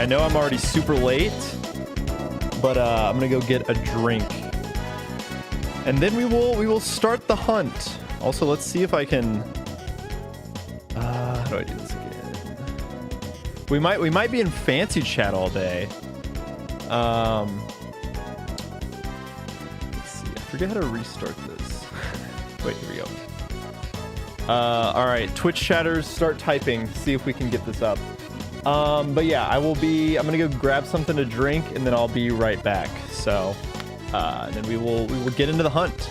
I know I'm already super late, but I'm gonna go get a drink, and then we will start the hunt. Also, let's see if I can. How do I do this again? We might be in fancy chat all day. Let's see. I forget how to restart this. Wait, here we go. All right, Twitch chatters, start typing. See if we can get this up. But yeah, I'm gonna go grab something to drink, and then I'll be right back. So, and then we will get into the hunt.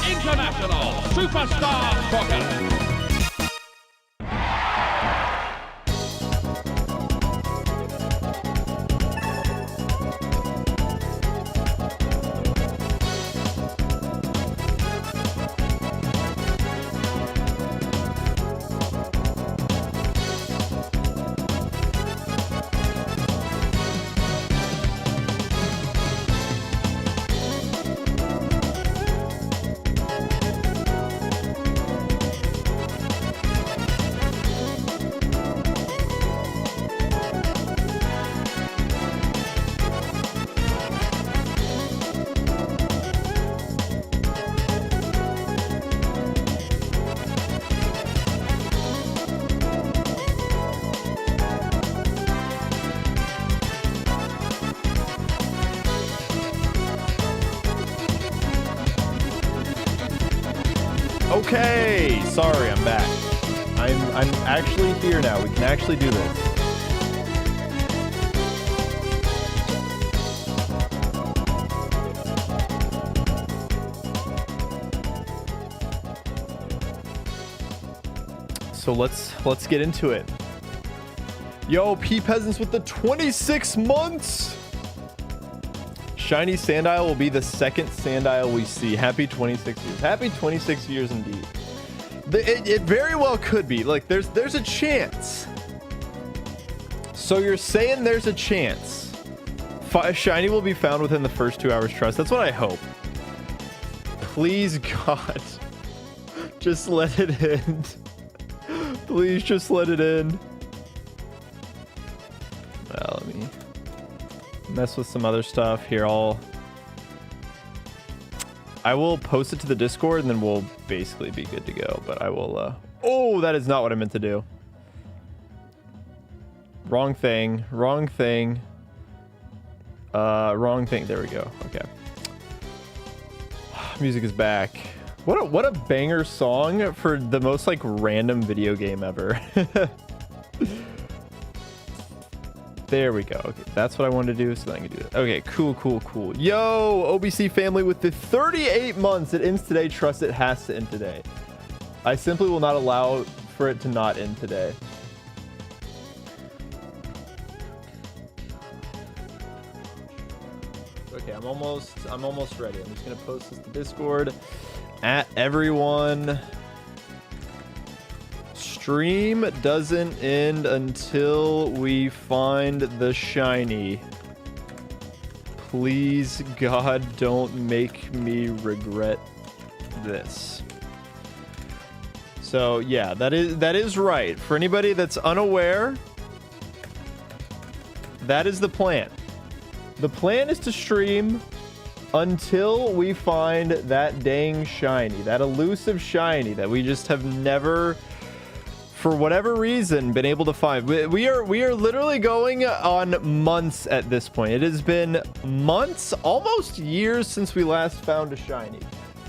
International Superstar Soccer. Okay, sorry, I'm back. I'm actually here now. We can actually do this. So let's get into it. Yo, P Peasants with the 26 months. Shiny Sandile will be the second Sandile we see. Happy 26 years. Happy 26 years indeed. It very well could be. Like, there's a chance. So you're saying there's a chance. Shiny will be found within the first 2 hours. Trust. That's what I hope. Please, God. Just let it in. Please just let it in. Well, let me mess with some other stuff here. I will post it to the Discord and then we'll basically be good to go. But I will... Oh, that is not what I meant to do. Wrong thing. Wrong thing. Wrong thing. There we go. Okay. Music is back. What a banger song for the most like random video game ever. There we go. Okay, that's what I wanted to do, so then I can do it. Okay, cool. Yo, OBC family with the 38 months. It ends today. Trust it has to end today. I simply will not allow for it to not end today. Okay, I'm almost ready. I'm just gonna post this to Discord. At everyone, stream doesn't end until we find the shiny. Please, God, don't make me regret this. So yeah, that is right. For anybody that's unaware, that is the plan. The plan is to stream until we find that dang shiny, that elusive shiny that we just have never, for whatever reason, been able to find. We are literally going on months at this point. It has been months, almost years since we last found a shiny.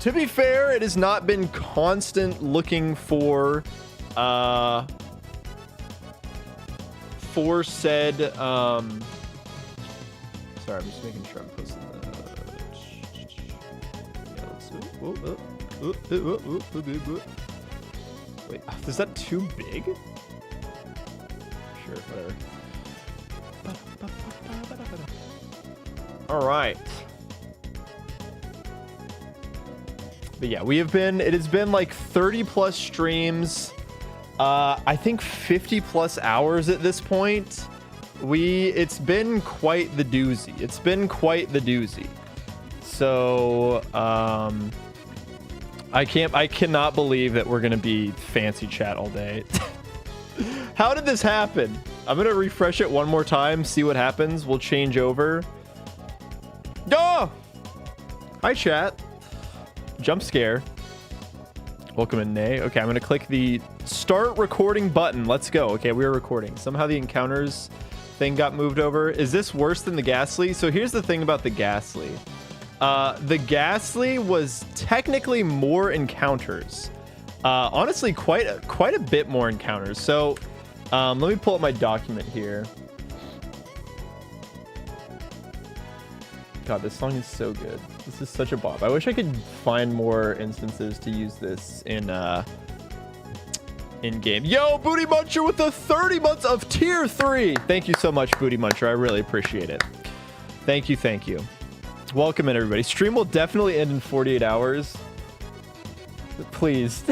To be fair, it has not been constant looking for said sorry, I'm just making sure I'm posting Wait, is that too big? Sure, whatever. All right. But yeah, it has been like 30 plus streams. I think 50 plus hours at this point. It's been quite the doozy. So, I cannot believe that we're gonna be fancy chat all day. How did this happen? I'm gonna refresh it one more time, see what happens. We'll change over. Oh! Hi, chat. Jump scare. Welcome in, Nay. Okay, I'm gonna click the start recording button. Let's go. Okay, we are recording. Somehow the encounters thing got moved over. Is this worse than the Ghastly? So here's the thing about the Ghastly. The Ghastly was technically more encounters. Honestly, quite a bit more encounters. So let me pull up my document here. God, this song is so good. This is such a bop. I wish I could find more instances to use this in game. Yo, Booty Muncher with the 30 months of tier 3. Thank you so much, Booty Muncher. I really appreciate it. Thank you. Welcome in, everybody. Stream will definitely end in 48 hours. Please.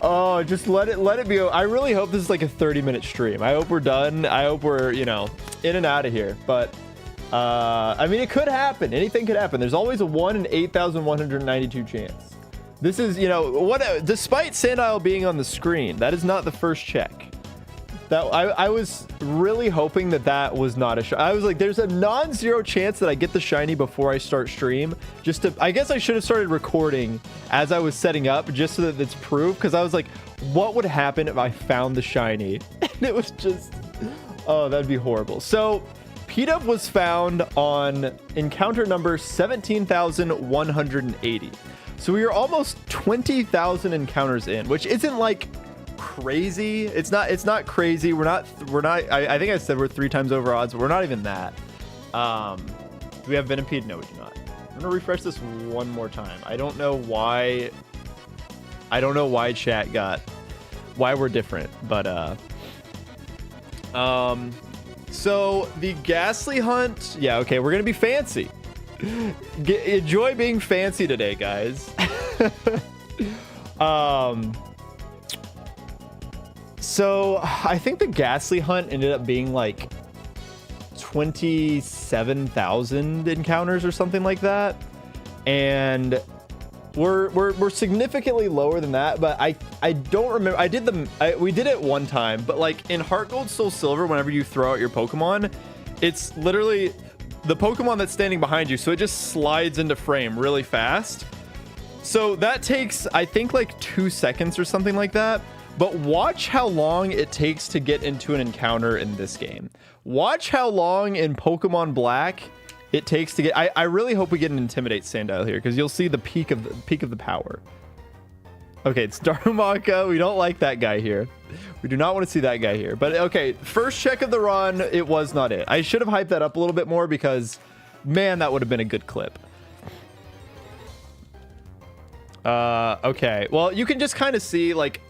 Oh, just let it be. I really hope this is like a 30-minute stream. I hope we're done. I hope we're, in and out of here. But I mean, it could happen. Anything could happen. There's always a 1 in 8,192 chance. This is, despite Sandile being on the screen, that is not the first check. That I was really hoping that was not a shiny. I was like, there's a non-zero chance that I get the shiny before I start stream. I guess I should have started recording as I was setting up, just so that it's proof. Because I was like, what would happen if I found the shiny? And it was just, oh, that'd be horrible. So P-Dub was found on encounter number 17,180. So we are almost 20,000 encounters in, which isn't like crazy. It's not crazy. We're not I think I said we're 3 times over odds, but we're not even that. Do we have Venipede? No, we do not. I'm gonna refresh this one more time. I don't know why chat got why we're different, but so the Ghastly hunt, yeah, okay, we're gonna be fancy. Enjoy being fancy today, guys. So I think the Ghastly hunt ended up being like 27,000 encounters or something like that, and we're significantly lower than that. But I don't remember. We did it one time, but like in Heart Gold Soul Silver, whenever you throw out your Pokemon, it's literally the Pokemon that's standing behind you, so it just slides into frame really fast. So that takes, I think, like 2 seconds or something like that. But watch how long it takes to get into an encounter in this game. Watch how long in Pokemon Black it takes to get. I really hope we get an Intimidate Sandile here, because you'll see the peak of the power. Okay, it's Darumaka. We don't like that guy here. We do not want to see that guy here. But okay, first check of the run, it was not it. I should have hyped that up a little bit more, because man, that would have been a good clip. Okay, well, you can just kind of see, like,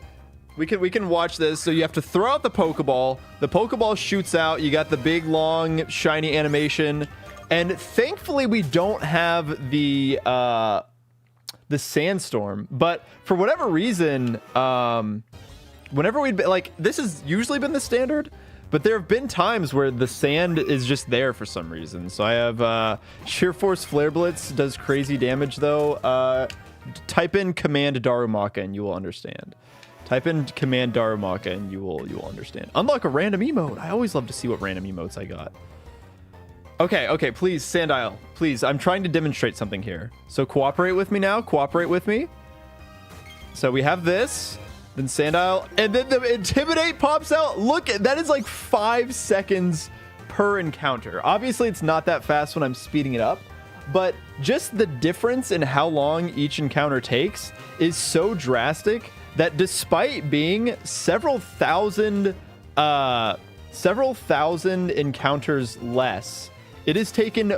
we can watch this. So you have to throw out the Pokeball. The Pokeball shoots out. You got the big, long, shiny animation. And thankfully, we don't have the Sandstorm. But for whatever reason, whenever we'd be, like, this has usually been the standard, but there have been times where the sand is just there for some reason. So I have Sheer Force Flare Blitz does crazy damage, though. Type in Command Darumaka and you will understand. Type in Command Darumaka and you will understand. Unlock a random emote. I always love to see what random emotes I got. Okay, please, Sandile. Please, I'm trying to demonstrate something here. So cooperate with me now. Cooperate with me. So we have this. Then Sandile. And then the Intimidate pops out. Look, that is like 5 seconds per encounter. Obviously, it's not that fast when I'm speeding it up. But just the difference in how long each encounter takes is so drastic that despite being several thousand encounters less, it has taken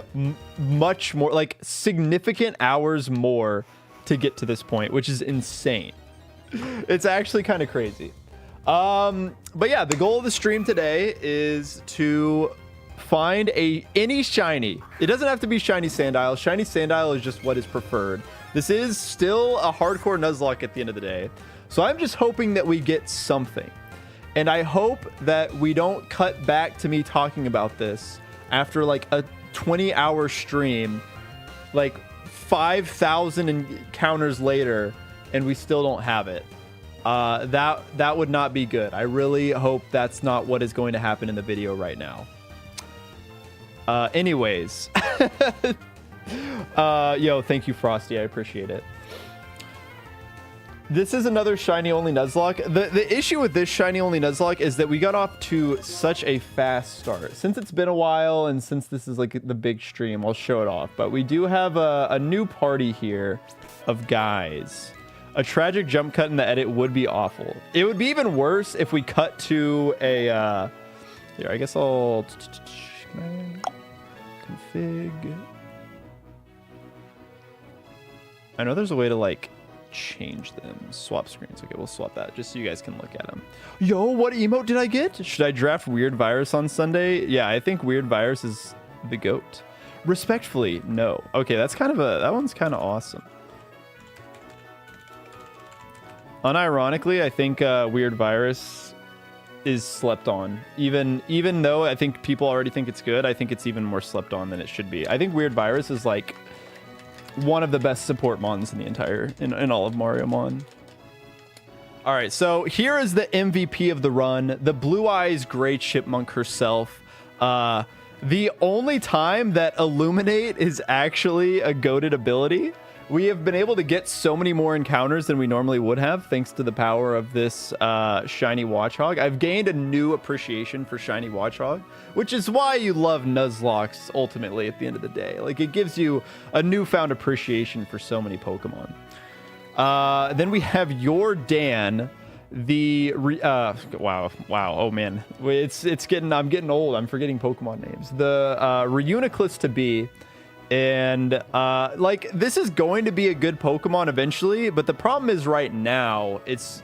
much more, like significant hours more to get to this point, which is insane. It's actually kind of crazy. But yeah, the goal of the stream today is to find any shiny. It doesn't have to be Shiny Sandile. Shiny Sandile is just what is preferred. This is still a hardcore Nuzlocke at the end of the day. So I'm just hoping that we get something. And I hope that we don't cut back to me talking about this after like a 20-hour stream, like 5,000 encounters later, and we still don't have it. That would not be good. I really hope that's not what is going to happen in the video right now. Anyways, yo, thank you, Frosty. I appreciate it. This is another shiny only Nuzlocke. The issue with this shiny only Nuzlocke is that we got off to such a fast start. Since it's been a while and since this is like the big stream, I'll show it off. But we do have a new party here of guys. A tragic jump cut in the edit would be awful. It would be even worse if we cut to a here, I guess I'll config. I know there's a way to like change them. Swap screens. Okay, we'll swap that just so you guys can look at them. Yo, what emote did I get? Should I draft Weird Virus on Sunday? Yeah, I think Weird Virus is the GOAT. Respectfully, no. Okay, that's kind of that one's kind of awesome. Unironically, I think Weird Virus is slept on. Even though I think people already think it's good, I think it's even more slept on than it should be. I think Weird Virus is like one of the best support mons in the entire in all of Mario Mon. All right, so here is the MVP of the run, the Blue Eyes Gray Chipmunk herself. The only time that Illuminate is actually a goated ability. We have been able to get so many more encounters than we normally would have thanks to the power of this Shiny Watchog. I've gained a new appreciation for Shiny Watchog, which is why you love Nuzlocks ultimately at the end of the day. Like, it gives you a newfound appreciation for so many Pokemon. Then we have your Dan, the wow, oh man, I'm getting old. I'm forgetting Pokemon names. The Reuniclus to be. And like, this is going to be a good Pokemon eventually, but the problem is right now it's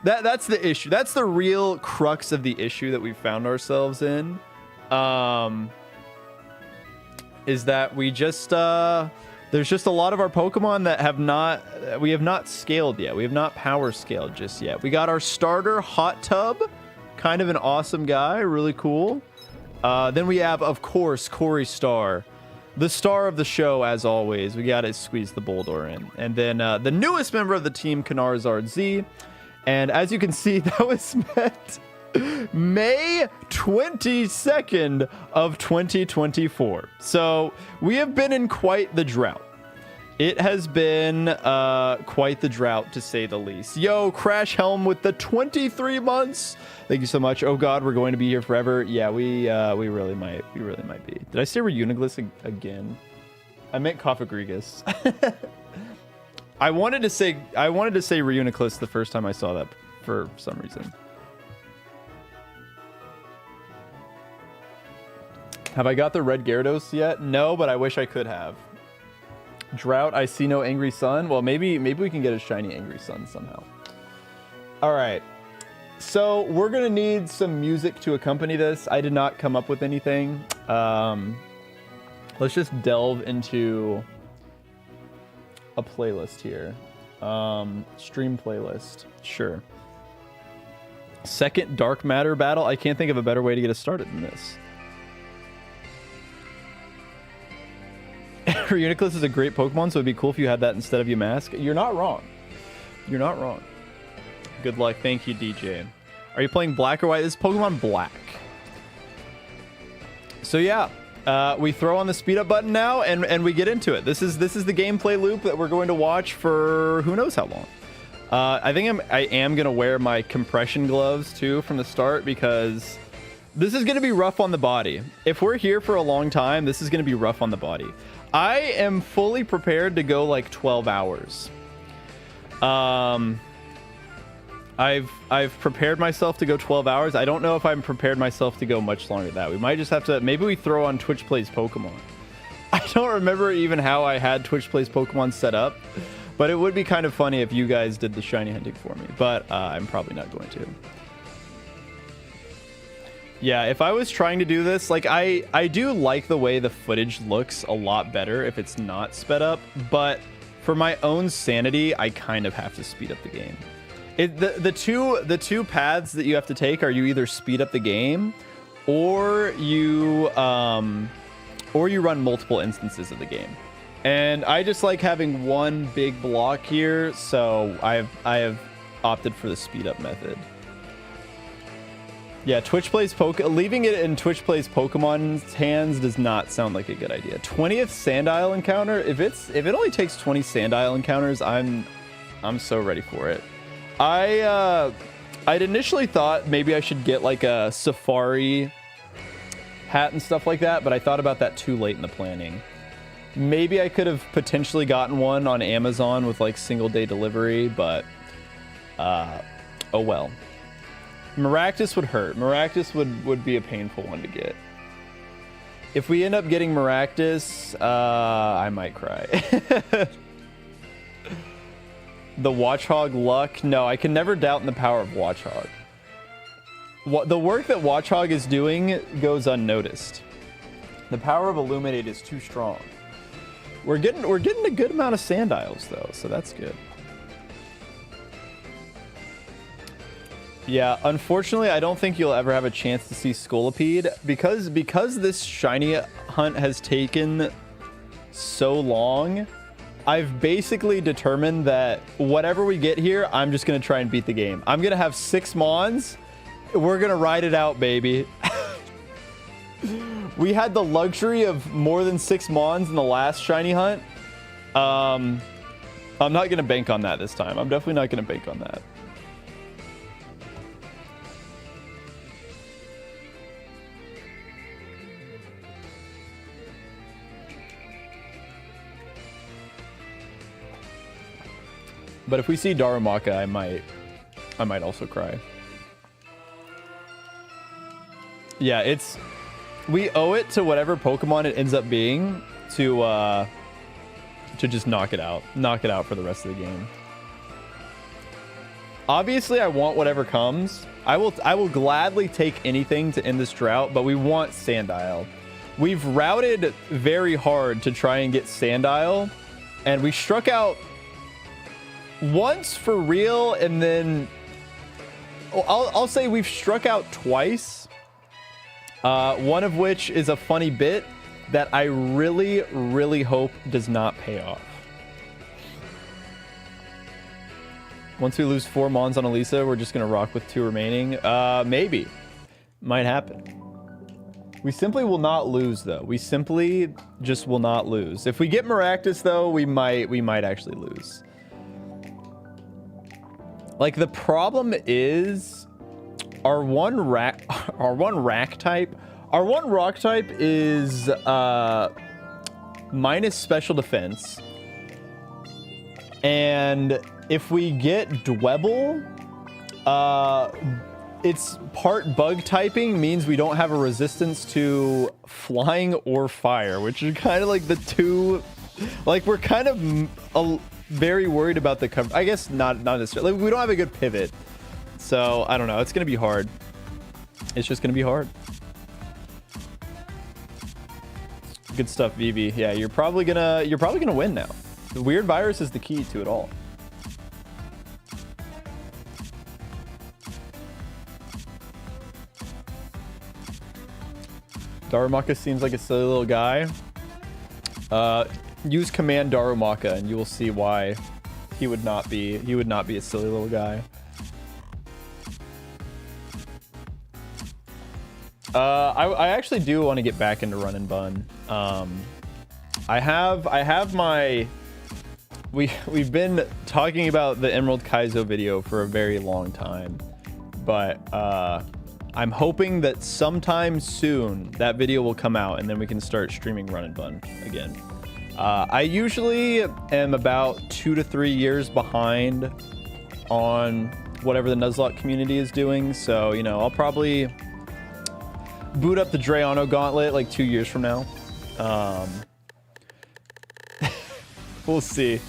that's the issue. That's the real crux of the issue that we found ourselves in, is that we just There's just a lot of our Pokemon that we have not scaled yet. We have not power scaled just yet. We got our starter, Hot Tub, kind of an awesome guy, really cool. Then we have, of course, Corey Star, the star of the show, as always. We got to squeeze the Boldor in. And then the newest member of the team, Kanarzard Z. And as you can see, that was met May 22nd of 2024. So we have been in quite the drought. It has been quite the drought, to say the least. Yo, Crash Helm with the 23 months. Thank you so much. Oh God, we're going to be here forever. Yeah, we really might. We really might be. Did I say Reuniglis again? I meant Cophagrigus. I wanted to say Reuniclus the first time I saw that for some reason. Have I got the red Gyarados yet? No, but I wish I could have. Drought, I see no Angry Sun. Well, maybe we can get a shiny Angry Sun somehow. All right. So we're going to need some music to accompany this. I did not come up with anything. Let's just delve into a playlist here. Stream playlist. Sure. Second Dark Matter battle. I can't think of a better way to get us started than this. Reuniclus is a great Pokemon, so it'd be cool if you had that instead of Yamask. You're not wrong. You're not wrong. Good luck. Thank you, DJ. Are you playing Black or White? This is Pokemon Black. So yeah, we throw on the speed up button now, and we get into it. This is the gameplay loop that we're going to watch for who knows how long. I think I am gonna wear my compression gloves too from the start, because this is gonna be rough on the body. If we're here for a long time, this is gonna be rough on the body. I am fully prepared to go like 12 hours. I've prepared myself to go 12 hours. I don't know if I'm prepared myself to go much longer than that. We might just have to, maybe we throw on Twitch Plays Pokemon. I don't remember even how I had Twitch Plays Pokemon set up, but it would be kind of funny if you guys did the shiny hunting for me, but I'm probably not going to. Yeah, if I was trying to do this, like I do like the way the footage looks a lot better if it's not sped up, but for my own sanity, I kind of have to speed up the game. The two paths that you have to take are you either speed up the game or you run multiple instances of the game. And I just like having one big block here, so I have opted for the speed up method. Yeah, leaving it in Twitch Plays Pokemon's hands does not sound like a good idea. 20th Sandile encounter. If it only takes 20 Sandile encounters, I'm so ready for it. I'd initially thought maybe I should get like a safari hat and stuff like that, but I thought about that too late in the planning. Maybe I could have potentially gotten one on Amazon with like single day delivery, but oh well. Maractus would hurt. Maractus would be a painful one to get. If we end up getting Maractus, I might cry. The Watchog luck? No, I can never doubt in the power of Watchog. The work that Watchog is doing goes unnoticed. The power of Illuminate is too strong. We're getting a good amount of Sandiles though, so that's good. Yeah, unfortunately, I don't think you'll ever have a chance to see Scolipede because this shiny hunt has taken so long. I've basically determined that whatever we get here, I'm just gonna try and beat the game. I'm gonna have 6 Mons. We're gonna ride it out, baby. We had the luxury of more than 6 Mons in the last shiny hunt. I'm not gonna bank on that this time. I'm definitely not gonna bank on that. But if we see Darumaka, I might also cry. Yeah, we owe it to whatever Pokemon it ends up being to just knock it out for the rest of the game. Obviously, I want whatever comes. I will gladly take anything to end this drought, but we want Sandile. We've routed very hard to try and get Sandile. And we struck out once for real, and then I'll say we've struck out twice. One of which is a funny bit that I really, really hope does not pay off. Once we lose 4 Mons on Elisa, we're just going to rock with 2 remaining. Maybe. Might happen. We simply will not lose, though. We simply just will not lose. If we get Maractus, though, we might actually lose. Like, the problem is our one rock type is minus special defense. And if we get Dwebble, it's part bug typing, means we don't have a resistance to flying or fire, which is kind of like the two, like we're kind of very worried about the cover. I guess not necessarily. Like, we don't have a good pivot. So I don't know. It's going to be hard. It's just going to be hard. Good stuff, Vivi. Yeah, you're probably gonna win now. The weird virus is the key to it all. Darumaka seems like a silly little guy. Use command Darumaka and you will see why he would not be a silly little guy. I actually do want to get back into run and bun. I have my we've been talking about the Emerald Kaizo video for a very long time, but I'm hoping that sometime soon that video will come out and then we can start streaming run and bun again. I usually am about 2 to 3 years behind on whatever the Nuzlocke community is doing, so you know, I'll probably boot up the Drayano Gauntlet like 2 years from now. We'll see.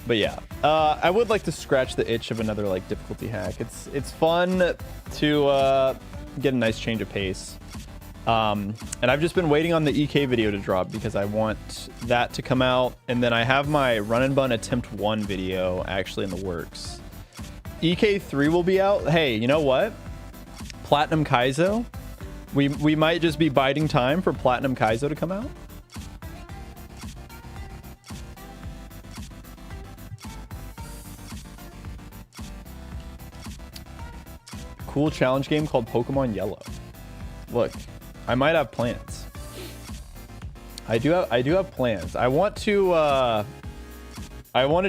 But yeah, I would like to scratch the itch of another like difficulty hack. It's fun to get a nice change of pace. And I've just been waiting on the EK video to drop because I want that to come out, and then I have my run and bun attempt 1 video actually in the works. EK3 will be out. Hey, you know what? Platinum Kaizo. We might just be biding time for Platinum Kaizo to come out. Cool challenge game called Pokemon Yellow. Look, I might have plans. I do have plans. I want to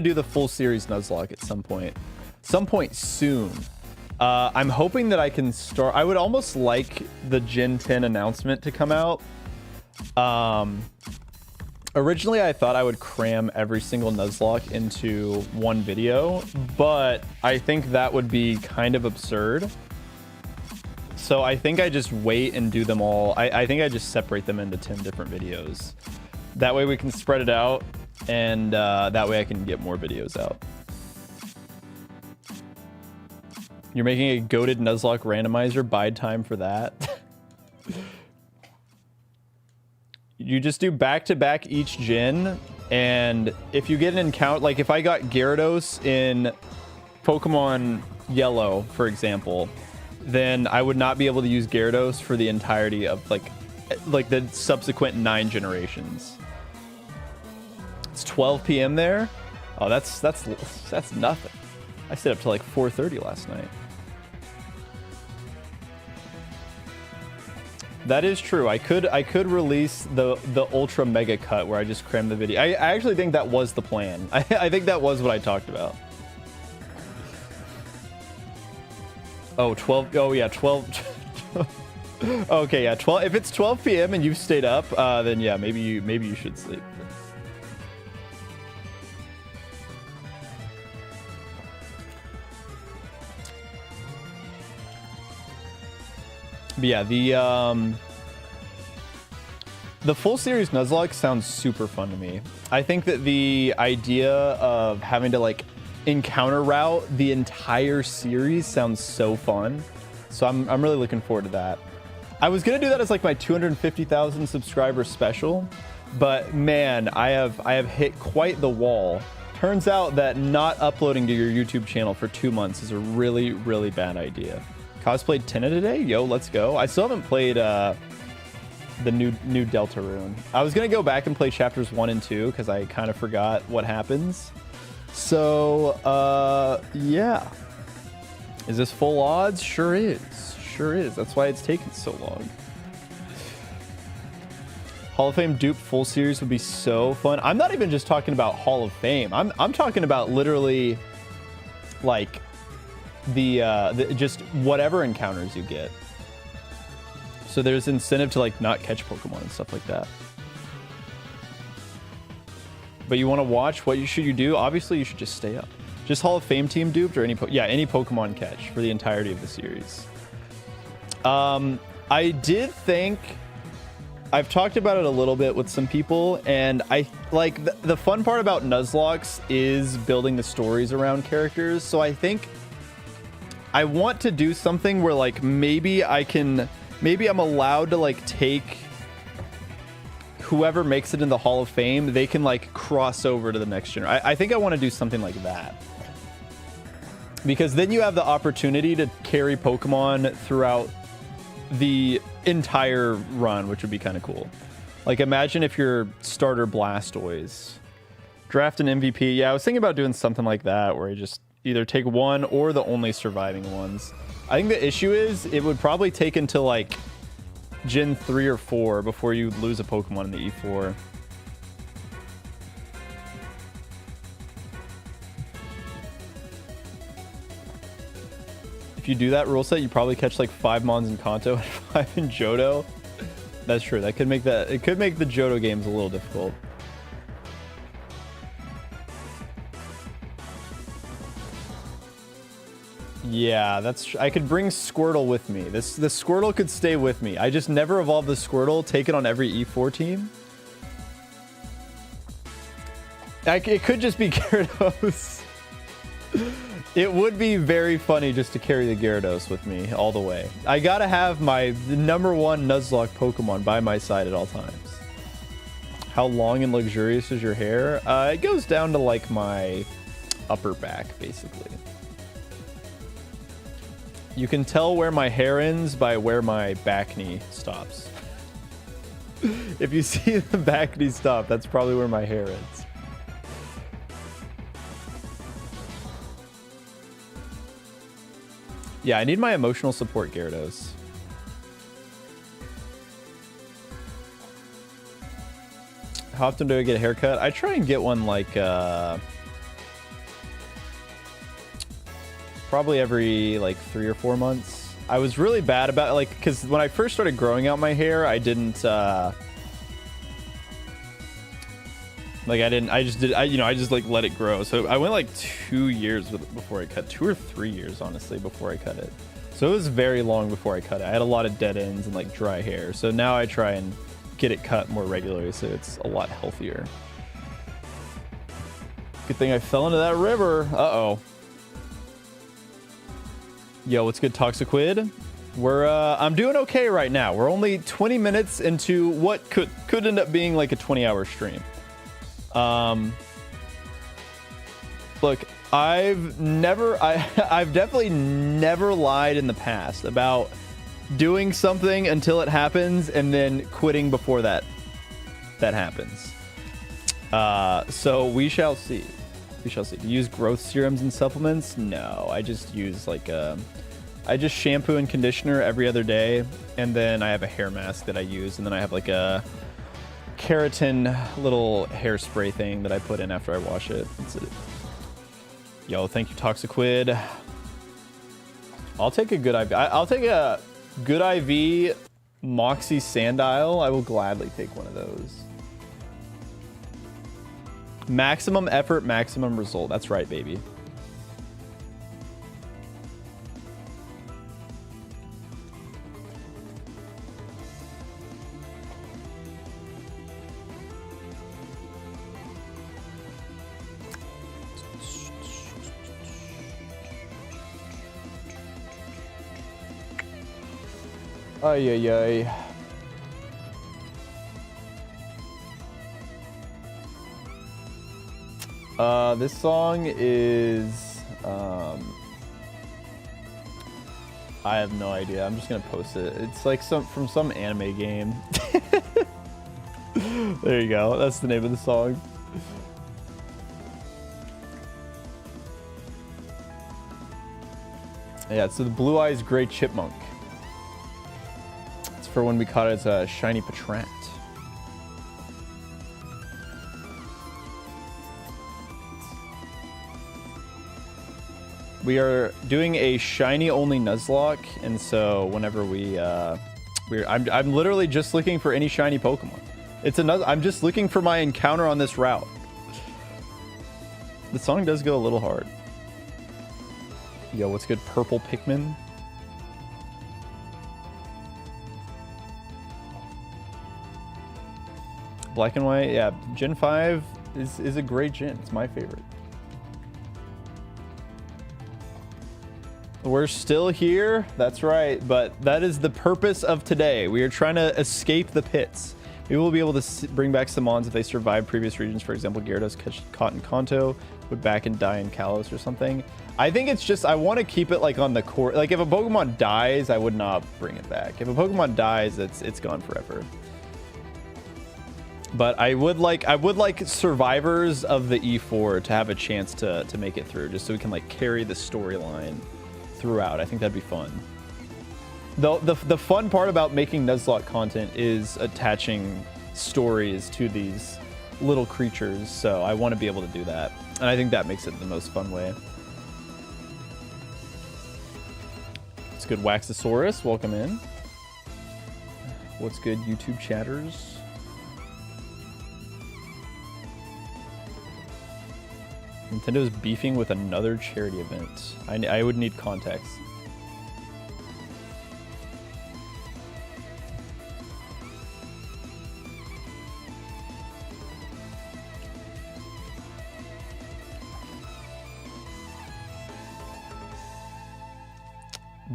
do the full series Nuzlocke at some point soon. I'm hoping that I can start. I would almost like the Gen 10 announcement to come out. Originally, I thought I would cram every single Nuzlocke into one video, but I think that would be kind of absurd. So I think I just wait and do them all. I think I just separate them into 10 different videos. That way we can spread it out, and that way I can get more videos out. You're making a goated Nuzlocke randomizer. Bide time for that. You just do back-to-back each gen, and if you get an encounter, like if I got Gyarados in Pokemon Yellow, for example, then I would not be able to use Gyarados for the entirety of like the subsequent 9 generations. It's 12 p.m. there. Oh, that's nothing. I stayed up till like 4:30 last night. That is true. I could release the ultra mega cut where I just cram the video. I actually think that was the plan. I think that was what I talked about. Oh, 12. Oh yeah, 12. Okay, yeah, 12. If it's 12 p.m. and you've stayed up, then yeah, maybe you should sleep. But yeah, the full series Nuzlocke sounds super fun to me. I think that the idea of having to like encounter route the entire series sounds so fun. So I'm really looking forward to that. I was gonna do that as like my 250,000 subscriber special, But man, I have hit quite the wall. Turns out that not uploading to your YouTube channel for 2 months is a really, really bad idea. Cosplayed Tenna today? Yo, let's go. I still haven't played the new Deltarune. I was gonna go back and play chapters 1 and 2 because I kind of forgot what happens. So yeah. Is this full odds? Sure is. Sure is. That's why it's taken so long. Hall of Fame dupe full series would be so fun. I'm not even just talking about Hall of Fame. I'm talking about literally like the just whatever encounters you get. So there's incentive to like not catch Pokemon and stuff like that. But you want to watch, what should you do? Obviously you should just stay up. Just Hall of Fame team duped or any any Pokemon catch for the entirety of the series. I did think, I've talked about it a little bit with some people, and I like the fun part about Nuzlocke is building the stories around characters. So I think I want to do something where like maybe I'm allowed to like take whoever makes it in the Hall of Fame, they can like cross over to the next generation. I think I want to do something like that. Because then you have the opportunity to carry Pokemon throughout the entire run, which would be kind of cool. Like imagine if your starter Blastoise draft an MVP. Yeah, I was thinking about doing something like that where you just either take one or the only surviving ones. I think the issue is it would probably take until like Gen 3 or 4 before you lose a Pokemon in the E4. If you do that rule set, you probably catch like 5 Mons in Kanto and 5 in Johto. That's true. That could make it could make the Johto games a little difficult. Yeah, I could bring Squirtle with me. The Squirtle could stay with me. I just never evolved the Squirtle, take it on every E4 team. It could just be Gyarados. It would be very funny just to carry the Gyarados with me all the way. I gotta have my #1 Nuzlocke Pokemon by my side at all times. How long and luxurious is your hair? It goes down to like my upper back, basically. You can tell where my hair ends by where my back knee stops. If you see the back knee stop, that's probably where my hair ends. Yeah, I need my emotional support Gyarados. How often do I get a haircut? I try and get one like probably every like 3 or 4 months. I was really bad about it, like, because when I first started growing out my hair, I didn't I just like let it grow. So I went like 2 years before I cut, 2 or 3 years honestly before I cut it. So it was very long before I cut it. I had a lot of dead ends and like dry hair. So now I try and get it cut more regularly, so it's a lot healthier. Good thing I fell into that river. Uh-oh. Yo, what's good, Toxiquid? I'm doing okay right now. We're only 20 minutes into what could end up being like a 20-hour stream. Look, I've definitely never lied in the past about doing something until it happens and then quitting before that happens. So we shall see. We shall see. Do you use growth serums and supplements? No, I just use like I just shampoo and conditioner every other day, and then I have a hair mask that I use, and then I have like a keratin little hairspray thing that I put in after I wash it. That's it. Yo, thank you, Toxiquid. I'll take a good IV. I'll take a good IV Moxie Sandile. I will gladly take one of those. Maximum effort, maximum result. That's right, baby. Ay, ay, ay. This song is I have no idea. I'm just gonna post it. It's like from some anime game. There you go. That's the name of the song. Yeah, so the Blue Eyes Gray Chipmunk. It's for when we caught it as a shiny Patrat. We are doing a shiny only Nuzlocke, and so whenever I'm literally just looking for any shiny Pokemon. I'm just looking for my encounter on this route. The song does go a little hard. Yo, what's good? Purple Pikmin. Black and White, yeah. Gen 5 is a great gen. It's my favorite. We're still here. That's right. But that is the purpose of today. We are trying to escape the pits. We will be able to bring back some mons if they survive previous regions. For example, Gyarados caught in Kanto would back and die in Kalos or something. I think it's just, I want to keep it like on the core. Like if a Pokemon dies, I would not bring it back. If a Pokemon dies, it's gone forever. But I would like survivors of the E4 to have a chance to make it through, just so we can like carry the storyline throughout. I think that'd be fun. The fun part about making Nuzlocke content is attaching stories to these little creatures, so I want to be able to do that. And I think that makes it the most fun way. It's good, Waxosaurus. Welcome in. What's good, YouTube chatters? Nintendo's beefing with another charity event. I would need context.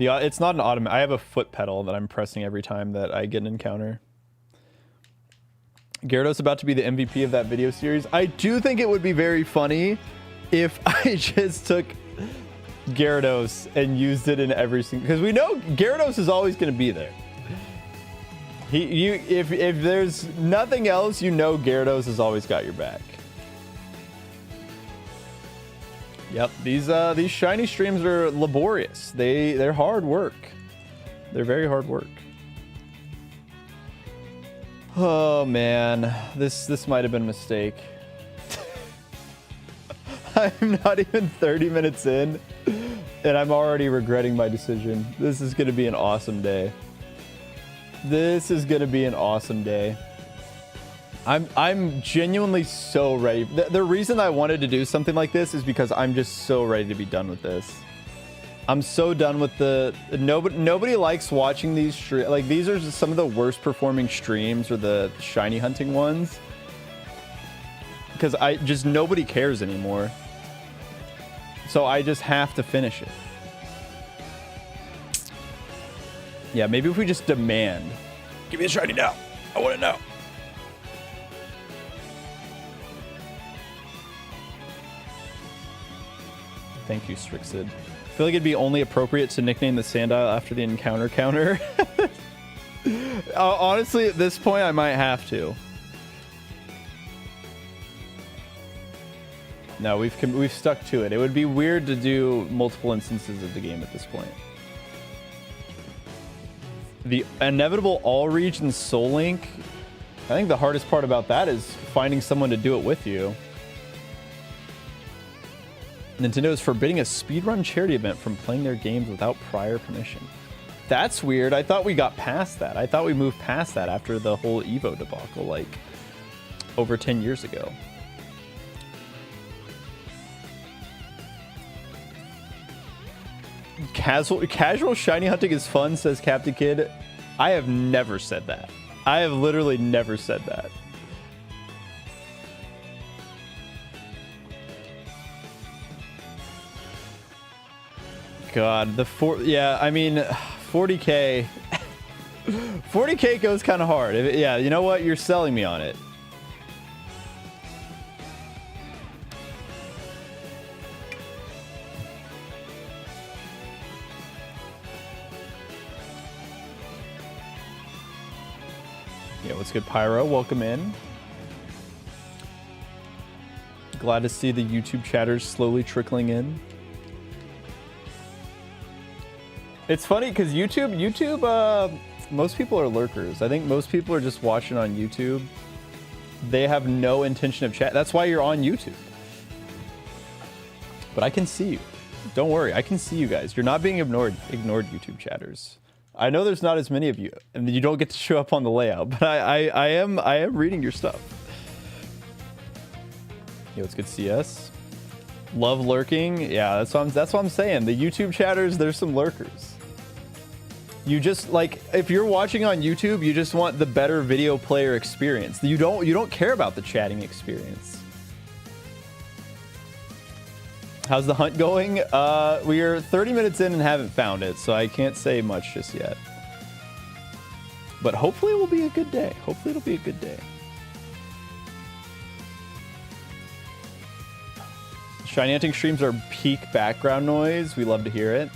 It's not an automatic. I have a foot pedal that I'm pressing every time that I get an encounter. Gyarados about to be the MVP of that video series. I do think it would be very funny if I just took Gyarados and used it in every single, because we know Gyarados is always going to be there. If there's nothing else, you know Gyarados has always got your back. Yep, these shiny streams are laborious. They're hard work. They're very hard work. Oh man, this might have been a mistake. I'm not even 30 minutes in, and I'm already regretting my decision. This is gonna be an awesome day. This is gonna be an awesome day. I'm genuinely so ready. The reason I wanted to do something like this is because I'm just so ready to be done with this. I'm so done with nobody likes watching these streams. Like, these are just some of the worst performing streams, or the shiny hunting ones, because nobody cares anymore. So I just have to finish it. Yeah, maybe if we just demand, give me a shiny now. I want it now. Thank you, Strixid. I feel like it'd be only appropriate to nickname the Sandile after the encounter counter. Honestly, at this point, I might have to. No, we've stuck to it. It would be weird to do multiple instances of the game at this point. The inevitable all-region Soul Link. I think the hardest part about that is finding someone to do it with you. Nintendo is forbidding a speedrun charity event from playing their games without prior permission. That's weird. I thought we got past that. I thought we moved past that after the whole Evo debacle, like, over 10 years ago. Casual shiny hunting is fun, says Captain Kid. I have never said that. I have literally never said that. God, yeah, I mean, 40K. 40K goes kind of hard. Yeah, you know what? You're selling me on it. Yeah, what's good, Pyro? Welcome in. Glad to see the YouTube chatters slowly trickling in. It's funny because YouTube, most people are lurkers. I think most people are just watching on YouTube. They have no intention of chat. That's why you're on YouTube. But I can see you. Don't worry, I can see you guys. You're not being ignored, YouTube chatters. I know there's not as many of you, and you don't get to show up on the layout, but I am reading your stuff. Yo, it's good CS. Love lurking. Yeah, that's what I'm saying. The YouTube chatters, there's some lurkers. You just like, if you're watching on YouTube, you just want the better video player experience. You don't care about the chatting experience. How's the hunt going? We are 30 minutes in and haven't found it, so I can't say much just yet. But hopefully it will be a good day. Hopefully it'll be a good day. Shiny hunting streams are peak background noise. We love to hear it.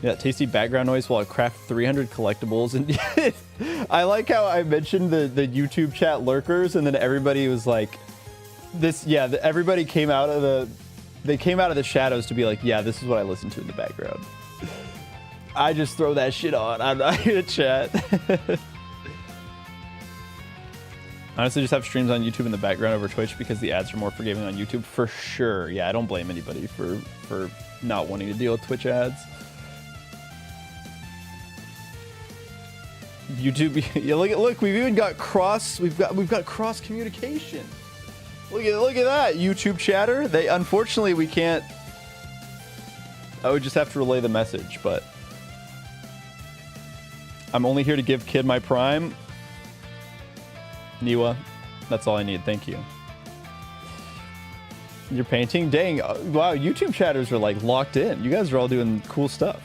Yeah, tasty background noise while I craft 300 collectibles. And I like how I mentioned the YouTube chat lurkers, and then everybody was like, this, yeah, everybody came out of the shadows to be like, yeah, this is what I listen to in the background. I just throw that shit on. I'm not here to chat. Honestly, just have streams on YouTube in the background over Twitch because the ads are more forgiving on YouTube. For sure. Yeah, I don't blame anybody for not wanting to deal with Twitch ads. YouTube, yeah, look, we've even got we've got cross communication. Look at that, YouTube chatter. Unfortunately we can't. I would just have to relay the message, but I'm only here to give Kid my prime. Niwa, that's all I need. Thank you. You're painting? Dang, wow, YouTube chatters are like locked in. You guys are all doing cool stuff.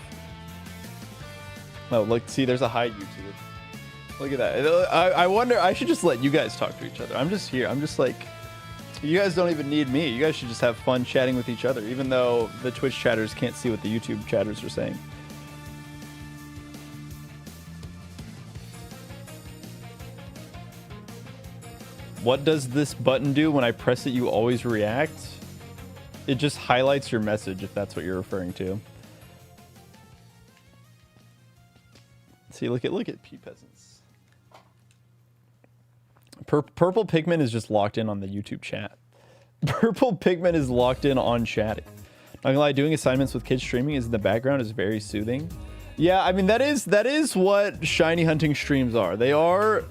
Oh, look, see, there's a hide YouTube. Look at that. I wonder, I should just let you guys talk to each other. I'm just here. I'm just like, you guys don't even need me. You guys should just have fun chatting with each other, even though the Twitch chatters can't see what the YouTube chatters are saying. What does this button do when I press it? You always react? It just highlights your message, if that's what you're referring to. See, look at Pea Peasants. Purple Pigment is just locked in on the YouTube chat. Purple Pigment is locked in on chatting. Not gonna lie, doing assignments with kids streaming is in the background is very soothing. Yeah, I mean, that is what shiny hunting streams are. They are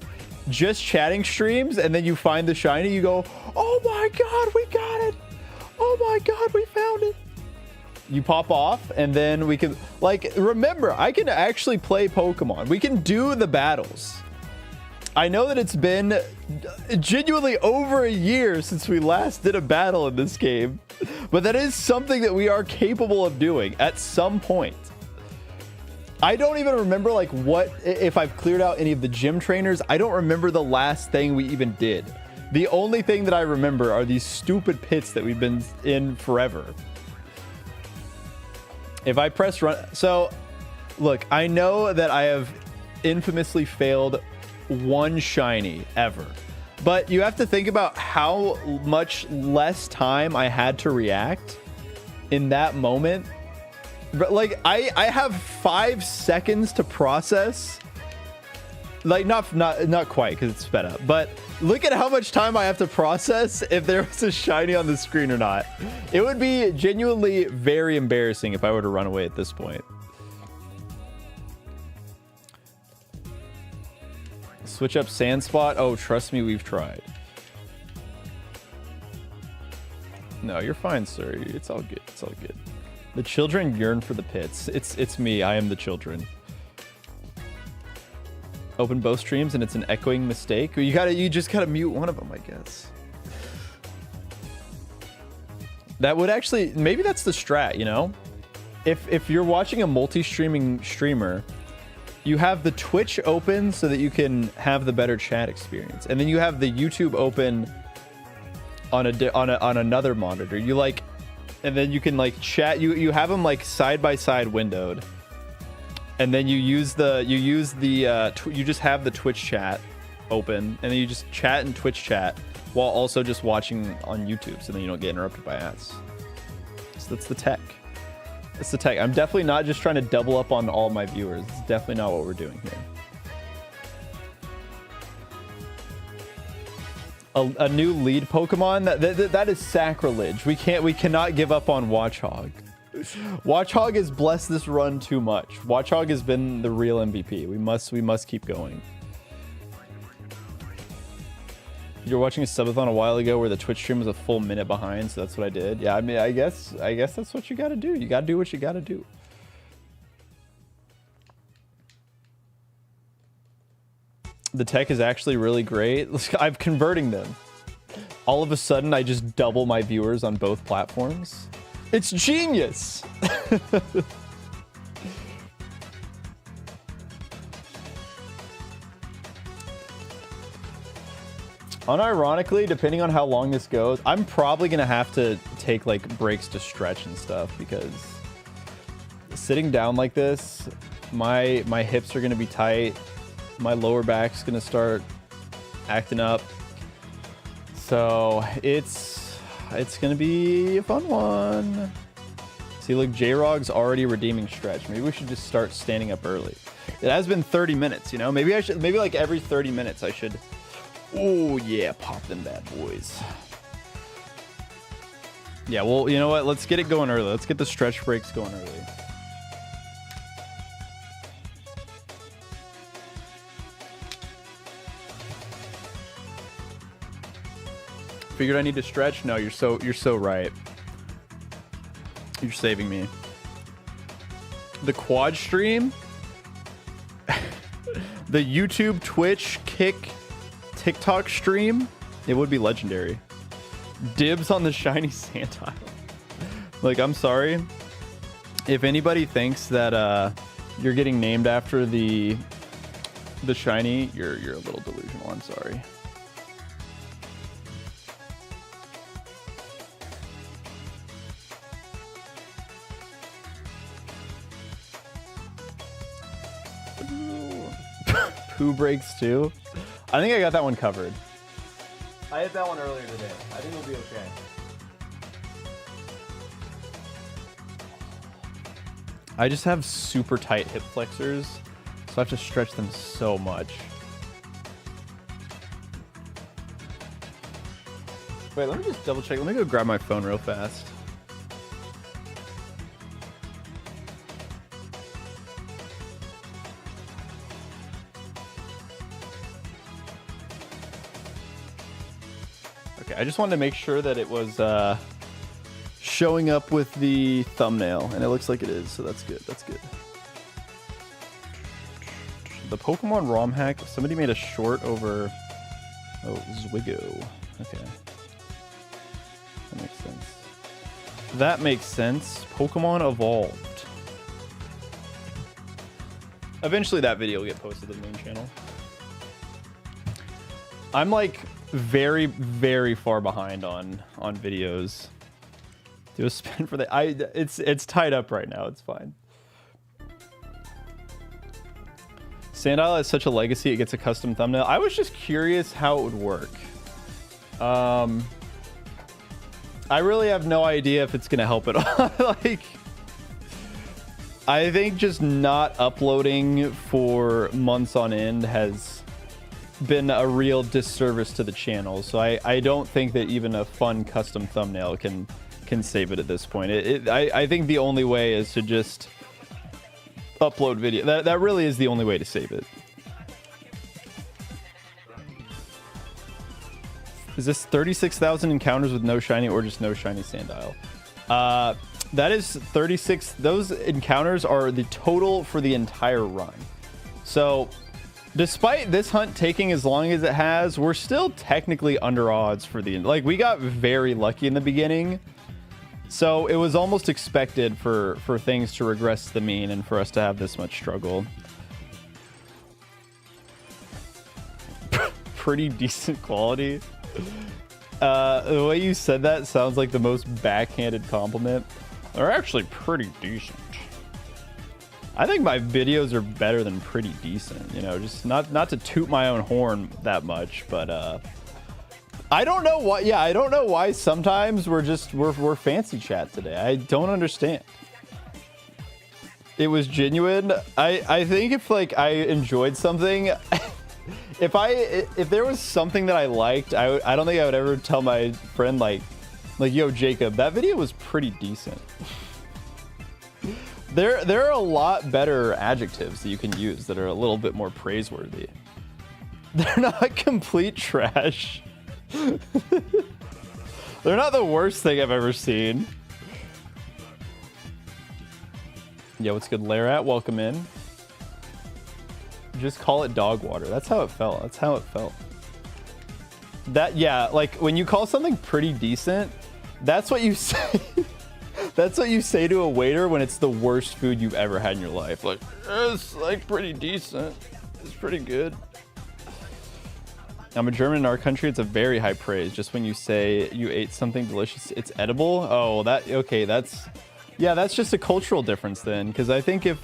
just chatting streams, and then you find the shiny, you go, oh my god, we got it! Oh my god, we found it! You pop off, and then we can, like, remember, I can actually play Pokemon. We can do the battles. I know that it's been genuinely over a year since we last did a battle in this game, but that is something that we are capable of doing at some point. I don't even remember, like, if I've cleared out any of the gym trainers. I don't remember the last thing we even did. The only thing that I remember are these stupid pits that we've been in forever. If I press run, so look, I know that I have infamously failed one shiny ever, but you have to think about how much less time I had to react in that moment. But like, I have 5 seconds to process, like not quite because it's sped up, but look at how much time I have to process if there was a shiny on the screen or not. It would be genuinely very embarrassing if I were to run away at this point. Switch up Sandspot. Oh, trust me, we've tried. No, you're fine, sir. It's all good. It's all good. The children yearn for the pits. It's me. I am the children. Open both streams and it's an echoing mistake. You just gotta mute one of them, I guess. That would actually, maybe that's the strat, you know? If you're watching a multi-streaming streamer, you have the Twitch open so that you can have the better chat experience, and then you have the YouTube open on another monitor. You like, and then you can like chat. You have them like side by side windowed, and then you just have the Twitch chat open, and then you just chat in Twitch chat while also just watching on YouTube, so then you don't get interrupted by ads. So that's the tech. That's the tech. I'm definitely not just trying to double up on all my viewers. It's definitely not what we're doing here. A new lead Pokemon? That is sacrilege. We cannot give up on Watchog. Watchog has blessed this run too much. Watchog has been the real MVP. We must keep going. You were watching a subathon a while ago where the Twitch stream was a full minute behind, so that's what I did. Yeah, I mean, I guess that's what you gotta do. You gotta do what you gotta do. The tech is actually really great. I'm converting them. All of a sudden, I just double my viewers on both platforms. It's genius. Unironically, depending on how long this goes, I'm probably gonna have to take like breaks to stretch and stuff, because sitting down like this, my hips are gonna be tight. My lower back's gonna start acting up. So it's gonna be a fun one. See, look, J-Rog's already redeeming stretch. Maybe we should just start standing up early. It has been 30 minutes, you know? Maybe like every 30 minutes I should. Oh yeah, pop them bad boys. Yeah, well, you know what? Let's get it going early. Let's get the stretch breaks going early. Figured I need to stretch? No, you're so right. You're saving me. The quad stream, the YouTube, Twitch, Kick, TikTok stream, it would be legendary. Dibs on the Shiny Sandile. Like, I'm sorry. If anybody thinks that you're getting named after the Shiny, you're a little delusional. I'm sorry. Poo breaks too. I think I got that one covered. I hit that one earlier today. I think we'll be okay. I just have super tight hip flexors, so I have to stretch them so much. Wait, let me just double check. Let me go grab my phone real fast. I just wanted to make sure that it was showing up with the thumbnail, and it looks like it is, so that's good. That's good. The Pokemon ROM hack. Somebody made a short over. Oh, Zwigo. Okay, that makes sense. That makes sense. Pokemon evolved. Eventually, that video will get posted to the main channel. I'm like very, very far behind on videos. Do a spin for the it's tied up right now. It's fine. Sandile has such a legacy, it gets a custom thumbnail. I was just curious how it would work. I really have no idea if it's gonna help at all. Like, I think just not uploading for months on end has been a real disservice to the channel, so I don't think that even a fun custom thumbnail can save it at this point. I think the only way is to just upload video. That really is the only way to save it. Is this 36,000 encounters with no shiny or just no shiny Sandile? That is 36. Those encounters are the total for the entire run. So despite this hunt taking as long as it has, we're still technically under odds for the end. Like, we got very lucky in the beginning, so it was almost expected for things to regress to the mean and for us to have this much struggle. Pretty decent quality. The way you said that sounds like the most backhanded compliment. They're actually pretty decent. I think my videos are better than pretty decent, you know, just not to toot my own horn that much, but I don't know why. Yeah, I don't know why sometimes we're fancy chat today. I don't understand. It was genuine. I think if like I enjoyed something, if there was something that I liked, I don't think I would ever tell my friend like yo Jacob, that video was pretty decent. There are a lot better adjectives that you can use that are a little bit more praiseworthy. They're not complete trash. They're not the worst thing I've ever seen. Yeah, what's good, Larat? Welcome in. Just call it dog water. That's how it felt. That's how it felt. That, yeah, like when you call something pretty decent, that's what you say. That's what you say to a waiter when it's the worst food you've ever had in your life. Like, it's like pretty decent. It's pretty good. I'm a German in our country. It's a very high praise. Just when you say you ate something delicious, it's edible. Oh, that, okay. That's just a cultural difference then. Cause I think if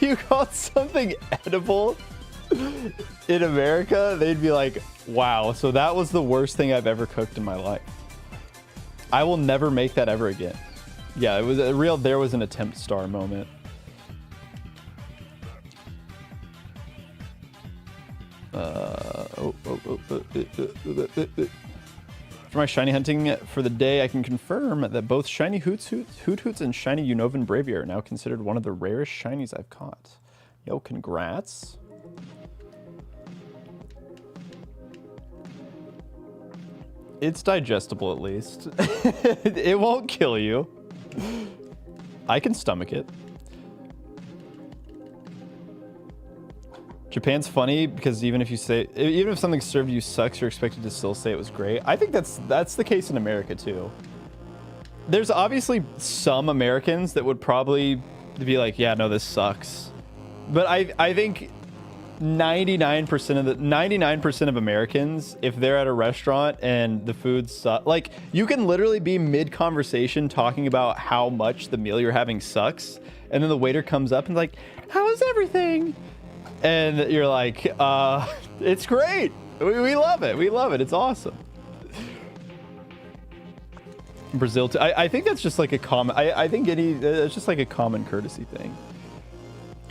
you called something edible in America, they'd be like, wow. So that was the worst thing I've ever cooked in my life. I will never make that ever again. Yeah, it was a real, there was an attempt star moment. For my shiny hunting for the day, I can confirm that both shiny Hoot Hoots and shiny Unovan Bravier are now considered one of the rarest shinies I've caught. Yo, congrats. It's digestible at least. It won't kill you. I can stomach it. Japan's funny because even if something served you sucks, you're expected to still say it was great. I think that's the case in America too. There's obviously some Americans that would probably be like, yeah, no, this sucks. But I think 99% of Americans, if they're at a restaurant and the food sucks, like you can literally be mid-conversation talking about how much the meal you're having sucks, and then the waiter comes up and like, how is everything? And you're like, it's great. We love it. We love it. It's awesome. Brazil, I think that's just like a common, I think it's just like a common courtesy thing.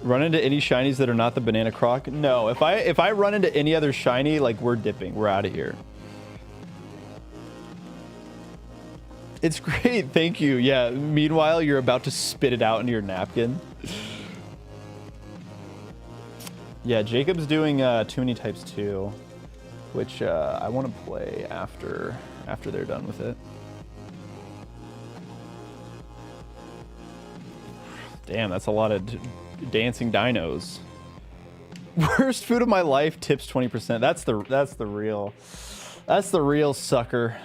Run into any shinies that are not the banana croc? No, if I run into any other shiny, like we're dipping, we're out of here. It's great, thank you. Yeah, meanwhile, you're about to spit it out into your napkin. Yeah, Jacob's doing Too Many Types 2, which I want to play after they're done with it. Damn, that's a lot of dancing dinos. Worst food of my life, tips 20%. That's the real sucker.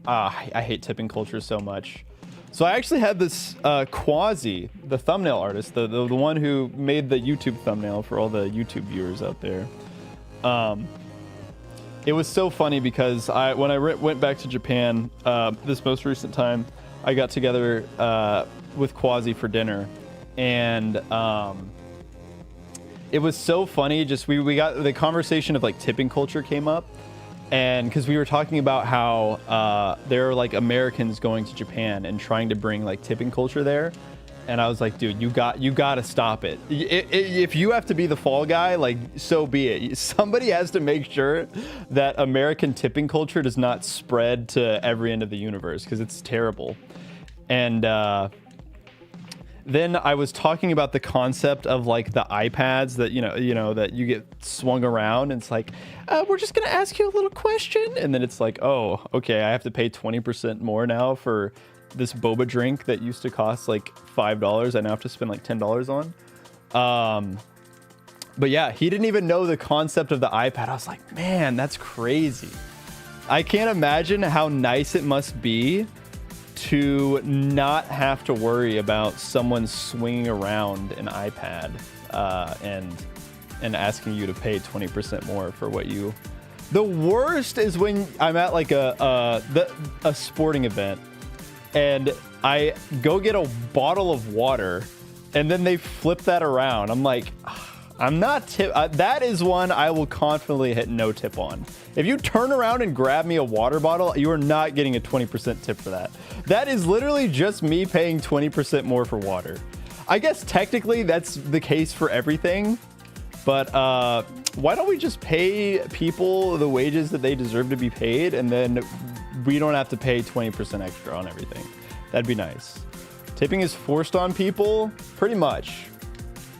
I hate tipping culture so much. So I actually had this Quasi, the thumbnail artist, the one who made the YouTube thumbnail for all the YouTube viewers out there. It was so funny because when I went back to Japan this most recent time, I got together with Quasi for dinner, and it was so funny. Just we got the conversation of like tipping culture came up. And because we were talking about how there are like Americans going to Japan and trying to bring like tipping culture there, and I was like, dude, you got to stop it. If you have to be the fall guy, like so be it. Somebody has to make sure that American tipping culture does not spread to every end of the universe because it's terrible. And then I was talking about the concept of like the iPads that you know that you get swung around, and it's like we're just gonna ask you a little question, and then it's like, oh, okay, I have to pay 20% more now for this boba drink that used to cost like $5. I now have to spend like $10 on. But yeah, he didn't even know the concept of the iPad. I was like, man, that's crazy. I can't imagine how nice it must be to not have to worry about someone swinging around an iPad and asking you to pay 20% more for what you... The worst is when I'm at like a sporting event and I go get a bottle of water, and then they flip that around. I'm like, I'm not tip. That is one I will confidently hit no tip on. If you turn around and grab me a water bottle, you are not getting a 20% tip for that. That is literally just me paying 20% more for water. I guess technically that's the case for everything, but why don't we just pay people the wages that they deserve to be paid, and then we don't have to pay 20% extra on everything? That'd be nice. Tipping is forced on people? Pretty much.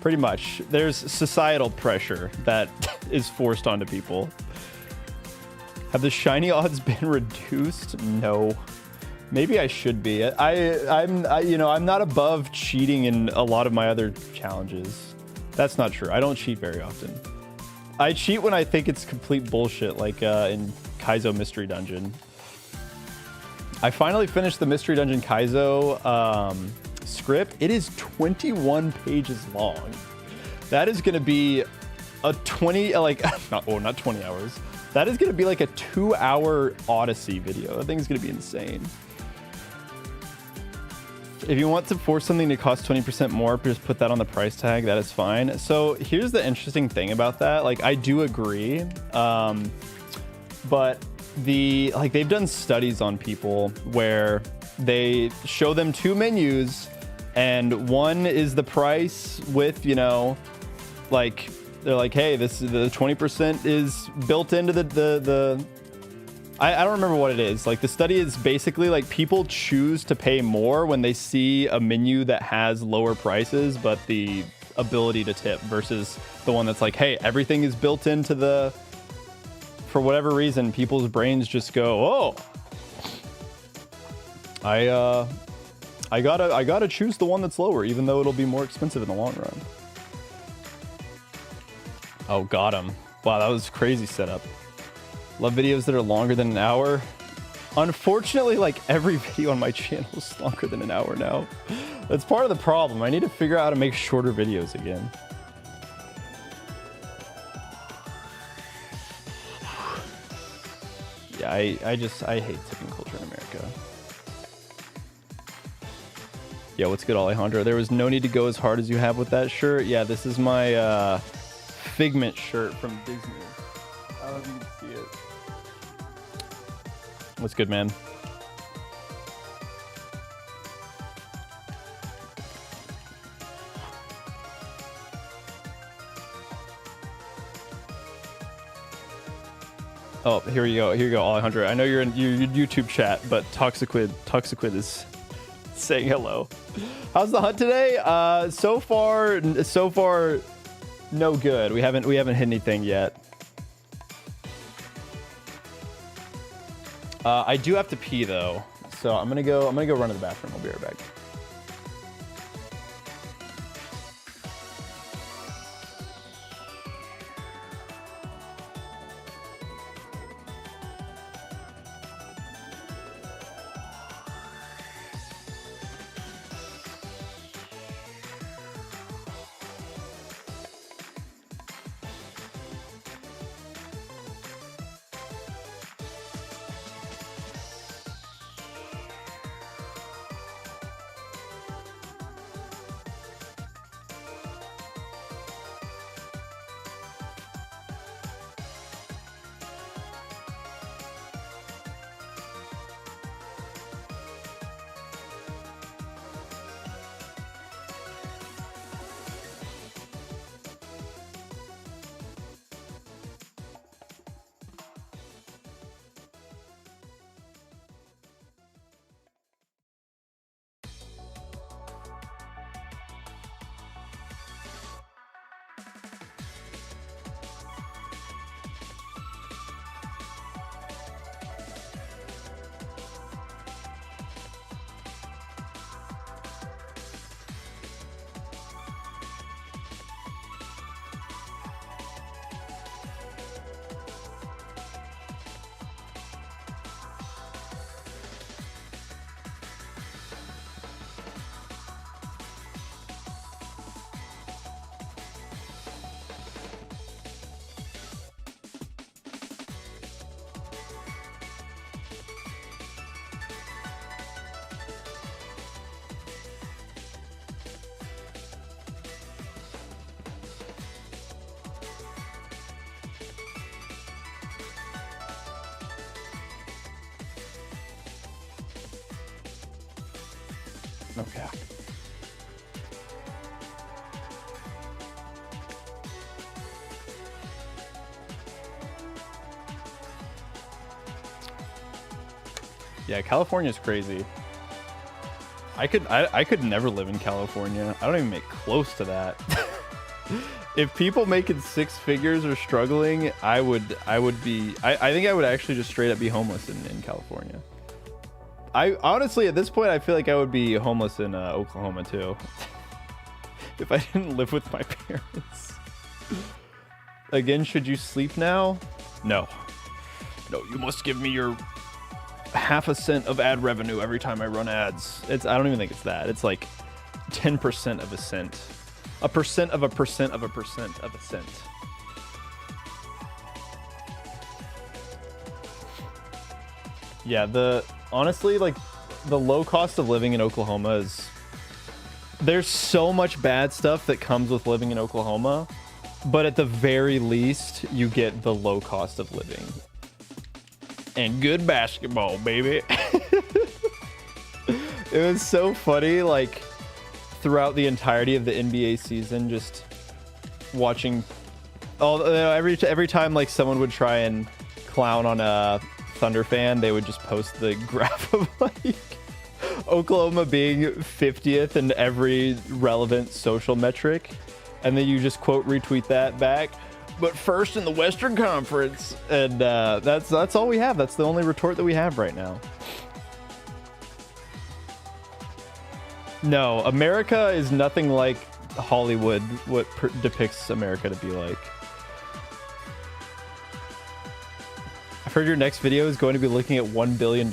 Pretty much. There's societal pressure that is forced onto people. Have the shiny odds been reduced? No. Maybe I should be. I'm not above cheating in a lot of my other challenges. That's not true. I don't cheat very often. I cheat when I think it's complete bullshit, like in Kaizo Mystery Dungeon. I finally finished the Mystery Dungeon Kaizo script. It is 21 pages long. That is going to be a 20, like, not 20 hours. That is going to be like a 2-hour Odyssey video. That thing's going to be insane. If you want to force something to cost 20% more, just put that on the price tag. That is fine. So here's the interesting thing about that. Like, I do agree. But they've done studies on people where they show them 2 menus, and one is the price with, like, they're like, hey, the 20% is built into the I don't remember what it is. Like, the study is basically like people choose to pay more when they see a menu that has lower prices but the ability to tip, versus the one that's like, hey, everything is built into the, for whatever reason, people's brains just go, oh, I gotta choose the one that's lower, even though it'll be more expensive in the long run. Oh, got him. Wow, that was crazy setup. Love videos that are longer than an hour. Unfortunately, like, every video on my channel is longer than an hour now. That's part of the problem. I need to figure out how to make shorter videos again. Yeah, I hate tipping culture in America. Yeah, what's good, Alejandro? There was no need to go as hard as you have with that shirt. Yeah, this is my Figment shirt from Disney. I don't know if you can see it. What's good, man? Oh, here you go. Here you go, Alejandro. I know you're in your YouTube chat, but Toxiquid is saying hello. How's the hunt today? So far, no good. We haven't hit anything yet. I do have to pee though, so I'm gonna go run to the bathroom. I'll be right back. Okay. Yeah, California's crazy. I could never live in California. I don't even make close to that. If people making 6 figures are struggling, I think I would actually just straight up be homeless in California. I honestly, at this point, I feel like I would be homeless in Oklahoma too. If I didn't live with my parents. Again, should you sleep now? No. No, you must give me your ½ cent of ad revenue every time I run ads. I don't even think it's that. It's like 10% of a cent. A percent of a percent of a percent of a cent. Yeah, honestly, like, the low cost of living in Oklahoma is... There's so much bad stuff that comes with living in Oklahoma, but at the very least, you get the low cost of living. And good basketball, baby. It was so funny, like, throughout the entirety of the NBA season, just watching every time like someone would try and clown on a Thunder fan, they would just post the graph of like Oklahoma being 50th in every relevant social metric, and then you just quote retweet that back. But first in the Western Conference, and that's all we have. That's the only retort that we have right now. No, America is nothing like Hollywood, what depicts America to be like. I've heard your next video is going to be looking at $1 billion.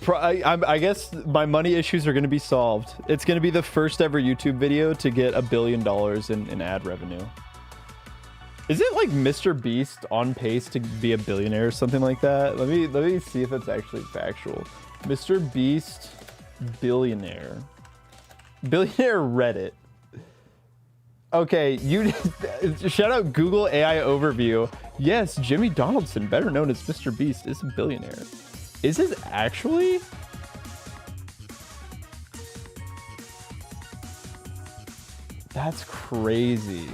I guess my money issues are going to be solved. It's going to be the first ever YouTube video to get $1 billion in ad revenue. Is it like Mr. Beast on pace to be a billionaire or something like that? Let me see if it's actually factual. Mr. Beast billionaire Reddit. Okay, you shout out Google AI overview. Yes, Jimmy Donaldson, better known as Mr. Beast, is a billionaire. Is this actually? That's crazy.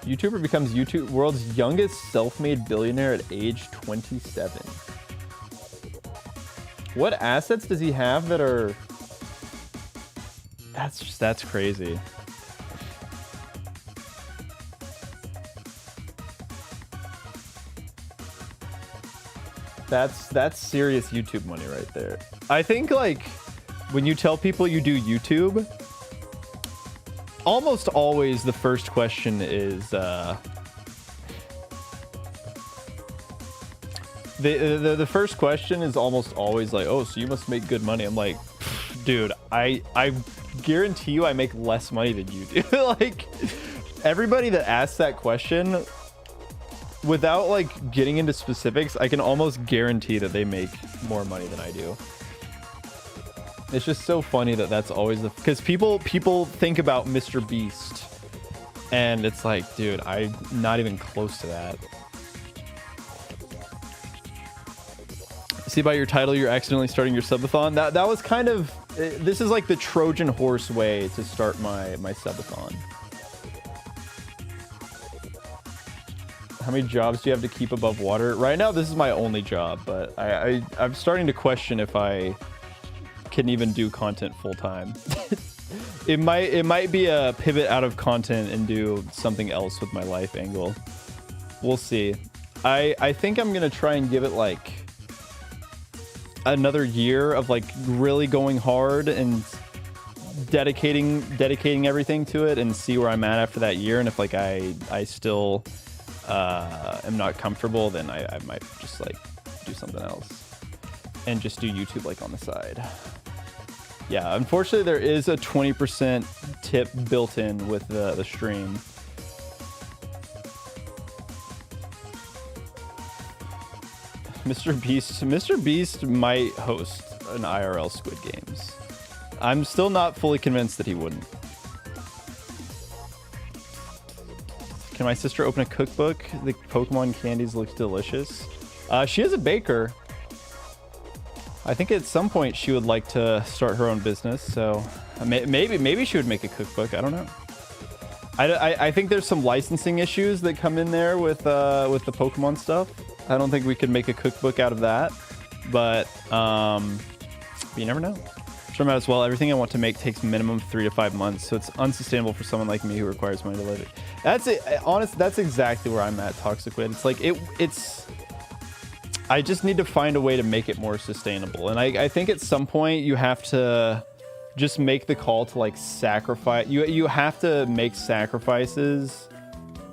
YouTuber becomes YouTube world's youngest self-made billionaire at age 27. What assets does he have that are... That's crazy. That's serious YouTube money right there. I think like when you tell people you do YouTube, almost always the first question is the first question is almost always like, oh, so you must make good money. I'm like, dude, I guarantee you I make less money than you do. Like, everybody that asks that question, without like getting into specifics, I can almost guarantee that they make more money than I do. It's just so funny that that's always the... Because people think about Mr. Beast, and it's like, dude, I'm not even close to that. See, by your title, you're accidentally starting your subathon. That was kind of... This is like the Trojan horse way to start my subathon. How many jobs do you have to keep above water? Right now, this is my only job, but I'm starting to question if I can even do content full time. It might be a pivot out of content and do something else with my life angle. We'll see. I think I'm gonna try and give it like another year of like really going hard and dedicating everything to it, and see where I'm at after that year. And if like I still am not comfortable, then I might just like do something else and just do YouTube like on the side. Yeah, unfortunately there is a 20% tip built in with the stream. Mr. Beast might host an IRL Squid Games. I'm still not fully convinced that he wouldn't. Can my sister open a cookbook? The Pokemon candies look delicious. She is a baker. I think at some point she would like to start her own business, so maybe she would make a cookbook. I don't know. I think there's some licensing issues that come in there with the Pokemon stuff. I don't think we could make a cookbook out of that, but you never know. Sure, might as well. Everything I want to make takes minimum 3 to 5 months, so it's unsustainable for someone like me who requires money to live it. That's it. Honestly, that's exactly where I'm at, Toxicwid. It's like it's. I just need to find a way to make it more sustainable, and I think at some point you have to just make the call to like sacrifice. You have to make sacrifices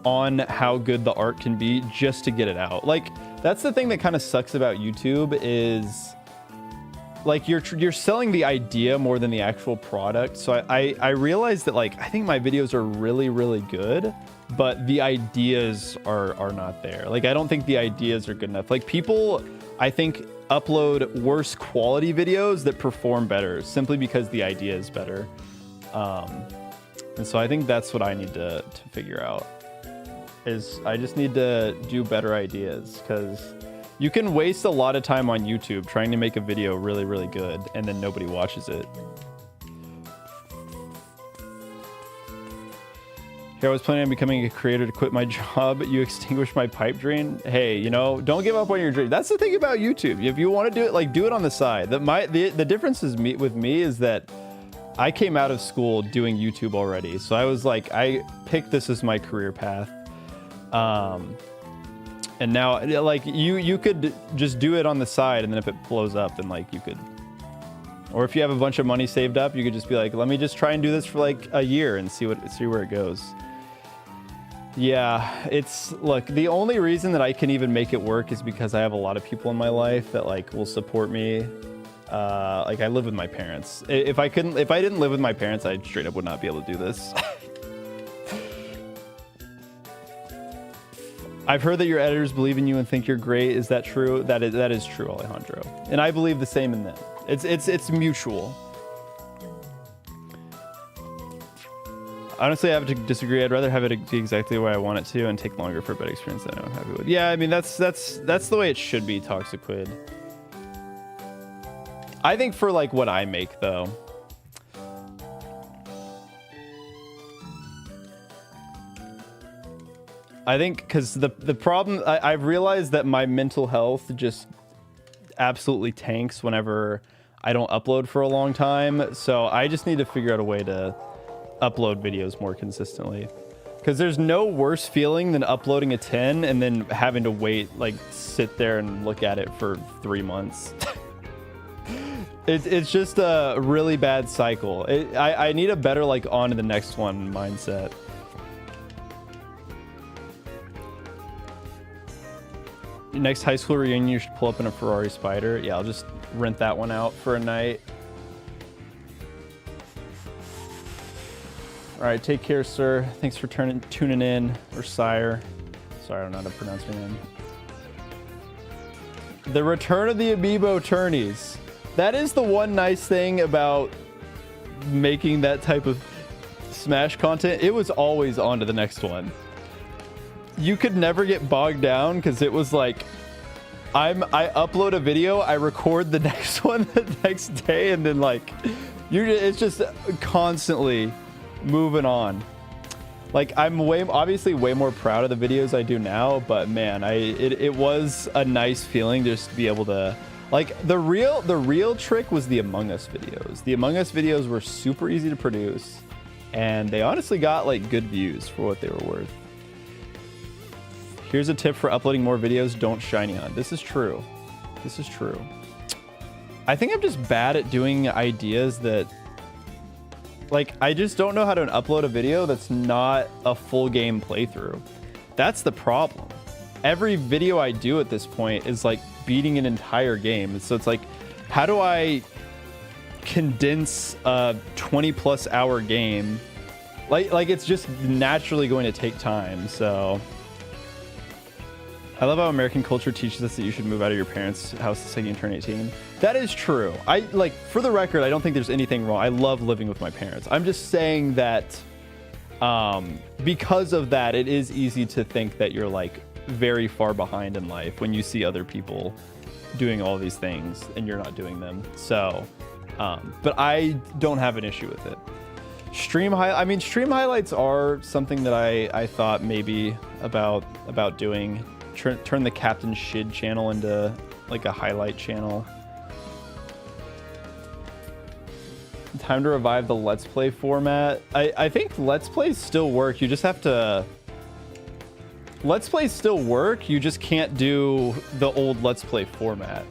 on how good the art can be just to get it out. Like that's the thing that kind of sucks about YouTube is like you're selling the idea more than the actual product. So I realized that like I think my videos are really, really good, but the ideas are not there. Like I don't think the ideas are good enough. Like people, I think, upload worse quality videos that perform better simply because the idea is better. And so I think that's what I need to figure out is I just need to do better ideas, because you can waste a lot of time on YouTube trying to make a video really, really good and then nobody watches it. Here, I was planning on becoming a creator to quit my job. You extinguished my pipe dream. Hey, you know, don't give up on your dream. That's the thing about YouTube. If you want to do it, like, do it on the side. The difference is with me is that I came out of school doing YouTube already. So I was like, I picked this as my career path. And now, like, you could just do it on the side, and then if it blows up, then like you could. Or if you have a bunch of money saved up, you could just be like, let me just try and do this for like a year and see where it goes. Yeah, look, the only reason that I can even make it work is because I have a lot of people in my life that like will support me. Like I live with my parents. If I didn't live with my parents, I straight up would not be able to do this. I've heard that your editors believe in you and think you're great. Is that true? That is true, Alejandro. And I believe the same in them. It's mutual. Honestly, I have to disagree. I'd rather have it be exactly the way I want it to and take longer for a better experience than I'm happy with. Yeah, I mean that's the way it should be, Toxicwid. I think for like what I make though. I think because the problem I've realized that my mental health just absolutely tanks whenever I don't upload for a long time. So I just need to figure out a way to upload videos more consistently, because there's no worse feeling than uploading a 10 and then having to wait, like sit there and look at it for 3 months. It's just a really bad cycle. I need a better like on to the next one mindset. Your next high school reunion, you should pull up in a Ferrari Spider. Yeah, I'll just rent that one out for a night. All right, take care, sir. Thanks for tuning in, or sire. Sorry, I don't know how to pronounce your name. The return of the Amiibo tourneys. That is the one nice thing about making that type of Smash content. It was always on to the next one. You could never get bogged down because it was like, I upload a video, I record the next one the next day, and then like, it's just constantly moving on. Like I'm obviously way more proud of the videos I do now, but man, it was a nice feeling just to be able to, like, the real trick was the Among Us videos. The Among Us videos were super easy to produce, and they honestly got like good views for what they were worth. Here's a tip for uploading more videos: don't shiny hunt. This is true. This is true. I think I'm just bad at doing ideas that, like, I just don't know how to upload a video that's not a full game playthrough. That's the problem. Every video I do at this point is like beating an entire game. So it's like, how do I condense a 20+ hour game? Like it's just naturally going to take time. So I love how American culture teaches us that you should move out of your parents' house the second you turn 18. That is true. Like, for the record, I don't think there's anything wrong. I love living with my parents. I'm just saying that because of that, it is easy to think that you're like very far behind in life when you see other people doing all these things and you're not doing them. So, but I don't have an issue with it. Stream highlights are something that I thought maybe about doing. Turn the Captain Shid channel into like a highlight channel. Time to revive the Let's Play format. I think Let's Plays still work. You just have to... Let's Plays still work. You just can't do the old Let's Play format.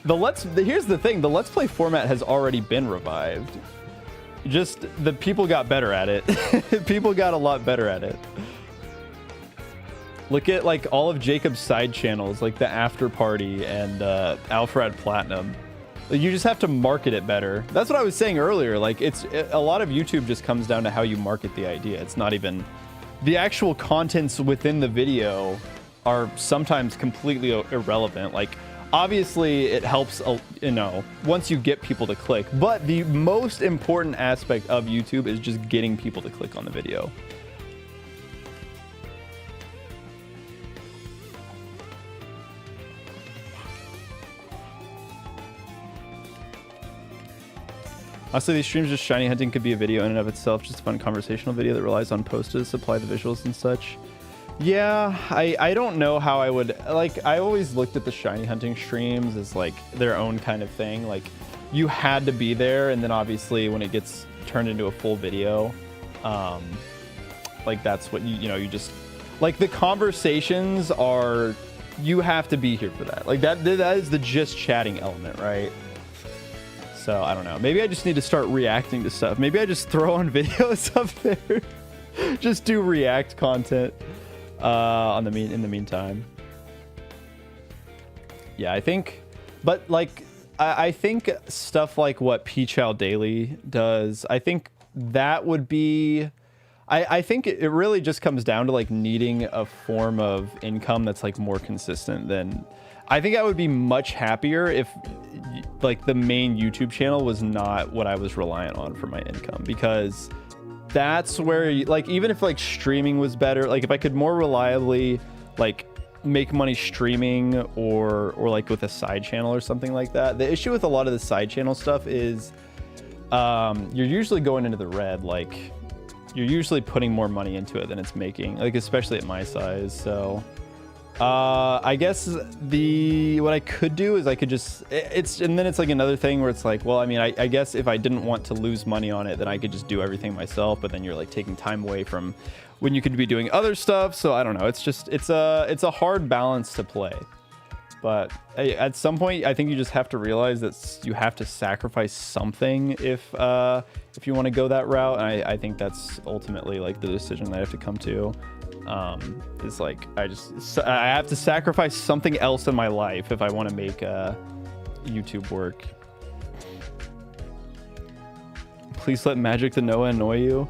Here's the thing. The Let's Play format has already been revived. Just the people got better at it. People got a lot better at it. Look at like all of Jacob's side channels, like the After Party and Alfred Platinum. You just have to market it better. That's what I was saying earlier. Like a lot of YouTube just comes down to how you market the idea. It's not even the actual contents within the video are sometimes completely irrelevant. Like obviously it helps, you know, once you get people to click, but the most important aspect of YouTube is just getting people to click on the video. Also, these streams, just shiny hunting could be a video in and of itself, just a fun conversational video that relies on posts to supply the visuals and such. Yeah, I don't know how I would, like, I always looked at the shiny hunting streams as like their own kind of thing. Like you had to be there, and then obviously when it gets turned into a full video, like that's what you know, you just, like the conversations are, you have to be here for that. Like that is the just chatting element, right? So I don't know. Maybe I just need to start reacting to stuff. Maybe I just throw on videos up there. Just do react content in the meantime. Yeah, I think, but like I think stuff like what P-Chow Daily does, I think that would be, I think it really just comes down to like needing a form of income that's like more consistent than, I think I would be much happier if like the main YouTube channel was not what I was reliant on for my income, because that's where like, even if like streaming was better, like if I could more reliably like make money streaming or like with a side channel or something like that. The issue with a lot of the side channel stuff is you're usually going into the red. Like you're usually putting more money into it than it's making, like especially at my size. So I guess what I could do is I could just, and then it's like another thing where it's like, well, I mean, I guess if I didn't want to lose money on it, then I could just do everything myself, but then you're like taking time away from when you could be doing other stuff. So I don't know. It's just, it's a hard balance to play, but at some point I think you just have to realize that you have to sacrifice something if you want to go that route. And I think that's ultimately like the decision that I have to come to. Is like I have to sacrifice something else in my life if I want to make YouTube work. Please let Magic the Noah annoy you.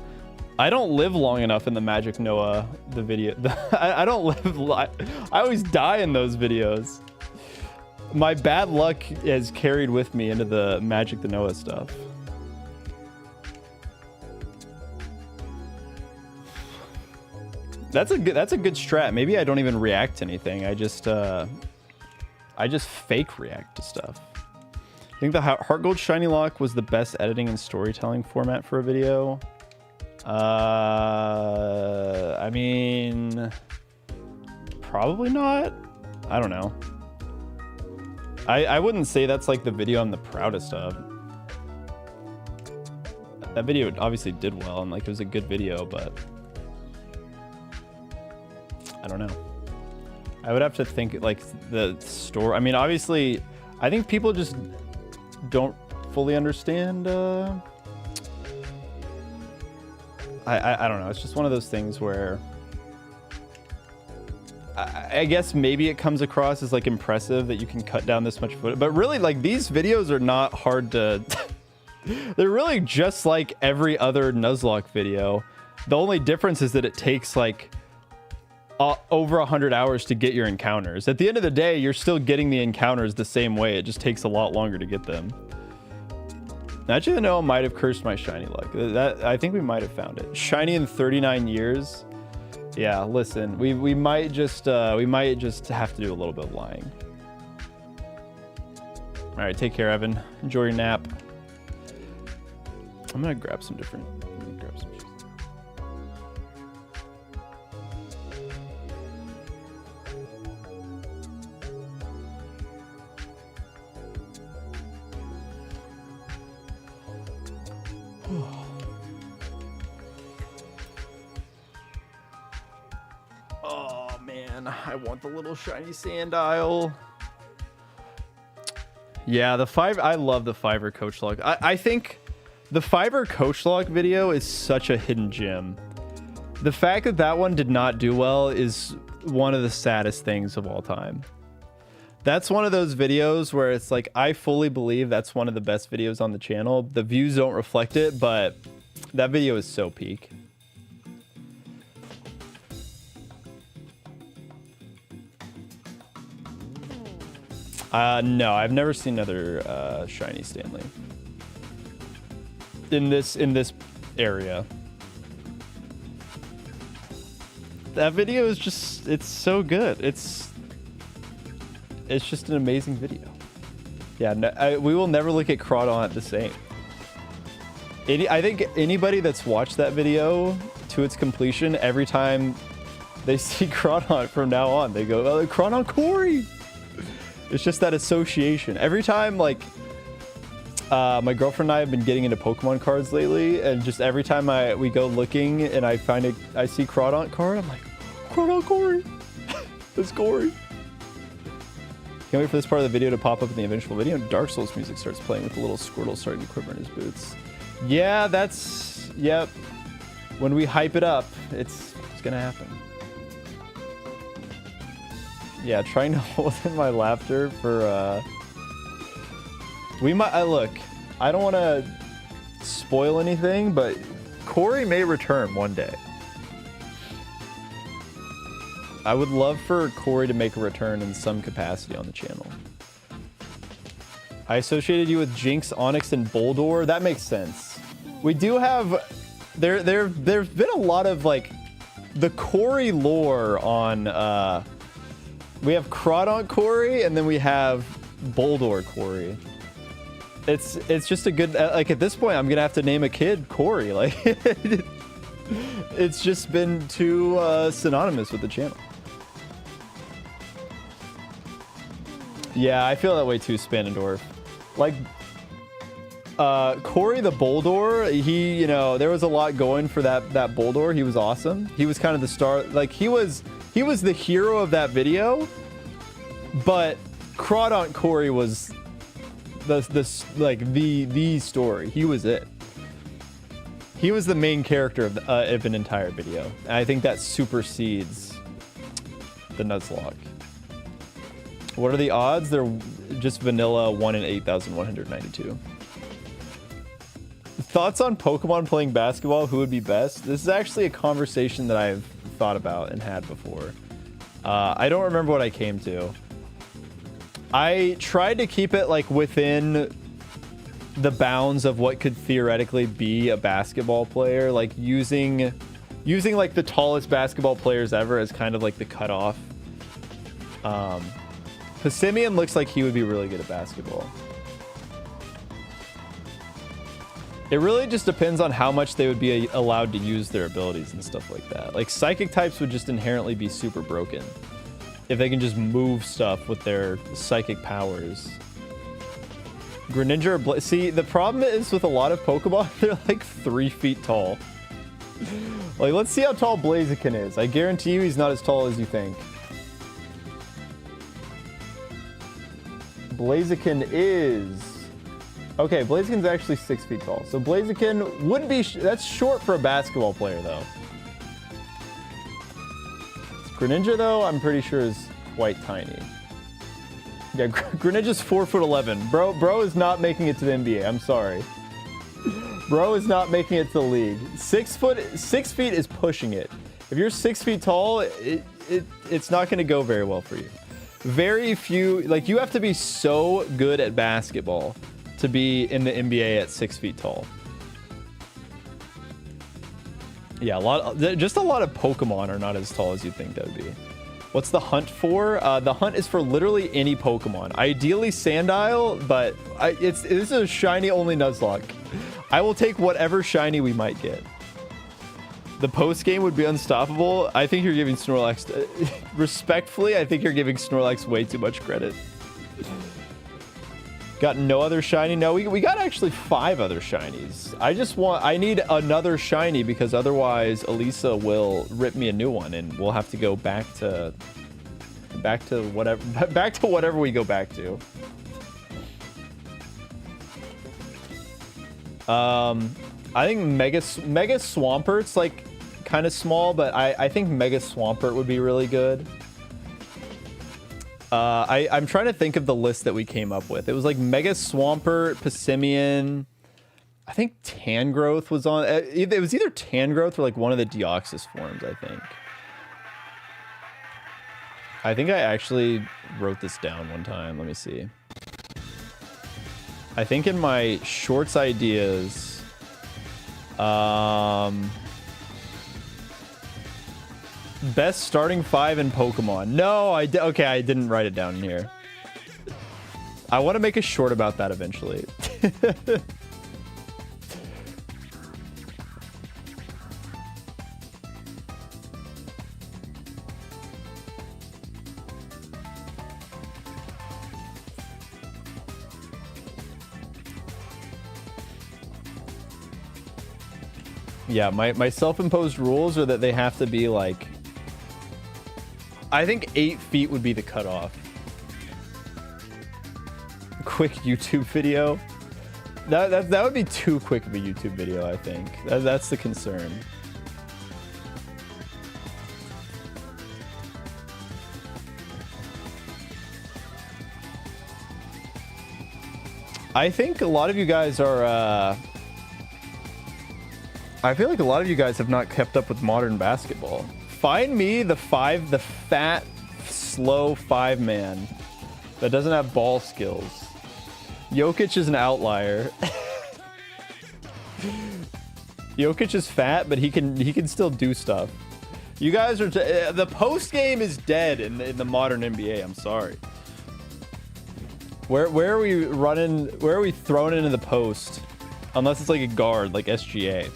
I don't live long enough in the Magic Noah video. I don't live. I always die in those videos. My bad luck has carried with me into the Magic the Noah stuff. That's a good strat. Maybe I don't even react to anything. I just fake react to stuff. I think the Heart Gold Shinylocke was the best editing and storytelling format for a video. I mean, probably not. I don't know. I wouldn't say that's like the video I'm the proudest of. That video obviously did well and like it was a good video, but I don't know. I would have to think like the story. I mean, obviously, I think people just don't fully understand. I don't know. It's just one of those things where I guess maybe it comes across as like impressive that you can cut down this much footage, but really like these videos are not hard to. They're really just like every other Nuzlocke video. The only difference is that it takes like over 100 hours to get your encounters. At the end of the day, you're still getting the encounters the same way. It just takes a lot longer to get them. Actually, the Noah might have cursed my Shinylocke. That I think we might have found it. Shiny in 39 years. Yeah, listen, we might just have to do a little bit of lying. All right, take care, Evan. Enjoy your nap. I'm gonna grab some different. Oh man, I want the little shiny Sandile. Yeah, I love the Fiverr coach log. I think the Fiverr coach log video is such a hidden gem. The fact that that one did not do well is one of the saddest things of all time. That's one of those videos where it's like, I fully believe that's one of the best videos on the channel. The views don't reflect it, but that video is so peak. No, I've never seen another Shiny Stanley in this area. That video is just, it's so good. It's just an amazing video. Yeah, no, we will never look at Crawdon the same. I think anybody that's watched that video to its completion, every time they see Crawdon from now on, they go, oh, Crawdon Corey! It's just that association. Every time, like, my girlfriend and I have been getting into Pokemon cards lately, and just every time we go looking and I see Crawdon card, I'm like, Crawdon Corey! It's Corey! Can't wait for this part of the video to pop up in the eventual video, and Dark Souls music starts playing with a little Squirtle starting to quiver in his boots. Yeah, yep. When we hype it up, it's gonna happen. Yeah, trying to hold in my laughter for, look, I don't want to spoil anything, but Corey may return one day. I would love for Corey to make a return in some capacity on the channel. I associated you with Jinx, Onyx, and Boldor. That makes sense. We do have... There's been a lot of, like, the Corey lore on... we have Crawdon Corey, and then we have Boldor Corey. It's just a good... Like, at this point, I'm going to have to name a kid Corey. Like, it's just been too synonymous with the channel. Yeah, I feel that way too, Spanendorf. Like, Corey the Boldor, he, there was a lot going for that Boldor. He was awesome. He was kind of the star. Like, he was the hero of that video, but Crawdon Corey was the story. He was it. He was the main character of an entire video. And I think that supersedes the Nuzlocke. What are the odds? They're just vanilla 1 in 8,192. Thoughts on Pokemon playing basketball? Who would be best? This is actually a conversation that I've thought about and had before. I don't remember what I came to. I tried to keep it like within the bounds of what could theoretically be a basketball player, like using like the tallest basketball players ever as kind of like the cutoff. Passimian looks like he would be really good at basketball. It really just depends on how much they would be allowed to use their abilities and stuff like that. Like, psychic types would just inherently be super broken if they can just move stuff with their psychic powers. Greninja or see, the problem is with a lot of Pokemon, they're like 3 feet tall. Like, let's see how tall Blaziken is. I guarantee you he's not as tall as you think. Blaziken is... Okay, Blaziken's actually 6 feet tall. So Blaziken would be... That's short for a basketball player, though. Greninja, though, I'm pretty sure is quite tiny. Yeah, Greninja's 4'11". Bro is not making it to the NBA. I'm sorry. Bro is not making it to the league. 6 feet is pushing it. If you're 6 feet tall, it's not going to go very well for you. Very few... Like, you have to be so good at basketball to be in the NBA at 6 feet tall. Yeah, just a lot of Pokemon are not as tall as you'd think that would be. What's the hunt for? The hunt is for literally any Pokemon. Ideally Sandile, but this is a shiny only Nuzlocke. I will take whatever shiny we might get. The post game would be unstoppable. I think you're giving Snorlax, respectfully, I think you're giving Snorlax way too much credit. Got no other shiny? No, we got actually 5 other shinies. I need another shiny because otherwise Elisa will rip me a new one and we'll have to go back to whatever we go back to. I think Mega Swampert's like kind of small, but I think Mega Swampert would be really good. I'm trying to think of the list that we came up with. It was like Mega Swampert, Passimian. I think Tangrowth was on. It was either Tangrowth or like one of the Deoxys forms, I think. I think I actually wrote this down one time. Let me see. I think in my shorts ideas, best starting 5 in Pokemon. No, okay, I didn't write it down in here. I want to make a short about that eventually. Yeah, my self-imposed rules are that they have to be like, I think 8 feet would be the cutoff. Quick YouTube video. That would be too quick of a YouTube video, I think. That's the concern. I think a lot of you guys are, I feel like a lot of you guys have not kept up with modern basketball. Find me the fat, slow 5-man that doesn't have ball skills. Jokic is an outlier. Jokic is fat, but he can still do stuff. You guys are the post game is dead in the modern NBA. I'm sorry. Where are we running? Where are we throwing into the post? Unless it's like a guard, like SGA.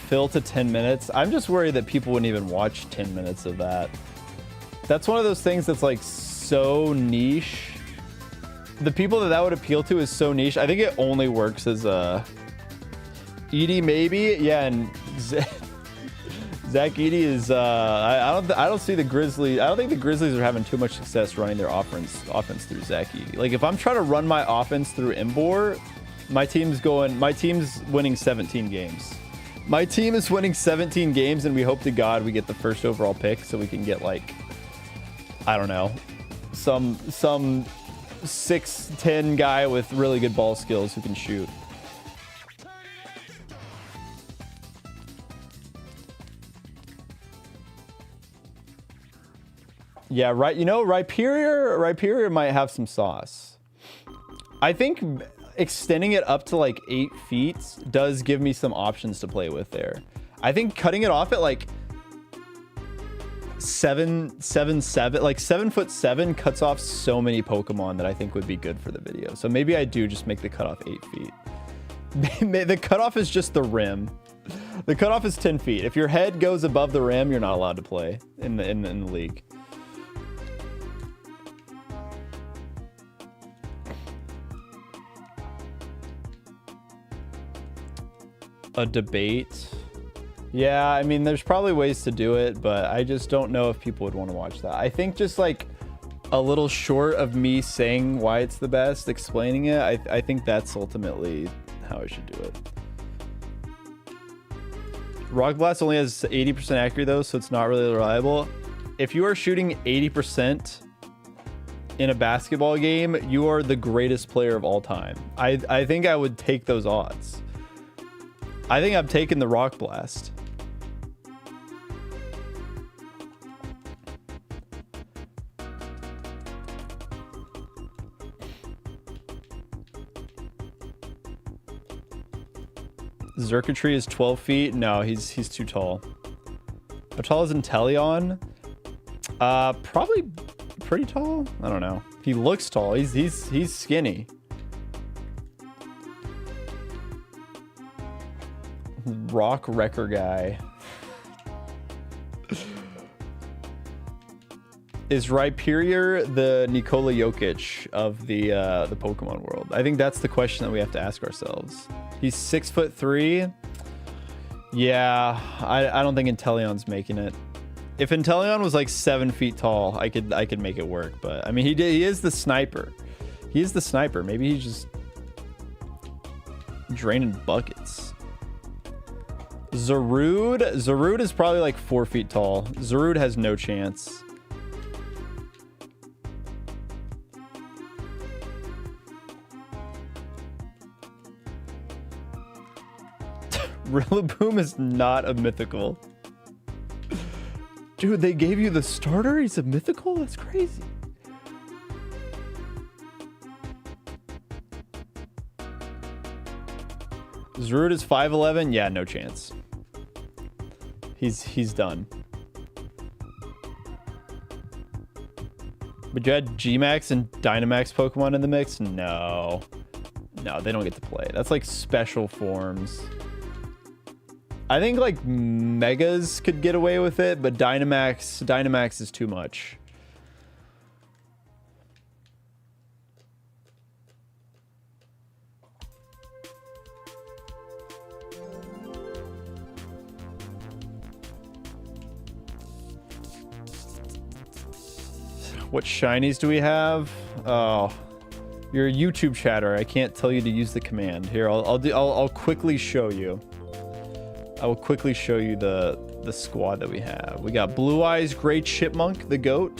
Fill to 10 minutes. I'm just worried that people wouldn't even watch 10 minutes of that. That's one of those things that's like so niche. The people that would appeal to is so niche. I think it only works as a Edie maybe. Yeah, and Zach Edey is I don't see the Grizzlies. I don't think the Grizzlies are having too much success running their offense through Zach Edey. Like if I'm trying to run my offense through Imbor, my team's winning 17 games. My team is winning 17 games, and we hope to God we get the first overall pick so we can get, like, I don't know, some 6'10" guy with really good ball skills who can shoot. Yeah, right. You know, Rhyperior might have some sauce. I think extending it up to like 8 feet does give me some options to play with there. I think cutting it off at like 7'7", like 7'7" cuts off so many Pokemon that I think would be good for the video. So maybe I do just make the cutoff 8 feet. The cutoff is just the rim. The cutoff is 10 feet. If your head goes above the rim, you're not allowed to play in the league. A debate. Yeah, I mean, there's probably ways to do it, but I just don't know if people would want to watch that. I think just like a little short of me saying why it's the best, explaining it, I think that's ultimately how I should do it. Rock Blast only has 80% accuracy though, so it's not really reliable. If you are shooting 80% in a basketball game, you are the greatest player of all time. I think I would take those odds. I think I'm taking the Rock Blast. Xurkitree is 12 feet. No, he's too tall. How tall is Inteleon? Probably pretty tall. I don't know. He looks tall. He's skinny. Rock Wrecker guy. Is Rhyperior the Nikola Jokic of the Pokemon world? I think that's the question that we have to ask ourselves. He's 6'3". Yeah, I don't think Inteleon's making it. If Inteleon was like 7 feet tall, I could make it work. But I mean, he is the sniper. He is the sniper. Maybe he's just draining buckets. Zarude is probably like 4 feet tall. Zarude has no chance. Rillaboom is not a mythical. Dude, they gave you the starter? He's a mythical? That's crazy. Zarude is 5'11". Yeah, no chance. He's done. But you had Gmax and Dynamax Pokemon in the mix? No. No, they don't get to play. That's like special forms. I think like Megas could get away with it, but Dynamax is too much. What shinies do we have? Oh, you're a YouTube chatter. I can't tell you to use the command. Here, I'll quickly show you. I will quickly show you the squad that we have. We got Blue Eyes, Gray Chipmunk, the Goat,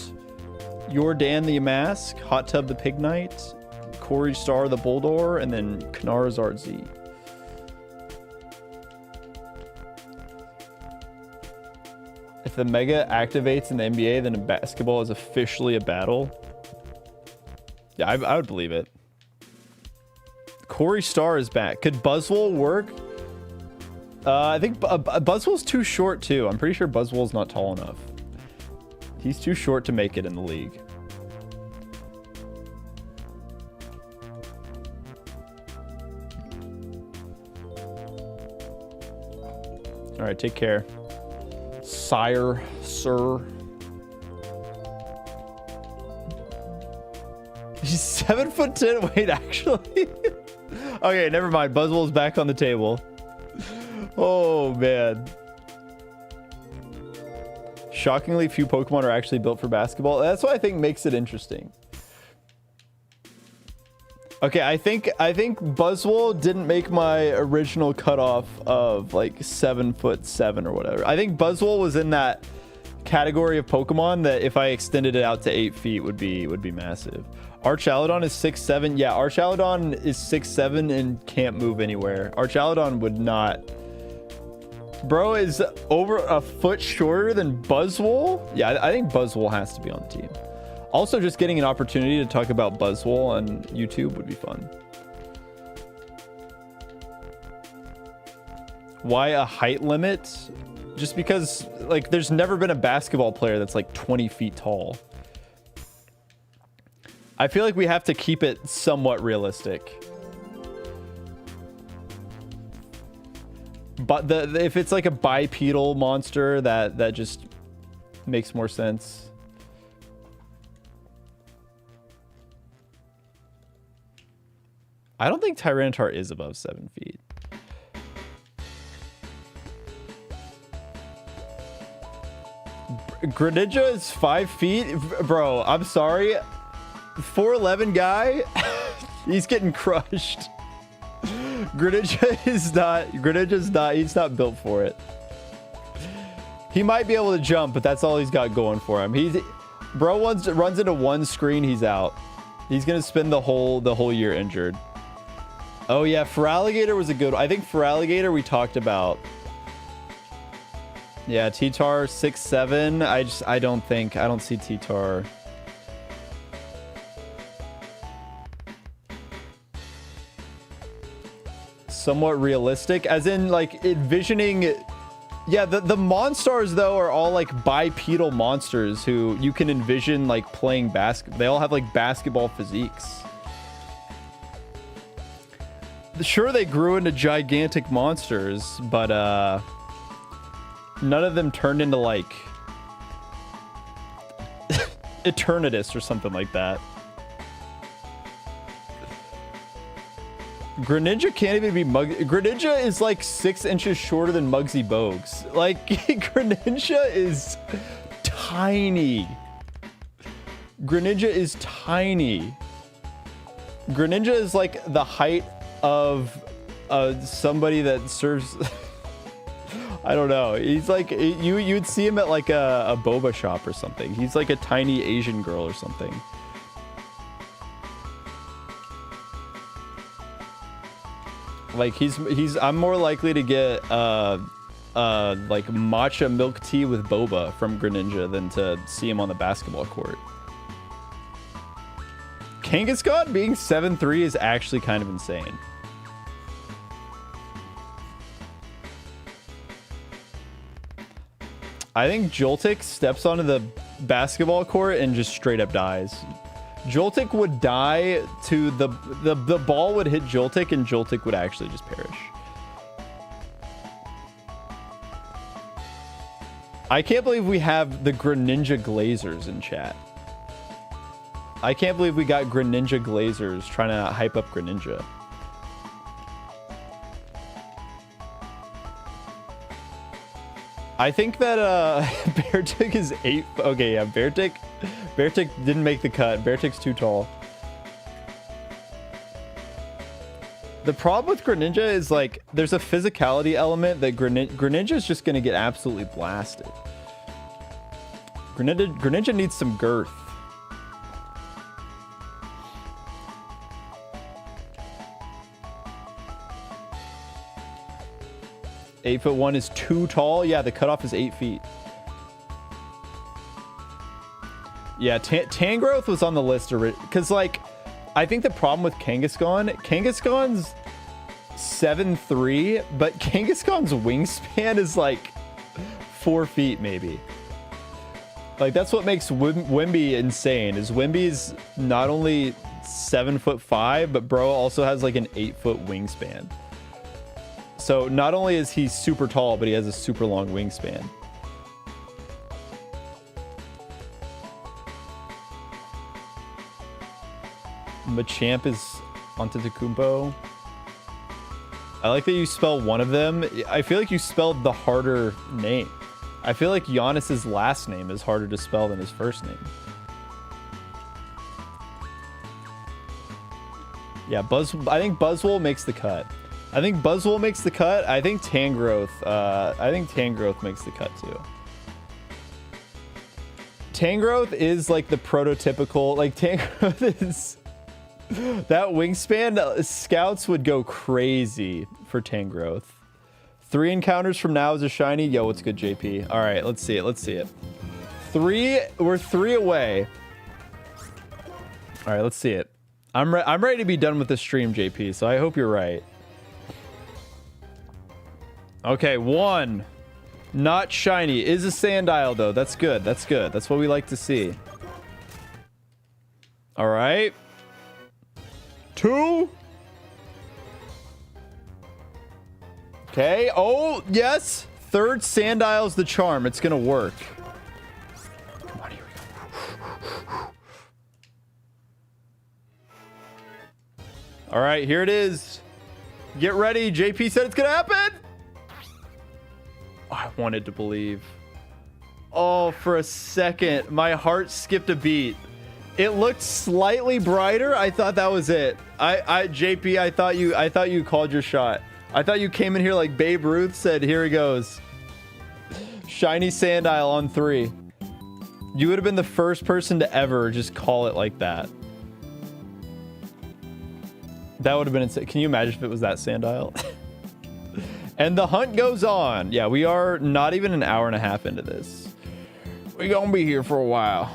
Yordan the Yamask, Hot Tub the Pig Knight, Corey Star the Bulldor, and then Knarzard Z. If the Mega activates in the NBA, then basketball is officially a battle. Yeah, I would believe it. Corey Star is back. Could Buzzwole work? I think Buzzwole's too short too. I'm pretty sure Buzzwole's not tall enough. He's too short to make it in the league. All right, take care, sir. He's 7'10". Wait, actually. Okay, never mind. Buzzwole's back on the table. Oh man. Shockingly few Pokemon are actually built for basketball. That's what I think makes it interesting. Okay, I think Buzzwole didn't make my original cutoff of like 7'7" or whatever. I think Buzzwole was in that category of Pokemon that if I extended it out to 8 feet would be massive. Archaludon is 6'7". Yeah, Archaludon is 6'7" and can't move anywhere. Archaludon would not. Bro is over a foot shorter than Buzzwole. Yeah, I think Buzzwole has to be on the team. Also, just getting an opportunity to talk about Buzzwole on YouTube would be fun. Why a height limit? Just because, like, there's never been a basketball player that's like 20 feet tall. I feel like we have to keep it somewhat realistic. But if it's like a bipedal monster, that just makes more sense. I don't think Tyranitar is above 7 feet. Greninja is 5 feet? Bro, I'm sorry. 4'11" guy? He's getting crushed. Greninja's not, he's not built for it. He might be able to jump, but that's all he's got going for him. Bro runs into one screen, he's out. He's gonna spend the whole year injured. Oh yeah, Feraligatr was a good one. I think Feraligatr we talked about. Yeah, T-Tar 6'7". I don't see T-Tar. somewhat realistic, as in like envisioning. Yeah, the Monstars though are all like bipedal monsters who you can envision like playing basket. They all have like basketball physiques. Sure, they grew into gigantic monsters, but none of them turned into like Eternatus or something like that. Greninja can't even be Greninja is like 6 inches shorter than Muggsy Bogues. Like, Greninja is tiny. Greninja is tiny. Greninja is like the height of somebody that serves... I don't know. He's like, you'd see him at like a boba shop or something. He's like a tiny Asian girl or something. Like I'm more likely to get like matcha milk tea with boba from Greninja than to see him on the basketball court. Kangaskhan being 7'3" is actually kind of insane. I think Joltik steps onto the basketball court and just straight up dies. Joltik would die to the ball would hit Joltik and Joltik would actually just perish. I can't believe we have the Greninja Glazers in chat. I can't believe we got Greninja Glazers trying to hype up Greninja. I think that Beartick is 8. Okay, yeah, Beartick didn't make the cut. Beartick's too tall. The problem with Greninja is like there's a physicality element that Greninja is just gonna get absolutely blasted. Greninja needs some girth. (8'1" is too tall. Yeah, the cutoff is 8 feet. Yeah, Tangrowth was on the list because, like, I think the problem with Kangaskhan's 7'3", but Kangaskhan's wingspan is like 4 feet, maybe. Like, that's what makes Wimby insane. Is Wimby's not only 7'5", but bro also has like an 8-foot wingspan. So not only is he super tall, but he has a super long wingspan. Machamp is Antetokounmpo. I like that you spell one of them. I feel like you spelled the harder name. I feel like Giannis's last name is harder to spell than his first name. Yeah, I think Buzzwole makes the cut. I think Buzzwole makes the cut. I think Tangrowth makes the cut too. Tangrowth is like the prototypical, like Tangrowth is that wingspan. Scouts would go crazy for Tangrowth. 3 encounters from now is a shiny. Yo, what's good, JP? All right, let's see it. Let's see it. We're 3 away. All right, let's see it. I'm ready to be done with the stream, JP. So I hope you're right. Okay, 1. Not shiny. Is a Sandile, though. That's good. That's good. That's what we like to see. All right. 2. Okay. Oh, yes. 3rd Sandile's the charm. It's going to work. Come on, here we go. All right, here it is. Get ready. JP said it's going to happen. I wanted to believe. Oh, for a second, my heart skipped a beat. It looked slightly brighter. I thought that was it. JP, I thought you called your shot. I thought you came in here like Babe Ruth said, here he goes. Shiny Sandile on 3. You would have been the first person to ever just call it like that. That would have been insane. Can you imagine if it was that Sandile? And the hunt goes on. Yeah, we are not even an hour and a half into this. We gonna be here for a while.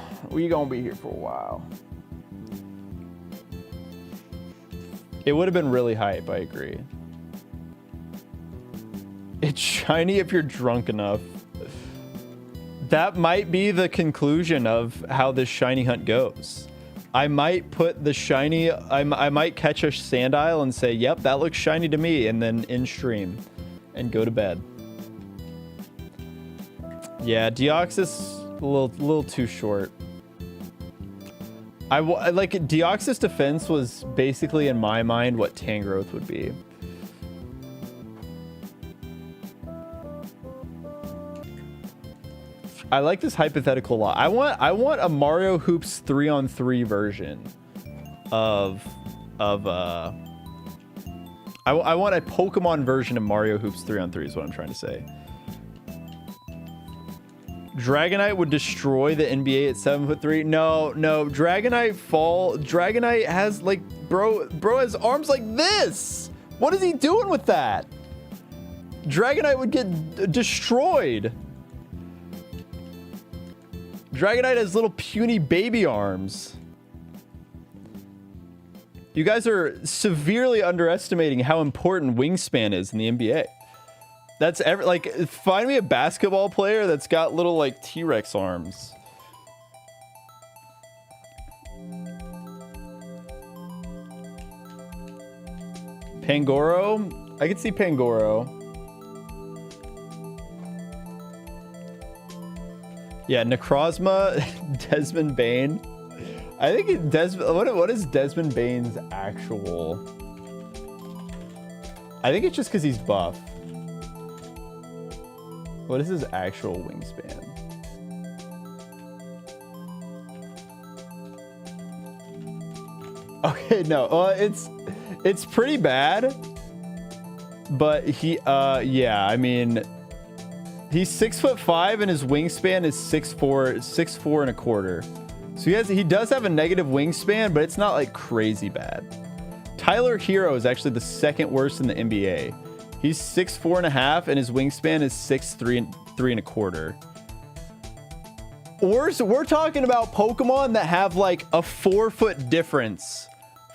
It would have been really hype, I agree. It's shiny if you're drunk enough. That might be the conclusion of how this shiny hunt goes. I might put the shiny, I might catch a Sandile and say, yep, that looks shiny to me, and then in stream and go to bed. Yeah, Deoxys a little too short. Like Deoxys defense was basically in my mind what Tangrowth would be. I like this hypothetical a lot. I want a Mario Hoops 3-on-3 version of I want a Pokemon version of Mario Hoops 3-on-3 is what I'm trying to say. Dragonite would destroy the NBA at 7'3". No, Dragonite has like bro has arms like this. What is he doing with that? Dragonite would get destroyed. Dragonite has little puny baby arms. You guys are severely underestimating how important wingspan is in the NBA. That's like, find me a basketball player that's got little like T-Rex arms. Pangoro? I could see Pangoro. Yeah, Necrozma, Desmond Bane. I think what is Desmond Bane's actual? I think it's just because he's buff. What is his actual wingspan? Okay, no, it's pretty bad, but yeah, I mean, he's 6'5" and his wingspan is 6'4" and a quarter. So he does have a negative wingspan, but it's not like crazy bad. Tyler Hero is actually the second worst in the NBA. He's 6'4.5" and his wingspan is 6'3" and a quarter. Or so we're talking about Pokemon that have like a 4-foot difference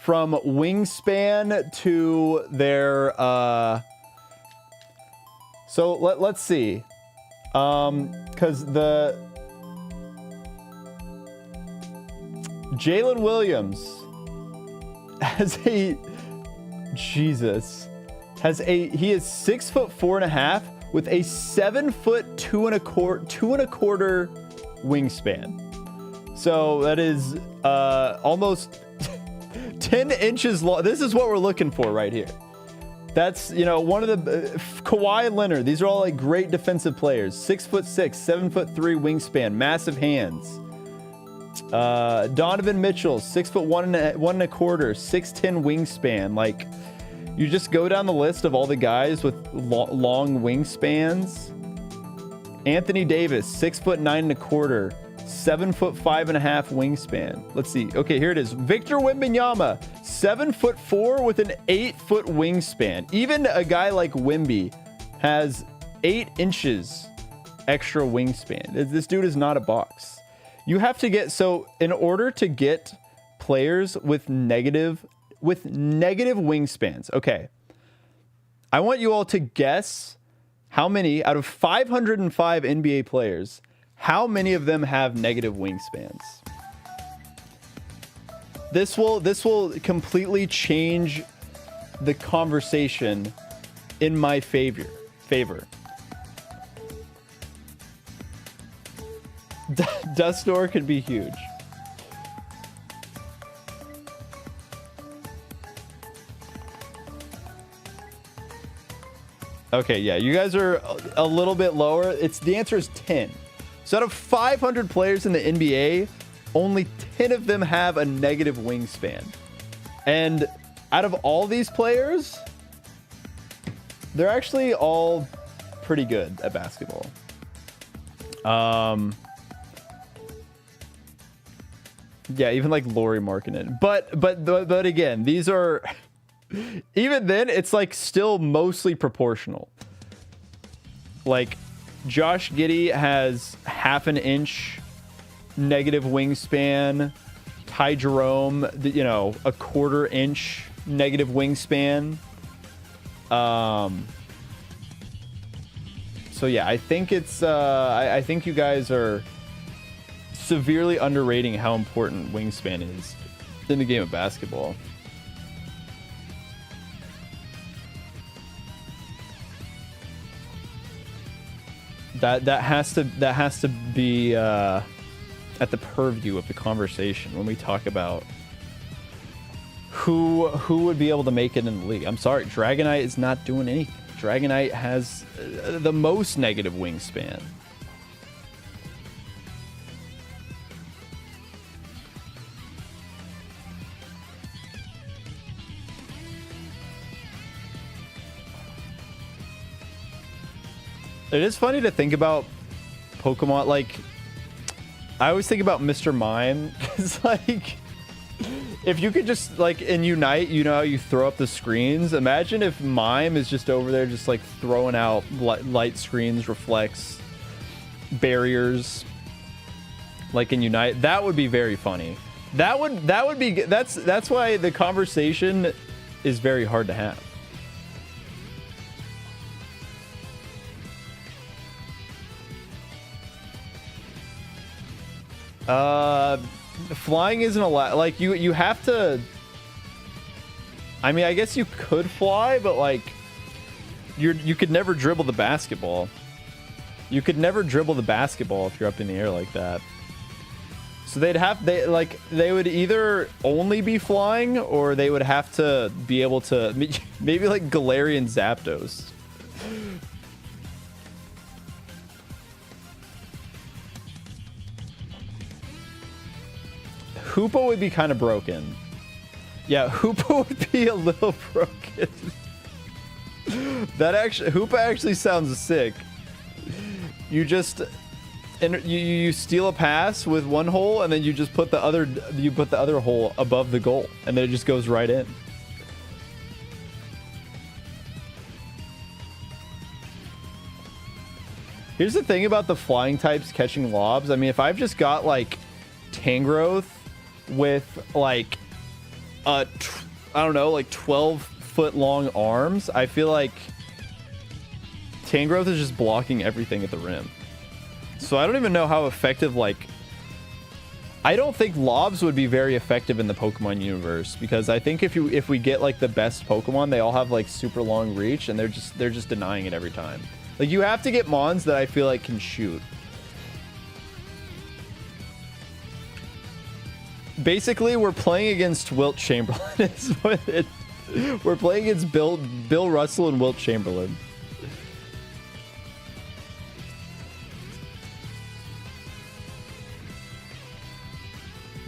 from wingspan to their so let's see. Because the Jalen Williams has he is 6'4.5" with a 7 foot 2 and a quarter wingspan. So that is almost 10 inches long. This is what we're looking for right here. That's, you know, one of the Kawhi Leonard. These are all like great defensive players. 6'6", 7'3" wingspan, massive hands. Donovan Mitchell, 6'1" and a quarter, 6'10" wingspan. Like, you just go down the list of all the guys with long wingspans. Anthony Davis, 6'9" and a quarter, 7'5.5" wingspan. Let's see. Okay, here it is. Victor Wembanyama, 7'4" with an 8-foot wingspan. Even a guy like Wemby has 8 inches extra wingspan. This dude is not a box. You have to get, so in order to get players with negative wingspans. Okay. I want you all to guess how many out of 505 NBA players, how many of them have negative wingspans? This will completely change the conversation in my favor. Dustor could be huge. Okay, yeah, you guys are a little bit lower. The answer is 10. So out of 500 players in the NBA, only 10 of them have a negative wingspan. And out of all these players, they're actually all pretty good at basketball. Yeah, even like Lauri Markkanen. But again, these are even then it's like still mostly proportional. Like Josh Giddey has half an inch negative wingspan. Ty Jerome, you know, a quarter inch negative wingspan. So yeah, I think it's I think you guys are severely underrating how important wingspan is in the game of basketball. That has to be at the purview of the conversation when we talk about who would be able to make it in the league. I'm sorry, Dragonite is not doing anything. Dragonite has the most negative wingspan. It is funny to think about Pokemon, like, I always think about Mr. Mime, because, like, if you could just, like, in Unite, you know how you throw up the screens? Imagine if Mime is just over there just, like, throwing out light screens, reflects, barriers, like in Unite. That would be very funny. That would be, that's why the conversation is very hard to have. Flying isn't allowed. Like, you have to. I mean, I guess you could fly, but like, you could never dribble the basketball. You could never dribble the basketball if you're up in the air like that. So they would either only be flying, or they would have to be able to maybe like Galarian Zapdos. Hoopa would be kind of broken. Yeah, Hoopa would be a little broken. Hoopa actually sounds sick. You just you steal a pass with one hole, and then you just put the other hole above the goal, and then it just goes right in. Here's the thing about the flying types catching lobs. I mean, if I've just got like Tangrowth with like I don't know, like 12-foot long arms, I feel like Tangrowth is just blocking everything at the rim. So I don't even know how effective, like, I don't think lobs would be very effective in the Pokemon universe, because I think if we get like the best Pokemon, they all have like super long reach, and they're just denying it every time. Like, you have to get Mons that I feel like can shoot. Basically, we're playing against Wilt Chamberlain. Is what we're playing against Bill Russell and Wilt Chamberlain.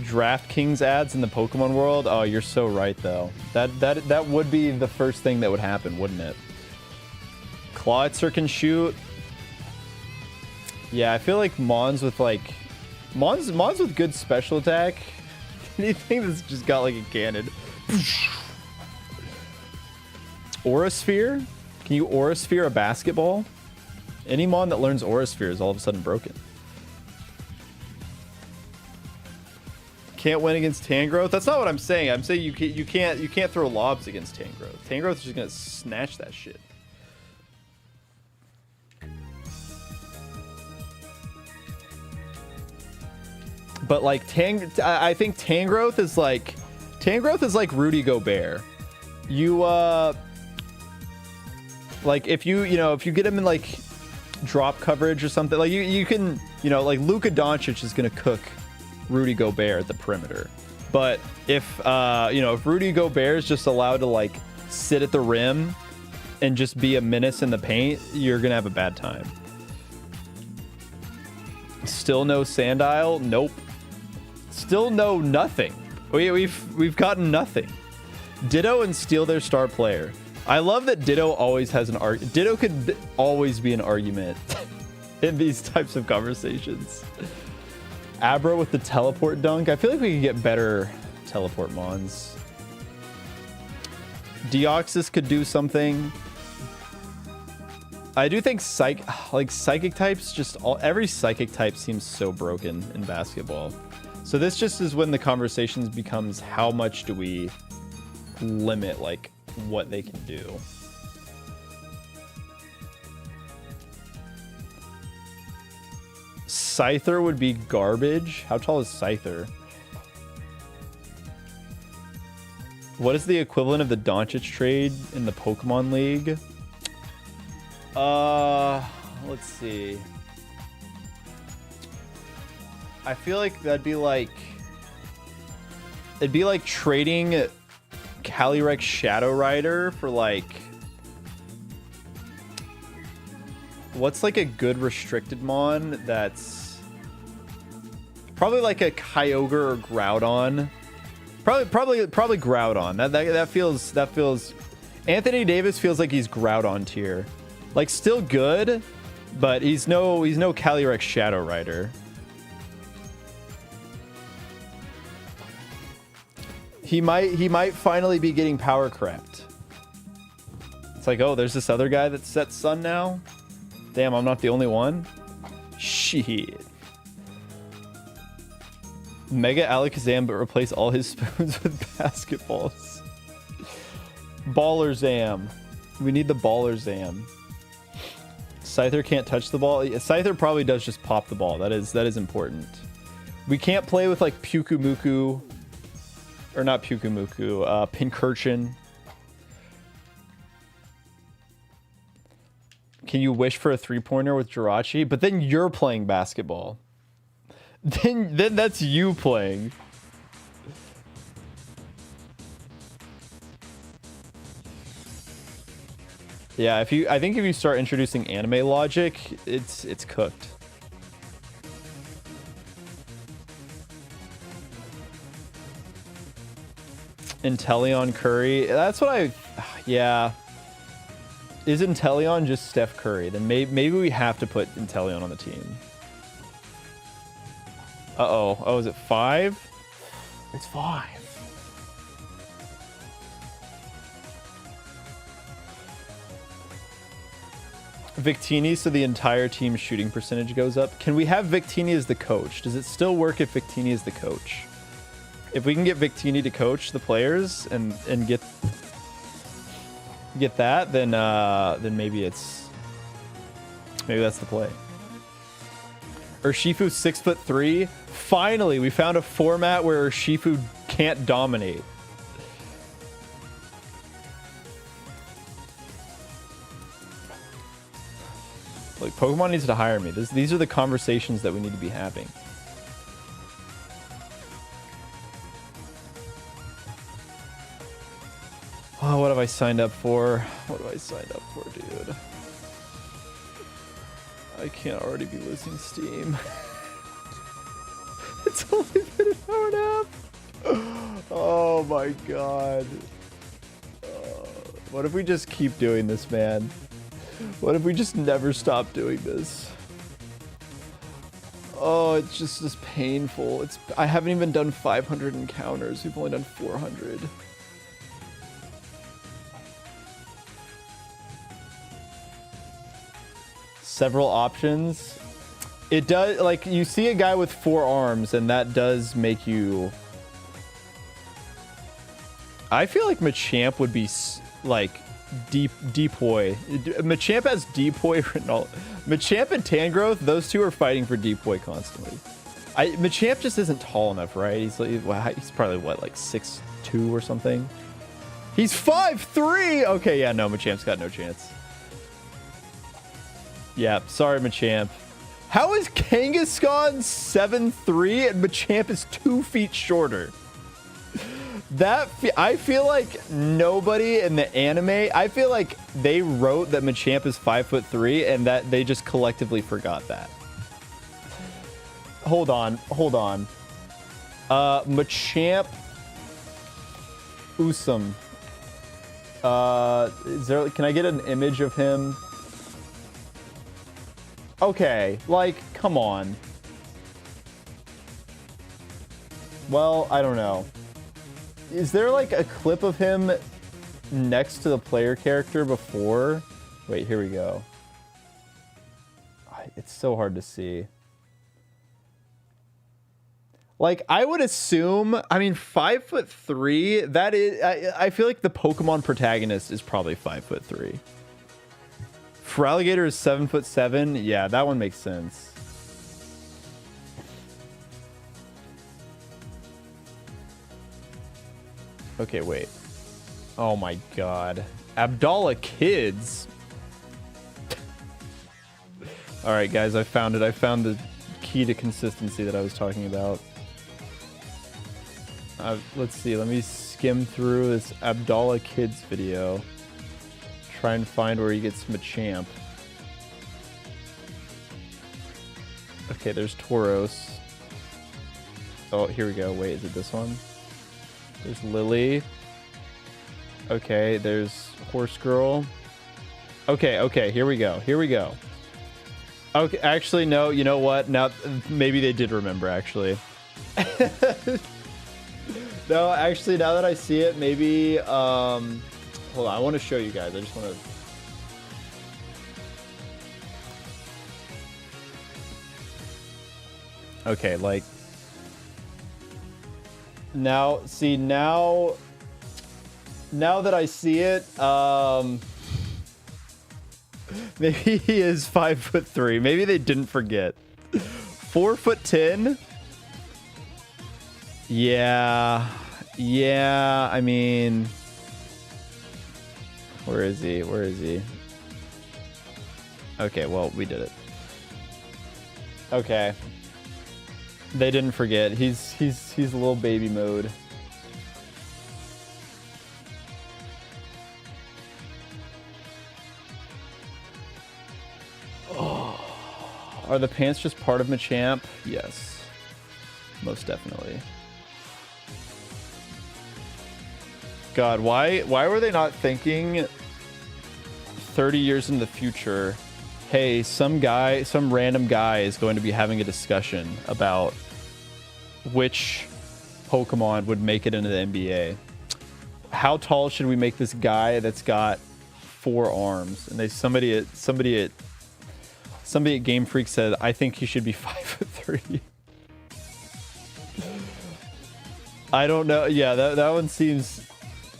DraftKings ads in the Pokemon world? Oh, you're so right, though. That would be the first thing that would happen, wouldn't it? Clawitzer can shoot. Yeah, I feel like Mons with like Mons with good special attack. Anything that's just got like a cannon. Aura Sphere? Can you Aura Sphere a basketball? Any Mon that learns Aura Sphere is all of a sudden broken. Can't win against Tangrowth? That's not what I'm saying. I'm saying you can't throw lobs against Tangrowth. Tangrowth is just gonna snatch that shit. But like I think Tangrowth is like Rudy Gobert. You like if you get him in like drop coverage or something, like you can, like Luka Doncic is gonna cook Rudy Gobert at the perimeter. But if if Rudy Gobert is just allowed to like sit at the rim and just be a menace in the paint, you're gonna have a bad time. Still no Sandile? Nope. Still no nothing. We've gotten nothing. Ditto and steal their star player. I love that Ditto always has an argument. Ditto could always be an argument in these types of conversations. Abra with the teleport dunk. I feel like we could get better teleport Mons. Deoxys could do something. I do think psychic types, every psychic type seems so broken in basketball. So this just is when the conversations becomes how much do we limit like what they can do. Scyther would be garbage. How tall is Scyther? What is the equivalent of the Doncic trade in the Pokemon League? Let's see. I feel like that'd be like... It'd be like trading Calyrex Shadow Rider for like... What's like a good restricted mon that's... Probably like a Kyogre or Groudon. Probably Groudon. That feels... Anthony Davis feels like he's Groudon tier. Like still good, but he's no Calyrex Shadow Rider. He might finally be getting power crept. It's like, oh, there's this other guy that's set Sun now. Damn, I'm not the only one. Shit. Mega Alakazam, but replace all his spoons with basketballs. Baller Zam. We need the Baller Zam. Scyther can't touch the ball. Scyther probably does just pop the ball. That is important. We can't play with like Pyukumuku. Or not Pyukumuku. Pincurchin. Can you wish for a 3-pointer with Jirachi? But then you're playing basketball. Then that's you playing. Yeah, I think if you start introducing anime logic, it's cooked. Inteleon Curry. That's what yeah. Is Inteleon just Steph Curry? Then maybe we have to put Inteleon on the team. Uh-oh. Oh, is it 5? It's 5. Victini, so the entire team's shooting percentage goes up. Can we have Victini as the coach? Does it still work if Victini is the coach? If we can get Victini to coach the players and get that, then maybe that's the play. Urshifu 6'3". Finally, we found a format where Urshifu can't dominate. Like, Pokemon needs to hire me. These are the conversations that we need to be having. Oh, what have I signed up for? What have I signed up for, dude? I can't already be losing steam. It's only been an hour and a half. Oh my god. What if we just keep doing this, man? What if we just never stop doing this? Oh, it's just as painful. I haven't even done 500 encounters. We've only done 400. Several options. It does, like, you see a guy with 4 arms and that does make you... I feel like Machamp would be like Depoy. Machamp has Depoy written all. Machamp and Tangrowth, those two are fighting for Depoy constantly. Machamp just isn't tall enough, right? He's probably what, like 6'2" or something. He's 5'3". Okay, yeah, no, Machamp's got no chance. Yeah, sorry, Machamp. How is Kangaskhan 7'3" and Machamp is 2 feet shorter? I feel like nobody in the anime, I feel like they wrote that Machamp is 5'3" and that they just collectively forgot that. Hold on. Machamp Usum. Can I get an image of him? Okay, like, come on. Well, I don't know. Is there like a clip of him next to the player character before? Wait, here we go. It's so hard to see. Like, I would assume, I mean, 5'3", that is, I feel like the Pokemon protagonist is probably 5'3". Feraligatr is 7'7". Yeah, that one makes sense. Okay, wait. Oh my god. Abdallah Kids. All right, guys, I found it. I found the key to consistency that I was talking about. Let's see. Let me skim through this Abdallah Kids video. Try and find where he gets Machamp. Okay, there's Tauros. Oh, here we go. Wait, is it this one? There's Lily. Okay, there's Horse Girl. Okay, here we go. Here we go. Okay, actually, no, you know what? Now, maybe they did remember, actually. No, actually, now that I see it, maybe, hold on, I want to show you guys. I just want to... Okay, like... Now, see, now that I see it, maybe he is 5'3". Maybe they didn't forget. 4'10". Yeah, I mean, where is he? Where is he? Okay, well, we did it. Okay. They didn't forget. He's a little baby mode. Oh. Are the pants just part of Machamp? Yes. Most definitely. God, why were they not thinking 30 years in the future, hey, some random guy is going to be having a discussion about which Pokemon would make it into the NBA. How tall should we make this guy that's got 4 arms? And somebody at Game Freak said, I think he should be 5'3". I don't know. Yeah, that one seems...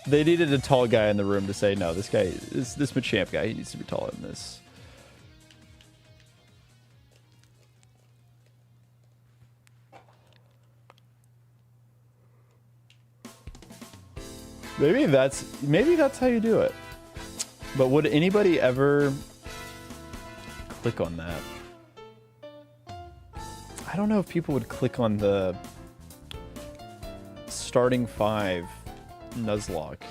They needed a tall guy in the room to say, no, this Machamp guy, he needs to be taller than this. Maybe that's how you do it. But would anybody ever click on that? I don't know if people would click on the starting 5 Nuzlocke.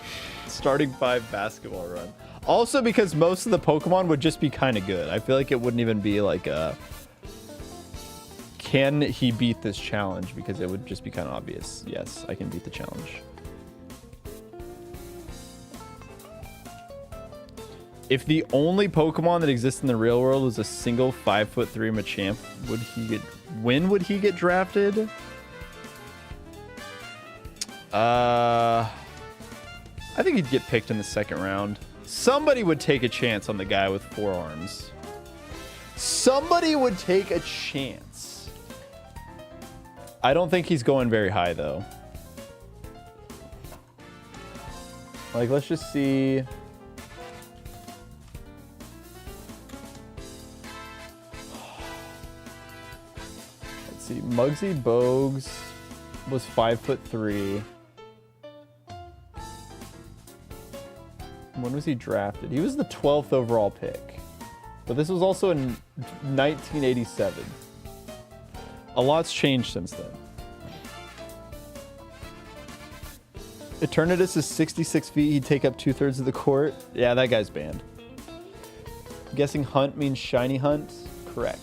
Starting 5 basketball run. Also because most of the Pokemon would just be kind of good. I feel like it wouldn't even be like a... Can he beat this challenge? Because it would just be kind of obvious. Yes, I can beat the challenge. If the only Pokemon that exists in the real world was a single 5'3" Machamp, when would he get drafted? I think he'd get picked in the 2nd round. Somebody would take a chance on the guy with 4 arms. Somebody would take a chance. I don't think he's going very high, though. Like, let's just see. Let's see. Muggsy Bogues was 5'3". When was he drafted? He was the 12th overall pick. But this was also in 1987. A lot's changed since then. Eternatus is 66 feet. He'd take up 2/3 of the court. Yeah, that guy's banned. I'm guessing Hunt means shiny Hunt. Correct.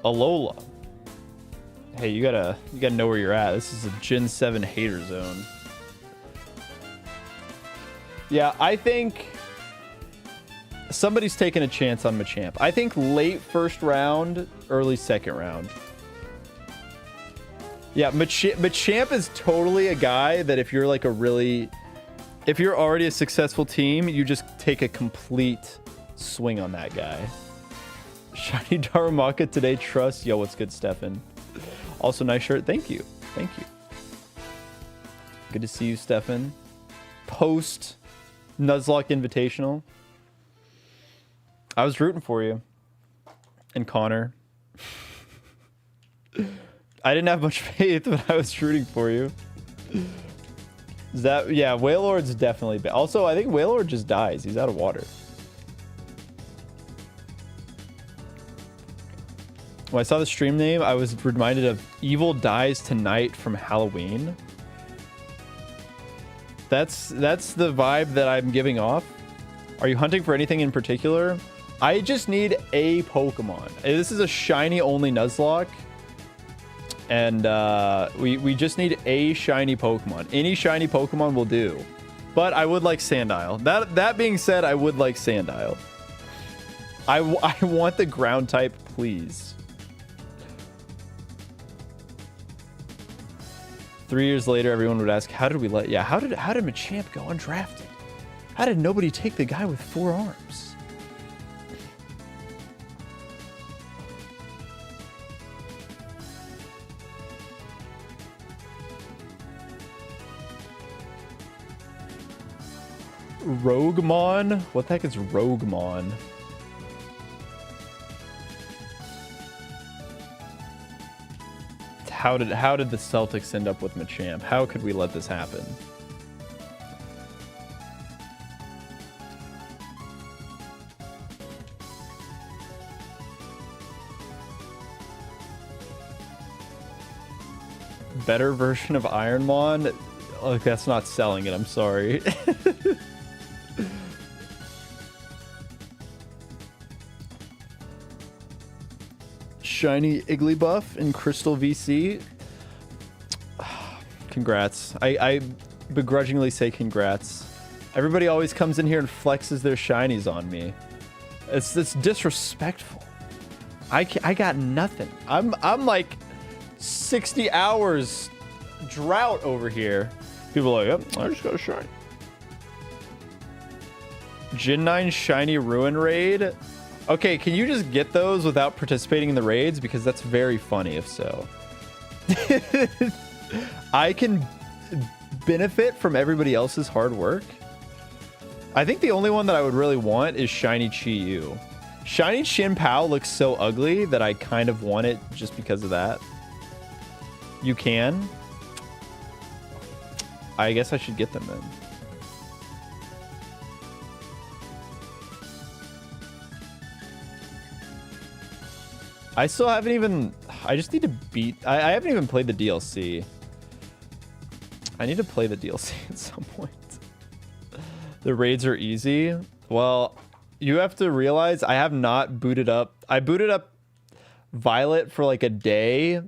Alola. Hey, you gotta know where you're at. This is a Gen 7 hater zone. Yeah, I think somebody's taking a chance on Machamp. I think late 1st round, early 2nd round. Yeah, Machamp is totally a guy that if you're like if you're already a successful team, you just take a complete swing on that guy. Shiny Darumaka today, trust. Yo, what's good, Stefan? Also, nice shirt. Thank you. Thank you. Good to see you, Stefan. Post Nuzlocke Invitational. I was rooting for you. And Connor. I didn't have much faith, but I was rooting for you. Is that, yeah, Wailord's definitely bad. Also, I think Wailord just dies. He's out of water. When I saw the stream name, I was reminded of Evil Dies Tonight from Halloween. That's the vibe that I'm giving off. Are you hunting for anything in particular? I just need a Pokemon. This is a shiny only Nuzlocke. And we just need a shiny Pokemon. Any shiny Pokemon will do. But I would like Sandile. That being said, I would like Sandile. I want the ground type, please. 3 years later, everyone would ask, how did we let... Yeah, how did Machamp go undrafted? How did nobody take the guy with 4 arms? Roguemon? What the heck is Roguemon? How did the Celtics end up with Machamp? How could we let this happen? Better version of Ironmon? Like, that's not selling it, I'm sorry. Shiny Igglybuff in Crystal VC. Congrats. I begrudgingly say congrats. Everybody always comes in here and flexes their shinies on me. It's disrespectful. I got nothing. I'm like 60 hours drought over here. People are like, yep, I just got a shiny. Gen 9 Shiny Ruin Raid. Okay, can you just get those without participating in the raids? Because that's very funny if so. I can benefit from everybody else's hard work. I think the only one that I would really want is Shiny Chi-Yu. Shiny Chin-Pao looks so ugly that I kind of want it just because of that. You can. I guess I should get them then. I still haven't even... I just need to beat... I haven't even played the DLC. I need to play the DLC at some point. The raids are easy. Well, you have to realize I have not booted up... I booted up Violet for like a day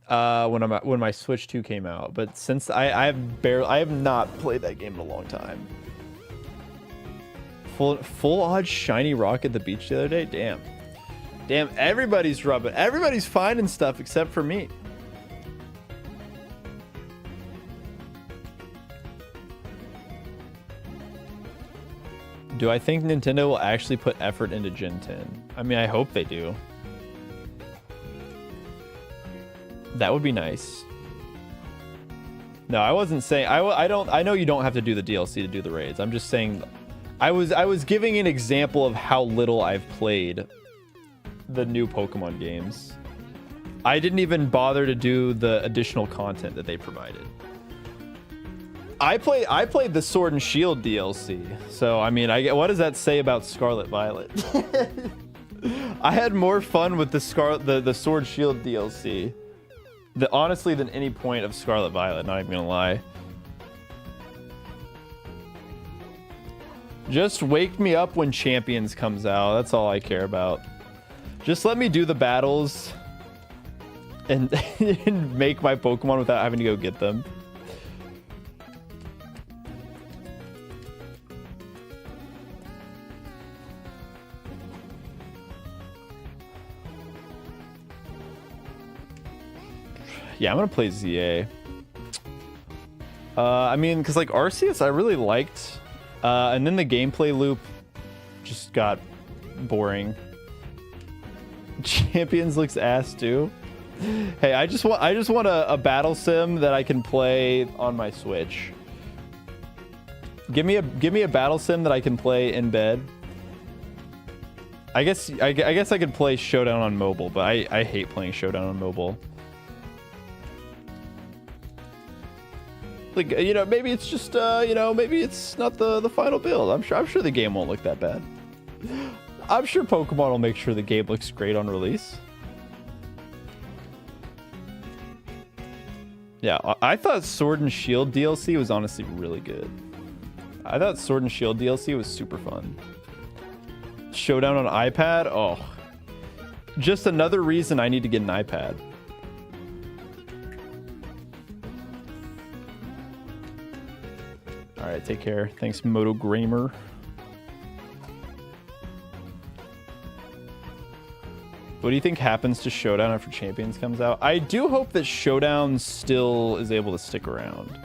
when my Switch 2 came out. But since I have not played that game in a long time. Full odd shiny rock at the beach the other day? Damn. Damn, everybody's rubbing. Everybody's finding stuff except for me. Do I think Nintendo will actually put effort into Gen 10? I mean, I hope they do. That would be nice. No, I wasn't saying... I know you don't have to do the DLC to do the raids. I'm just saying... I was giving an example of how little I've played the new Pokemon games. I didn't even bother to do the additional content that they provided. I played the Sword and Shield DLC. So, I mean, what does that say about Scarlet Violet? I had more fun with the Sword Shield DLC. Honestly, than any point of Scarlet Violet, not even gonna lie. Just wake me up when Champions comes out. That's all I care about. Just let me do the battles and, and make my Pokemon without having to go get them. Yeah, I'm gonna play ZA. I mean, because like Arceus I really liked, and then the gameplay loop just got boring. Champions looks ass too. Hey, I just want a battle sim that I can play on my Switch. Give me a battle sim that I can play in bed. I guess I could play Showdown on mobile, but I hate playing Showdown on mobile. Like, you know, maybe it's just, you know, maybe it's not the final build. I'm sure the game won't look that bad. I'm sure Pokemon will make sure the game looks great on release. Yeah, I thought Sword and Shield DLC was honestly really good. I thought Sword and Shield DLC was super fun. Showdown on iPad? Oh. Just another reason I need to get an iPad. Alright, take care. Thanks, Moto Gramer. What do you think happens to Showdown after Champions comes out? I do hope that Showdown still is able to stick around.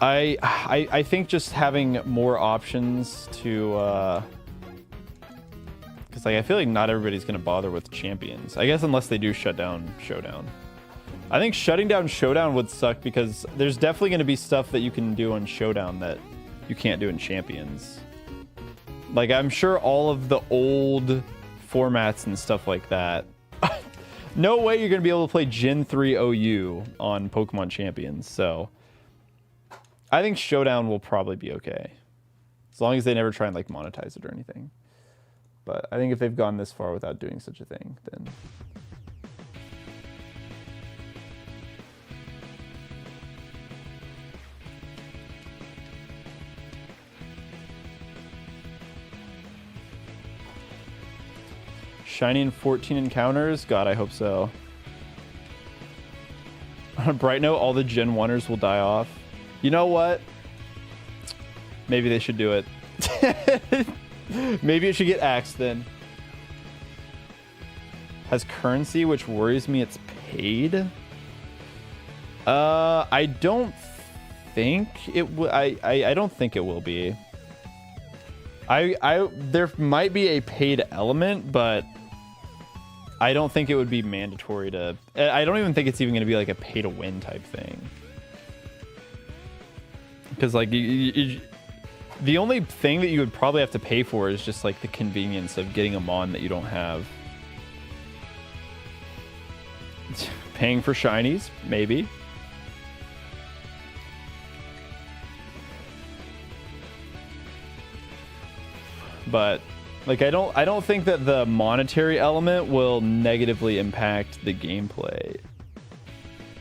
I think just having more options to... Because like, I feel like not everybody's going to bother with Champions. I guess unless they do shut down Showdown. I think shutting down Showdown would suck because there's definitely going to be stuff that you can do on Showdown that you can't do in Champions. Like, I'm sure all of the old formats and stuff like that. No way you're going to be able to play Gen 3 OU on Pokemon Champions. So I think Showdown will probably be okay. As long as they never try and like monetize it or anything. But I think if they've gone this far without doing such a thing, then... Shiny in 14 encounters? God, I hope so. On a bright note, all the Gen 1ers will die off. You know what? Maybe they should do it. Maybe it should get axed then. Has currency, which worries me it's paid. I don't think it will. I don't think it will be. There might be a paid element, but I don't think it would be mandatory to... I don't even think it's even going to be like a pay to win type thing. Because like the only thing that you would probably have to pay for is just like the convenience of getting a mon that you don't have. Paying for shinies, maybe. But like I don't think that the monetary element will negatively impact the gameplay.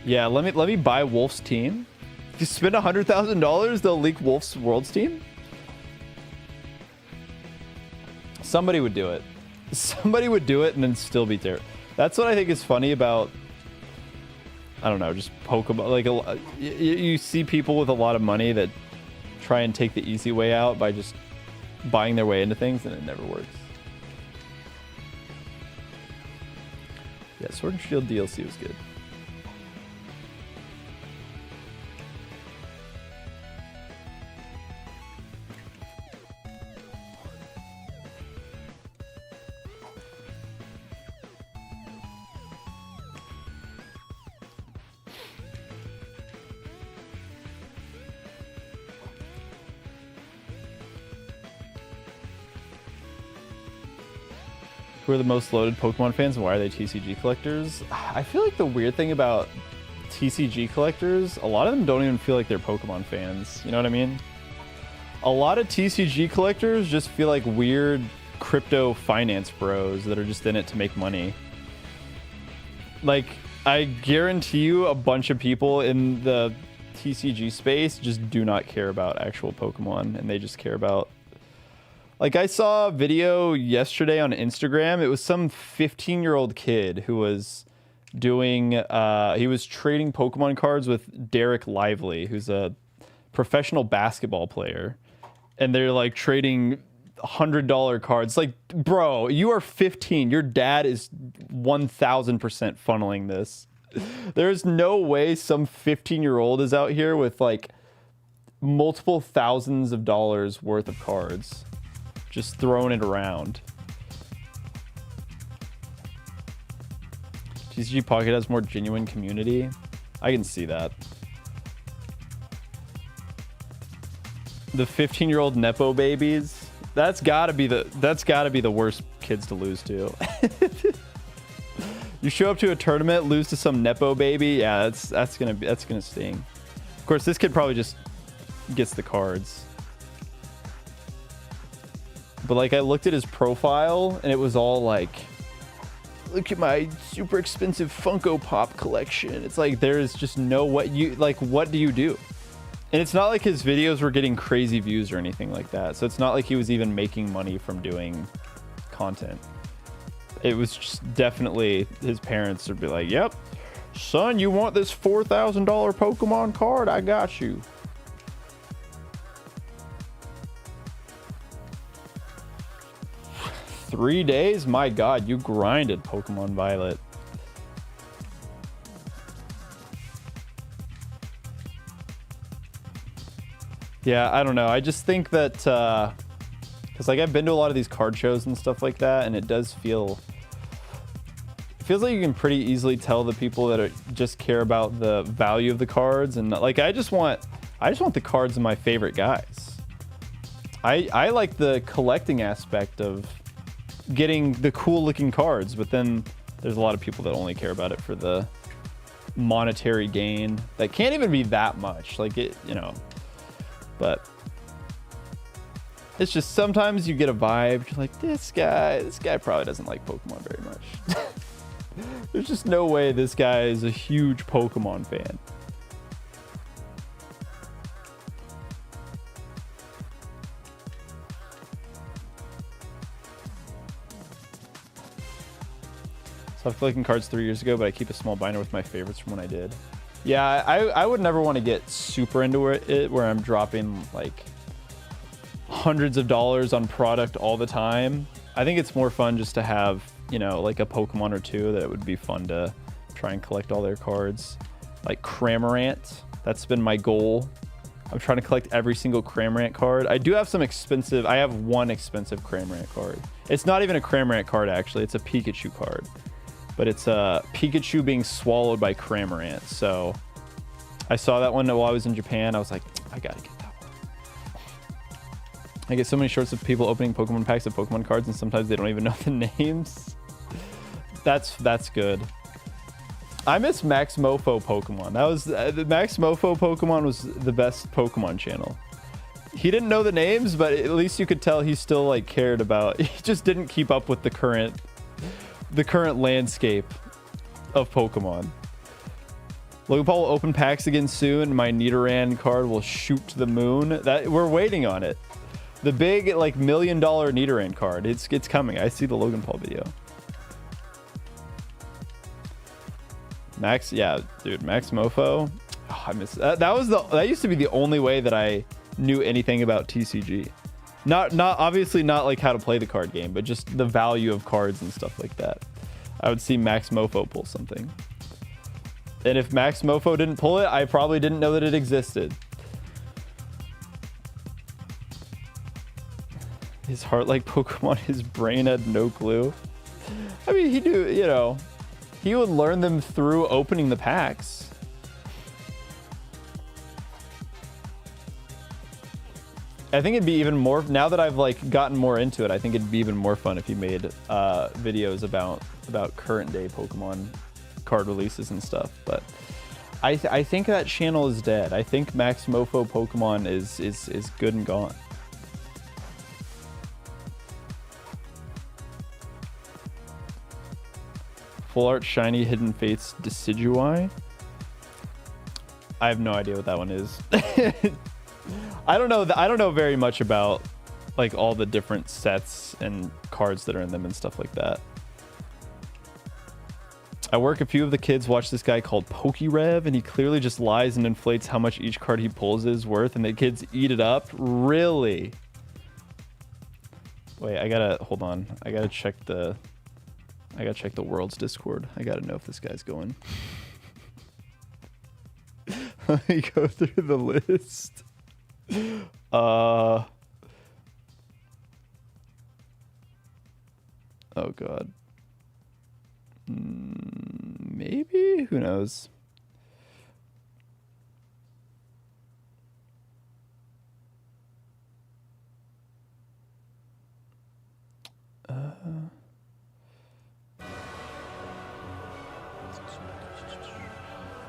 Yeah, let me buy Wolf's team. If you spend $100,000, they'll leak Wolf's Worlds team. Somebody would do it. Somebody would do it and then still be there. That's what I think is funny about, I don't know, just Pokemon. Like you see people with a lot of money that try and take the easy way out by just buying their way into things, and it never works. Yeah, Sword and Shield DLC was good. Who are the most loaded Pokemon fans and why are they TCG collectors? I feel like the weird thing about TCG collectors, a lot of them don't even feel like they're Pokemon fans. You know what I mean? A lot of TCG collectors just feel like weird crypto finance bros that are just in it to make money. Like, I guarantee you a bunch of people in the TCG space just do not care about actual Pokemon, and they just care about... Like, I saw a video yesterday on Instagram. It was some 15-year-old kid who was doing... he was trading Pokemon cards with Derek Lively, who's a professional basketball player. And they're, like, trading $100 cards. Like, bro, you are 15. Your dad is 1,000% funneling this. There's no way some 15-year-old is out here with, like, multiple thousands of dollars worth of cards. Just throwing it around. TCG Pocket has more genuine community. I can see that. The 15-year-old Nepo babies. That's gotta be the worst kids to lose to. You show up to a tournament, lose to some Nepo baby. Yeah, that's gonna sting. course, this kid probably just gets the cards. But like, I looked at his profile and it was all like, look at my super expensive Funko Pop collection. It's like, there's just no, what do you do? And it's not like his videos were getting crazy views or anything like that. So it's not like he was even making money from doing content. It was just definitely his parents would be like, yep, son, you want this $4,000 Pokemon card? I got you. Three days? My God, you grinded Pokemon Violet. Yeah, I don't know. I just think that, because like I've been to a lot of these card shows and stuff like that, and it does feel, it feels like you can pretty easily tell the people that are, just care about the value of the cards, and like I just want the cards of my favorite guys. I like the collecting aspect of getting the cool looking cards, but then there's a lot of people that only care about it for the monetary gain. That can't even be that much, like it, you know. But it's just sometimes you get a vibe. You're like, this guy probably doesn't like Pokemon very much. There's just no way this guy is a huge Pokemon fan. Stopped collecting cards 3 years ago, but I keep a small binder with my favorites from when I did. Yeah, I would never want to get super into it where I'm dropping like hundreds of dollars on product all the time. I think it's more fun just to have, you know, like a Pokemon or two that it would be fun to try and collect all their cards. Like Cramorant, that's been my goal. I'm trying to collect every single Cramorant card. I do have some expensive, I have one expensive Cramorant card. It's not even a Cramorant card actually, it's a Pikachu card. But it's Pikachu being swallowed by Cramorant. So I saw that one while I was in Japan. I was like, I gotta get that one. I get so many shorts of people opening Pokemon packs of Pokemon cards, and sometimes they don't even know the names. That's good. I miss Max Mofo Pokemon. That was the Max Mofo Pokemon was the best Pokemon channel. He didn't know the names, but at least you could tell he still like cared about. He just didn't keep up with the current landscape of Pokemon. Logan Paul will open packs again soon. My Nidoran card will shoot to the moon. That we're waiting on it. The big like $1 million Nidoran card. It's coming. I see the Logan Paul video. Max, yeah, dude, Max Mofo. Oh, I miss that. That used to be the only way that I knew anything about TCG. Not obviously not like how to play the card game, but just the value of cards and stuff like that. I would see Max Mofo pull something. And if Max Mofo didn't pull it, I probably didn't know that it existed. His heart like Pokemon, his brain had no clue. I mean, he knew, you know, he would learn them through opening the packs. I think it'd be even more, now that I've like gotten more into it, I think it'd be even more fun if he made videos about current day Pokemon card releases and stuff. But I think that channel is dead. I think Max Mofo Pokemon is good and gone. Full art shiny Hidden Fates Decidueye. I have no idea what that one is. I don't know very much about like all the different sets and cards that are in them and stuff like that. I work a few of the kids watch this guy called PokeRev, and he clearly just lies and inflates how much each card he pulls is worth, and the kids eat it up. Really? Wait, hold on. I gotta check the world's Discord. I gotta know if this guy's going. Let me go through the list. Oh god. Maybe? Who knows?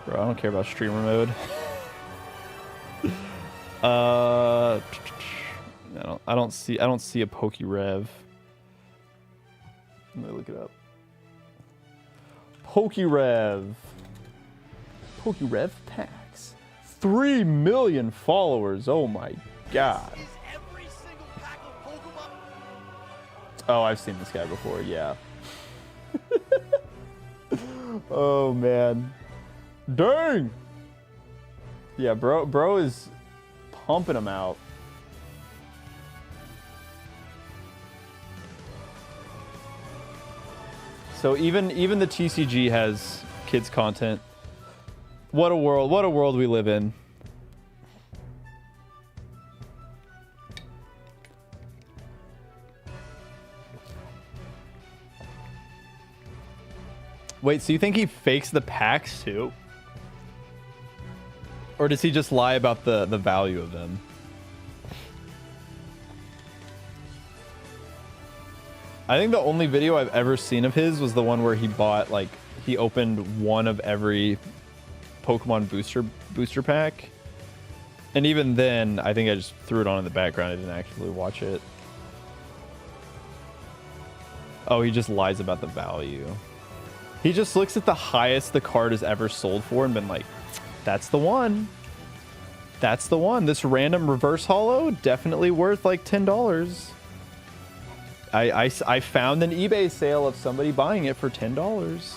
Bro, I don't care about streamer mode. I don't see a Pokerev. Let me look it up. Pokerev packs. 3 million followers. Oh my god. Oh, I've seen this guy before. Yeah. Oh man. Dang. Yeah, bro is pumping them out. So even the TCG has kids content. What a world we live in. Wait, so you think he fakes the packs too? Or does he just lie about the value of them? I think the only video I've ever seen of his was the one where he bought, like, he opened one of every Pokemon booster pack. And even then, I think I just threw it on in the background. I didn't actually watch it. Oh, he just lies about the value. He just looks at the highest the card has ever sold for and been like, that's the one. That's the one. This random reverse holo, definitely worth like $10. I found an eBay sale of somebody buying it for $10.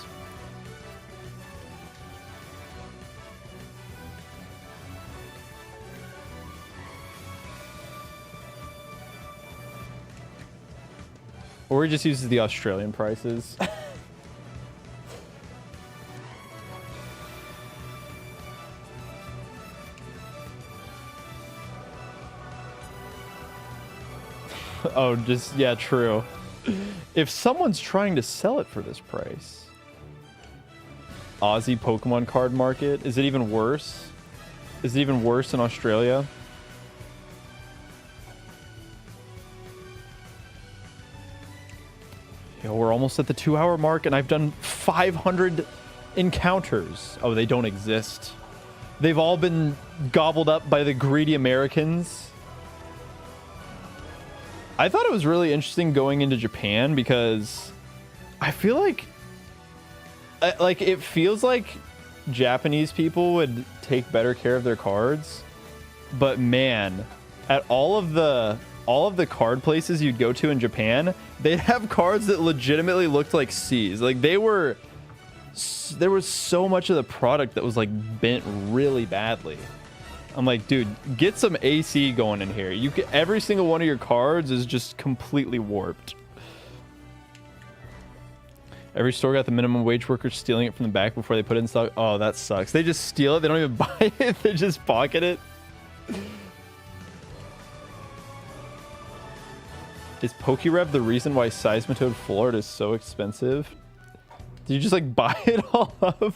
Or he just uses the Australian prices. Oh, just, yeah, true. If someone's trying to sell it for this price. Aussie Pokemon card market. Is it even worse? Is it even worse in Australia? Yo, we're almost at the 2-hour mark and I've done 500 encounters. Oh, they don't exist. They've all been gobbled up by the greedy Americans. I thought it was really interesting going into Japan because I feel like it feels like Japanese people would take better care of their cards, but man, at all of the card places you'd go to in Japan, they'd have cards that legitimately looked like C's. Like there was so much of the product that was like bent really badly. I'm like, dude, get some AC going in here. Every single one of your cards is just completely warped. Every store got the minimum wage workers stealing it from the back before they put it in stock. Oh, that sucks. They just steal it. They don't even buy it. They just pocket it. Is Pokerev the reason why Seismitoad Full Art is so expensive? Did you just like buy it all up?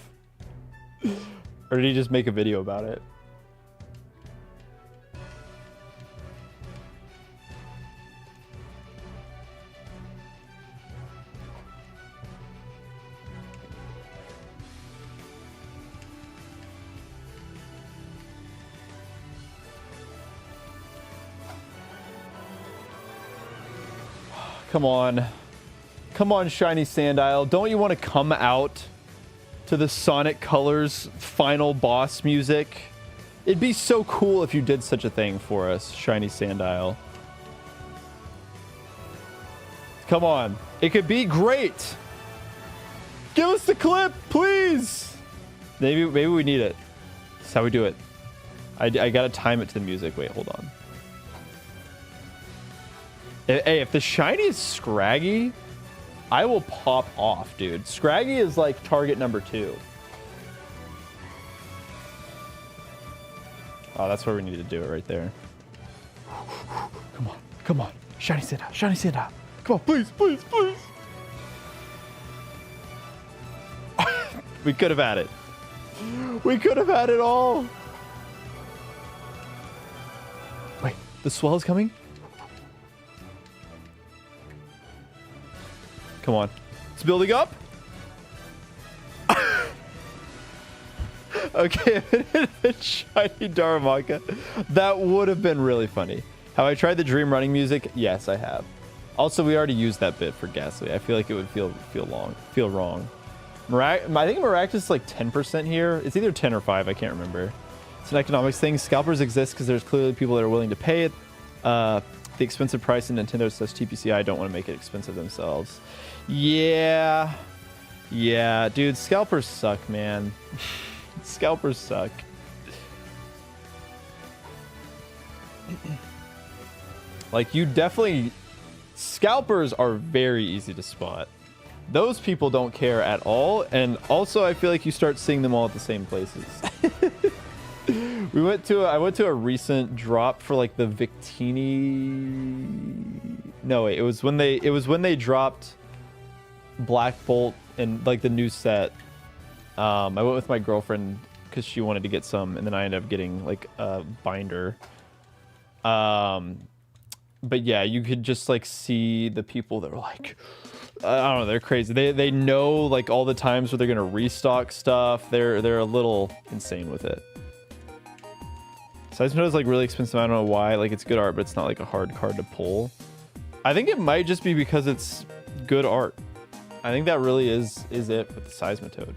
Or did he just make a video about it? Come on. Come on, Shiny Sandile. Don't you want to come out to the Sonic Colors final boss music? It'd be so cool if you did such a thing for us, Shiny Sandile. Come on. It could be great. Give us the clip, please. Maybe we need it. That's how we do it. I gotta time it to the music. Wait, hold on. Hey, if the shiny is Scraggy, I will pop off, dude. Scraggy is like target number 2. Oh, that's where we need to do it right there. Come on, come on. Shiny Sandile, Shiny Sandile. Come on, please, please, please. We could have had it. We could have had it all. Wait, the swell is coming? Come on. It's building up. Okay, shiny Darumaka. That would have been really funny. Have I tried the dream running music? Yes, I have. Also, we already used that bit for Ghastly. I feel like it would feel wrong. I think Miraculous is like 10% here. It's either 10 or 5. I can't remember. It's an economics thing. Scalpers exist because there's clearly people that are willing to pay it. The expensive price in Nintendo says TPCI don't want to make it expensive themselves. Yeah, dude, scalpers suck, man. Scalpers suck. Like, you definitely... Scalpers are very easy to spot. Those people don't care at all, and also I feel like you start seeing them all at the same places. I went to a recent drop for like the Victini. No, wait, it was when they dropped Black Bolt and like the new set. I went with my girlfriend because she wanted to get some, and then I ended up getting like a binder. But yeah, you could just like see the people that were like, I don't know, they're crazy. They know like all the times where they're gonna restock stuff. They're a little insane with it. Seismic is like really expensive. I don't know why. Like, it's good art, but it's not like a hard card to pull. I think it might just be because it's good art. I think that really is it with the Seismitoad.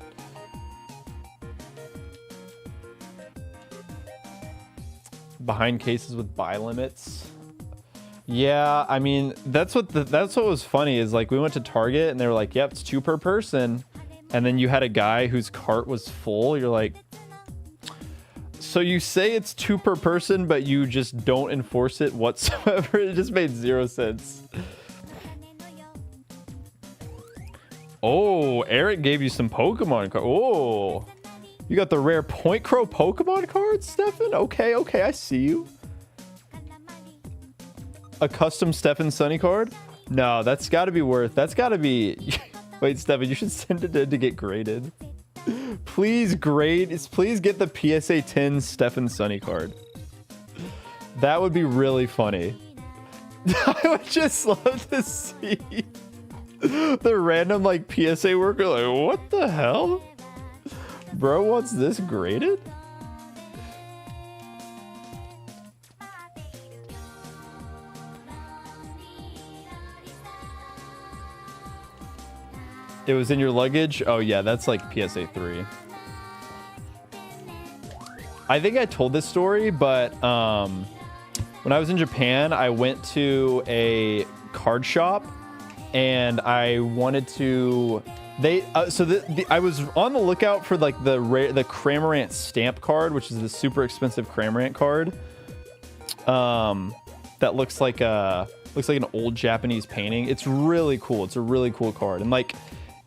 Behind cases with buy limits. Yeah, I mean, that's what was funny is like we went to Target and they were like, yep, it's 2 per person. And then you had a guy whose cart was full. You're like, so you say it's 2 per person, but you just don't enforce it whatsoever. It just made 0 sense. Oh, Eric gave you some Pokemon cards. Oh, you got the rare Point Crow Pokemon cards, Stefan? Okay, I see you. A custom Stefan Sunny card? No, that's got to be worth. That's got to be. Wait, Stefan, you should send it in to get graded. Please please get the PSA 10 Stefan Sunny card. That would be really funny. I would just love to see the random like PSA worker like, what the hell? Bro wants this graded? It was in your luggage? Oh yeah, that's like PSA 3. I think I told this story, but when I was in Japan, I went to a card shop and I wanted to... I was on the lookout for like the Cramorant stamp card, which is the super expensive Cramorant card. That looks like an old Japanese painting. It's really cool. It's a really cool card. And like,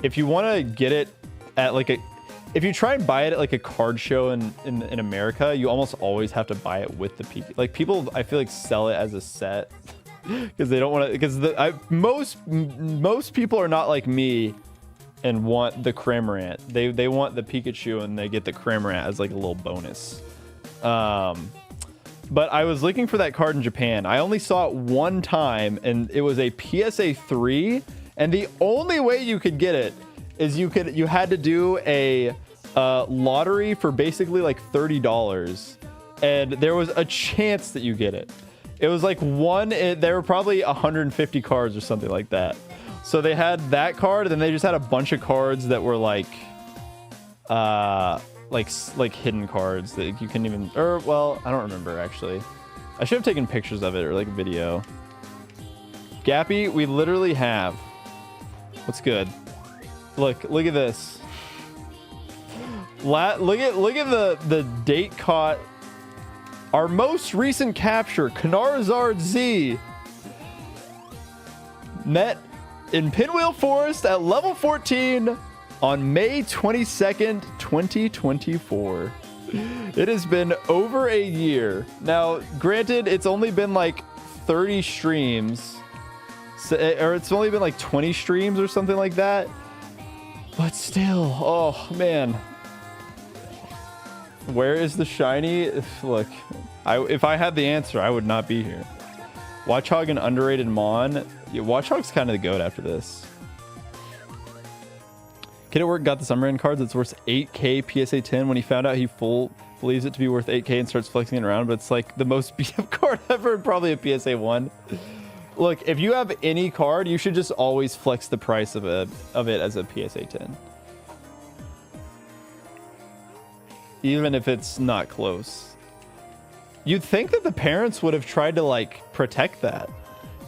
if you want to get it at like if you try and buy it at like a card show in America, you almost always have to buy it with the PK. Like people, I feel like sell it as a set because they don't want to. Because most people are not like me and want the Cramorant. They want the Pikachu and they get the Cramorant as like a little bonus. But I was looking for that card in Japan. I only saw it one time, and it was a PSA 3. And the only way you could get it is you had to do a lottery for basically like $30, and there was a chance that you get it. It was like there were probably 150 cards or something like that. So they had that card, and then they just had a bunch of cards that were like hidden cards that you couldn't even. Or well, I don't remember actually. I should have taken pictures of it or like a video. Gappy, we literally have. What's good? Look at this. Look at the date caught. Our most recent capture, Kanarazard Z, met in Pinwheel Forest at level 14 on May 22nd, 2024. It has been over a year. Now, granted, it's only been like 30 streams. Or it's only been like 20 streams or something like that. But still, oh man. Where is the shiny? Look, if I had the answer, I would not be here. Watchog and underrated Mon. Yeah, Watchog's kind of the goat after this. Kid at work got the Summer End cards. It's worth 8k PSA 10. When he found out, he believes it to be worth 8k and starts flexing it around. But it's like the most beat up card ever, probably a PSA 1. Look, if you have any card, you should just always flex the price of it as a PSA 10. Even if it's not close. You'd think that the parents would have tried to like protect that.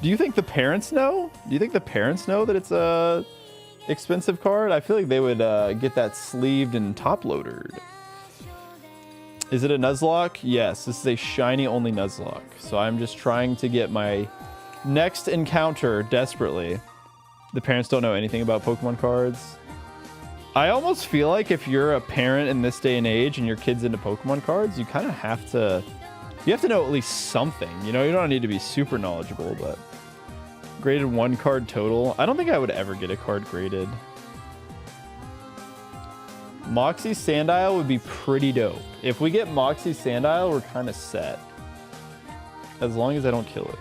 Do you think the parents know? Do you think the parents know that it's a expensive card? I feel like they would get that sleeved and top loaded. Is it a Nuzlocke? Yes, this is a shiny only Nuzlocke. So I'm just trying to get my next encounter desperately. The parents don't know anything about Pokemon cards. I almost feel like if you're a parent in this day and age and your kid's into Pokemon cards, you kind of have to... You have to know at least something. You know, you don't need to be super knowledgeable, but... Graded 1 card total. I don't think I would ever get a card graded. Moxie Sandile would be pretty dope. If we get Moxie Sandile, we're kind of set. As long as I don't kill it.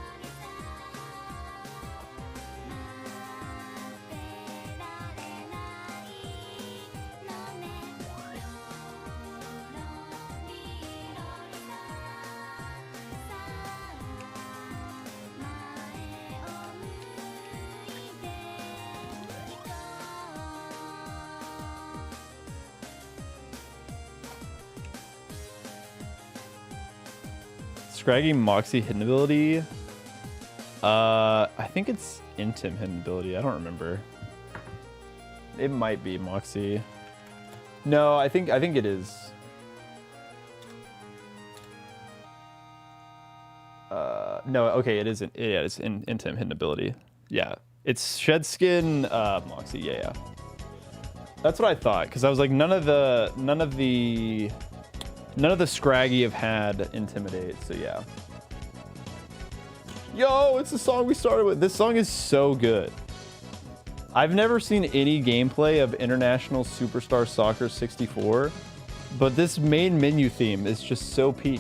Scraggy Moxie hidden ability. I think it's Intim hidden ability. I don't remember. It might be Moxie. No, I think it is. No, okay, it isn't. Yeah, it's Intim hidden ability. Yeah, it's Shed Skin Moxie. Yeah. That's what I thought, because I was like, none of the Scraggy have had Intimidate, so yeah. Yo, it's the song we started with. This song is so good. I've never seen any gameplay of International Superstar Soccer 64, but this main menu theme is just so peak.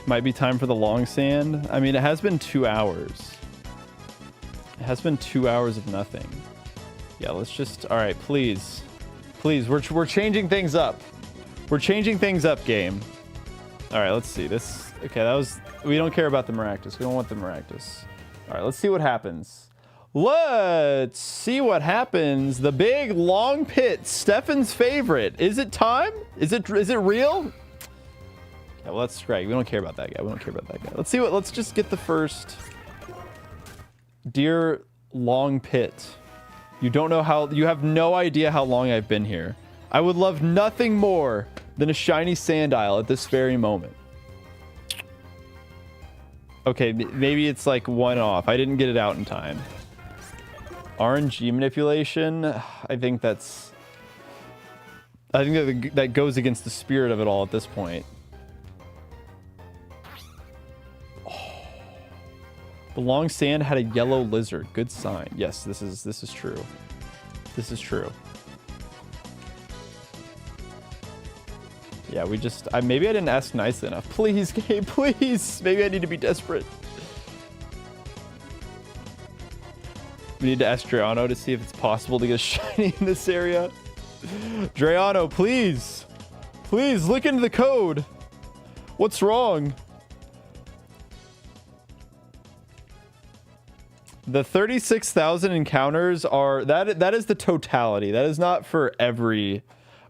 Might be time for the long sand. I mean, it has been 2 hours. It has been 2 hours of nothing. Yeah, let's just... All right, please. Please, we're changing things up. We're changing things up, game. All right, let's see. This... Okay, that was... We don't care about the Maractus. We don't want the Maractus. All right, let's see what happens. Let's see what happens. The big long pit. Stefan's favorite. Is it time? Is it real? Yeah, well, that's Scraggy. We don't care about that guy. We don't care about that guy. Let's see what... Let's just get the first... Dear Long Pit. You don't know how... You have no idea how long I've been here. I would love nothing more than a shiny Sandile at this very moment. Okay, maybe it's like one off. I didn't get it out in time. RNG manipulation. I think that's... I think that goes against the spirit of it all at this point. The long sand had a yellow lizard. Good sign. Yes, this is true. This is true. Yeah, we just... maybe I didn't ask nicely enough. Please, game, please. Maybe I need to be desperate. We need to ask Drayano to see if it's possible to get a shiny in this area. Drayano, please. Please, look into the code. What's wrong? The 36,000 encounters are... That is the totality. That is not for every...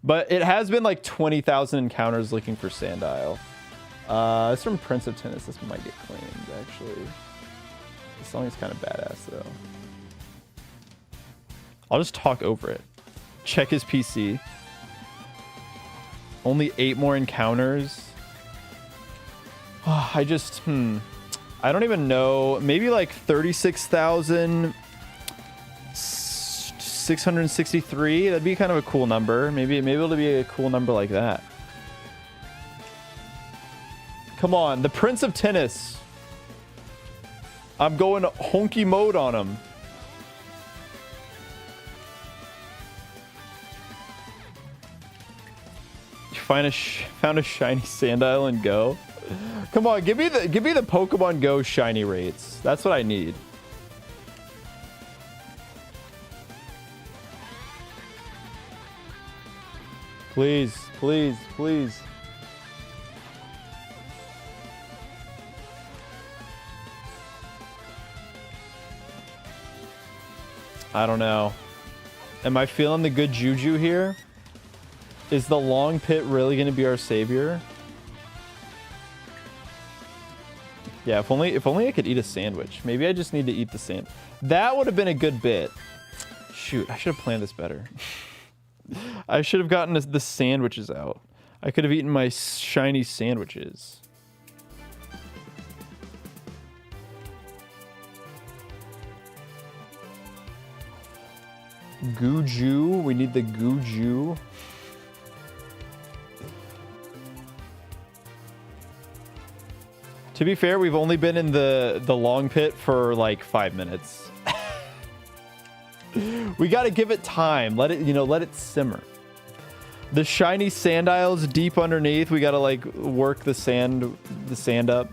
But it has been like 20,000 encounters looking for Sandile. It's from Prince of Tennis. This might get claimed, actually. This song is kind of badass, though. I'll just talk over it. Check his PC. Only 8 more encounters. I just... I don't even know. Maybe like 36,663. That'd be kind of a cool number. Maybe it'll be a cool number like that. Come on, the Prince of Tennis. I'm going honky mode on him. You found a shiny Sandile and Go. Come on, give me the Pokemon Go shiny rates. That's what I need. Please, please, please. I don't know. Am I feeling the good juju here? Is the long pit really going to be our savior? Yeah, if only I could eat a sandwich. Maybe I just need to eat the sand. That would have been a good bit. Shoot, I should have planned this better. I should have gotten the sandwiches out. I could have eaten my shiny sandwiches. Guju. We need the Guju. To be fair, we've only been in the long pit for like 5 minutes. We got to give it time. Let it, let it simmer. The shiny Sandile's deep underneath. We got to like work the sand up.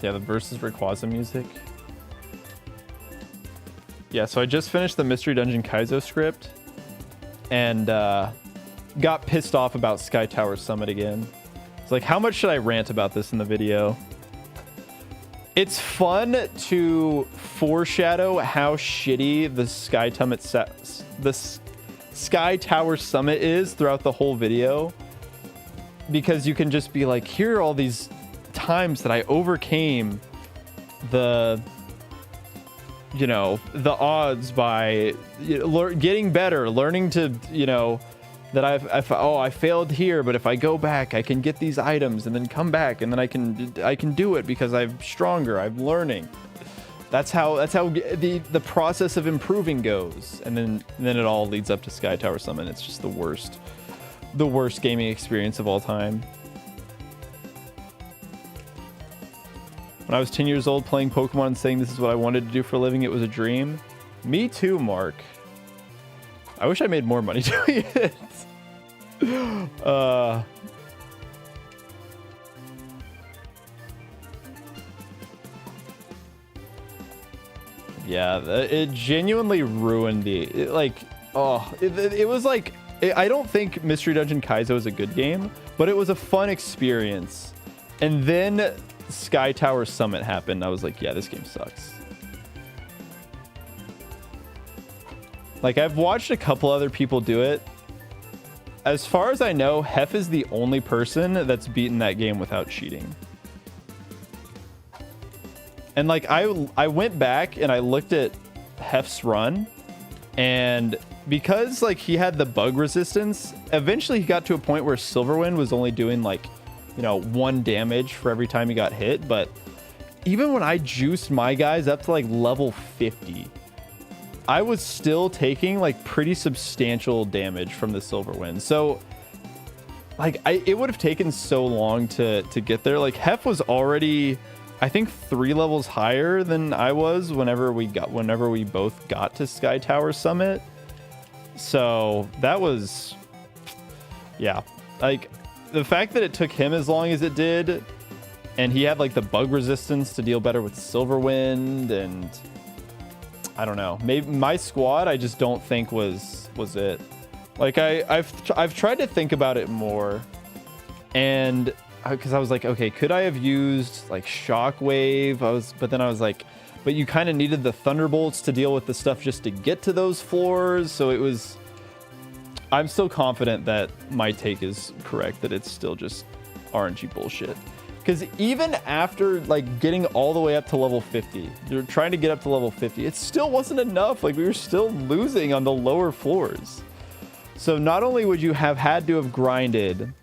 Yeah, the versus Rayquaza music. Yeah, so I just finished the Mystery Dungeon Kaizo script and got pissed off about Sky Tower Summit again. It's like, how much should I rant about this in the video? It's fun to foreshadow how shitty the Sky Tower Summit is throughout the whole video, because you can just be like, here are all these times that I overcame the odds by getting better, learning to, that I failed here, but if I go back, I can get these items and then come back and then I can do it because I'm stronger. I'm learning. That's how the process of improving goes. And then it all leads up to Sky Tower Summit. It's just the worst gaming experience of all time. When I was 10 years old playing Pokemon and saying this is what I wanted to do for a living, it was a dream. Me too, Mark. I wish I made more money doing it. Yeah, it genuinely ruined it was like, I don't think Mystery Dungeon Kaizo is a good game, but it was a fun experience. And then Sky Tower Summit happened. I was like, yeah, this game sucks. Like, I've watched a couple other people do it. As far as I know, Hef is the only person that's beaten that game without cheating. And like, I went back and I looked at Hef's run, and because like he had the bug resistance, eventually he got to a point where Silverwind was only doing like, 1 damage for every time he got hit. But even when I juiced my guys up to like level 50, I was still taking like pretty substantial damage from the Silverwind. So like it would have taken so long to get there. Like Hef was already, I think, 3 levels higher than I was whenever we both got to Sky Tower Summit. So that was, yeah, like the fact that it took him as long as it did, and he had like the bug resistance to deal better with Silverwind, and I don't know, maybe my squad I just don't think was it. Like I've tried to think about it more, and because I was like, okay, could I have used like Shockwave? But then I was like, but you kind of needed the Thunderbolts to deal with the stuff just to get to those floors. So it was, I'm still confident that my take is correct, that it's still just RNG bullshit. Because even after like getting all the way up to level 50, you're trying to get up to level 50, it still wasn't enough. Like we were still losing on the lower floors. So not only would you have had to have grinded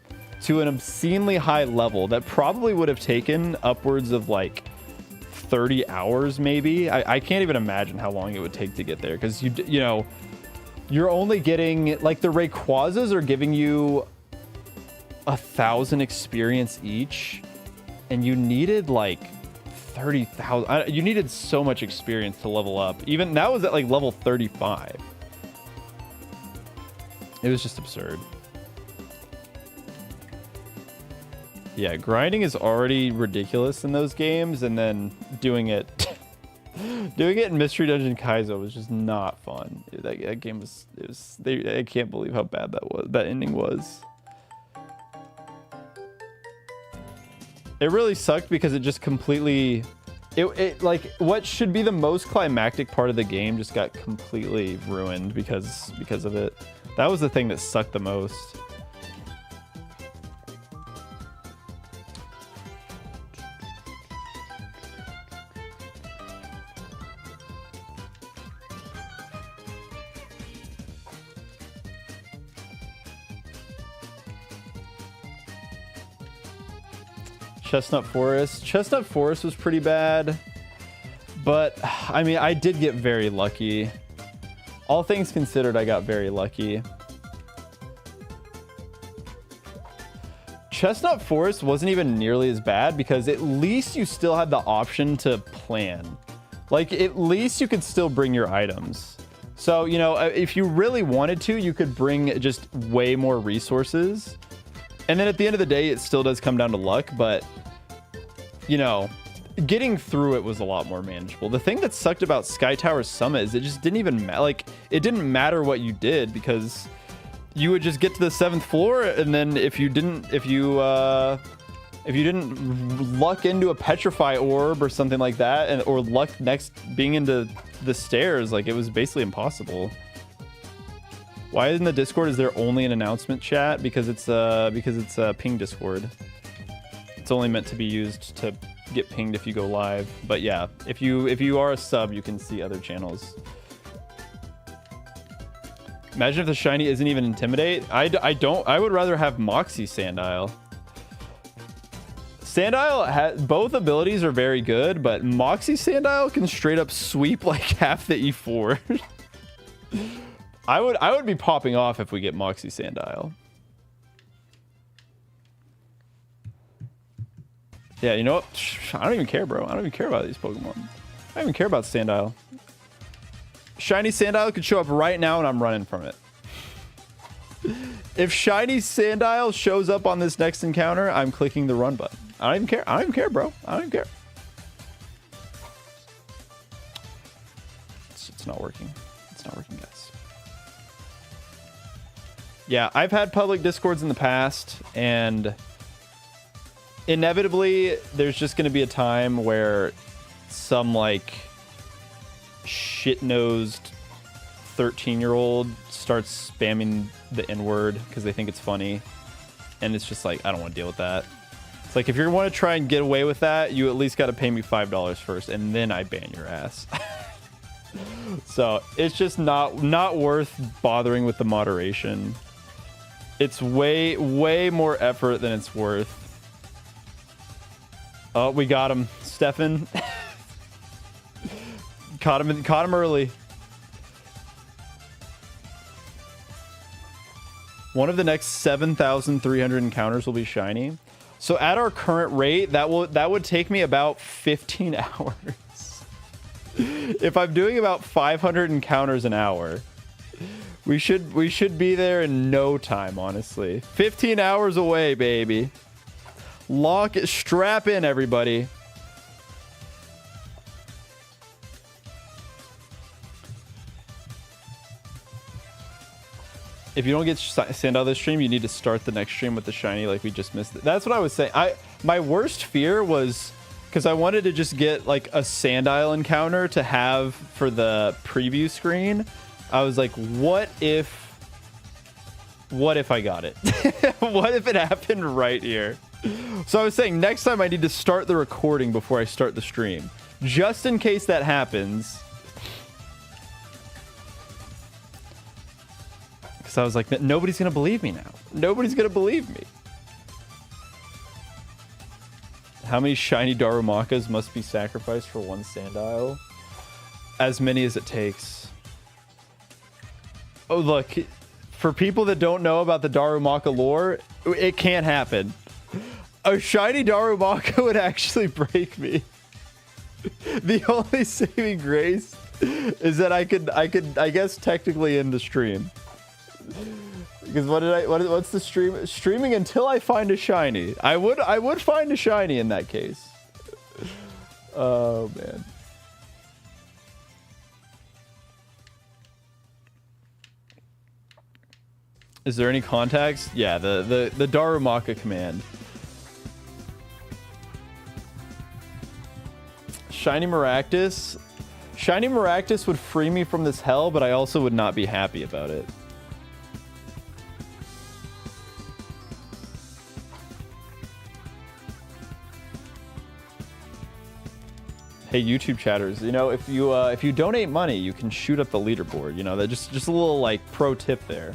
to an obscenely high level that probably would have taken upwards of like 30 hours maybe. I can't even imagine how long it would take to get there, because you're only getting, like, the Rayquazas are giving you 1,000 experience each, and you needed like 30,000. You needed so much experience to level up. Even that was at like level 35. It was just absurd. Yeah, grinding is already ridiculous in those games, and then doing it in Mystery Dungeon Kaizo was just not fun. That game was, I can't believe how bad that ending was. It really sucked because it just completely, it like what should be the most climactic part of the game just got completely ruined because of it. That was the thing that sucked the most. Chestnut Forest was pretty bad, but I mean, I did get very lucky. All things considered, I got very lucky. Chestnut Forest wasn't even nearly as bad because at least you still had the option to plan. Like, at least you could still bring your items. So, you know, if you really wanted to, you could bring just way more resources. And then at the end of the day, it still does come down to luck, but, you know, getting through it was a lot more manageable. The thing that sucked about Sky Tower Summit is it just didn't even like, it didn't matter what you did because you would just get to the 7th floor, and then if you didn't luck into a Petrify Orb or something like that, or luck next being into the stairs, like, it was basically impossible. Why in the Discord is there only an announcement chat? Because it's a ping Discord. It's only meant to be used to get pinged if you go live. But yeah, if you are a sub, you can see other channels. Imagine if the shiny isn't even Intimidate. I would rather have Moxie Sandile. Sandile both abilities are very good, but Moxie Sandile can straight up sweep like half the E4. I would be popping off if we get Moxie Sandile. Yeah, you know what? I don't even care, bro. I don't even care about these Pokemon. I don't even care about Sandile. Shiny Sandile could show up right now and I'm running from it. If Shiny Sandile shows up on this next encounter, I'm clicking the run button. I don't even care. I don't even care, bro. I don't even care. It's not working. It's not working, guys. Yeah, I've had public Discords in the past, and inevitably there's just going to be a time where some like shit-nosed 13-year-old starts spamming the N-word because they think it's funny, and it's just like, I don't want to deal with that. It's like, if you want to try and get away with that, you at least got to pay me $5 first, and then I ban your ass. So it's just not worth bothering with the moderation. It's way more effort than it's worth. Oh, we got him, Stefan. Caught him early. One of the next 7,300 encounters will be shiny. So at our current rate, that would take me about 15 hours. If I'm doing about 500 encounters an hour, we should be there in no time, honestly. 15 hours away, baby. Strap in, everybody. If you don't get Sandile this stream, you need to start the next stream with the shiny, like we just missed it. That's what I was saying. My worst fear was, because I wanted to just get like a Sandile encounter to have for the preview screen. I was like, what if I got it? What if it happened right here? So I was saying, next time I need to start the recording before I start the stream, just in case that happens. Because I was like, nobody's gonna believe me now. Nobody's gonna believe me. How many shiny Darumakas must be sacrificed for one Sandile? As many as it takes. Oh, look, for people that don't know about the Darumaka lore, it can't happen. A shiny Darumaka would actually break me. The only saving grace is that I could, I guess, technically end the stream. Because what's the stream? Streaming until I find a shiny. I would find a shiny in that case. Oh, man. Is there any context? Yeah, the Darumaka command. Shiny Maractus. Shiny Maractus would free me from this hell, but I also would not be happy about it. Hey, YouTube chatters, you know, if you donate money, you can shoot up the leaderboard. You know, that just a little like pro tip there.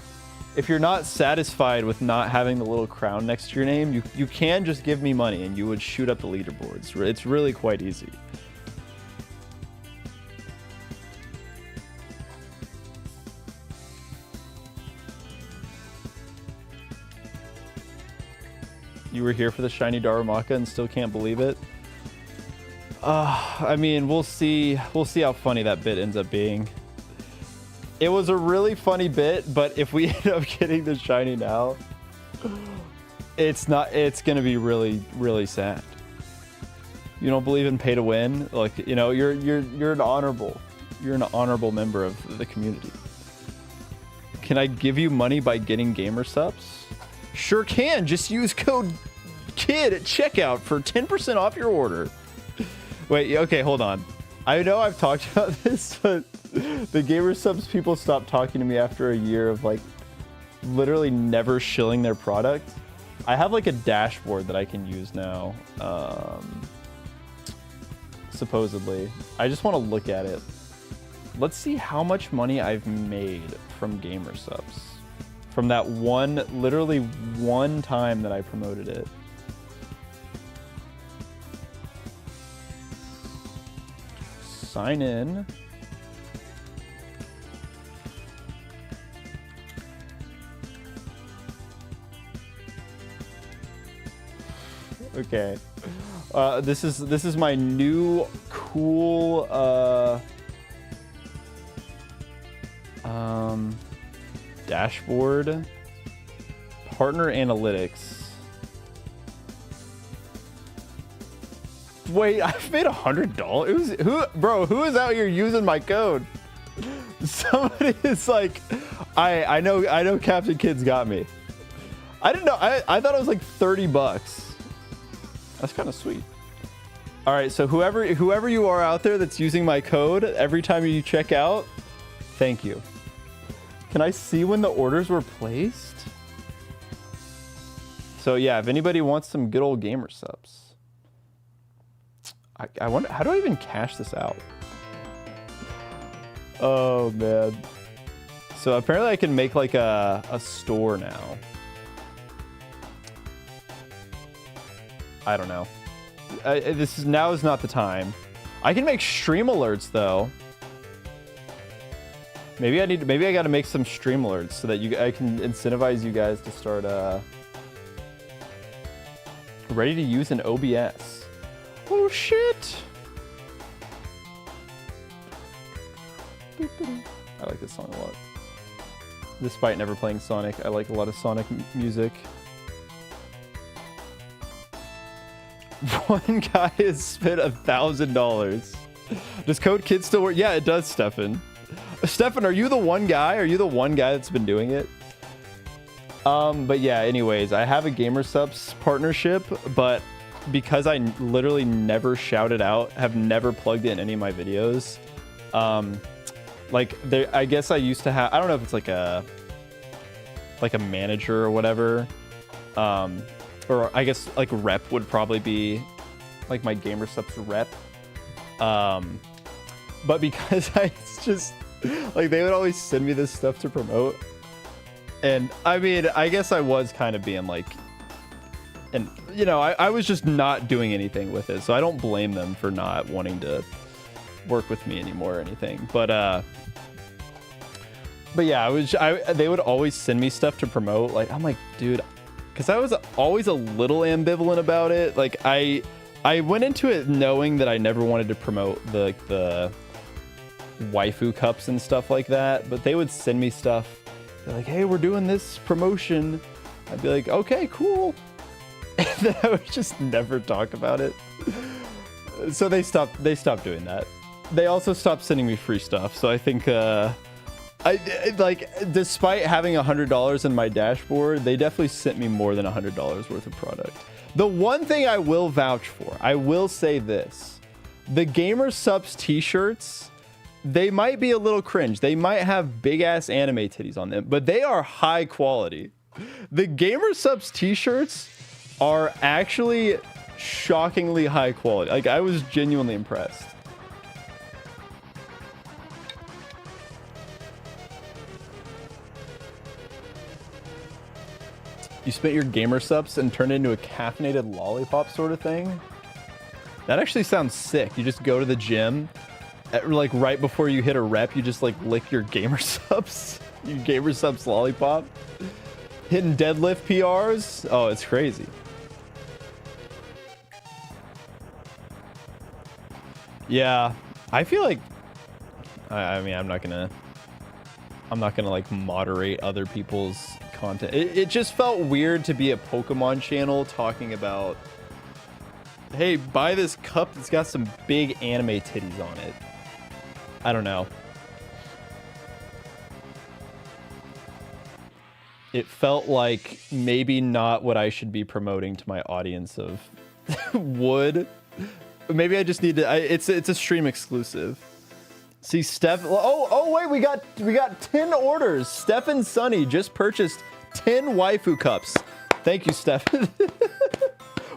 If you're not satisfied with not having the little crown next to your name, you can just give me money and you would shoot up the leaderboards. It's really quite easy. You were here for the shiny Darumaka and still can't believe it? I mean, we'll see how funny that bit ends up being. It was a really funny bit, but if we end up getting the shiny now, it's gonna be really, really sad. You don't believe in pay to win? Like, you know, you're an honorable member of the community. Can I give you money by getting gamer subs? Sure can. Just use code KID at checkout for 10% off your order. Wait, okay, hold on. I know I've talked about this, but the gamer subs people stopped talking to me after a year of like literally never shilling their product. I have like a dashboard that I can use now, supposedly. I just want to look at it. Let's see how much money I've made from gamer subs. From that literally one time that I promoted it. Sign in. Okay. This is my new cool dashboard. Partner analytics. Wait, I've made $100? Who is out here using my code? Somebody is like, I know Captain Kid's got me. I didn't know. I thought it was like 30 bucks. That's kind of sweet. All right, so whoever you are out there that's using my code every time you check out, thank you. Can I see when the orders were placed? So yeah, if anybody wants some good old gamer subs. I wonder, how do I even cash this out? Oh man. So apparently I can make like a store now. I don't know. Now is not the time. I can make stream alerts though. Maybe I got to make some stream alerts so that I can incentivize you guys to start ready to use an OBS. Oh shit! I like this song a lot. Despite never playing Sonic, I like a lot of Sonic music. One guy has spent $1,000. Does code KID still work? Yeah, it does, Stefan. Stefan, are you the one guy? Are you the one guy that's been doing it? But yeah, anyways, I have a gamer subs partnership, but because I literally never shouted out, have never plugged in any of my videos. Like I guess I used to have, I don't know if it's like a manager or whatever. Or I guess like rep would probably be like my gamer subs rep. But because it's just like they would always send me this stuff to promote. And I mean, I guess I was kind of being like, and you know, I was just not doing anything with it. So I don't blame them for not wanting to work with me anymore or anything. But But yeah, they would always send me stuff to promote. Like, I'm like, dude, because I was always a little ambivalent about it. Like, I went into it knowing that I never wanted to promote the waifu cups and stuff like that. But they would send me stuff. They're like, hey, we're doing this promotion. I'd be like, okay, cool. And then I would just never talk about it. So they stopped doing that. They also stopped sending me free stuff. So I think I like, despite having $100 in my dashboard, they definitely sent me more than $100 worth of product. The one thing I will vouch for, I will say this: the Gamer Subs t-shirts, they might be a little cringe. They might have big ass anime titties on them, but they are high quality. The Gamer Subs t-shirts are actually shockingly high quality. Like, I was genuinely impressed. You spent your Gamer Subs and turned it into a caffeinated lollipop sort of thing? That actually sounds sick. You just go to the gym, like right before you hit a rep, you just like lick your Gamer Subs. Your Gamer Subs lollipop. Hitting deadlift PRs. Oh, it's crazy. Yeah, I feel like, I mean, I'm not gonna like moderate other people's content. It just felt weird to be a Pokemon channel talking about, hey, buy this cup that's got some big anime titties on it. I don't know. It felt like maybe not what I should be promoting to my audience of would. Maybe I just need to, it's a stream exclusive. See, Steph, oh wait, we got 10 orders. Steph and Sunny just purchased 10 waifu cups. Thank you, Steph.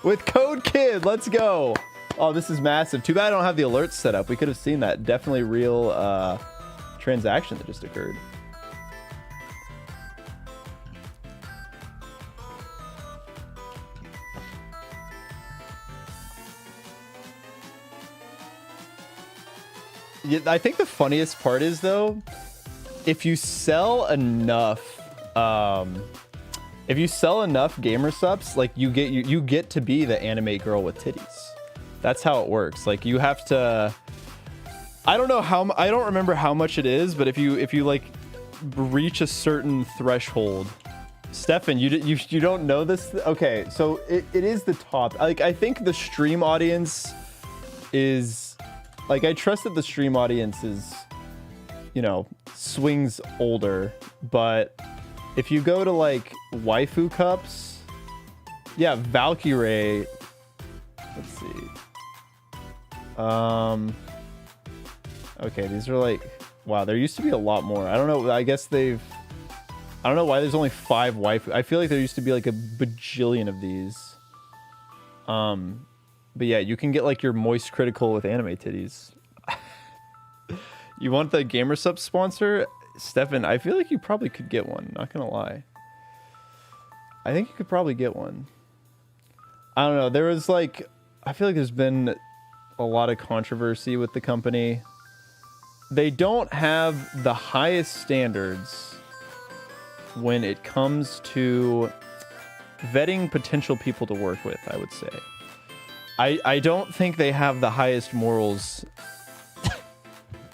With code KID, let's go. Oh, this is massive. Too bad I don't have the alerts set up. We could have seen that. Definitely real transaction that just occurred. Yeah, I think the funniest part is, though, if you sell enough Gamer Subs, like you get to be the anime girl with titties. That's how it works. Like, you have to, I don't remember how much it is, but if you like reach a certain threshold. Stefan, you don't know this? Okay, so it is the top. Like, I think the stream audience is, like, I trust that the stream audience is, you know, swings older, but if you go to like waifu cups, yeah, Valkyrie, let's see. Okay, these are like, wow, there used to be a lot more. I don't know, I don't know why there's only 5 waifu. I feel like there used to be like a bajillion of these. But yeah, you can get like your moist critical with anime titties. You want the Gamer Sub sponsor? Stefan, I feel like you probably could get one, not gonna lie. I think you could probably get one. I don't know, there was like, I feel like there's been a lot of controversy with the company. They don't have the highest standards when it comes to vetting potential people to work with, I would say. I don't think they have the highest morals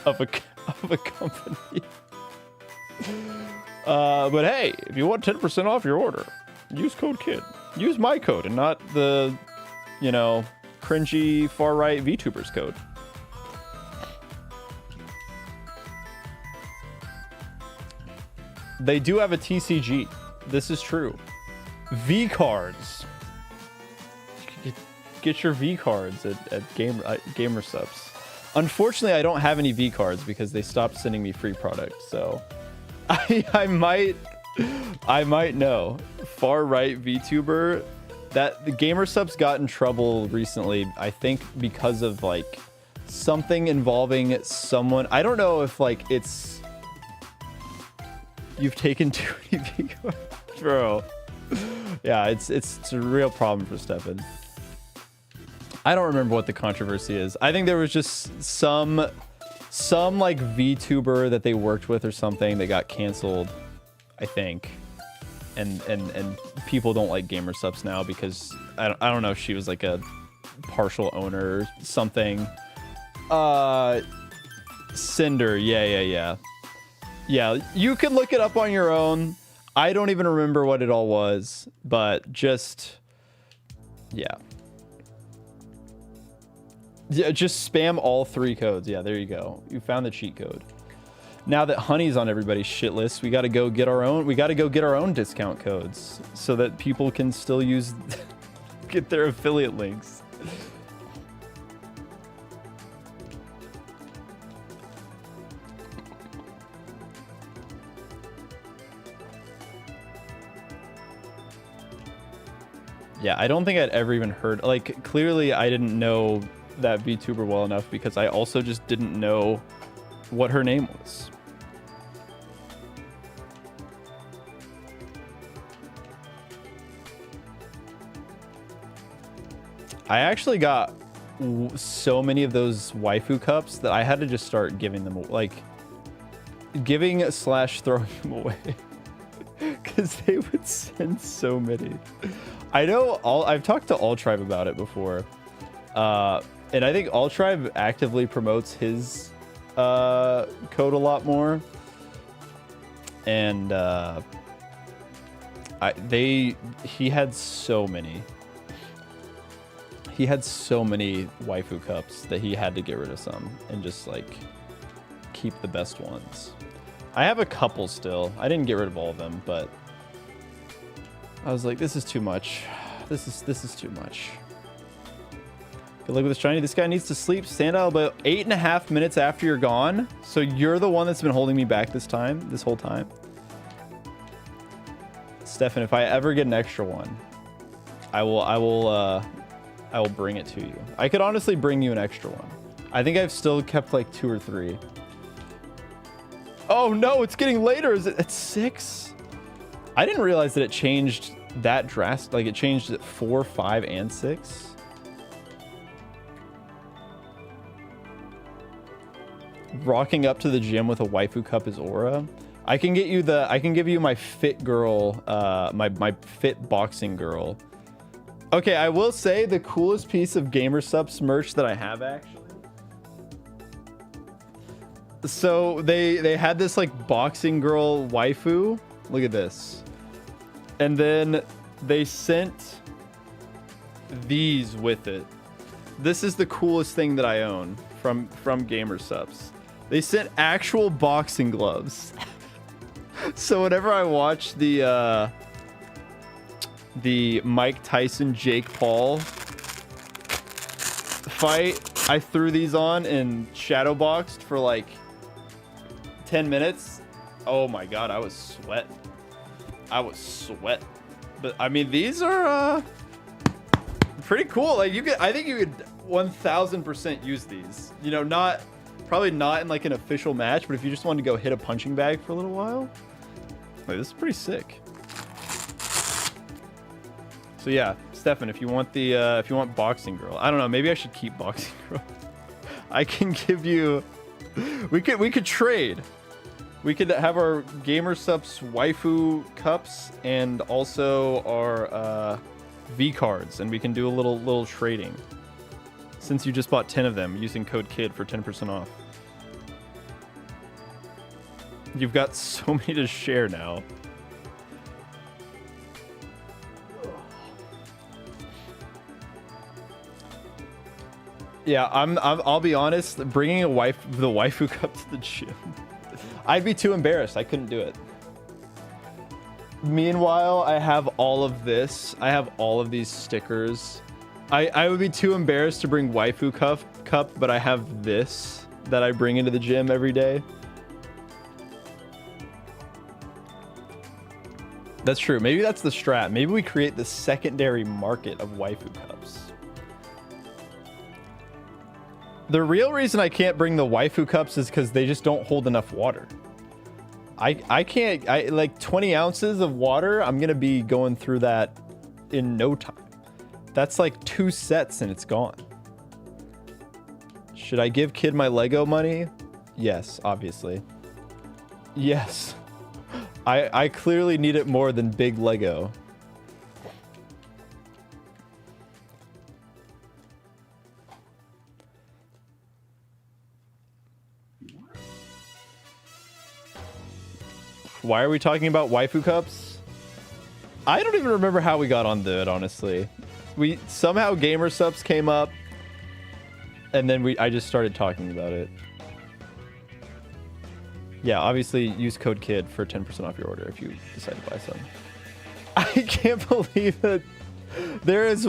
of a company. But hey, if you want 10% off your order, use code KID. Use my code and not the, you know, cringy far-right VTubers code. They do have a TCG. This is true. V cards. Get your V cards at Gamer Subs. Unfortunately, I don't have any V cards because they stopped sending me free product. So I might know. Far right VTuber, that the Gamer Subs got in trouble recently. I think because of like something involving someone. I don't know if like it's you've taken too many V cards, bro. Yeah, it's a real problem for Stefan. I don't remember what the controversy is. I think there was just some some like VTuber that they worked with or something that got canceled, I think. And people don't like gamer subs now because I don't know if she was like a partial owner or something. Cinder, yeah, you can look it up on your own. I don't even remember what it all was, but just yeah, just spam all 3 codes. Yeah, there you go, you found the cheat code. Now that Honey's on everybody's shit list, we got to go get our own. We got to go get our own discount codes so that people can still use get their affiliate links. Yeah, I don't think I'd ever even heard, like, clearly I didn't know that VTuber well enough because I also just didn't know what her name was. I actually got so many of those waifu cups that I had to just start giving them, like, giving / throwing them away because they would send so many. I know I've talked to All Tribe about it before, and I think All Tribe actively promotes his code a lot more, and he had so many. He had so many waifu cups that he had to get rid of some and just like keep the best ones. I have a couple still. I didn't get rid of all of them, but I was like, this is too much. This is too much. Good luck with this shiny. This guy needs to sleep. Sandile about 8.5 minutes after you're gone. So you're the one that's been holding me back this whole time. Stefan, if I ever get an extra one, I will bring it to you. I could honestly bring you an extra one. I think I've still kept like 2 or 3. Oh no, it's getting later. Is it at 6? I didn't realize that it changed that drastic. Like it changed at 4, 5, and 6. Rocking up to the gym with a waifu cup is aura. I can give you my fit girl, my fit boxing girl. Okay, I will say the coolest piece of Gamer Subs merch that I have actually. So they had this like boxing girl waifu. Look at this. And then they sent these with it. This is the coolest thing that I own from Gamer Subs. They sent actual boxing gloves. So whenever I watch the Mike Tyson Jake Paul fight, I threw these on and shadow boxed for like 10 minutes. Oh my god, I was sweating. But I mean, these are pretty cool. Like I think you could 1000% use these. You know, probably not in like an official match, but if you just wanted to go hit a punching bag for a little while, like this is pretty sick. So yeah, Stefan, if you want boxing girl, I don't know, maybe I should keep boxing girl. I can give you, we could trade. We could have our Gamer Subs waifu cups and also our V cards, and we can do a little trading. Since you just bought 10 of them using code KID for 10% off. You've got so many to share now. Yeah, I'll be honest, bringing the waifu cup to the gym, I'd be too embarrassed. I couldn't do it. Meanwhile, I have all of this. I have all of these stickers. I would be too embarrassed to bring waifu cup, but I have this that I bring into the gym every day. That's true. Maybe that's the strat. Maybe we create the secondary market of waifu cups. The real reason I can't bring the waifu cups is because they just don't hold enough water. I can't, like 20 ounces of water, I'm going to be going through that in no time. That's like 2 sets and it's gone. Should I give Kid my Lego money? Yes, obviously. Yes. I clearly need it more than big Lego. Why are we talking about waifu cups? I don't even remember how we got onto it, honestly. We somehow gamer subs came up, and then I just started talking about it. Yeah, obviously use code KID for 10% off your order if you decide to buy some. I can't believe that there is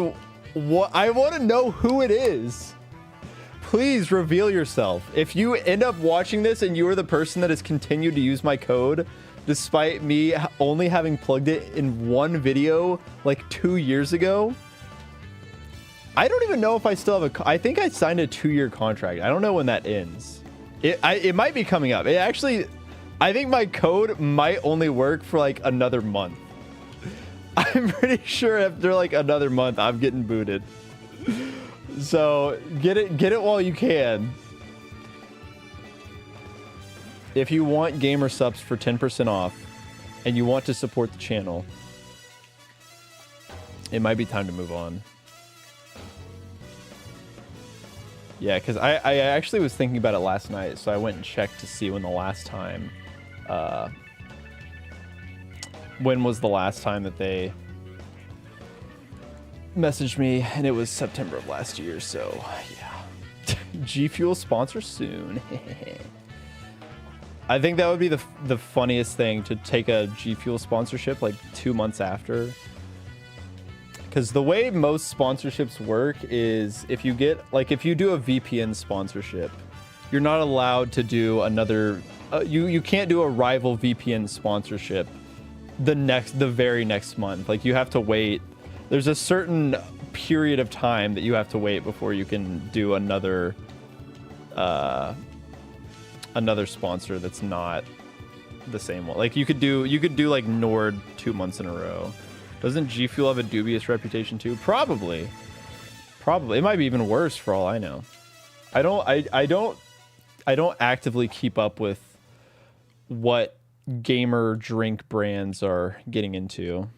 what I want to know who it is. Please reveal yourself. If you end up watching this and you are the person that has continued to use my code despite me only having plugged it in one video like 2 years ago, I don't even know if I still have I think I signed a 2-year contract. I don't know when that ends. It might be coming up. It actually, I think my code might only work for like another month. I'm pretty sure after like another month, I'm getting booted. So get it while you can. If you want gamer subs for 10% off and you want to support the channel, it might be time to move on. Yeah, because I actually was thinking about it last night, so I went and checked to see when the last time, when was the last time that they messaged me, and it was September of last year, so yeah. G Fuel sponsor soon. I think that would be the funniest thing, to take a G Fuel sponsorship like 2 months after. Because the way most sponsorships work is if you do a VPN sponsorship, you're not allowed to do another, you can't do a rival VPN sponsorship the very next month. Like, you have to wait. There's a certain period of time that you have to wait before you can do another sponsor that's not the same one. Like, you could do like Nord 2 months in a row. Doesn't G Fuel have a dubious reputation too? Probably. It might be even worse for all I know. I don't actively keep up with what gamer drink brands are getting into.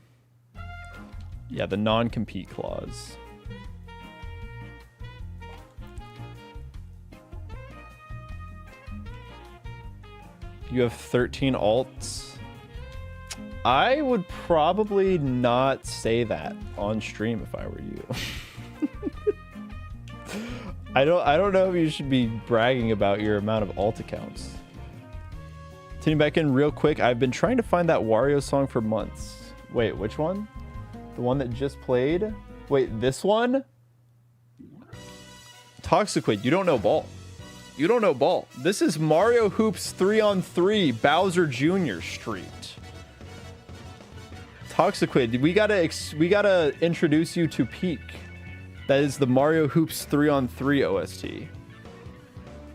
Yeah, the non-compete clause. You have 13 alts. I would probably not say that on stream if I were you. I don't know if you should be bragging about your amount of alt accounts. Tuning back in real quick, I've been trying to find that Wario song for months. Wait, which one? The one that just played? Wait, this one? Toxiquid, you don't know ball. You don't know ball. This is Mario Hoops 3-on-3 Bowser Jr. Street. Toxiquid, we gotta introduce you to Peak. That is the Mario Hoops 3-on-3 OST.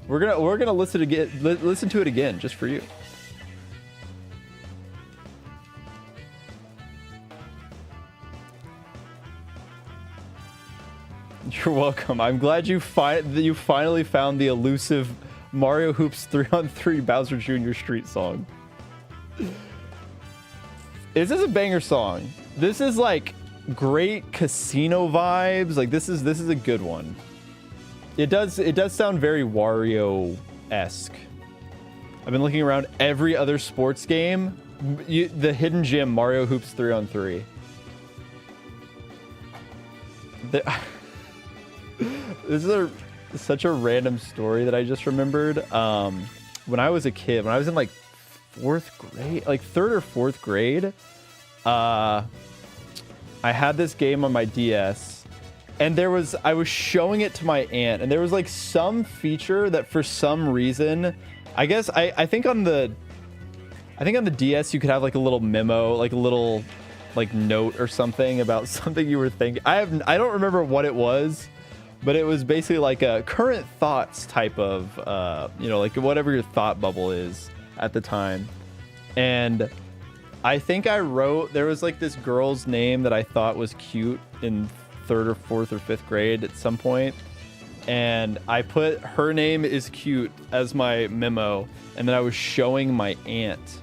We're gonna listen to it again just for you. You're welcome. I'm glad you finally found the elusive Mario Hoops 3-on-3 Bowser Jr. Street song. This is a banger song. This is like great casino vibes. Like, this is a good one. It does sound very Wario-esque. I've been looking around every other sports game. The hidden gem, Mario Hoops 3-on-3. This is such a random story that I just remembered. When I was a kid, when I was in like 4th grade, like 3rd or 4th grade, I had this game on my DS, and I was showing it to my aunt, and there was like some feature that for some reason, I guess I think on the DS you could have like a little memo, like a little like note or something about something you were thinking. I don't remember what it was, but it was basically like a current thoughts type of like whatever your thought bubble is at the time. And I think there was like this girl's name that I thought was cute in 3rd or 4th or 5th grade at some point. and I put her name is cute as my memo, and then I was showing my aunt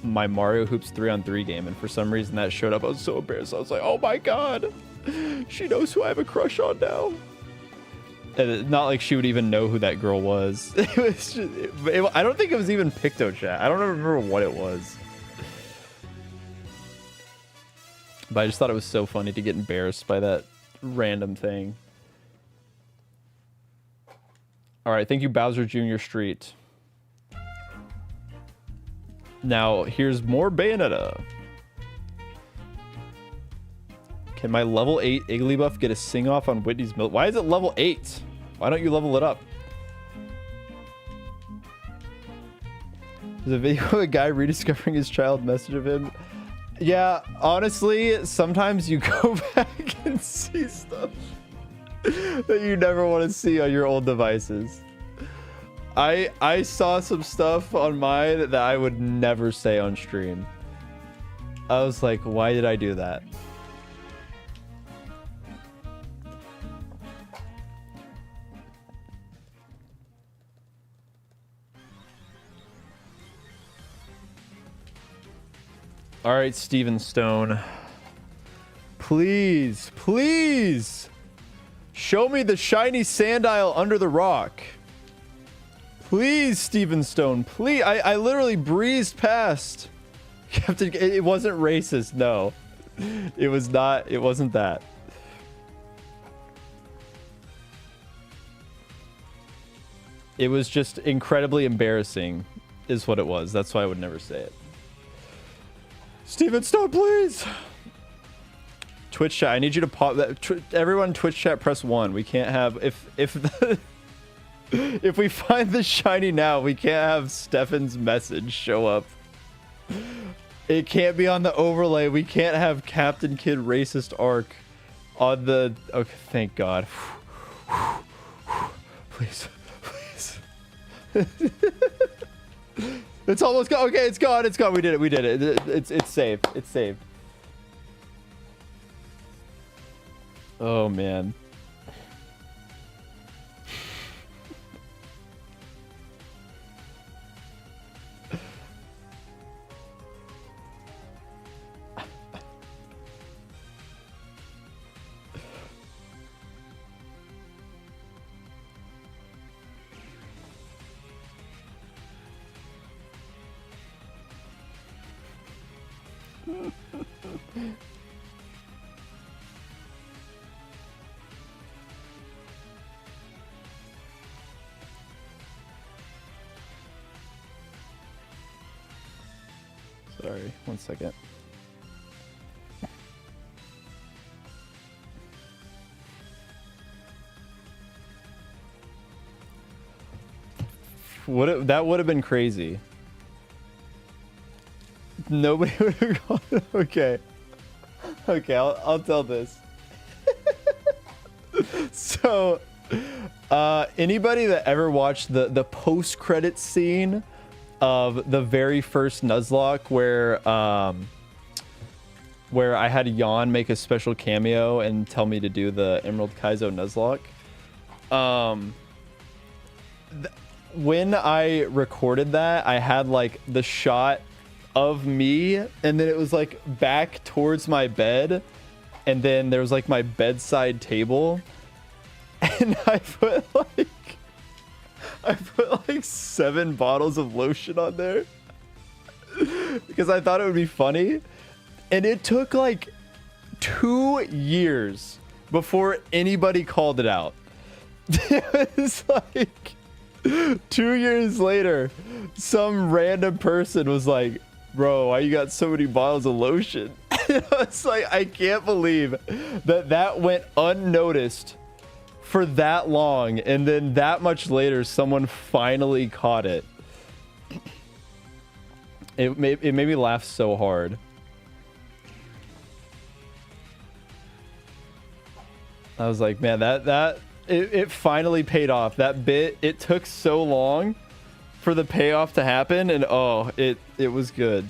my Mario Hoops 3-on-3 game, and for some reason that showed up. I was so embarrassed. I was like, oh my god, she knows who I have a crush on now. And not like she would even know who that girl was. It was just, I don't think it was even PictoChat. I don't remember what it was. But I just thought it was so funny to get embarrassed by that random thing. All right, thank you, Bowser Jr. Street. Now, here's more Bayonetta. Can my level 8 Igglybuff get a sing-off on Whitney's Milk? Why is it level 8? Why don't you level it up? There's a video of a guy rediscovering his child message of him. Yeah, honestly, sometimes you go back and see stuff that you never want to see on your old devices. I saw some stuff on mine that I would never say on stream. I was like, why did I do that? All right, Steven Stone. Please, please show me the shiny Sandile under the rock. Please, Steven Stone, please. I literally breezed past. Captain, it wasn't racist, no. It was not, it wasn't that. It was just incredibly embarrassing, is what it was. That's why I would never say it. Steven Stone, please. Twitch chat, I need you to pop that. Everyone, Twitch chat, press 1. We can't have if we find the shiny now, we can't have Stefan's message show up. It can't be on the overlay. We can't have Captain Kid racist arc on the. Okay, thank God. Please, please. It's almost gone. Okay, it's gone. It's gone. We did it. We did it. It's saved. It's saved. Oh man. Sorry, 1 second. That would have been crazy. Nobody would have gone. Okay. Okay, I'll tell this. So, anybody that ever watched the post-credit scene of the very first Nuzlocke where I had Jan make a special cameo and tell me to do the Emerald Kaizo Nuzlocke. When I recorded that, I had like the shot of me, and then it was like back towards my bed, and then there was like my bedside table, and I put like 7 bottles of lotion on there because I thought it would be funny, and it took like 2 years before anybody called it out. It was like 2 years later, some random person was like, bro, why you got so many bottles of lotion? And I was like, I can't believe that went unnoticed for that long, and then that much later someone finally caught it. It made me laugh so hard. I was like, man, it finally paid off. That bit, it took so long for the payoff to happen, and oh, it was good.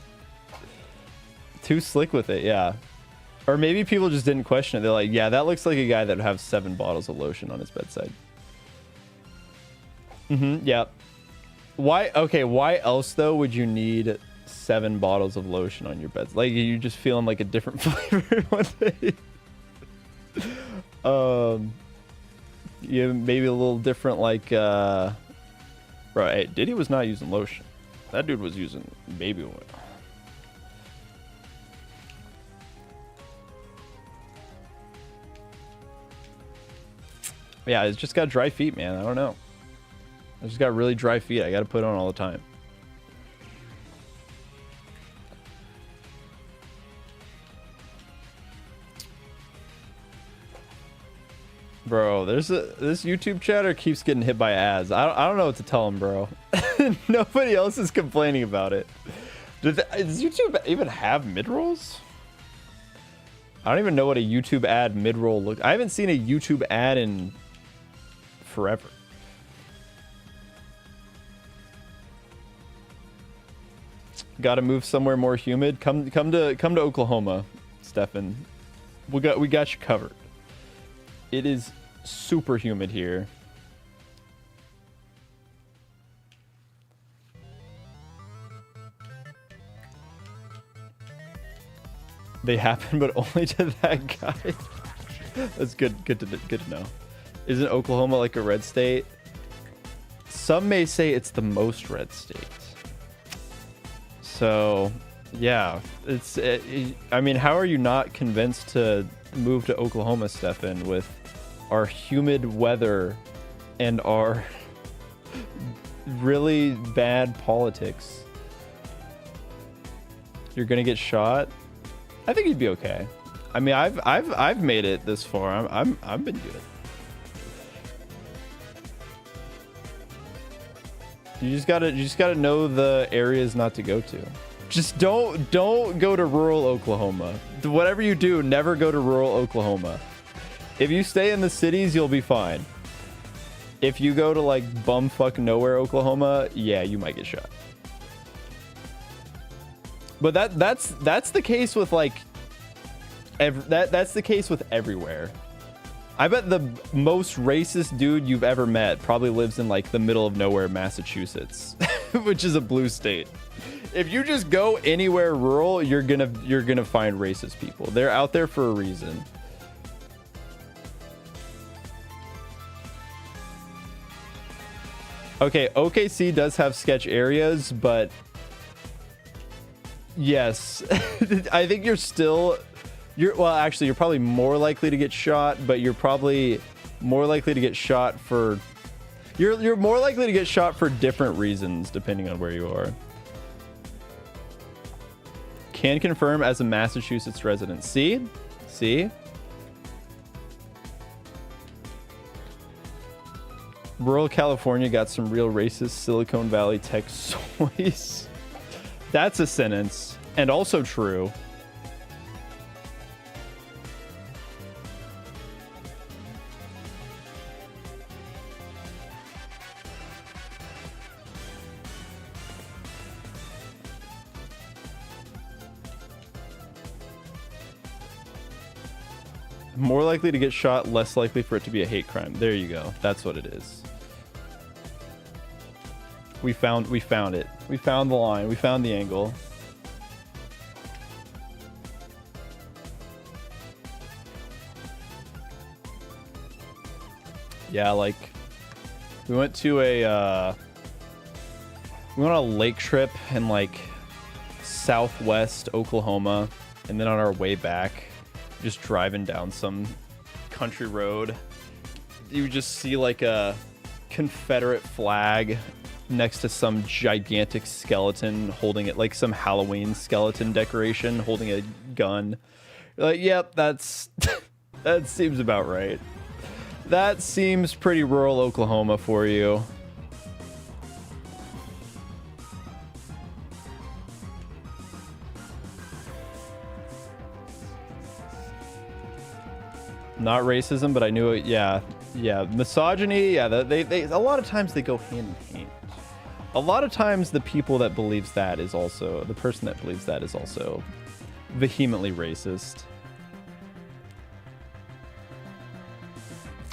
Too slick with it, yeah. Or maybe people just didn't question it. They're like, yeah, that looks like a guy that would have 7 bottles of lotion on his bedside. Yeah. Why? Okay, why else though would you need 7 bottles of lotion on your beds? Like, you just feeling like a different flavor one day. Yeah, maybe a little different, like, bro, hey, Diddy was not using lotion. That dude was using baby oil. Yeah, it's just got dry feet, man. I don't know. I just got really dry feet. I got to put on all the time. Bro, this YouTube chatter keeps getting hit by ads. I don't know what to tell him, bro. Nobody else is complaining about it. Does YouTube even have mid-rolls? I don't even know what a YouTube ad mid-roll looks. I haven't seen a YouTube ad in forever. Got to move somewhere more humid. Come to Oklahoma, Stefan. We got you covered. It is super humid here. They happen, but only to that guy. That's good to know. Isn't Oklahoma like a red state? Some may say it's the most red state. So, yeah, I mean, how are you not convinced to move to Oklahoma, Stefan, with our humid weather and our really bad politics? You're gonna get shot? I think you'd be okay. I mean, I've made it this far. I've been good. You just gotta know the areas not to go to. Just don't go to rural Oklahoma. Whatever you do, never go to rural Oklahoma. If you stay in the cities, you'll be fine. If you go to like bumfuck nowhere Oklahoma, yeah, you might get shot. But that's the case with like that's the case with everywhere. I bet the most racist dude you've ever met probably lives in like the middle of nowhere, Massachusetts, which is a blue state. If you just go anywhere rural, you're gonna find racist people. They're out there for a reason. Okay, OKC does have sketch areas, but yes, I think well, actually, you're probably more likely to get shot, but you're probably more likely to get shot for you're more likely to get shot for different reasons depending on where you are. Can confirm as a Massachusetts resident. See? Rural California got some real racist Silicon Valley tech soys. That's a sentence, and also true. More likely to get shot, less likely for it to be a hate crime. There you go. That's what it is. We found it. We found the line. We found the angle. Yeah, like we went on a lake trip in like southwest Oklahoma, and then on our way back, just driving down some country road, you would just see like a Confederate flag next to some gigantic skeleton holding it, like some Halloween skeleton decoration holding a gun. You're like, yep, that seems about right. That seems pretty rural Oklahoma for you. Not racism, but I knew it. Yeah, misogyny. Yeah, they a lot of times they go hand in hand. A lot of times the people that believes that is also the person that believes that is also vehemently racist.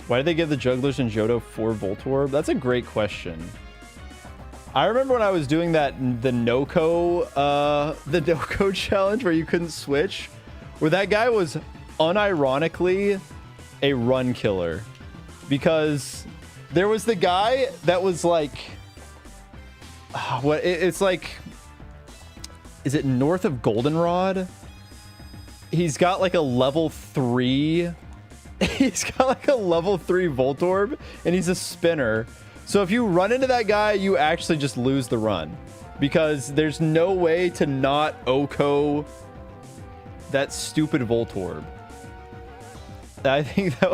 Why did they give the jugglers in Johto 4 Voltorb? That's a great question. I remember when I was doing that the No-Ko challenge where you couldn't switch, where that guy was unironically a run killer, because there was the guy that was like, it's like, is it north of Goldenrod? He's got like a level 3. He's got like a level 3 Voltorb, and he's a spinner. So if you run into that guy, you actually just lose the run, because there's no way to not OHKO that stupid Voltorb. I think that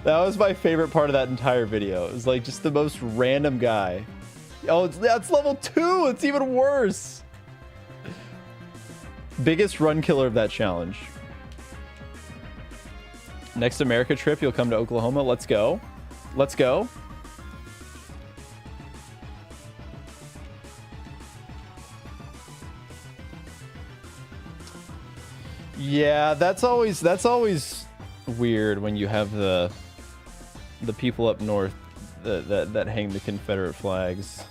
was my favorite part of that entire video. It was like just the most random guy. Oh, that's level 2. It's even worse. Biggest run killer of that challenge. Next America trip, you'll come to Oklahoma. Let's go. Let's go. Yeah, that's always weird when you have the people up north that hang the Confederate flags.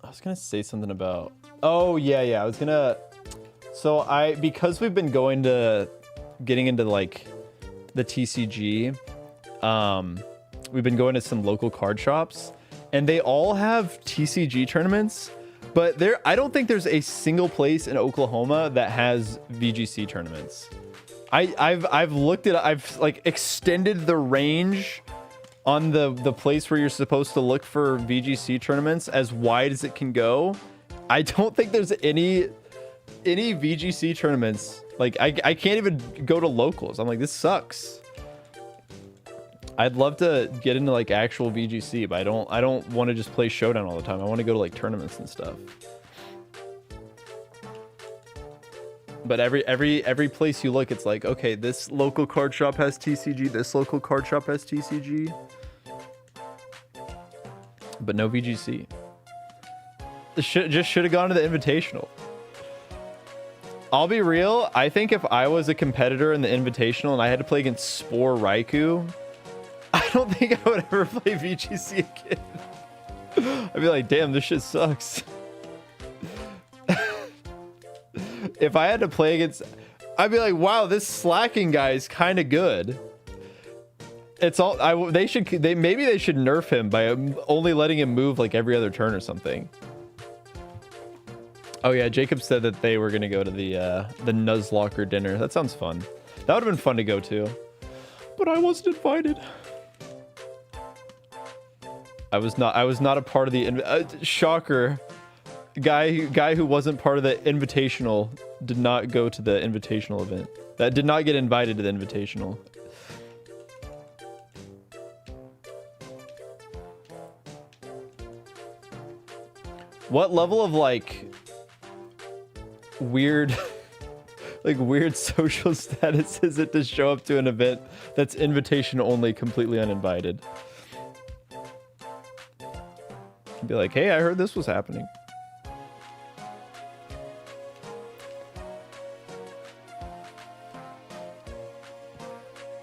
I was gonna say something about, oh yeah, I was gonna, so because we've been getting into like the TCG, we've been going to some local card shops, and they all have TCG tournaments, but I don't think there's a single place in Oklahoma that has VGC tournaments. I've looked at, I've like extended the range on the place where you're supposed to look for VGC tournaments as wide as it can go. I don't think there's any VGC tournaments. Like I can't even go to locals. I'm like, this sucks. I'd love to get into like actual VGC, but I don't want to just play Showdown all the time. I want to go to like tournaments and stuff. But every place you look, it's like, okay, this local card shop has TCG, this local card shop has TCG, but no VGC. Should have gone to the Invitational. I'll be real, I think if I was a competitor in the Invitational and I had to play against Spore Raikou, I don't think I would ever play VGC again. I'd be like, damn, this shit sucks. If I had to play against, I'd be like, wow, this slacking guy is kind of good. It's all, maybe they should nerf him by only letting him move like every other turn or something. Oh yeah, Jacob said that they were gonna go to the Nuzlocke dinner. That sounds fun. That would have been fun to go to, but I wasn't invited. I was not a part of the shocker. Guy who wasn't part of the Invitational did not go to the Invitational event. That did not get invited to the Invitational. What level of like weird weird social status is it to show up to an event that's invitation only, completely uninvited? Be like, hey, I heard this was happening.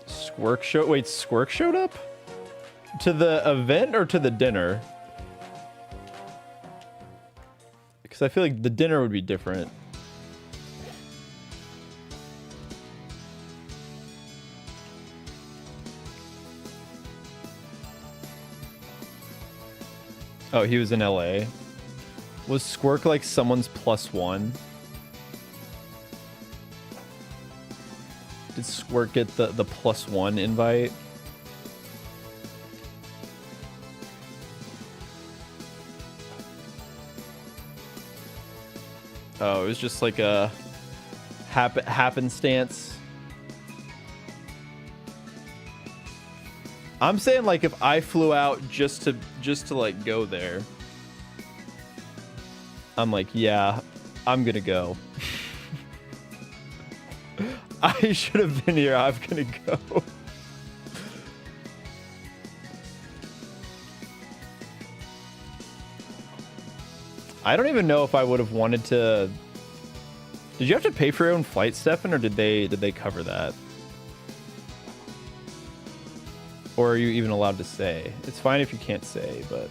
Squirk showed up to the event or to the dinner? Because I feel like the dinner would be different. Oh, he was in LA. Was Squirk like someone's +1? Did Squirk get the +1 invite? Oh, it was just like a happenstance. I'm saying like if I flew out just to like go there, I'm like, yeah, I'm gonna go. I should have been here. I'm gonna go. I don't even know if I would have wanted to. Did you have to pay for your own flight, Stefan, or did they cover that? Or are you even allowed to say? It's fine if you can't say, but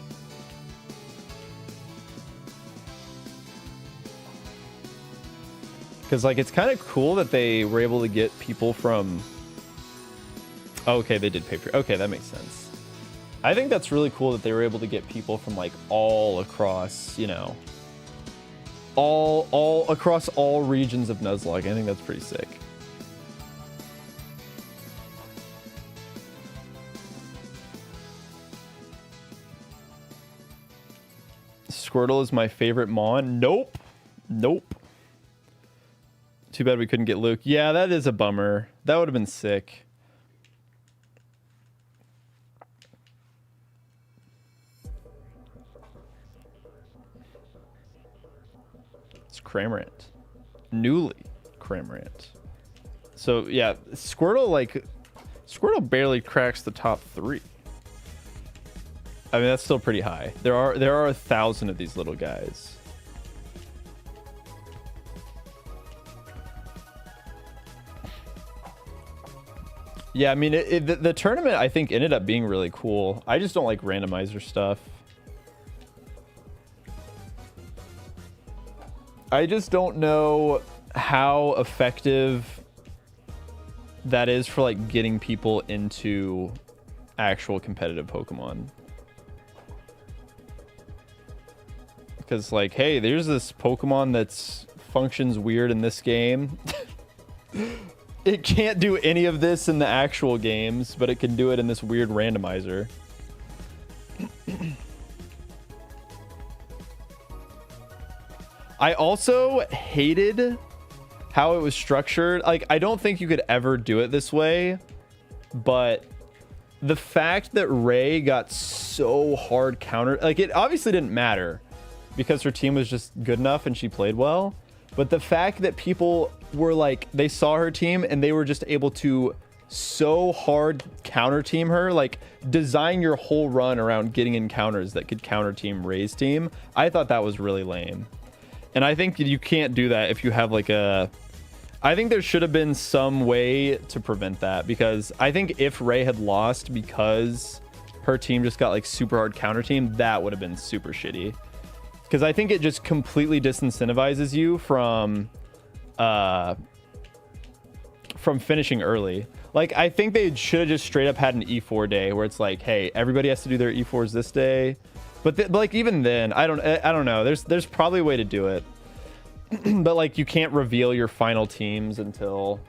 because like it's kind of cool that they were able to get people from. Oh, okay, they did pay for. Okay, that makes sense. I think that's really cool that they were able to get people from like all across, you know, all across all regions of Nuzlocke. I think that's pretty sick. Squirtle is my favorite Mon. Nope. Nope. Too bad we couldn't get Luke. Yeah, that is a bummer. That would have been sick. It's Cramorant. Newly Cramorant. So, yeah, Squirtle barely cracks the top 3. I mean, that's still pretty high. There are 1,000 of these little guys. Yeah, I mean, the tournament, I think, ended up being really cool. I just don't like randomizer stuff. I just don't know how effective that is for, like, getting people into actual competitive Pokemon. Because, like, hey, there's this Pokemon that's functions weird in this game. It can't do any of this in the actual games, but it can do it in this weird randomizer. I also hated how it was structured. Like, I don't think you could ever do it this way, but the fact that Ray got so hard countered, like, it obviously didn't matter because her team was just good enough and she played well. But the fact that people were like, they saw her team and they were just able to so hard counter team her, like design your whole run around getting encounters that could counter team Ray's team. I thought that was really lame. And I think you can't do that if you have like a, I think there should have been some way to prevent that, because I think if Ray had lost because her team just got like super hard counter team, that would have been super shitty. Because I think it just completely disincentivizes you from finishing early. Like, I think they should have just straight up had an E4 day where it's like, hey, everybody has to do their E4s this day. But like, even then, I don't know. There's probably a way to do it. But like, you can't reveal your final teams until,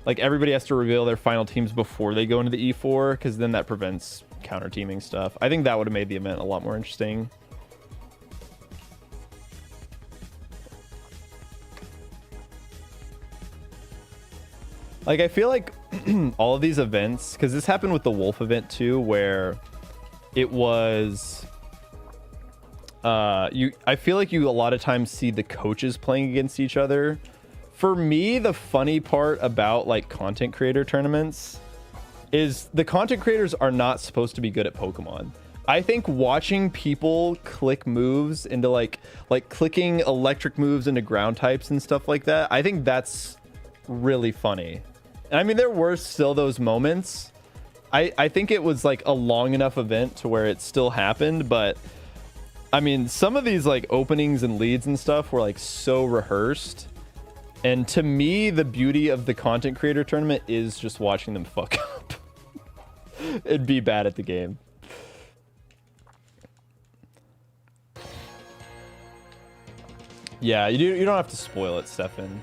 like, everybody has to reveal their final teams before they go into the E4, because then that prevents counter teaming stuff. I think that would have made the event a lot more interesting. Like, I feel like all of these events, because this happened with the Wolf event too, where it was, I feel like you a lot of times see the coaches playing against each other. For me, the funny part about like content creator tournaments is the content creators are not supposed to be good at Pokemon. I think watching people click moves into like clicking electric moves into ground types and stuff like that, I think that's really funny. And I mean, there were still those moments. I think it was like a long enough event to where it still happened, but I mean, some of these like openings and leads and stuff were like so rehearsed. And to me, the beauty of the content creator tournament is just watching them fuck up and be bad at the game. Yeah, you don't have to spoil it, Stefan.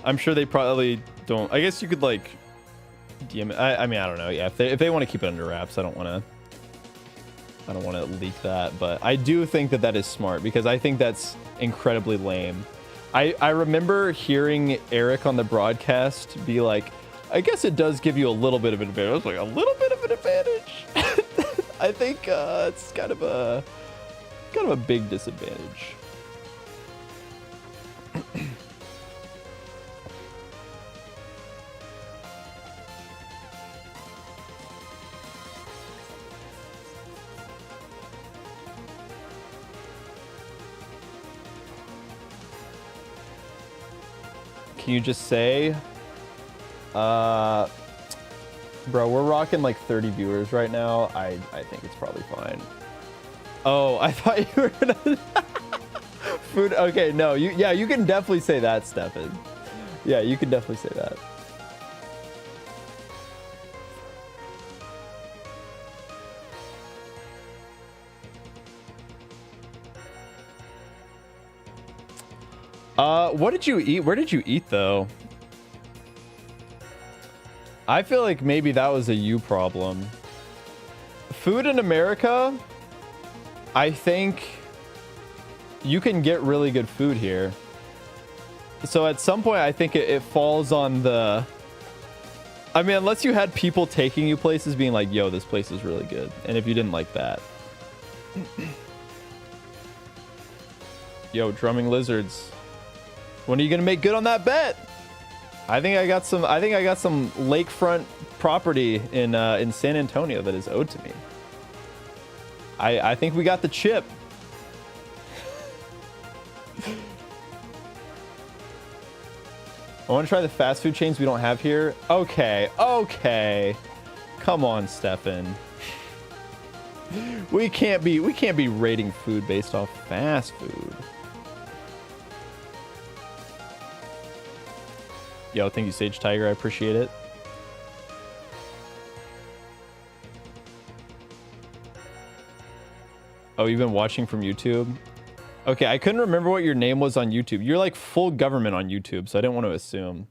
I'm sure they probably don't. I guess you could like DM it. I mean, I don't know. Yeah, if they want to keep it under wraps, I don't want to leak that. But I do think that is smart, because I think that's incredibly lame. I remember hearing Eric on the broadcast be like, I guess it does give you a little bit of an advantage. I was like, a little bit of an advantage? I think it's kind of a big disadvantage. Can you just say, bro, we're rocking like 30 viewers right now. I think it's probably fine. Oh, I thought you were gonna food. Okay, no, yeah, you can definitely say that, Stefan. Yeah, you can definitely say that. What did you eat? Where did you eat though? I feel like maybe that was a you problem. Food in America, I think you can get really good food here. So at some point, I think it falls on the... I mean, unless you had people taking you places being like, yo, this place is really good. And if you didn't like that. Yo, drumming lizards. When are you gonna make good on that bet? I think I got some lakefront property in San Antonio that is owed to me. I think we got the chip. I want to try the fast food chains we don't have here. Okay. Come on, Stefan. We can't be rating food based off fast food. Yo, thank you, Sage Tiger. I appreciate it. Oh, you've been watching from YouTube? Okay, I couldn't remember what your name was on YouTube. You're like full government on YouTube, so I didn't want to assume.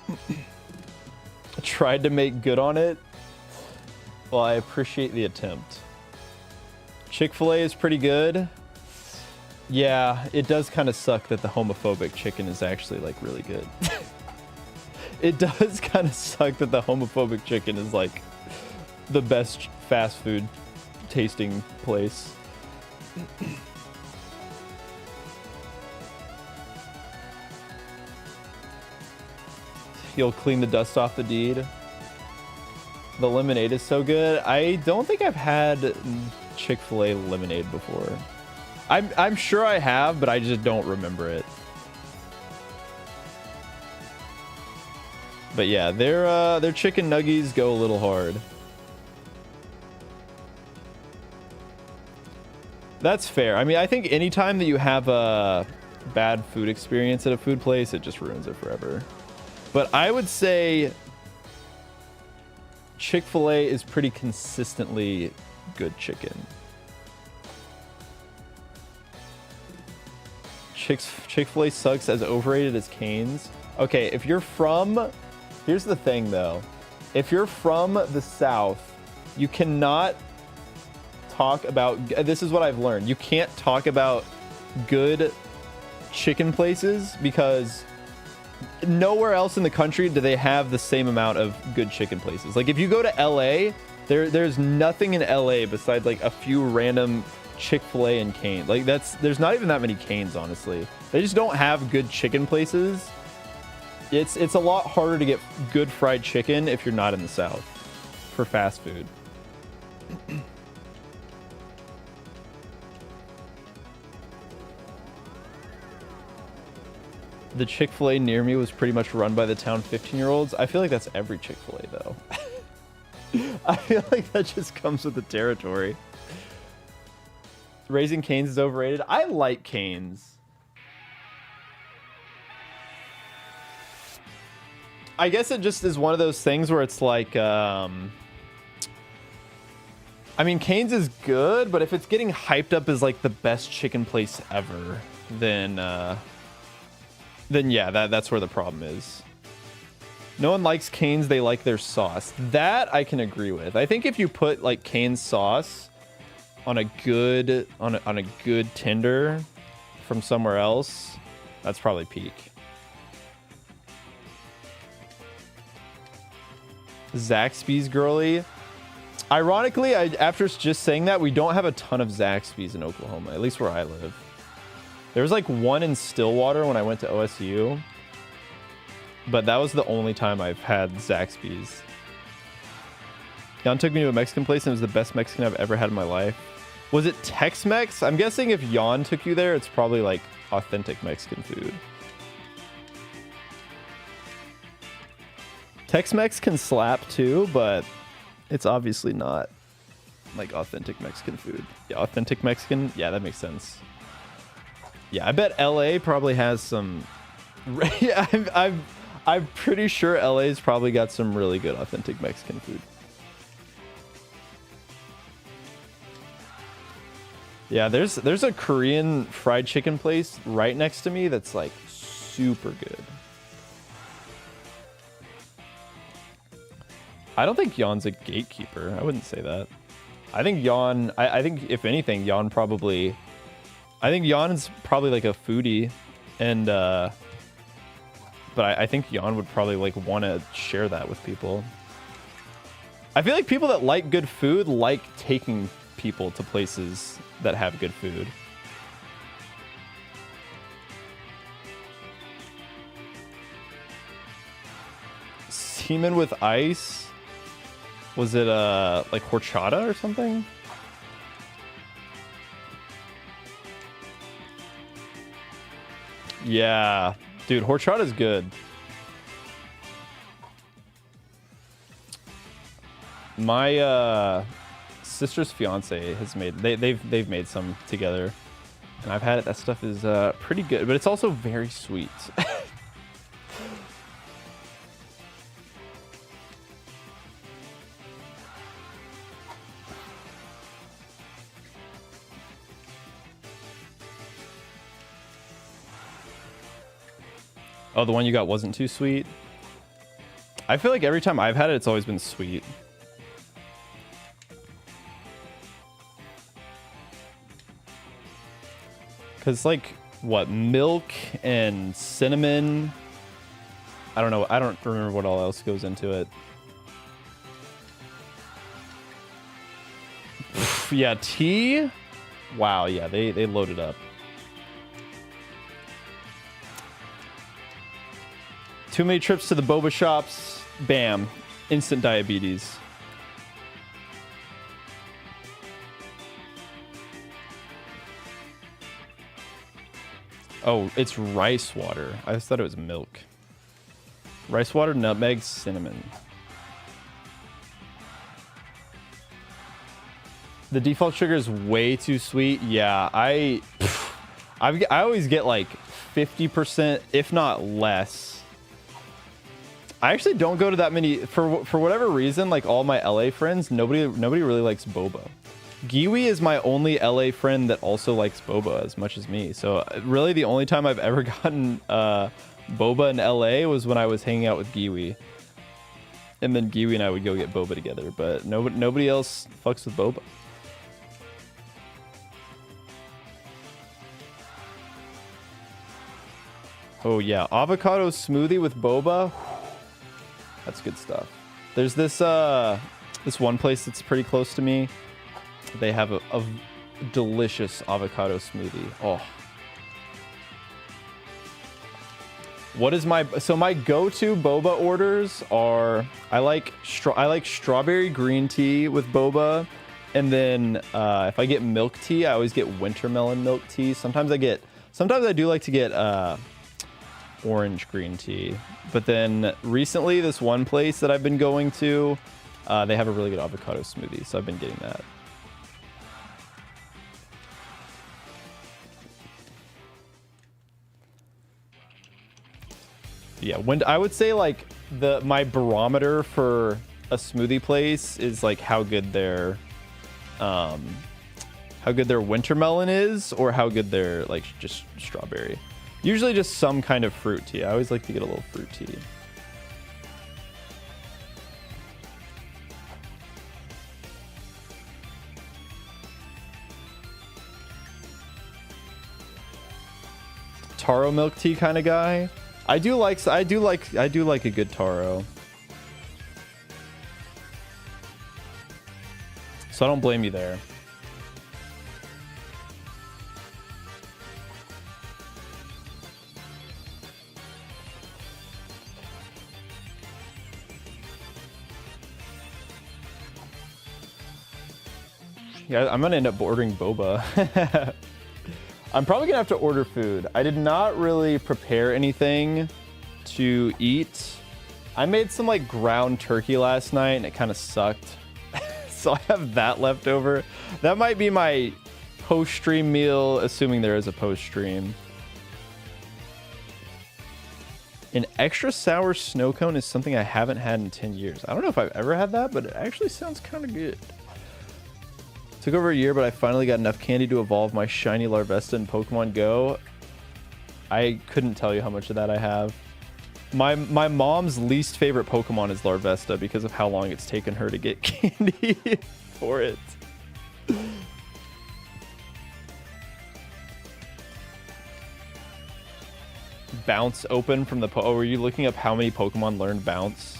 I tried to make good on it. Well, I appreciate the attempt. Chick-fil-A is pretty good. Yeah, it does kind of suck that the homophobic chicken is actually like really good. It does kind of suck that the homophobic chicken is like the best fast food tasting place. You'll clean the dust off the deed. The lemonade is so good. I don't think I've had Chick-fil-A lemonade before. I'm sure I have, but I just don't remember it. But yeah, their chicken nuggies go a little hard. That's fair. I mean, I think anytime that you have a bad food experience at a food place, it just ruins it forever. But I would say Chick-fil-A is pretty consistently good chicken. Chick-fil-A sucks as overrated as Cane's. Okay, if you're from... Here's the thing, though. If you're from the South, you cannot talk about... This is what I've learned. You can't talk about good chicken places because nowhere else in the country do they have the same amount of good chicken places. Like, if you go to LA, there's nothing in LA besides, like, a few random Chick-fil-A and Cane's. Like, there's not even that many Cane's, honestly. They just don't have good chicken places. It's a lot harder to get good fried chicken if you're not in the South for fast food. The Chick-fil-A near me was pretty much run by the town 15-year-olds. I feel like that's every Chick-fil-A, though. I feel like that just comes with the territory. Raising Cane's is overrated. I like Cane's. I guess it just is one of those things where it's like, I mean, Cane's is good, but if it's getting hyped up as like the best chicken place ever, then yeah, that's where the problem is. No one likes Cane's, they like their sauce. That I can agree with. I think if you put like Cane's sauce on a good on a good tender from somewhere else, that's probably peak. Zaxby's girly. Ironically, after just saying that, we don't have a ton of Zaxby's in Oklahoma, at least where I live. There was like one in Stillwater when I went to OSU, but that was the only time I've had Zaxby's. Jan took me to a Mexican place and it was the best Mexican I've ever had in my life. Was it Tex-Mex? I'm guessing if Jan took you there, it's probably like authentic Mexican food. Tex-Mex can slap too, but it's obviously not like authentic Mexican food. Yeah, authentic Mexican. Yeah, that makes sense. Yeah, I bet LA probably has some. Yeah, I'm pretty sure LA's probably got some really good authentic Mexican food. Yeah, there's a Korean fried chicken place right next to me that's like super good. I don't think Yon's a gatekeeper. I wouldn't say that. I think Yon, I think if anything, Yon probably, I think Yon's probably like a foodie, and but I think Yon would probably like want to share that with people. I feel like people that like good food like taking people to places that have good food. Semen with ice. Was it like horchata or something? Yeah, dude, horchata's good. My sister's fiance has made they've made some together, and I've had it. That stuff is pretty good, but it's also very sweet. Oh, the one you got wasn't too sweet? I feel like every time I've had it, it's always been sweet. Because, like, what? Milk and cinnamon? I don't know. I don't remember what all else goes into it. Yeah, tea? Wow, yeah, they loaded up. Too many trips to the boba shops. Bam. Instant diabetes. Oh, it's rice water. I just thought it was milk. Rice water, nutmeg, cinnamon. The default sugar is way too sweet. Yeah, I always get like 50%, if not less. I actually don't go to that many for whatever reason. Like all my LA friends, nobody really likes boba. Giwi is my only LA friend that also likes boba as much as me. So really, the only time I've ever gotten boba in LA was when I was hanging out with Giwi, and then Giwi and I would go get boba together. But nobody else fucks with boba. Oh yeah, avocado smoothie with boba. That's good stuff. There's this this one place that's pretty close to me. They have a delicious avocado smoothie. Oh. What is my go-to boba orders are I like strawberry green tea with boba, and then if I get milk tea, I always get wintermelon milk tea. Sometimes I do like to get orange green tea. But then recently, this one place that I've been going to, they have a really good avocado smoothie, so I've been getting that. Yeah, when I would say like my barometer for a smoothie place is like how good their wintermelon is, or how good their like just strawberry. Usually just some kind of fruit tea. I always like to get a little fruit tea. Taro milk tea kind of guy. I do like a good taro. So I don't blame you there. Yeah, I'm gonna end up ordering boba. I'm probably gonna have to order food. I did not really prepare anything to eat I made some like ground turkey last night and it kind of sucked. So I have that left over. That might be my post-stream meal, assuming there is a post-stream. An extra sour snow cone is something I haven't had in 10 years. I don't know if I've ever had that, but it actually sounds kind of good. Took over a year, but I finally got enough candy to evolve my shiny Larvesta in Pokemon Go. I couldn't tell you how much of that I have. My mom's least favorite Pokemon is Larvesta because of how long it's taken her to get candy for it. Bounce open from the oh, were you looking up how many Pokemon learned bounce?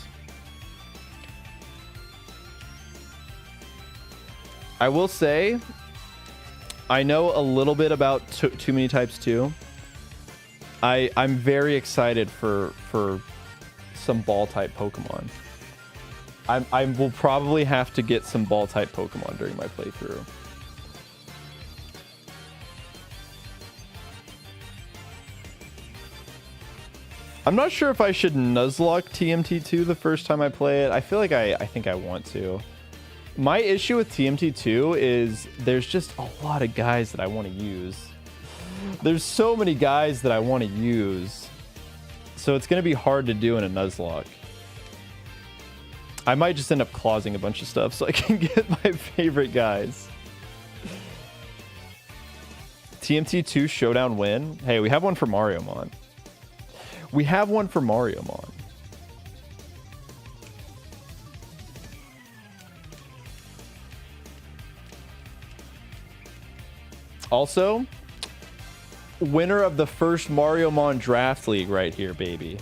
I will say I know a little bit about too many types too. I'm very excited for some ball type Pokemon. I will probably have to get some ball type Pokemon during my playthrough. I'm not sure if I should Nuzlocke TMT2 the first time I play it. I feel like I think I want to. My issue with TMT2 is there's just a lot of guys that I want to use. There's so many guys that I want to use. So it's going to be hard to do in a Nuzlocke. I might just end up clausing a bunch of stuff so I can get my favorite guys. TMT2 Showdown win. Hey, we have one for Mariomon. We have one for Mariomon. Also, winner of the first Mariomon Draft League right here, baby.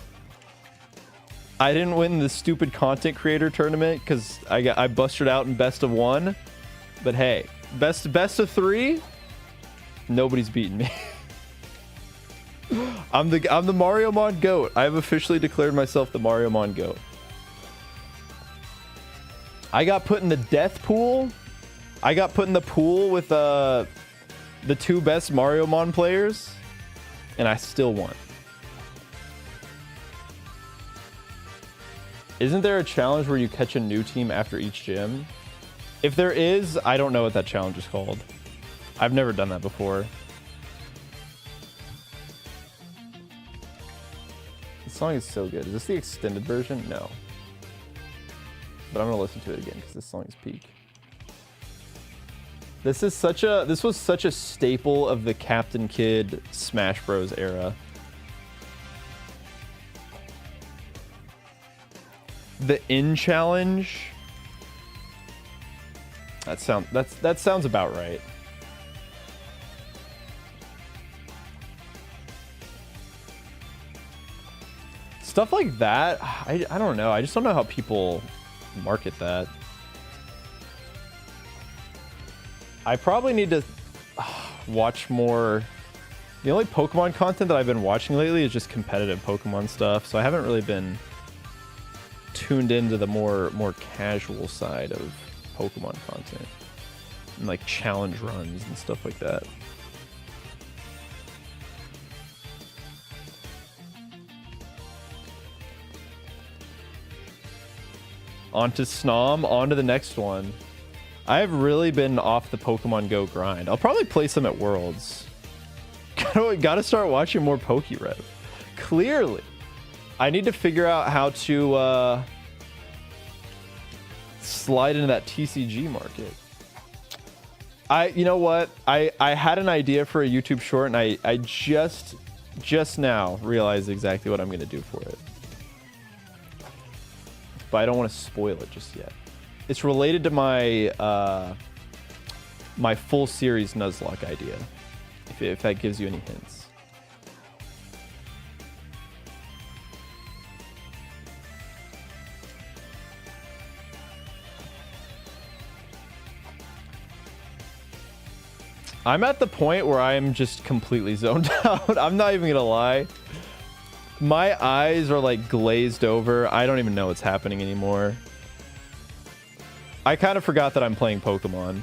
I didn't win the stupid content creator tournament because I busted out in best of 1. But hey, best of 3, nobody's beating me. I'm the Mariomon GOAT. I have officially declared myself the Mariomon GOAT. I got put in the death pool. I got put in the pool with the 2 best Mariomon players, and I still won. Isn't there a challenge where you catch a new team after each gym? If there is, I don't know what that challenge is called. I've never done that before. This song is so good. Is this the extended version? No. But I'm gonna listen to it again because this song is peak. This was such a staple of the Captain Kid Smash Bros era. The in challenge. That sounds about right. Stuff like that, I don't know. I just don't know how people market that. I probably need to watch more. The only Pokemon content that I've been watching lately is just competitive Pokemon stuff, so I haven't really been tuned into the more casual side of Pokemon content and like challenge runs and stuff like that. Onto Snom, on to the next one. I have really been off the Pokemon Go grind. I'll probably play some at Worlds. Gotta start watching more PokeRev. Clearly. I need to figure out how to slide into that TCG market. You know what? I had an idea for a YouTube short and I just now realized exactly what I'm gonna do for it. But I don't want to spoil it just yet. It's related to my my full series Nuzlocke idea, if that gives you any hints. I'm at the point where I'm just completely zoned out. I'm not even gonna lie. My eyes are like glazed over. I don't even know what's happening anymore. I kind of forgot that I'm playing Pokemon.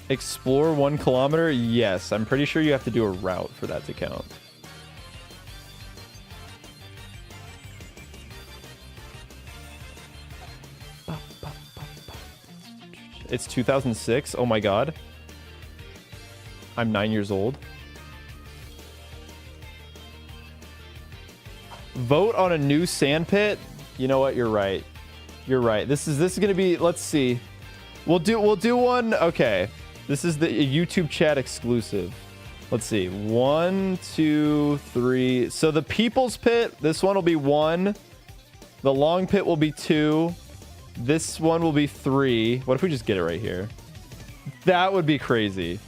Explore 1 kilometer? Yes, I'm pretty sure you have to do a route for that to count. It's 2006. Oh my god. I'm 9 years old. Vote on a new sand pit. You know what? You're right. You're right. This is gonna be. Let's see. We'll do one. Okay. This is the YouTube chat exclusive. Let's see. 1, 2, 3. So the people's pit. This one will be 1. The long pit will be 2. This one will be 3. What if we just get it right here? That would be crazy.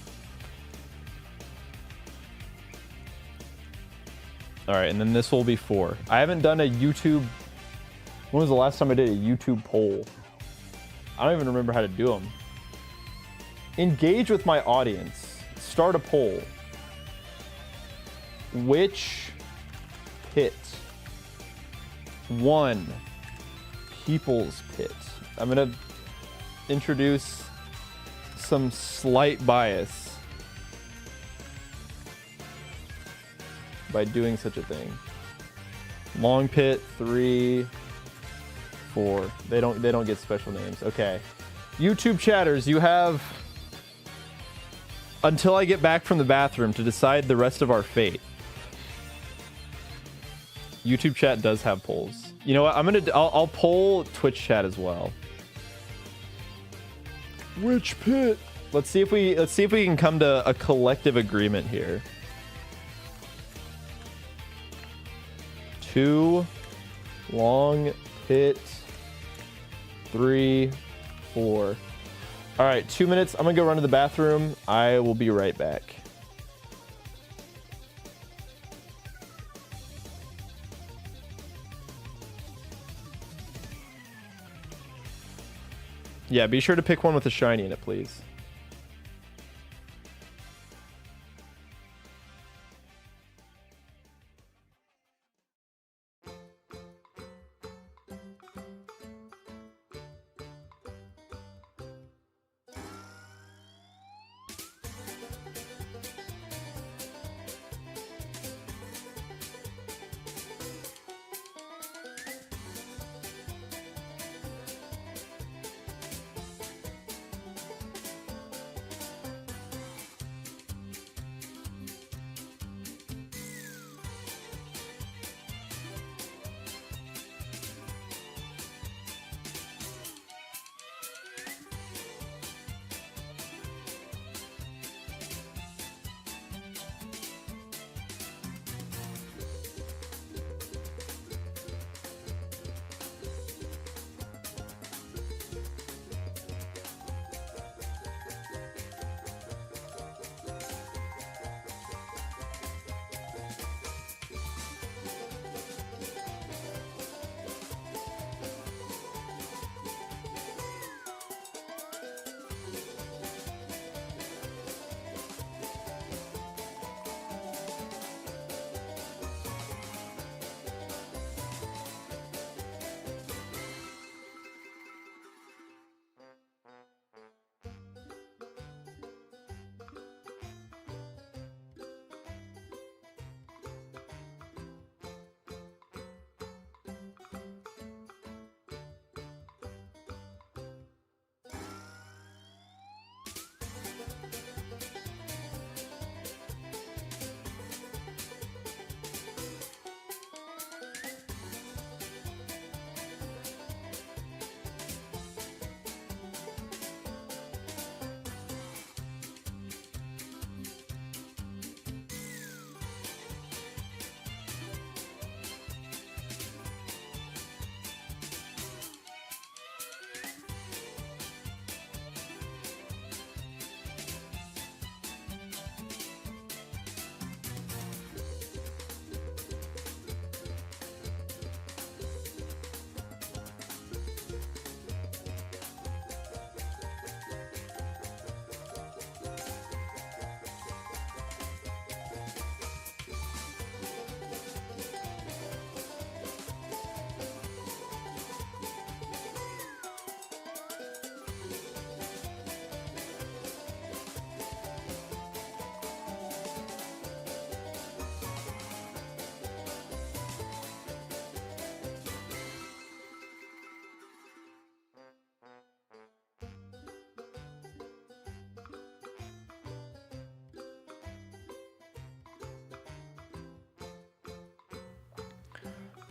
All right, and then this will be 4. I haven't done a YouTube. When was the last time I did a YouTube poll? I don't even remember how to do them. Engage with my audience. Start a poll. Which pit? 1. People's pit. I'm gonna introduce some slight bias by doing such a thing. Long pit, 3, 4. They don't get special names. Okay. YouTube chatters, you have until I get back from the bathroom to decide the rest of our fate. YouTube chat does have polls. You know what? I'll poll Twitch chat as well. Which pit? Let's see if we can come to a collective agreement here. 2 long pit, 3, 4. All right, 2 minutes. I'm gonna go run to the bathroom. I will be right back. Yeah, be sure to pick one with a shiny in it, please.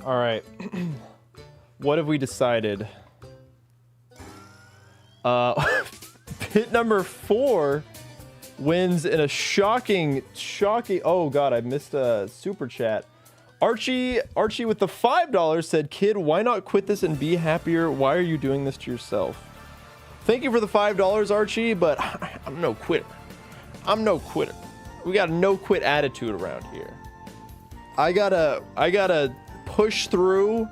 All right. What have we decided? Pit number 4 wins in a shocking. Oh God, I missed a super chat. Archie with the $5 said, "Kid, why not quit this and be happier? Why are you doing this to yourself?" Thank you for the $5, Archie, but I'm no quitter. I'm no quitter. We got a no quit attitude around here. I gotta push through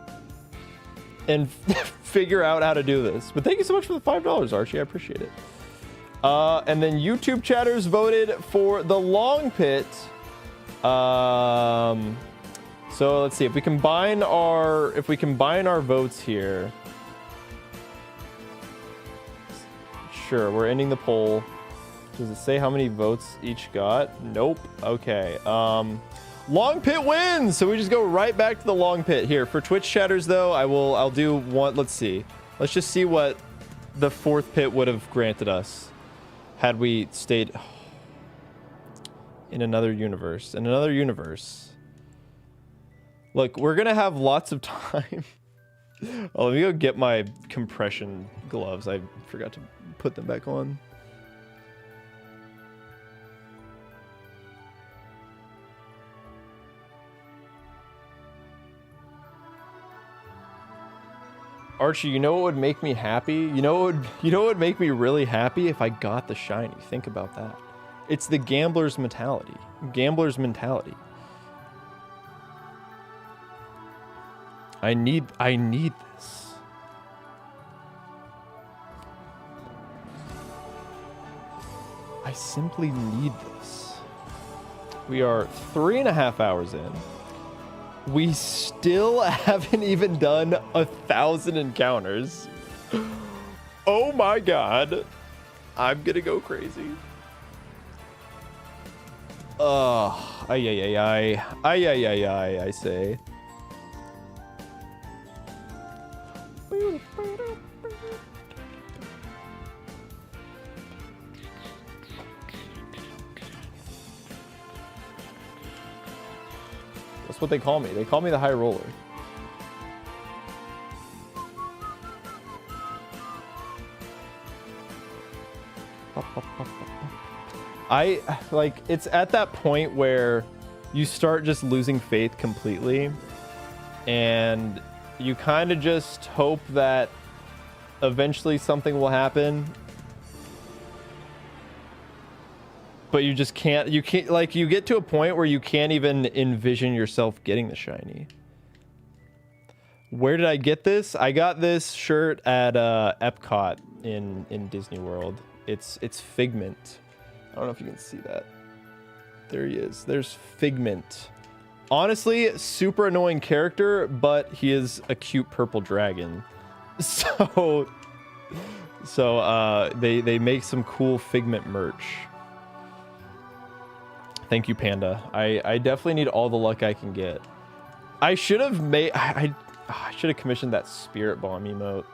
and figure out how to do this. But thank you so much for the $5, Archie. I appreciate it. And then YouTube chatters voted for the long pit. So let's see if we combine our votes here. Sure, we're ending the poll. Does it say how many votes each got? Nope. Okay. Long pit wins, so we just go right back to the long pit here. For Twitch chatters though, I'll do one. Let's see. Let's just see what the 4th pit would have granted us had we stayed in another universe. In another universe. Look, we're gonna have lots of time. Oh, let me go get my compression gloves. I forgot to put them back on. Archie, you know what would make me happy? You know what would make me really happy if I got the shiny. Think about that. It's the gambler's mentality. Gambler's mentality. I need this. I simply need this. We are 3.5 hours in. We still haven't even done 1,000 encounters. Oh my God. I'm gonna go crazy. I say. That's what they call me. They call me the high roller. It's at that point where you start just losing faith completely, and you kind of just hope that eventually something will happen, but you just can't. You get to a point where you can't even envision yourself getting the shiny. Where did I get this? I got this shirt at Epcot in Disney World. It's Figment. I don't know if you can see that. There he is. There's Figment. Honestly, super annoying character, but he is a cute purple dragon. So they make some cool Figment merch. Thank you, Panda. I definitely need all the luck I can get. I should have made. I should have commissioned that Spirit Bomb emote.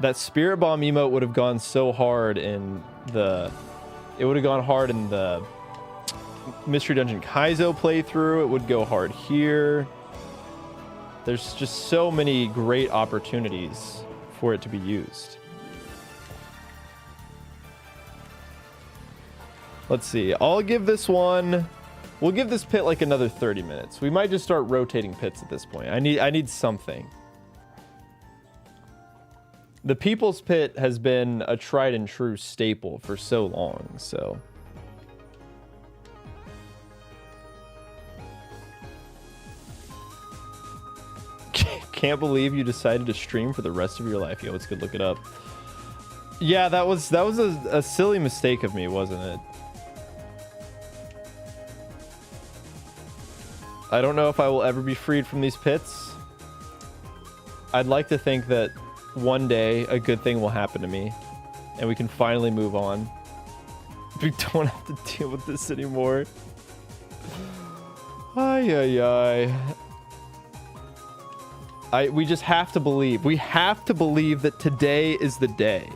That Spirit Bomb emote would have gone so hard in the. It would have gone hard in the Mystery Dungeon Kaizo playthrough. It would go hard here. There's just so many great opportunities for it to be used. Let's see. I'll give this one. We'll give this pit like another 30 minutes. We might just start rotating pits at this point. I need something. The People's Pit has been a tried and true staple for so long, so. Can't believe you decided to stream for the rest of your life. Yo, it's good. Look it up. Yeah, that was a silly mistake of me, wasn't it? I don't know if I will ever be freed from these pits. I'd like to think that one day a good thing will happen to me and we can finally move on. We don't have to deal with this anymore. We just have to believe. We have to believe that today is the day.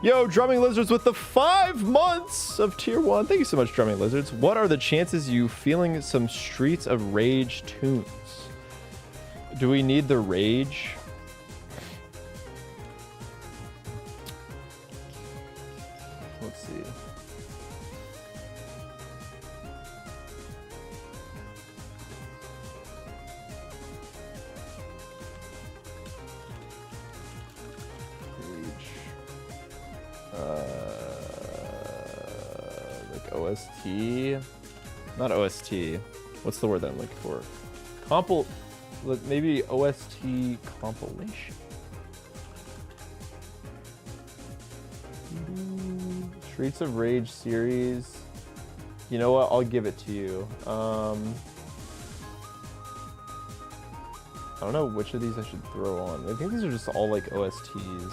Yo, Drumming Lizards with the 5 months of tier 1. Thank you so much, Drumming Lizards. What are the chances you feeling some Streets of Rage tunes? Do we need the rage? Let's see. Like OST, not OST. What's the word that I'm looking for? Maybe OST compilation. Streets of Rage series. You know what? I'll give it to you. I don't know which of these I should throw on. I think these are just all like OSTs.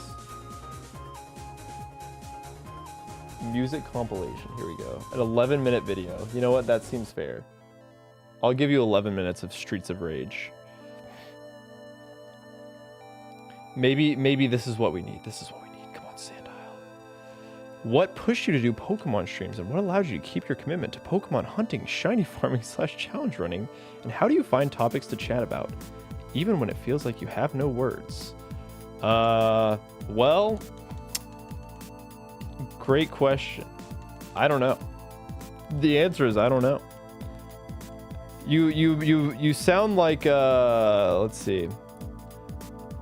Music compilation. Here we go. An 11-minute video. You know what? That seems fair. I'll give you 11 minutes of Streets of Rage. Maybe this is what we need. This is what we need. Come on, Sandile. What pushed you to do Pokemon streams, and what allowed you to keep your commitment to Pokemon hunting, shiny farming / challenge running? And how do you find topics to chat about, even when it feels like you have no words? Well, great question. I don't know. The answer is I don't know. You sound like let's see.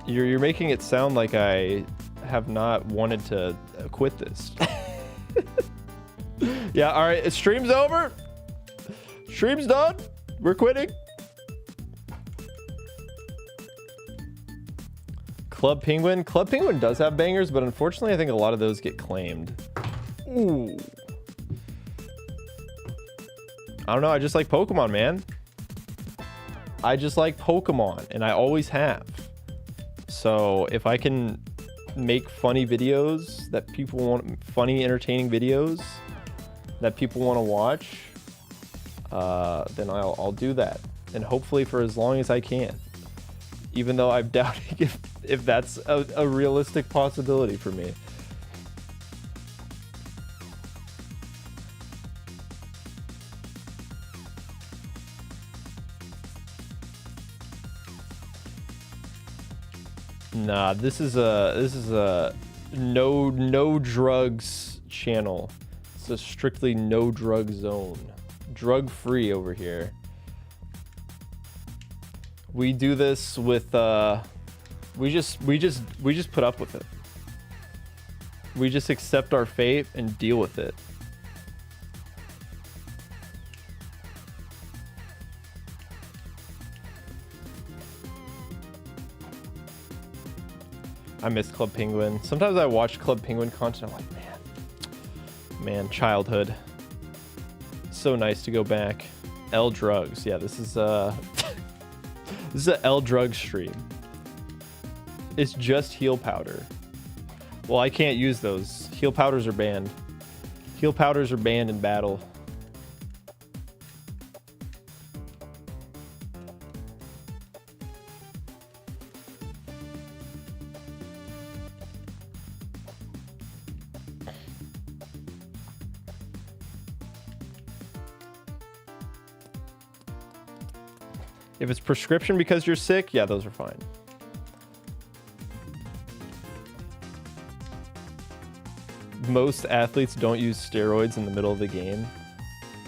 You're making it sound like I have not wanted to quit this. Yeah, all right. Stream's over. Stream's done. We're quitting. Club Penguin. Club Penguin does have bangers, but unfortunately, I think a lot of those get claimed. Ooh. I don't know. I just like Pokemon, man. I just like Pokemon, and I always have. So if I can make funny videos that people want, funny, entertaining videos that people want to watch, then I'll do that, and hopefully for as long as I can. Even though I'm doubting if that's a realistic possibility for me. Nah, this is a no drugs channel. It's a strictly no drug zone. Drug free over here. We do this with we just put up with it. We just accept our fate and deal with it. I miss Club Penguin. Sometimes I watch Club Penguin content. I'm like, man, childhood. So nice to go back. L drugs. Yeah, this is this is a L drug stream. It's just heal powder. Well, I can't use those. Heal powders are banned. Heal powders are banned in battle. If it's prescription because you're sick, yeah, those are fine. Most athletes don't use steroids in the middle of the game.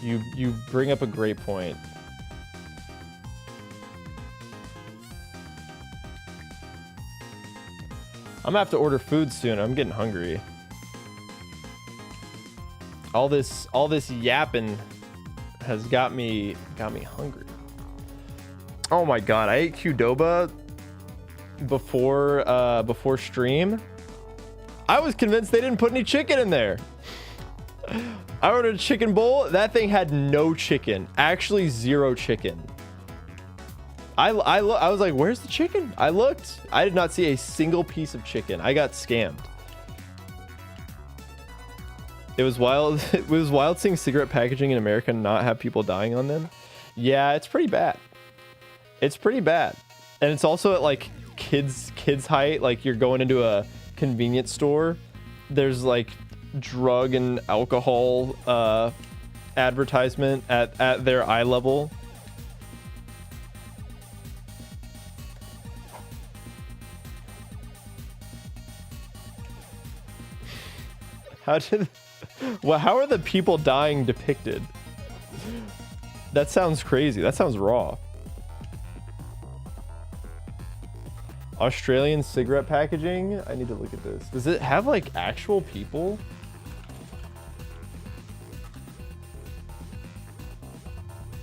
You bring up a great point. I'm gonna have to order food soon. I'm getting hungry. All this yapping has got me hungry. Oh my god, I ate Qdoba before stream. I was convinced they didn't put any chicken in there. I ordered a chicken bowl. That thing had no chicken. Actually, zero chicken. I was like, where's the chicken? I looked. I did not see a single piece of chicken. I got scammed. It was wild. It was wild seeing cigarette packaging in America not have people dying on them. Yeah, it's pretty bad. It's pretty bad. And it's also at like kids height. Like you're going into a convenience store. There's like drug and alcohol advertisement at their eye level. How did... Well, how are the people dying depicted? That sounds crazy. That sounds raw. Australian cigarette packaging? I need to look at this. Does it have, like, actual people?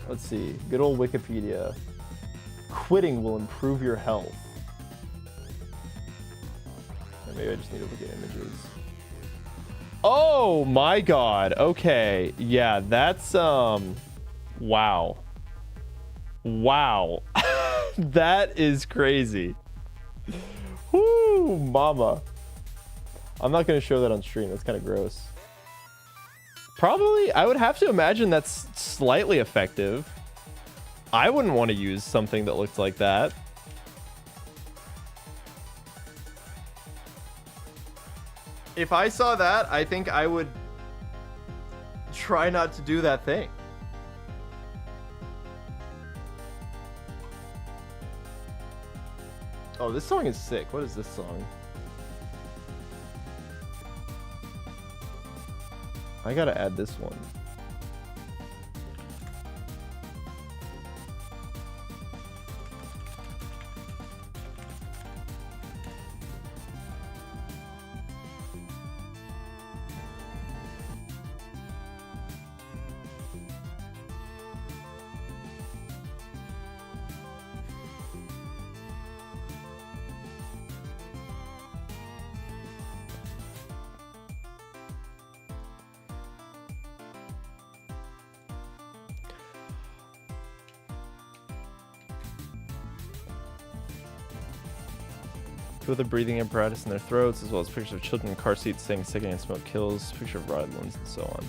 Let's see. Good old Wikipedia. Quitting will improve your health. Or maybe I just need to look at images. Oh my god. Okay. Yeah, that's wow. Wow. That is crazy. Woo, mama. I'm not going to show that on stream. That's kind of gross. Probably, I would have to imagine that's slightly effective. I wouldn't want to use something that looked like that. If I saw that, I think I would try not to do that thing. Oh, this song is sick. What is this song? I gotta add this one. With a breathing apparatus in their throats, as well as pictures of children in car seats saying secondhand smoke kills, picture of rotted lungs, and so on.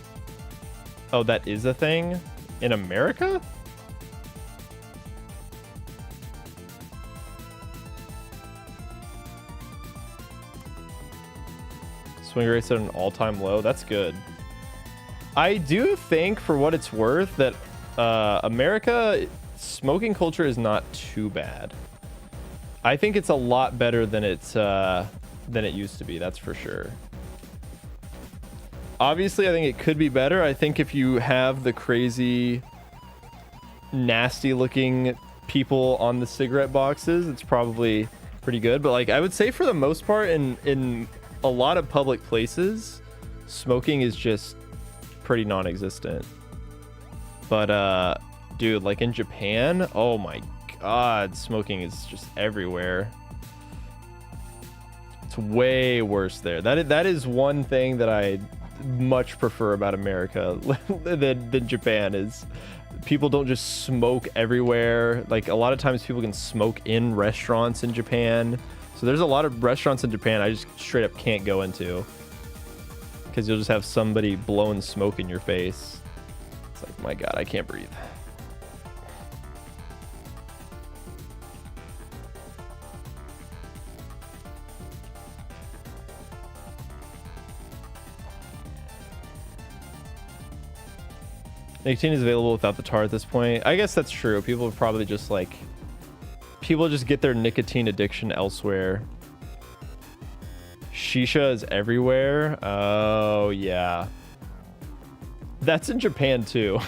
Oh, that is a thing? In America? Swing rates at an all-time low. That's good. I do think, for what it's worth, that America, smoking culture is not too bad. I think it's a lot better than it used to be. That's for sure. Obviously, I think it could be better. I think if you have the crazy, nasty-looking people on the cigarette boxes, it's probably pretty good. But like, I would say for the most part, in a lot of public places, smoking is just pretty non-existent. But dude, like in Japan, oh my god, smoking is just everywhere. It's way worse there. That is one thing that I much prefer about America than Japan, is people don't just smoke everywhere. Like, a lot of times people can smoke in restaurants in Japan. So there's a lot of restaurants in Japan I just straight up can't go into, because you'll just have somebody blowing smoke in your face. It's like, my god, I can't breathe. Nicotine is available without the tar at this point. I guess that's true. People have probably just like... People just get their nicotine addiction elsewhere. Shisha is everywhere. Oh, yeah. That's in Japan, too.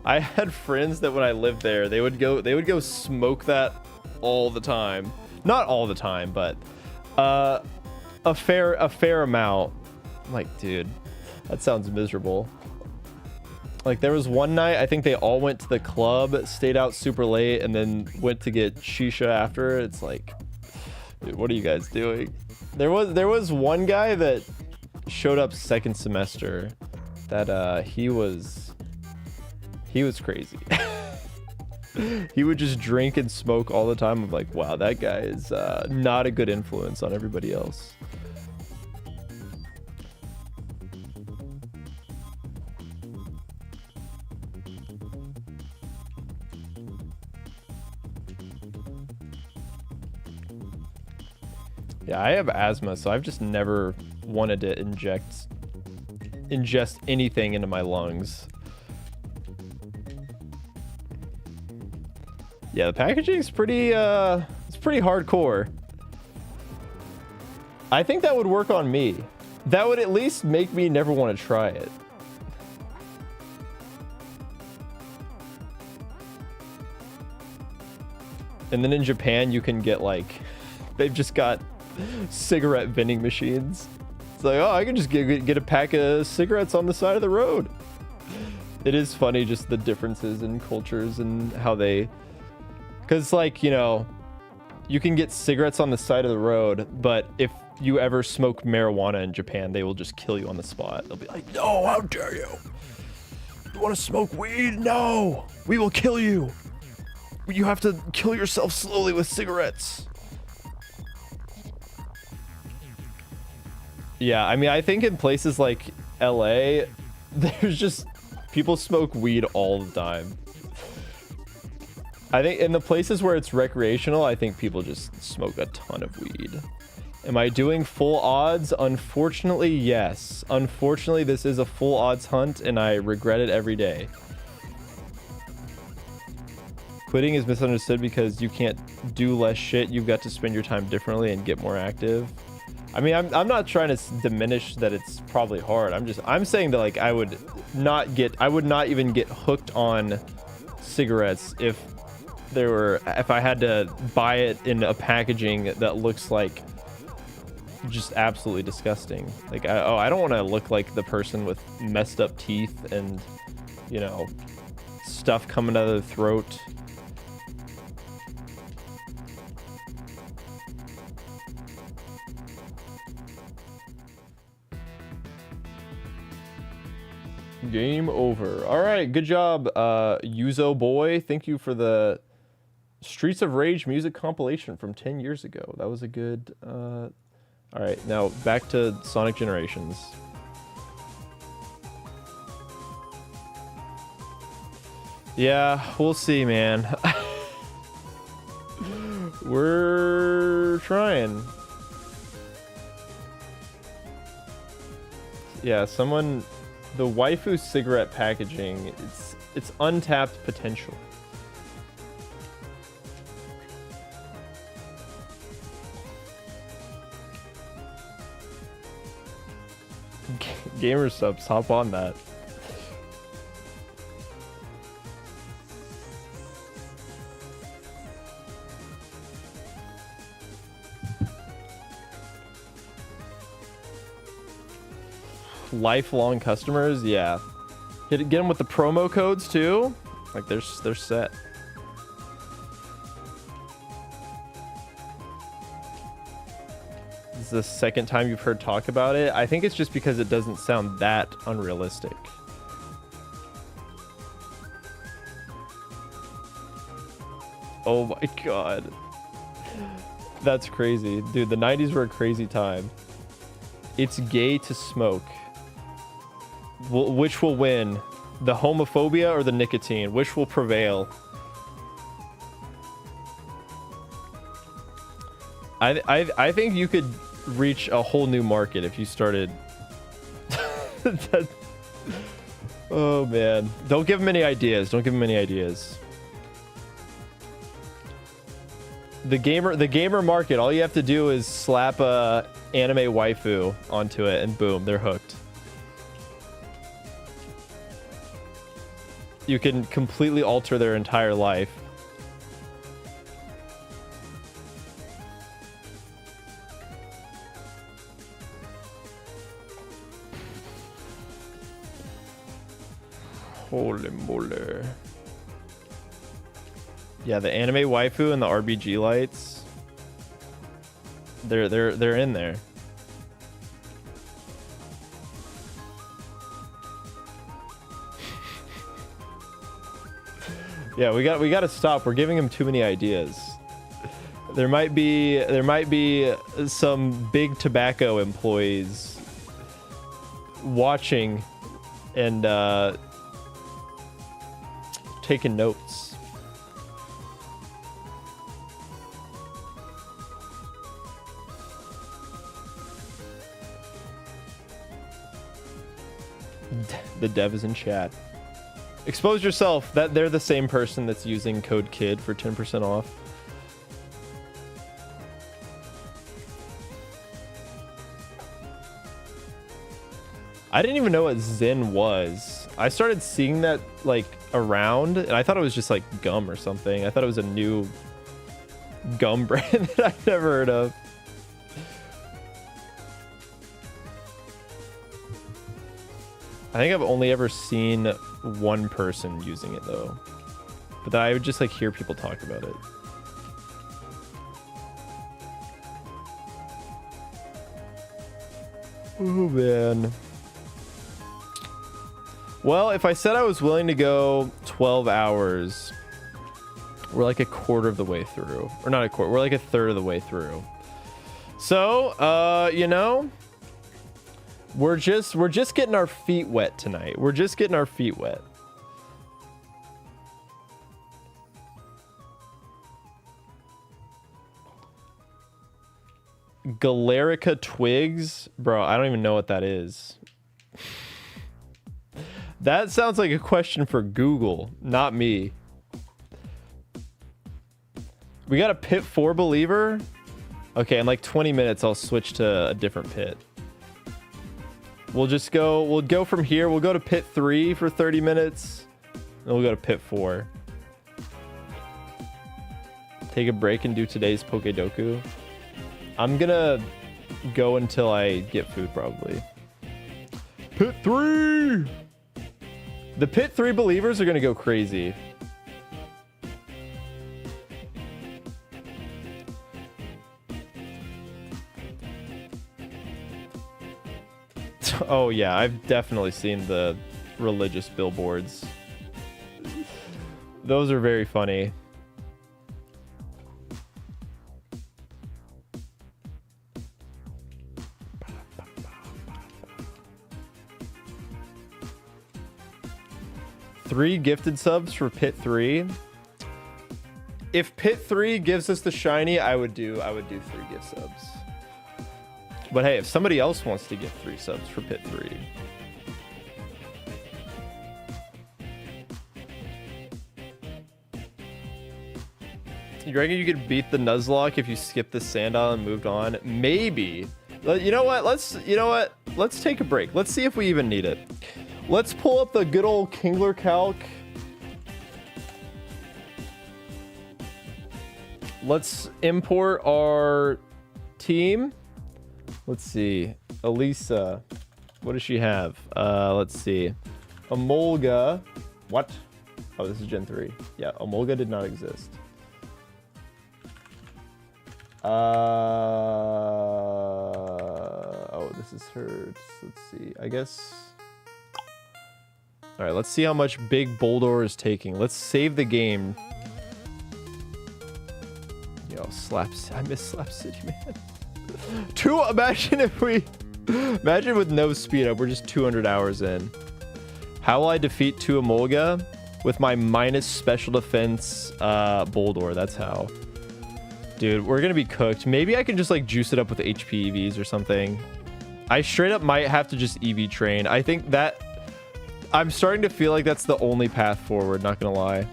I had friends that when I lived there, they would go smoke that all the time. Not all the time, but a fair amount. I'm like, dude, that sounds miserable. Like, there was one night, I think they all went to the club, stayed out super late, and then went to get shisha after. It's like, dude, what are you guys doing? There was one guy that showed up second semester that he was crazy. He would just drink and smoke all the time. I'm like, wow, that guy is not a good influence on everybody else. Yeah, I have asthma, so I've just never wanted to ingest anything into my lungs. Yeah, the packaging's pretty it's pretty hardcore. I think that would work on me. That would at least make me never want to try it. And then in Japan, you can get like, they've just got cigarette vending machines. It's like, oh, I can just get a pack of cigarettes on the side of the road. It is funny, just the differences in cultures and how they, because like, you know, you can get cigarettes on the side of the road, but if you ever smoke marijuana in Japan, they will just kill you on the spot. They'll be like, no, how dare you? You want to smoke weed? No, we will kill you. You have to kill yourself slowly with cigarettes. Yeah, I mean, I think in places like LA, there's just people smoke weed all the time. I think in the places where it's recreational, I think people just smoke a ton of weed. Am I doing full odds? Unfortunately, yes. Unfortunately, this is a full odds hunt, and I regret it every day. Quitting is misunderstood because you can't do less shit. You've got to spend your time differently and get more active. I mean, I'm not trying to diminish that it's probably hard. I'm saying that like I would not even get hooked on cigarettes if I had to buy it in a packaging that looks like just absolutely disgusting. Like, I don't want to look like the person with messed up teeth and, you know, stuff coming out of their throat. Game over. All right, good job, Yuzo boy. Thank you for the Streets of Rage music compilation from 10 years ago. That was a good. All right, now back to Sonic Generations. Yeah, we'll see, man. We're trying. Yeah, someone. The waifu cigarette packaging, it's untapped potential. Gamer subs, hop on that. Lifelong customers, yeah. Get them with the promo codes too. Like they're set. This is the second time you've heard talk about it. I think it's just because it doesn't sound that unrealistic. Oh my god. That's crazy. Dude, the 90s were a crazy time. It's gay to smoke. Which will win? The homophobia or the nicotine? Which will prevail? I think you could reach a whole new market if you started. Oh man. Don't give him any ideas. Don't give him any ideas. The gamer market, all you have to do is slap a anime waifu onto it and boom, they're hooked. You can completely alter their entire life. Holy moly. Yeah, the anime waifu and the RBG lights. They're in there. Yeah, we got to stop. We're giving him too many ideas. There might be some big tobacco employees watching and taking notes. The dev is in chat. Expose yourself. That they're the same person that's using code KID for 10% off. I didn't even know what Zen was. I started seeing that like around, and I thought it was just like gum or something. I thought it was a new gum brand that I've never heard of. I think I've only ever seen one person using it though, but then I would just like hear people talk about it. Oh man. Well, if I said I was willing to go 12 hours, we're like a quarter of the way through. Or not a quarter, we're like a third of the way through. So, you know, we're just getting our feet wet tonight. We're just getting our feet wet. Galerica twigs? Bro, I don't even know what that is. That sounds like a question for Google, not me. We got a pit 4 believer? Okay, in like 20 minutes, I'll switch to a different pit. We'll go from here. We'll go to pit 3 for 30 minutes. Then we'll go to pit 4. Take a break and do today's Pokedoku. I'm gonna go until I get food, probably. Pit 3! The pit 3 believers are gonna go crazy. Oh yeah, I've definitely seen the religious billboards. Those are very funny. Three gifted subs for pit 3. If pit 3 gives us the shiny, I would do 3 gift subs. But hey, if somebody else wants to give 3 subs for pit 3. You reckon you could beat the Nuzlocke if you skipped the Sandile and moved on? Maybe. You know what? Let's take a break. Let's see if we even need it. Let's pull up the good old Kingler calc. Let's import our team. Let's see. Elisa. What does she have? Let's see. Emolga. What? Oh, this is Gen 3. Yeah, Emolga did not exist. Oh, this is her. Let's see. I guess. All right, let's see how much Big Boulder is taking. Let's save the game. Yo, Slaps. I miss Slap City, man. Imagine with no speed up, we're just 200 hours in. How will I defeat 2 Emolga? With my minus special defense Boldor, that's how. Dude, we're gonna be cooked. Maybe I can just like juice it up with HP EVs or something. I straight up might have to just EV train. I think that I'm starting to feel like that's the only path forward, not gonna lie.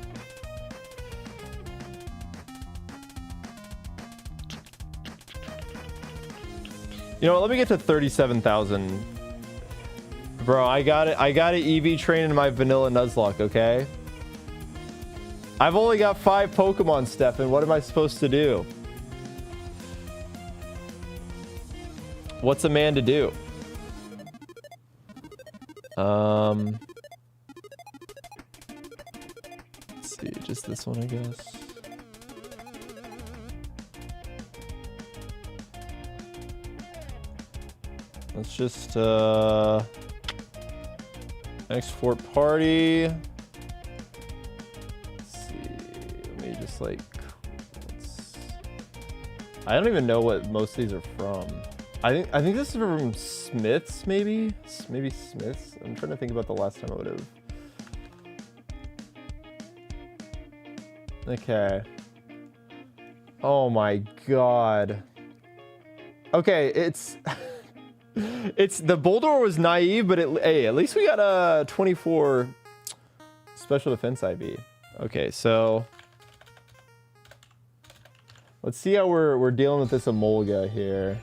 You know what, let me get to 37,000. Bro, I got it. I got an EV train in my vanilla Nuzlocke, okay? I've only got 5 Pokemon, Stefan. What am I supposed to do? What's a man to do? Let's see, just this one, I guess. Let's just export party. Let's see. Let me just like I don't even know what most of these are from. I think this is from Smith's, maybe Smith's. I'm trying to think about the last time I would have. Okay. Oh my god. Okay, it's the Boldor was naive, but hey, at least we got a 24 special defense IV. Okay, so let's see how we're dealing with this Emolga here.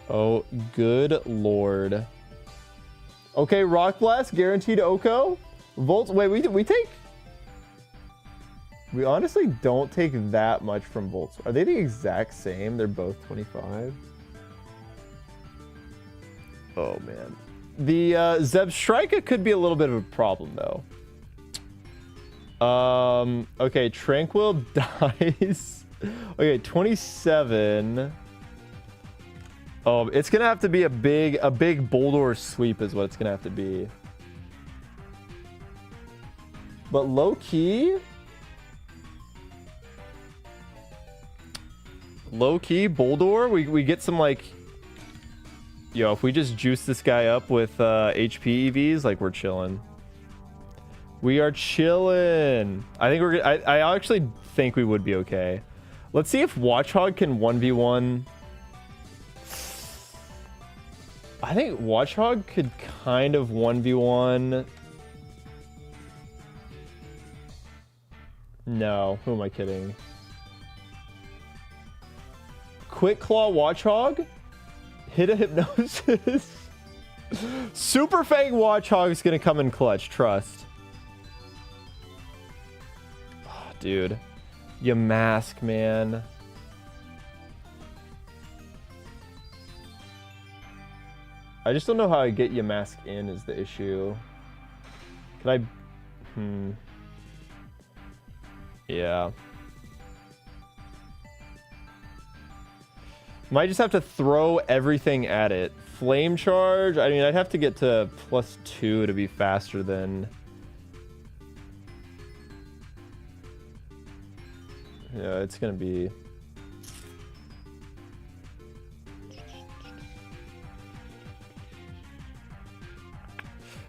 Oh, good lord. Okay, Rock Blast, guaranteed Oko. Volt, wait, we take... We honestly don't take that much from Volts. Are they the exact same? They're both 25. Oh, man. The Zebstrika could be a little bit of a problem, though. Okay, Tranquil dies. Okay, 27. Oh, it's gonna have to be a big Boldor sweep is what it's gonna have to be. But low key, Boldor, we get some like, yo, if we just juice this guy up with HP EVs, like we're chilling. We are chilling. I think we're. I actually think we would be okay. Let's see if Watchhog can 1v1. I think Watchhog could kind of 1v1. No, who am I kidding? Quick Claw Watchhog? Hit a Hypnosis? Super Fang Watchhog is gonna come in clutch, trust. Oh, dude. You mask, man. I just don't know how I get you mask in is the issue. Can I... Yeah. Might just have to throw everything at it. Flame charge? I mean, I'd have to get to +2 to be faster than... Yeah, it's gonna be...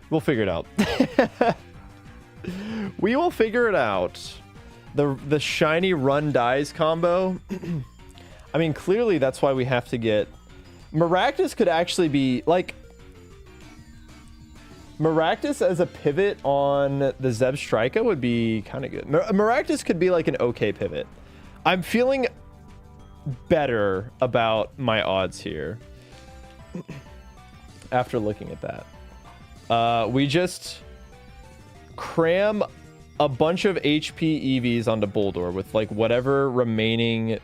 We'll figure it out. We will figure it out. The shiny run dies combo. I mean, clearly that's why we have to get... Maractus could actually be, like... Maractus as a pivot on the Zebstrika would be kind of good. Maractus could be like an okay pivot. I'm feeling better about my odds here. After looking at that. We just cram a bunch of HP EVs onto Boldor with like whatever remaining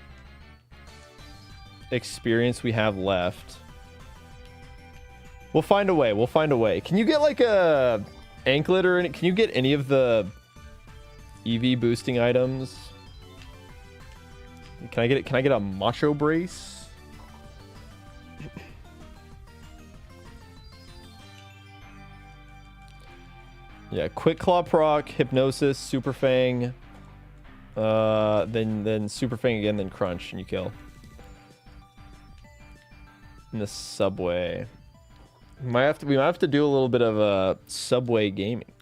experience we have left. We'll find a way. We'll find a way. Can you get like a anklet or can you get any of the EV boosting items? Can I get it? Can I get a Macho Brace? Yeah, Quick Claw proc, Hypnosis, Super Fang, then Super Fang again, then Crunch, and you kill. In the subway, we might have to do a little bit of subway gaming.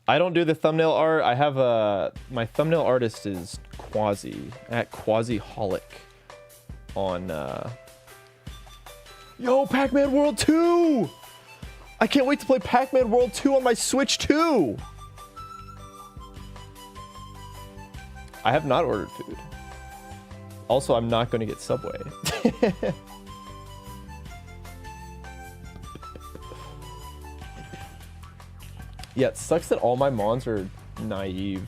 I don't do the thumbnail art. I have my thumbnail artist is Quasi at Quasiholic on. Yo, Pac-Man World 2. I can't wait to play Pac-Man World 2 on my Switch 2! I have not ordered food. Also, I'm not going to get Subway. Yeah, it sucks that all my mons are naive.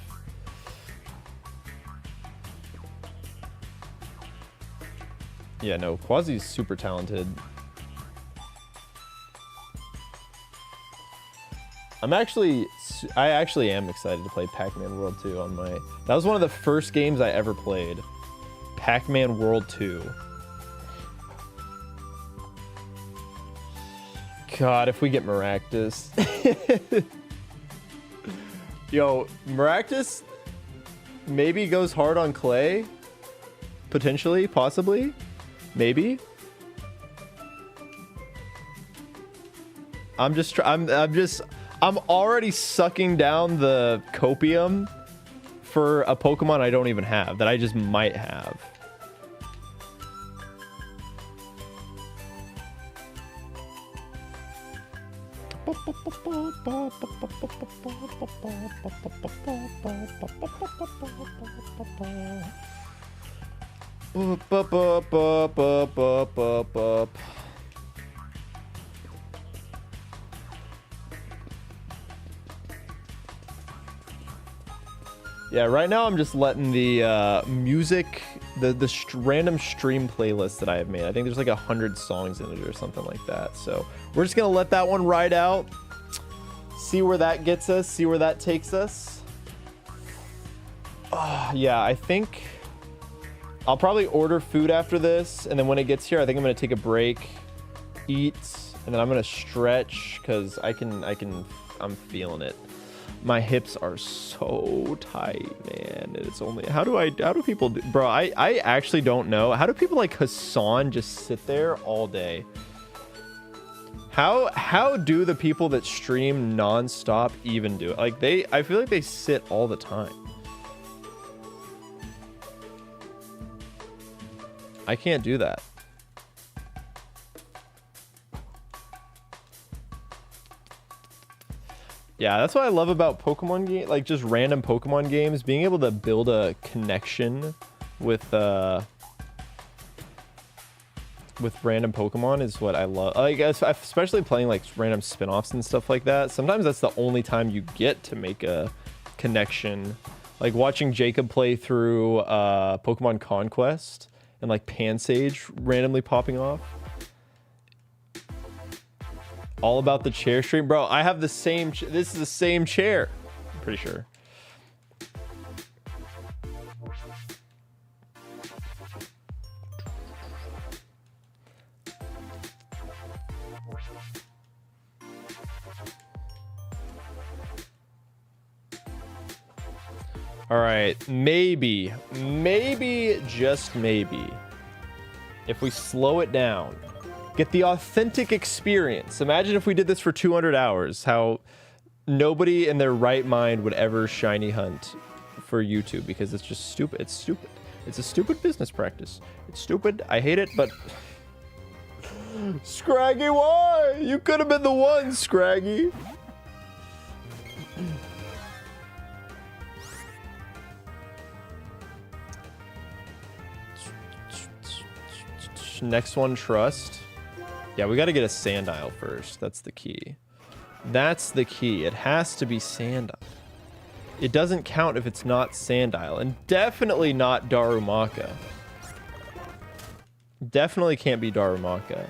Yeah, no, Quasi's super talented. I actually am excited to play Pac-Man World 2 on my... That was one of the first games I ever played. Pac-Man World 2. God, if we get Maractus. Yo, Maractus maybe goes hard on Clay. Potentially, possibly. Maybe. I'm already sucking down the copium for a Pokemon I don't even have, that I just might have. Yeah, right now I'm just letting the music, the random stream playlist that I have made. I think there's like 100 songs in it or something like that. So we're just gonna let that one ride out, see where that gets us, see where that takes us. Yeah, I think I'll probably order food after this, and then when it gets here, I think I'm gonna take a break, eat, and then I'm gonna stretch because I'm feeling it. My hips are so tight, man. It's only how do people do, bro? I actually don't know. How do people like Hassan just sit there all day? How do the people that stream nonstop even do it? Like I feel like they sit all the time. I can't do that. Yeah, that's what I love about Pokemon game, like just random Pokemon games, being able to build a connection with random Pokemon is what I love. Like especially playing like random spin-offs and stuff like that. Sometimes that's the only time you get to make a connection. Like watching Jacob play through Pokemon Conquest and like Pansage randomly popping off. All about the chair stream, bro. I have the same. This is the same chair. I'm pretty sure. All right, maybe, just maybe, if we slow it down. Get the authentic experience. Imagine if we did this for 200 hours, how nobody in their right mind would ever shiny hunt for YouTube because it's just stupid. It's stupid. It's a stupid business practice. It's stupid. I hate it, but Scraggy, why? You could have been the one, Scraggy. Next one, trust. Yeah, we got to get a Sandile first. That's the key. That's the key. It has to be Sandile. It doesn't count if it's not Sandile. And definitely not Darumaka. Definitely can't be Darumaka.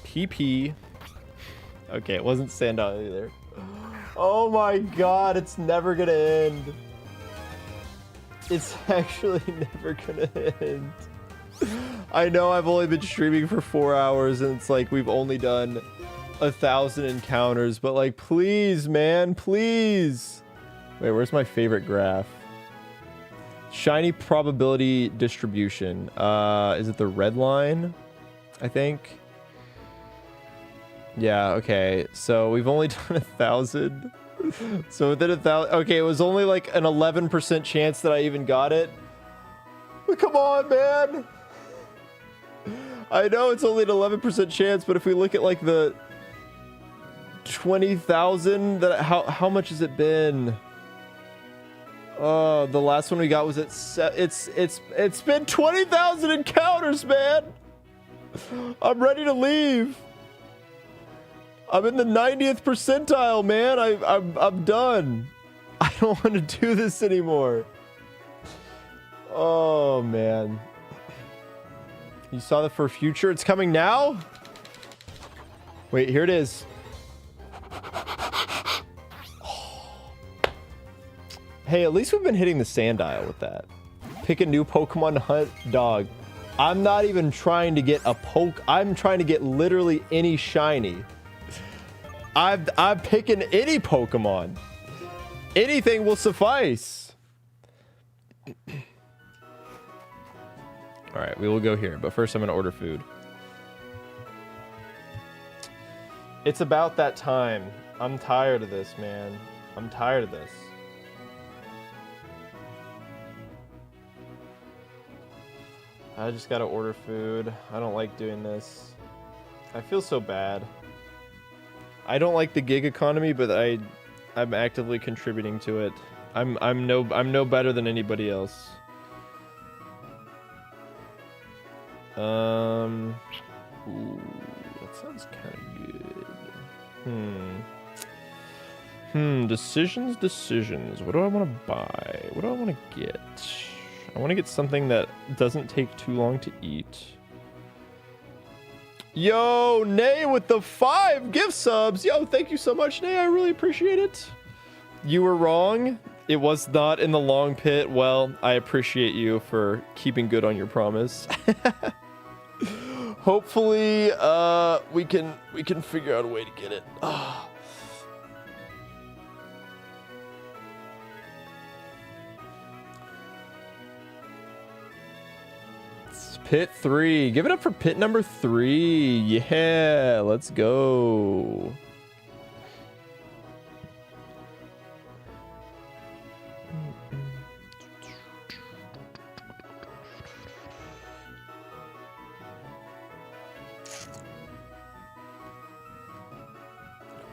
PP. Okay, it wasn't Sandile either. Oh my god, it's never gonna end. It's actually never gonna end. I know I've only been streaming for 4 hours and it's like we've only done 1,000 encounters, but like, please, man, please. Wait, where's my favorite graph? Shiny probability distribution. Is it the red line? I think. Yeah, okay. So we've only done 1,000. So within 1,000, okay, it was only like an 11% chance that I even got it. But come on, man. I know it's only an 11% chance, but if we look at like the 20,000, that how much has it been? Oh, the last one we got was at it's been 20,000 encounters, man. I'm ready to leave. I'm in the 90th percentile, man. I'm done. I don't want to do this anymore. Oh, man. You saw the for future? It's coming now? Wait, here it is. Hey, at least we've been hitting the Sandile with that. Pick a new Pokemon to hunt, dog. I'm not even trying to get a I'm trying to get literally any shiny. I'm picking any Pokemon. Anything will suffice. All right, we will go here, but first I'm gonna order food. It's about that time. I'm tired of this, man. I'm tired of this. I just gotta order food. I don't like doing this. I feel so bad. I don't like the gig economy, but I'm actively contributing to it. I'm no better than anybody else. Ooh, that sounds kind of good. Decisions. What do I want to buy? What do I want to get? I want to get something that doesn't take too long to eat. Yo, Nay with the 5 gift subs. Yo, thank you so much, Nay. I really appreciate it. You were wrong. It was not in the long pit. Well, I appreciate you for keeping good on your promise. Hopefully, we can figure out a way to get it. Pit 3. Give it up for pit number 3. Yeah, let's go.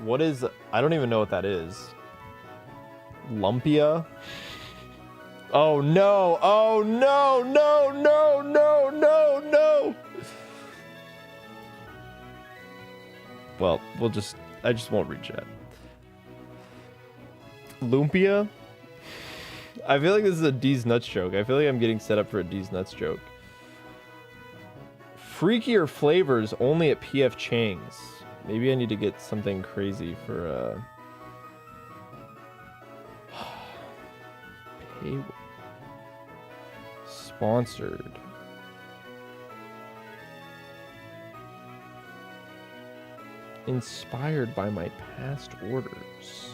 What is... I don't even know what that is. Lumpia? Oh no! Oh no! No! No! No! No! No! Well, I just won't read chat. Lumpia? I feel like this is a D's Nuts joke. I feel like I'm getting set up for a D's Nuts joke. Freakier flavors only at PF Chang's. Maybe I need to get something crazy for pay. Sponsored. Inspired by my past orders.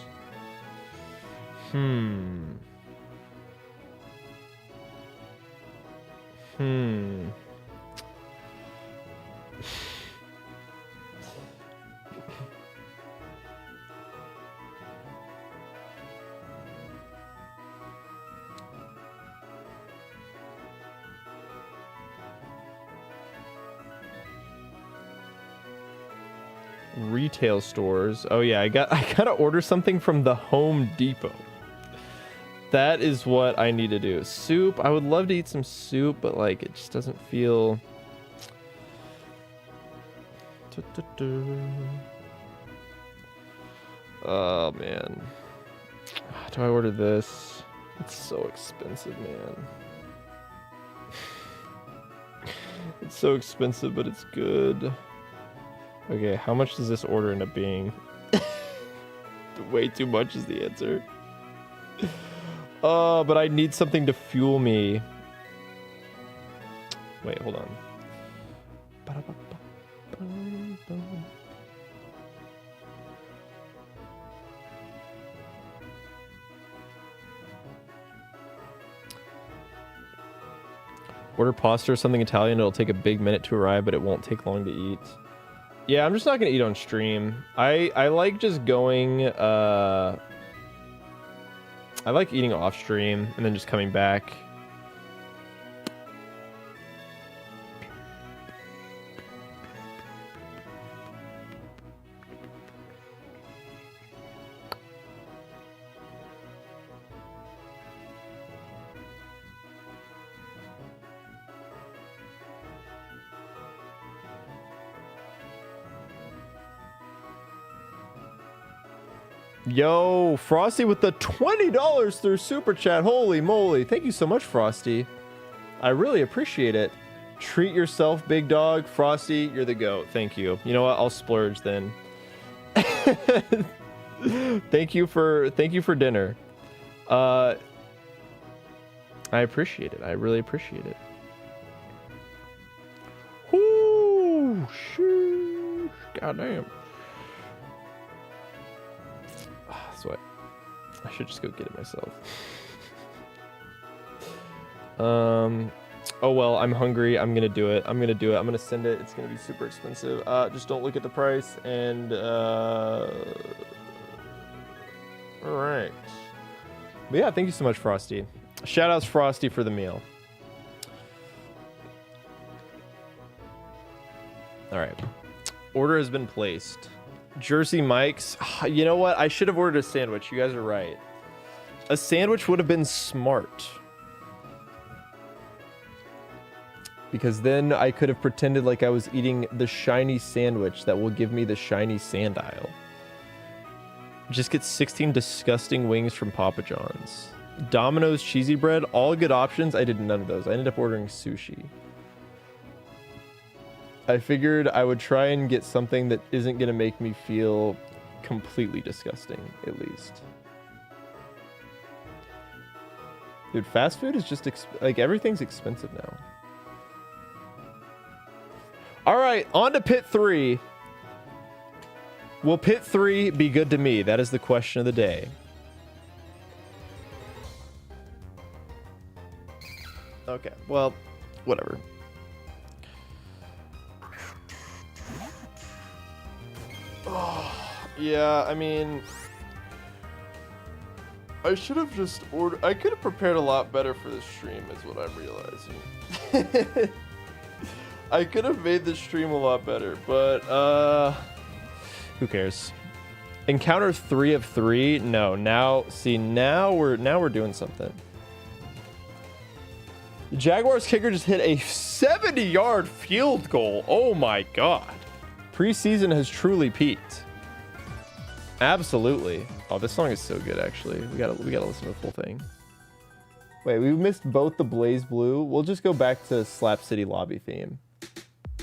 Retail stores. Oh yeah, I gotta order something from the Home Depot. That is what I need to do. Soup. I would love to eat some soup, but like it just doesn't feel. Oh man. Do I order this? It's so expensive, man. It's so expensive, but it's good. Okay, how much does this order end up being? Way too much is the answer. But I need something to fuel me. Wait, hold on. Order pasta or something Italian. It'll take a big minute to arrive, but it won't take long to eat. Yeah, I'm just not gonna eat on stream. I like just going I like eating off stream and then just coming back. Yo, Frosty with the $20 through Super Chat. Holy moly. Thank you so much, Frosty. I really appreciate it. Treat yourself, big dog. Frosty, you're the GOAT. Thank you. You know what? I'll splurge then. Thank you for dinner. I appreciate it. I really appreciate it. Whoo! Sheesh. Goddamn. What? I should just go get it myself. Oh well, I'm hungry. I'm gonna do it. I'm gonna send it. It's gonna be super expensive. Just don't look at the price. And all right. But yeah, thank you so much, Frosty. Shout outs Frosty for the meal. All right. Order has been placed. Jersey Mike's. You know what? I should have ordered a sandwich. You guys are right. A sandwich would have been smart. Because then I could have pretended like I was eating the shiny sandwich that will give me the shiny sandile. Just get 16 disgusting wings from Papa John's. Domino's cheesy bread, all good options. I did none of those. I ended up ordering sushi. I figured I would try and get something that isn't going to make me feel completely disgusting, at least. Dude, fast food is just, like, everything's expensive now. All right, on to pit 3. Will pit 3 be good to me? That is the question of the day. Okay, well, whatever. Oh, yeah, I mean, I should have just ordered. I could have prepared a lot better for this stream, is what I'm realizing. I could have made this stream a lot better, but who cares? Encounter 3 of 3. No, now see, now we're doing something. The Jaguars kicker just hit a 70-yard field goal. Oh my god. Preseason has truly peaked. Absolutely. Oh, this song is so good, actually. We gotta listen to the full thing. Wait, we missed both the Blaze Blue. We'll just go back to Slap City Lobby theme.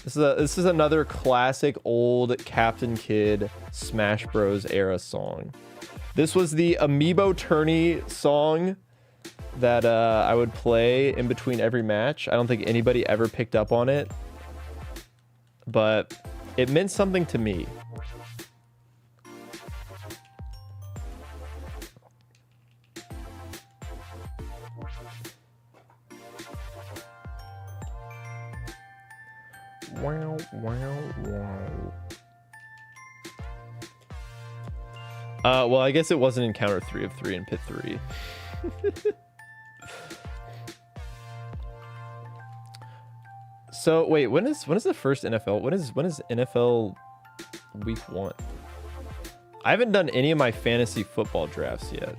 This is another classic old Captain Kidd Smash Bros. Era song. This was the Amiibo tourney song that I would play in between every match. I don't think anybody ever picked up on it, but it meant something to me. Wow, wow, wow. Well, I guess it wasn't encounter 3 of 3 in pit 3. So wait, when is the first NFL? When is NFL week 1? I haven't done any of my fantasy football drafts yet.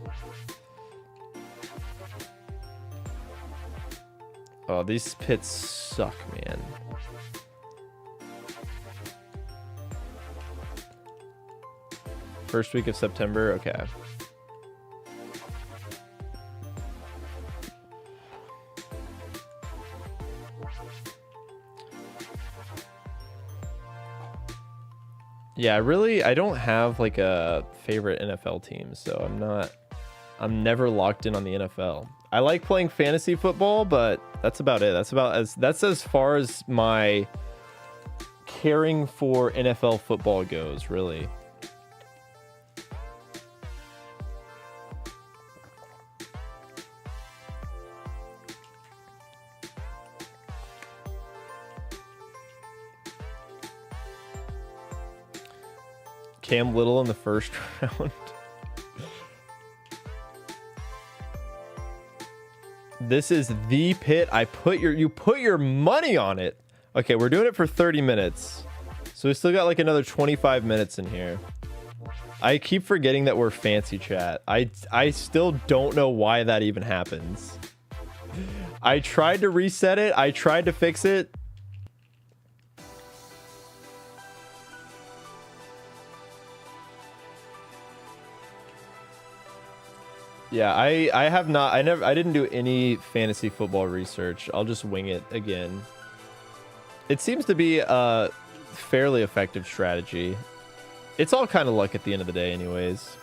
Oh, these pits suck, man. First week of September, okay. Yeah, really, I don't have like a favorite NFL team, so I'm never locked in on the NFL. I like playing fantasy football, but that's about it. That's as far as my caring for NFL football goes, really. Cam Little in the first round. This is the pit. You put your money on it. Okay, we're doing it for 30 minutes. So we still got like another 25 minutes in here. I keep forgetting that we're fancy chat. I still don't know why that even happens. I tried to reset it. I tried to fix it. Yeah, I didn't do any fantasy football research. I'll just wing it again. It seems to be a fairly effective strategy. It's all kind of luck at the end of the day anyways.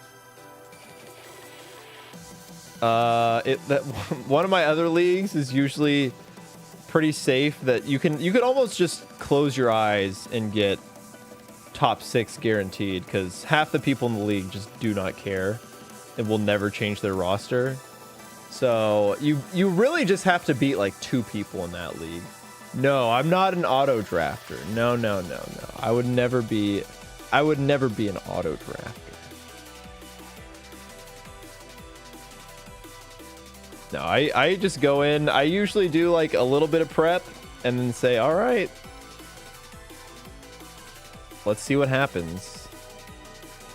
One of my other leagues is usually pretty safe that you could almost just close your eyes and get top 6 guaranteed, because half the people in the league just do not care. It will never change their roster. So you really just have to beat like 2 people in that league. No, I'm not an auto drafter. No. I would never be an auto drafter. No, I just go in. I usually do like a little bit of prep and then say, all right, let's see what happens.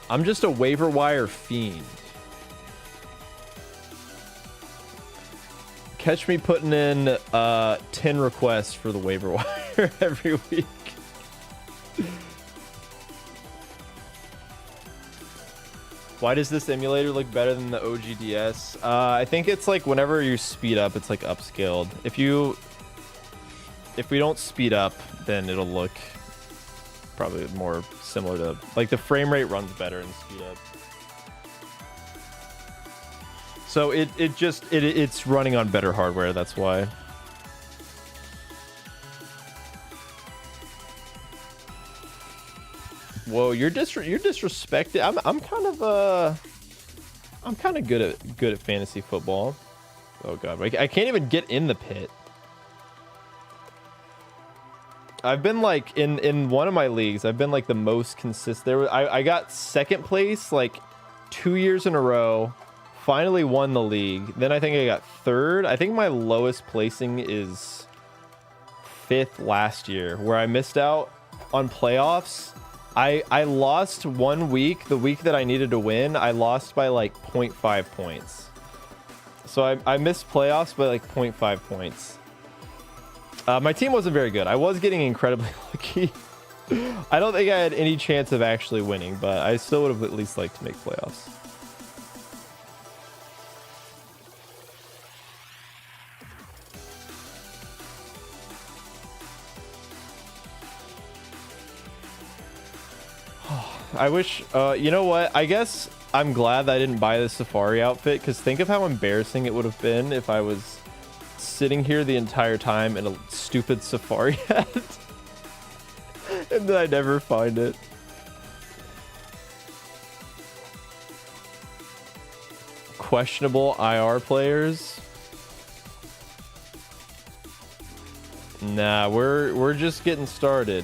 I'm just a waiver wire fiend. Catch me putting in 10 requests for the waiver wire every week. Why does this emulator look better than the OGDS? I think it's like whenever you speed up, it's like upscaled. If we don't speed up, then it'll look probably more similar to, like, the frame rate runs better in speed up. So it's running on better hardware, that's why. Whoa, you're disrespected. I'm kind of good at fantasy football. Oh god, I can't even get in the pit. I've been like in one of my leagues, I've been like the most consistent. I got second place like 2 years in a row. Finally won the league. Then I think I got third. I think my lowest placing is 5th last year, where I missed out on playoffs. I lost 1 week, the week that I needed to win. I lost by like 0.5 points. So I missed playoffs by like 0.5 points. My team wasn't very good. I was getting incredibly lucky. I don't think I had any chance of actually winning, but I still would have at least liked to make playoffs. I wish, you know what? I guess I'm glad that I didn't buy the safari outfit, because think of how embarrassing it would have been if I was sitting here the entire time in a stupid safari hat and then I never find it. Questionable IR players. Nah, we're just getting started.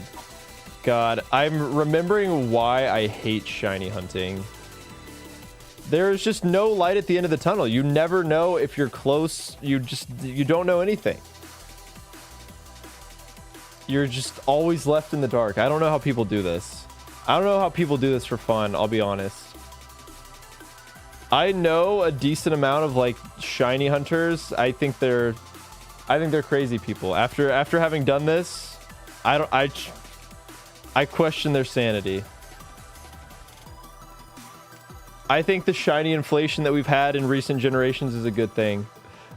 God, I'm remembering why I hate shiny hunting. There's just no light at the end of the tunnel. You never know if you're close. You don't know anything. You're just always left in the dark. I don't know how people do this. I don't know how people do this for fun, I'll be honest. I know a decent amount of like shiny hunters. I think they're crazy people. After having done this, I question their sanity. I think the shiny inflation that we've had in recent generations is a good thing.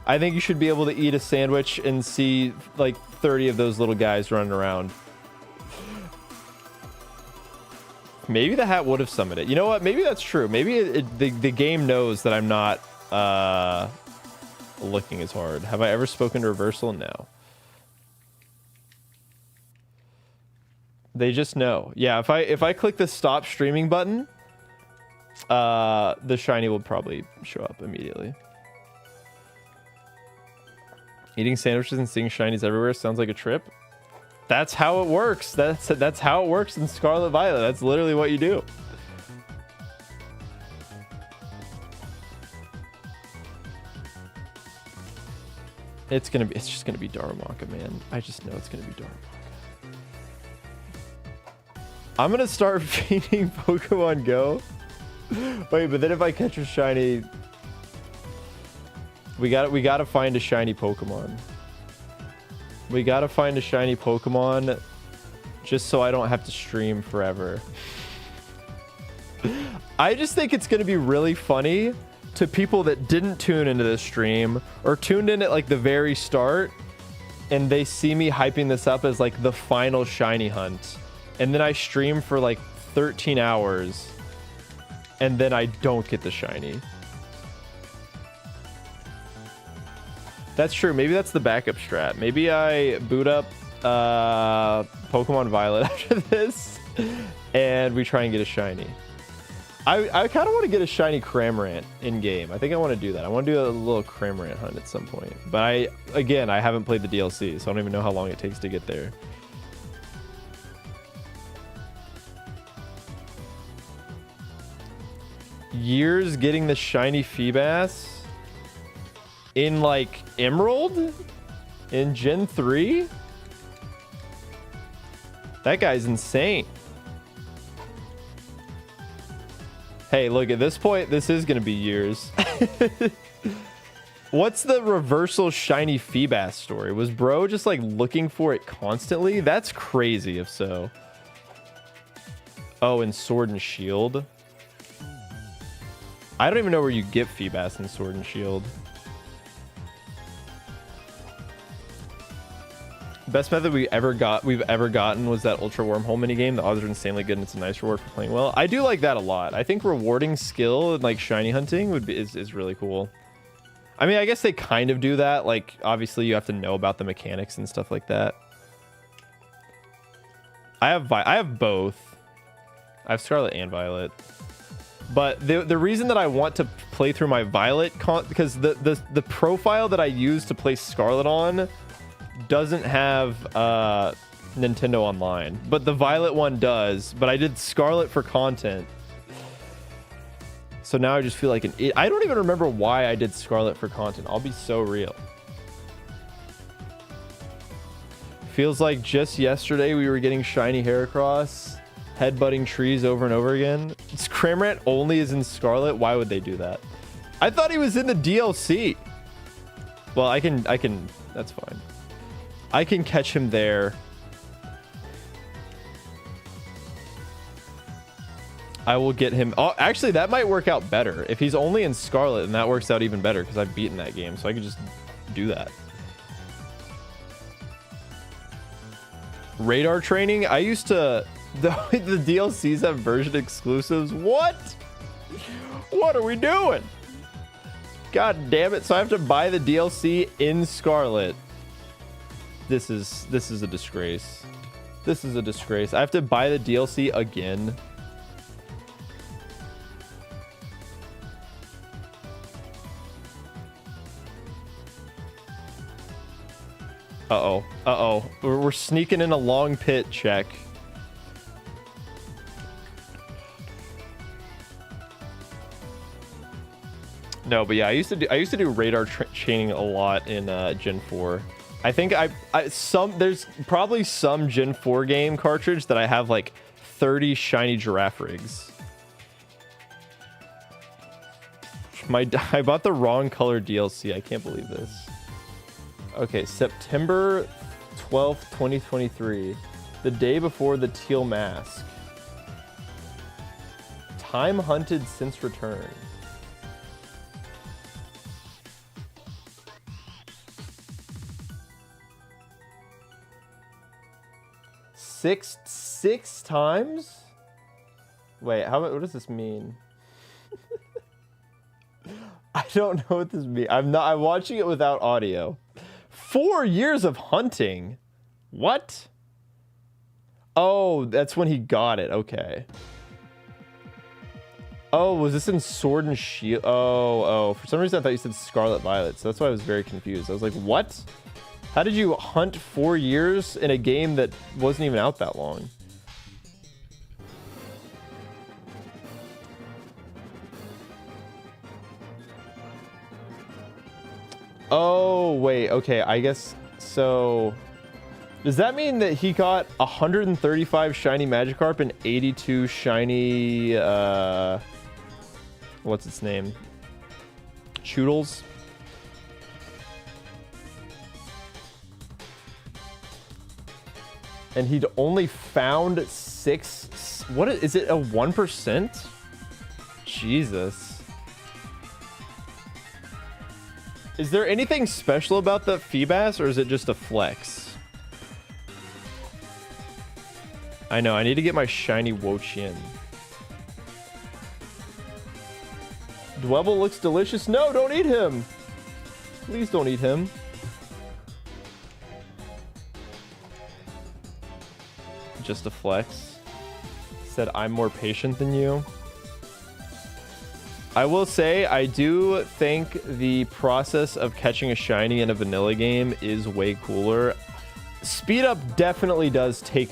I think you should be able to eat a sandwich and see like 30 of those little guys running around. Maybe the hat would have summoned it. You know what? Maybe that's true. Maybe the game knows that I'm not looking as hard. Have I ever spoken to Reversal? No. They just know. Yeah, if I click the stop streaming button, the shiny will probably show up immediately. Eating sandwiches and seeing shinies everywhere sounds like a trip. That's how it works. That's how it works in Scarlet Violet. That's literally what you do. It's just gonna be Darumaka, man. I just know it's gonna be Darumaka. I'm gonna start feeding Pokemon Go. Wait, but then if I catch a shiny, we gotta find a shiny Pokemon. We gotta find a shiny Pokemon just so I don't have to stream forever. I just think it's gonna be really funny to people that didn't tune into this stream or tuned in at like the very start, and they see me hyping this up as like the final shiny hunt, and then I stream for like 13 hours and then I don't get the shiny. That's true. Maybe that's the backup strat. Maybe I boot up Pokemon Violet after this and we try and get a shiny. I kind of want to get a shiny Cramorant in game. I think I want to do that. I want to do a little Cramorant hunt at some point. But I haven't played the DLC, so I don't even know how long it takes to get there. Years getting the shiny Feebas in like Emerald in Gen 3? That guy's insane. Hey, look, at this point, this is going to be years. What's the Reversal shiny Feebas story? Was bro just like looking for it constantly? That's crazy if so. Oh, and Sword and Shield. I don't even know where you get Feebas in Sword and Shield. Best method we've ever gotten was that Ultra Wormhole minigame. The odds are insanely good and it's a nice reward for playing well. I do like that a lot. I think rewarding skill and like shiny hunting is really cool. I mean, I guess they kind of do that. Like, obviously you have to know about the mechanics and stuff like that. I have both. I have Scarlet and Violet. But the reason that I want to play through my Violet because the profile that I use to play Scarlet on doesn't have Nintendo Online, but the Violet one does. But I did Scarlet for content, so now I just feel like an idiot. I don't even remember why I did Scarlet for content. I'll be so real. Feels like just yesterday we were getting shiny Heracross, headbutting trees over and over again. It's Cramorant only is in Scarlet. Why would they do that? I thought he was in the DLC. Well, I can. That's fine. I can catch him there. I will get him. Oh, actually, that might work out better. If he's only in Scarlet, and that works out even better because I've beaten that game, so I can just do that. Radar training. I used to. The DLCs have version exclusives. What? What are we doing? God damn it! So I have to buy the DLC in Scarlet. This is a disgrace. This is a disgrace. I have to buy the DLC again. Uh-oh. Uh-oh. We're sneaking in a long pit check. No, but yeah, I used to do radar chaining a lot in Gen 4. I think there's probably some Gen 4 game cartridge that I have like 30 shiny giraffe rigs. I bought the wrong color DLC. I can't believe this. Okay, September 12th, 2023. The day before the teal mask. Time hunted since return. Six times? Wait, what does this mean? I don't know what this means. I'm watching it without audio. 4 years of hunting. What? Oh, that's when he got it. Okay. Oh, was this in Sword and Shield? Oh. For some reason, I thought you said Scarlet Violet, so that's why I was very confused. I was like, what? How did you hunt 4 years in a game that wasn't even out that long? Oh, wait. Okay, I guess so. Does that mean that he got 135 shiny Magikarp and 82 shiny what's its name? Choodles? And he'd only found 6. What is it? A 1%? Jesus. Is there anything special about the Feebas, or is it just a flex? I know, I need to get my shiny Wo-Chien. Dwebble looks delicious. No, don't eat him. Please don't eat him. Just a flex. Said I'm more patient than you. I will say, I do think the process of catching a shiny in a vanilla game is way cooler. Speed up definitely does take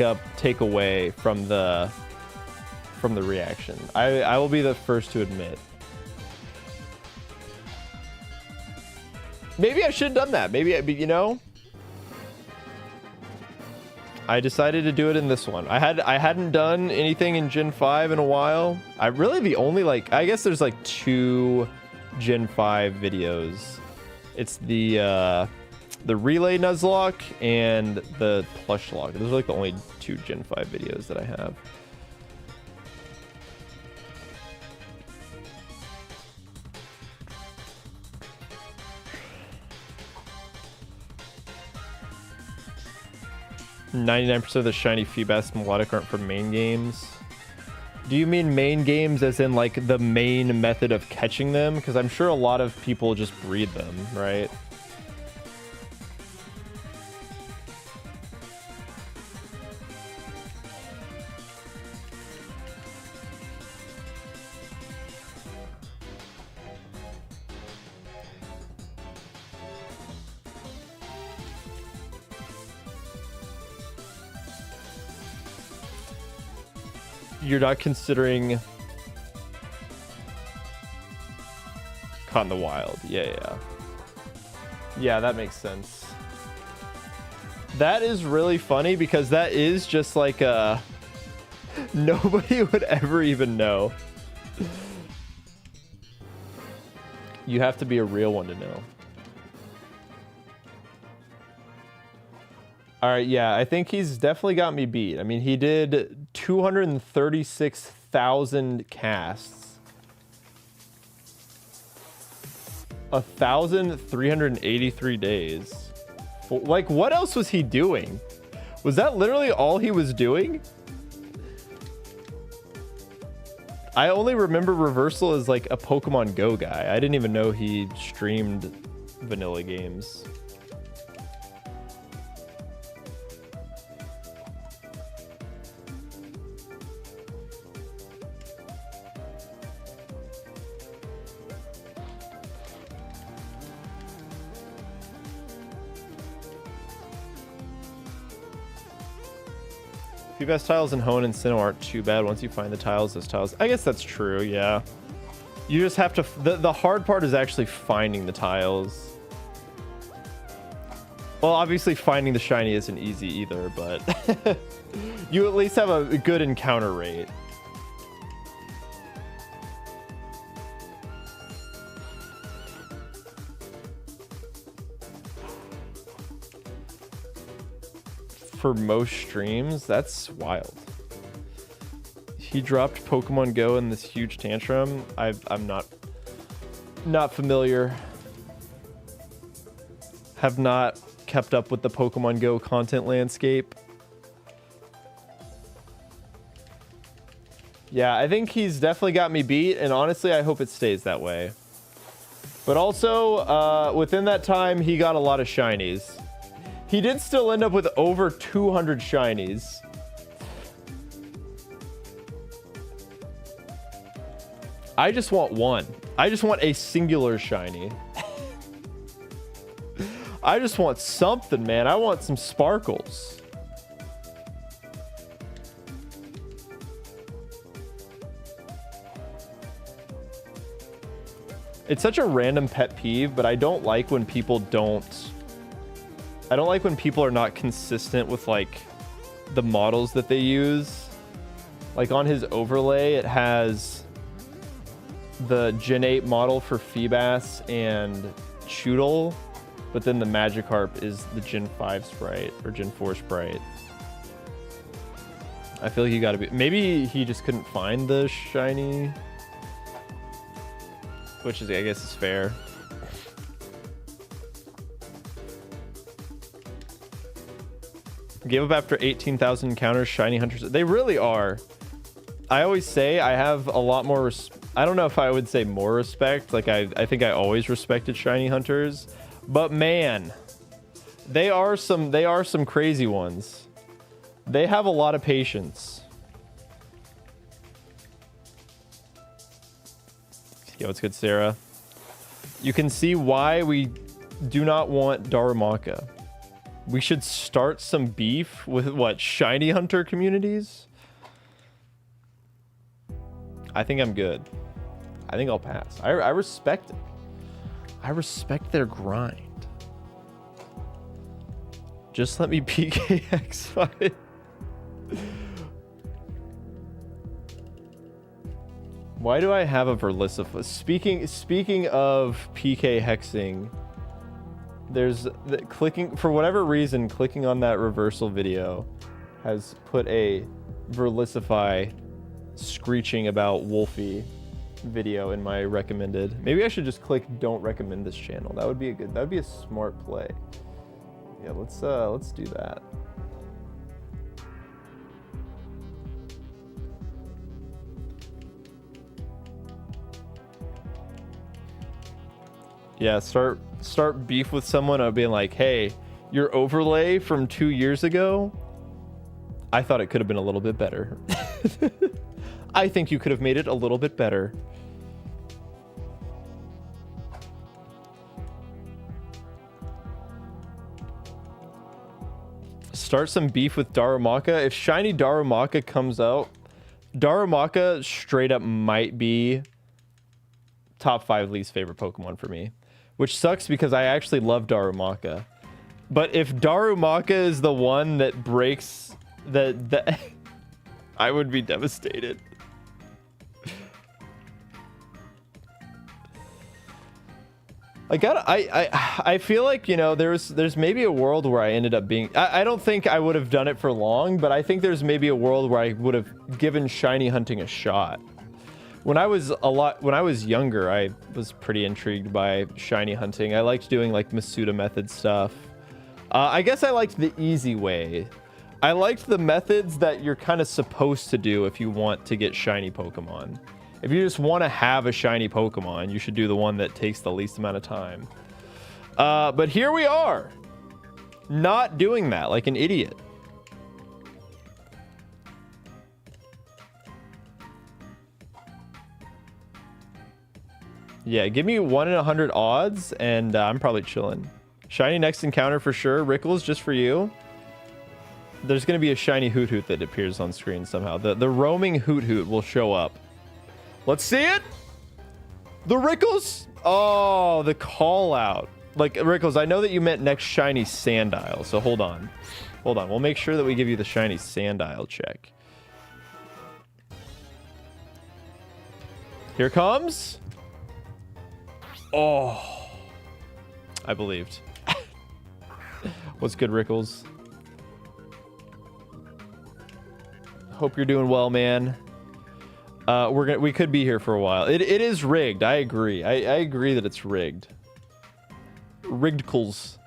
away from the reaction. I will be the first to admit. Maybe I should have done that. Maybe you know, I decided to do it in this one. I hadn't done anything in Gen 5 in a while. I really the only I guess there's like 2 Gen 5 videos. It's the Relay Nuzlocke and the Plush Lock. Those are like the only 2 Gen 5 videos that I have. 99% of the shiny Feebas melodic aren't from main games. Do you mean main games as in like the main method of catching them? Because I'm sure a lot of people just breed them, right? You're not considering caught in the wild. Yeah, that makes sense. That is really funny because that is just like a nobody would ever even know. You have to be a real one to know. All right, yeah, I think he's definitely got me beat. I mean, he did 236,000 casts. 1,383 days. Like, what else was he doing? Was that literally all he was doing? I only remember Reversal as like a Pokemon Go guy. I didn't even know he streamed vanilla games. Feebas tiles in Hone and Sinnoh aren't too bad once you find the tiles. Those tiles, I guess that's true, yeah. You just have to, the hard part is actually finding the tiles. Well, obviously finding the shiny isn't easy either, but you at least have a good encounter rate. For most streams, that's wild. He dropped Pokemon Go in this huge tantrum. I'm not familiar. Have not kept up with the Pokemon Go content landscape. Yeah, I think he's definitely got me beat, and honestly, I hope it stays that way. But also, within that time, he got a lot of shinies. He did still end up with over 200 shinies. I just want one. I just want a singular shiny. I just want something, man. I want some sparkles. It's such a random pet peeve, but I don't like when people I don't like when people are not consistent with like the models that they use. Like on his overlay, it has the Gen 8 model for Feebas and Choodle, but then the Magikarp is the Gen 5 sprite or Gen 4 sprite. I feel like you gotta be, maybe he just couldn't find the shiny, which is, I guess, is fair. Gave up after 18,000 encounters, shiny hunters. They really are. I always say I have a lot more, I don't know if I would say more respect. Like I think I always respected shiny hunters, but man, they are some crazy ones. They have a lot of patience. Yo, what's good, Sarah? You can see why we do not want Darumaka. We should start some beef with what, shiny hunter communities? I think I'm good. I think I'll pass. I respect it. I respect their grind. Just let me PKX fight. Why do I have a Verlisifus? Speaking of PK hexing, there's clicking, for whatever reason, clicking on that reversal video has put a Verlisify screeching about Wolfie video in my recommended. Maybe I should just click don't recommend this channel. That would be a smart play. Yeah, let's do that. Yeah, start beef with someone of being like, hey, your overlay from 2 years ago, I thought it could have been a little bit better. I think you could have made it a little bit better. Start some beef with Darumaka. If shiny Darumaka comes out, Darumaka straight up might be top 5 least favorite Pokemon for me, which sucks because I actually love Darumaka. But if Darumaka is the one that breaks the I would be devastated. I feel like, you know, there's maybe a world where I ended up being, I don't think I would have done it for long, but I think there's maybe a world where I would have given shiny hunting a shot. When I was younger, I was pretty intrigued by shiny hunting. I liked doing like Masuda method stuff. I guess I liked the easy way. I liked the methods that you're kind of supposed to do if you want to get shiny Pokemon. If you just want to have a shiny Pokemon, you should do the one that takes the least amount of time. But here we are, not doing that like an idiot. Yeah, give me 1 in 100 odds, and I'm probably chilling. Shiny next encounter for sure. Rickles, just for you. There's going to be a shiny Hoot Hoot that appears on screen somehow. The roaming Hoot Hoot will show up. Let's see it. The Rickles. Oh, the call out. Like, Rickles, I know that you meant next shiny Sandile, so hold on. Hold on. We'll make sure that we give you the shiny Sandile check. Here comes. Oh, I believed. What's good, Rickles? Hope you're doing well, man. We could be here for a while. It is rigged. I agree. I agree that it's rigged. Riggedcles.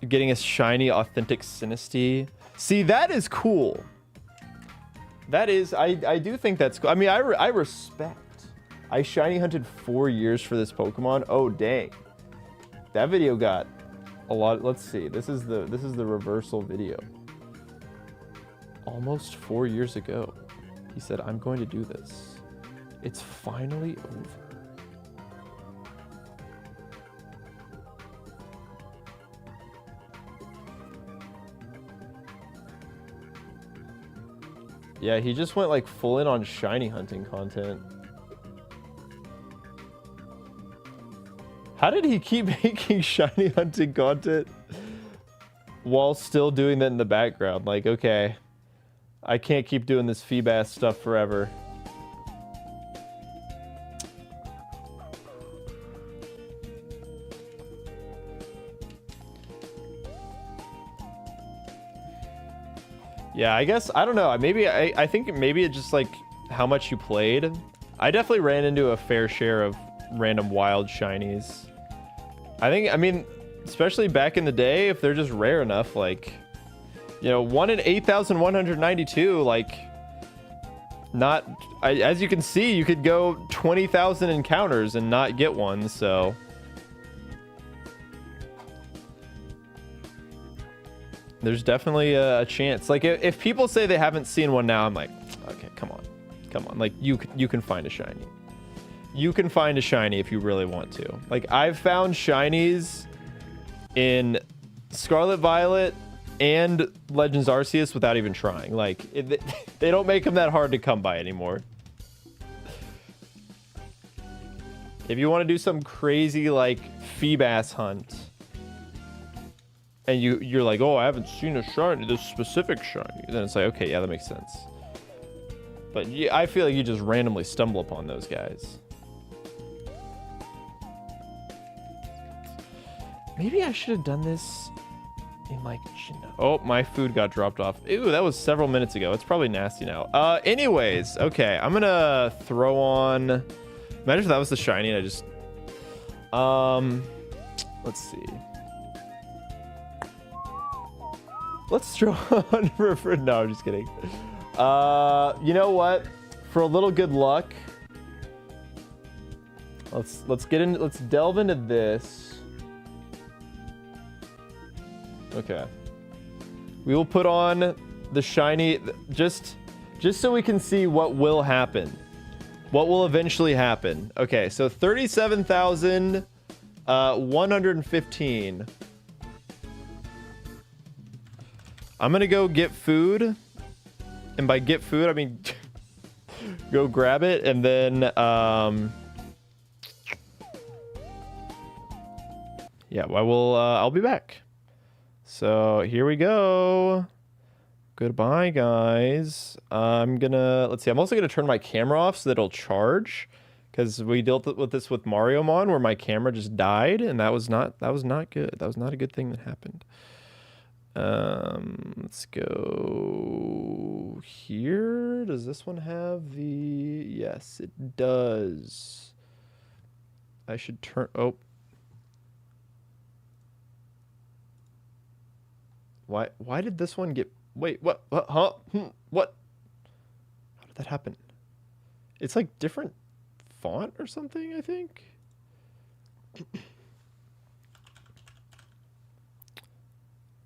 You're getting a shiny authentic Sinistea. See, that is cool. That is, I do think that's cool. I mean, I respect. I shiny hunted 4 years for this Pokemon. Oh, dang. That video got a lot. Let's see. This is the reversal video. Almost 4 years ago, he said, I'm going to do this. It's finally over. Yeah, he just went like full in on shiny hunting content. How did he keep making shiny hunting content while still doing that in the background? Like, okay, I can't keep doing this Feebas stuff forever. Yeah, I guess, I don't know. Maybe, I think maybe it's just like how much you played. I definitely ran into a fair share of random wild shinies. I mean, especially back in the day, if they're just rare enough, like, you know, 1 in 8,192, like, as you can see, you could go 20,000 encounters and not get one, so. There's definitely a chance. Like, if people say they haven't seen one now, I'm like, okay, come on. Like, you can find a shiny. You can find a shiny if you really want to. Like, I've found shinies in Scarlet Violet and Legends Arceus without even trying. Like, they don't make them that hard to come by anymore. If you want to do some crazy, like, Feebas hunt, and you're like, oh, I haven't seen a shiny, this specific shiny, then it's like, okay, yeah, that makes sense. But yeah, I feel like you just randomly stumble upon those guys. Maybe I should have done this in like, oh, my food got dropped off. Ew, that was several minutes ago. It's probably nasty now. Anyways, okay, I'm gonna throw on, imagine if that was the shiny and I just, let's see. Let's throw on for no, I'm just kidding. You know what? For a little good luck, let's get in. Let's delve into this. Okay. We will put on the shiny just so we can see what will happen. What will eventually happen. Okay, so 37,115. I'm gonna go get food. And by get food, I mean go grab it, and then yeah, I'll be back. So here we go. Goodbye, guys. Let's see. I'm also gonna turn my camera off so that it'll charge, because we dealt with this with Mariomon, where my camera just died, and that was not good. That was not a good thing that happened. Let's go here. Does this one have the... Yes, it does. I should turn... Oh. Why did this one get... Wait, what? Huh? What? How did that happen? It's like different font or something, I think.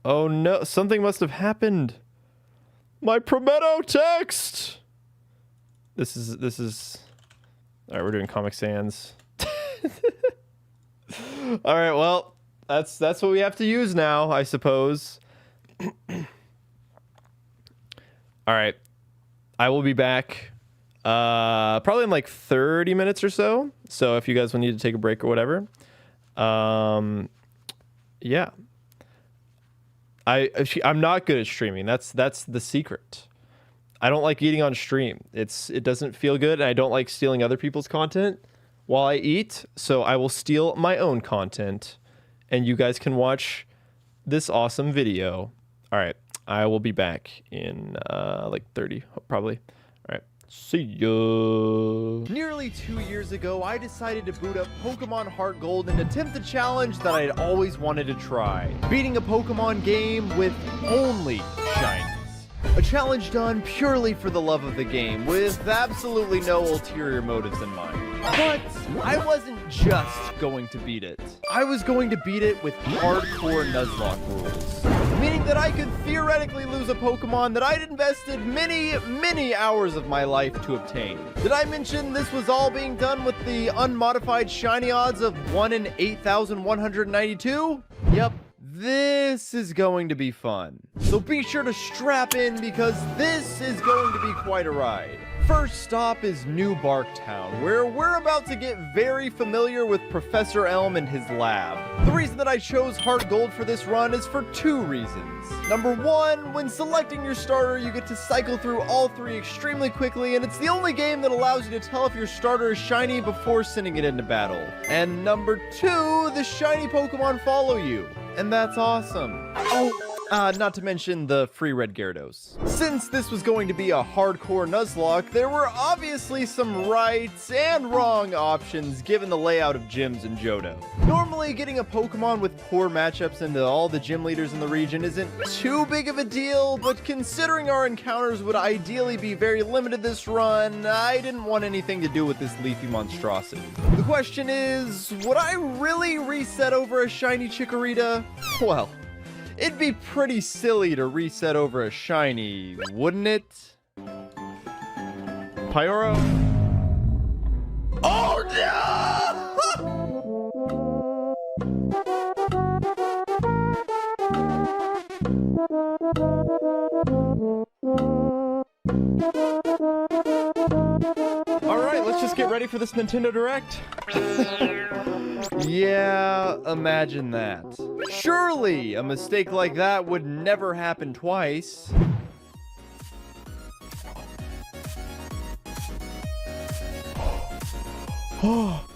Oh no, something must have happened. My Prometto text. This is all right, we're doing Comic Sans. All right, well, that's what we have to use now, I suppose. All right. I will be back probably in like 30 minutes or so. So if you guys will need to take a break or whatever. Yeah. I'm not good at streaming. That's the secret. I don't like eating on stream. It doesn't feel good, and I don't like stealing other people's content while I eat. So I will steal my own content, and you guys can watch this awesome video. All right, I will be back in like 30, probably. All right, see ya. Nearly 2 years ago, I decided to boot up Pokemon Heart Gold and attempt a challenge that I had always wanted to try. Beating a Pokemon game with only shinies. A challenge done purely for the love of the game, with absolutely no ulterior motives in mind. But I wasn't just going to beat it. I was going to beat it with hardcore Nuzlocke rules. Meaning that I could theoretically lose a Pokemon that I'd invested many hours of my life to obtain. Did I mention this was all being done with the unmodified shiny odds of 1 in 8,192? Yep. This is going to be fun. So be sure to strap in, because this is going to be quite a ride. First stop is New Bark Town, where we're about to get very familiar with Professor Elm and his lab. The reason that I chose Heart Gold for this run is for 2 reasons. Number 1, when selecting your starter, you get to cycle through all 3 extremely quickly, and it's the only game that allows you to tell if your starter is shiny before sending it into battle. And number 2, the shiny Pokemon follow you, and that's awesome. Not to mention the free red Gyarados. Since this was going to be a hardcore Nuzlocke, there were obviously some right and wrong options given the layout of gyms in Johto. Normally, getting a Pokemon with poor matchups into all the gym leaders in the region isn't too big of a deal, but considering our encounters would ideally be very limited this run, I didn't want anything to do with this leafy monstrosity. The question is, would I really reset over a shiny Chikorita? Well, it'd be pretty silly to reset over a shiny, wouldn't it? Pyoro? Oh no! Alright, let's just get ready for this Nintendo Direct. Yeah, imagine that. Surely a mistake like that would never happen twice.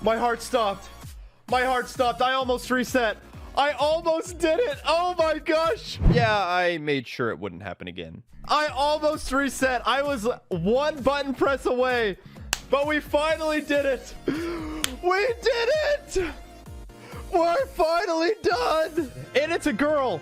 My heart stopped. My heart stopped. I almost reset. I almost did it. Oh my gosh. Yeah, I made sure it wouldn't happen again. I almost reset. I was 1 button press away, but we finally did it. We did it. We're finally done. And it's a girl.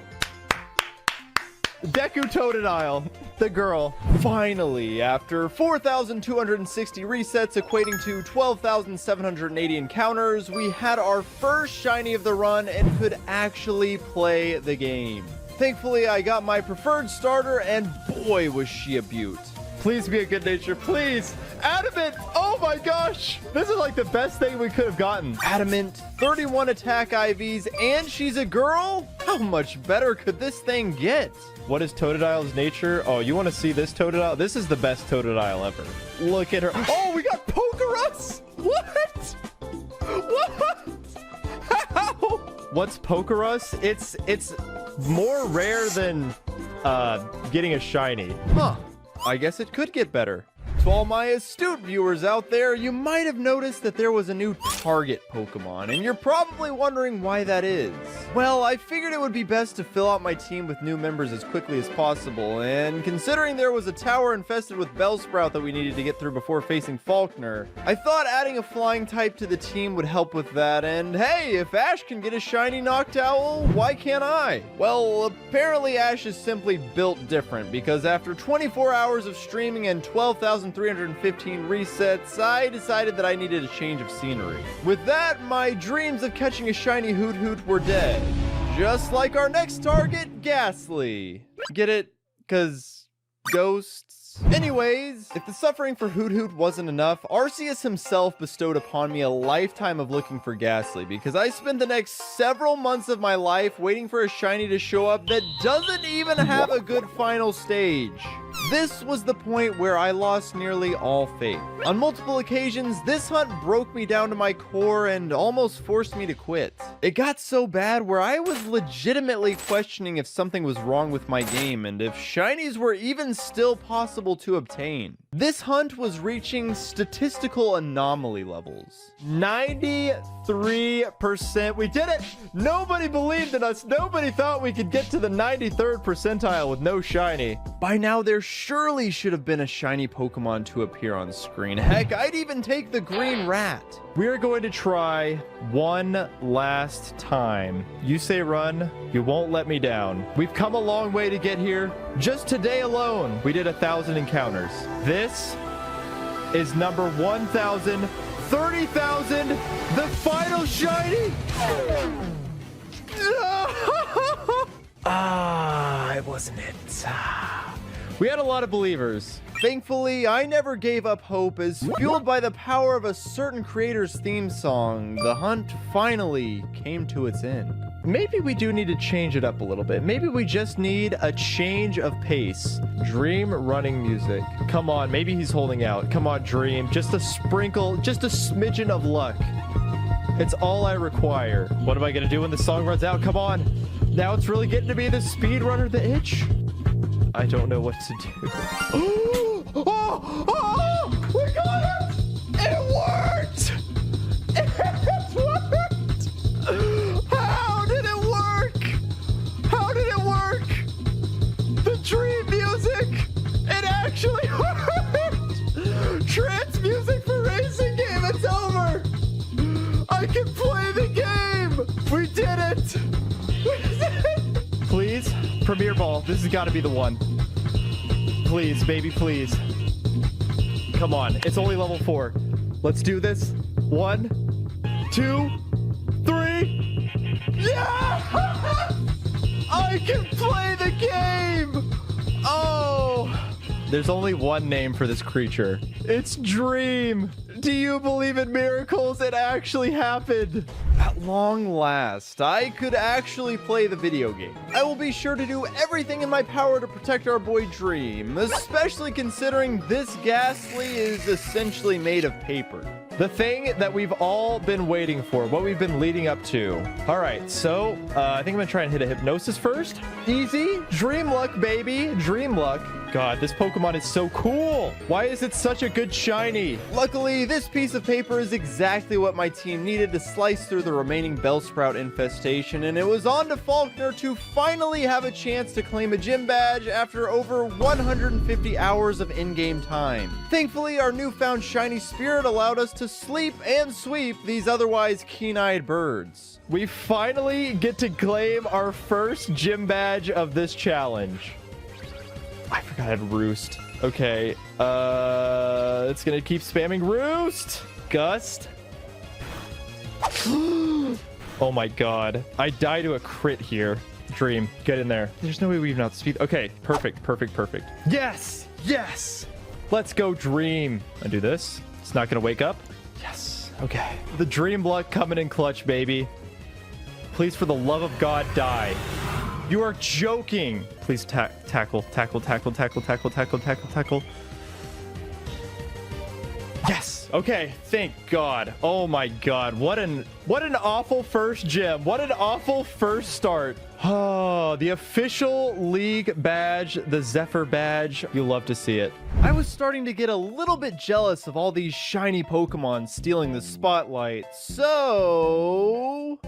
Deku Totodile, the girl. Finally, after 4,260 resets equating to 12,780 encounters, we had our first shiny of the run and could actually play the game. Thankfully, I got my preferred starter, and boy, was she a beaut. Please be a good nature, please. Adamant, oh my gosh. This is like the best thing we could have gotten. Adamant, 31 attack IVs, and she's a girl? How much better could this thing get? What is Totodile's nature? Oh, you want to see this Totodile? This is the best Totodile ever. Look at her. Oh, we got Pokerus. What? What? How? What's Pokerus? It's more rare than getting a shiny. Huh. I guess it could get better. To all my astute viewers out there, you might have noticed that there was a new target Pokemon, and you're probably wondering why that is. Well, I figured it would be best to fill out my team with new members as quickly as possible, and considering there was a tower infested with Bellsprout that we needed to get through before facing Faulkner, I thought adding a flying type to the team would help with that, and hey, if Ash can get a shiny Noctowl, why can't I? Well, apparently Ash is simply built different, because after 24 hours of streaming and 12,315 resets, I decided that I needed a change of scenery. With that, my dreams of catching a shiny Hoot Hoot were dead. Just like our next target, Ghastly. Get it? 'Cause ghosts? Anyways, if the suffering for Hoot Hoot wasn't enough, Arceus himself bestowed upon me a lifetime of looking for Ghastly, because I spent the next several months of my life waiting for a shiny to show up that doesn't even have a good final stage. This was the point where I lost nearly all faith. On multiple occasions, this hunt broke me down to my core and almost forced me to quit. It got so bad where I was legitimately questioning if something was wrong with my game and if shinies were even still possible to obtain. This hunt was reaching statistical anomaly levels. 93%. We did it! Nobody believed in us. Nobody thought we could get to the 93rd percentile with no shiny. By now, there surely should have been a shiny Pokemon to appear on screen. Heck, I'd even take the green rat. We're going to try one last time. You say run, you won't let me down. We've come a long way to get here. Just today alone, we did 1,000 encounters. This is number 1,000, 30,000, the final shiny. It wasn't it. We had a lot of believers. Thankfully, I never gave up hope, as fueled by the power of a certain creator's theme song, the hunt finally came to its end. Maybe we do need to change it up a little bit. Maybe we just need a change of pace. Dream running music. Come on, maybe he's holding out. Come on, Dream. Just a sprinkle, just a smidgen of luck. It's all I require. What am I gonna do when the song runs out? Come on. Now it's really getting to be the speedrunner, the itch. I don't know what to do. We got it! It worked! It worked! How did it work? How did it work? The dream music! It actually worked! Trance music for racing game, it's over! I can play the game! We did it! We did it! Please, Premier Ball, this has got to be the one. Please, baby, please. Come on, it's only level 4. Let's do this. 1, 2, 3. Yeah! I can play the game! Oh! There's only one name for this creature. It's Dream. Do you believe in miracles? It actually happened. At long last, I could actually play the video game. I will be sure to do everything in my power to protect our boy Dream, especially considering this Ghastly is essentially made of paper. The thing that we've all been waiting for, what we've been leading up to. All right, so I think I'm gonna try and hit a Hypnosis first. Easy. Dreamluck, baby. Dreamluck. God, this Pokemon is so cool. Why is it such a good shiny? Luckily, this piece of paper is exactly what my team needed to slice through the remaining Bellsprout infestation, and it was on to Faulkner to finally have a chance to claim a gym badge after over 150 hours of in-game time. Thankfully, our newfound shiny spirit allowed us to sleep and sweep these otherwise keen-eyed birds. We finally get to claim our first gym badge of this challenge. I forgot I had Roost. Okay. It's gonna keep spamming Roost. Gust. Oh my god. I die to a crit here. Dream, get in there. There's no way we even outspeed. Okay, perfect, perfect, perfect. Yes, yes. Let's go, Dream. I do this. It's not gonna wake up. Yes. Okay. The Dream Luck coming in clutch, baby. Please, for the love of God, die. You are joking. Please tackle. Yes. Okay. Thank God. Oh my God. What an awful first gym. What an awful first start. Oh, the official league badge, the Zephyr badge. You love to see it. I was starting to get a little bit jealous of all these shiny Pokemon stealing the spotlight. So...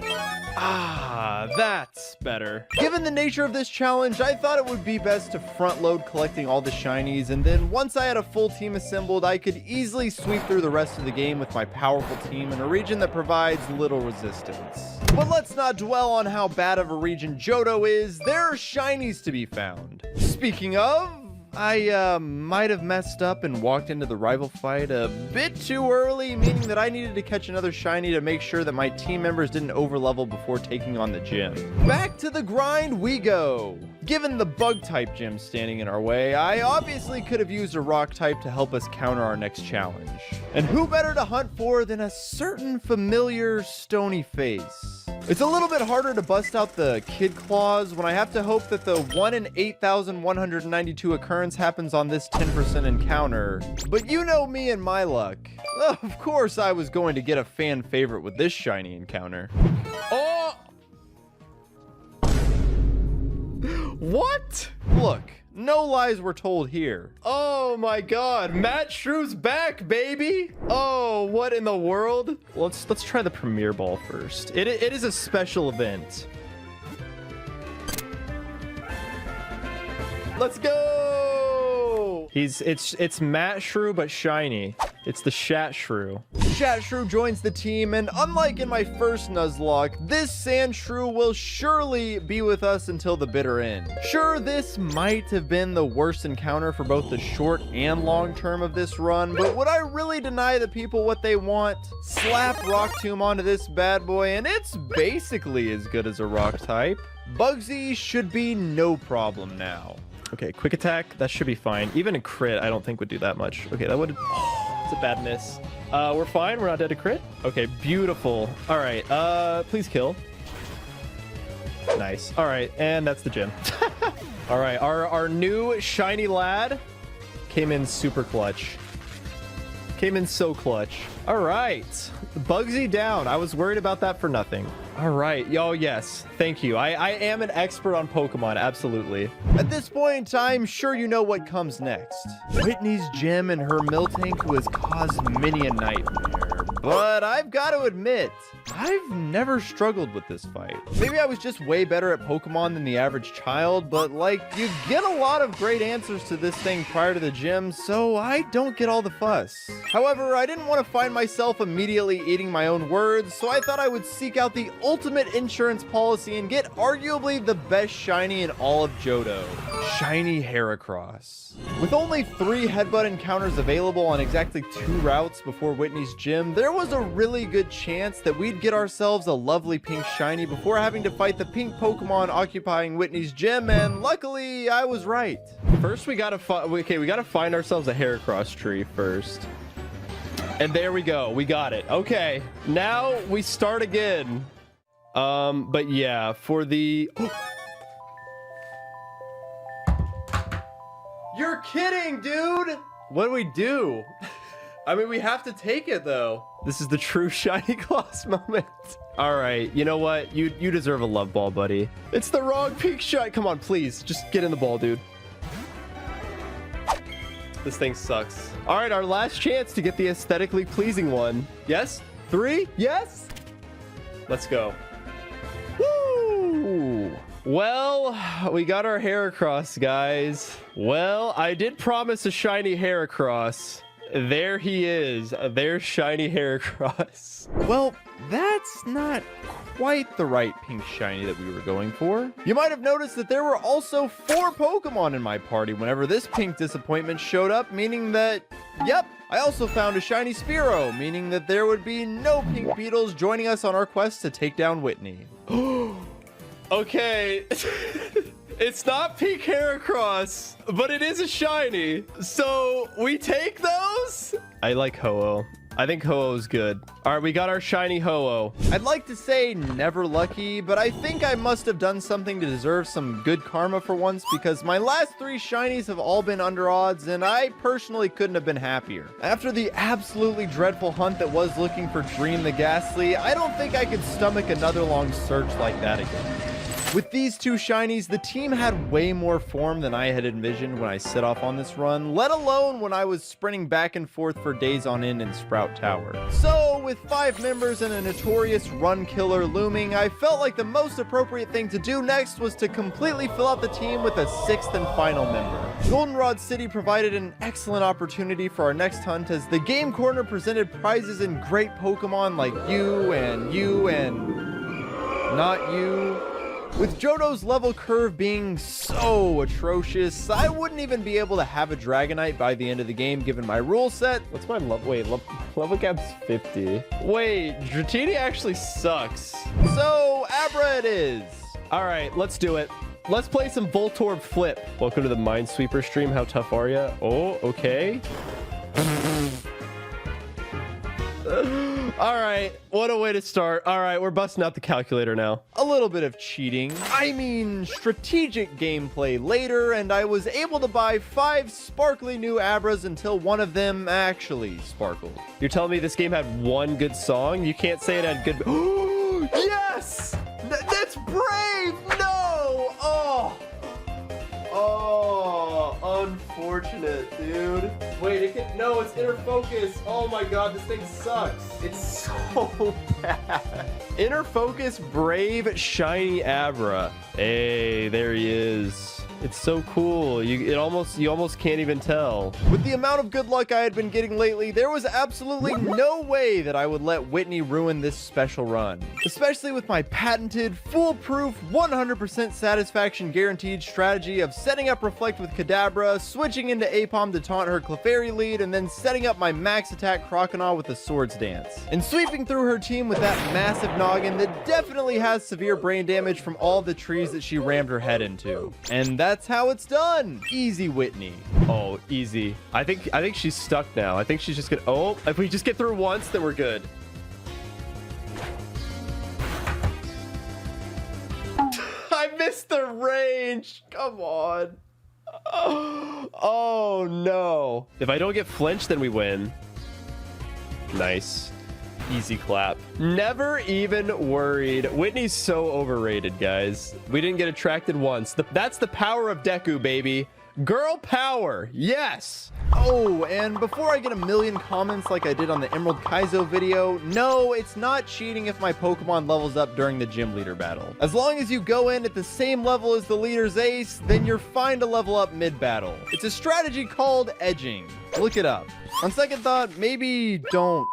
that's better. Given the nature of this challenge, I thought it would be best to front load collecting all the shinies, and then once I had a full team assembled, I could easily sweep through the rest of the game with my powerful team in a region that provides little resistance. But let's not dwell on how bad of a region Johto is. There are shinies to be found. Speaking of, I might have messed up and walked into the rival fight a bit too early, meaning that I needed to catch another shiny to make sure that my team members didn't overlevel before taking on the gym. Back to the grind we go. Given the bug type gym standing in our way, I obviously could have used a rock type to help us counter our next challenge. And who better to hunt for than a certain familiar stony face? It's a little bit harder to bust out the kid claws when I have to hope that the 1 in 8,192 occurrence happens on this 10% encounter. But you know me and my luck. Of course I was going to get a fan favorite with this shiny encounter. Oh! What? Look, no lies were told here. Oh my God, Matt Shrew's back, baby. Oh, what in the world? Let's try the Premier Ball first. It is a special event. Let's go. It's Matt Shrew, but shiny. It's the Shat Shrew. Shat Shrew joins the team, and unlike in my first Nuzlocke, this Sand Shrew will surely be with us until the bitter end. Sure, this might have been the worst encounter for both the short and long term of this run, but would I really deny the people what they want? Slap Rock Tomb onto this bad boy, and it's basically as good as a rock type. Bugsy should be no problem now. Okay, quick attack, that should be fine. Even a crit, I don't think would do that much. Okay, that would... Oh, it's a bad miss. We're fine, we're not dead to crit. Okay, beautiful. All right, please kill. Nice. All right, and that's the gym. All right, our new shiny lad came in super clutch. Came in so clutch. All right, Bugsy down. I was worried about that for nothing. All right. Oh, yes. Thank you. I am an expert on Pokemon. Absolutely. At this point, I'm sure you know what comes next. Whitney's gym and her Miltank, who has caused many a nightmare. But I've got to admit, I've never struggled with this fight. Maybe I was just way better at Pokemon than the average child, but like, you get a lot of great answers to this thing prior to the gym, so I don't get all the fuss. However, I didn't want to find myself immediately eating my own words, so I thought I would seek out the ultimate insurance policy and get arguably the best shiny in all of Johto. Shiny Heracross. With only 3 headbutt encounters available on exactly 2 routes before Whitney's gym, there was a really good chance that we'd get ourselves a lovely pink shiny before having to fight the pink Pokemon occupying Whitney's gym, and luckily I was right. First we gotta find ourselves a Heracross tree first. And there we go, we got it. Okay, now we start again. But yeah, for the... You're kidding, dude! What do we do? I mean, we have to take it, though. This is the true Shiny Claws moment. All right, you know what? You deserve a love ball, buddy. It's the wrong pink shot. Come on, please. Just get in the ball, dude. This thing sucks. All right, our last chance to get the aesthetically pleasing one. Yes? 3? Yes? Let's go. Woo! Well, we got our Heracross, guys. Well, I did promise a shiny Heracross. There he is. There's Shiny Heracross. Well, that's not quite the right pink shiny that we were going for. You might have noticed that there were also 4 Pokemon in my party whenever this pink disappointment showed up, meaning that, yep, I also found a shiny Spearow, meaning that there would be no pink beetles joining us on our quest to take down Whitney. Okay. It's not pink Heracross, but it is a shiny. So we take those? I like Ho-Oh. I think Ho-Oh's good. All right, we got our shiny Ho-Oh. I'd like to say never lucky, but I think I must have done something to deserve some good karma for once, because my last 3 shinies have all been under odds, and I personally couldn't have been happier. After the absolutely dreadful hunt that was looking for Dream the Ghastly, I don't think I could stomach another long search like that again. With these 2 shinies, the team had way more form than I had envisioned when I set off on this run, let alone when I was sprinting back and forth for days on end in Sprout Tower. So, with 5 members and a notorious run killer looming, I felt like the most appropriate thing to do next was to completely fill out the team with a 6th and final member. Goldenrod City provided an excellent opportunity for our next hunt, as the game corner presented prizes in great Pokemon like you and not you. With Johto's level curve being so atrocious, I wouldn't even be able to have a Dragonite by the end of the game given my rule set. What's my level? Wait, level cap's 50. Wait, Dratini actually sucks. So, Abra it is. All right, let's do it. Let's play some Voltorb Flip. Welcome to the Minesweeper stream. How tough are ya? Oh, okay. All right, what a way to start. All right, we're busting out the calculator now. A little bit of cheating. I mean, strategic gameplay later, and I was able to buy 5 sparkly new Abras until one of them actually sparkled. You're telling me this game had 1 good song? You can't say it had good... Yes! That's brave! No! Oh! Oh, unfortunate, dude. Wait, no, it's inner focus. Oh my god, this thing sucks. It's so bad. Inner focus, brave, shiny Abra. Hey, there he is. It's so cool. You almost can't even tell. With the amount of good luck I had been getting lately, there was absolutely no way that I would let Whitney ruin this special run. Especially with my patented, foolproof, 100% satisfaction guaranteed strategy of setting up Reflect with Kadabra, switching into Apom to taunt her Clefairy lead, and then setting up my max attack Croconaw with the Swords Dance. And sweeping through her team with that massive noggin that definitely has severe brain damage from all the trees that she rammed her head into. And that's how it's done. Easy, Whitney. Oh, easy. I think she's stuck now. I think she's just gonna... Oh, if we just get through once, then we're good. I missed the range. Come on. Oh, no. If I don't get flinched, then we win. Nice. Easy clap. Never even worried. Whitney's so overrated, guys. We didn't get attracted once. That's the power of Deku, baby. Girl power. Yes. Oh, and before I get a million comments like I did on the Emerald Kaizo video, no, it's not cheating if my Pokemon levels up during the gym leader battle. As long as you go in at the same level as the leader's ace, then you're fine to level up mid-battle. It's a strategy called edging. Look it up. On second thought, maybe don't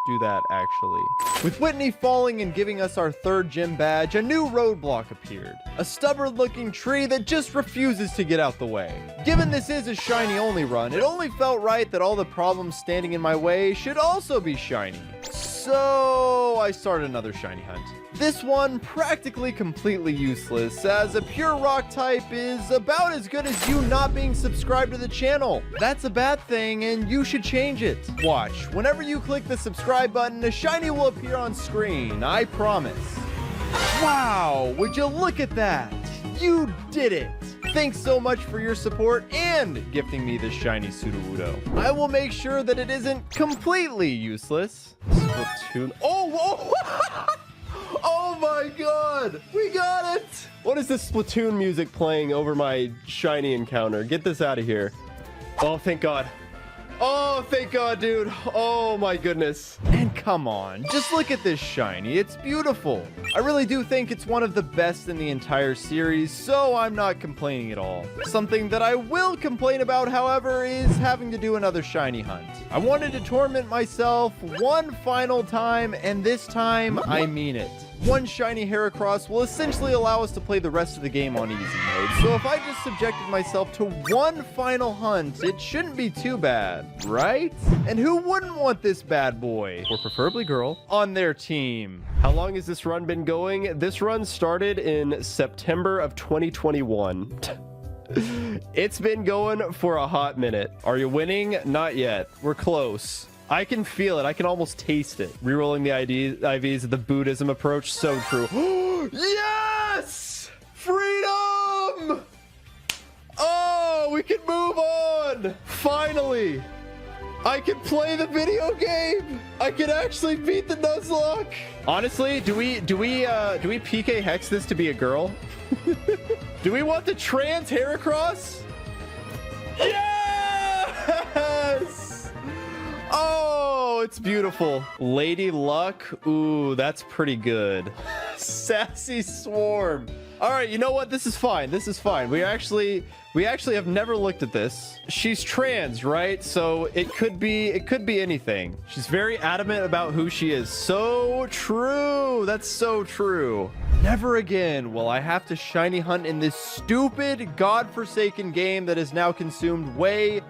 do that, actually. With Whitney falling and giving us our 3rd gym badge, a new roadblock appeared. A stubborn-looking tree that just refuses to get out the way. Given this is a shiny-only run, it only felt right that all the problems standing in my way should also be shiny. So I started another shiny hunt. This one practically completely useless, as a pure rock type is about as good as you not being subscribed to the channel. That's a bad thing, and you should change it. Watch, whenever you click the subscribe button, a shiny will appear on screen, I promise. Wow, would you look at that? You did it! Thanks so much for your support and gifting me this shiny Sudowoodo. I will make sure that it isn't completely useless. Splatoon. Oh, whoa! Oh my god! We got it! What is this Splatoon music playing over my shiny encounter? Get this out of here. Oh, thank god. Oh, thank god, dude. Oh my goodness. And come on, just look at this shiny. It's beautiful. I really do think it's one of the best in the entire series, so I'm not complaining at all. Something that I will complain about, however, is having to do another shiny hunt. I wanted to torment myself one final time, and this time, I mean it. One shiny Heracross will essentially allow us to play the rest of the game on easy mode, so if I just subjected myself to one final hunt, it shouldn't be too bad, right? And who wouldn't want this bad boy, or preferably girl, on their team? How long has this run been going? This run started in September of 2021. It's been going for a hot minute. Are you winning? Not yet. We're close. I can feel it. I can almost taste it. Rerolling the IVs, the Buddhism approach. So true. Yes! Freedom! Oh, we can move on. Finally. I can play the video game. I can actually beat the Nuzlocke. Honestly, do we PK Hex this to be a girl? Do we want the trans Heracross? Yes! Oh, it's beautiful. Lady Luck. Ooh, that's pretty good. Sassy Swarm. All right, you know what? This is fine. This is fine. We actually have never looked at this. She's trans, right? So it could be anything. She's very adamant about who she is. So true. That's so true. Never again will I have to shiny hunt in this stupid, godforsaken game that has now consumed way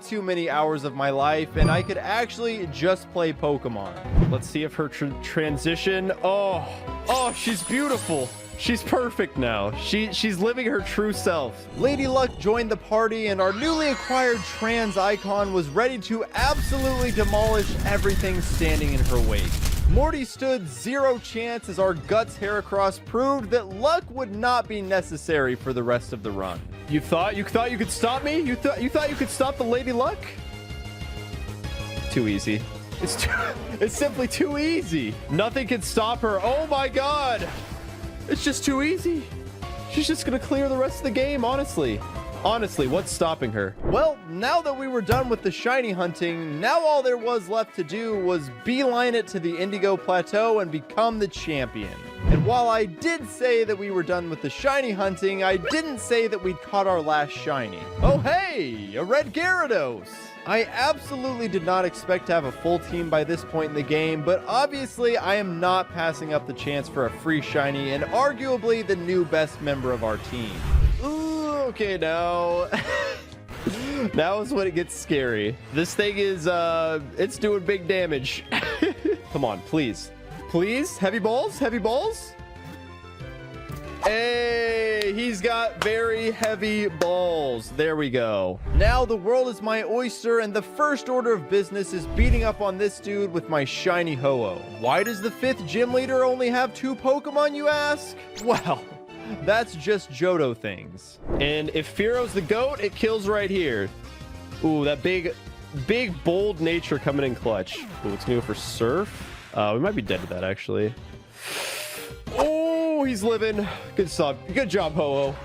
too many hours of my life, and I could actually just play Pokemon. Let's see if her transition. Oh, she's beautiful. She's perfect now. She's living her true self. Lady Luck joined the party, and our newly acquired trans icon was ready to absolutely demolish everything standing in her wake. Morty stood zero chance as our Guts Heracross proved that luck would not be necessary for the rest of the run. You thought you could stop me? You thought you could stop the Lady Luck? Too easy. It's simply too easy. Nothing can stop her. Oh my god. It's just too easy. She's just gonna clear the rest of the game, honestly. Honestly, what's stopping her? Well, now that we were done with the shiny hunting, now all there was left to do was beeline it to the Indigo Plateau and become the champion. And while I did say that we were done with the shiny hunting, I didn't say that we'd caught our last shiny. Oh hey, a red Gyarados! I absolutely did not expect to have a full team by this point in the game, but obviously I am not passing up the chance for a free shiny and arguably the new best member of our team. Ooh, okay, now now is when it gets scary. This thing is it's doing big damage. Come on, please heavy balls. Hey, he's got very heavy balls. There we go. Now the world is my oyster, and the first order of business is beating up on this dude with my shiny Ho-Oh. Why does the 5th gym leader only have 2 Pokemon, you ask? Well, that's just Johto things. And if Fearo's the GOAT, it kills right here. Ooh, that big, bold nature coming in clutch. Ooh, it's gonna go for Surf. We might be dead to that, actually. Oh, he's living. Good job, Ho-Oh.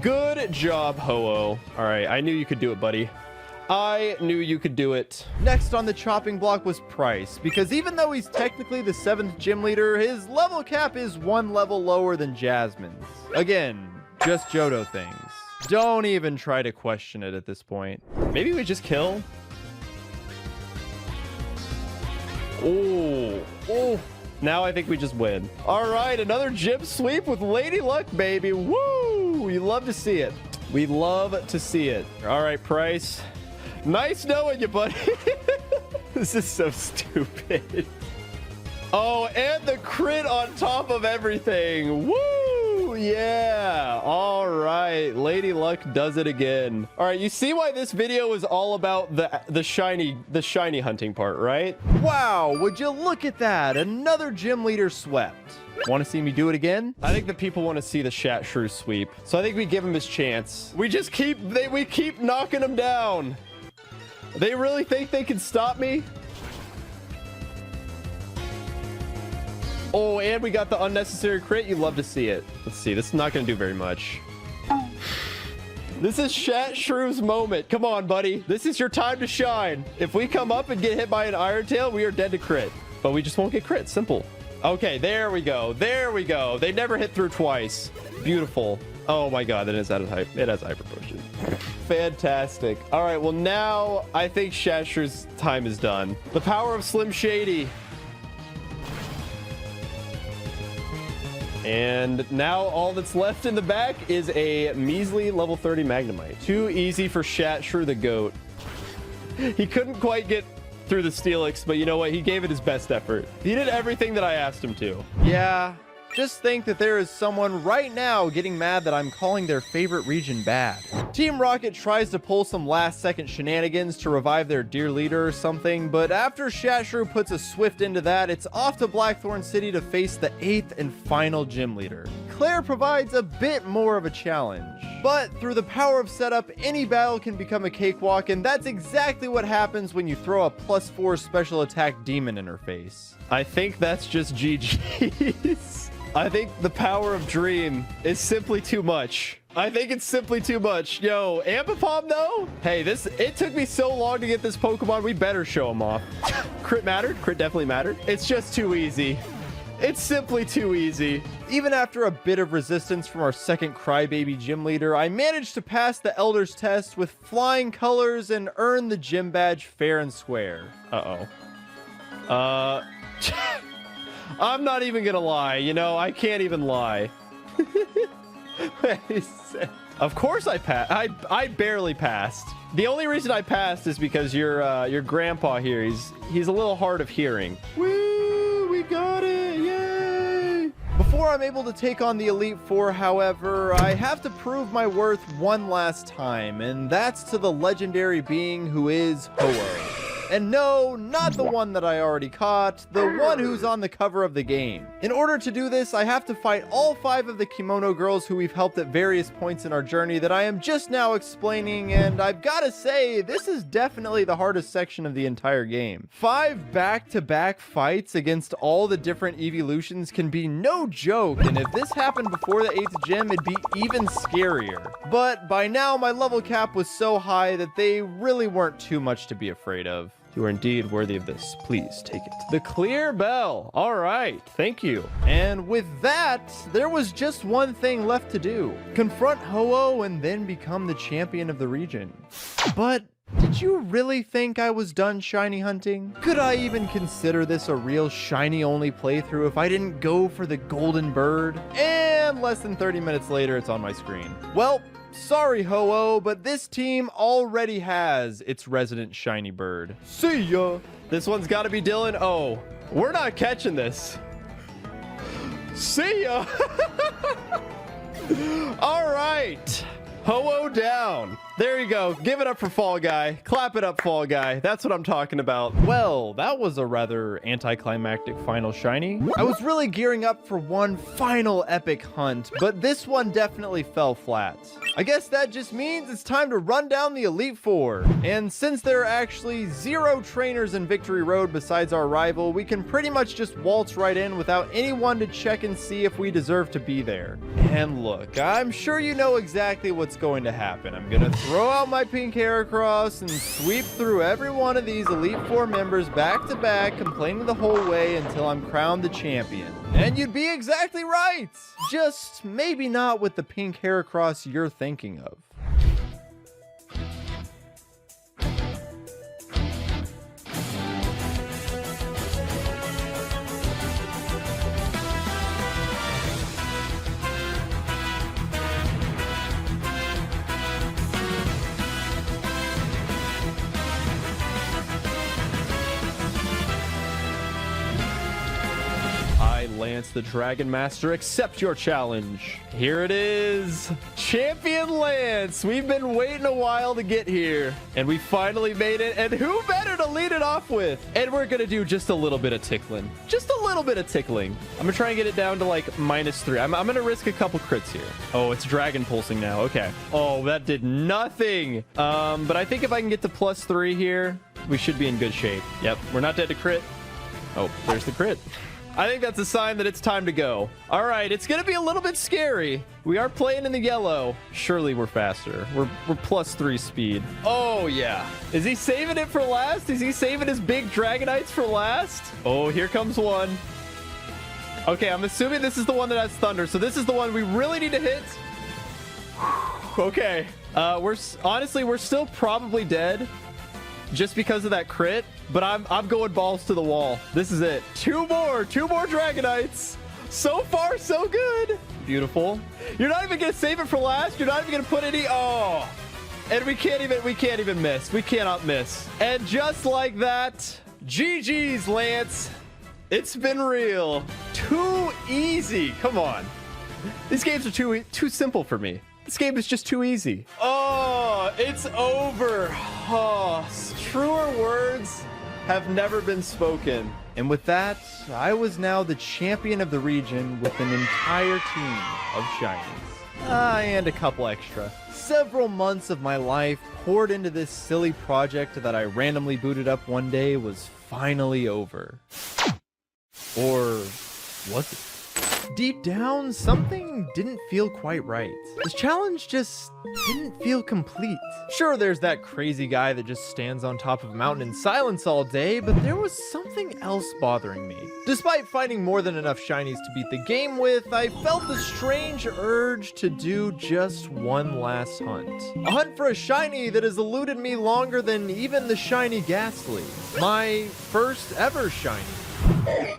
Good job, Ho-Oh. All right, I knew you could do it, buddy. I knew you could do it. Next on the chopping block was Price, because even though he's technically the 7th gym leader, his level cap is 1 level lower than Jasmine's. Again, just Johto things. Don't even try to question it at this point. Maybe we just kill. Oh. Now I think we just win. All right, another gym sweep with Lady Luck, baby. Woo! We love to see it. We love to see it. All right, Price. Nice knowing you, buddy. This is so stupid. Oh, and the crit on top of everything. Woo! Yeah. All right. Lady Luck does it again. All right. You see why this video is all about the shiny hunting part, right? Wow. Would you look at that? Another gym leader swept. Want to see me do it again? I think the people want to see the Shat Shrew sweep. So I think we give him his chance. We keep knocking him down. They really think they can stop me? Oh, and we got the unnecessary crit. You love to see it. Let's see. This is not going to do very much. This is Shat Shrew's moment. Come on, buddy. This is your time to shine. If we come up and get hit by an Iron Tail, we are dead to crit. But we just won't get crit. Simple. Okay, there we go. There we go. They never hit through twice. Beautiful. Oh my god, that is out of hype. It has hyper potion. Fantastic. All right, well now I think Shasher's time is done. The power of Slim Shady. And now all that's left in the back is a measly level 30 Magnemite. Too easy for Shatshur the goat. He couldn't quite get through the Steelix, but you know what? He gave it his best effort. He did everything that I asked him to. Yeah, just think that there is someone right now getting mad that I'm calling their favorite region bad. Team Rocket tries to pull some last-second shenanigans to revive their dear leader or something, but after Shatshrew puts a Swift into that, it's off to Blackthorn City to face the 8th and final gym leader. Claire provides a bit more of a challenge, but through the power of setup, any battle can become a cakewalk, and that's exactly what happens when you throw a +4 special attack demon in her face. I think that's just GG's. I think the power of Dream is simply too much. I think it's simply too much. Yo, Ambipom though? Hey, it took me so long to get this Pokemon. We better show him off. Crit mattered. Crit definitely mattered. It's just too easy. It's simply too easy. Even after a bit of resistance from our second Crybaby gym leader, I managed to pass the Elder's test with flying colors and earn the gym badge fair and square. I'm not even gonna lie, you know, I can't even lie. Of course I passed. I barely passed. The only reason I passed is because your grandpa here, he's a little hard of hearing. Woo, we got it, yay! Before I'm able to take on the Elite Four, however, I have to prove my worth one last time, and that's to the legendary being who is Ho-Oh. And no, not the one that I already caught, the one who's on the cover of the game. In order to do this, I have to fight all 5 of the Kimono girls who we've helped at various points in our journey that I am just now explaining, and I've gotta say, this is definitely the hardest section of the entire game. 5 back-to-back fights against all the different evolutions can be no joke, and if this happened before the 8th gym, it'd be even scarier. But by now, my level cap was so high that they really weren't too much to be afraid of. You are indeed worthy of this. Please take it. The clear bell. All right. Thank you. And with that, there was just one thing left to do. Confront Ho-Oh and then become the champion of the region. But did you really think I was done shiny hunting? Could I even consider this a real shiny only playthrough if I didn't go for the golden bird? And less than 30 minutes later, it's on my screen. Well, sorry, Ho-Oh, but this team already has its resident shiny bird. See ya! This one's gotta be Dylan. Oh, we're not catching this. See ya! All right. Ho-Oh down. There you go. Give it up for Fall Guy. Clap it up, Fall Guy. That's what I'm talking about. Well, that was a rather anticlimactic final shiny. I was really gearing up for one final epic hunt, but this one definitely fell flat. I guess that just means it's time to run down the Elite Four. And since there are actually 0 trainers in Victory Road besides our rival, we can pretty much just waltz right in without anyone to check and see if we deserve to be there. And look, I'm sure you know exactly what's going to happen. I'm gonna throw out my pink Heracross and sweep through every one of these Elite Four members back to back, complaining the whole way until I'm crowned the champion. And you'd be exactly right! Just maybe not with the pink Heracross you're thinking of. Lance the Dragon Master, accept your challenge. Here it is. Champion Lance. We've been waiting a while to get here, and we finally made it. And who better to lead it off with? And we're gonna do just a little bit of tickling. Just a little bit of tickling. I'm gonna try and get it down to like -3. I'm gonna risk a couple crits here. Oh, it's Dragon Pulsing now. Okay. Oh, that did nothing. But I think if I can get to +3 here, we should be in good shape. Yep, we're not dead to crit. Oh, there's the crit. I think that's a sign that it's time to go. All right, it's gonna be a little bit scary. We are playing in the yellow. Surely we're faster. We're +3 speed. Oh yeah. Is he saving it for last? Is he saving his big Dragonites for last? Oh, here comes one. Okay, I'm assuming this is the one that has thunder. So this is the one we really need to hit. Okay. Honestly, we're still probably dead just because of that crit, but I'm going balls to the wall. This is it. Two more Dragonites. So far, so good. Beautiful. You're not even gonna save it for last. You're not even gonna put any. Oh, and we can't even miss. We cannot miss. And just like that, GG's, Lance. It's been real. Too easy. Come on. These games are too simple for me. This game is just too easy. Oh, it's over. Oh, truer words have never been spoken. And with that, I was now the champion of the region with an entire team of shinies. And a couple extra. Several months of my life poured into this silly project that I randomly booted up one day was finally over. Or was it? Deep down, something didn't feel quite right. This challenge just didn't feel complete. Sure, there's that crazy guy that just stands on top of a mountain in silence all day, but there was something else bothering me. Despite finding more than enough shinies to beat the game with, I felt the strange urge to do just one last hunt. A hunt for a shiny that has eluded me longer than even the shiny Ghastly. My first ever shiny.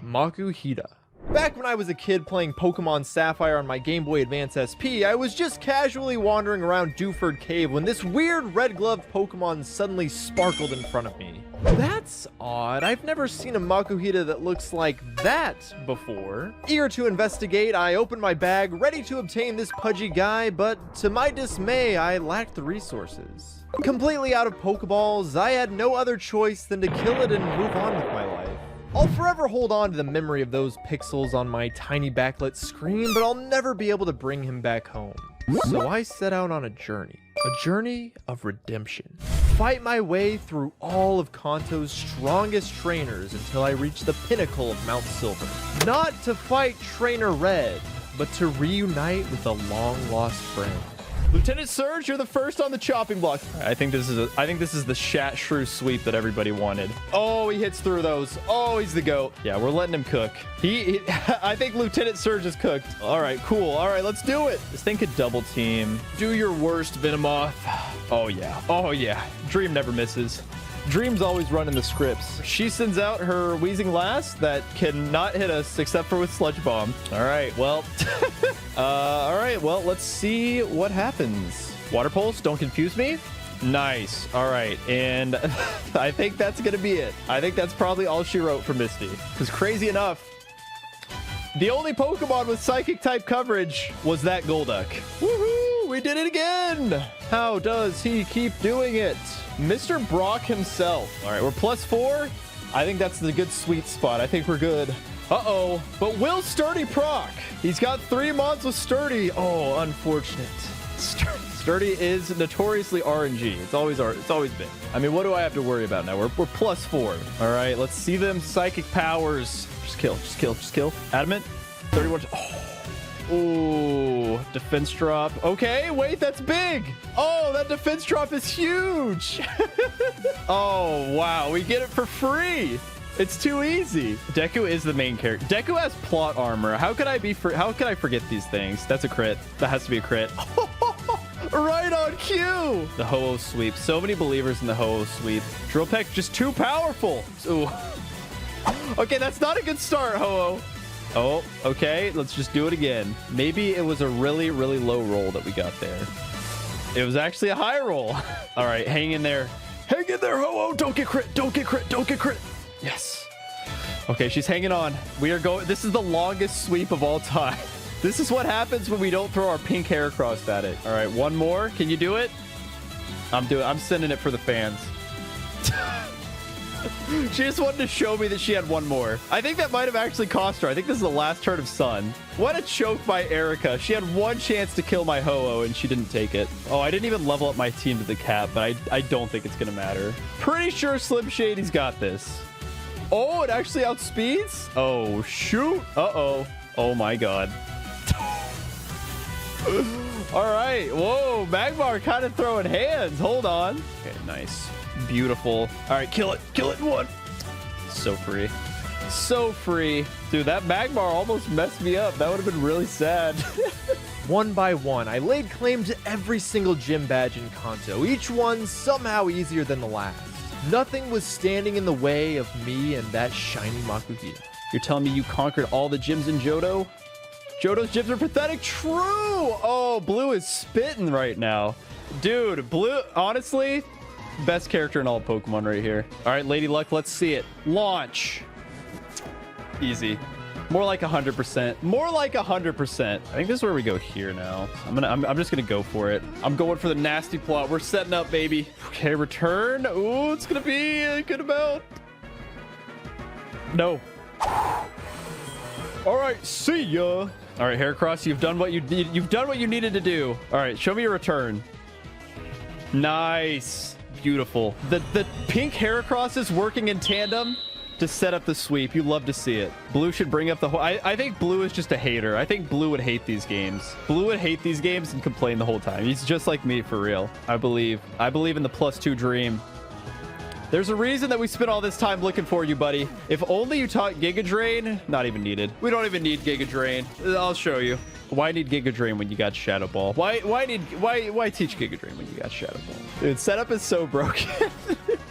Makuhita. Back when I was a kid playing Pokemon Sapphire on my Game Boy Advance SP, I was just casually wandering around Dewford Cave when this weird red-gloved Pokemon suddenly sparkled in front of me. That's odd. I've never seen a Makuhita that looks like that before. Eager to investigate, I opened my bag, ready to obtain this pudgy guy, but to my dismay, I lacked the resources. Completely out of Pokeballs, I had no other choice than to kill it and move on with my life. I'll forever hold on to the memory of those pixels on my tiny backlit screen, but I'll never be able to bring him back home. So I set out on a journey of redemption. Fight my way through all of Kanto's strongest trainers until I reach the pinnacle of Mount Silver. Not to fight Trainer Red, but to reunite with a long-lost friend. Lieutenant Surge, you're the first on the chopping block. I think this is the Shat Shrew sweep that everybody wanted. Oh, he hits through those. Oh, he's the GOAT. Yeah, we're letting him cook. I think Lieutenant Surge is cooked. All right, cool. All right, let's do it. This thing could double team. Do your worst, Venomoth. Oh, yeah. Oh, yeah. Dream never misses. Dream's always running the scripts. She sends out her Wheezing Last that cannot hit us except for with Sludge Bomb. All right, well, let's see what happens. Water Pulse, don't confuse me. Nice. All right, and I think that's gonna be it. I think that's probably all she wrote for Misty. Because crazy enough, the only Pokemon with Psychic type coverage was that Golduck. Woohoo! We did it again! How does he keep doing it? Mr. Brock himself. All right, we're +4. I think that's the good sweet spot. I think we're good. Uh-oh, but will Sturdy proc? He's got 3 months with Sturdy. Oh, unfortunate. Sturdy is notoriously RNG. It's always been. I mean, what do I have to worry about now? We're +4. All right, let's see them psychic powers. Just kill. Adamant. 31. Oh, defense drop. Okay, wait, that's big. Oh, that defense drop is huge. Oh, wow, we get it for free. It's too easy. Deku is the main character. Deku has plot armor. How could I forget these things? That's a crit. That has to be a crit. Right on cue. The Ho-Oh sweep. So many believers in the Ho-Oh sweep. Drill Peck just too powerful. Ooh. Okay, that's not a good start, Ho-Oh. Oh, okay. Let's just do it again. Maybe it was a really, really low roll that we got there. It was actually a high roll. All right, hang in there. Hang in there, Ho-Oh. Don't get crit. Don't get crit. Don't get crit. Yes. Okay, she's hanging on. We are going. This is the longest sweep of all time. This is what happens when we don't throw our pink hair across at it. All right, one more. Can you do it? I'm sending it for the fans. She just wanted to show me that she had one more. I think that might have actually cost her. I think this is the last turn of Sun. What a choke by Erica. She had one chance to kill my Ho-Oh and she didn't take it. Oh, I didn't even level up my team to the cap, but I don't think it's going to matter. Pretty sure Slim Shady's got this. Oh, it actually outspeeds? Oh, shoot. Uh-oh. Oh, my God. All right. Whoa, Magmar kind of throwing hands. Hold on. Okay, nice. Beautiful. All right, kill it. Kill it in one. So free. So free. Dude, that Magmar almost messed me up. That would have been really sad. One by one, I laid claim to every single gym badge in Kanto, each one somehow easier than the last. Nothing was standing in the way of me and that shiny Makuhita. You're telling me you conquered all the gyms in Johto? Johto's gyms are pathetic. True. Oh, Blue is spitting right now. Dude, Blue, honestly, best character in all Pokemon right here. All right, Lady Luck, let's see it. Launch. Easy. More like 100%. More like 100%. I think this is where we go here now. I'm just gonna go for it. I'm going for the nasty plot. We're setting up, baby. Okay, return. Ooh, it's gonna be a good amount. No. All right, see ya. All right, Heracross, you've done what you need. You've done what you needed to do. All right, show me your return. Nice. Beautiful. The pink Heracross is working in tandem to set up the sweep. You love to see it. Blue should bring up the whole... I think Blue is just a hater. I think Blue would hate these games. Blue would hate these games and complain the whole time. He's just like me, for real. I believe in the +2 dream. There's a reason that we spent all this time looking for you, buddy. If only you taught Giga Drain. Not even needed. We don't even need Giga Drain. I'll show you. Why need Giga Drain when you got Shadow Ball? Why teach Giga Drain when you got Shadow Ball? Dude, setup is so broken.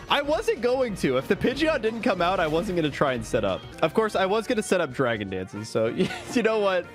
I wasn't going to. If the Pidgeot didn't come out, I wasn't going to try and set up. Of course, I was going to set up Dragon Dances. So you know what?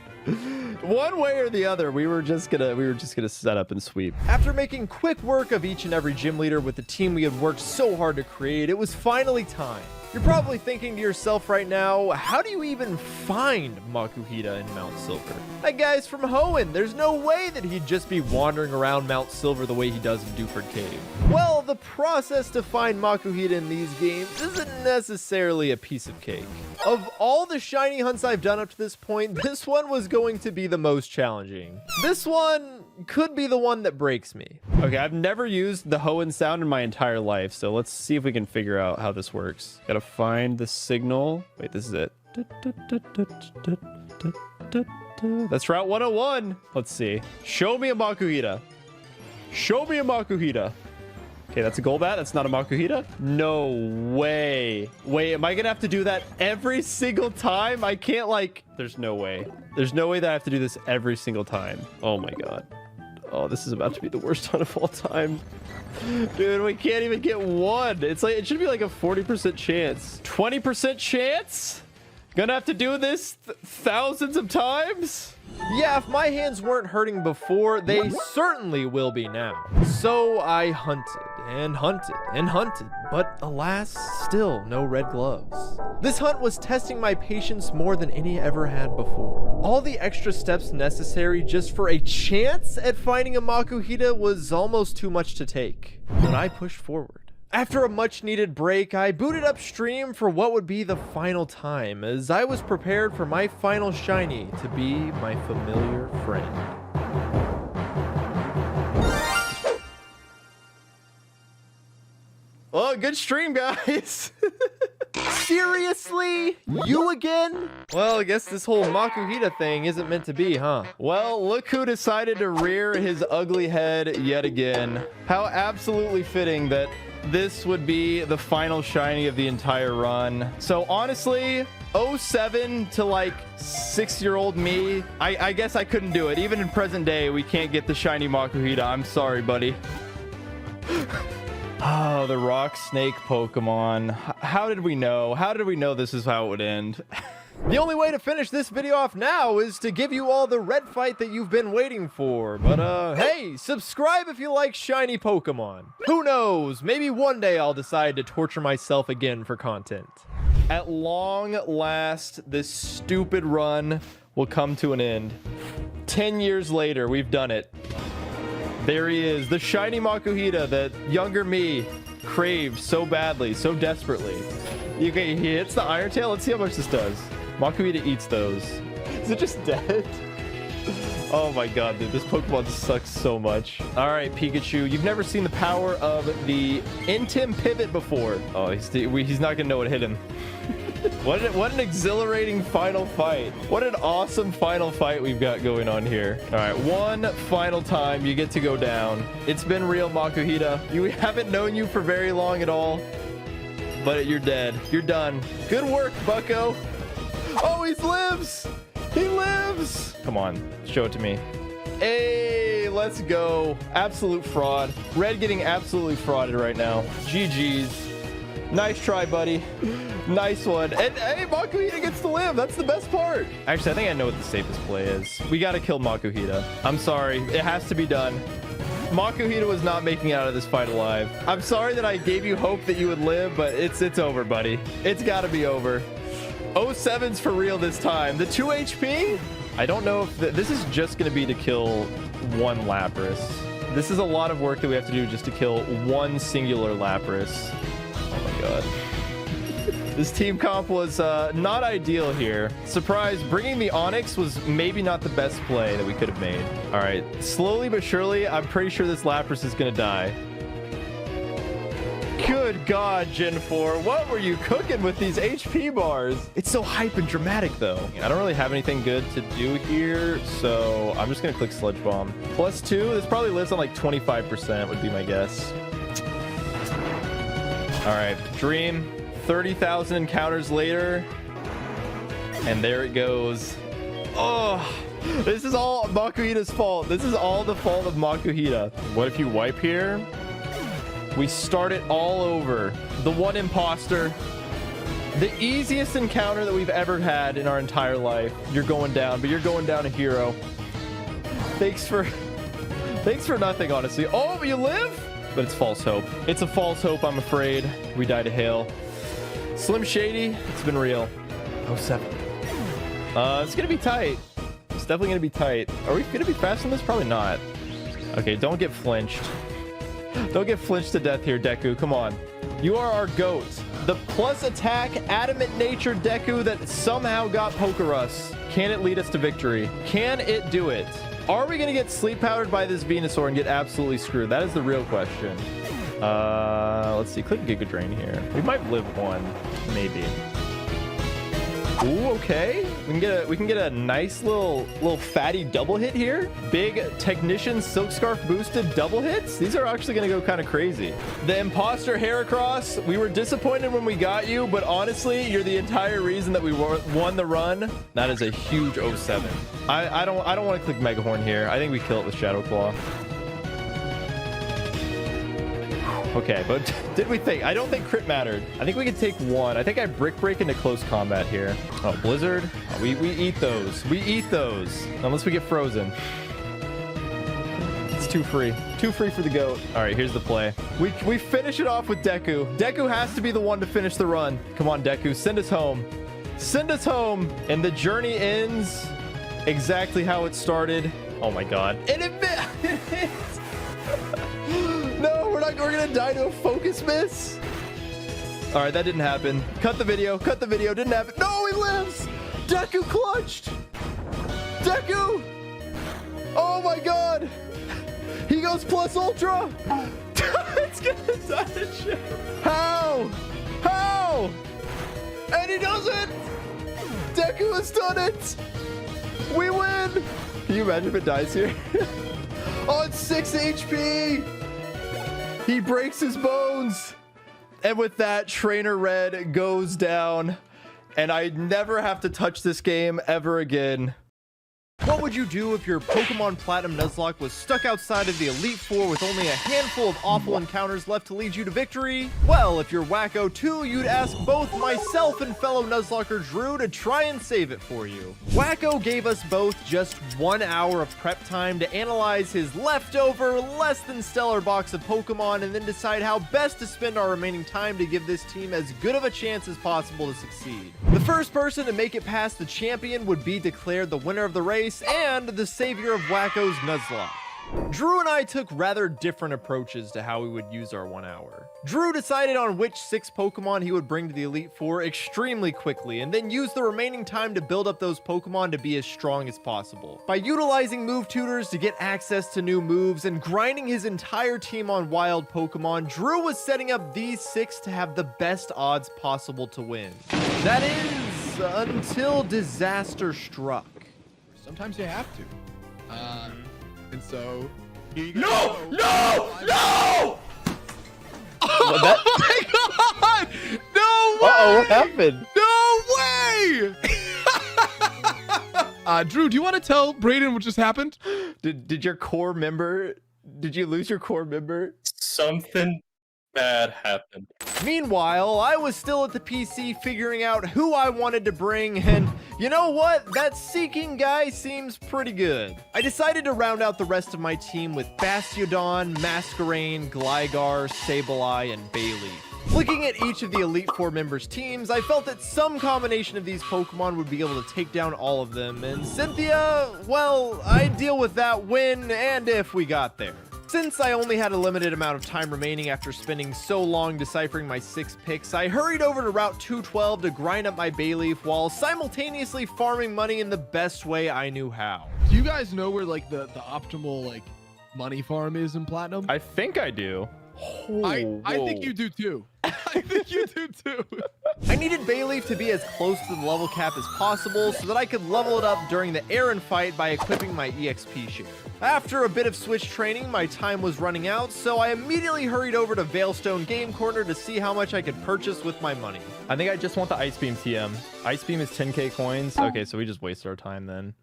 One way or the other, we were just gonna set up and sweep. After making quick work of each and every gym leader with the team we had worked so hard to create, it was finally time. You're probably thinking to yourself right now, how do you even find Makuhita in Mount Silver? That guy's from Hoenn. There's no way that he'd just be wandering around Mount Silver the way he does in Dewford Cave. Well, the process to find Makuhita in these games isn't necessarily a piece of cake. Of all the shiny hunts I've done up to this point, this one was going to be the most challenging. This one could be the one that breaks me. Okay, I've never used the Hoenn sound in my entire life, so let's see if we can figure out how this works. Gotta find the signal. Wait, this is it. That's Route 101. Let's see. Show me a Makuhita. Show me a Makuhita. Okay, that's a Golbat. That's not a Makuhita. No way. Wait, am I gonna have to do that every single time? I can't, like... There's no way. There's no way that I have to do this every single time. Oh my god. Oh, this is about to be the worst hunt of all time. Dude, we can't even get one. It's like, it should be like a 40% chance. 20% chance? Gonna have to do this thousands of times? Yeah, if my hands weren't hurting before, they certainly will be now. So I hunted and hunted and hunted, but alas, still no red gloves. This hunt was testing my patience more than any ever had before. All the extra steps necessary just for a chance at finding a Makuhita was almost too much to take, but I pushed forward. After a much needed break, I booted upstream for what would be the final time, as I was prepared for my final shiny to be my familiar friend. Oh, good stream, guys. Seriously? You again? Well, I guess this whole Makuhita thing isn't meant to be, huh? Well, look who decided to rear his ugly head yet again. How absolutely fitting that this would be the final shiny of the entire run. So honestly, 07 to like 6-year-old me, I guess I couldn't do it. Even in present day, we can't get the shiny Makuhita. I'm sorry, buddy. Oh, the rock snake Pokemon. How did we know? How did we know this is how it would end? The only way to finish this video off now is to give you all the red fight that you've been waiting for. But hey, subscribe if you like shiny Pokemon. Who knows? Maybe one day I'll decide to torture myself again for content. At long last, this stupid run will come to an end. 10 years later, we've done it. There he is, the shiny Makuhita that younger me craved so badly, so desperately. Okay, he hits the Iron Tail. Let's see how much this does. Makuhita eats those. Is it just dead? Oh my god, dude, this Pokemon sucks so much. All right, Pikachu, you've never seen the power of the Intim Pivot before. Oh, he's not gonna know what hit him. What an exhilarating final fight. What an awesome final fight we've got going on here. All right, one final time you get to go down. It's been real, Makuhita. We haven't known you for very long at all, but you're dead. You're done. Good work, Bucko. Oh, he lives. He lives. Come on, show it to me. Hey, let's go. Absolute fraud. Red getting absolutely frauded right now. GG's. Nice try, buddy. Nice one. And hey, Makuhita gets to live. That's the best part. Actually, I think I know what the safest play is. We got to kill Makuhita. I'm sorry. It has to be done. Makuhita was not making it out of this fight alive. I'm sorry that I gave you hope that you would live, but it's over, buddy. It's got to be over. 07's for real this time. The 2 HP? I don't know if this is just going to be to kill one Lapras. This is a lot of work that we have to do just to kill one singular Lapras. Oh my god. This team comp was not ideal here. Surprise, bringing the Onyx was maybe not the best play that we could have made. All right, slowly but surely, I'm pretty sure this Lapras is going to die. Good God, Gen 4. What were you cooking with these HP bars? It's so hype and dramatic, though. I don't really have anything good to do here, so I'm just going to click Sludge Bomb. +2. This probably lives on like 25% would be my guess. All right, Dream. 30,000 encounters later. And there it goes. Oh, this is all Makuhita's fault. This is all the fault of Makuhita. What if you wipe here? We start it all over. The one imposter. The easiest encounter that we've ever had in our entire life. You're going down, but you're going down a hero. Thanks for nothing, honestly. Oh, but you live? But it's false hope. It's a false hope, I'm afraid. We die to hail. Slim Shady, it's been real. 07. It's gonna be tight. It's definitely gonna be tight. Are we gonna be fast on this? Probably not. Okay, don't get flinched. Don't get flinched to death here, Deku. Come on. You are our GOAT. The plus attack, adamant nature Deku that somehow got Pokerus. Can it lead us to victory? Can it do it? Are we gonna get sleep powdered by this Venusaur and get absolutely screwed? That is the real question. Let's see. Click Giga Drain here. We might live one, maybe. Ooh, okay. We can get a nice little fatty double hit here. Big Technician Silk Scarf boosted double hits. These are actually going to go kind of crazy. The Imposter Heracross, we were disappointed when we got you, but honestly, you're the entire reason that we won the run. That is a huge 07. I don't want to click Megahorn here. I think we kill it with Shadow Claw. Okay, but did we think? I don't think crit mattered. I think we could take one. I think I Brick Break into close combat here. Oh, Blizzard. Oh, we eat those. We eat those. Unless we get frozen. It's too free. Too free for the GOAT. All right, here's the play. We finish it off with Deku. Deku has to be the one to finish the run. Come on, Deku. Send us home. Send us home. And the journey ends exactly how it started. Oh my god. And it No, we're gonna die to a focus miss. All right, that didn't happen. Cut the video. Cut the video. Didn't happen. No, he lives. Deku clutched. Deku. Oh my god. He goes plus ultra. It's gonna die to shit. How? How? And he does it. Deku has done it. We win. Can you imagine if it dies here? Oh, it's 6 HP. He breaks his bones. And with that, Trainer Red goes down. And I never have to touch this game ever again. What would you do if your Pokemon Platinum Nuzlocke was stuck outside of the Elite Four with only a handful of awful encounters left to lead you to victory? Well, if you're wacko too, you'd ask both myself and fellow Nuzlocker Drew to try and save it for you. Wacko gave us both just 1 hour of prep time to analyze his leftover, less than stellar box of Pokemon and then decide how best to spend our remaining time to give this team as good of a chance as possible to succeed. The first person to make it past the champion would be declared the winner of the race and the savior of Wacko's Nuzlocke. Drew and I took rather different approaches to how we would use our 1 hour. Drew decided on which 6 Pokemon he would bring to the Elite Four extremely quickly, and then use the remaining time to build up those Pokemon to be as strong as possible. By utilizing move tutors to get access to new moves and grinding his entire team on wild Pokemon, Drew was setting up these 6 to have the best odds possible to win. That is, until disaster struck. Sometimes you have to. And so here you go. No! Oh my god! No way! Uh-oh, what happened? No way! Drew, do you want to tell Brayden what just happened? Did your core member, did you lose your core member? Something bad happened. Meanwhile, I was still at the PC figuring out who I wanted to bring, and you know what? That Seeking guy seems pretty good. I decided to round out the rest of my team with Bastiodon, Masquerain, Gligar, Sableye, and Bayleaf. Looking at each of the Elite Four members' teams, I felt that some combination of these Pokemon would be able to take down all of them, and Cynthia, well, I'd deal with that when and if we got there. Since I only had a limited amount of time remaining after spending so long deciphering my 6 picks, I hurried over to Route 212 to grind up my Bayleaf while simultaneously farming money in the best way I knew how. Do you guys know where like the optimal like money farm is in Platinum? I think I do. I think you do too. I think you do too. I needed Bayleaf to be as close to the level cap as possible so that I could level it up during the Aaron fight by equipping my EXP share. After a bit of switch training, my time was running out, so I immediately hurried over to Veilstone Game Corner to see how much I could purchase with my money. I think I just want the Ice Beam TM. Ice Beam is 10k coins. Okay, so we just wasted our time then.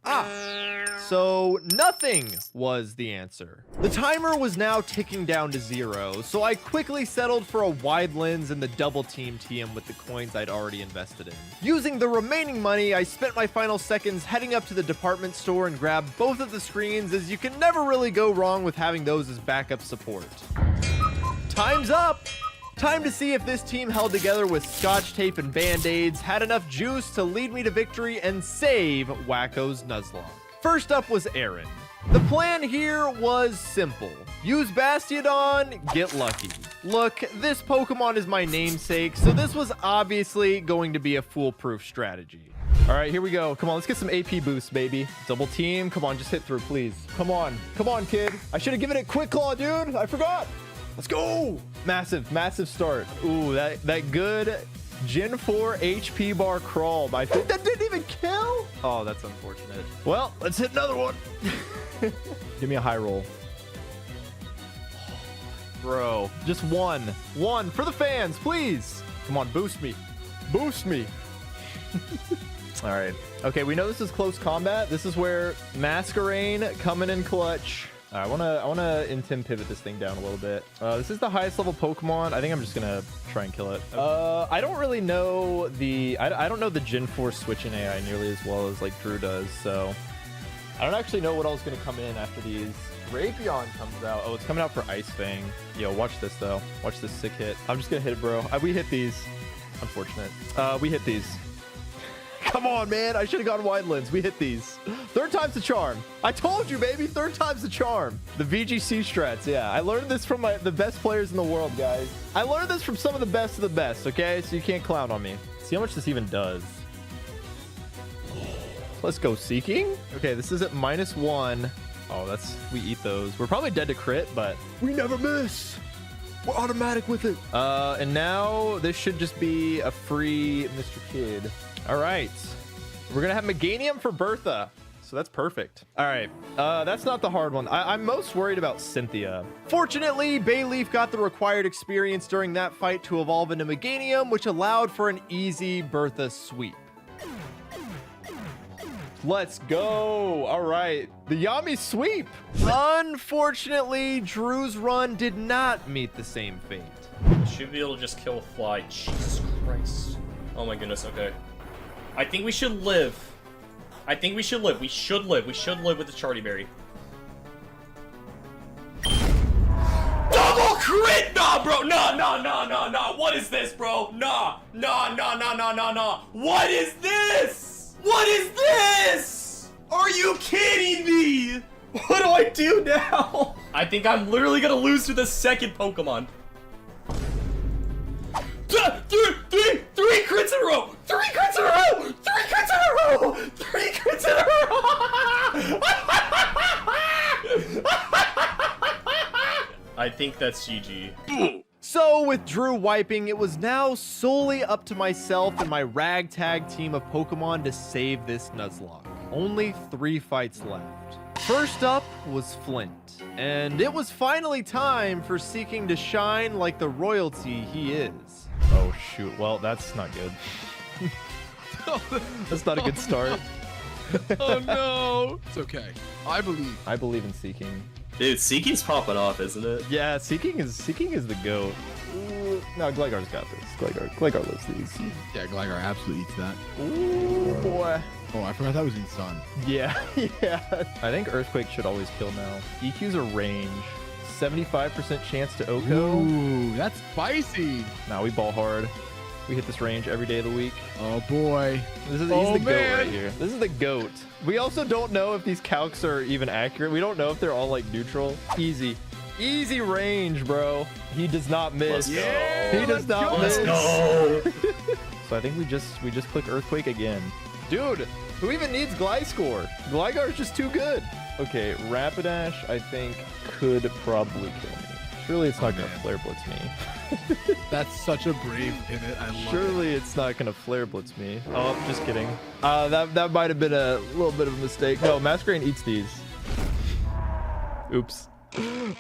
So nothing was the answer. The timer was now ticking down to 0, so I quickly settled for a wide lens and the double team TM with the coins I'd already invested in. Using the remaining money, I spent my final seconds heading up to the department store and grabbed both of the screens, as you can never really go wrong with having those as backup support. Time's up! Time to see if this team held together with scotch tape and band-aids had enough juice to lead me to victory and save Wacko's Nuzlocke. First up was Aaron. The plan here was simple. Use Bastiodon, get lucky. Look, this Pokemon is my namesake, so this was obviously going to be a foolproof strategy. All right, here we go. Come on, let's get some AP boost, baby. Double team. Come on, just hit through, please. Come on, kid. I should have given it Quick Claw, dude. I forgot. Let's go. Massive start. Ooh, that good Gen 4 HP bar crawl. That didn't even kill. Oh, that's unfortunate. Well, let's hit another one. Give me a high roll. Bro, just one for the fans, please. Come on, boost me. All right. Okay, we know this is close combat. This is where Masquerain coming in clutch. All right, I wanna intim pivot this thing down a little bit. This is the highest level Pokemon. I think I'm just gonna try and kill it. I don't really know I don't know the Gen 4 switching AI nearly as well as like Drew does, so I don't actually know what else is gonna come in after these. Rapion comes out. Oh, it's coming out for Ice Fang. Yo, watch this though. Watch this sick hit. I'm just gonna hit it, bro. We hit these. Unfortunate. We hit these. Come on, man. I should have gone wide lens. We hit these. Third time's the charm. I told you, baby. Third time's the charm. The VGC strats. Yeah, I learned this from the best players in the world, guys. I learned this from some of the best, okay? So you can't clown on me. See how much this even does. Let's go Seeking. Okay, this is at -1. Oh, we eat those. We're probably dead to crit, but we never miss. We're automatic with it. And now this should just be a free Mr. Kid. All right. We're going to have Meganium for Bertha. So that's perfect. All right. That's not the hard one. I'm most worried about Cynthia. Fortunately, Bayleaf got the required experience during that fight to evolve into Meganium, which allowed for an easy Bertha sweep. Let's go. All right. The Yami sweep. Unfortunately, Drew's run did not meet the same fate. Should be able to just kill a fly. Jesus Christ. Oh my goodness, okay. I think we should live. We should live with the Charty Berry. Double crit! Nah, bro. Nah. What is this, bro? Nah. What is this? Are you kidding me? What do I do now? I think I'm literally gonna lose to the second Pokemon. Three crits in a row! 3 crits in a row! 3 crits in a row! 3 crits in a row! I think that's GG. So with Drew wiping, it was now solely up to myself and my ragtag team of Pokemon to save this Nuzlocke. Only 3 fights left. First up was Flint, and it was finally time for Seeking to shine like the royalty he is. Oh shoot. Well, that's not good. That's not a good start. Oh no. It's okay. I believe. I believe in Seeking. Dude, Seeking's popping off, isn't it? Yeah, Seeking is the goat. Ooh, no, Gligar's got this. Gligar lives these. Yeah, Gligar absolutely eats that. Ooh, boy. Oh, I forgot that was in Sun. Yeah, yeah. I think Earthquake should always kill now. EQ's a range. 75% chance to Oko. Ooh, that's spicy. Now we ball hard. We hit this range every day of the week. Oh boy. He's the goat right here. This is the goat. We also don't know if these calcs are even accurate. We don't know if they're all like neutral. Easy. Easy range, bro. He does not miss. Let's go. He does not miss. Let's go. So I think we just click Earthquake again. Dude, who even needs Gliscor? Gligar's just too good. Okay, Rapidash, I think, could probably kill me. Surely it's not gonna Flare Blitz me. That's such a brave pivot. I love Surely it's not gonna Flare Blitz me. Oh, just kidding. That might have been a little bit of a mistake. No, Masquerain eats these. Oops.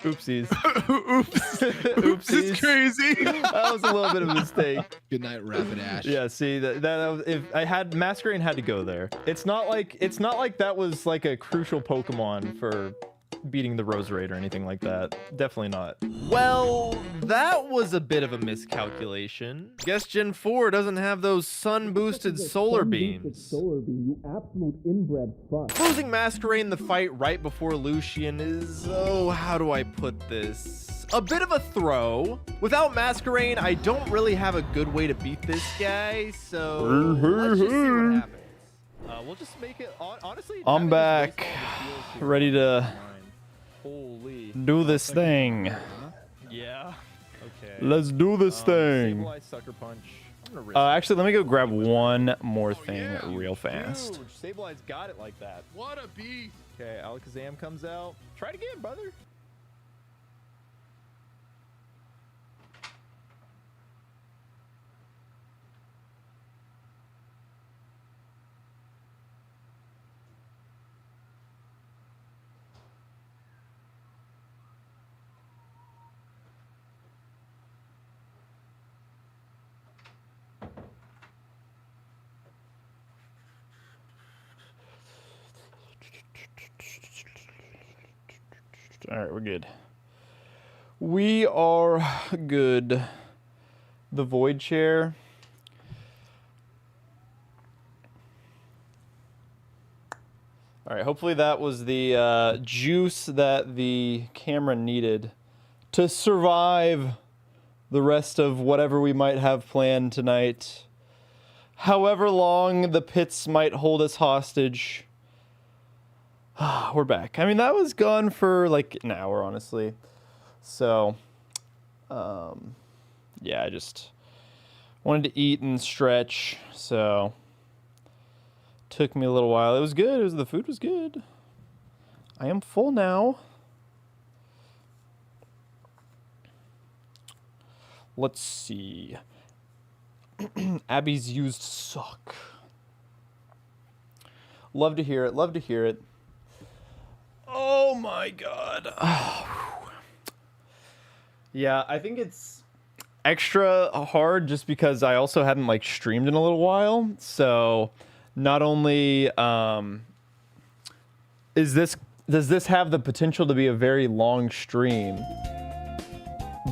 Oopsies. Oops. Oops is crazy. That was a little bit of a mistake. Good night, Rapidash. Yeah, see that was, if I had Masquerain had to go there. It's not like that was like a crucial Pokemon for beating the Roserade or anything like that. Definitely not. Well, that was a bit of a miscalculation. Guess Gen 4 doesn't have those sun-boosted solar beams. You absolute inbred fuck. Losing Masquerain the fight right before Lucian is, oh, how do I put this? A bit of a throw. Without Masquerain, I don't really have a good way to beat this guy, so let's just see what happens. We'll just make it, honestly, I'm back. Ready to holy. do this thing. Yeah. Okay. Let's do this thing. Sableye, Sucker Punch. I'm gonna risk Actually, let me go grab one more thing yeah. real fast. Huge. Sableye's got it like that. What a beast. Okay, Alakazam comes out. Try it again, brother. All right, we're good. We are good. The Void Chair. All right, hopefully that was the juice that the camera needed to survive the rest of whatever we might have planned tonight. However long the pits might hold us hostage. We're back. I mean, that was gone for like an hour, honestly. So, yeah, I just wanted to eat and stretch. So, took me a little while. It was good. The food was good. I am full now. Let's see. Abby's used suck. Love to hear it. Love to hear it. Oh my god. Yeah, I think it's extra hard just because I also hadn't like streamed in a little while. So not only does this have the potential to be a very long stream,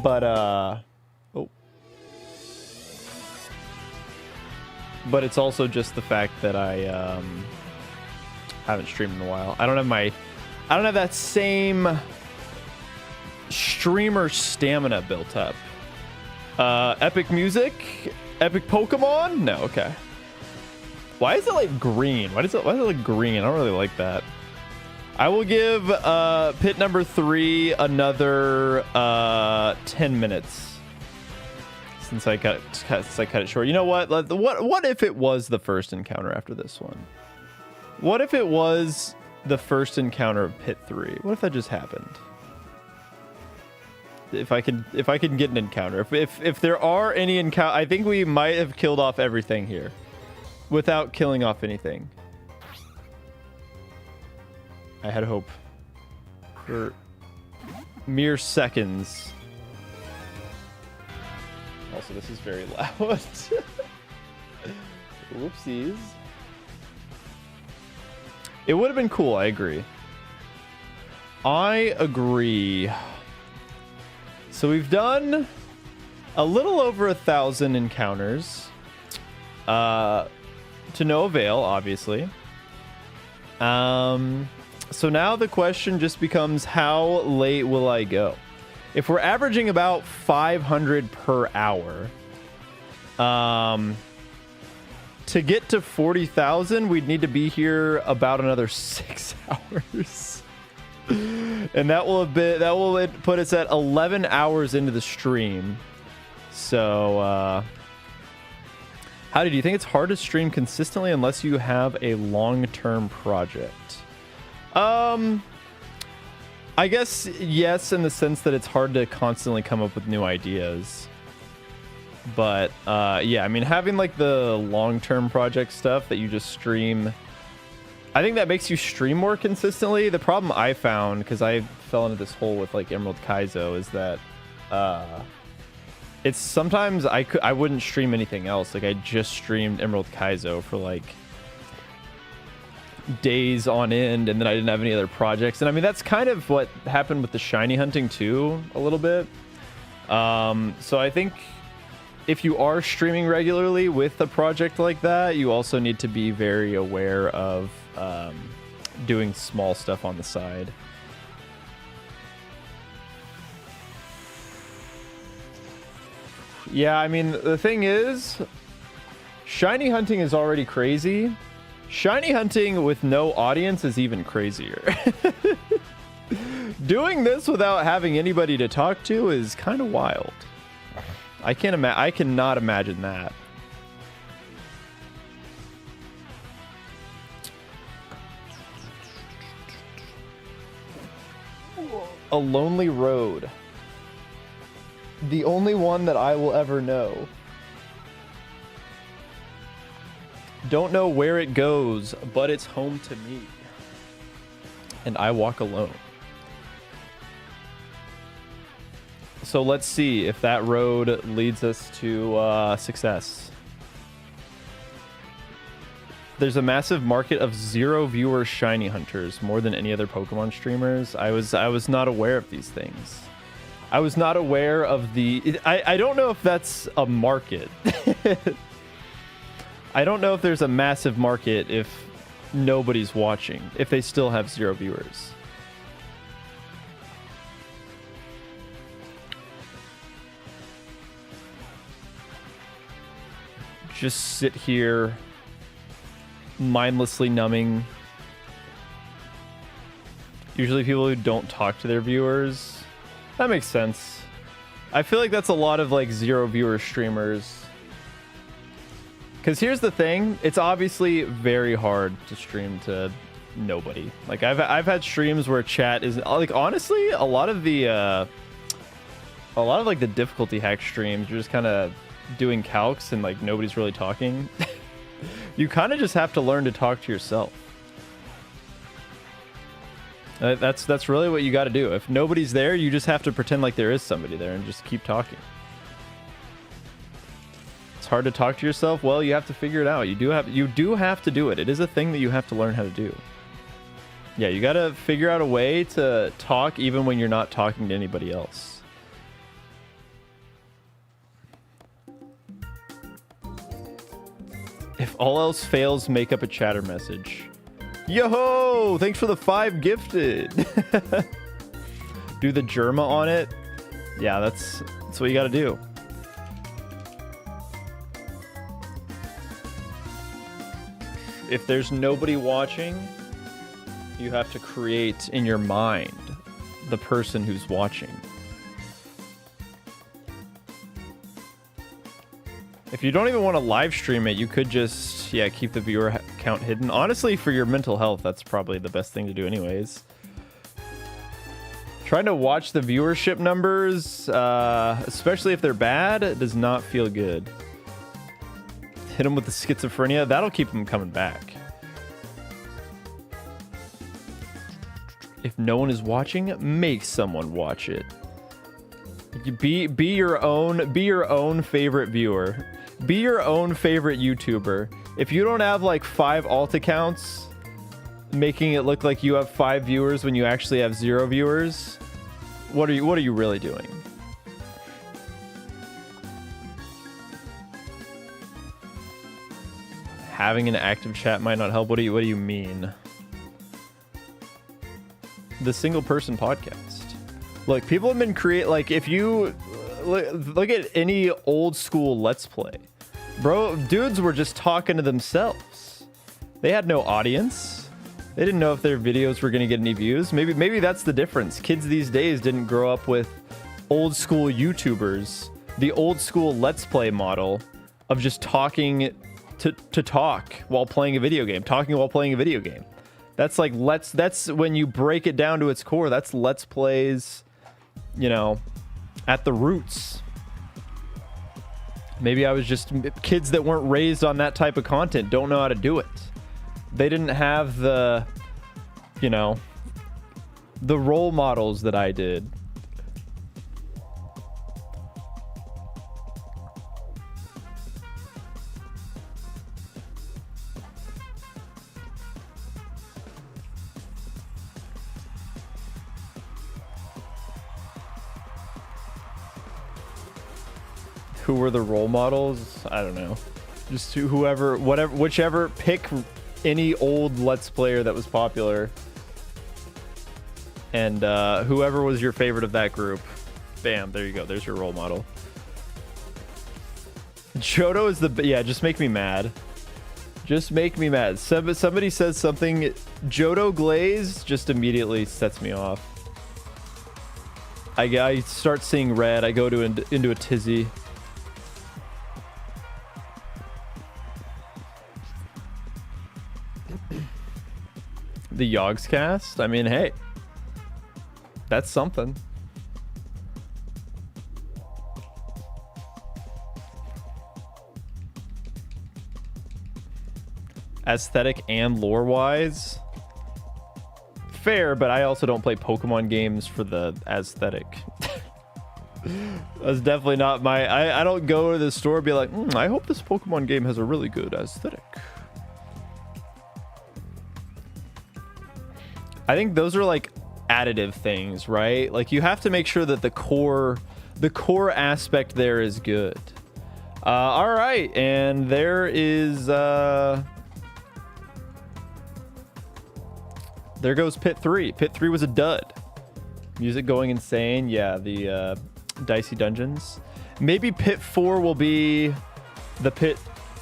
but but it's also just the fact that I haven't streamed in a while. I don't have that same streamer stamina built up. Epic music? Epic Pokemon? No, okay. Why is it like green? Why is it like green? I don't really like that. I will give pit number 3 another 10 minutes since I cut it short. You know what? What if it was the first encounter after this one? What if it was the first encounter of pit 3? What if that just happened? If I can get an encounter. If there are any encounter, I think we might have killed off everything here without killing off anything. I had hope for mere seconds. Also, this is very loud. Whoopsies. It would have been cool, I agree. I agree. So we've done a little over 1,000 encounters. To no avail, obviously. So now the question just becomes, how late will I go? If we're averaging about 500 per hour, to get to 40,000, we'd need to be here about another 6 hours. And that will put us at 11 hours into the stream. So, how do you think it's hard to stream consistently unless you have a long-term project? I guess yes, in the sense that it's hard to constantly come up with new ideas. But yeah, I mean, having like the long-term project stuff that you just stream, I think that makes you stream more consistently. The problem I found, because I fell into this hole with like Emerald Kaizo, is that it's sometimes I wouldn't stream anything else. Like I just streamed Emerald Kaizo for like days on end, and then I didn't have any other projects. And I mean, that's kind of what happened with the shiny hunting too, a little bit. So I think if you are streaming regularly with a project like that, you also need to be very aware of doing small stuff on the side. Yeah, I mean, the thing is, shiny hunting is already crazy. Shiny hunting with no audience is even crazier. Doing this without having anybody to talk to is kind of wild. I cannot imagine that. A lonely road. The only one that I will ever know. Don't know where it goes, but it's home to me. And I walk alone. So let's see if that road leads us to success. There's a massive market of 0 viewer shiny hunters, more than any other Pokemon streamers. I was not aware of these things. I was not aware of the... I don't know if that's a market. I don't know if there's a massive market if nobody's watching, if they still have 0 viewers. Just sit here mindlessly numbing. Usually people who don't talk to their viewers. That makes sense. I feel like that's a lot of like 0 viewer streamers. Because here's the thing, it's obviously very hard to stream to nobody. Like I've had streams where chat is like, honestly, a lot of like the difficulty hack streams, you're just kind of doing calcs and like nobody's really talking. You kind of just have to learn to talk to yourself. That's really what you got to do. If nobody's there, you just have to pretend like there is somebody there and just keep talking. It's hard to talk to yourself. Well, you have to figure it out. You do have to do it. It is a thing that you have to learn how to do. Yeah, you got to figure out a way to talk even when you're not talking to anybody else. If all else fails, make up a chatter message. Yo-ho! Thanks for the 5 gifted. Do the Germa on it. Yeah, that's what you got to do. If there's nobody watching, You have to create in your mind the person who's watching. If you don't even want to live stream it, you could just, yeah, keep the viewer count hidden. Honestly, for your mental health, that's probably the best thing to do anyways. Trying to watch the viewership numbers, especially if they're bad, it does not feel good. Hit them with the schizophrenia, that'll keep them coming back. If no one is watching, make someone watch it. Be your own favorite viewer. Be your own favorite YouTuber. If you don't have like 5 alt accounts, making it look like you have 5 viewers when you actually have 0 viewers, what are you really doing? Having an active chat might not help. What do you mean? The single person podcast. Look, people have been if you look at any old school Let's Play, bro, dudes were just talking to themselves. They had no audience. They didn't know if their videos were going to get any views. Maybe that's the difference. Kids these days didn't grow up with old school YouTubers, the old school Let's Play model of just talking to talk while playing a video game, talking while playing a video game. That's like that's when you break it down to its core. That's Let's Plays, you know, at the roots. Maybe I was just kids that weren't raised on that type of content, don't know how to do it. They didn't have the, you know, the role models that I did. Who were the role models? I don't know. Just whichever, pick any old Let's Player that was popular. And whoever was your favorite of that group. Bam, there you go. There's your role model. Jodo is yeah, just make me mad. Just make me mad. Somebody says something, Jodo Glaze just immediately sets me off. I start seeing red. I go into a tizzy. The Yogs cast? I mean, hey. That's something. Aesthetic and lore-wise? Fair, but I also don't play Pokemon games for the aesthetic. That's definitely not my... I don't go to the store and be like, I hope this Pokemon game has a really good aesthetic. I think those are like additive things, right? Like you have to make sure that the core aspect there is good. All right, and there is there goes Pit 3. Pit 3 was a dud. Music going insane. Yeah, the Dicey Dungeons. Maybe Pit 4 will be the pit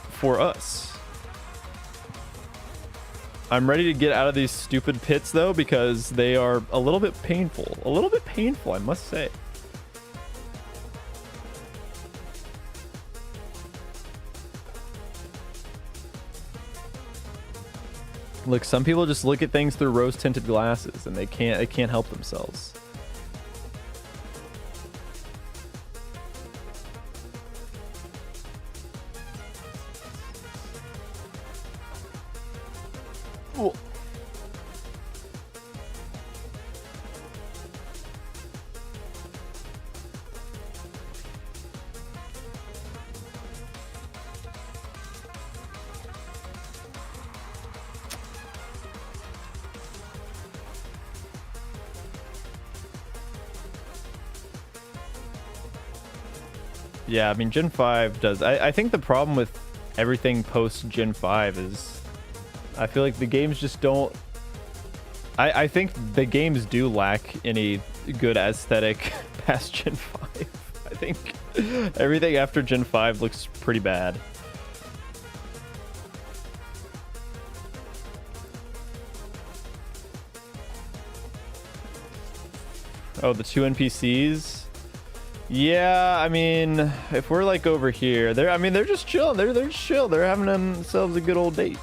for us. I'm ready to get out of these stupid pits, though, because they are a little bit painful. A little bit painful, I must say. Look, some people just look at things through rose-tinted glasses, and they can't help themselves. Cool. Yeah, I mean, Gen 5 does. I think the problem with everything post Gen 5 is I feel like the games just don't... I think the games do lack any good aesthetic past Gen 5. I think everything after Gen 5 looks pretty bad. Oh, the 2 NPCs. Yeah, I mean, if we're like over here, they're just chilling. They're just chill. They're having themselves a good old date.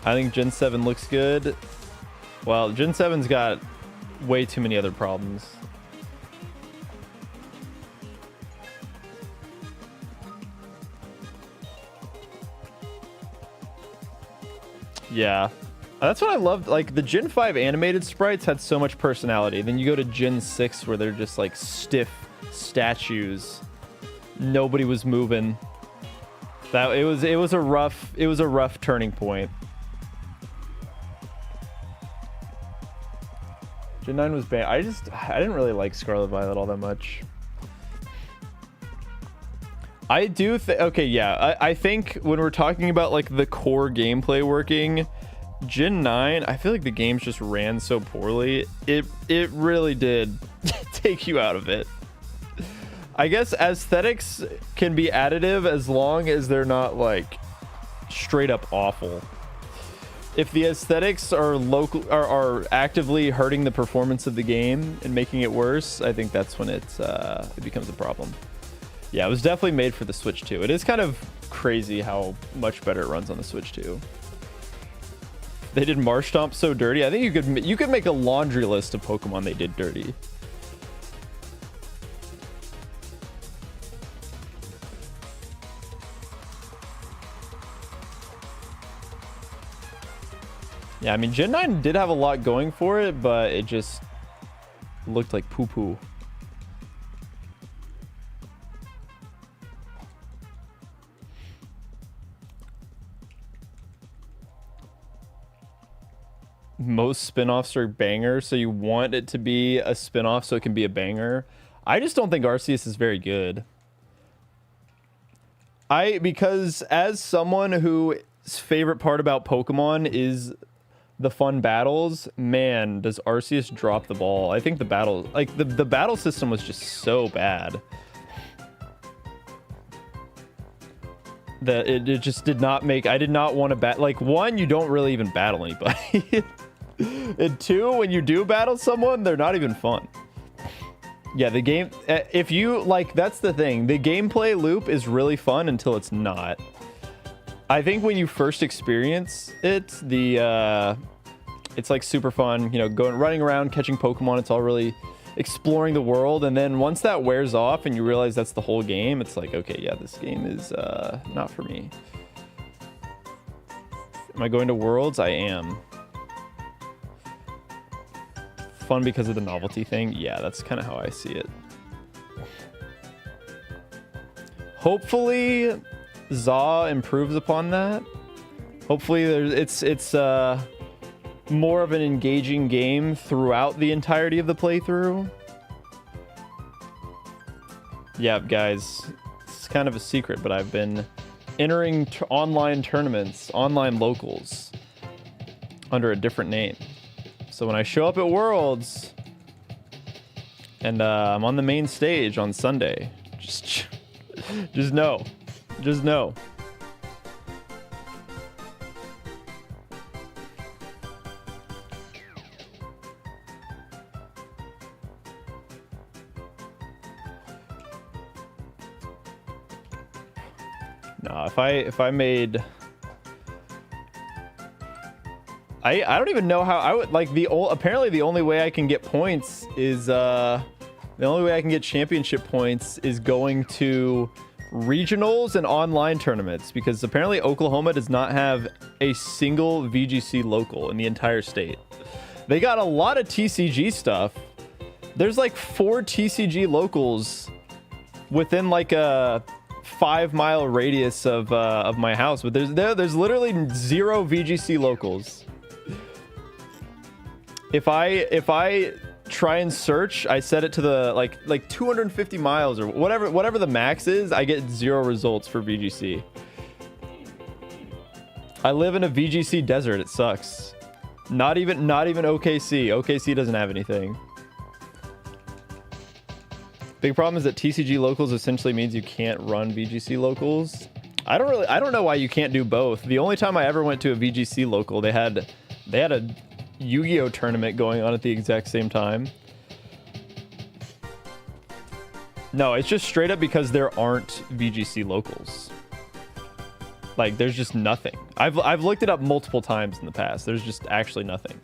I think Gen 7 looks good. Well, Gen 7's got way too many other problems. Yeah. That's what I loved. Like, the Gen 5 animated sprites had so much personality. Then you go to Gen 6 where they're just like stiff statues. Nobody was moving. It was a rough turning point. Gen 9 was bad. I didn't really like Scarlet Violet all that much. I do think, okay, yeah, I think when we're talking about like the core gameplay working, Gen 9, I feel like the games just ran so poorly. It really did take you out of it. I guess aesthetics can be additive as long as they're not like straight up awful. If the aesthetics are actively hurting the performance of the game and making it worse, I think that's when it becomes a problem. Yeah, it was definitely made for the Switch 2. It is kind of crazy how much better it runs on the Switch 2. They did Marshtomp so dirty. I think you could make a laundry list of Pokemon they did dirty. Yeah, I mean, Gen 9 did have a lot going for it, but it just looked like poo-poo. Most spin-offs are bangers, so you want it to be a spin-off so it can be a banger. I just don't think Arceus is very good. Because as someone whose favorite part about Pokemon is the fun battles, man, does Arceus drop the ball. I think the battle system was just so bad that it just did not make. I did not want to bat. Like, one, you don't really even battle anybody. And two, when you do battle someone, they're not even fun. Yeah, the game, if you like, that's the thing. The gameplay loop is really fun until it's not. I think when you first experience it, it's like super fun, you know, running around, catching Pokemon. It's all really exploring the world. And then once that wears off and you realize that's the whole game, it's like, okay, yeah, this game is not for me. Am I going to Worlds? I am. Fun because of the novelty thing. Yeah, that's kind of how I see it. Hopefully ZA improves upon that. Hopefully it's more of an engaging game throughout the entirety of the playthrough. Yeah, guys, it's kind of a secret, but I've been entering online tournaments, online locals, under a different name. So when I show up at Worlds and I'm on the main stage on Sunday, just know. Just know. No, if I made, I don't even know how I would like apparently the only way I can get points is the only way I can get championship points is going to regionals and online tournaments, because apparently Oklahoma does not have a single VGC local in the entire state. They got a lot of TCG stuff. There's like 4 TCG locals within like a 5-mile radius of my house, but there's literally 0 VGC locals. If I try and search, I set it to the like 250 miles or whatever the max is, I get 0 results for VGC. I live in a VGC desert. It sucks. Not even OKC. OKC doesn't have anything. Big problem is that TCG locals essentially means you can't run VGC locals. I don't know why you can't do both. The only time I ever went to a VGC local, they had a Yu-Gi-Oh tournament going on at the exact same time. No, it's just straight up because there aren't VGC locals. Like, there's just nothing. I've looked it up multiple times in the past. There's just actually nothing.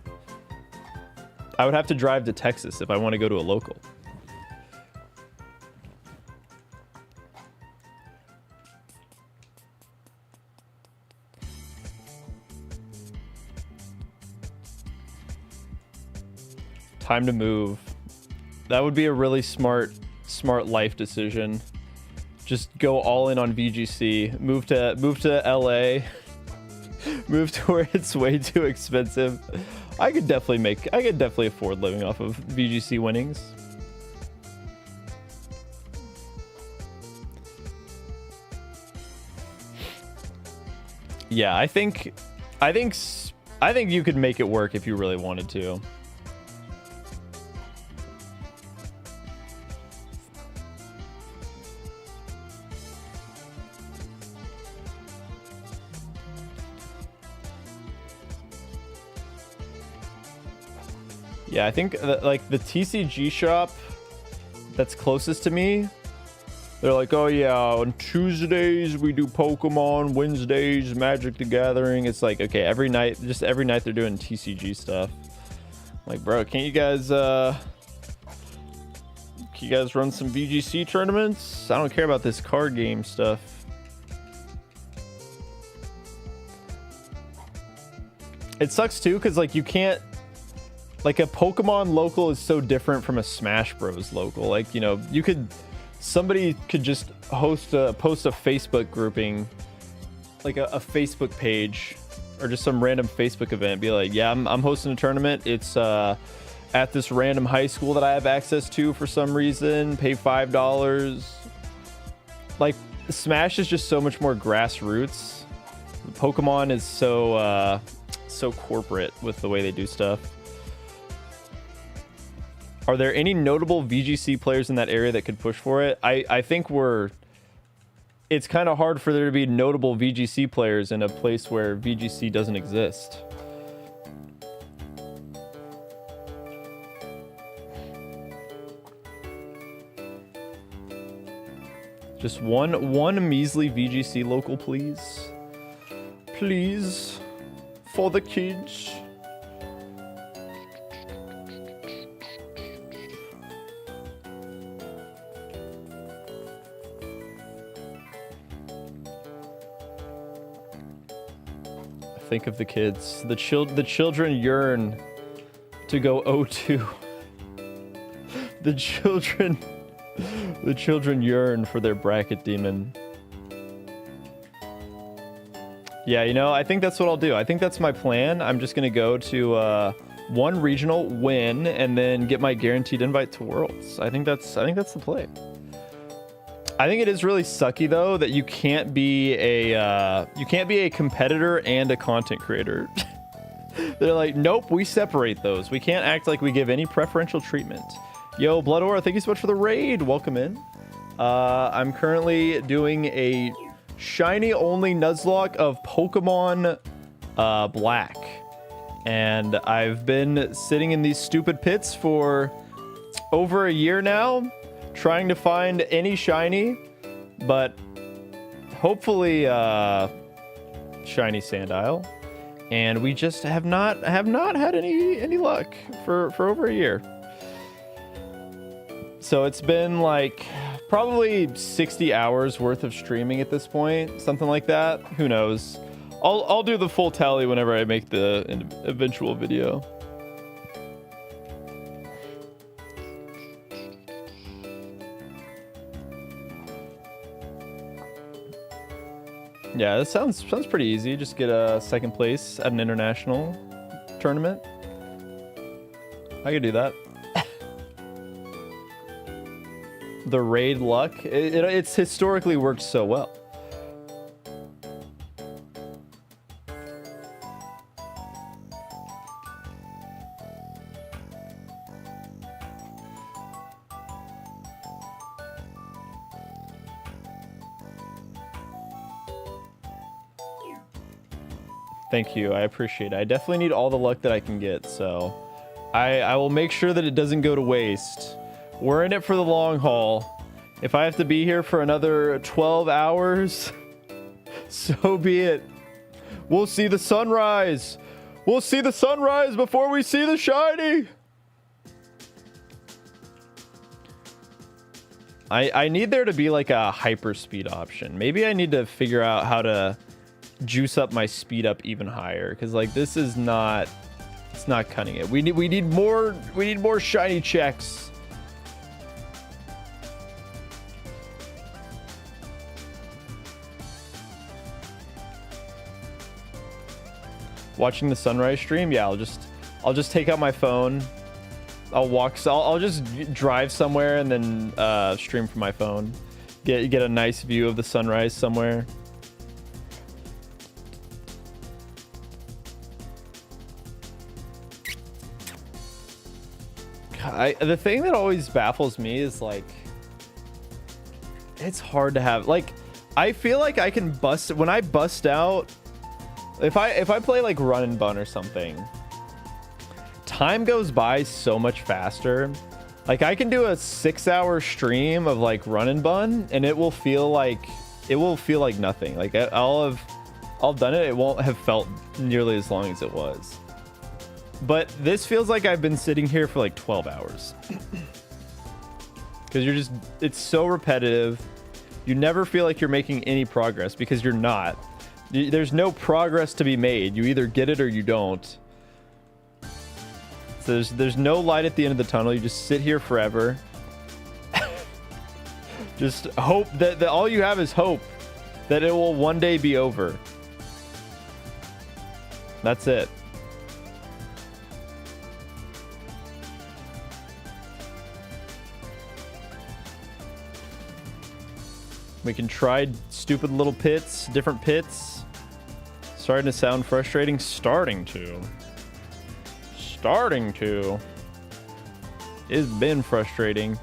I would have to drive to Texas if I want to go to a local. Time to move. That would be a really smart life decision. Just go all in on VGC. Move to LA. Move to where it's way too expensive. I could definitely afford living off of VGC winnings. Yeah, I think you could make it work if you really wanted to. Yeah, I think like the TCG shop that's closest to me, they're like, oh yeah, on Tuesdays we do Pokemon, Wednesdays Magic the Gathering. It's like, okay, every night they're doing TCG stuff. I'm like, bro, can't you guys run some VGC tournaments? I don't care about this card game stuff. It sucks too, because like you can't, like a Pokemon local is so different from a Smash Bros local. Like, you know, somebody could just post a Facebook grouping, like a Facebook page or just some random Facebook event. Be like, yeah, I'm hosting a tournament. It's at this random high school that I have access to for some reason. Pay $5. Like, Smash is just so much more grassroots. Pokemon is so corporate with the way they do stuff. Are there any notable VGC players in that area that could push for it? I think it's kind of hard for there to be notable VGC players in a place where VGC doesn't exist. Just one measly VGC local, please. Please. For the kids. Think of the kids. The children yearn to go O2. The children yearn for their bracket demon. Yeah, you know, I think that's what I'll do. I think that's my plan. I'm just gonna go to one regional, win, and then get my guaranteed invite to Worlds. I think that's the play. I think it is really sucky though that you can't be a competitor and a content creator. They're like, nope, we separate those. We can't act like we give any preferential treatment. Yo, Blood Aura, thank you so much for the raid. Welcome in. I'm currently doing a shiny only Nuzlocke of Pokemon Black, and I've been sitting in these stupid pits for over a year now, trying to find any shiny, but hopefully Shiny Sandile, and we just have not had any luck for over a year. So it's been like probably 60 hours worth of streaming at this point, something like that. Who knows? I'll do the full tally whenever I make the eventual video. Yeah, this sounds pretty easy. Just get a second place at an international tournament. I could do that. The raid luck, it's historically worked so well. Thank you, I appreciate it. I definitely need all the luck that I can get, so I will make sure that it doesn't go to waste. We're in it for the long haul. If I have to be here for another 12 hours, so be it. We'll see the sunrise. We'll see the sunrise before we see the shiny. I need there to be like a hyper speed option. Maybe I need to figure out how to juice up my speed up even higher, because like this is not, it's not cutting it. We need more shiny checks. Watching the sunrise stream, yeah, I'll just take out my phone. I'll just drive somewhere and then stream from my phone. Get a nice view of the sunrise somewhere. The thing that always baffles me is like, it's hard to have, like, I feel like I can bust when I bust out. If I play like run and bun or something, time goes by so much faster. Like I can do a 6-hour stream of like run and bun and it will feel like nothing. Like I'll have done it. It won't have felt nearly as long as it was. But this feels like I've been sitting here for like 12 hours. Because it's so repetitive. You never feel like you're making any progress because you're not. There's no progress to be made. You either get it or you don't. So there's no light at the end of the tunnel. You just sit here forever. Just hope that all you have is hope that it will one day be over. That's it. We can try stupid little pits, different pits. Starting to sound frustrating. Starting to. It's been frustrating.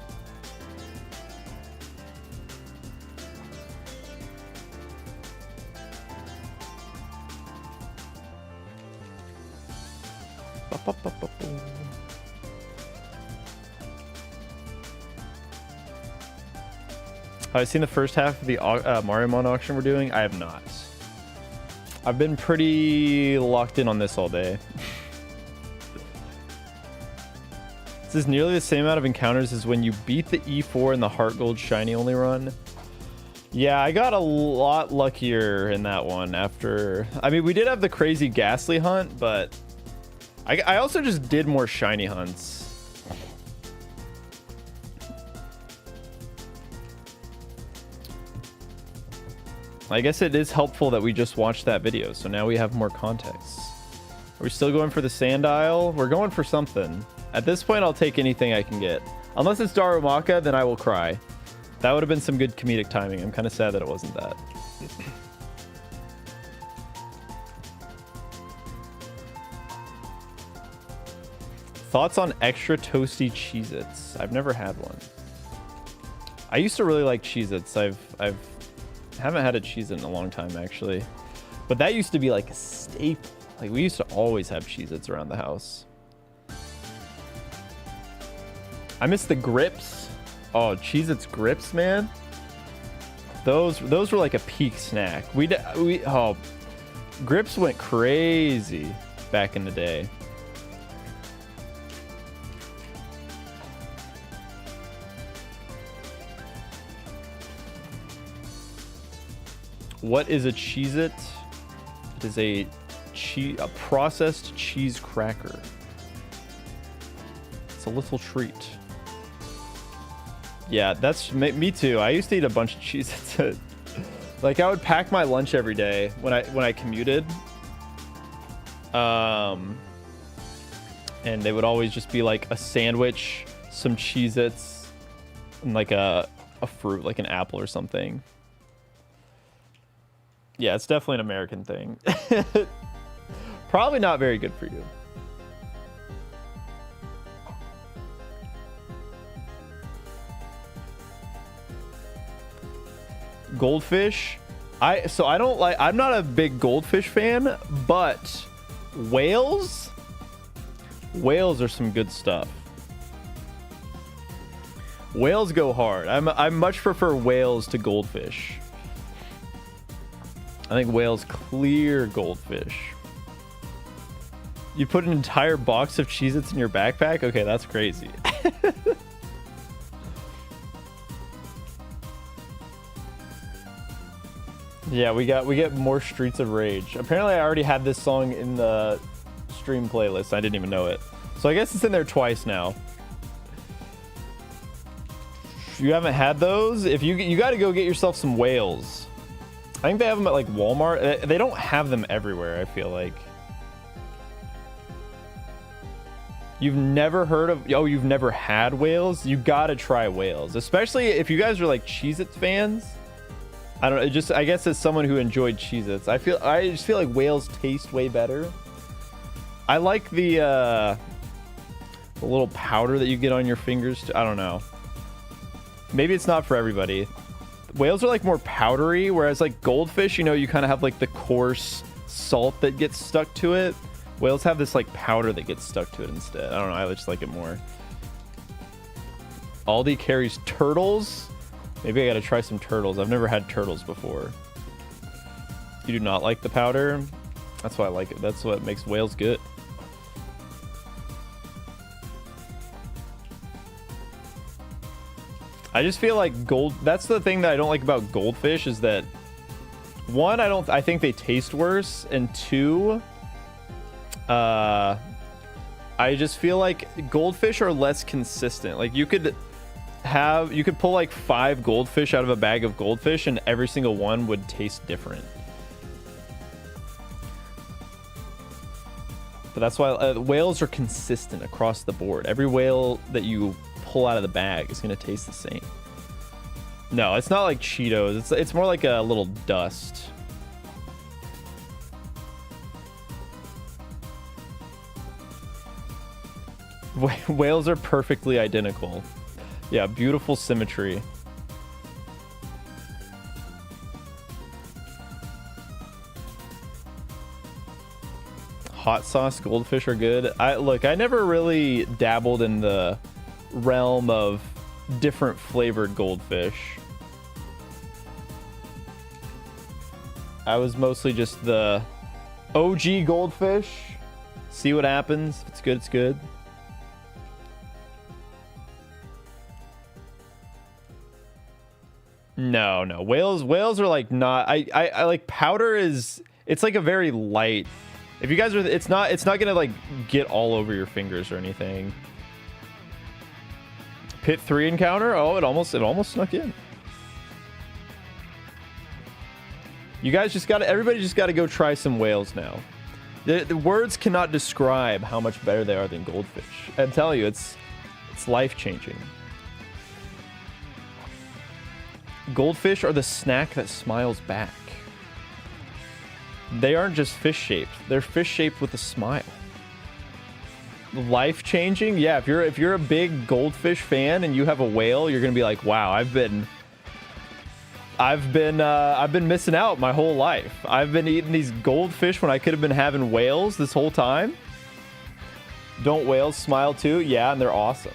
I've seen the first half of the Mariamon auction we're doing. I have not. I've been pretty locked in on this all day. This is nearly the same amount of encounters as when you beat the E4 in the Heart Gold Shiny only run. Yeah, I got a lot luckier in that one after... I mean, we did have the crazy Ghastly hunt, but I also just did more shiny hunts. I guess it is helpful that we just watched that video, so now we have more context. Are we still going for the Sandile? We're going for something. At this point, I'll take anything I can get. Unless it's Darumaka, then I will cry. That would have been some good comedic timing. I'm kind of sad that it wasn't that. Thoughts on extra toasty Cheez-Its? I've never had one. I used to really like Cheez-Its. I haven't had a Cheez-It in a long time, actually. But that used to be like a staple. Like, we used to always have Cheez-Its around the house. I miss the grips. Oh, Cheez-Its grips, man. Those were like a peak snack. Oh, grips went crazy back in the day. What is a Cheez-It? It is a processed cheese cracker. It's a little treat. Yeah, that's me too. I used to eat a bunch of Cheez-Its. Like, I would pack my lunch every day when I commuted. And they would always just be like a sandwich, some Cheez-Its, and like a fruit, like an apple or something. Yeah, it's definitely an American thing. Probably not very good for you. Goldfish. I'm not a big goldfish fan, but whales are some good stuff. Whales go hard. I much prefer whales to goldfish. I think whales clear goldfish. You put an entire box of Cheez-Its in your backpack? Okay, that's crazy. Yeah, we get more Streets of Rage. Apparently I already had this song in the stream playlist. I didn't even know it. So I guess it's in there twice now. If you haven't had those, if you got to go get yourself some whales. I think they have them at like Walmart. They don't have them everywhere, I feel like. You've never heard of, oh, you've never had whales? You gotta try whales, especially if you guys are like Cheez-Its fans. I don't know, I guess as someone who enjoyed Cheez-Its, I just feel like whales taste way better. I like the little powder that you get on your fingers. I don't know. Maybe it's not for everybody. Whales are like more powdery, whereas like goldfish, you know, you kind of have like the coarse salt that gets stuck to it. Whales have this like powder that gets stuck to it instead. I don't know. I just like it more. Aldi carries turtles. Maybe I gotta try some turtles. I've never had turtles before. You do not like the powder? That's why I like it. That's what makes whales good. I just feel like that's the thing that I don't like about goldfish is that one, I think they taste worse, and two, I just feel like goldfish are less consistent. Like you could pull like 5 goldfish out of a bag of goldfish and every single one would taste different. But that's why whales are consistent across the board. Every whale that you pull out of the bag is going to taste the same. No, it's not like Cheetos. It's more like a little dust. Whales are perfectly identical. Yeah, beautiful symmetry. Hot sauce goldfish are good. I never really dabbled in the realm of different flavored goldfish. I was mostly just the OG goldfish. See what happens. If it's good, it's good. No. Whales are like not. I like powder is. It's like a very light. If you guys are, it's not gonna like get all over your fingers or anything. Pit 3 encounter. Oh, it almost snuck in. You guys everybody just gotta go try some whales now. The words cannot describe how much better they are than goldfish. I'm telling you, it's life-changing. Goldfish are the snack that smiles back. They aren't just fish-shaped. They're fish-shaped with a smile. Life-changing? Yeah, if you're a big goldfish fan and you have a whale, you're gonna be like, wow, I've been missing out my whole life. I've been eating these goldfish when I could have been having whales this whole time. Don't whales smile too? Yeah, and they're awesome.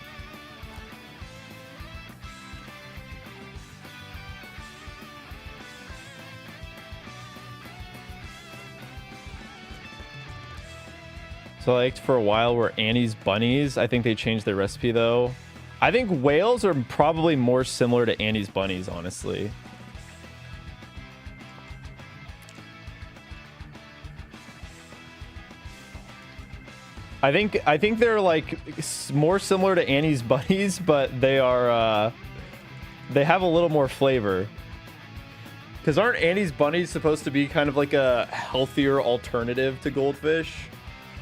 So I liked for a while were Annie's bunnies. I think they changed their recipe though. I think whales are probably more similar to Annie's bunnies, honestly. I think they're like more similar to Annie's bunnies, but they are they have a little more flavor. Because aren't Annie's bunnies supposed to be kind of like a healthier alternative to goldfish?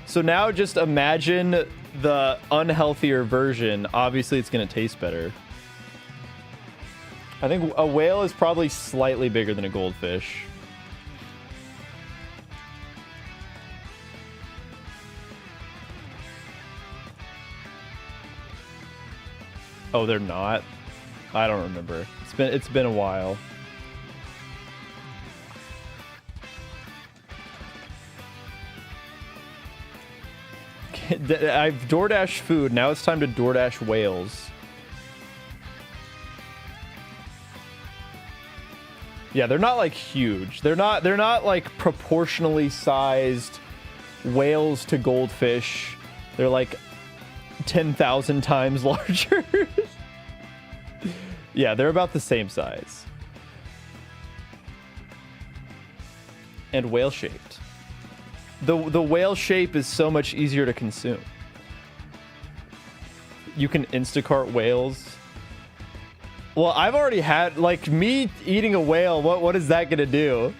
So now just imagine the unhealthier version. Obviously, it's going to taste better. I think a whale is probably slightly bigger than a goldfish. Oh, they're not? I don't remember. It's been a while. I've DoorDash food. Now it's time to DoorDash whales. Yeah, they're not like huge. They're not like proportionally sized whales to goldfish. They're like 10,000 times larger. Yeah, they're about the same size. And whale shaped. The whale shape is so much easier to consume. You can Instacart whales. Well, I've already had, like, me eating a whale. What is that gonna do?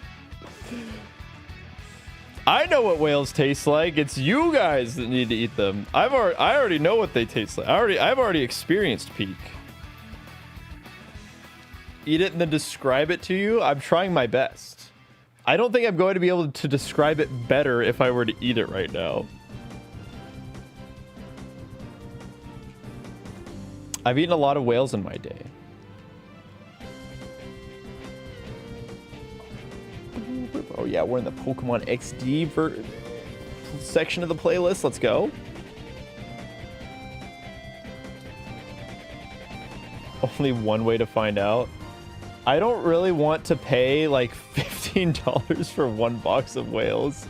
I know what whales taste like. It's you guys that need to eat them. I already know what they taste like. I've already experienced peak. Eat it and then describe it to you. I'm trying my best. I don't think I'm going to be able to describe it better if I were to eat it right now. I've eaten a lot of whales in my day. Oh yeah, we're in the Pokemon XD section of the playlist. Let's go. Only one way to find out. I don't really want to pay like $15 for one box of whales.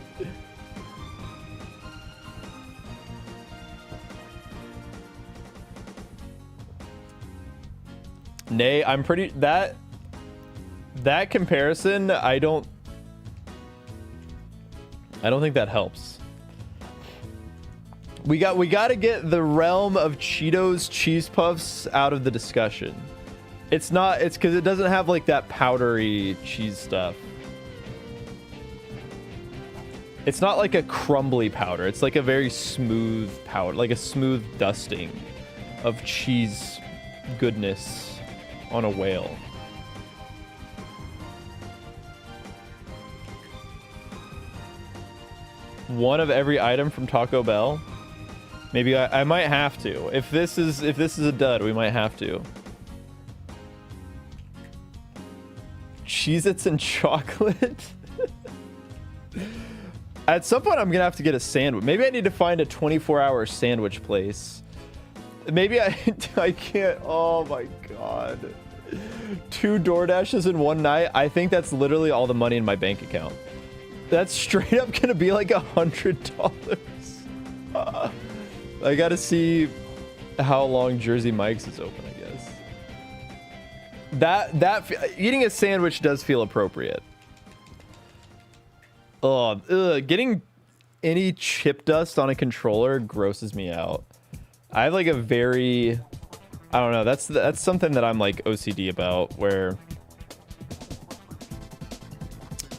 Nay, I'm pretty that comparison, I don't think that helps. We got to get the realm of Cheetos cheese puffs out of the discussion. It's because it doesn't have like that powdery cheese stuff. It's not like a crumbly powder. It's like a very smooth powder, like a smooth dusting of cheese goodness on a whale. One of every item from Taco Bell. Maybe I might have to. If this is a dud, we might have to. Cheez-Its and chocolate. At some point, I'm gonna have to get a sandwich. Maybe I need to find a 24-hour sandwich place. Maybe I can't. Oh my god. 2 DoorDashes in one night. I think that's literally all the money in my bank account. That's straight up gonna be like $100. I gotta see how long Jersey Mike's is open, I guess. Eating a sandwich does feel appropriate. Getting any chip dust on a controller grosses me out. I have like a very, I don't know, that's something that I'm like OCD about, where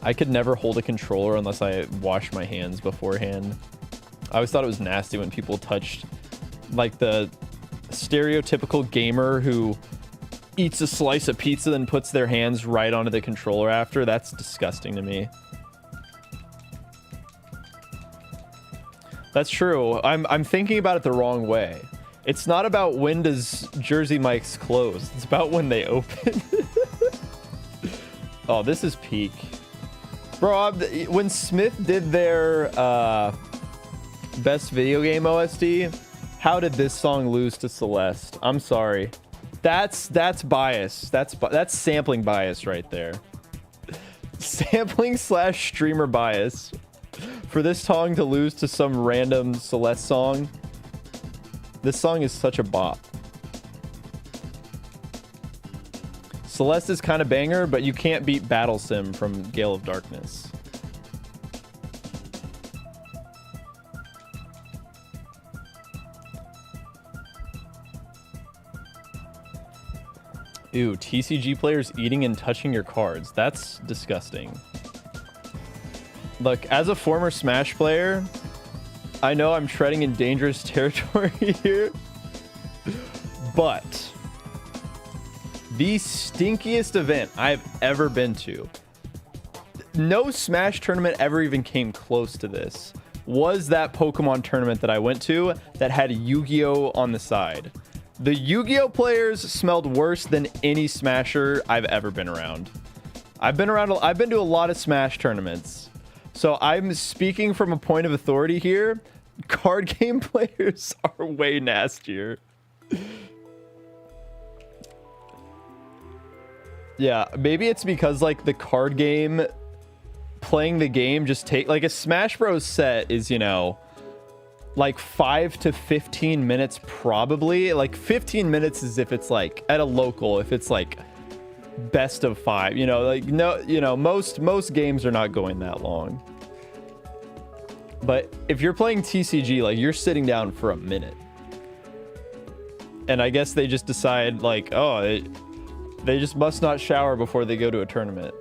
I could never hold a controller unless I wash my hands beforehand. I always thought it was nasty when people touched, like, the stereotypical gamer who eats a slice of pizza and puts their hands right onto the controller after. That's disgusting to me. That's true. I'm thinking about it the wrong way. It's not about when does Jersey Mike's close. It's about when they open. Oh, this is peak. Bro, when Smith did their best video game OSD, how did this song lose to Celeste? I'm sorry. That's bias. That's sampling bias right there. Sampling / streamer bias. For this song to lose to some random Celeste song. This song is such a bop. Celeste is kind of banger, but you can't beat Battle Sim from Gale of Darkness. Ew, TCG players eating and touching your cards. That's disgusting. Look, as a former Smash player, I know I'm treading in dangerous territory here, but the stinkiest event I've ever been to, no Smash tournament ever even came close to this, was that Pokemon tournament that I went to that had Yu-Gi-Oh on the side. The Yu-Gi-Oh players smelled worse than any Smasher I've ever been around. I've been to a lot of Smash tournaments. So I'm speaking from a point of authority here. Card game players are way nastier. Yeah, maybe it's because like the card game, playing the game just take like a Smash Bros set is, you know, like 5 to 15 minutes probably. Like 15 minutes is if it's like at a local, if it's like best of 5, you know, like no, you know, most games are not going that long. But if you're playing TCG, like you're sitting down for a minute. And I guess they just decide like, oh, they just must not shower before they go to a tournament.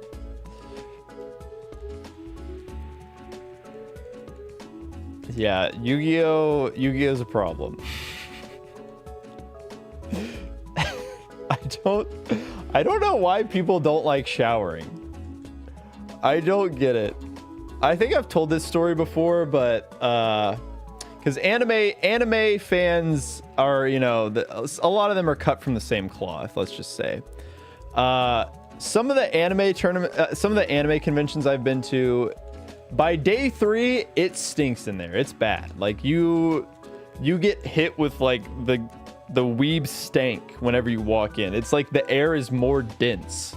Yeah, Yu-Gi-Oh's a problem. I don't know why people don't like showering. I don't get it. I think I've told this story before, but because anime fans are, you know, a lot of them are cut from the same cloth, let's just say. Some of the anime conventions I've been to, by day 3 it stinks in there. It's bad. Like you get hit with like the weeb stank whenever you walk in. It's like the air is more dense.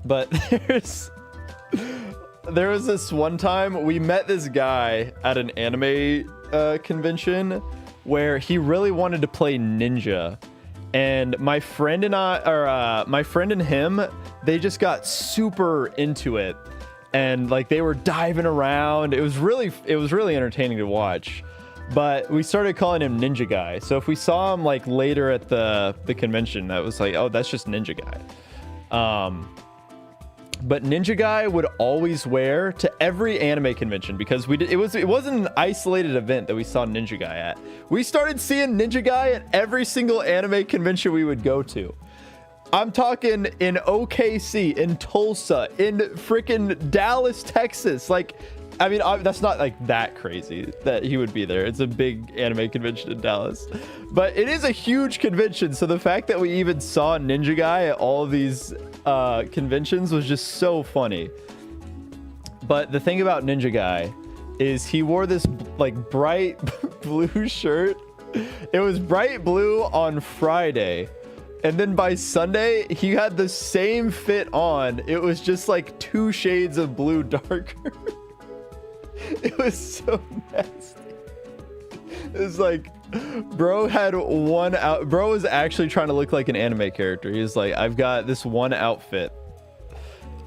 But there was this one time we met this guy at an anime convention where he really wanted to play Ninja, and my friend and him, they just got super into it, and like they were diving around. It was really entertaining to watch. But we started calling him Ninja Guy. So if we saw him like later at the convention, that was like, oh, that's just Ninja Guy. But Ninja Guy would always wear to every anime convention, because it wasn't an isolated event that we saw Ninja Guy at. We started seeing Ninja Guy at every single anime convention we would go to. I'm talking in OKC, in Tulsa, in freaking Dallas, Texas. Like, I mean, that's not like that crazy that he would be there. It's a big anime convention in Dallas, but it is a huge convention. So the fact that we even saw Ninja Guy at all of these conventions was just so funny. But the thing about Ninja Guy is he wore this like bright blue shirt. It was bright blue on Friday, and then by Sunday he had the same fit on. It was just like 2 shades of blue darker. It was so nasty. It was like, bro had one out. Bro was actually trying to look like an anime character. He was like, I've got this one outfit.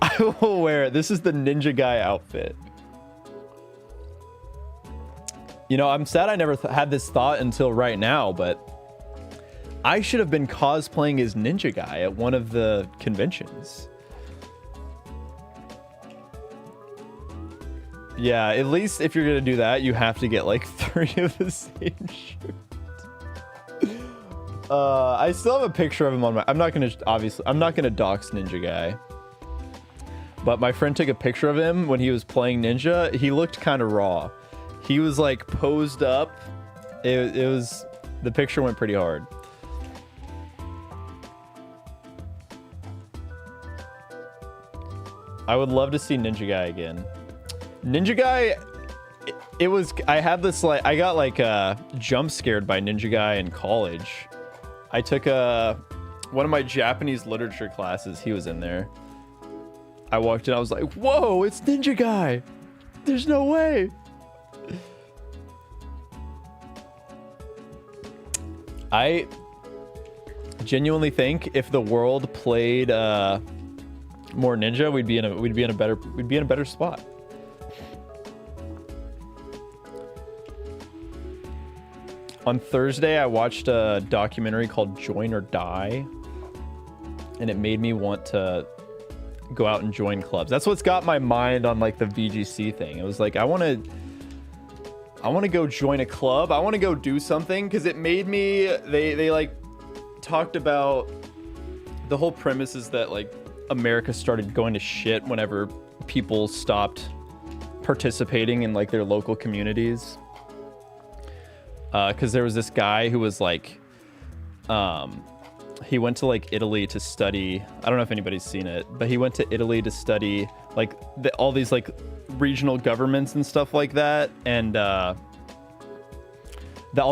I will wear it. This is the Ninja Guy outfit. You know, I'm sad I never had this thought until right now, but I should have been cosplaying as Ninja Guy at one of the conventions. Yeah, at least if you're gonna do that, you have to get like 3 of the same shirt. I still have a picture of him on my. I'm not gonna dox Ninja Guy. But my friend took a picture of him when he was playing Ninja. He looked kind of raw. He was like posed up. The picture went pretty hard. I would love to see Ninja Guy again. Ninja Guy, I had this like, I got like jump scared by Ninja Guy in college. I took one of my Japanese literature classes. He was in there. I walked in, I was like, whoa, it's Ninja Guy. There's no way. I genuinely think if the world played more Ninja, we'd be in a better spot. On Thursday, I watched a documentary called Join or Die, and it made me want to go out and join clubs. That's what's got my mind on like the VGC thing. It was like, I want to go join a club. I want to go do something, because it made me, they like talked about the whole premise is that like America started going to shit whenever people stopped participating in like their local communities. Because there was this guy who was like, he went to like Italy to study. I don't know if anybody's seen it, but he went to Italy to study like all these like regional governments and stuff like that, and all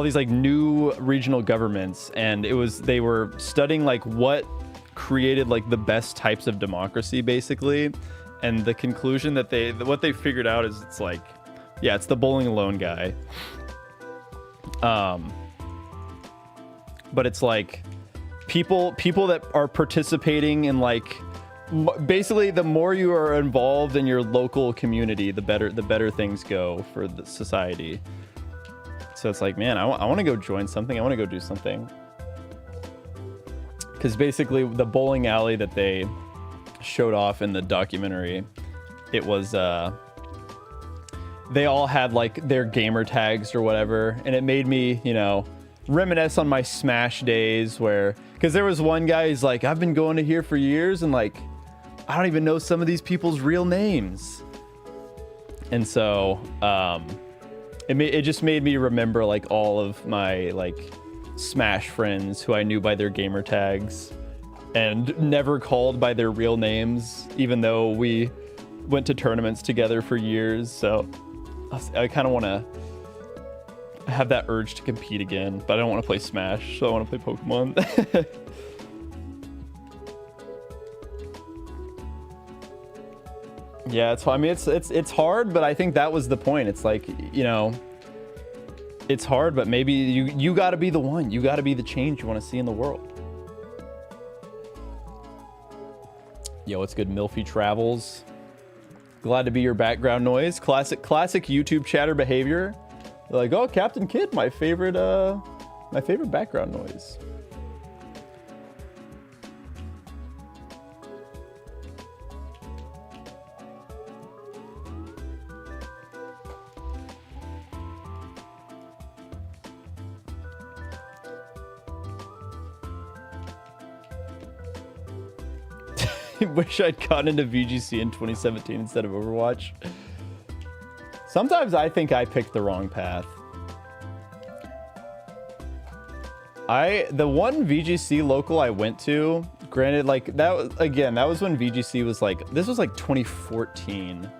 these like new regional governments, and they were studying like what created like the best types of democracy, basically. And the conclusion that what they figured out is it's like, yeah, it's the bowling alone guy. But it's like people that are participating in like basically the more you are involved in your local community, the better things go for the society. So it's like, man, I want to go join something. I want to go do something. Because basically the bowling alley that they showed off in the documentary, it was they all had like their gamer tags or whatever, and it made me, you know, reminisce on my Smash days where, because there was one guy who's like, I've been going to here for years and like I don't even know some of these people's real names. And so it just made me remember like all of my like Smash friends who I knew by their gamer tags and never called by their real names, even though we went to tournaments together for years. So I kind of want to have that urge to compete again, but I don't want to play Smash, so I want to play Pokemon. Yeah, I mean, it's hard, but I think that was the point. It's like, you know, it's hard, but maybe you got to be the one. You got to be the change you want to see in the world. Yo, what's good, Milfy Travels? Glad to be your background noise. Classic YouTube chatter behavior. They're like, oh, Captain Kid, my favorite background noise. Wish I'd gotten into VGC in 2017 instead of Overwatch. Sometimes I think I picked the wrong path. The one VGC local I went to, granted, like that was when VGC was like, this was like 2014.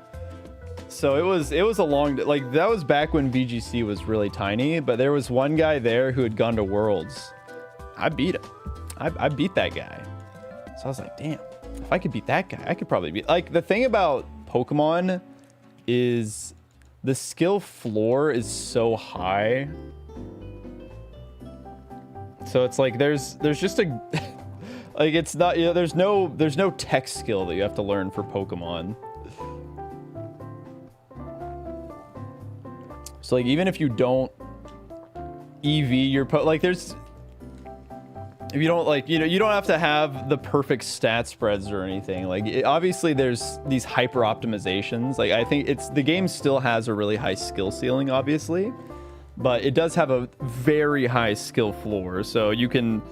So it was a long, like that was back when VGC was really tiny, but there was one guy there who had gone to Worlds. I beat him. I beat that guy. So I was like, damn. If I could beat that guy, I could probably beat... Like, the thing about Pokemon is the skill floor is so high. So it's like, there's just a... like, it's not... You know, there's no tech skill that you have to learn for Pokemon. So, like, even if you don't EV your... Like, there's... If you don't like, you know, you don't have to have the perfect stat spreads or anything. Like, obviously there's these hyper optimizations. Like, I think the game still has a really high skill ceiling, obviously, but it does have a very high skill floor. So you can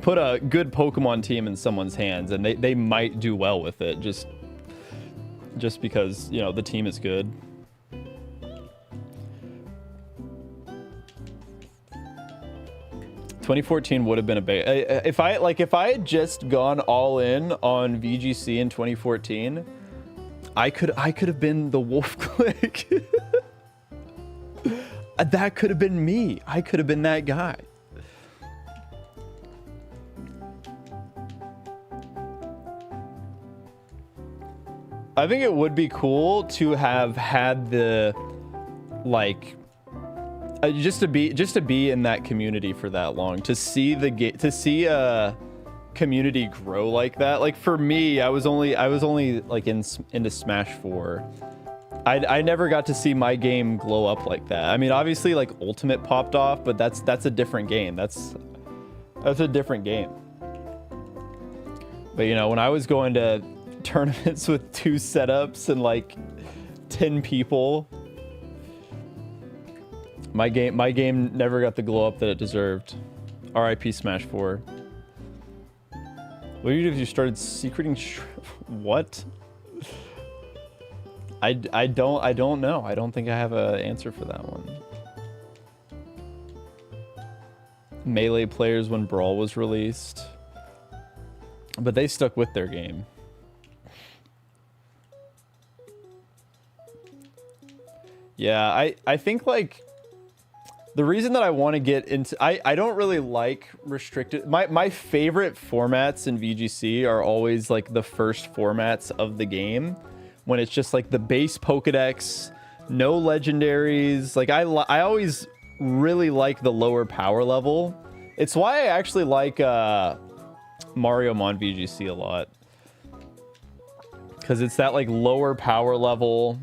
put a good Pokemon team in someone's hands and they might do well with it just because, you know, the team is good. 2014 would have been a big... If I had just gone all in on VGC in 2014, I could have been the Wolf Click. That could have been me. I could have been that guy. I think it would be cool to have had the, like... just to be in that community for that long, to see a community grow like that. Like for me, I was only like into Smash 4. I never got to see my game glow up like that. I mean, obviously like Ultimate popped off, but that's a different game. That's a different game. But you know, when I was going to tournaments with 2 setups and like 10 people, my game never got the glow up that it deserved. RIP Smash 4. What do you do if you started secreting what? I don't know. I don't think I have an answer for that one. Melee players when Brawl was released. But they stuck with their game. Yeah, I think like The reason that I want to get into... I don't really like restricted... My favorite formats in VGC are always like the first formats of the game. When it's just like the base Pokedex, no legendaries. Like I always really like the lower power level. It's why I actually like Mariomon VGC a lot. Because it's that like lower power level.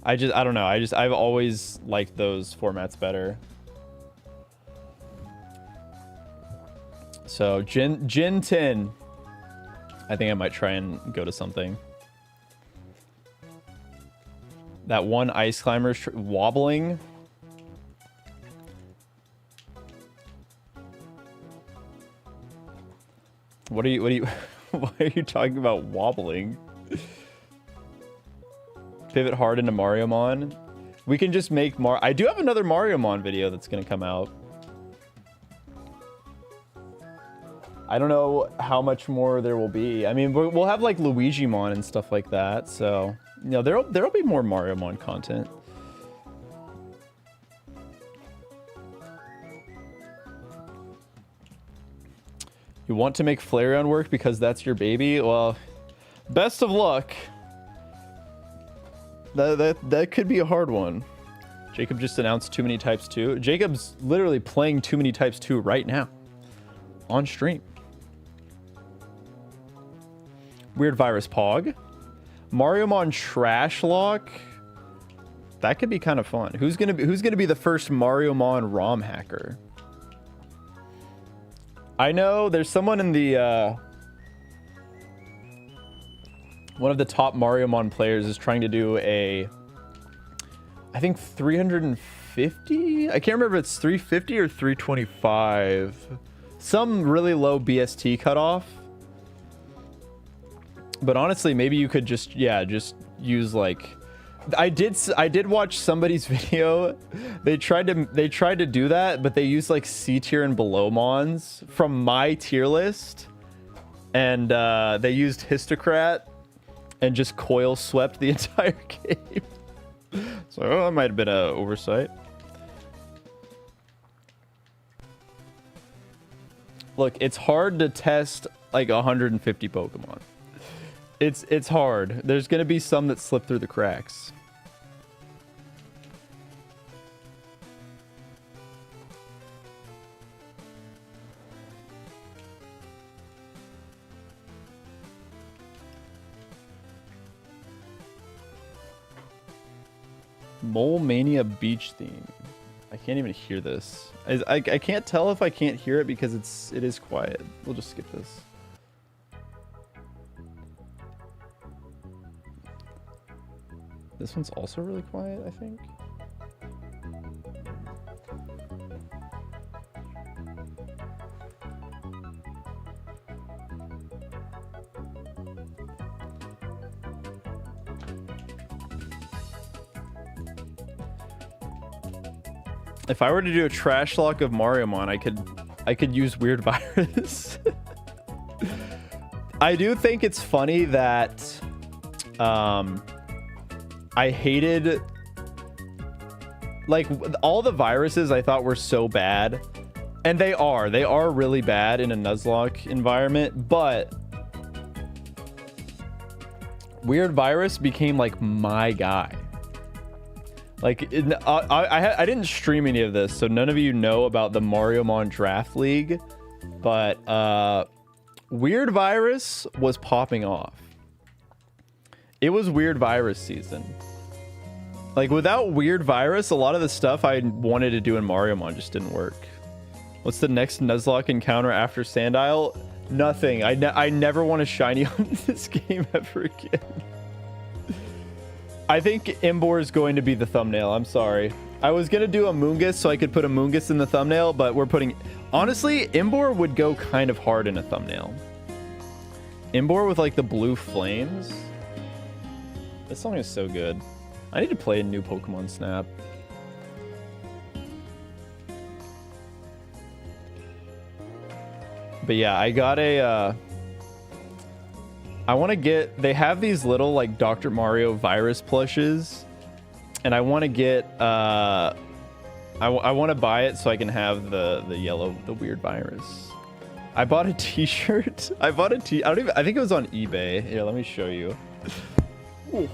I don't know. I've always liked those formats better. So Gen 10. I think I might try and go to something. That one Ice Climber's wobbling. What are you why are you talking about wobbling? Pivot hard into Mariomon. We can just make I do have another Mariomon video that's gonna come out. I don't know how much more there will be. I mean, we'll have like Luigimon and stuff like that. So, you know, there'll be more Mariomon content. You want to make Flareon work because that's your baby? Well, best of luck. That could be a hard one. Jacob just announced Too Many Types 2. Jacob's literally playing Too Many Types 2 right now. On stream. Weird Virus Pog. Mariomon Trashlock. That could be kind of fun. Who's gonna be the first Mariomon ROM hacker? I know there's someone in the one of the top Mariomon players is trying to do a, I think 350? I can't remember if it's 350 or 325. Some really low BST cutoff. But honestly, maybe you could just use like, I did watch somebody's video. They tried to do that, but they used like C tier and below mons from my tier list. And they used Histocrat and just coil swept the entire game. So that might have been an oversight. Look, it's hard to test like 150 Pokemon. It's hard. There's gonna be some that slip through the cracks. Mole Mania Beach theme. I can't even hear this. I can't tell if I can't hear it because it is quiet. We'll just skip this. This one's also really quiet, I think. If I were to do a trash lock of Mariomon, I could use Weird Virus. I do think it's funny that I hated like all the viruses I thought were so bad, and they are really bad in a Nuzlocke environment, but Weird Virus became like my guy. Like, I didn't stream any of this, so none of you know about the Mariomon Draft League, but Weird Virus was popping off. It was Weird Virus season. Like, without Weird Virus, a lot of the stuff I wanted to do in Mariomon just didn't work. What's the next Nuzlocke encounter after Sandile? Nothing. I never want to shiny on this game ever again. I think Imbor is going to be the thumbnail. I'm sorry. I was going to do a Moongus so I could put a Moongus in the thumbnail, but we're putting... Honestly, Imbor would go kind of hard in a thumbnail. Imbor with, like, the blue flames. This song is so good. I need to play a new Pokemon Snap. But yeah, I got a... I want to get... They have these little, like, Dr. Mario virus plushes. And I want to get... I I want to buy it so I can have the weird virus. I bought a t-shirt. I think it was on eBay. Here, let me show you. Ooh.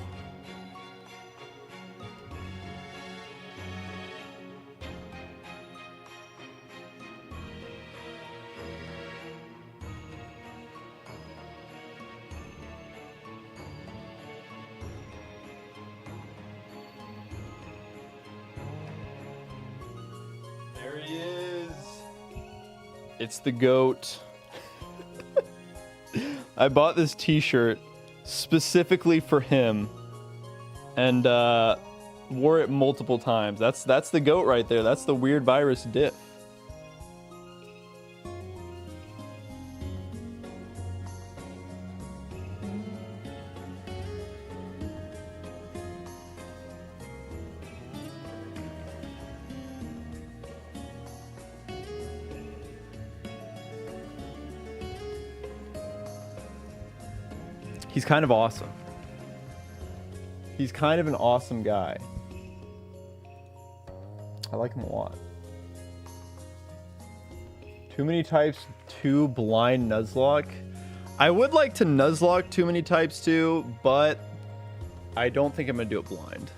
There he is. It's the goat. I bought this t-shirt specifically for him and wore it multiple times. That's the goat right there. That's the weird virus diff. He's kind of awesome. He's kind of an awesome guy. I like him a lot. Too many types, too blind Nuzlocke. I would like to Nuzlocke too many types too, but I don't think I'm gonna do it blind.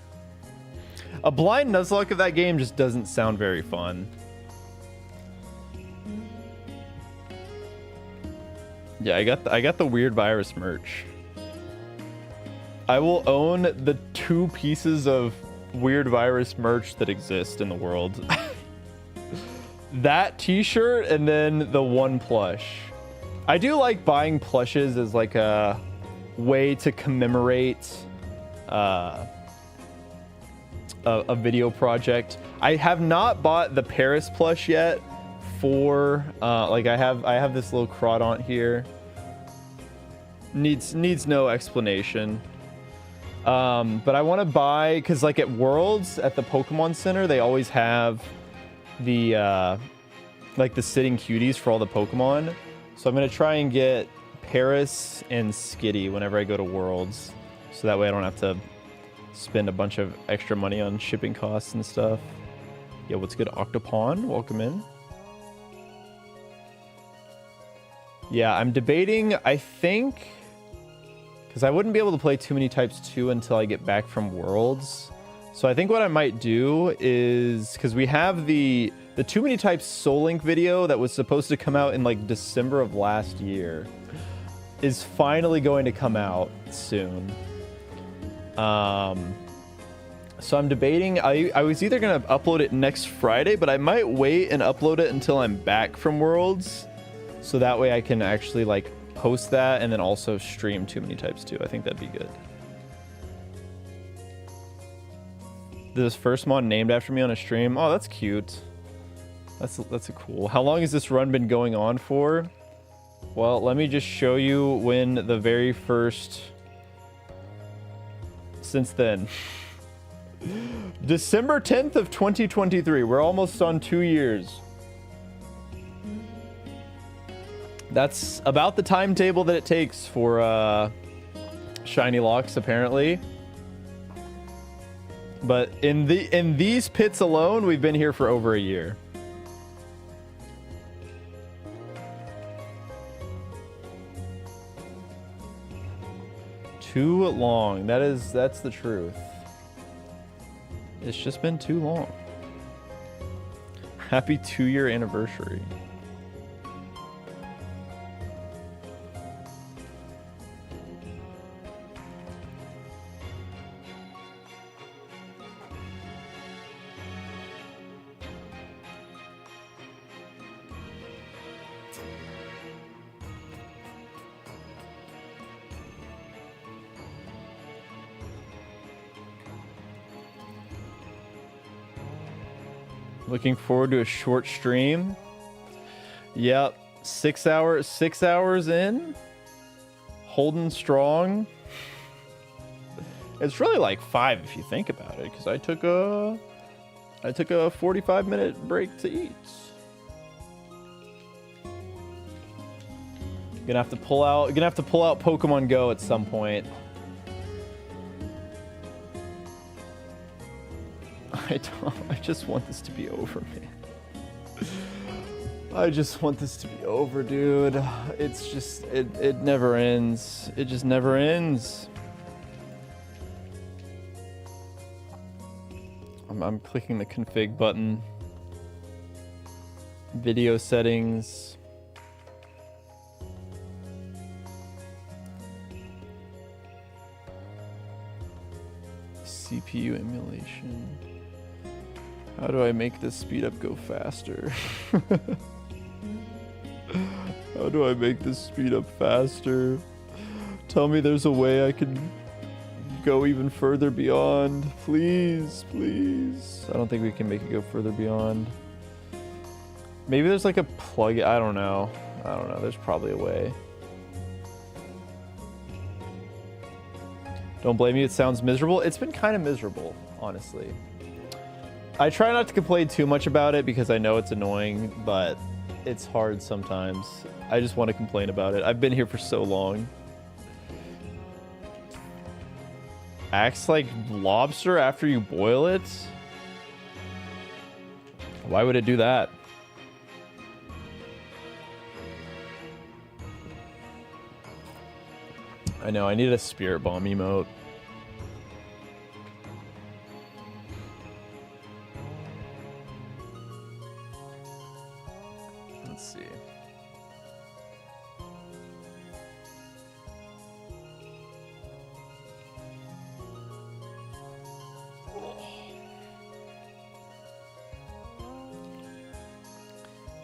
A blind Nuzlocke of that game just doesn't sound very fun. Yeah, I got the weird virus merch. I will own the 2 pieces of weird virus merch that exist in the world. That t-shirt and then the 1 plush. I do like buying plushes as like a way to commemorate a video project. I have not bought the Paris plush yet for like I have this little Crawdaunt here. Needs no explanation. But I want to buy, because like at Worlds at the Pokemon Center, they always have the like the sitting cuties for all the Pokemon. So I'm gonna try and get Paris and Skitty whenever I go to Worlds, so that way I don't have to spend a bunch of extra money on shipping costs and stuff. Yeah, what's good, Octopon? Welcome in. Yeah, I'm debating, I think, because I wouldn't be able to play Too Many Types 2 until I get back from Worlds. So I think what I might do is, because we have the Too Many Types Soul Link video that was supposed to come out in like December of last year, is finally going to come out soon. So I'm debating, I was either going to upload it next Friday, but I might wait and upload it until I'm back from Worlds. So that way I can actually like post that and then also stream Too Many Types 2. I think that'd be good. This first mod named after me on a stream. Oh, that's cute. That's a cool. How long has this run been going on for? Well, let me just show you when the very first... Since then. December 10th of 2023. We're almost on 2 years. That's about the timetable that it takes for Shinylocke, apparently. But in these pits alone, we've been here for over a year. Too long. That's the truth. It's just been too long. Happy 2-year anniversary. Looking forward to a short stream. Yep, 6 hours in. Holding strong. It's really like 5 if you think about it, because I took a 45-minute break to eat. Gonna have to pull out Pokemon Go at some point. I just want this to be over, man. I just want this to be over, dude. It's just, it never ends. It just never ends. I'm clicking the config button. Video settings. CPU emulation. How do I make this speed up go faster? How do I make this speed up faster? Tell me there's a way I can go even further beyond. Please, please. I don't think we can make it go further beyond. Maybe there's like a plug. I don't know. I don't know. There's probably a way. Don't blame me. It sounds miserable. It's been kind of miserable, honestly. I try not to complain too much about it because I know it's annoying, but it's hard sometimes. I just want to complain about it. I've been here for so long. Acts like lobster after you boil it? Why would it do that? I know, I need a spirit bomb emote. Let's see.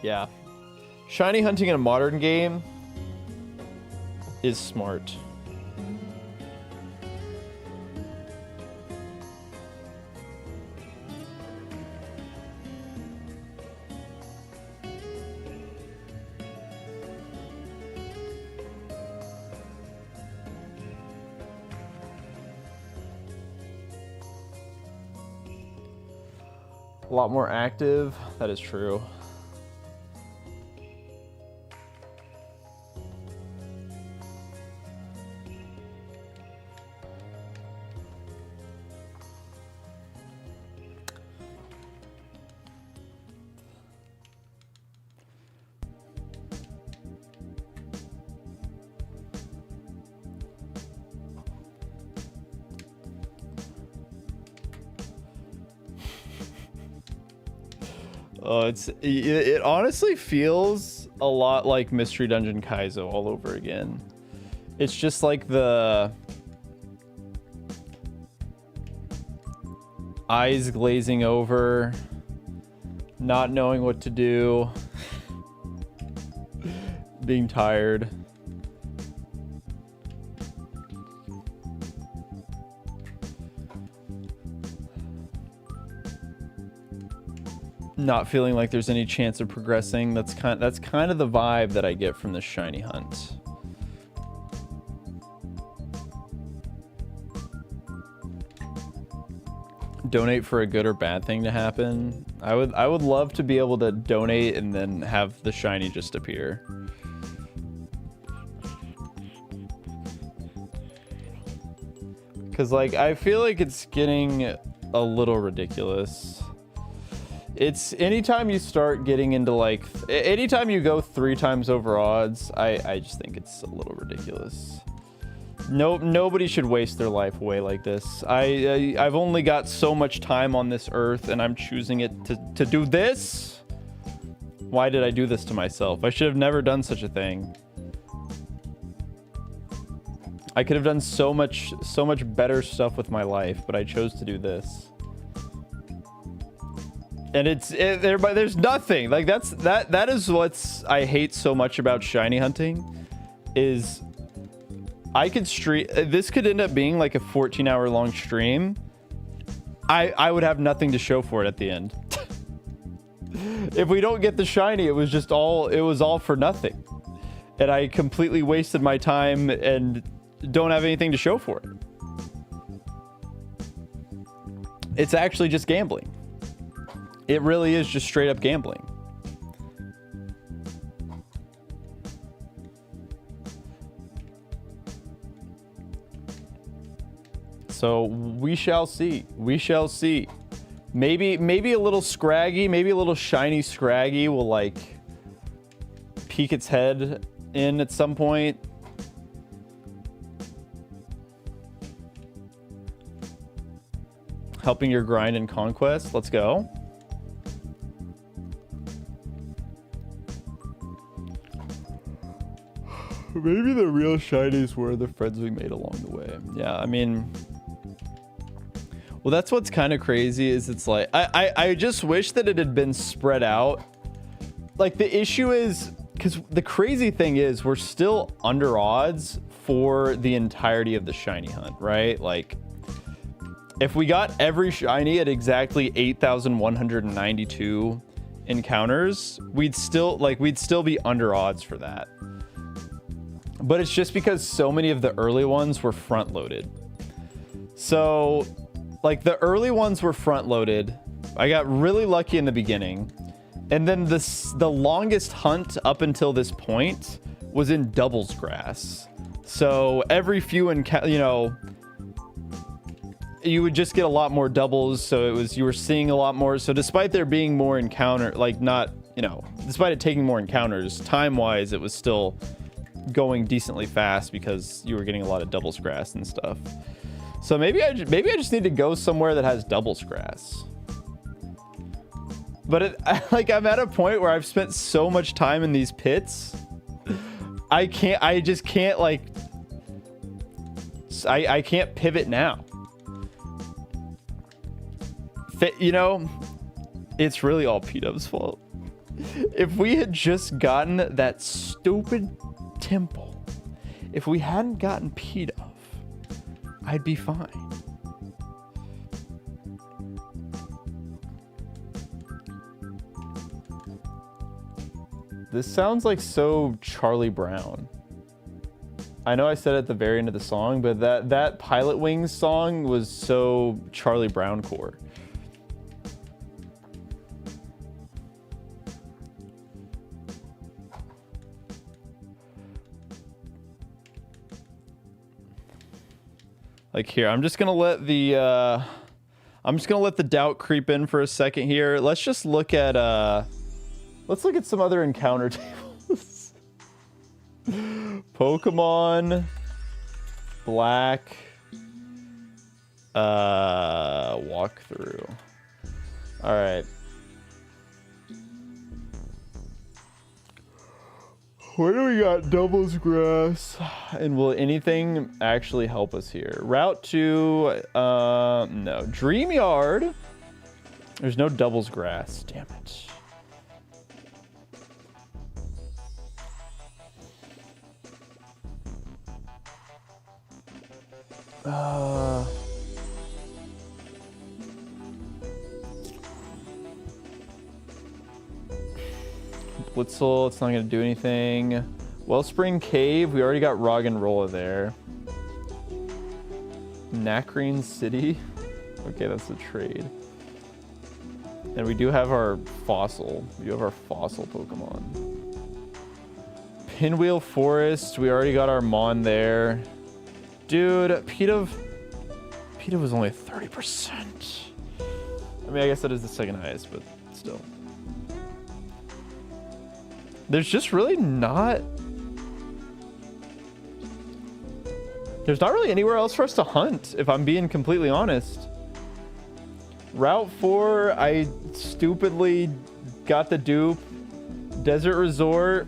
Yeah. Shiny hunting in a modern game is smart. A lot more active, that is true. It honestly feels a lot like Mystery Dungeon Kaizo all over again. It's just like the eyes glazing over, not knowing what to do, being tired. Not feeling like there's any chance of progressing. That's kind of the vibe that I get from this shiny hunt. Donate for a good or bad thing to happen. I would love to be able to donate and then have the shiny just appear. Cause like I feel like it's getting a little ridiculous. It's anytime you start getting into like, anytime you go 3 times over odds, I just think it's a little ridiculous. Nobody should waste their life away like this. I've only got so much time on this earth and I'm choosing it to do this? Why did I do this to myself? I should have never done such a thing. I could have done so much better stuff with my life, but I chose to do this. And there's nothing like that is what's I hate so much about shiny hunting is I could stream. This could end up being like a 14-hour long stream. I would have nothing to show for it at the end. If we don't get the shiny, it was all for nothing, and I completely wasted my time and don't have anything to show for it. It's actually just gambling. It really is just straight up gambling. So we shall see. We shall see. Maybe a little Scraggy, maybe a little shiny Scraggy will like peek its head in at some point. Helping your grind and conquest. Let's go. Maybe the real shinies were the friends we made along the way. Yeah, I mean, well, that's what's kind of crazy is it's like, I just wish that it had been spread out. Like the issue is, because the crazy thing is we're still under odds for the entirety of the shiny hunt, right? Like if we got every shiny at exactly 8,192 encounters, we'd still be under odds for that. But it's just because so many of the early ones were front loaded. So like the early ones were front loaded. I got really lucky in the beginning. And then the longest hunt up until this point was in doubles grass. So every few you would just get a lot more doubles. So you were seeing a lot more. So despite there being more encounter, despite it taking more encounters, time-wise, it was still going decently fast because you were getting a lot of doubles grass and stuff. So maybe I just need to go somewhere that has doubles grass. But I'm at a point where I've spent so much time in these pits. I just can't I can't pivot now. It's really all P-Dub's fault. If we had just gotten that stupid temple, if we hadn't gotten P-Dub, I'd be fine. This sounds like so Charlie Brown. I know I said it at the very end of the song, but that Pilot Wings song was so Charlie Brown core. Like here, I'm just gonna let the doubt creep in for a second here. Let's just look at some other encounter tables. Pokemon Black walkthrough. All right. Where do we got doubles grass? And will anything actually help us here? Route to no. Dream Yard. There's no doubles grass. Damn it. Blitzel, it's not gonna do anything. Wellspring Cave, we already got Roggenrola there. Nakreen City. Okay, that's a trade. And we do have our fossil. We do have our fossil Pokemon. Pinwheel Forest, we already got our Mon there. Dude, PETA was only 30%. I mean, I guess that is the second highest, but still. There's just really not... There's not really anywhere else for us to hunt, if I'm being completely honest. Route 4, I stupidly got the dupe. Desert Resort.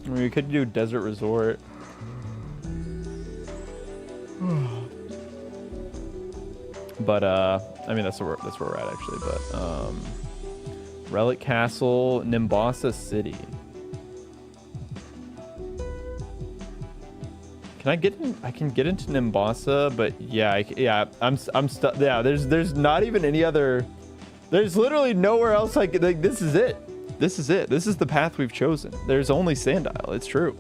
I mean, we could do Desert Resort. But I mean that's where we're at actually. But Relic Castle, Nimbasa City. Can I get in? I can get into Nimbasa, but yeah, I'm stuck. Yeah, there's not even any other. There's literally nowhere else I could. Like, this is it. This is it. This is the path we've chosen. There's only Sandile. It's true.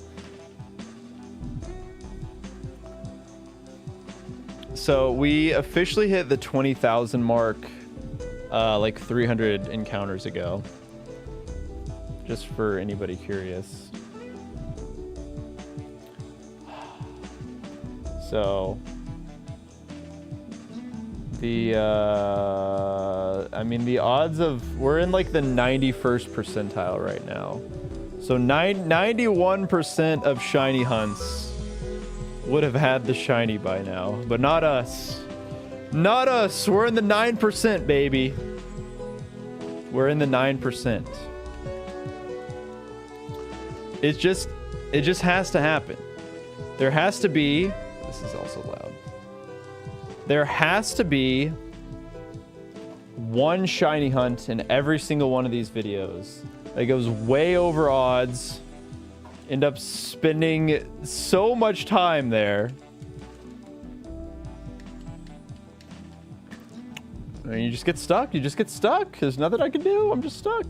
So we officially hit the 20,000 mark like 300 encounters ago. Just for anybody curious. So The, I mean, the odds of... We're in, like, the 91st percentile right now. So 91% of shiny hunts would have had the shiny by now. But not us. Not us! We're in the 9%, baby. We're in the 9%. It just has to happen. There has to be... This is also loud. There has to be one shiny hunt in every single one of these videos that goes way over odds, end up spending so much time there. And you just get stuck. You just get stuck. There's nothing I can do. I'm just stuck.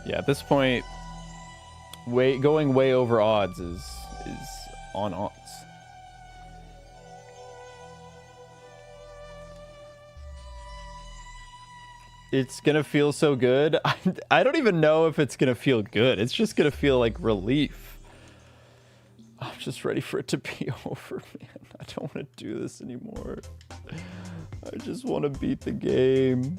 Yeah, at this point, going way over odds is on odds. It's gonna feel so good. I don't even know if it's gonna feel good. It's just gonna feel like relief. I'm just ready for it to be over, man. I don't want to do this anymore. I just want to beat the game.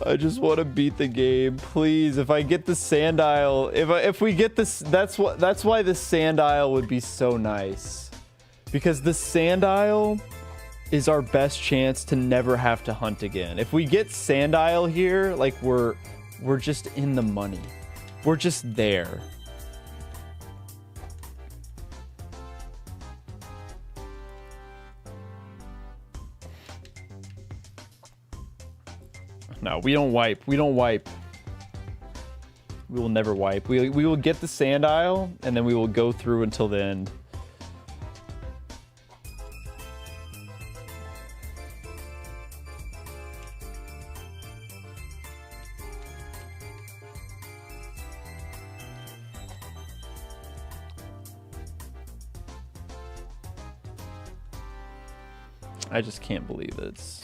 I just want to beat the game, please. If I get the Sandile, if we get this, that's why the Sandile would be so nice, because the Sandile is our best chance to never have to hunt again. If we get Sandile here, like we're just in the money. We're just there. No, we don't wipe. We don't wipe. We will never wipe. We will get the Sandile, and then we will go through until the end. I just can't believe it's...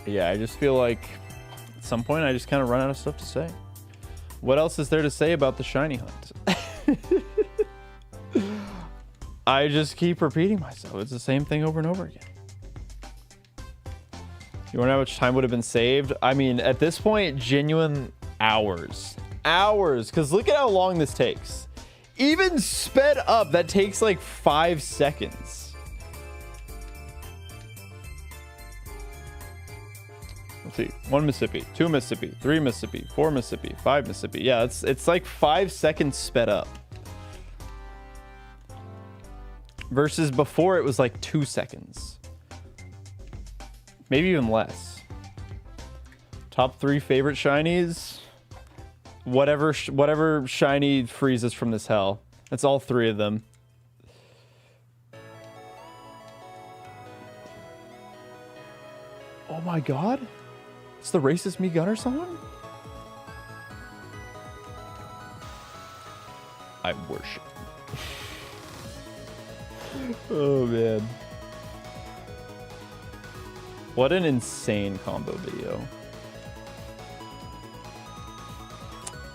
Yeah, I just feel like at some point I just kind of run out of stuff to say. What else is there to say about the shiny hunt? I just keep repeating myself. It's the same thing over and over again. You want to know how much time would have been saved? I mean, at this point, genuine hours. Hours, because look at how long this takes. Even sped up, that takes like 5 seconds. Let's see, 1 Mississippi, 2 Mississippi, 3 Mississippi, 4 Mississippi, 5 Mississippi. Yeah, it's like 5 seconds sped up. Versus before it was like 2 seconds. Maybe even less. Top 3 favorite shinies. Whatever shiny frees us from this hell. That's all 3 of them. Oh my god. It's the Racist Me Gunner song? I worship. Oh man. What an insane combo video.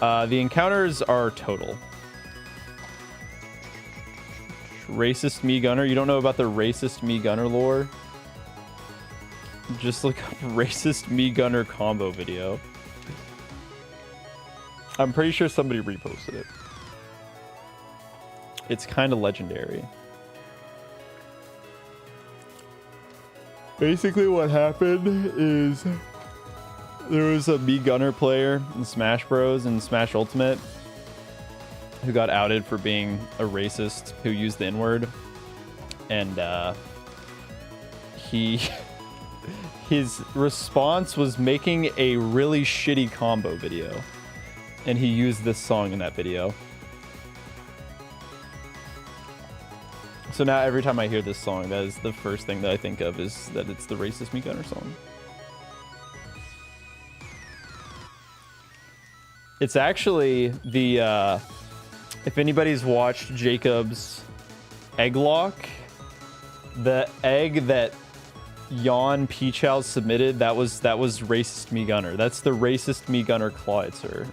The encounters are total. Racist Me Gunner. You don't know about the Racist Me Gunner lore? Just look up Racist Me Gunner combo video. I'm pretty sure somebody reposted it. It's kind of legendary. Basically what happened is there was a Me Gunner player in Smash Bros. And Smash Ultimate who got outed for being a racist who used the N-word. And his response was making a really shitty combo video. And he used this song in that video. So now every time I hear this song, that is the first thing that I think of, is that it's the racist Meat Gunner song. It's actually the, if anybody's watched Jacob's egg lock, the egg that Jan Peach House submitted, that was racist Me Gunner. That's the racist Me Gunner Clawitzer.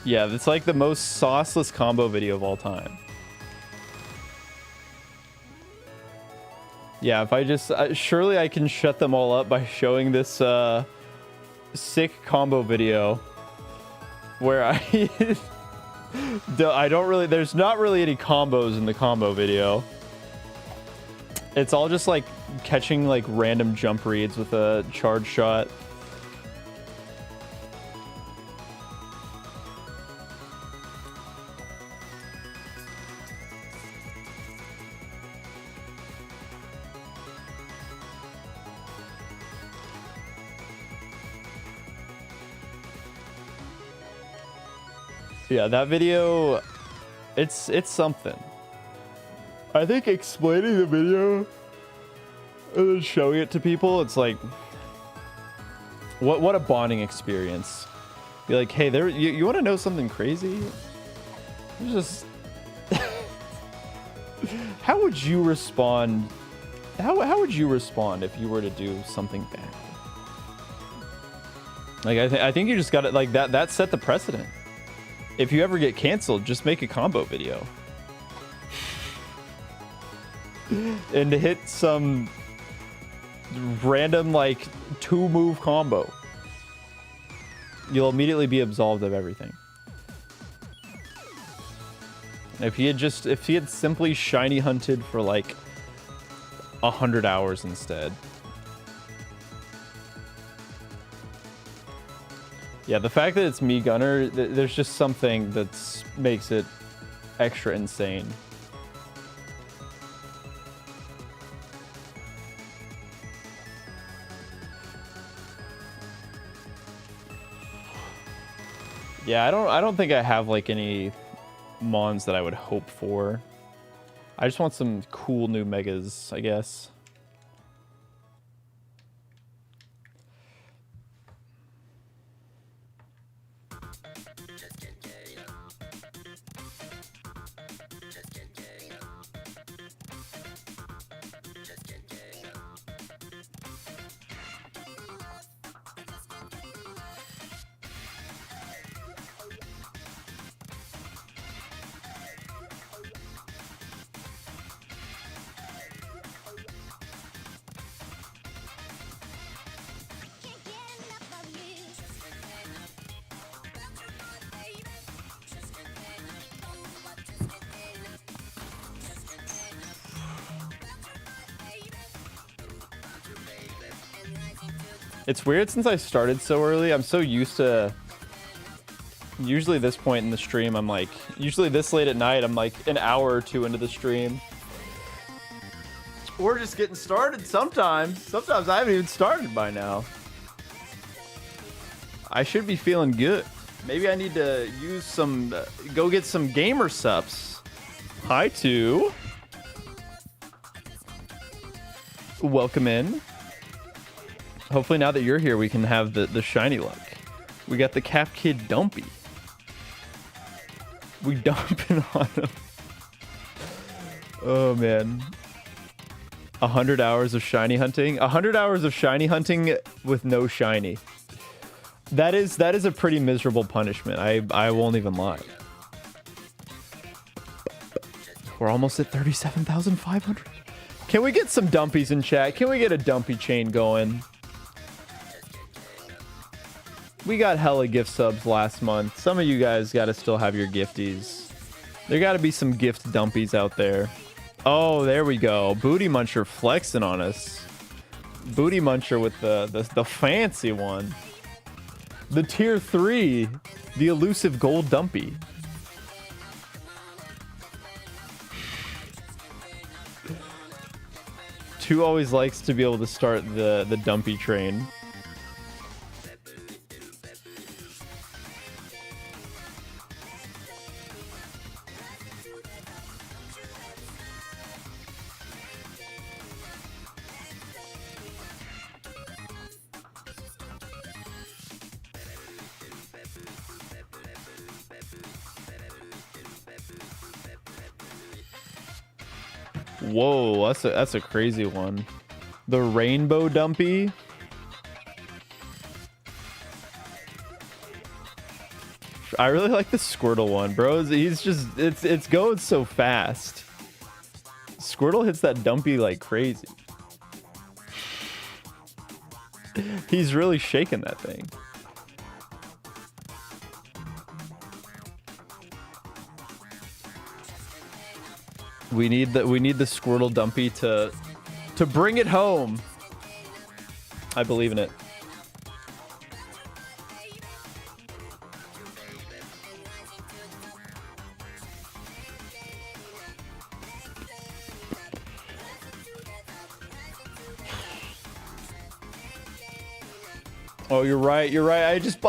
Yeah, it's like the most sauceless combo video of all time. Yeah, if I just surely I can shut them all up by showing this sick combo video where I don't really, there's not really any combos in the combo video. It's all just like catching like random jump reads with a charge shot. Yeah, that video, it's something. I think explaining the video and then showing it to people, it's like, what a bonding experience. Be like, hey, there, you want to know something crazy? Just how would you respond? How would you respond if you were to do something bad? Like, I think you just got it like that. That set the precedent. If you ever get canceled, just make a combo video. And hit some random, like, 2-move combo. You'll immediately be absolved of everything. If he had simply shiny hunted for, like, 100 hours instead. Yeah, the fact that it's Me Gunner, there's just something that makes it extra insane. Yeah, I don't think I have like any mons that I would hope for. I just want some cool new megas, I guess. It's weird since I started so early. I'm so used to... Usually this point in the stream, I'm like... Usually this late at night, I'm like an hour or two into the stream. We're just getting started sometimes. Sometimes I haven't even started by now. I should be feeling good. Maybe I need to use some... go get some gamer subs. Hi, two. Welcome in. Hopefully now that you're here, we can have the Shinylocke. We got the Cap Kid Dumpy. We dumping on him. Oh, man. 100 hours of shiny hunting. 100 hours of shiny hunting with no shiny. That is a pretty miserable punishment. I won't even lie. We're almost at 37,500. Can we get some dumpies in chat? Can we get a dumpy chain going? We got hella gift subs last month. Some of you guys got to still have your gifties. There got to be some gift dumpies out there. Oh, there we go. Booty Muncher flexing on us. Booty Muncher with the fancy one. The tier 3. The elusive gold dumpy. Two always likes to be able to start the dumpy train. Whoa, that's a crazy one. The rainbow dumpy. I really like the Squirtle one, bro. He's just it's going so fast. Squirtle hits that dumpy like crazy. He's really shaking that thing. We need the Squirtle dumpy to bring it home. I believe in it. Oh, you're right. You're right. I've just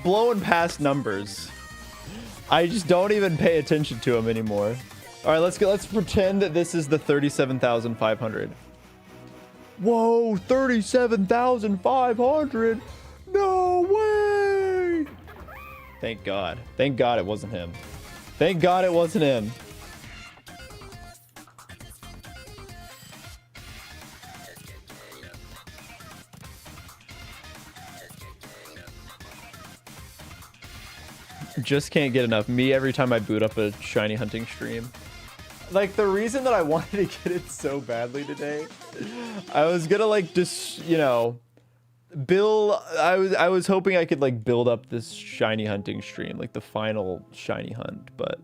blowing past numbers. I just don't even pay attention to them anymore. All right, let's pretend that this is the 37,500. Whoa, 37,500. No way. Thank God. Thank God it wasn't him. Thank God it wasn't him. Just can't get enough. Me every time I boot up a shiny hunting stream. Like, the reason that I wanted to get it so badly today, I was gonna like just, you know, build. I was hoping I could like build up this shiny hunting stream, like the final shiny hunt, but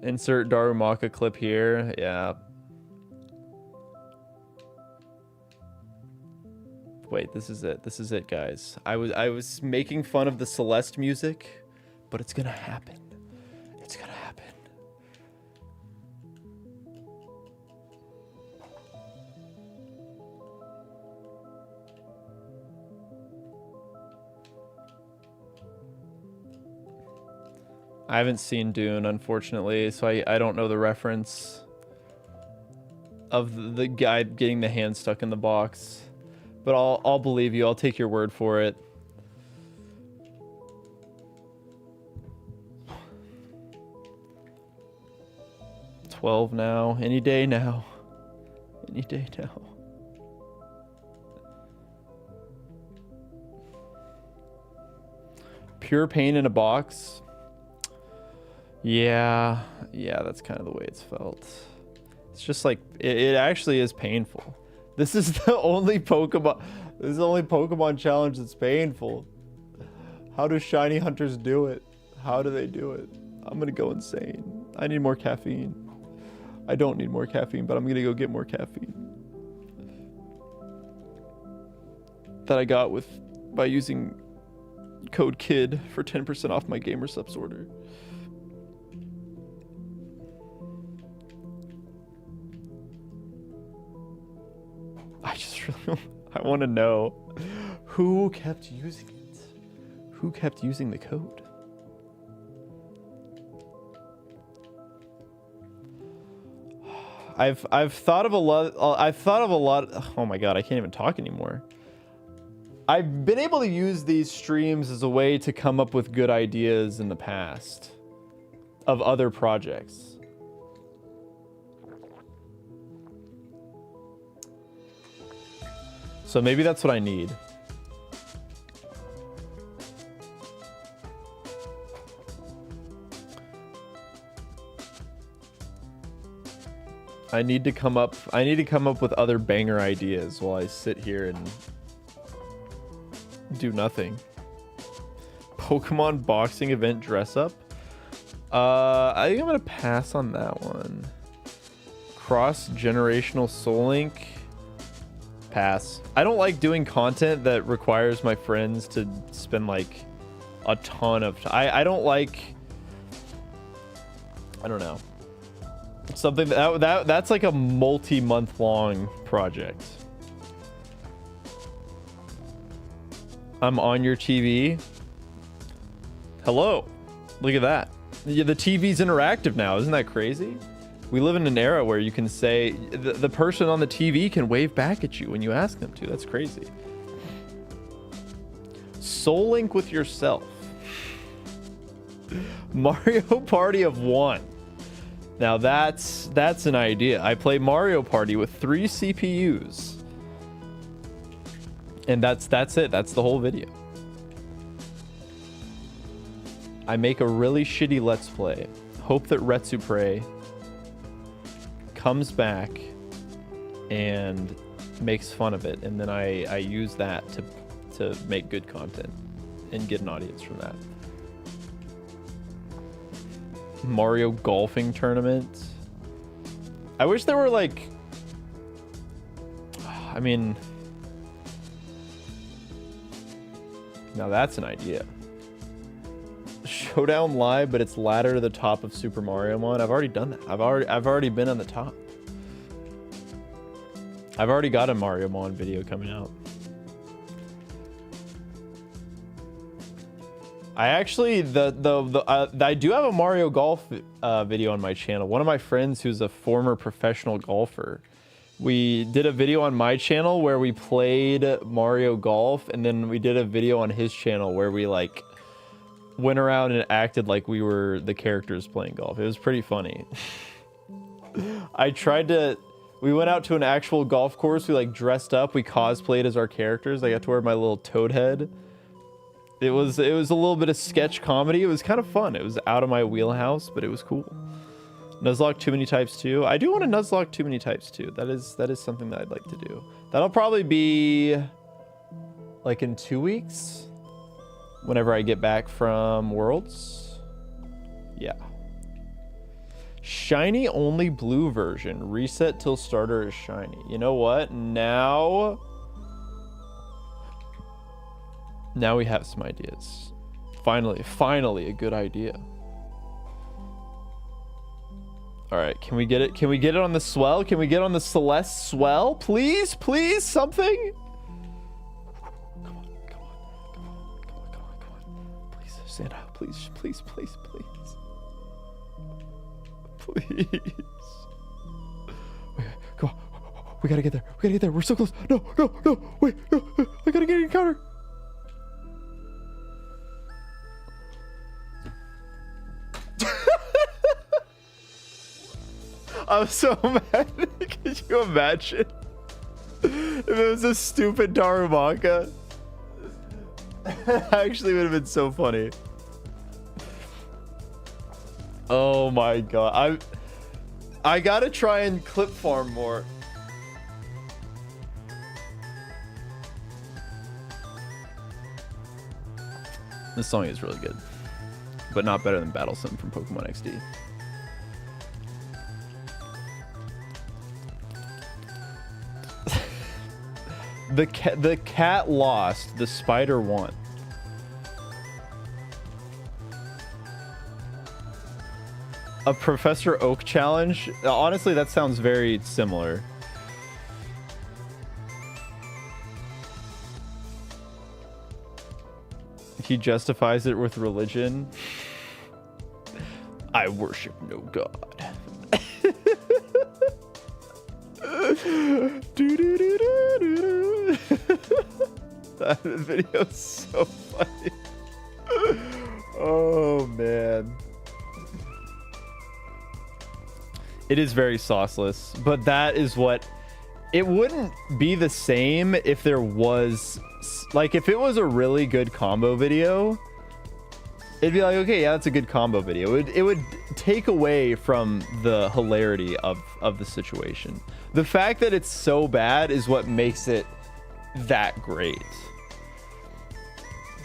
insert Darumaka clip here. Yeah. Wait, this is it. This is it, guys. I was making fun of the Celeste music, but it's gonna happen. It's gonna happen. I haven't seen Dune, unfortunately, so I don't know the reference of the guy getting the hand stuck in the box. But I'll believe you. I'll take your word for it. $12 now. Any day now. Any day now. Pure pain in a box. Yeah, that's kind of the way it's felt. It's just like it actually is painful. This is the only Pokemon. This is the only Pokemon challenge that's painful. How do shiny hunters do it? How do they do it? I'm gonna go insane. I need more caffeine. I don't need more caffeine, but I'm gonna go get more caffeine. That I got by using code KID for 10% off my GamerSupps order. I want to know who kept using it. Who kept using the code? I've thought of a lot. Oh my god, I can't even talk anymore. I've been able to use these streams as a way to come up with good ideas in the past of other projects. So maybe that's what I need. I need to come up with other banger ideas while I sit here and do nothing. Pokemon boxing event dress up. I think I'm gonna pass on that one. Cross-generational Soul Link. Pass. I don't like doing content that requires my friends to spend like a ton of time. I don't like, I don't know, something that's like a multi-month long project. I'm on your TV. Hello, look at that. Yeah, the TV's interactive now. Isn't that crazy? We live in an era where you can say the person on the TV can wave back at you when you ask them to. That's crazy. Soul Link with yourself. Mario Party of 1. Now that's an idea. I play Mario Party with 3 CPUs. And that's it. That's the whole video. I make a really shitty Let's Play. Hope that Retsupre comes back and makes fun of it, and then I use that to make good content and get an audience from that. Mario golfing tournament. I wish there were like, I mean, now that's an idea. Showdown live, but it's ladder to the top of Super Mario Mon. I've already done that. I've already been on the top. I've already got a Mario Mon video coming out. I actually I do have a Mario Golf video on my channel. One of my friends who's a former professional golfer, we did a video on my channel where we played Mario Golf, and then we did a video on his channel where we like went around and acted like we were the characters playing golf. It was pretty funny. We went out to an actual golf course. We like dressed up. We cosplayed as our characters. I got to wear my little toad head. It was a little bit of sketch comedy. It was kind of fun. It was out of my wheelhouse, but it was cool. Nuzlocke Too Many Types 2. I do want to Nuzlocke Too Many Types 2. That is something that I'd like to do. That'll probably be like in 2 weeks. Whenever I get back from Worlds. Yeah. Shiny only blue version. Reset till starter is shiny. You know what? Now we have some ideas. Finally a good idea. All right, can we get it? Can we get it on the swell? Can we get on the Celeste swell? Please, please, something? Stand out, please, please, please, please. Please. Wait, come on. We gotta get there. We gotta get there. We're so close. No, no, no. Wait, no. I gotta get an encounter. I'm so mad. Could you imagine if it was a stupid Darumaka? Actually would have been so funny. Oh my god. I gotta try and clip farm more. This song is really good, but not better than Battle Sim from Pokemon XD. The cat lost, the spider won. A Professor Oak challenge? Honestly, that sounds very similar. He justifies it with religion. I worship no god. That video's so funny. Oh man. It is very sauceless, but that is what it wouldn't be the same if there was like if it was a really good combo video. It'd be like, okay, yeah, that's a good combo video. It would take away from the hilarity of the situation. The fact that it's so bad is what makes it that great.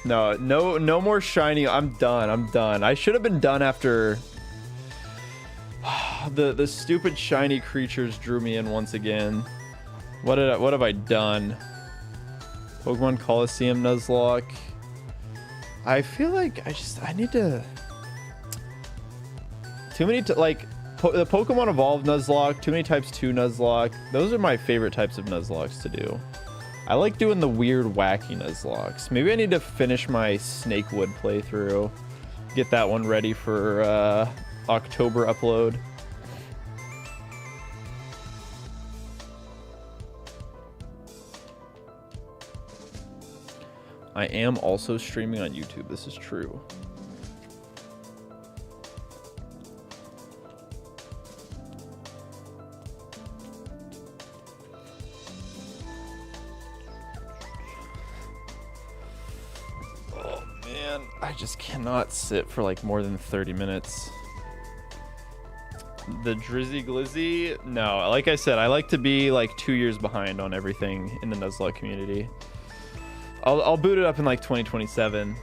No more shiny. I'm done. I should have been done after the stupid shiny creatures drew me in once again. What have I done? Pokemon Coliseum Nuzlocke. I feel like I need to too many the Pokemon Evolved Nuzlocke, Too Many Types 2 Nuzlocke. Those are my favorite types of Nuzlocks to do. I like doing the weird wacky Nuzlocks. Maybe I need to finish my Snakewood playthrough. Get that one ready for October upload. I am also streaming on YouTube. This is true. man. I just cannot sit for like more than 30 minutes. The Drizzy Glizzy? No, like I said, I like to be like 2 years behind on everything in the Nuzlocke community. I'll boot it up in like 2027.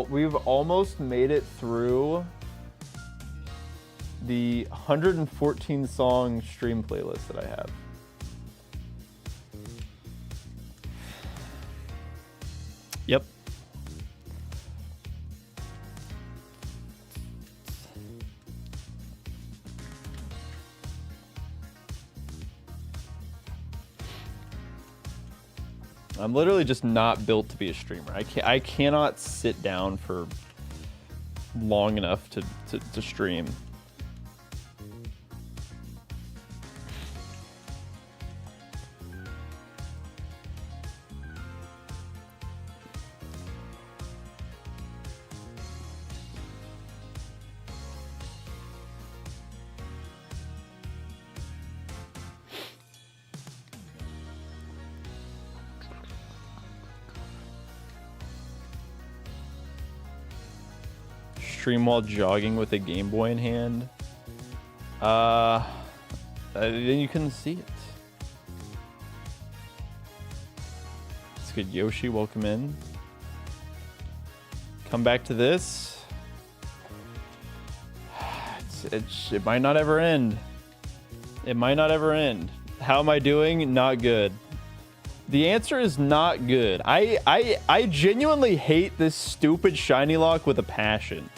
We've almost made it through the 114 song stream playlist that I have. Yep. I'm literally just not built to be a streamer. I cannot sit down for long enough to stream. Stream while jogging with a Game Boy in hand. Then you couldn't see it. It's good. Yoshi, welcome in. Come back to this. It might not ever end. It might not ever end. How am I doing? Not good. The answer is not good. I genuinely hate this stupid Shinylocke with a passion.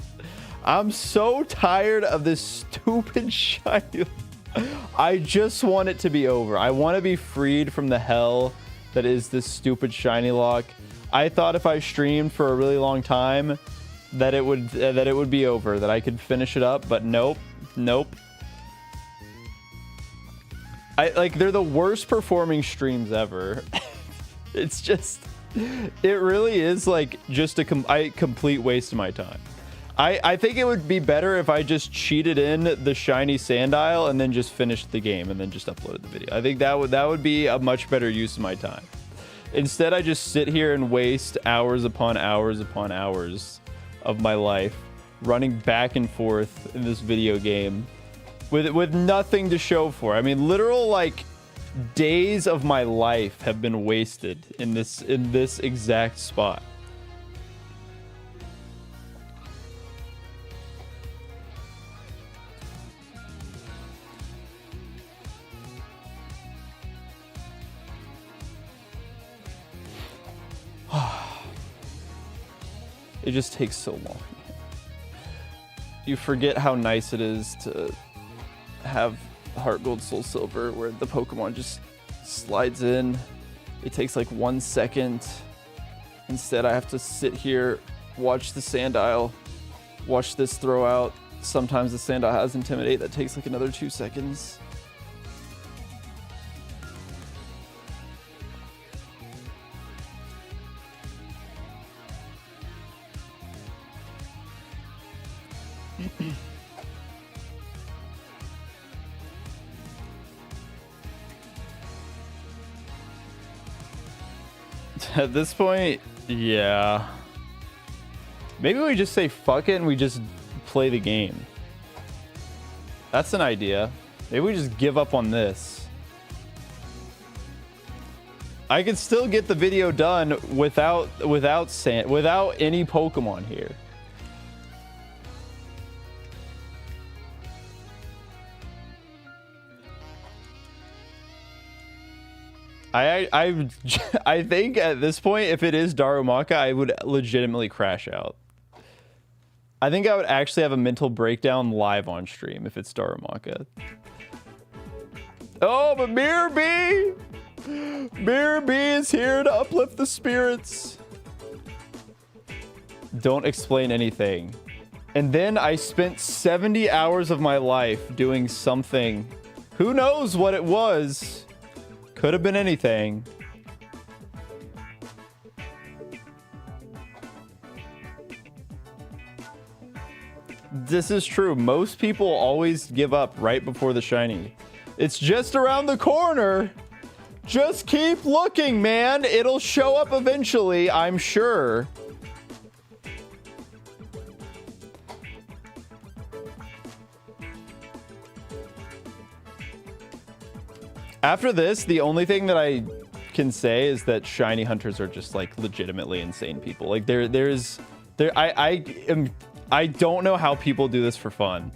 I'm so tired of this stupid Shiny. I just want it to be over. I want to be freed from the hell that is this stupid Shinylocke. I thought if I streamed for a really long time that it would be over, that I could finish it up, but nope. They're the worst performing streams ever. It's just, it really is like just a complete waste of my time. I think it would be better if I just cheated in the Shiny Sandile and then just finished the game and then just uploaded the video. I think that would be a much better use of my time. Instead, I just sit here and waste hours upon hours upon hours of my life running back and forth in this video game with nothing to show for. I mean, literal like days of my life have been wasted in this exact spot. It just takes so long. You forget how nice it is to have Heart Gold Soul Silver where the Pokemon just slides in. It takes like 1 second. Instead, I have to sit here, watch the Sandile, watch this throw out. Sometimes the Sandile has Intimidate. That takes like another 2 seconds. At this point, yeah. Maybe we just say fuck it and we just play the game. That's an idea. Maybe we just give up on this. I could still get the video done without any Pokemon here. I think at this point, if it is Darumaka, I would legitimately crash out. I think I would actually have a mental breakdown live on stream if it's Darumaka. Oh, but Mirror B! Mirror B is here to uplift the spirits. Don't explain anything. And then I spent 70 hours of my life doing something. Who knows what it was? Could have been anything. This is true. Most people always give up right before the shiny. It's just around the corner. Just keep looking, man. It'll show up eventually, I'm sure. After this, the only thing that I can say is that shiny hunters are just like legitimately insane people. Like I don't know how people do this for fun.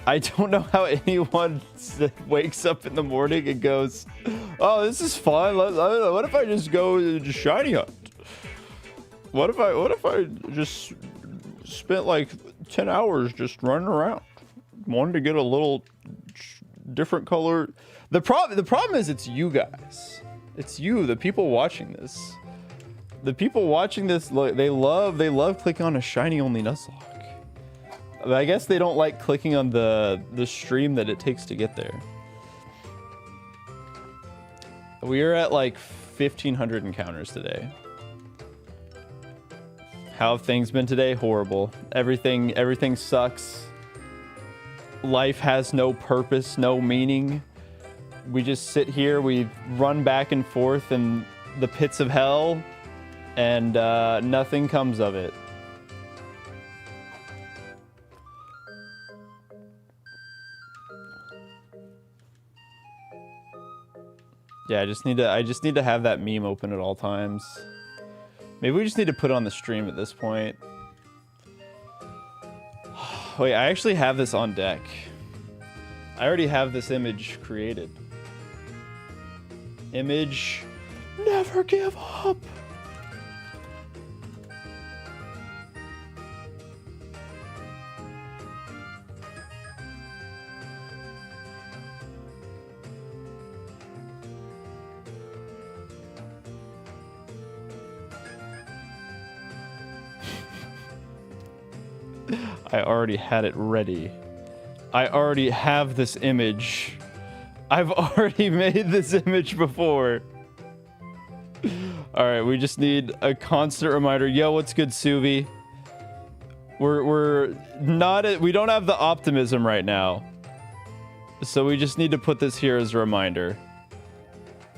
I don't know how anyone wakes up in the morning and goes, "Oh, this is fun. What if I just go to shiny hunt? What if I just spent like 10 hours just running around, wanted to get a little different color." The problem is it's you guys. It's you, the people watching this. The people watching this, they love clicking on a shiny only Nuzlocke. I guess they don't like clicking on the stream that it takes to get there. We are at like 1,500 encounters today. How have things been today? Horrible. Everything sucks. Life has no purpose, no meaning. We just sit here, we run back and forth in the pits of hell, and nothing comes of it. Yeah, I just need to have that meme open at all times. Maybe we just need to put it on the stream at this point. Wait, I actually have this on deck. I already have this image created. Image, never give up. I already had it ready. I already have this image. I've already made this image before. All right, we just need a constant reminder. Yo, what's good, Suvi? We don't have the optimism right now. So we just need to put this here as a reminder.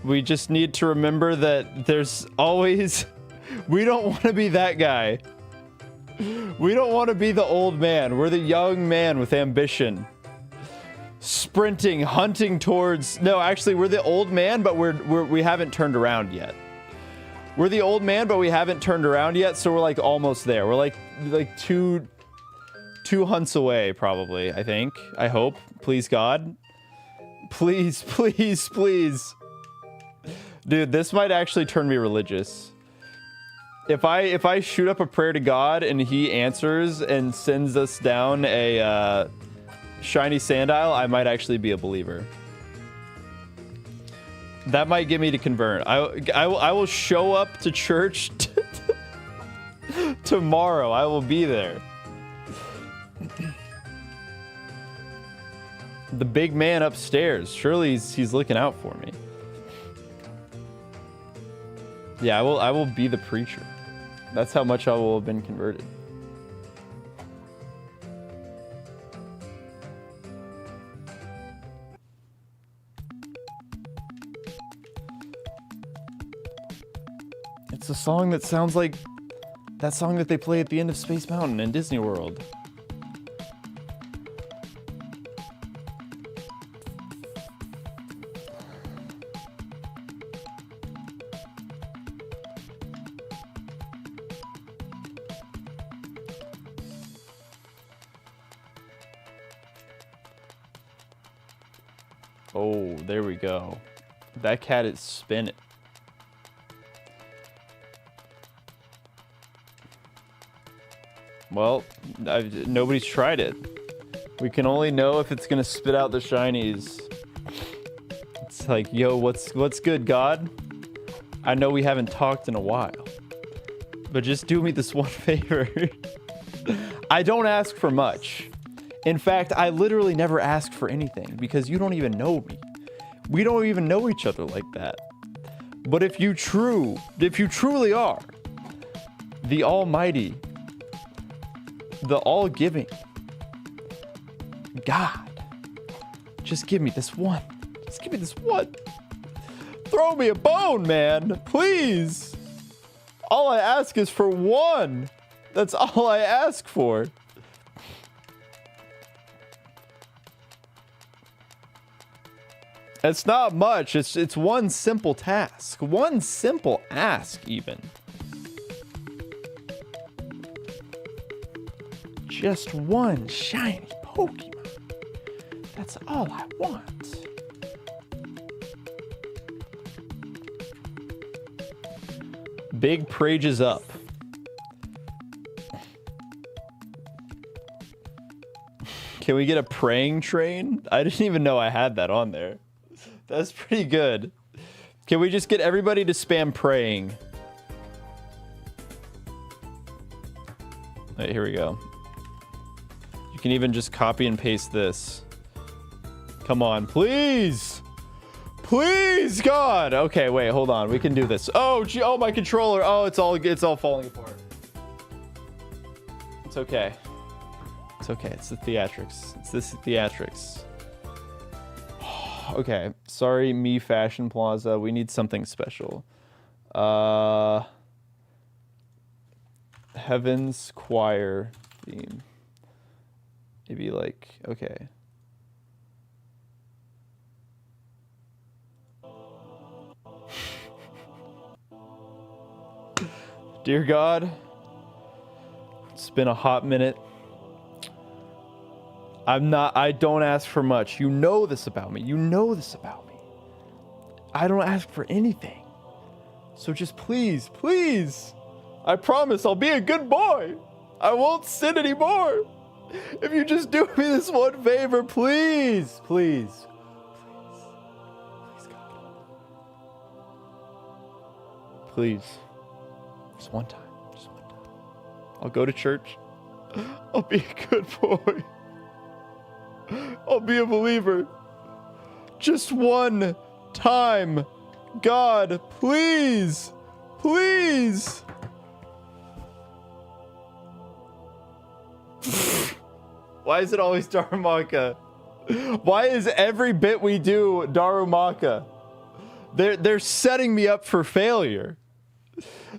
We just need to remember that there's always, we don't want to be that guy. We don't want to be the old man. We're the young man with ambition. Sprinting, hunting towards... No, actually, we're the old man, but we haven't turned around yet. We're the old man, but we haven't turned around yet, so we're like almost there. We're like two hunts away, probably, I think. I hope. Please, God. Please, please, please. Dude, this might actually turn me religious. If I shoot up a prayer to God and he answers and sends us down a Shiny Sandile, I might actually be a believer. That might get me to convert. I will show up to church tomorrow. I will be there. The big man upstairs. Surely he's looking out for me. Yeah, I will be the preacher. That's how much I will have been converted. It's a song that sounds like that song that they play at the end of Space Mountain in Disney World. Oh, there we go. That cat is spinning. Well, nobody's tried it. We can only know if it's gonna spit out the shinies. It's like, yo, what's good, God? I know we haven't talked in a while, but just do me this one favor. I don't ask for much. In fact, I literally never ask for anything because you don't even know me. We don't even know each other like that. But if you truly are the Almighty, the all-giving God, just give me this one. Just give me this one. Throw me a bone, man. Please. All I ask is for one. That's all I ask for. It's not much. It's one simple task. One simple ask, even. Just one shiny Pokemon. That's all I want. Big Prages up. Can we get a praying train? I didn't even know I had that on there. That's pretty good. Can we just get everybody to spam praying? All right, here we go. You can even just copy and paste this. Come on, please. Please, God. Okay, wait, hold on. We can do this. Oh, gee, oh, my controller. Oh, it's all falling apart. It's okay. It's okay. It's the theatrics. It's this theatrics. Okay. Sorry, me Fashion Plaza. We need something special. Heaven's Choir theme. Maybe like, okay. Dear God, it's been a hot minute. I don't ask for much. You know this about me. You know this about me. I don't ask for anything. So just please, please, I promise I'll be a good boy. I won't sin anymore. If you just do me this one favor, please, please, please, please, God. Please. Just one time. Just one time. I'll go to church. I'll be a good boy. I'll be a believer. Just one time. God, please. Please. Why is it always Darumaka? Why is every bit we do Darumaka? They're setting me up for failure.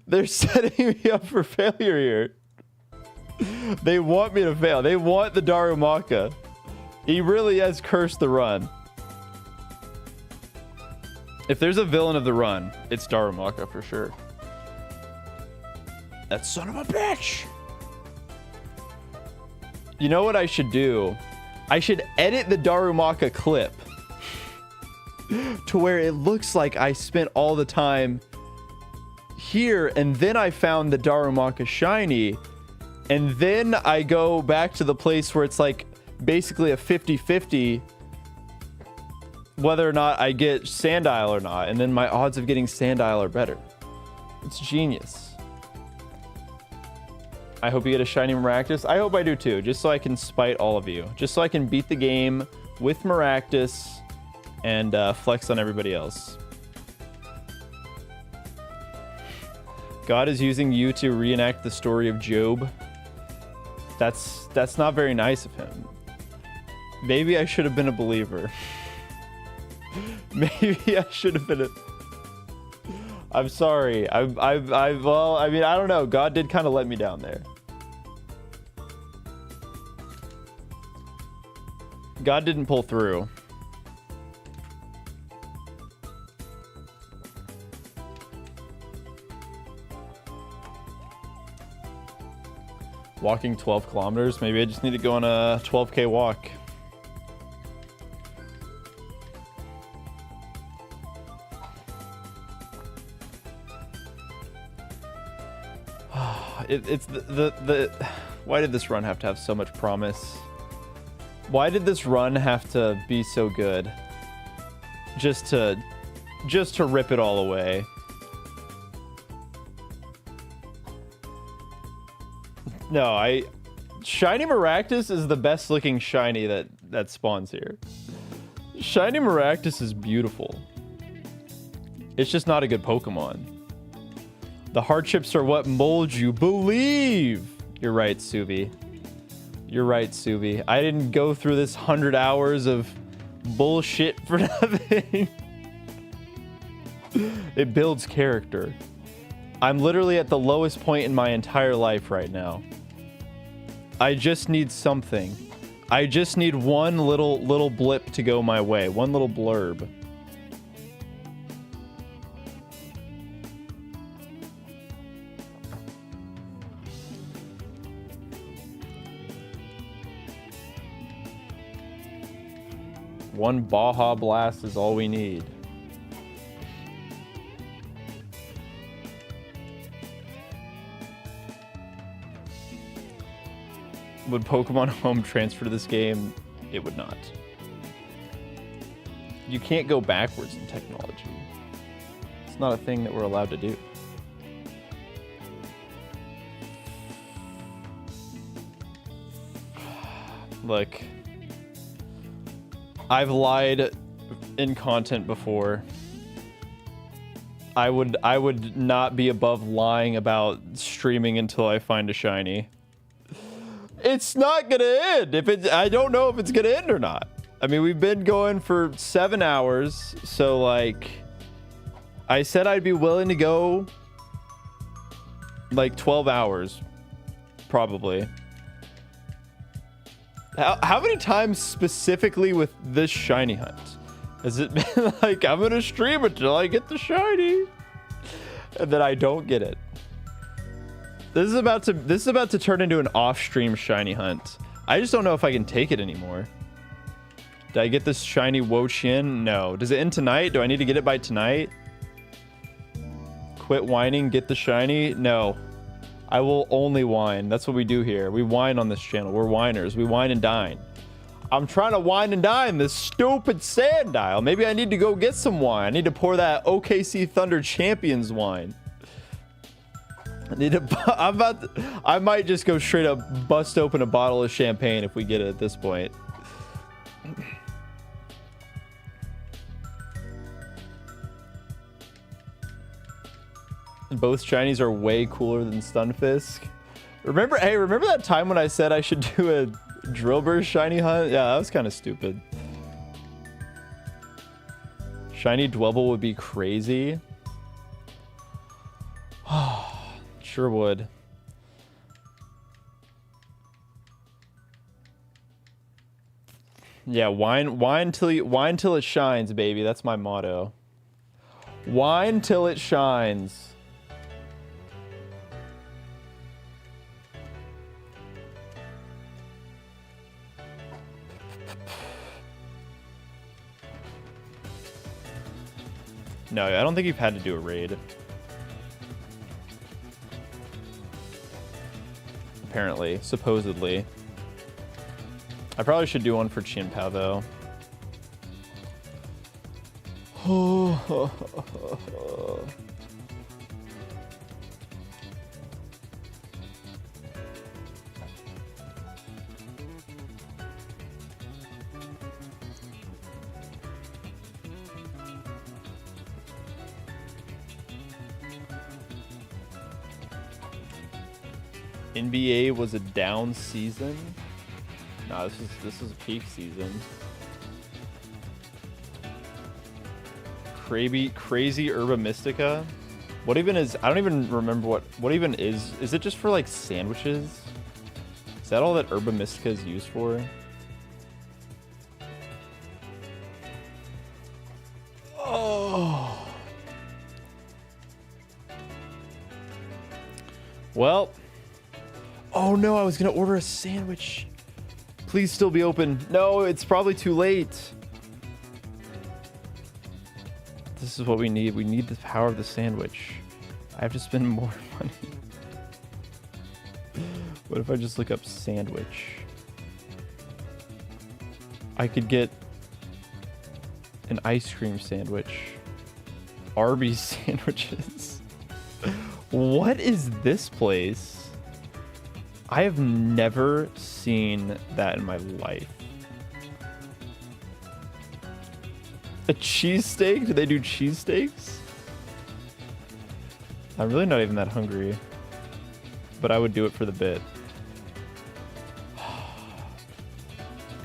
They're setting me up for failure here. They want me to fail. They want the Darumaka. He really has cursed the run. If there's a villain of the run, it's Darumaka for sure. That son of a bitch. You know what I should do? I should edit the Darumaka clip to where it looks like I spent all the time here and then I found the Darumaka shiny and then I go back to the place where it's like basically a 50-50 whether or not I get Sandile or not, and then my odds of getting Sandile are better. It's genius. I hope you get a shiny Maractus. I hope I do too, just so I can spite all of you. Just so I can beat the game with Maractus and flex on everybody else. God is using you to reenact the story of Job. That's not very nice of him. Maybe I should have been a believer. Maybe I should have been a... I'm sorry. Well, I mean, I don't know. God did kind of let me down there. God didn't pull through. Walking 12 kilometers. Maybe I just need to go on a 12K walk. It's the Why did this run have to have so much promise? Why did this run have to be so good? Just to rip it all away. No, Shiny Maractus is the best looking shiny that spawns here. Shiny Maractus is beautiful. It's just not a good Pokemon. The hardships are what mold you. Believe! You're right, Subi. You're right, Subi. I didn't go through this 100 hours of bullshit for nothing. It builds character. I'm literally at the lowest point in my entire life right now. I just need something. I just need one little blip to go my way. One little blurb. One Baja Blast is all we need. Would Pokemon Home transfer to this game? It would not. You can't go backwards in technology. It's not a thing that we're allowed to do. Look, I've lied in content before. I would not be above lying about streaming until I find a shiny. It's not gonna end. I don't know if it's gonna end or not. I mean, we've been going for 7 hours, so like, I said I'd be willing to go like 12 hours, probably. How many times specifically with this shiny hunt has it been like, I'm gonna stream until I get the shiny, and then I don't get it? This is about to turn into an off-stream shiny hunt. I just don't know if I can take it anymore. Did I get this shiny Wo-Chien? No. Does it end tonight? Do I need to get it by tonight? Quit whining, get the shiny? No. I will only whine. That's what we do here. We whine on this channel. We're whiners. We whine and dine. I'm trying to wine and dine this stupid Sandile. Maybe I need to go get some wine. I need to pour that OKC Thunder Champions wine. I might just go straight up bust open a bottle of champagne if we get it at this point. Both shinies are way cooler than Stunfisk. Remember that time when I said I should do a Drillbur shiny hunt? Yeah, that was kind of stupid. Shiny Dwebble would be crazy. Sure would. Yeah, whine till it shines, baby. That's my motto. Whine till it shines. No, I don't think you've had to do a raid. Apparently, supposedly. I probably should do one for Chinpao though. NBA was a down season. No, this is a peak season. Crazy Herba Mystica. What even is? I don't even remember what even is. Is it just for like sandwiches? Is that all that Herba Mystica is used for? Oh. Well. Oh no, I was gonna order a sandwich. Please still be open. No, it's probably too late. This is what we need. We need the power of the sandwich. I have to spend more money. What if I just look up sandwich? I could get an ice cream sandwich. Arby's sandwiches. What is this place? I have never seen that in my life. A cheesesteak? Do they do cheesesteaks? I'm really not even that hungry, but I would do it for the bit.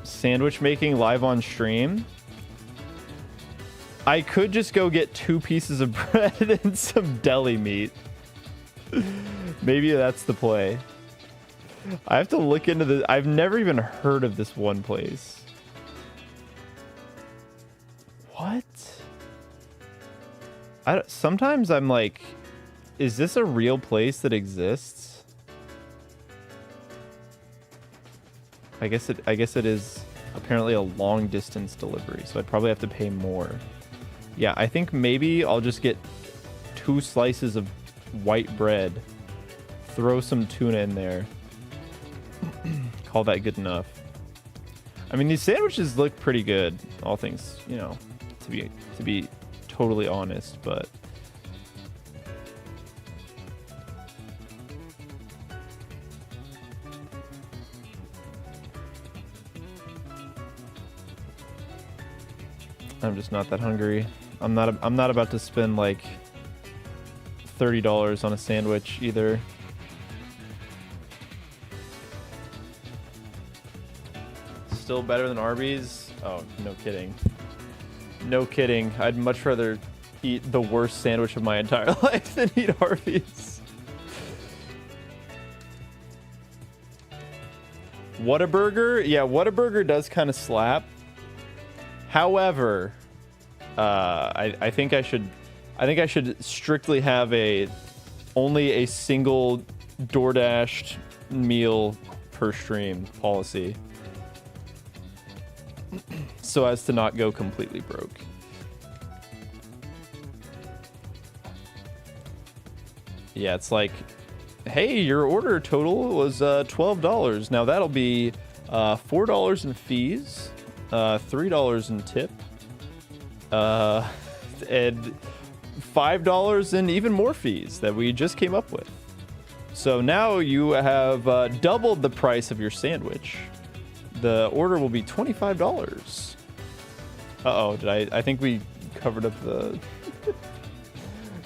Sandwich making live on stream? I could just go get 2 pieces of bread and some deli meat. Maybe that's the play. I have to look into this. I've never even heard of this one place. What? Sometimes I'm like, is this a real place that exists? I guess it is apparently a long distance delivery, so I'd probably have to pay more. Yeah, I think maybe I'll just get 2 slices of white bread, throw some tuna in there. Call that good enough. I mean, these sandwiches look pretty good, all things, you know, to be totally honest, but I'm just not that hungry. I'm not about to spend like $30 on a sandwich either. Still better than Arby's? Oh, no kidding. No kidding. I'd much rather eat the worst sandwich of my entire life than eat Arby's. Whataburger? Yeah, Whataburger does kind of slap. However, I think I should strictly have only a single DoorDashed meal per stream policy, so as to not go completely broke. Yeah, it's like, hey, your order total was $12. Now that'll be $4 in fees, $3 in tip, and $5 in even more fees that we just came up with. So now you have doubled the price of your sandwich. The order will be $25. Uh-oh, I think we covered up the...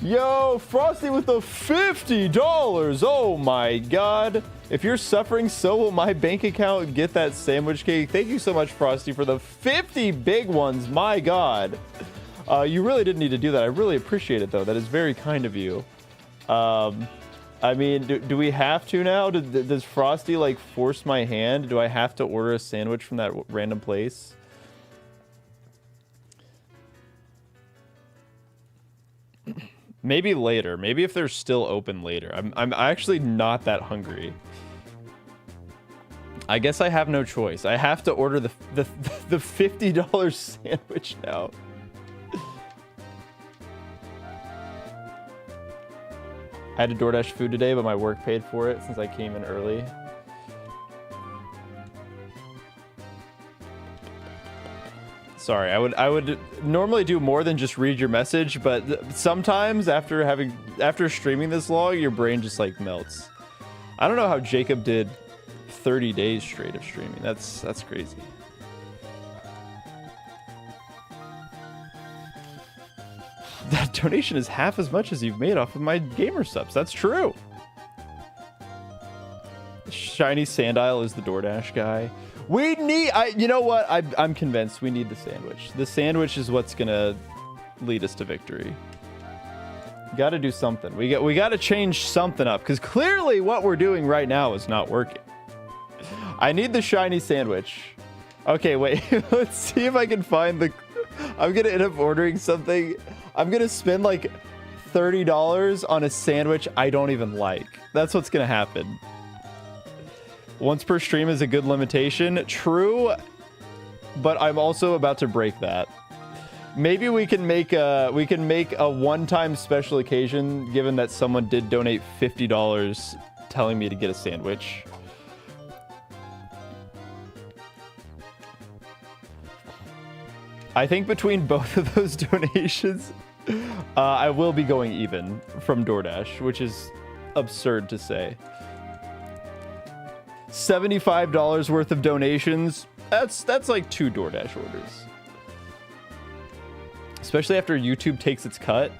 Yo, Frosty with the $50. Oh my God. If you're suffering, so will my bank account. Get that sandwich cake. Thank you so much, Frosty, for the 50 big ones. My God. You really didn't need to do that. I really appreciate it, though. That is very kind of you. I mean, do we have to now? Does Frosty, like, force my hand? Do I have to order a sandwich from that random place? Maybe later. Maybe if they're still open later. I'm actually not that hungry. I guess I have no choice. I have to order the $50 sandwich now. I had to DoorDash food today, but my work paid for it since I came in early. Sorry, I would normally do more than just read your message, but sometimes after streaming this long, your brain just like melts. I don't know how Jacob did 30 days straight of streaming. That's crazy. That donation is half as much as you've made off of my gamer subs. That's true. Shiny Sandile is the DoorDash guy. We need... you know what? I'm convinced we need the sandwich. The sandwich is what's gonna lead us to victory. Got to do something. We got to change something up, because clearly what we're doing right now is not working. I need the shiny sandwich. Okay, wait. Let's see if I can find the... I'm gonna end up ordering something. I'm gonna spend like $30 on a sandwich I don't even like. That's what's gonna happen. Once per stream is a good limitation. True, but I'm also about to break that. Maybe we can make a one-time special occasion, given that someone did donate $50 telling me to get a sandwich. I think between both of those donations, I will be going even from DoorDash, which is absurd to say. $75 worth of donations. That's like 2 DoorDash orders. Especially after YouTube takes its cut.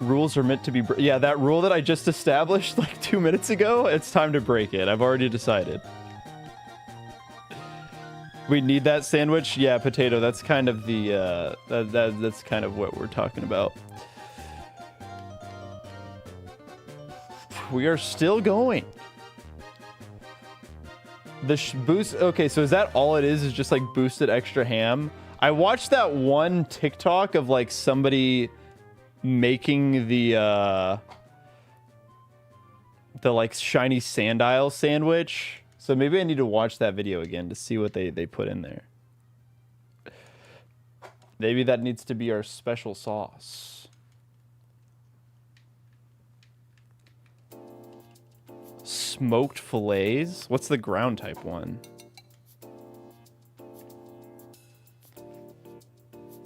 Rules are meant to be... Yeah, that rule that I just established like 2 minutes ago, it's time to break it. I've already decided. We need that sandwich? Yeah, potato. That's kind of the... that's kind of what we're talking about. We are still going. The boost... Okay, so is that all it is just like boosted extra ham? I watched that one TikTok of like somebody making the like Shiny Sandile sandwich. So maybe I need to watch that video again to see what they put in there. Maybe that needs to be our special sauce. Smoked fillets? What's the ground type one?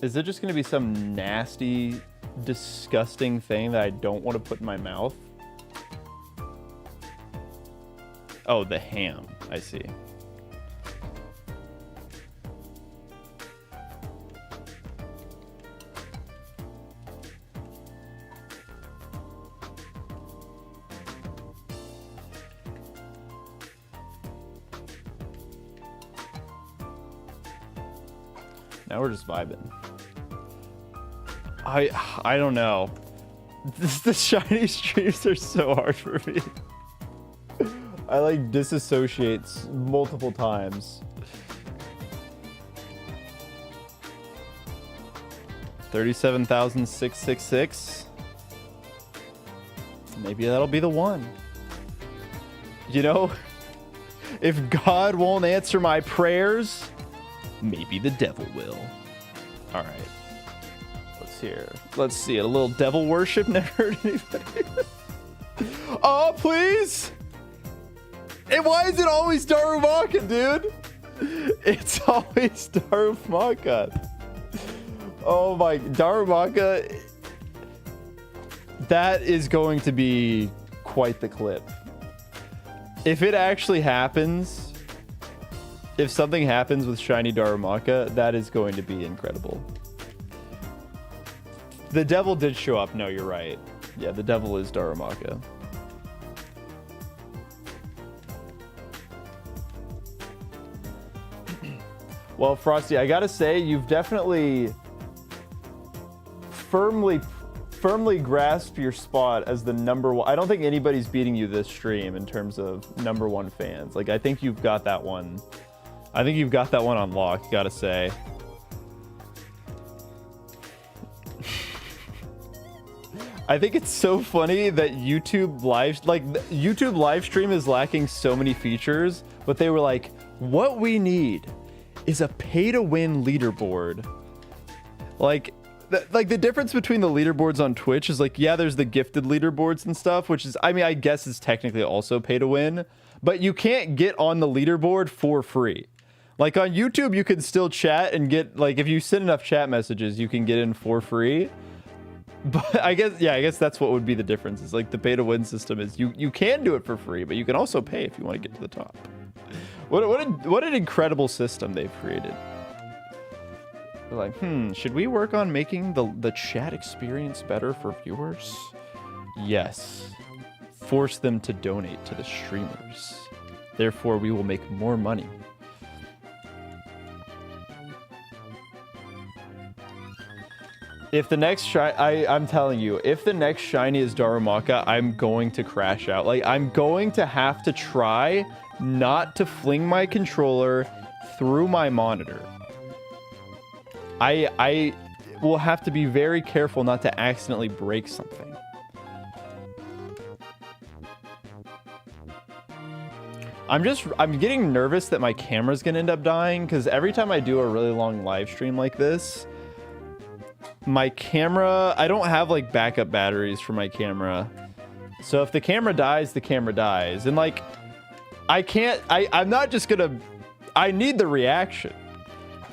Is it just going to be some nasty, disgusting thing that I don't want to put in my mouth? Oh, the ham. I see. Now we're just vibing. I don't know. The shiny streams are so hard for me. I like disassociates multiple times. 37,666. Maybe that'll be the one. You know, if God won't answer my prayers, maybe the devil will. All right. Let's see. A little devil worship never hurt anybody. Oh, please. And why is it always Darumaka, dude? It's always Darumaka. Oh my, Darumaka. That is going to be quite the clip. If it actually happens, if something happens with Shiny Darumaka, that is going to be incredible. The devil did show up. No, you're right. Yeah, the devil is Darumaka. Well, Frosty, I gotta say, you've definitely firmly grasped your spot as the #1. I don't think anybody's beating you this stream in terms of #1 fans. Like, I think you've got that one. I think you've got that one on lock, gotta say. I think it's so funny that YouTube live stream is lacking so many features, but they were like, what we need is a pay-to-win leaderboard. Like the difference between the leaderboards on Twitch is like, yeah, there's the gifted leaderboards and stuff, which is, I mean, I guess it's technically also pay-to-win, but you can't get on the leaderboard for free. Like on YouTube, you can still chat and get, like, if you send enough chat messages, you can get in for free. But I guess that's what would be the difference. Is like the pay-to-win system is you can do it for free, but you can also pay if you want to get to the top. What an incredible system they've created. They're like, should we work on making the chat experience better for viewers? Yes. Force them to donate to the streamers. Therefore, we will make more money. If the next shiny, I'm telling you, if the next shiny is Darumaka, I'm going to crash out. Like, I'm going to have to try not to fling my controller through my monitor. I will have to be very careful not to accidentally break something. I'm getting nervous that my camera's gonna end up dying, because every time I do a really long live stream like this, my camera, I don't have like backup batteries for my camera. So if the camera dies, the camera dies. And like, I'm not just gonna, I need the reaction.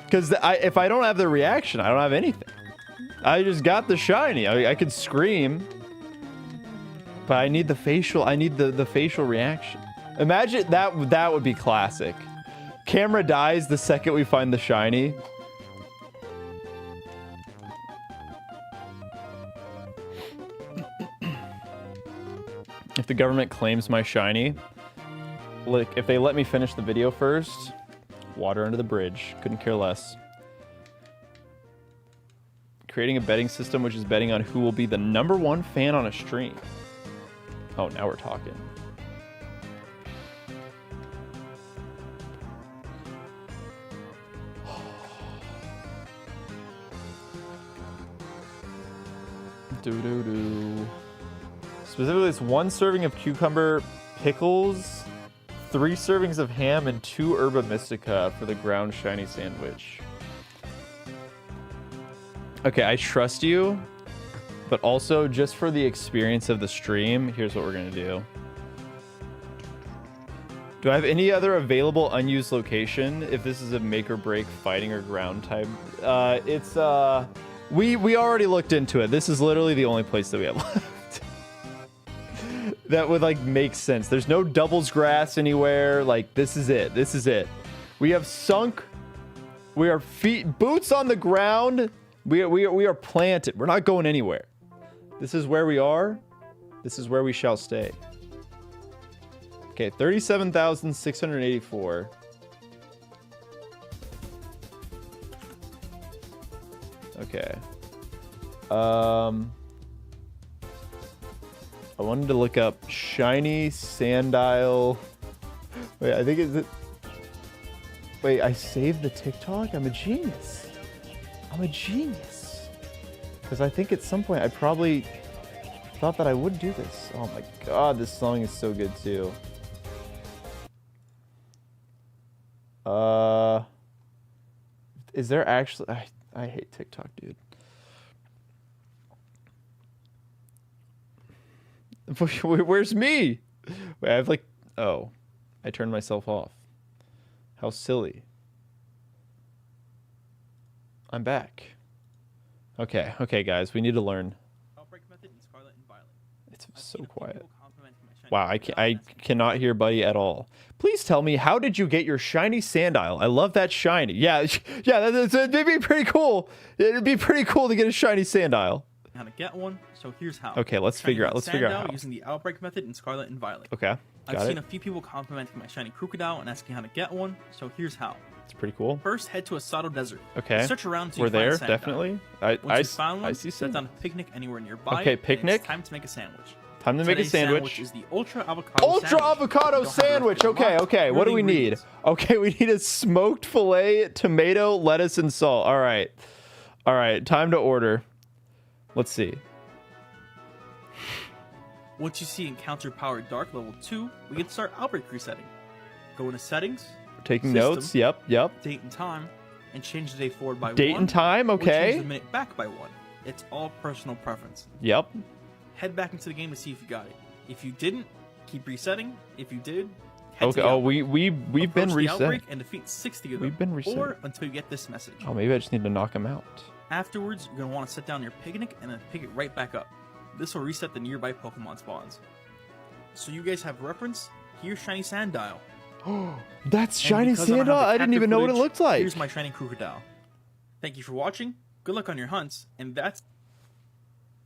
Because if I don't have the reaction, I don't have anything. I just got the shiny. I could scream. But I need the facial. I need the facial reaction. Imagine that would be classic. Camera dies the second we find the shiny. If the government claims my shiny, like if they let me finish the video first, water under the bridge. Couldn't care less. Creating a betting system which is betting on who will be the #1 fan on a stream. Oh, now we're talking. Doo-doo-doo. Specifically, it's 1 serving of cucumber pickles, 3 servings of ham, and 2 herba mystica for the ground shiny sandwich. Okay, I trust you, but also just for the experience of the stream, here's what we're gonna do. Do I have any other available unused location if this is a make or break fighting or ground type? We already looked into it. This is literally the only place that we have left. That would like make sense. There's no doubles grass anywhere. Like this is it. This is it. We have sunk. We are boots on the ground. We are planted. We're not going anywhere. This is where we are. This is where we shall stay. Okay, 37,684. Okay. I wanted to look up Shiny Sandile. Wait, I think it's... Wait, I saved the TikTok? I'm a genius. I'm a genius. Because I think at some point I probably thought that I would do this. Oh my god, this song is so good too. Is there actually... I hate TikTok, dude. Where's me? Wait, I have like... Oh. I turned myself off. How silly. I'm back. Okay, okay, guys. We need to learn. It's so quiet. Wow, I cannot hear Buddy at all. Please tell me, how did you get your shiny Sandile? I love that shiny. Yeah, yeah, it'd be pretty cool. It'd be pretty cool to get a shiny Sandile. How to get one, so here's how. Okay, let's figure out how. Using the outbreak method in Scarlet and Violet. Okay, I've seen a few people complimenting my shiny Crocodile and asking how to get one, so here's how. It's pretty cool. First, head to Asado Desert. Okay. Search around until We're you there, find definitely. Once you found one, I see set down a picnic anywhere nearby. Okay, picnic. It's time to make a sandwich. Time to make a sandwich. Is the ultra avocado sandwich. Okay, okay. What do we need? Okay, we need a smoked filet, tomato, lettuce, and salt. All right. All right, time to order. Let's see. Once you see Encounter Power Dark level 2, we can start Outbreak resetting. Go into Settings. We're taking notes. Yep, yep. Date and time, and change the day forward by 1. Date and time, Or okay. change the minute back by 1. It's all personal preference. Yep. Head back into the game to see if you got it. If you didn't, keep resetting. If you did, head Okay. to the Oh, we've been the resetting. outbreak and defeat 60 of them. We've been resetting. Or until you get this message. Oh, maybe I just need to knock him out. Afterwards, you're gonna want to set down your picnic and then pick it right back up. This will reset the nearby Pokemon spawns. So you guys have reference. Here's Shiny Sandile. That's And Shiny because I don't have Sandile. the I didn't even capture know what it footage, looked like. Here's my Shiny Crocodile. Thank you for watching. Good luck on your hunts. And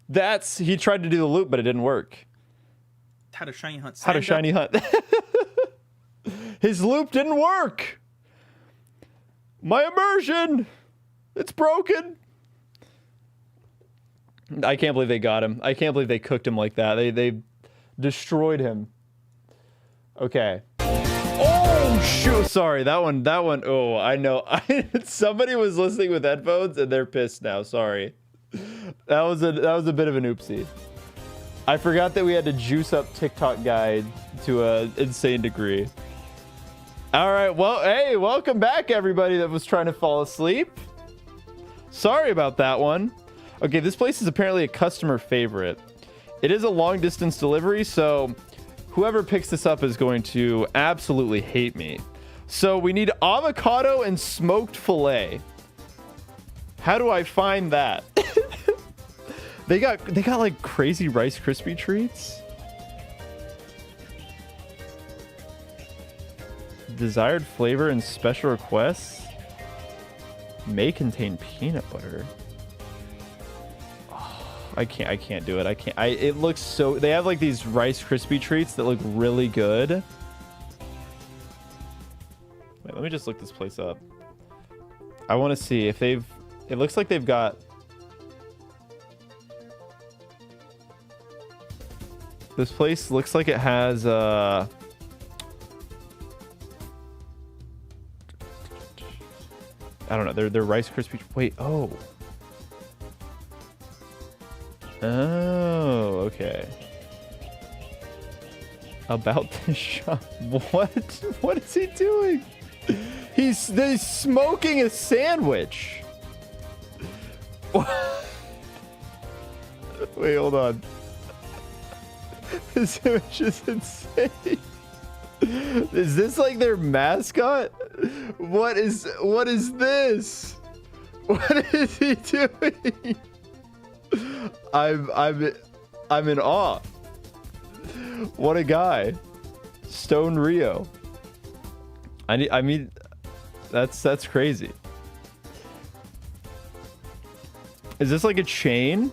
that's He tried to do the loop, but it didn't work. how to shiny hunt. How to shiny hunt. His loop didn't work. My immersion. It's broken. I can't believe they got him. I can't believe they cooked him like that. They destroyed him. Okay. Oh shoot! Sorry, that one. Oh, I know. Somebody was listening with headphones and they're pissed now. Sorry. That was a bit of an oopsie. I forgot that we had to juice up TikTok guide to an insane degree. All right. Well, hey, welcome back, everybody that was trying to fall asleep. Sorry about that one. Okay, this place is apparently a customer favorite. It is a long distance delivery, so whoever picks this up is going to absolutely hate me. So we need avocado and smoked filet. How do I find that? They got like crazy Rice Krispie treats. Desired flavor and special requests may contain peanut butter. Oh, I can't do it. I can't. It looks so. They have like these Rice Krispie treats that look really good. Wait, let me just look this place up. I want to see if they've. It looks like they've got. This place looks like it has I don't know. They're Rice Krispie. Wait. Oh. Oh. Okay. About the shop. What? What is he doing? He's smoking a sandwich. Wait. Hold on. This image is insane. Is this like their mascot? What is this? What is he doing? I'm in awe. What a guy. Stone Rio. I mean that's crazy. Is this like a chain?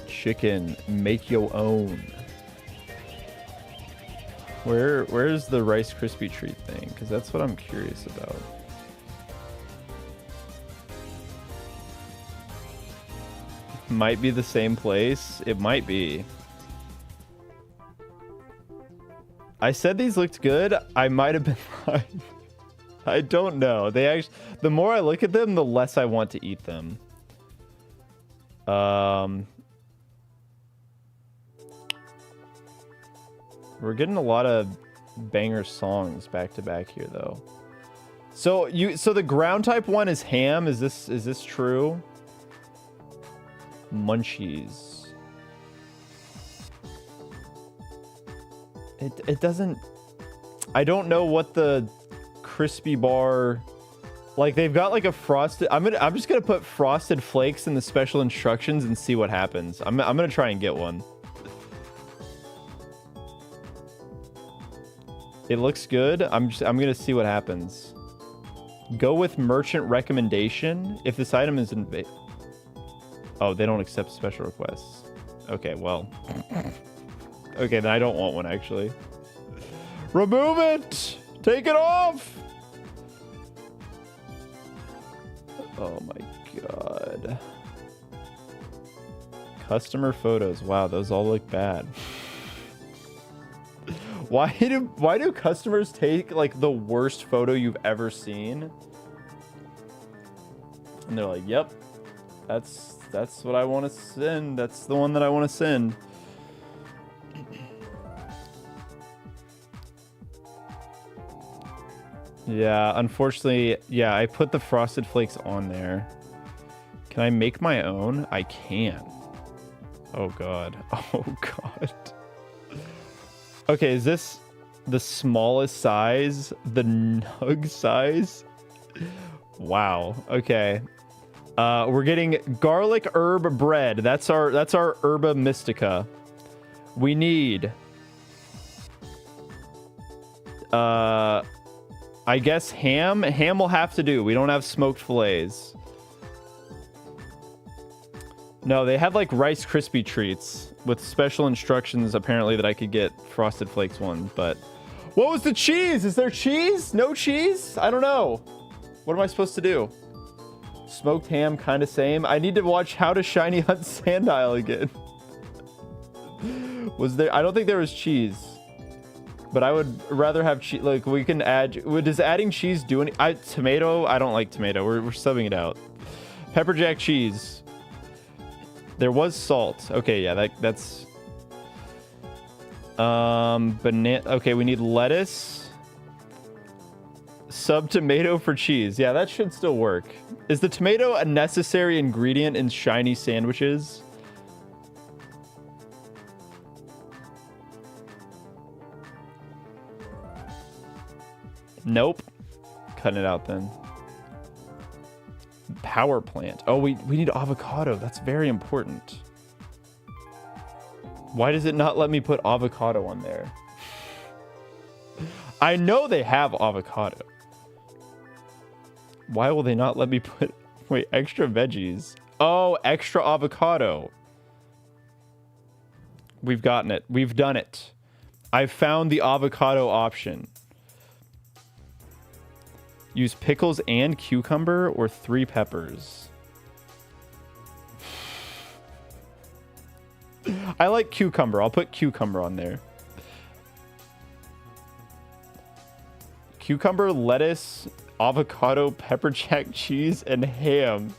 Chicken, make your own. Where's the Rice Krispie treat thing? Because that's what I'm curious about. Might be the same place. It might be. I said these looked good. I might have been lying. I don't know. They actually, the more I look at them, the less I want to eat them. We're getting a lot of banger songs back to back here, though. So the ground type one is ham. Is this true? Munchies. It doesn't. I don't know what the crispy bar. Like they've got like a frosted. I'm just gonna put Frosted Flakes in the special instructions and see what happens. I'm gonna try and get one. It looks good. I'm gonna see what happens. Go with merchant recommendation if this item is in. Oh, they don't accept special requests. Okay, well. Okay, then I don't want one actually. Remove it. Take it off. Oh my god. Customer photos. Wow, those all look bad. Why do customers take like the worst photo you've ever seen? And they're like, "Yep. That's what I want to send. That's the one that I want to send." Yeah, unfortunately, yeah, I put the Frosted Flakes on there. Can I make my own? I can. Oh god. Oh god. Okay, is this the smallest size? The nug size? Wow. Okay. We're getting garlic herb bread. That's our herba mystica. We need I guess ham. Ham will have to do. We don't have smoked fillets. No, they had like Rice Krispie treats with special instructions apparently that I could get Frosted Flakes one, but what was the cheese? Is there cheese? No cheese? I don't know. What am I supposed to do? Smoked ham, kind of same. I need to watch How to Shiny Hunt Sandile again. Was there? I don't think there was cheese, but I would rather have cheese. Like we can add. Does adding cheese do any? Tomato? I don't like tomato. We're subbing it out. Pepper jack cheese. There was salt. Okay, yeah, that's banana. Okay, we need lettuce. Sub tomato for cheese. Yeah, that should still work. Is the tomato a necessary ingredient in shiny sandwiches? Nope. Cutting it out then. Power plant. Oh, we need avocado. That's very important. Why does it not let me put avocado on there? I know they have avocado. Why will they not let me put... Wait, extra veggies. Oh, extra avocado. We've gotten it. We've done it. I've found the avocado option. Use pickles and cucumber or 3 peppers. I like cucumber. I'll put cucumber on there. Cucumber, lettuce, avocado, pepper jack cheese, and ham.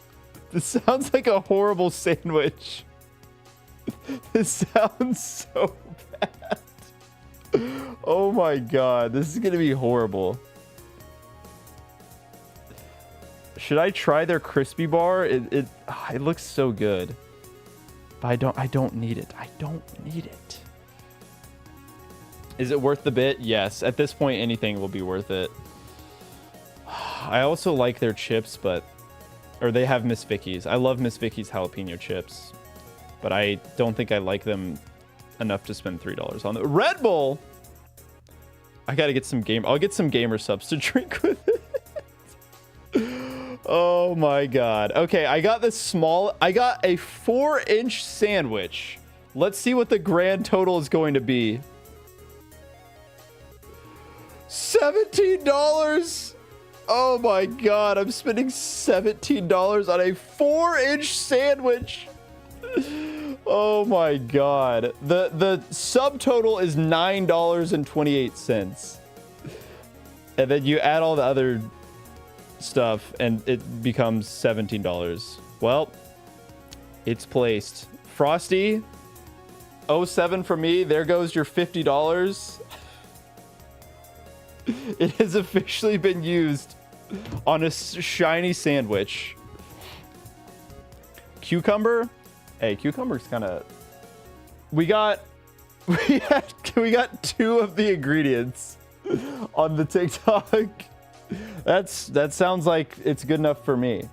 This sounds like a horrible sandwich. This sounds so bad. Oh my god, this is gonna be horrible. Should I try their crispy bar? It looks so good. But I don't need it. I don't need it. Is it worth the bit? Yes. At this point, anything will be worth it. I also like their chips, or they have Miss Vicky's. I love Miss Vicky's jalapeno chips, but I don't think I like them enough to spend $3 on them. Red Bull. I gotta get some I'll get some gamer subs to drink with it. Oh my god. Okay, I got a 4-inch sandwich. Let's see what the grand total is going to be. $17. Oh my god, I'm spending $17 on a 4-inch sandwich. Oh my god. The subtotal is $9.28. And then you add all the other stuff and it becomes $17. Well, it's placed. Frosty, 07 for me. There goes your $50. It has officially been used on a shiny sandwich. Cucumber. Hey, cucumber's kind of... We got 2 of the ingredients on the TikTok. That sounds like it's good enough for me.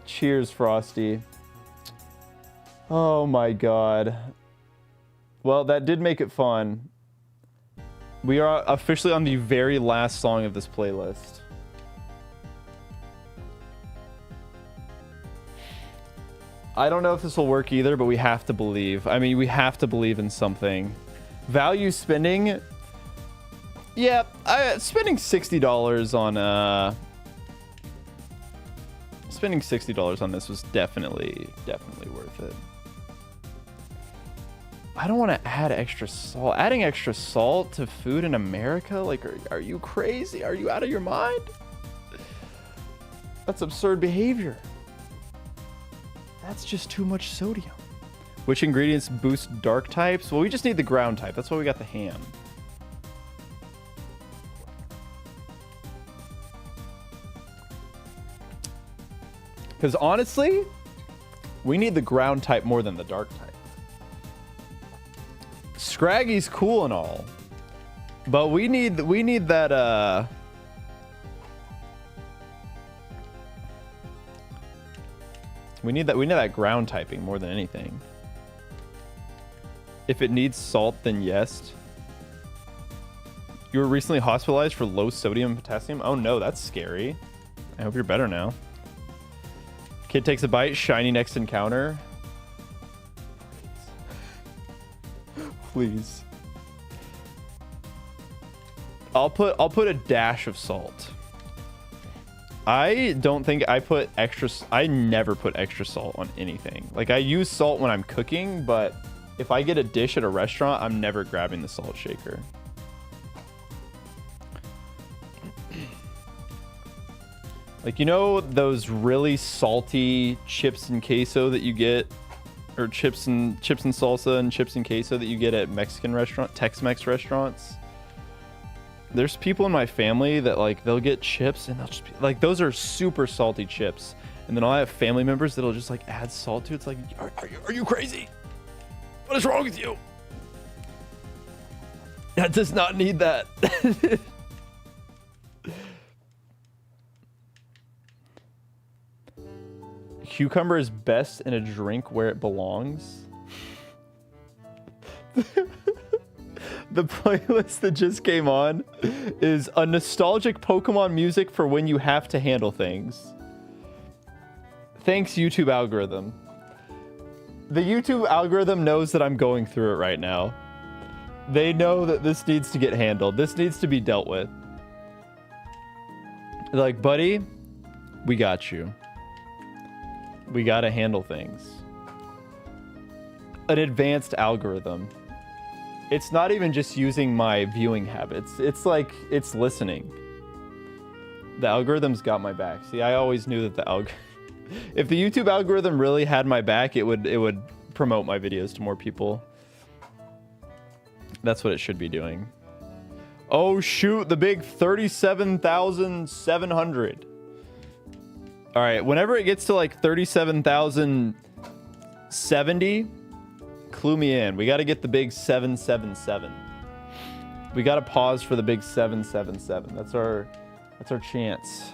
Cheers, Frosty. Oh my god. Well, that did make it fun. We are officially on the very last song of this playlist. I don't know if this will work either, but we have to believe. I mean, we have to believe in something. Value spending. Yeah, spending $60 on spending $60 on this was definitely worth it. I don't want to add extra salt. Adding extra salt to food in America? Like, are you crazy? Are you out of your mind? That's absurd behavior. That's just too much sodium. Which ingredients boost dark types? Well, we just need the ground type. That's why we got the ham. Because honestly, we need the ground type more than the dark type. Scraggy's cool and all, but we need that we need that ground typing more than anything. If it needs salt, then yes. You were recently hospitalized for low sodium and potassium. Oh no, that's scary. I hope you're better now. Kid takes a bite. Shiny next encounter. Please. I'll put a dash of salt. I don't think I put extra. I never put extra salt on anything. Like, I use salt when I'm cooking, but if I get a dish at a restaurant, I'm never grabbing the salt shaker. Like, you know those really salty chips and queso that you get, or chips and salsa and chips and queso that you get at Mexican restaurant, Tex-Mex restaurants? There's people in my family that, like, they'll get chips and they'll just be like, those are super salty chips, and then I'll have family members that'll just like add salt to it. It's like, are you crazy? What is wrong with you? That does not need that. cucumber is best in a drink where it belongs. The playlist that just came on is a nostalgic Pokemon music for when you have to handle things. Thanks, YouTube algorithm. The YouTube algorithm knows that I'm going through it right now. They know that this needs to get handled. This needs to be dealt with. They're like, buddy, we got you. We gotta handle things. An advanced algorithm. It's not even just using my viewing habits. It's like, it's listening. The algorithm's got my back. See, I always knew that the if the YouTube algorithm really had my back, it would promote my videos to more people. That's what it should be doing. Oh shoot, the big 37,700. All right, whenever it gets to like 37,070, clue me in. We got to get the big 777. We got to pause for the big 777. That's our chance.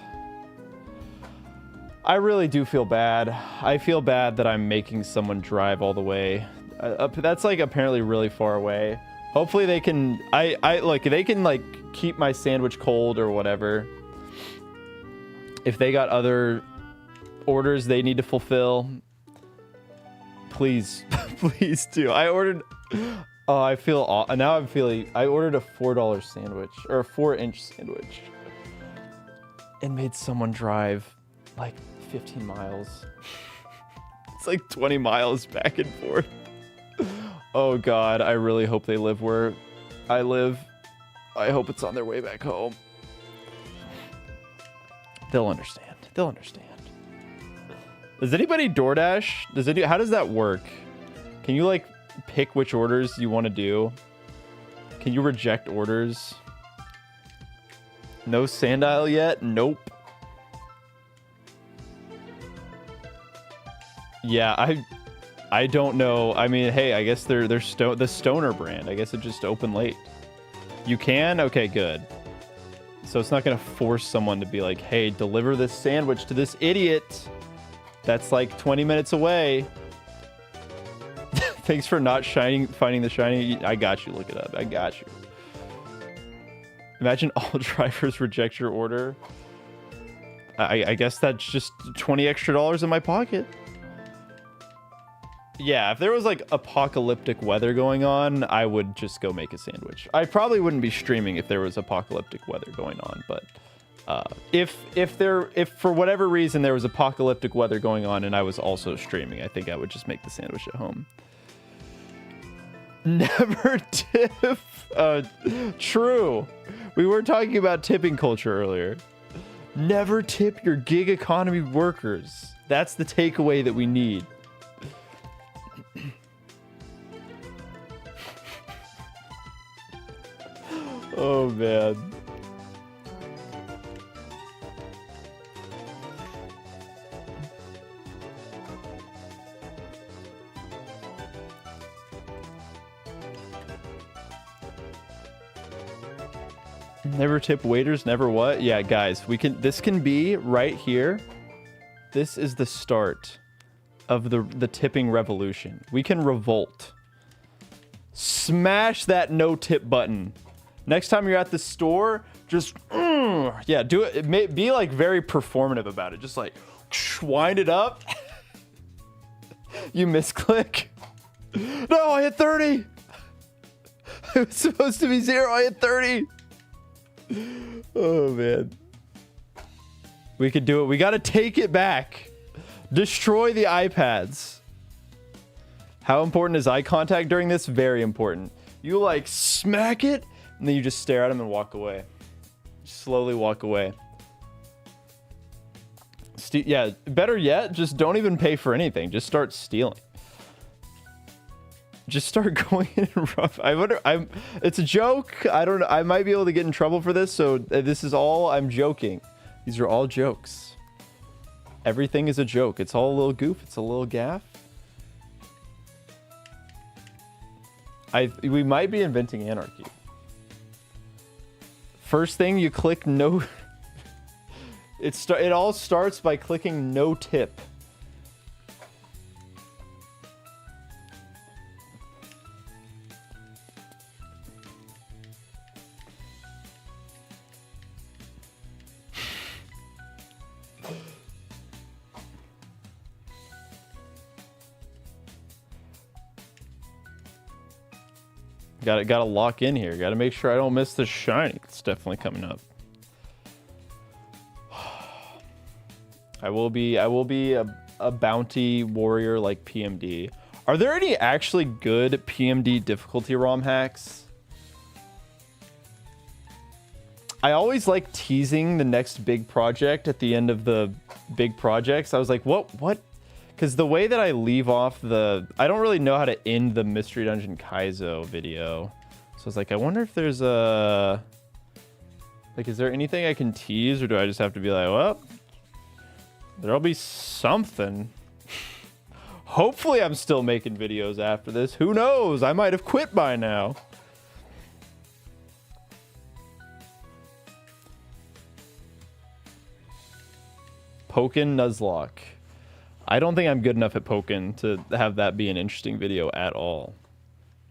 I really do feel bad. I feel bad that I'm making someone drive all the way. That's like apparently really far away. Hopefully they can, like, they can like keep my sandwich cold or whatever. If they got other orders they need to fulfill, please, please do. I ordered, oh, I feel, now I'm feeling, I ordered a $4 sandwich, or a 4-inch sandwich, and made someone drive like 15 miles. It's like 20 miles back and forth. Oh God, I really hope they live where I live. I hope it's on their way back home. They'll understand. They'll understand. Does anybody DoorDash? How does that work? Can you like pick which orders you want to do? Can you reject orders? No Sandile yet? Nope. Yeah, I don't know. I mean, hey, I guess they're the Stoner brand. I guess it just opened late. You can? Okay, good. So it's not going to force someone to be like, hey, deliver this sandwich to this idiot that's like 20 minutes away. Thanks for not finding the shiny. I got you. Look it up. I got you. Imagine all drivers reject your order. I guess that's just $20 extra in my pocket. Yeah, if there was like apocalyptic weather going on, I would just go make a sandwich. I probably wouldn't be streaming if there was apocalyptic weather going on, but if for whatever reason there was apocalyptic weather going on and I was also streaming, I think I would just make the sandwich at home. Never tip. True. We were talking about tipping culture earlier. Never tip your gig economy workers. That's the takeaway that we need. Oh man. Never tip waiters, never what? Yeah, guys, this can be right here. This is the start of the tipping revolution. We can revolt. Smash that no tip button. Next time you're at the store, just yeah, do it. Be like very performative about it. Just like wind it up. You misclick. No, I hit 30. It was supposed to be 0. I hit 30. Oh man. We could do it. We got to take it back. Destroy the iPads. How important is eye contact during this? Very important. You like smack it, and then you just stare at them and walk away. Slowly walk away. Yeah, better yet, just don't even pay for anything. Just start stealing. Just start going in rough. It's a joke. I don't know. I might be able to get in trouble for this, so this is all I'm joking. These are all jokes. Everything is a joke. It's all a little goof. It's a little gaff. We might be inventing anarchy. First thing, you click no. It all starts by clicking no tip. Gotta lock in here. Gotta make sure I don't miss the shiny. It's definitely coming up. I will be a bounty warrior like PMD. Are there any actually good PMD difficulty ROM hacks? I always like teasing the next big project at the end of the big projects. I was like, what? Because the way that I leave off I don't really know how to end the Mystery Dungeon Kaizo video. So I was like, I wonder if there's is there anything I can tease, or do I just have to be like, well, there'll be something. Hopefully I'm still making videos after this. Who knows? I might have quit by now. Pokin Nuzlocke. I don't think I'm good enough at Pokin to have that be an interesting video at all.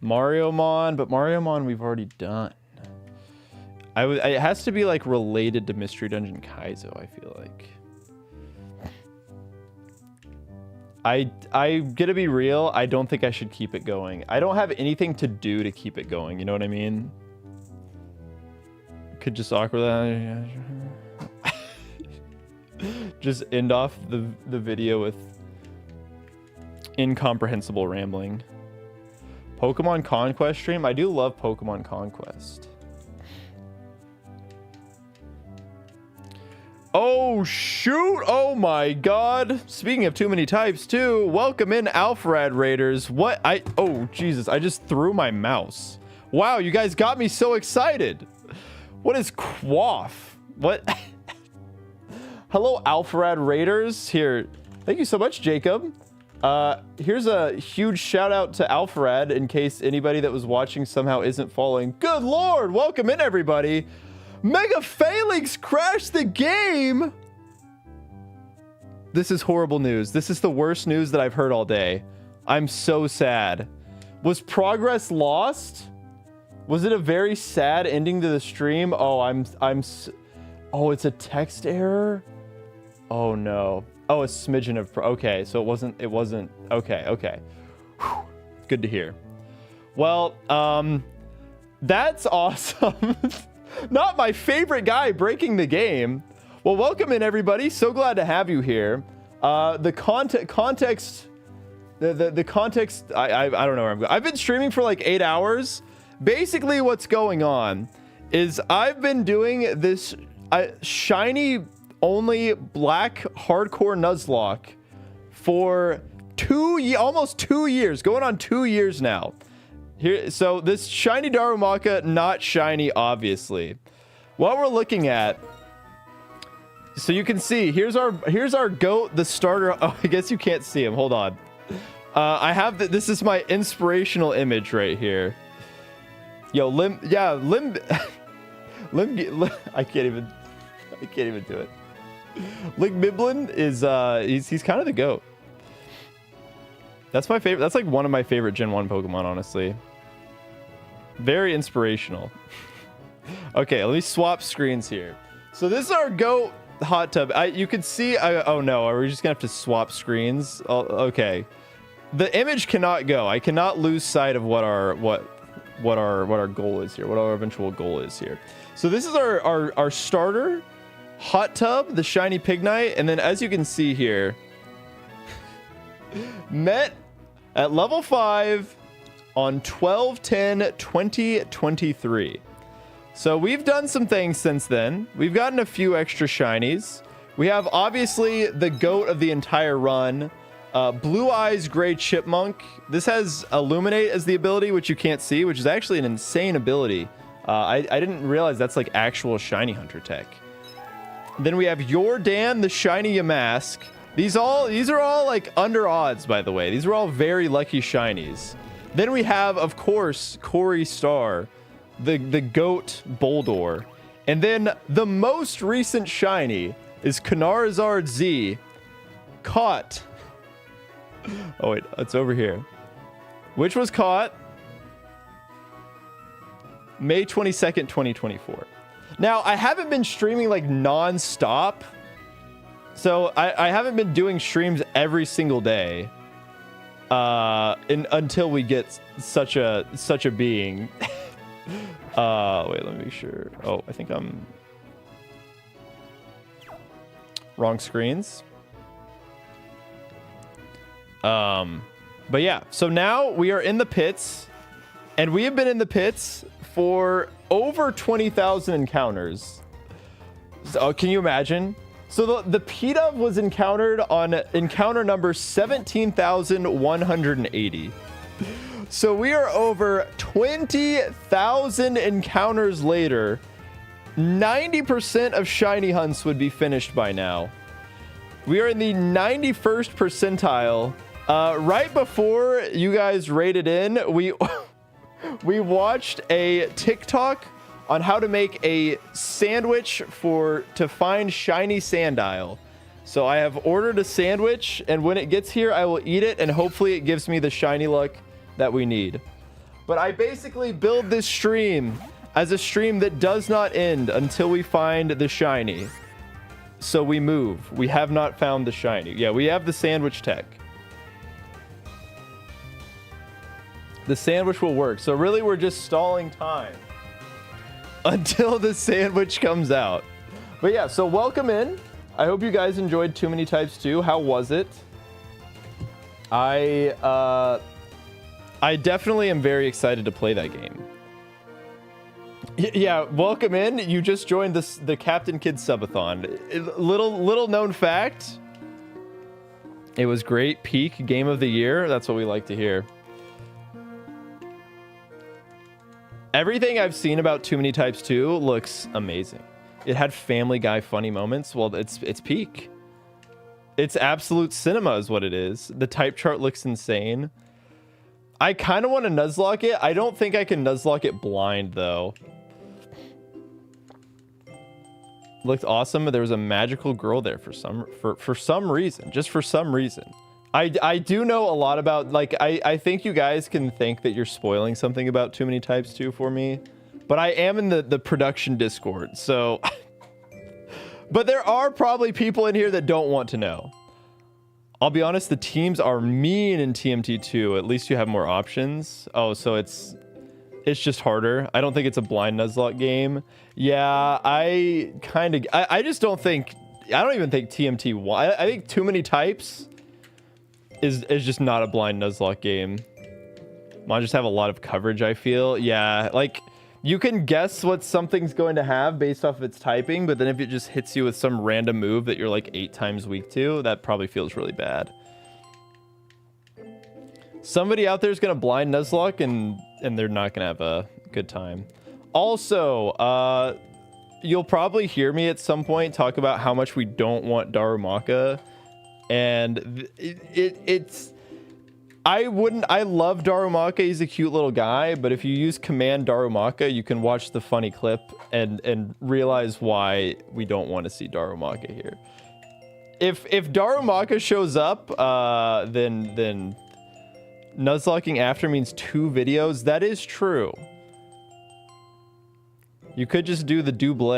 Mariomon, but Mariomon we've already done. It has to be like related to Mystery Dungeon Kaizo, I feel like. I'm gonna be real, I don't think I should keep it going. I don't have anything to do to keep it going, you know what I mean? Could just awkward just end off the video with incomprehensible rambling. Pokemon Conquest stream? I do love Pokemon Conquest. Oh, shoot. Oh, my God. Speaking of too many types, too. Welcome in, Alpharad Raiders. What? Oh, Jesus. I just threw my mouse. Wow, you guys got me so excited. What is Quaff? What? Hello, Alpharad Raiders. Here. Thank you so much, Jacob. Here's a huge shout out to Alpharad in case anybody that was watching somehow isn't following. Good Lord. Welcome in, everybody. Mega Phalanx crashed the game. This is horrible news. This is the worst news that I've heard all day. I'm so sad. Was progress lost? Was it a very sad ending to the stream? Oh, oh, it's a text error. Oh no. Oh, a smidgen of okay, so it wasn't okay. Whew. Good to hear. Well, that's awesome. Not my favorite guy breaking the game. Well, welcome in, everybody. So glad to have you here. The context, I don't know where I'm going. I've been streaming for like 8 hours. Basically, what's going on is I've been doing this shiny only black hardcore Nuzlocke for almost 2 years, going on 2 years now. Here, so this shiny Darumaka, not shiny, obviously. What we're looking at, so you can see, here's our goat, the starter. Oh, I guess you can't see him. Hold on. I have this is my inspirational image right here. Yo, Lim, I can't even do it. Ligmiblin is he's kind of the goat. That's my favorite. That's like one of my favorite Gen 1 Pokemon, honestly. Very inspirational. Okay, let me swap screens here. So this is our goat hot tub. You can see. Oh no, are we just gonna have to swap screens? Oh, okay. The image cannot go. I cannot lose sight of what our goal is here. What our eventual goal is here. So this is our starter hot tub, the shiny Pignite, and then as you can see here, met at level 5 on 12/10/2023. So we've done some things since then. We've gotten a few extra shinies. We have obviously the goat of the entire run, Blue Eyes Gray Chipmunk. This has Illuminate as the ability, which you can't see, which is actually an insane ability. I didn't realize that's like actual shiny hunter tech. Then we have Yordan, the shiny Yamask. These are all like under odds, by the way. These are all very lucky shinies. Then we have, of course, Corey Star, the goat Boldor. And then the most recent shiny is Kanarazard Z, caught. Oh wait, it's over here. Which was caught May 22nd, 2024. Now, I haven't been streaming like non-stop. So I haven't been doing streams every single day. until we get such a being. Wait, let me make sure. Oh, I think I'm wrong screens. But yeah, so now we are in the pits, and we have been in the pits for over 20,000 encounters. So, can you imagine? So the P-Dub was encountered on encounter number 17,180. So we are over 20,000 encounters later. 90% of shiny hunts would be finished by now. We are in the 91st percentile. Right before you guys raided in, we watched a TikTok on how to make a sandwich to find Shiny Sandile. So I have ordered a sandwich, and when it gets here, I will eat it, and hopefully it gives me the Shinylocke that we need. But I basically build this stream as a stream that does not end until we find the shiny. So we move. We have not found the shiny. Yeah, we have the sandwich tech. The sandwich will work. So really, we're just stalling time until the sandwich comes out. But yeah, so welcome in. I hope you guys enjoyed Too Many Types 2. How was it? I definitely am very excited to play that game. Yeah, welcome in. You just joined the Captain Kid Subathon. Little known fact. It was great. Peak game of the year. That's what we like to hear. Everything I've seen about Too Many Types 2 looks amazing. It had Family Guy funny moments. Well, it's peak. It's absolute cinema is what it is. The type chart looks insane. I kind of want to Nuzlocke it. I don't think I can Nuzlocke it blind, though. Looked awesome, but there was a magical girl there for some reason. Just for some reason. I do know a lot about, like, I think you guys can think that you're spoiling something about Too Many Types 2 for me, but I am in the production Discord, so... But there are probably people in here that don't want to know. I'll be honest, the teams are mean in TMT2. At least you have more options. Oh, so it's just harder. I don't think it's a blind Nuzlocke game. Yeah, I just don't think... I don't even think TMT1... I think Too Many Types... is just not a blind Nuzlocke game. Might just have a lot of coverage, I feel. Yeah, like, you can guess what something's going to have based off of its typing, but then if it just hits you with some random move that you're like 8 times weak to, that probably feels really bad. Somebody out there is going to blind Nuzlocke, and they're not going to have a good time. Also, you'll probably hear me at some point talk about how much we don't want Darumaka. And it's I love Darumaka. He's a cute little guy, but if you use command Darumaka, you can watch the funny clip and realize why we don't want to see Darumaka here. If Darumaka shows up, then Nuzlocking after means 2 videos. That is true. You could just do the double.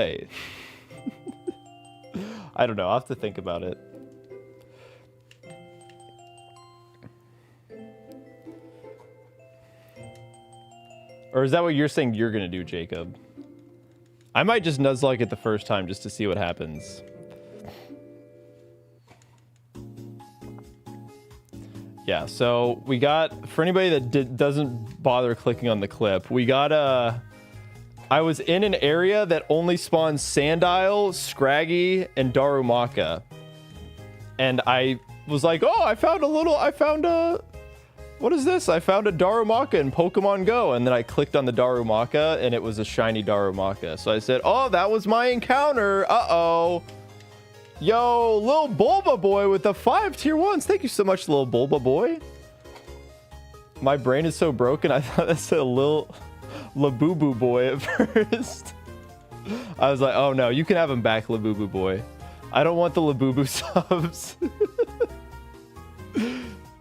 I don't know. I'll have to think about it. Or is that what you're saying you're gonna do, Jacob? I might just Nuzlocke it the first time just to see what happens. Yeah, so we got, for anybody that doesn't bother clicking on the clip, we got I was in an area that only spawns Sandile, Scraggy, and Darumaka. And I was like, oh, what is this? I found a Darumaka in Pokemon Go. And then I clicked on the Darumaka, and it was a shiny Darumaka. So I said, oh, that was my encounter. Uh-oh. Yo, Lil Bulba Boy with the 5 tier 1s. Thank you so much, Lil Bulba Boy. My brain is so broken. I thought that said Lil Labubu Boy at first. I was like, oh no, you can have him back, Labubu Boy. I don't want the Labubu subs.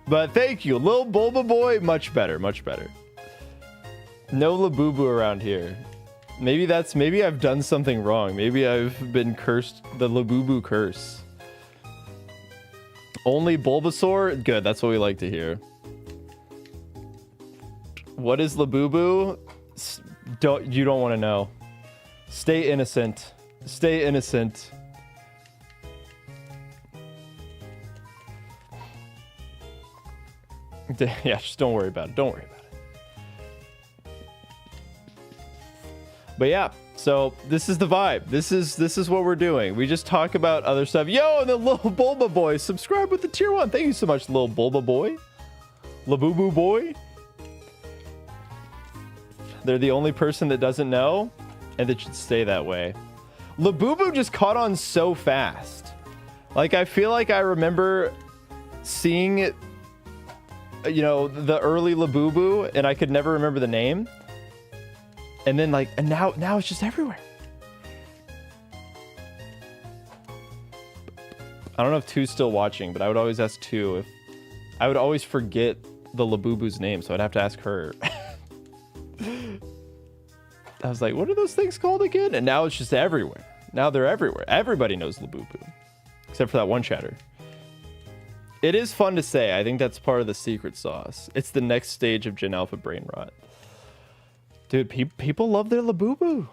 But thank you, Lil Bulba Boy. Much better, much better. No Labubu around here. Maybe I've done something wrong. Maybe I've been cursed, the Labubu curse. Only Bulbasaur? Good, that's what we like to hear. What is Labubu? You don't want to know. Stay innocent. Stay innocent. Yeah, just don't worry about it. Don't worry about it. But yeah, so this is the vibe. This is what we're doing. We just talk about other stuff. Yo, and the little Bulba boy, subscribe with the tier 1. Thank you so much, little Bulba boy. Labubu boy. They're the only person that doesn't know, and it should stay that way. Labubu just caught on so fast. Like, I feel like I remember seeing it, you know, the early Labubu, and I could never remember the name. And then like, and now it's just everywhere. I don't know if 2's still watching, but I would always ask 2 if I would always forget the Labubu's name, so I'd have to ask her. I was like, what are those things called again? And now it's just everywhere. Now they're everywhere. Everybody knows Labubu, except for that one chatter. It is fun to say. I think that's part of the secret sauce. It's the next stage of Gen Alpha brain rot. Dude, people love their Labubu.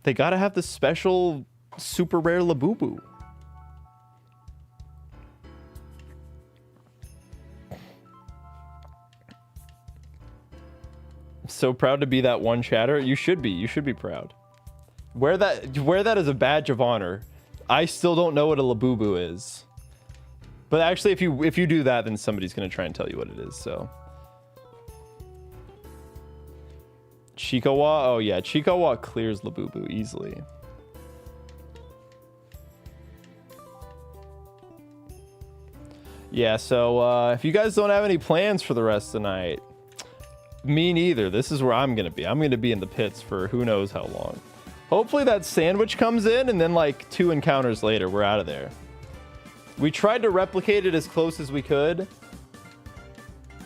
They gotta have the special, super rare Labubu. So proud to be that one chatter. You should be. You should be proud. Wear that as a badge of honor. I still don't know what a Labubu is. But actually, if you do that, then somebody's gonna try and tell you what it is. So, Chikawa. Oh yeah, Chikawa clears Labubu easily. Yeah. So if you guys don't have any plans for the rest of the night, me neither. This is where I'm gonna be. I'm gonna be in the pits for who knows how long. Hopefully that sandwich comes in, and then like 2 encounters later, we're out of there. We tried to replicate it as close as we could.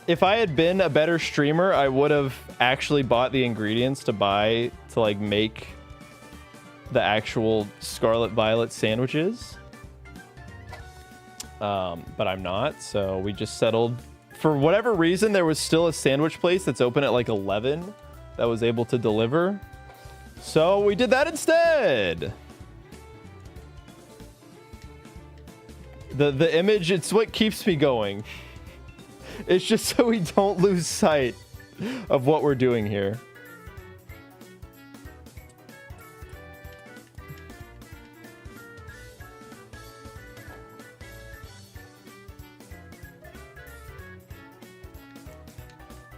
If I had been a better streamer, I would have actually bought the ingredients to like make the actual Scarlet Violet sandwiches. But I'm not, so we just settled. For whatever reason, there was still a sandwich place that's open at like 11 that was able to deliver. So we did that instead. The image, it's what keeps me going. It's just so we don't lose sight of what we're doing here.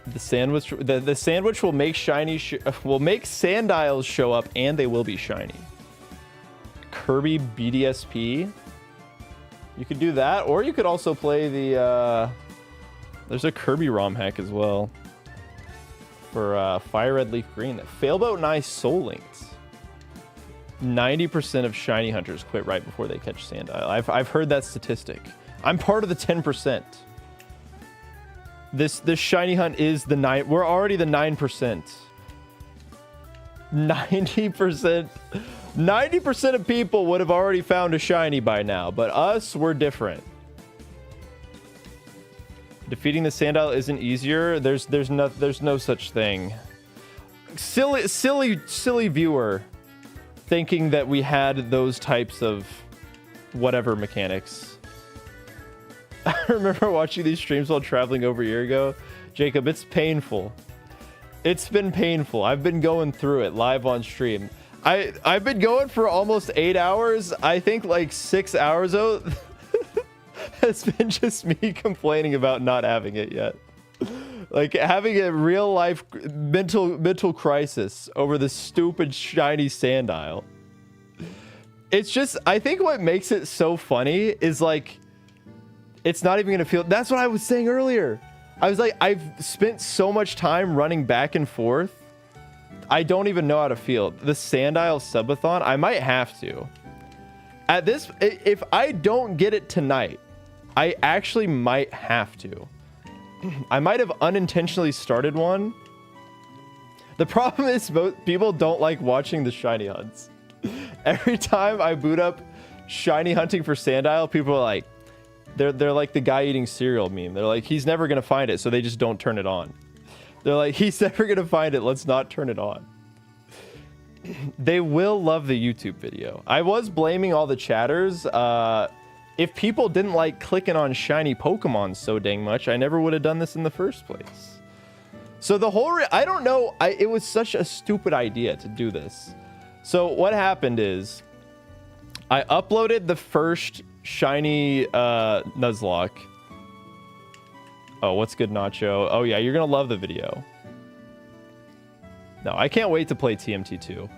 The sandwich, the sandwich will make will make Sandiles show up, and they will be shiny. Kirby BDSP. You could do that, or you could also play the. There's a Kirby ROM hack as well for Fire Red Leaf Green. Failboat and I Soul Linked. 90% of shiny hunters quit right before they catch Sandile. I've heard that statistic. I'm part of the 10%. This shiny hunt is the 9. We're already the 9%. 90% of people would have already found a shiny by now, but us, we're different. Defeating the Sandile isn't easier. There's no such thing. Silly viewer thinking that we had those types of whatever mechanics. I remember watching these streams while traveling over a year ago. Jacob, it's painful. It's been painful. I've been going through it live on stream. I've been going for almost 8 hours. I think like 6 hours of has been just me complaining about not having it yet. Like having a real life mental crisis over this stupid shiny Sandile. It's just, I think what makes it so funny is like, it's not even gonna feel, that's what I was saying earlier. I was like, I've spent so much time running back and forth. I don't even know how to feel. The Sandile subathon, I might have to. At this, if I don't get it tonight, I actually might have to. I might have unintentionally started one. The problem is most people don't like watching the shiny hunts. Every time I boot up shiny hunting for Sandile, people are like, They're like the guy eating cereal meme. They're like, he's never gonna find it, so they just don't turn it on. They're like, he's never gonna find it, let's not turn it on. They will love the YouTube video. I was blaming all the chatters. If people didn't like clicking on shiny Pokemon so dang much, I never would have done this in the first place. So the whole I don't know, it was such a stupid idea to do this. So what happened is I uploaded the first shiny Nuzlocke. Oh, what's good, Nacho? Oh yeah, you're gonna love the video. No, I can't wait to play TMT2.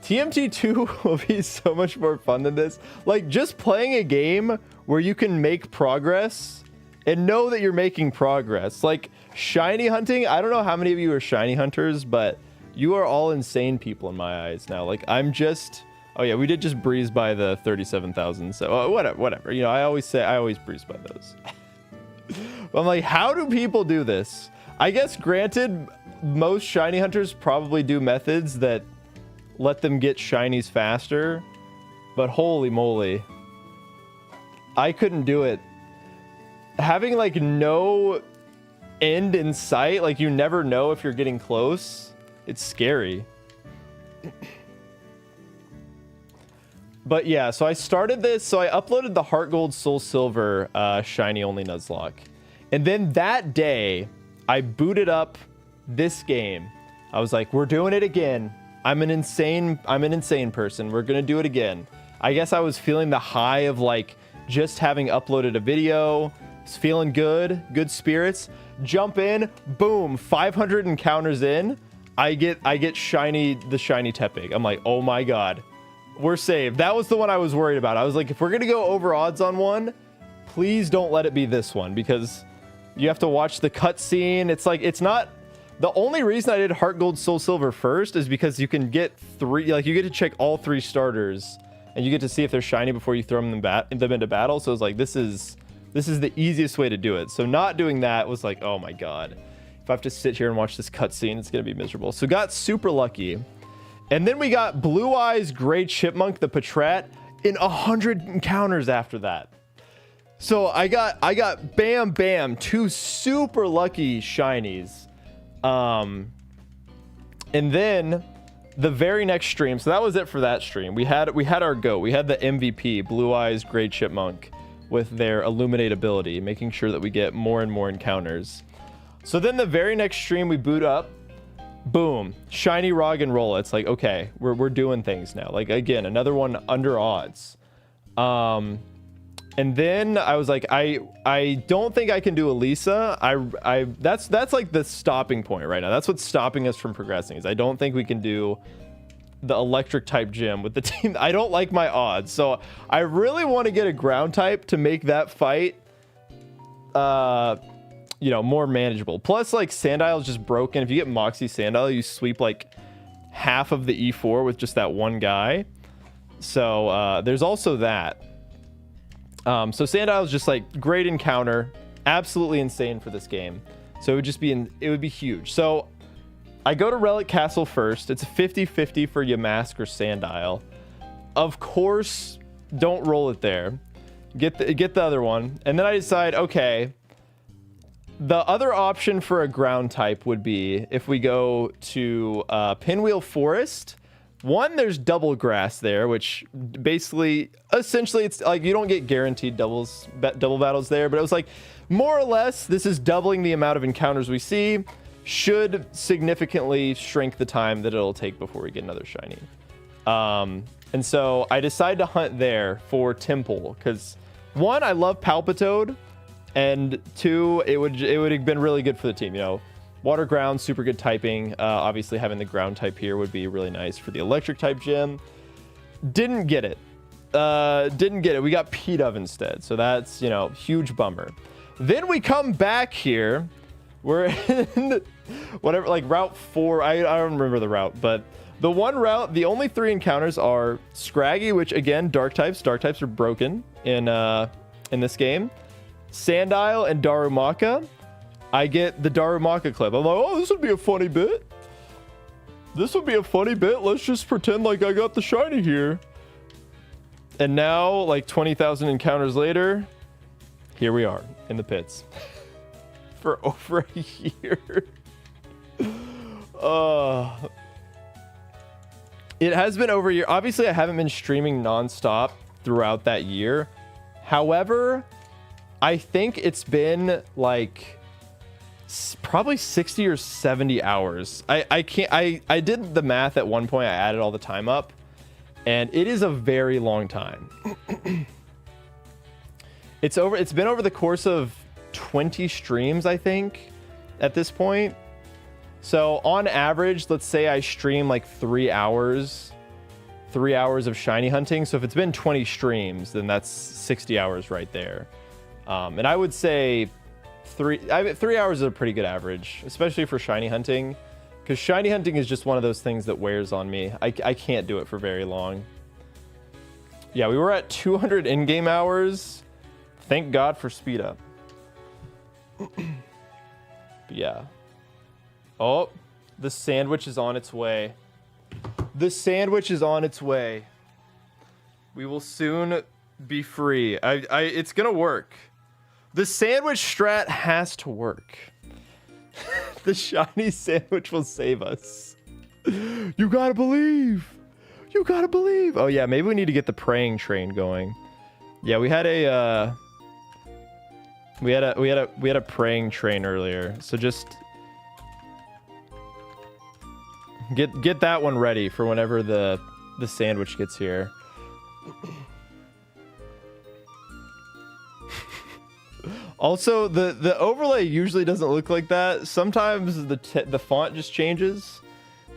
TMT2 will be so much more fun than this. Like, just playing a game where you can make progress and know that you're making progress. Like, shiny hunting, I don't know how many of you are shiny hunters, but you are all insane people in my eyes now. Like, I'm just... Oh yeah, we did just breeze by the 37,000, so whatever. You know, I always breeze by those. But I'm like, how do people do this? I guess, granted, most shiny hunters probably do methods that let them get shinies faster, but holy moly, I couldn't do it. Having like no end in sight, like you never know if you're getting close, it's scary. But yeah, so I started this, so I uploaded the Heart Gold Soul Silver shiny only Nuzlocke. And then that day, I booted up this game. I was like, we're doing it again. I'm an insane person. We're gonna do it again. I guess I was feeling the high of like just having uploaded a video. It's feeling good spirits. Jump in, boom, 500 encounters in. I get the shiny Tepig. I'm like, oh my god. We're saved. That was the one I was worried about. I was like, if we're gonna go over odds on one, please don't let it be this one, because you have to watch the cutscene. It's like, it's not... The only reason I did Heart Gold Soul Silver first is because you can get three, like you get to check all three starters and you get to see if they're shiny before you throw them into battle. So it's like, this is the easiest way to do it. So not doing that was like, oh my god, if I have to sit here and watch this cutscene, it's gonna be miserable. So got super lucky. And then we got Blue Eyes Gray Chipmunk, the Patrat, in 100 encounters after that. So I got bam bam, 2 super lucky shinies. And then the very next stream, so that was it for that stream. We had our go. We had the MVP, Blue Eyes Gray Chipmunk, with their Illuminate ability, making sure that we get more and more encounters. So then the very next stream we boot up, boom, shiny Roggenrola. It's like, okay, we're doing things now. Like, again, another one under odds. And then I was like, I don't think I can do Elisa. That's like the stopping point right now. That's what's stopping us from progressing, is I don't think we can do the electric type gym with the team. I don't like my odds. So I really want to get a ground type to make that fight, you know, more manageable. Plus, like, Sandile is just broken. If you get Moxie Sandile, you sweep like half of the E4 with just that one guy. So there's also that. So Sandile is just like great encounter, absolutely insane for this game. So it would just be it would be huge. So I go to Relic Castle first. It's a 50-50 for Yamask or Sandile. Of course, don't roll it there. Get the other one, and then I decide, okay, the other option for a ground type would be if we go to Pinwheel Forest. One, there's double grass there, which basically, essentially, it's like you don't get guaranteed double battles there, but it was like, more or less, this is doubling the amount of encounters we see, should significantly shrink the time that it'll take before we get another shiny. And so I decided to hunt there for Temple, because one, I love Palpitoad, and two, it would have been really good for the team, you know. Water ground, super good typing. Obviously having the ground type here would be really nice for the electric type gym. Didn't get it. We got P-Dove instead. So that's, you know, huge bummer. Then we come back here. We're in whatever, like Route 4. I don't remember the route, but the one route, the only 3 encounters are Scraggy, which again, dark types. Dark types are broken in this game. Sandile and Darumaka. I get the Darumaka clip. I'm like, oh, this would be a funny bit. Let's just pretend like I got the shiny here. And now, like 20,000 encounters later, here we are in the pits for over a year. It has been over a year. Obviously, I haven't been streaming nonstop throughout that year. However, I think it's been like probably 60 or 70 hours. I did the math at one point. I added all the time up, and it is a very long time. It's been over the course of 20 streams, I think, at this point. So on average, let's say I stream like 3 hours of shiny hunting. So if it's been 20 streams, then that's 60 hours right there. And I would say 3 hours is a pretty good average, especially for shiny hunting, because shiny hunting is just one of those things that wears on me. I can't do it for very long. Yeah, we were at 200 in-game hours. Thank God for speed up. But yeah. Oh, the sandwich is on its way. The sandwich is on its way. We will soon be free. It's gonna work. The sandwich strat has to work. The shiny sandwich will save us. You gotta believe. You gotta believe. Oh yeah, maybe we need to get the praying train going. Yeah, we had a praying train earlier. So just get that one ready for whenever the sandwich gets here. Also, the overlay usually doesn't look like that. Sometimes the font just changes.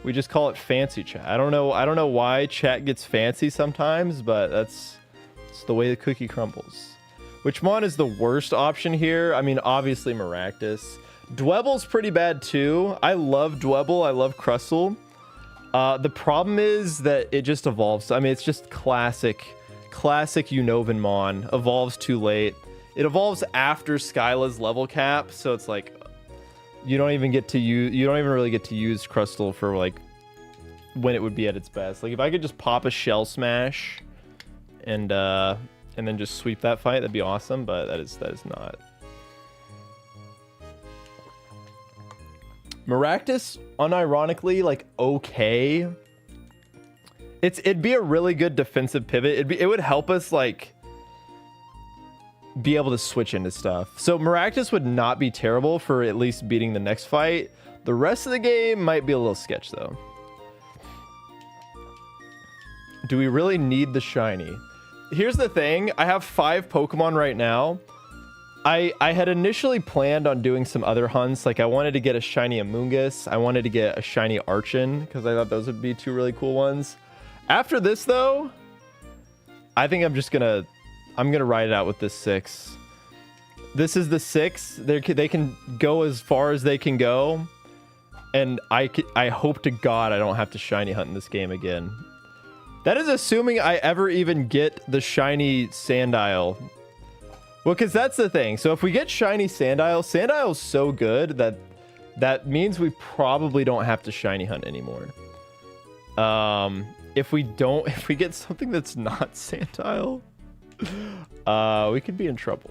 We just call it fancy chat. I don't know why chat gets fancy sometimes, but it's the way the cookie crumbles. Which mon is the worst option here? I mean, obviously Maractus. Dwebble's pretty bad too. I love Dwebble. I love Crustle. The problem is that it just evolves. I mean, it's just classic Unnovan mon. Evolves too late. It evolves after Skyla's level cap, so it's like you don't even really get to use Crustle for like when it would be at its best. Like if I could just pop a Shell Smash and then just sweep that fight, that'd be awesome, but that is not. Maractus, unironically, like okay. It'd be a really good defensive pivot. It would help us like be able to switch into stuff. So Maractus would not be terrible for at least beating the next fight. The rest of the game might be a little sketch though. Do we really need the shiny? Here's the thing. I have 5 Pokemon right now. I had initially planned on doing some other hunts. Like I wanted to get a shiny Amoonguss. I wanted to get a shiny Archon because I thought those would be 2 really cool ones. After this though, I think I'm gonna ride it out with this 6. This is the 6. They can go as far as they can go, and I hope to God I don't have to shiny hunt in this game again. That is assuming I ever even get the shiny Sandile. Well, because that's the thing. So if we get shiny Sandile's so good that means we probably don't have to shiny hunt anymore. If we get something that's not Sandile, we could be in trouble.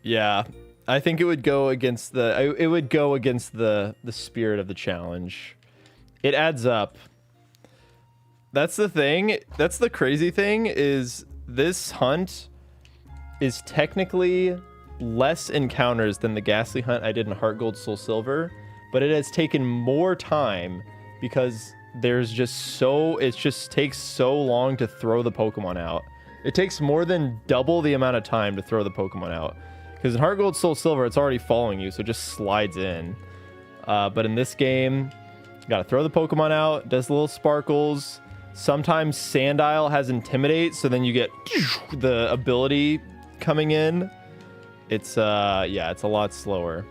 Yeah, I think it would go against the spirit of the challenge. It adds up. That's the thing. That's the crazy thing is this hunt is technically less encounters than the Ghastly hunt I did in Heart Gold Soul Silver, but it has taken more time because it just takes so long to throw the Pokemon out. It takes more than double the amount of time to throw the Pokemon out. Because in Heart Gold Soul Silver, it's already following you, so it just slides in. But in this game, you gotta throw the Pokemon out, does little sparkles. Sometimes Sandile has Intimidate, so then you get the ability coming in. It's a lot slower.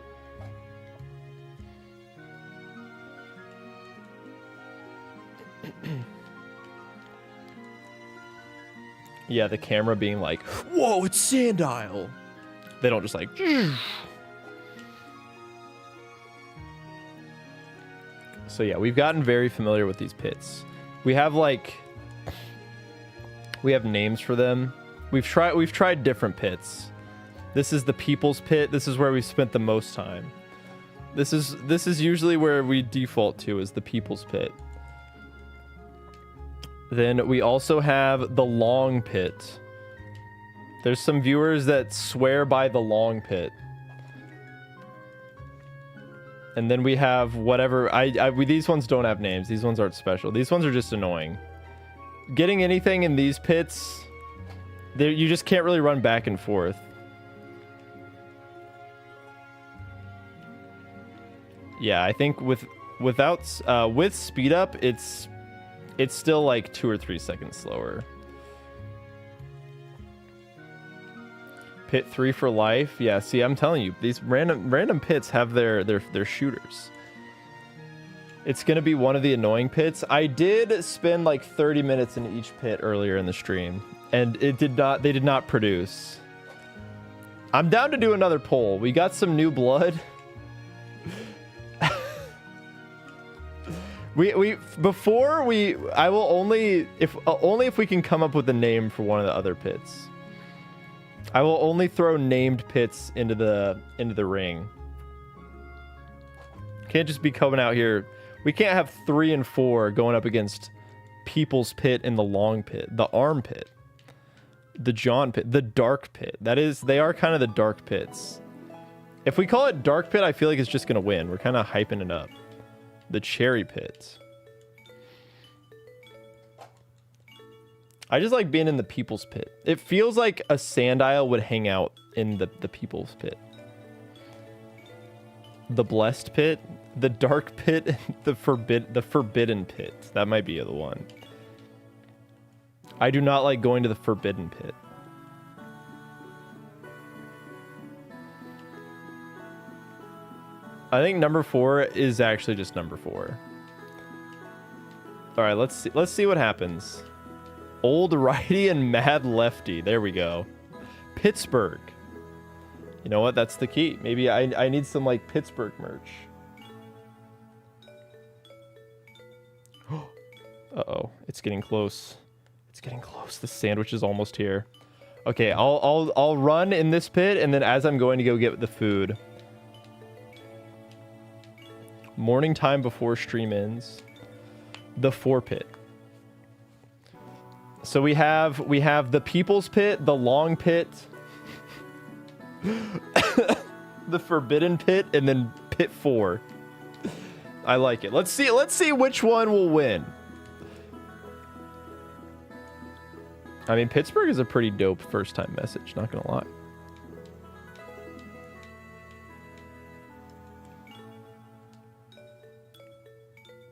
Yeah, the camera being like, whoa, it's Sandile. They don't just like... So yeah, we've gotten very familiar with these pits. We have like We have names for them. We've tried different pits. This is the people's pit. This is where we spent the most time. This is usually where we default to, is the people's pit. Then we also have the long pit. There's some viewers that swear by the long pit. And then we have whatever, these ones don't have names. These ones aren't special. These ones are just annoying. Getting anything in these pits, you just can't really run back and forth. Yeah, I think with speed up, it's still like 2 or 3 seconds slower. Pit 3 for life. Yeah, see, I'm telling you, these random pits have their shooters. It's gonna be one of the annoying pits. I did spend like 30 minutes in each pit earlier in the stream, and they did not produce. I'm down to do another poll. We got some new blood. I will only if we can come up with a name for one of the other pits. I will only throw named pits into the ring. Can't just be coming out here. We can't have 3 and 4 going up against people's pit and the long pit, the arm pit, the John pit, the dark pit. They are kind of the dark pits. If we call it dark pit, I feel like it's just gonna win. We're kind of hyping it up. The cherry pit. I just like being in the people's pit. It feels like a Sandile would hang out in the people's pit. The blessed pit, the dark pit, the forbidden pit. That might be the one. I do not like going to the forbidden pit. I think number 4 is actually just number 4. All right, let's see what happens. Old righty and mad lefty. There we go. Pittsburgh. You know what? That's the key. Maybe I need some like Pittsburgh merch. Uh-oh, it's getting close. It's getting close. The sandwich is almost here. Okay, I'll run in this pit, and then as I'm going to go get the food. Morning time before stream ends. The 4 pit. So we have the people's pit, the long pit, the forbidden pit, and then pit 4. I like it. Let's see which one will win. I mean, Pittsburgh is a pretty dope first time message, not gonna lie.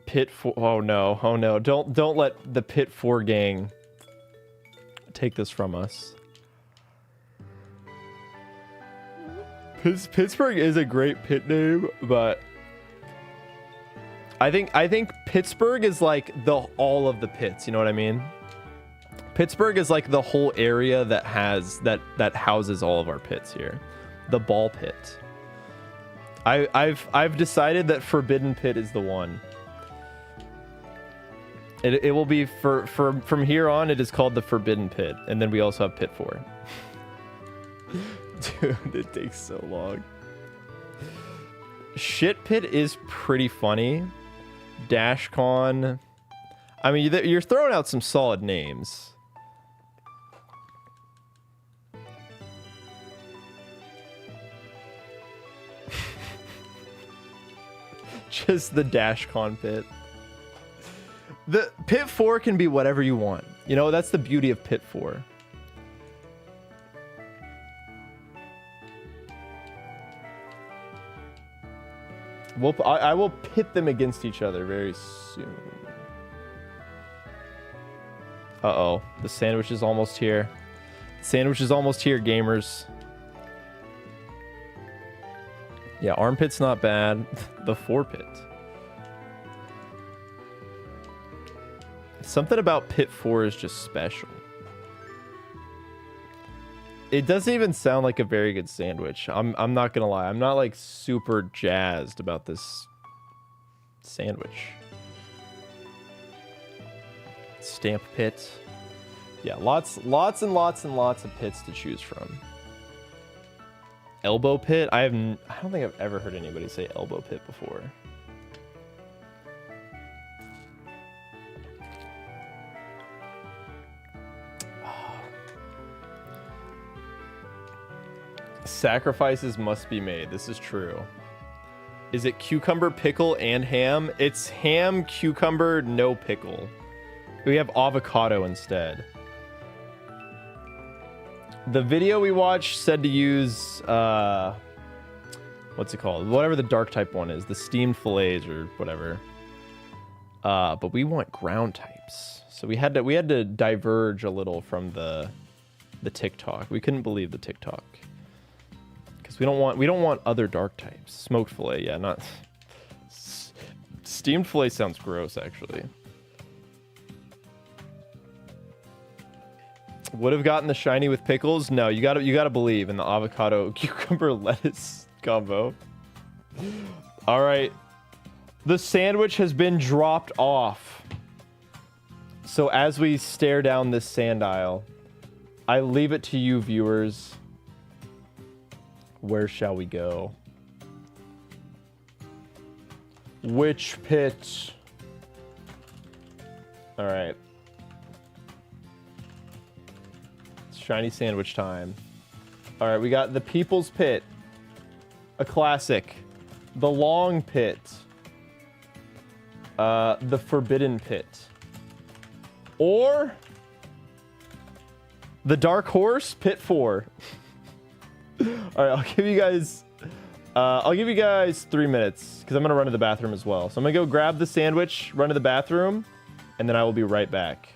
Pit 4. Oh no. Don't let the Pit 4 gang take this from us. Pittsburgh is a great pit name, but I think Pittsburgh is like all of the pits, you know what I mean? Pittsburgh is like the whole area that houses all of our pits here. The ball pit. I've decided that Forbidden Pit is the one. It will be from here on. It is called the Forbidden Pit, and then we also have Pit 4. Dude, it takes so long. Shit Pit is pretty funny. Dashcon. I mean, you're throwing out some solid names. Just the Dashcon Pit. The Pit 4 can be whatever you want. You know, that's the beauty of Pit 4. I will pit them against each other very soon. Uh-oh. The sandwich is almost here. The sandwich is almost here, gamers. Yeah, armpit's not bad. The 4 pit. Something about Pit 4 is just special. It doesn't even sound like a very good sandwich. I'm not gonna lie. I'm not like super jazzed about this sandwich. Stamp Pit. Yeah, lots and lots and lots of pits to choose from. Elbow pit? I don't think I've ever heard anybody say elbow pit before. Sacrifices must be made. This is true. Is it cucumber, pickle, and ham? It's ham, cucumber, no pickle. We have avocado instead. The video we watched said to use, what's it called? Whatever the dark type one is, the steamed fillets or whatever. But we want ground types. So we had to diverge a little from the TikTok. We couldn't believe the TikTok. Because we don't want other dark types. Smoked fillet, yeah, not steamed fillet sounds gross actually. Would have gotten the shiny with pickles. No, you gotta believe in the avocado cucumber lettuce combo. All right, the sandwich has been dropped off. So as we stare down this sandile, I leave it to you viewers. Where shall we go? Which pit? All right. Shiny sandwich time. All right, we got the People's Pit, a classic, the Long Pit, the Forbidden Pit, or the Dark Horse Pit 4. All right, I'll give you guys 3 minutes because I'm gonna run to the bathroom as well. So I'm gonna go grab the sandwich, run to the bathroom, and then I will be right back.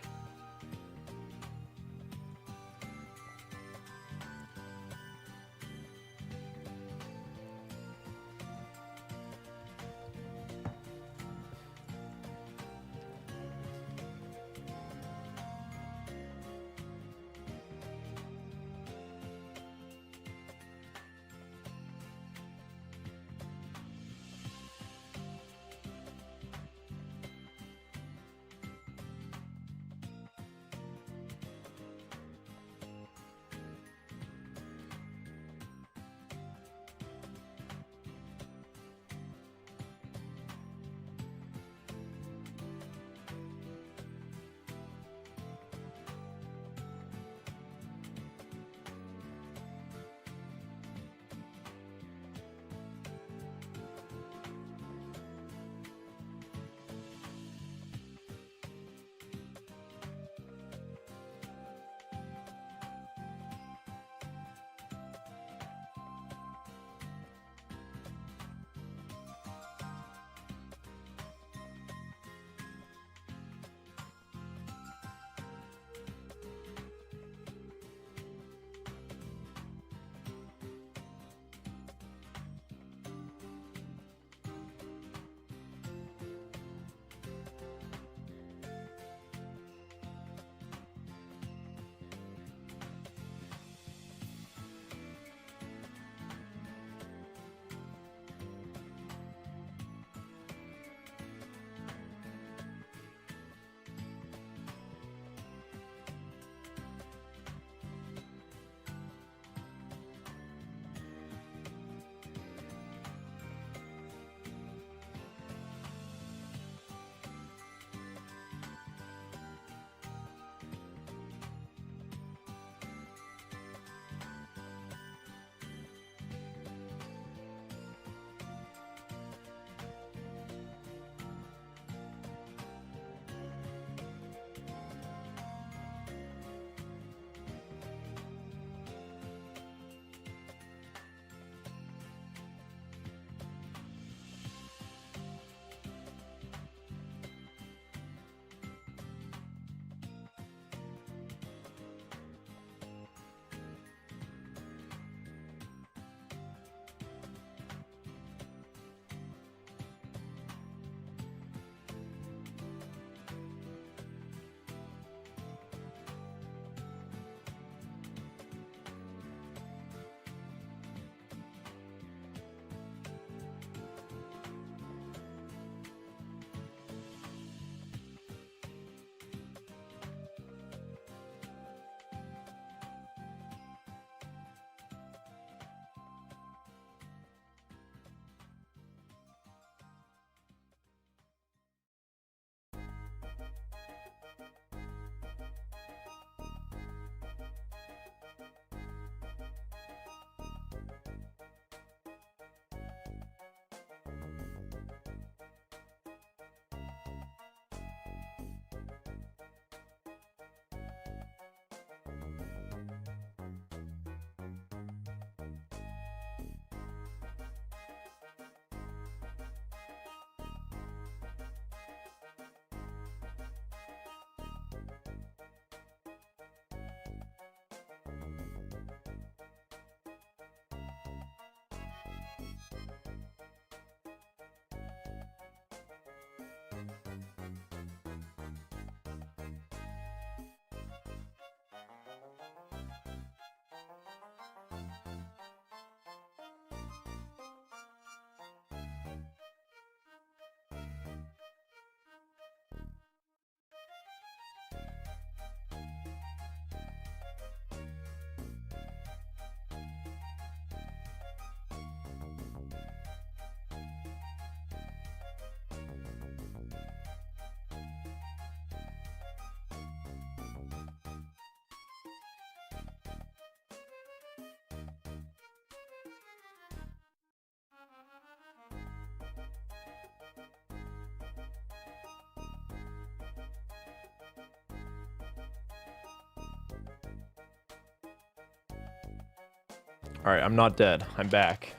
All right, I'm not dead. I'm back.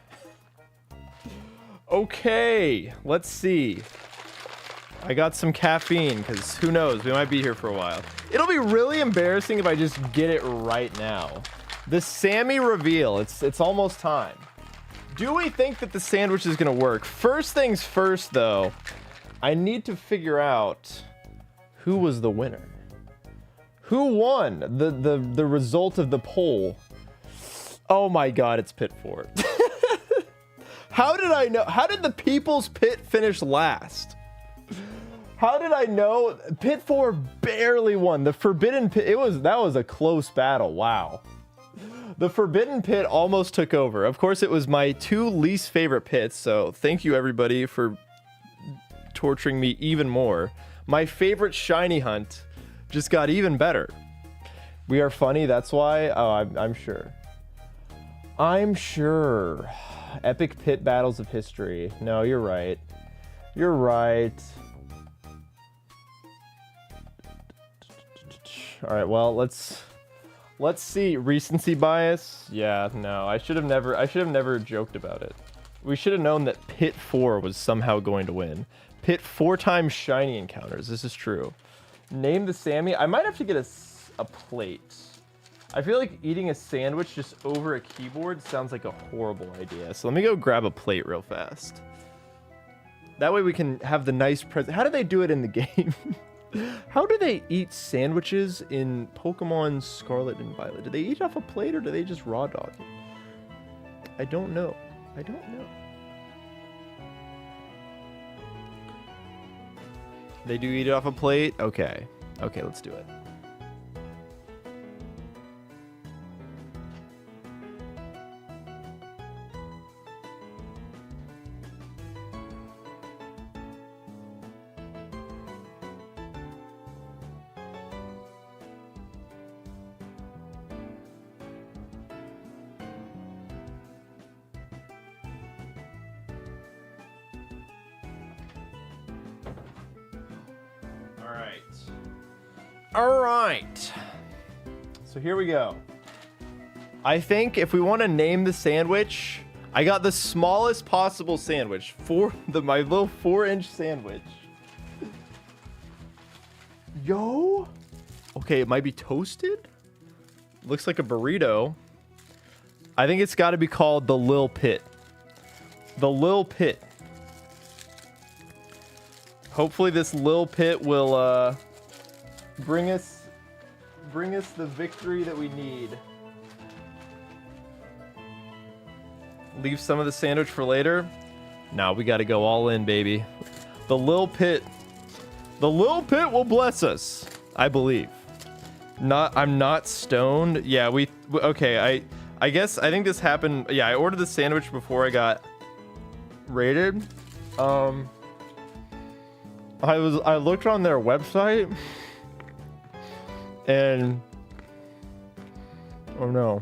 Okay, let's see. I got some caffeine, because who knows? We might be here for a while. It'll be really embarrassing if I just get it right now. The Sammy reveal. It's almost time. Do we think that the sandwich is going to work? First things first, though. I need to figure out who was the winner. Who won the result of the poll? Oh my god, it's Pit 4. How did I know? How did the People's Pit finish last? How did I know? Pit 4 barely won. The Forbidden Pit, that was a close battle. Wow. The Forbidden Pit almost took over. Of course, it was my 2 least favorite pits, so thank you everybody for torturing me even more. My favorite shiny hunt just got even better. We are funny, that's why? Oh, I'm sure. I'm sure. Epic pit battles of history. No, you're right. You're right. All right, well, let's see. Recency bias. Yeah, no, I should have never joked about it. We should have known that Pit 4 was somehow going to win. Pit 4 times shiny encounters. This is true. Name the Sammy. I might have to get a plate. I feel like eating a sandwich just over a keyboard sounds like a horrible idea. So let me go grab a plate real fast. That way we can have the nice present. How do they do it in the game? How do they eat sandwiches in Pokemon Scarlet and Violet? Do they eat off a plate or do they just raw dog it? I don't know. I don't know. They do eat it off a plate? Okay. Okay, let's do it. All right. So here we go. I think if we want to name the sandwich, I got the smallest possible sandwich for my little 4-inch sandwich. Yo. Okay, it might be toasted. Looks like a burrito. I think it's got to be called the Lil Pit. The Lil Pit. Hopefully this Lil Pit will bring us the victory that we need. Leave some of the sandwich for later. Now we got to go all in, baby. The Lil Pit will bless us, I believe. I'm not stoned. Yeah, okay. I guess I think this happened. Yeah, I ordered the sandwich before I got rated. I looked on their website. And oh no.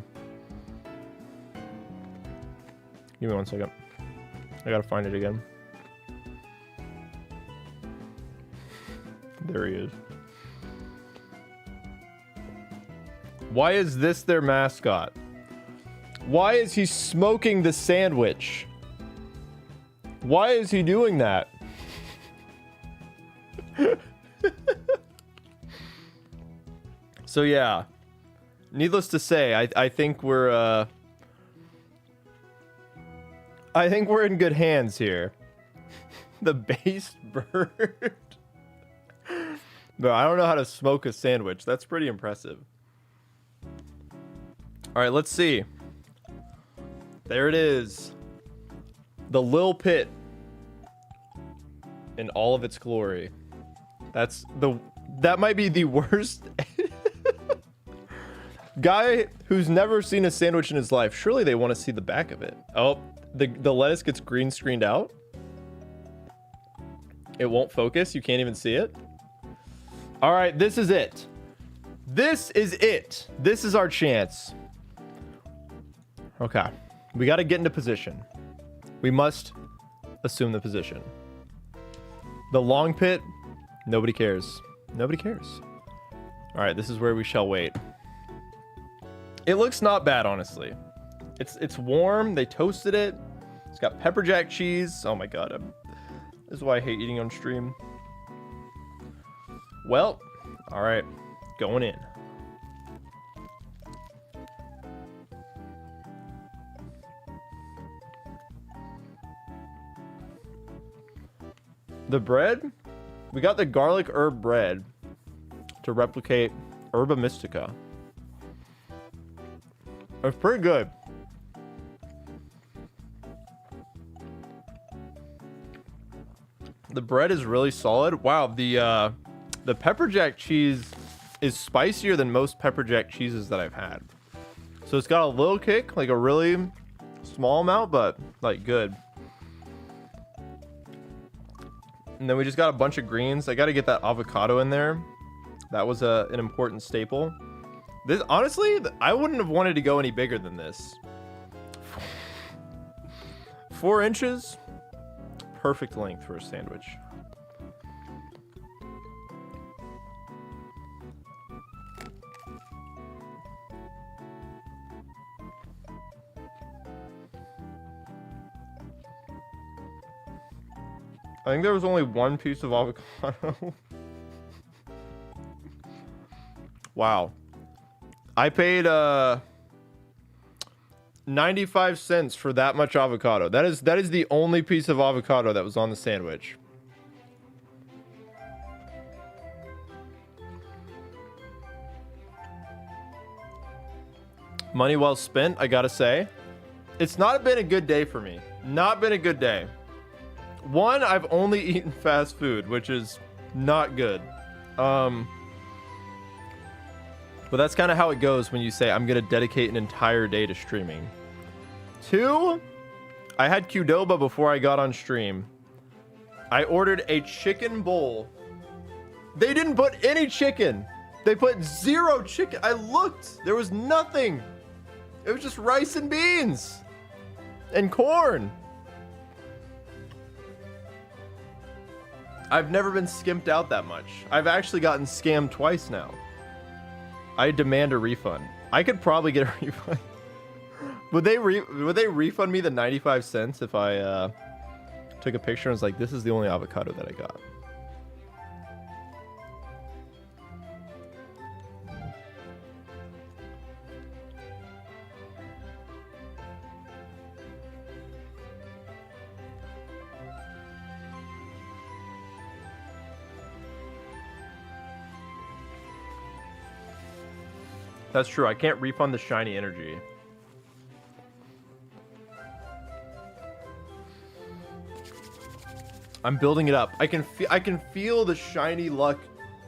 Give me 1 second. I gotta find it again. There he is. Why is this their mascot? Why is he smoking the sandwich? Why is he doing that? So yeah, needless to say, I think we're in good hands here. The based bird. But I don't know how to smoke a sandwich. That's pretty impressive. All right, let's see. There it is. The Lil Pit in all of its glory. That might be the worst. Guy who's never seen a sandwich in his life. Surely they want to see the back of it. Oh, the lettuce gets green screened out. It won't focus. You can't even see it. All right, this is it. This is it. This is our chance. Okay. We got to get into position. We must assume the position. The long pit, nobody cares. Nobody cares. All right, this is where we shall wait. It looks not bad, honestly. It's warm. They toasted it. It's got pepper jack cheese. Oh my god. This is why I hate eating on stream. Well, all right, going in. The bread, we got the garlic herb bread to replicate Herba Mystica. It's pretty good. The bread is really solid. Wow, the pepper jack cheese is spicier than most pepper jack cheeses that I've had. So it's got a little kick, like a really small amount, but like good. And then we just got a bunch of greens. I got to get that avocado in there. That was an important staple. This, honestly, I wouldn't have wanted to go any bigger than this. 4 inches, perfect length for a sandwich. I think there was only one piece of avocado. Wow. I paid 95 cents for that much avocado. That is the only piece of avocado that was on the sandwich. Money well spent, I gotta say. It's not been a good day for me. Not been a good day. One, I've only eaten fast food, which is not good. But that's kind of how it goes when you say, I'm going to dedicate an entire day to streaming. 2, I had Qdoba before I got on stream. I ordered a chicken bowl. They didn't put any chicken. They put 0 chicken. I looked. There was nothing. It was just rice and beans. And corn. I've never been skimped out that much. I've actually gotten scammed twice now. I demand a refund. I could probably get a refund. Would they refund me the 95 cents if I took a picture and was like, this is the only avocado that I got? That's true. I can't refund the shiny energy. I'm building it up. I can feel the shiny luck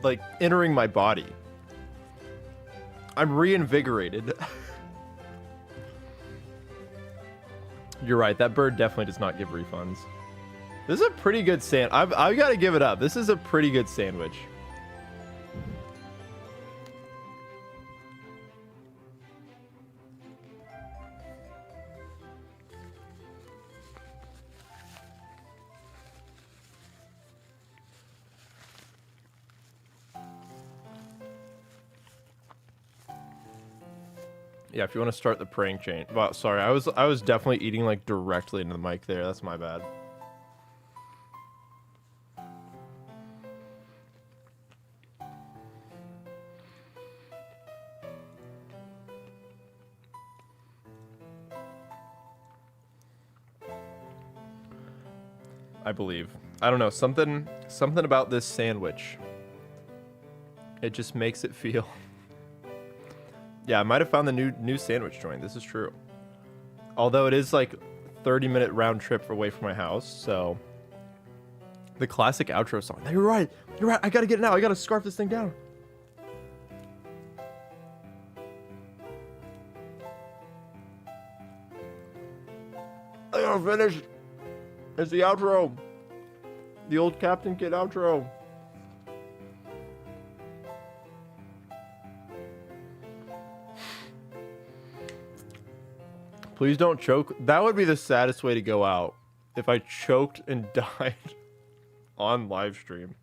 like entering my body. I'm reinvigorated. You're right. That bird definitely does not give refunds. This is a pretty good I've got to give it up. This is a pretty good sandwich. Yeah, if you want to start the praying chain. Well, sorry, I was definitely eating like directly into the mic there. That's my bad. I believe. I don't know, something about this sandwich. It just makes it feel. Yeah, I might have found the new sandwich joint. This is true. Although it is like 30-minute round trip away from my house, so the classic outro song. You're right. You're right. I gotta get it now. I gotta scarf this thing down. I gotta finish. It's the outro. The old Captain Kid outro. Please don't choke. That would be the saddest way to go out. If I choked and died on live stream.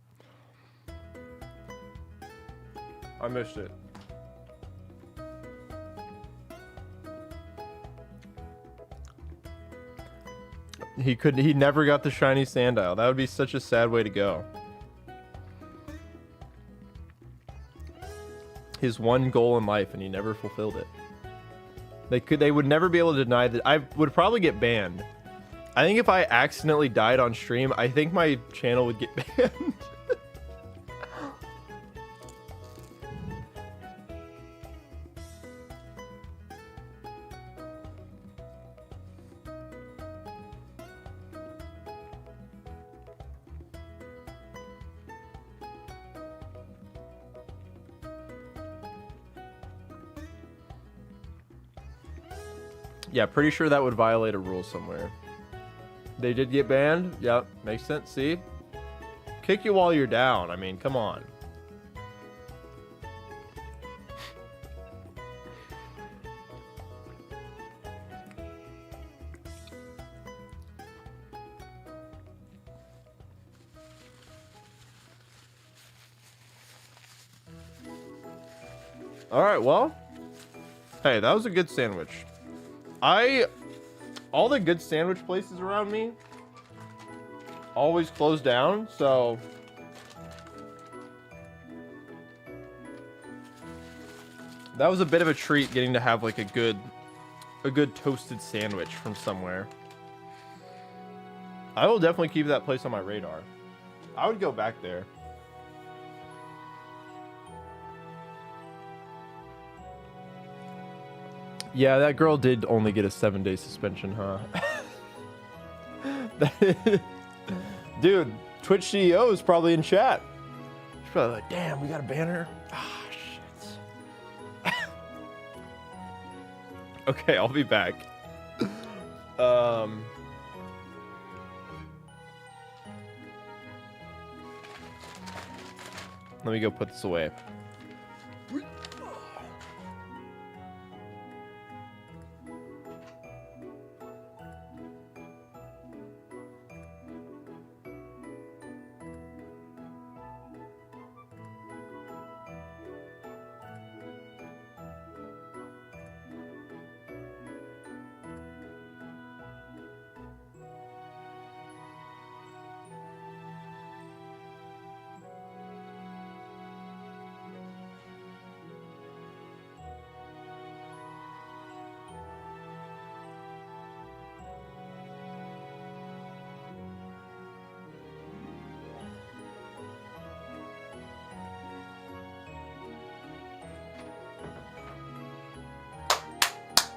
I missed it. He never got the shiny Sandile. That would be such a sad way to go. His one goal in life, and he never fulfilled it. They would never be able to deny that. I would probably get banned. I think if I accidentally died on stream, I think my channel would get banned. Yeah, pretty sure that would violate a rule somewhere. They did get banned? Yep, makes sense. See? Kick you while you're down. I mean, come on. All right, well. Hey, that was a good sandwich. All the good sandwich places around me always close down, so that was a bit of a treat getting to have like a good toasted sandwich from somewhere. I will definitely keep that place on my radar. I would go back there. Yeah, that girl did only get a 7-day suspension, huh? Dude, Twitch CEO is probably in chat. She's probably like, damn, we got a banner. Ah, shit. Okay, I'll be back. Let me go put this away.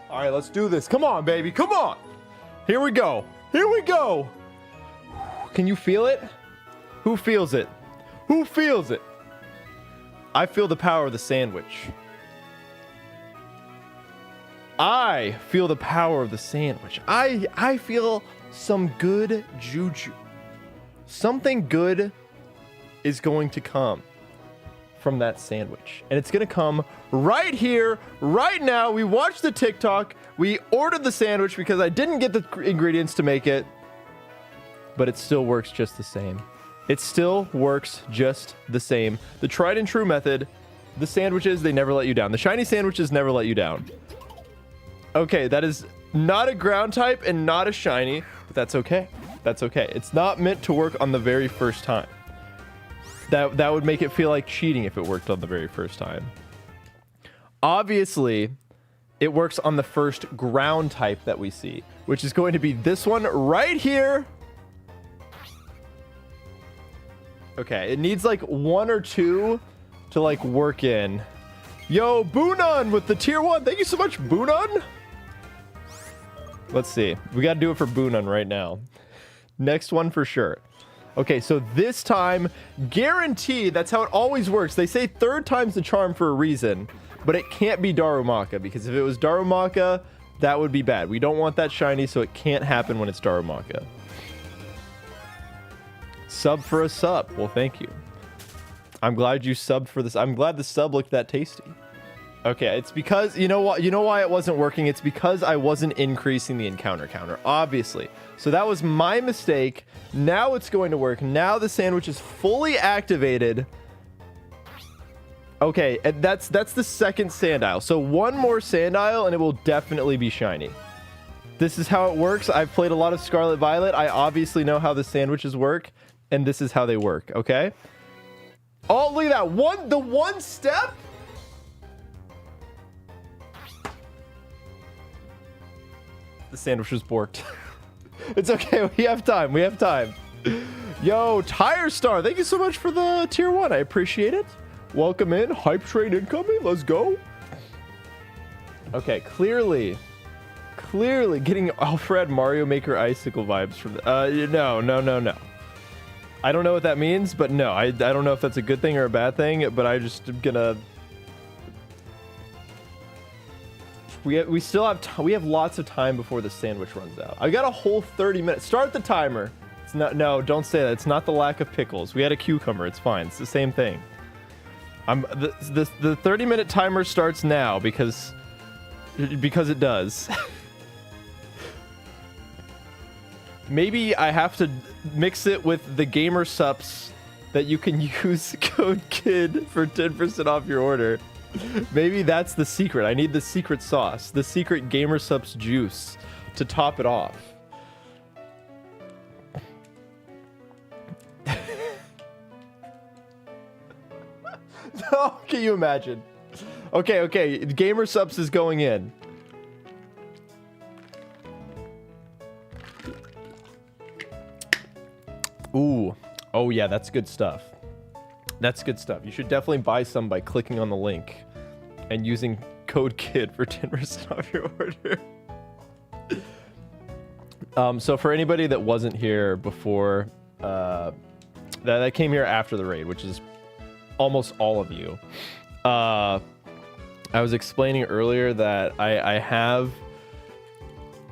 All right, let's do this. Come on, baby. Come on. Here we go. Here we go. Can you feel it? Who feels it? Who feels it? I feel the power of the sandwich. I feel the power of the sandwich. I feel some good juju. Something good is going to come from that sandwich. And it's gonna come right here, right now. We watched the TikTok. We ordered the sandwich because I didn't get the ingredients to make it. But it still works just the same. It still works just the same. The tried and true method. The sandwiches, they never let you down. The shiny sandwiches never let you down. Okay, that is not a ground type and not a shiny, but that's okay. That's okay. It's not meant to work on the very first time. That would make it feel like cheating if it worked on the very first time. Obviously, it works on the first ground type that we see, which is going to be this one right here. Okay, it needs like 1 or 2 to like work in. Yo, Boonon with the tier 1. Thank you so much, Boonon. Let's see. We got to do it for Boonon right now. Next one for sure. Okay, so this time, guaranteed, that's how it always works. They say third time's the charm for a reason, but it can't be Darumaka, because if it was Darumaka, that would be bad. We don't want that shiny, so it can't happen when it's Darumaka. Sub for a sub. Well, thank you. I'm glad you subbed for this. I'm glad the sub looked that tasty. Okay, it's because, you know what? You know why it wasn't working? It's because I wasn't increasing the encounter counter, obviously. So that was my mistake. Now it's going to work. Now the sandwich is fully activated. Okay, and that's the second Sandile. So one more Sandile and it will definitely be shiny. This is how it works. I've played a lot of Scarlet Violet. I obviously know how the sandwiches work, and this is how they work, okay? Oh, look at that. The one step? The sandwich was borked. It's okay. We have time. We have time. Yo, Tire Star, thank you so much for the tier 1. I appreciate it. Welcome in. Hype train incoming. Let's go. Okay, clearly getting Alfred Mario Maker Icicle vibes from the, no. I don't know what that means, but no, I don't know if that's a good thing or a bad thing, but I just am gonna... We still have we have lots of time before the sandwich runs out. I got a whole 30 minutes. Start the timer. It's not, no, don't say that. It's not the lack of pickles. We had a cucumber. It's fine. It's the same thing. The 30-minute timer starts now because it does. Maybe I have to mix it with the gamer sups that you can use code KID for 10% off your order. Maybe that's the secret. I need the secret sauce, the secret gamer sups juice to top it off. No, can you imagine? Okay, gamer subs is going in. Ooh. Oh yeah, that's good stuff. That's good stuff. You should definitely buy some by clicking on the link and using code KID for 10% off your order. So for anybody that wasn't here before, that came here after the raid, which is almost all of you, I was explaining earlier that I have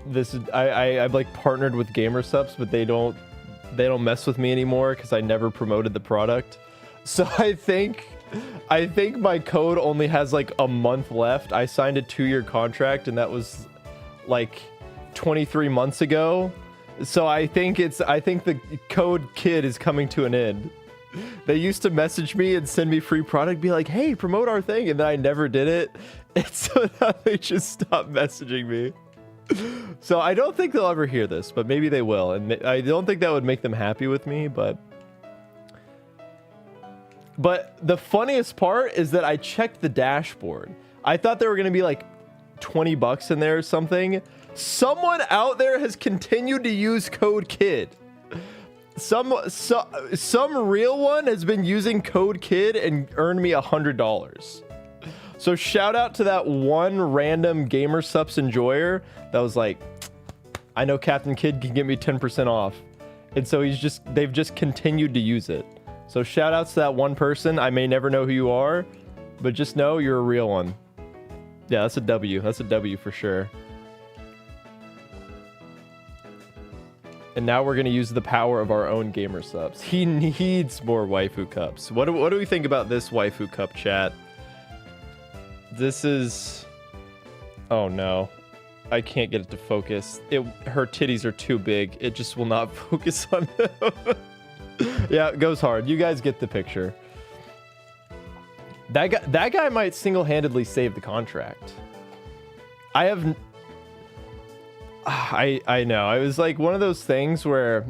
this. I've like partnered with GamerSups, but they don't mess with me anymore because I never promoted the product. So I think my code only has like a month left. I signed a 2-year contract, and that was like 23 months ago. So I think the code KID is coming to an end. They used to message me and send me free product, be like, hey, promote our thing, and then I never did it. And so now they just stopped messaging me. So I don't think they'll ever hear this, but maybe they will. And I don't think that would make them happy with me, but the funniest part is that I checked the dashboard. I thought there were going to be like $20 in there or something. Someone out there has continued to use code KID. Some real one has been using code KID and earned me $100. So shout out to that one random GamerSups enjoyer that was like, I know Captain Kidd can get me 10% off. And so they've just continued to use it. So shout outs to that one person. I may never know who you are, but just know you're a real one. Yeah, that's a W. That's a W for sure. And now we're going to use the power of our own GamerSups. He needs more waifu cups. What do we think about this waifu cup, chat? This is... Oh no. I can't get it to focus. Her titties are too big. It just will not focus on them. Yeah, it goes hard. You guys get the picture. That guy might single-handedly save the contract. I know. It was like one of those things where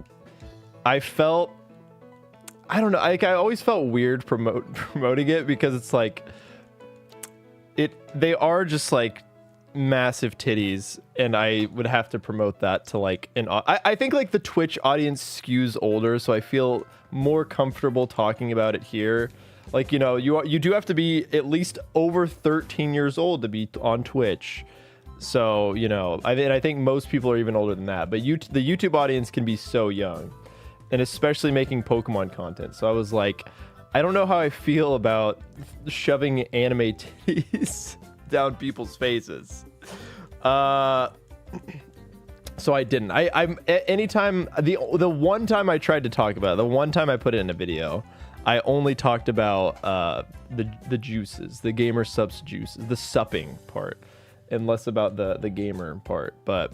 I felt... I don't know. Like, I always felt weird promoting it because it's like... They are just like massive titties, and I would have to promote that to like I think like the Twitch audience skews older, so I feel more comfortable talking about it here. Like, you know, you do have to be at least over 13 years old to be on Twitch. So, you know, I think most people are even older than that, but the YouTube audience can be so young, and especially making Pokemon content. So I was like, I don't know how I feel about shoving anime titties down people's faces. So I didn't. Anytime the one time I tried to talk about it, the one time I put it in a video, I only talked about the juices, the GamerSups juices, the supping part, and less about the gamer part. But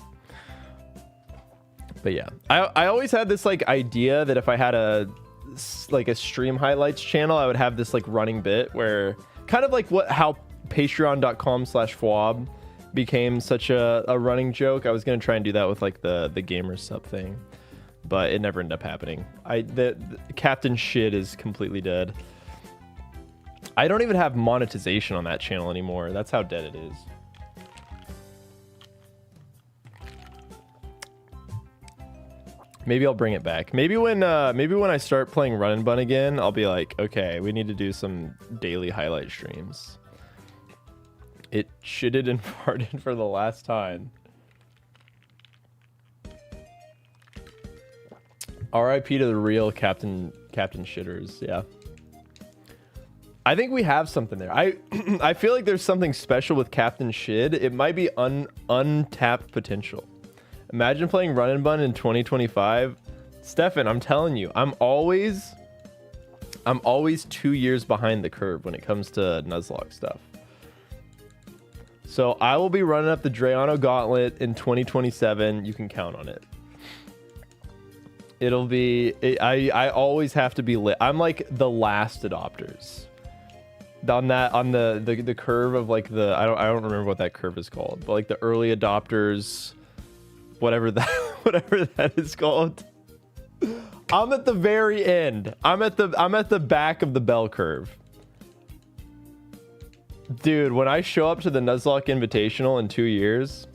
yeah, I always had this like idea that if I had a stream highlights channel, I would have this like running bit where kind of like how patreon.com/fwab became such a running joke. I was gonna try and do that with like the gamer sub thing, but it never ended up happening. The Captain Shit is completely dead. I don't even have monetization on that channel anymore. That's how dead it is. Maybe I'll bring it back. Maybe when I start playing Run and Bun again, I'll be like, okay, we need to do some daily highlight streams. It shitted and farted for the last time. R.I.P. to the real Captain Shitters. Yeah. I think we have something there. I feel like there's something special with Captain Shid. It might be untapped potential. Imagine playing Run and Bun in 2025. Stefan, I'm telling you, I'm always 2 years behind the curve when it comes to Nuzlocke stuff. So I will be running up the Drayano Gauntlet in 2027. You can count on it. It'll be... I always have to be lit. I'm like the last adopters. On the curve of like the... I don't remember what that curve is called. But like the early adopters... Whatever that is called. I'm at the very end. I'm at the back of the bell curve. Dude, when I show up to the Nuzlocke Invitational in 2 years,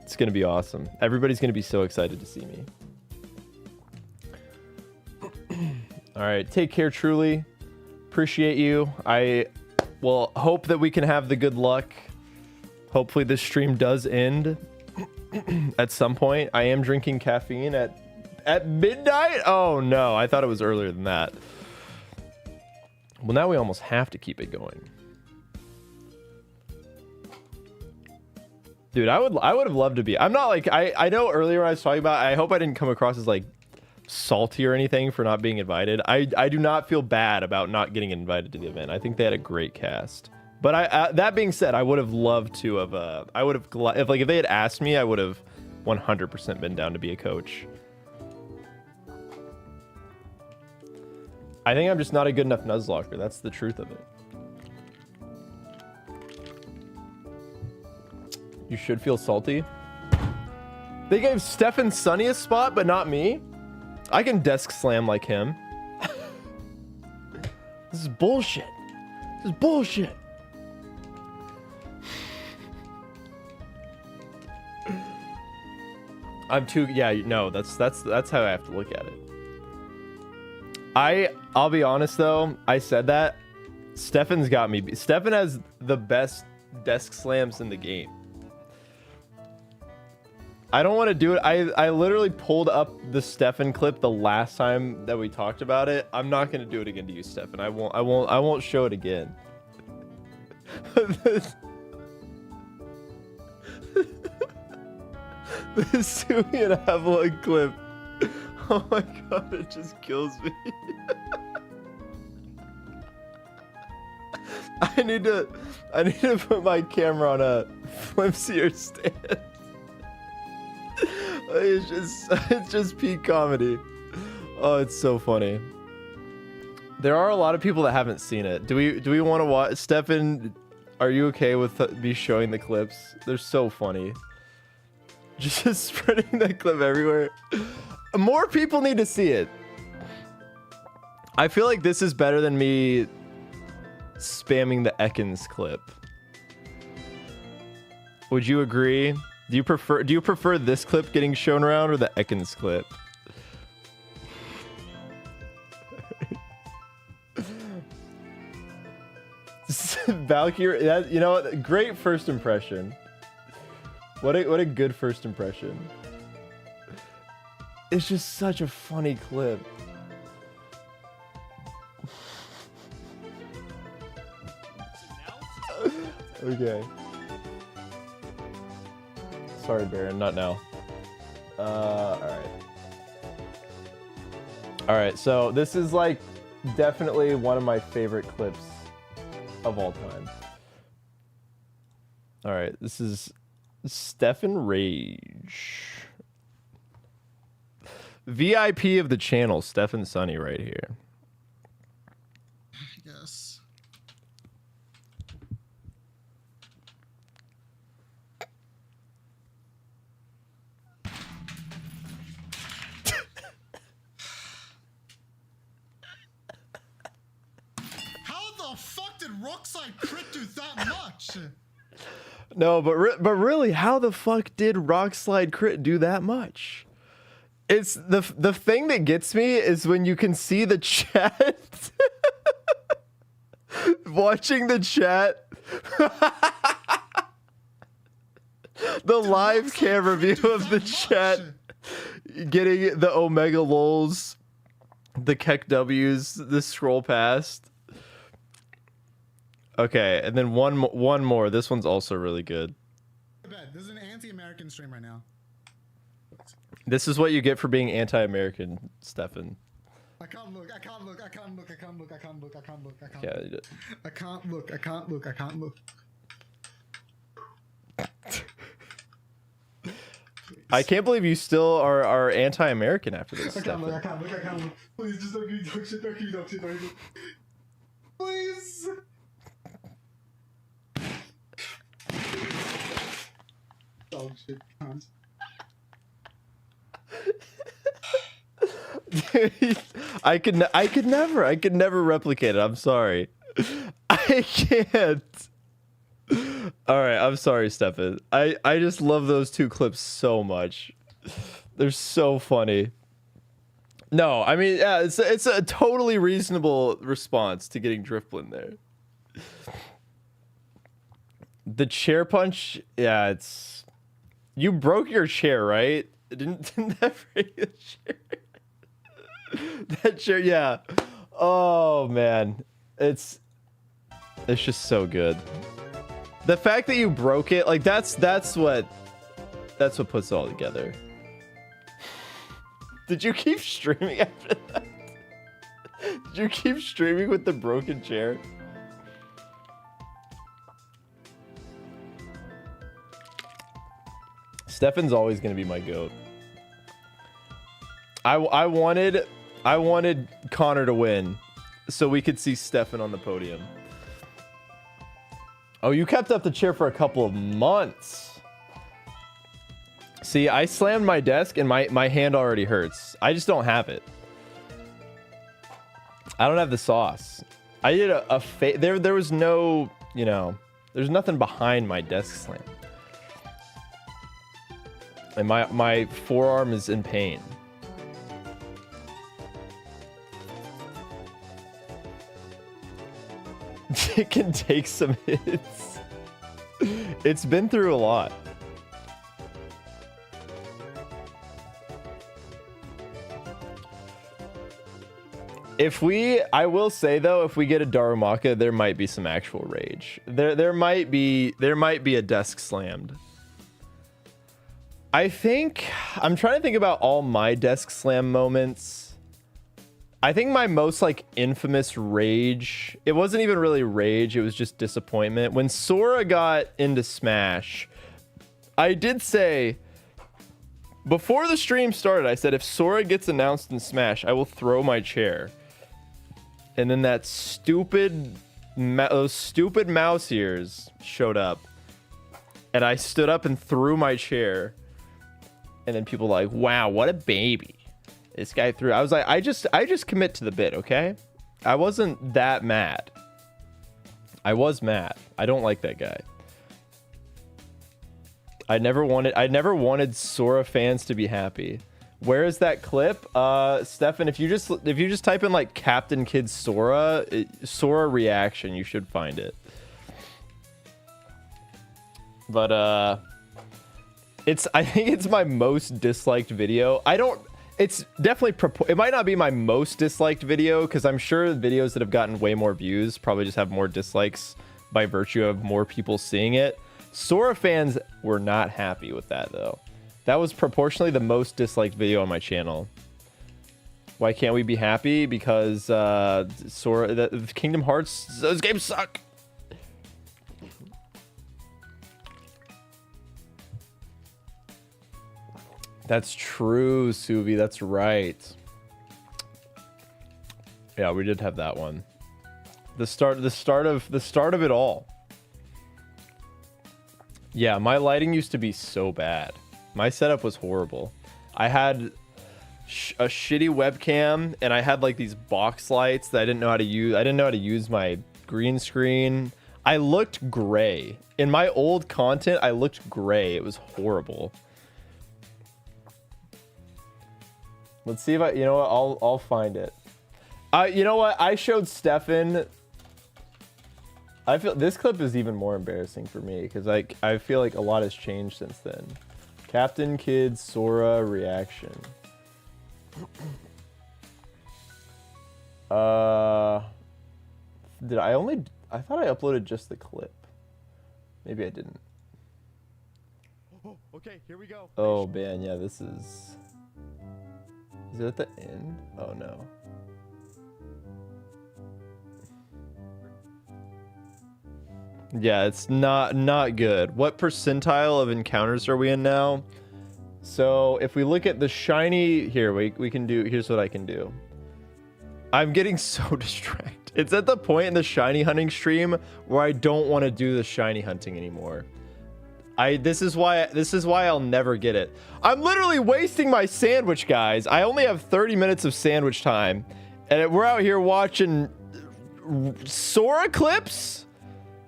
it's gonna be awesome. Everybody's gonna be so excited to see me. All right, take care, truly. Appreciate you. I will hope that we can have the good luck. Hopefully this stream does end at some point. I am drinking caffeine at midnight. Oh no, I thought it was earlier than that. Well, now we almost have to keep it going. Dude, I would have loved to be. I'm not like I know earlier I was talking about. I hope I didn't come across as like salty or anything for not being invited. I do not feel bad about not getting invited to the event. I think they had a great cast. But that being said, I would have loved to have. If they had asked me, I would have 100% been down to be a coach. I think I'm just not a good enough Nuzlocker. That's the truth of it. You should feel salty. They gave Stefan Sunny a spot, but not me. I can desk slam like him. This is bullshit. This is bullshit. I'm too. Yeah, no. That's how I have to look at it. I'll be honest though. I said that. Stefan's got me. Stefan has the best desk slams in the game. I don't want to do it. I literally pulled up the Stefan clip the last time that we talked about it. I'm not going to do it again to you, Stefan. I won't show it again. This 2.5 log clip. Oh my god, it just kills me. I need to put my camera on a flimsier stand. It's just peak comedy. Oh, it's so funny. There are a lot of people that haven't seen it. Do we want to watch? Stefan, are you okay with me showing the clips? They're so funny. Just spreading that clip everywhere. More people need to see it. I feel like this is better than me spamming the Ekans clip. Would you agree? Do you prefer this clip getting shown around or the Ekans clip? Valkyrie, you know what? Great first impression. What a good first impression. It's just such a funny clip. Okay. Sorry, Baron, not now. Alright. Alright, so this is like definitely one of my favorite clips of all time. Alright, this is Stefan Rage. VIP of the channel, Stefan Sunny right here. Yes. the fuck did Rockside crit do that much? No, but really, how the fuck did Rockslide crit do that much? It's the thing that gets me is when you can see the chat. Watching the chat. The live cam review of the chat. Getting the Omega Lols, the Keck W's, the scroll past. Okay, and then one more. This one's also really good. This is an anti-American stream right now. This is what you get for being anti-American, Stefan. I can't look. I can't look. I can't look. I can't look. I can't look. I can't look. I can't Yeah, look. I can't look. I can't look. I can't look. I can't believe you still are anti-American after this. I can't look. I Stefan. can't look. I can't look. Please, just don't give me dog shit. Don't give me dog shit. Don't give me. Please. Dog shit. Can't. I could never replicate it. I'm sorry. I can't. All right, I'm sorry, Stefan. I just love those two clips so much. They're so funny. No, I mean, yeah, it's a totally reasonable response to getting Drifblim there. The chair punch, yeah, it's you broke your chair, right? Didn't that break the chair? That chair, yeah. Oh man, it's just so good. The fact that you broke it, like that's what puts it all together. Did you keep streaming after that? Did you keep streaming with the broken chair? Stefan's always gonna be my GOAT. I wanted Connor to win so we could see Stefan on the podium. Oh, you kept up the chair for a couple of months. See, I slammed my desk and my hand already hurts. I just don't have it. I don't have the sauce. I did there was no, you know, there's nothing behind my desk slam. And my forearm is in pain. It can take some hits. It's been through a lot. I will say though, if we get a Darumaka, there might be some actual rage. There might be a desk slammed. I'm trying to think about all my desk slam moments. I think my most like infamous rage, it wasn't even really rage, it was just disappointment. When Sora got into Smash, I did say, before the stream started, I said, if Sora gets announced in Smash, I will throw my chair. And then that those stupid mouse ears showed up. And I stood up and threw my chair. And then people were like, wow, what a baby. This guy threw. I was like, I just commit to the bit, okay? I wasn't that mad. I was mad. I don't like that guy. I never wanted Sora fans to be happy. Where is that clip? Stefan, if you just type in like Captain Kid Sora, Sora reaction, you should find it. But I think it's my most disliked video. It's definitely, it might not be my most disliked video, because I'm sure videos that have gotten way more views probably just have more dislikes by virtue of more people seeing it. Sora fans were not happy with that, though. That was proportionally the most disliked video on my channel. Why can't we be happy? Because the Kingdom Hearts, those games suck. That's true, Suvi. That's right. Yeah, we did have that one. The start of it all. Yeah, my lighting used to be so bad. My setup was horrible. I had a shitty webcam, and I had like these box lights that I didn't know how to use. I didn't know how to use my green screen. I looked gray. In my old content, I looked gray. It was horrible. Let's see if I, you know what, I'll find it. You know what, I showed Stefan. I feel this clip is even more embarrassing for me because I feel like a lot has changed since then. Captain Kid Sora reaction. Did I only? I thought I uploaded just the clip. Maybe I didn't. Oh, okay, here we go. Oh man, yeah, this is. Is it at the end? Oh no. Yeah, it's not good. What percentile of encounters are we in now? So if we look at the shiny here, we can do. Here's what I can do. I'm getting so distracted. It's at the point in the shiny hunting stream where I don't want to do the shiny hunting anymore. This is why I'll never get it. I'm literally wasting my sandwich, guys. I only have 30 minutes of sandwich time, and we're out here watching Sora clips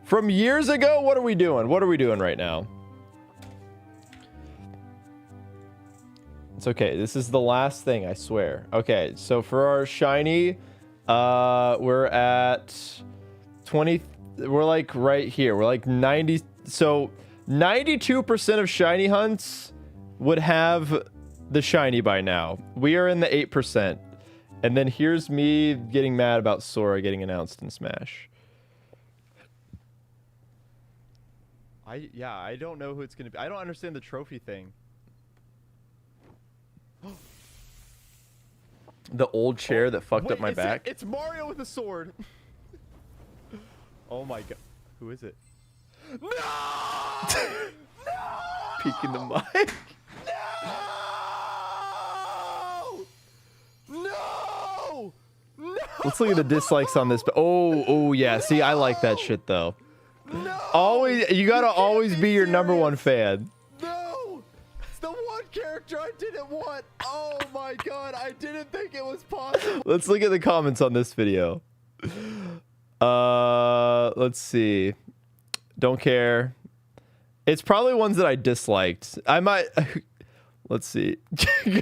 from years ago. What are we doing? What are we doing right now? It's okay. This is the last thing, I swear. Okay, so for our shiny, we're at 20. We're like right here. We're like 90. So 92% of shiny hunts would have the shiny by now. We are in the 8%. And then here's me getting mad about Sora getting announced in Smash. I don't know who it's going to be. I don't understand the trophy thing. The old chair that fucked up my back. It's Mario with a sword. Oh my god. Who is it? No! Peeking the mic. No! No! Let's look at the dislikes on this. Oh yeah. See, I like that shit though. No! Always, you gotta always be your number one fan. No! It's the one character I didn't want. Oh my god, I didn't think it was possible. Let's look at the comments on this video. Let's see. Don't care. It's probably ones that I disliked. I might. Let's see.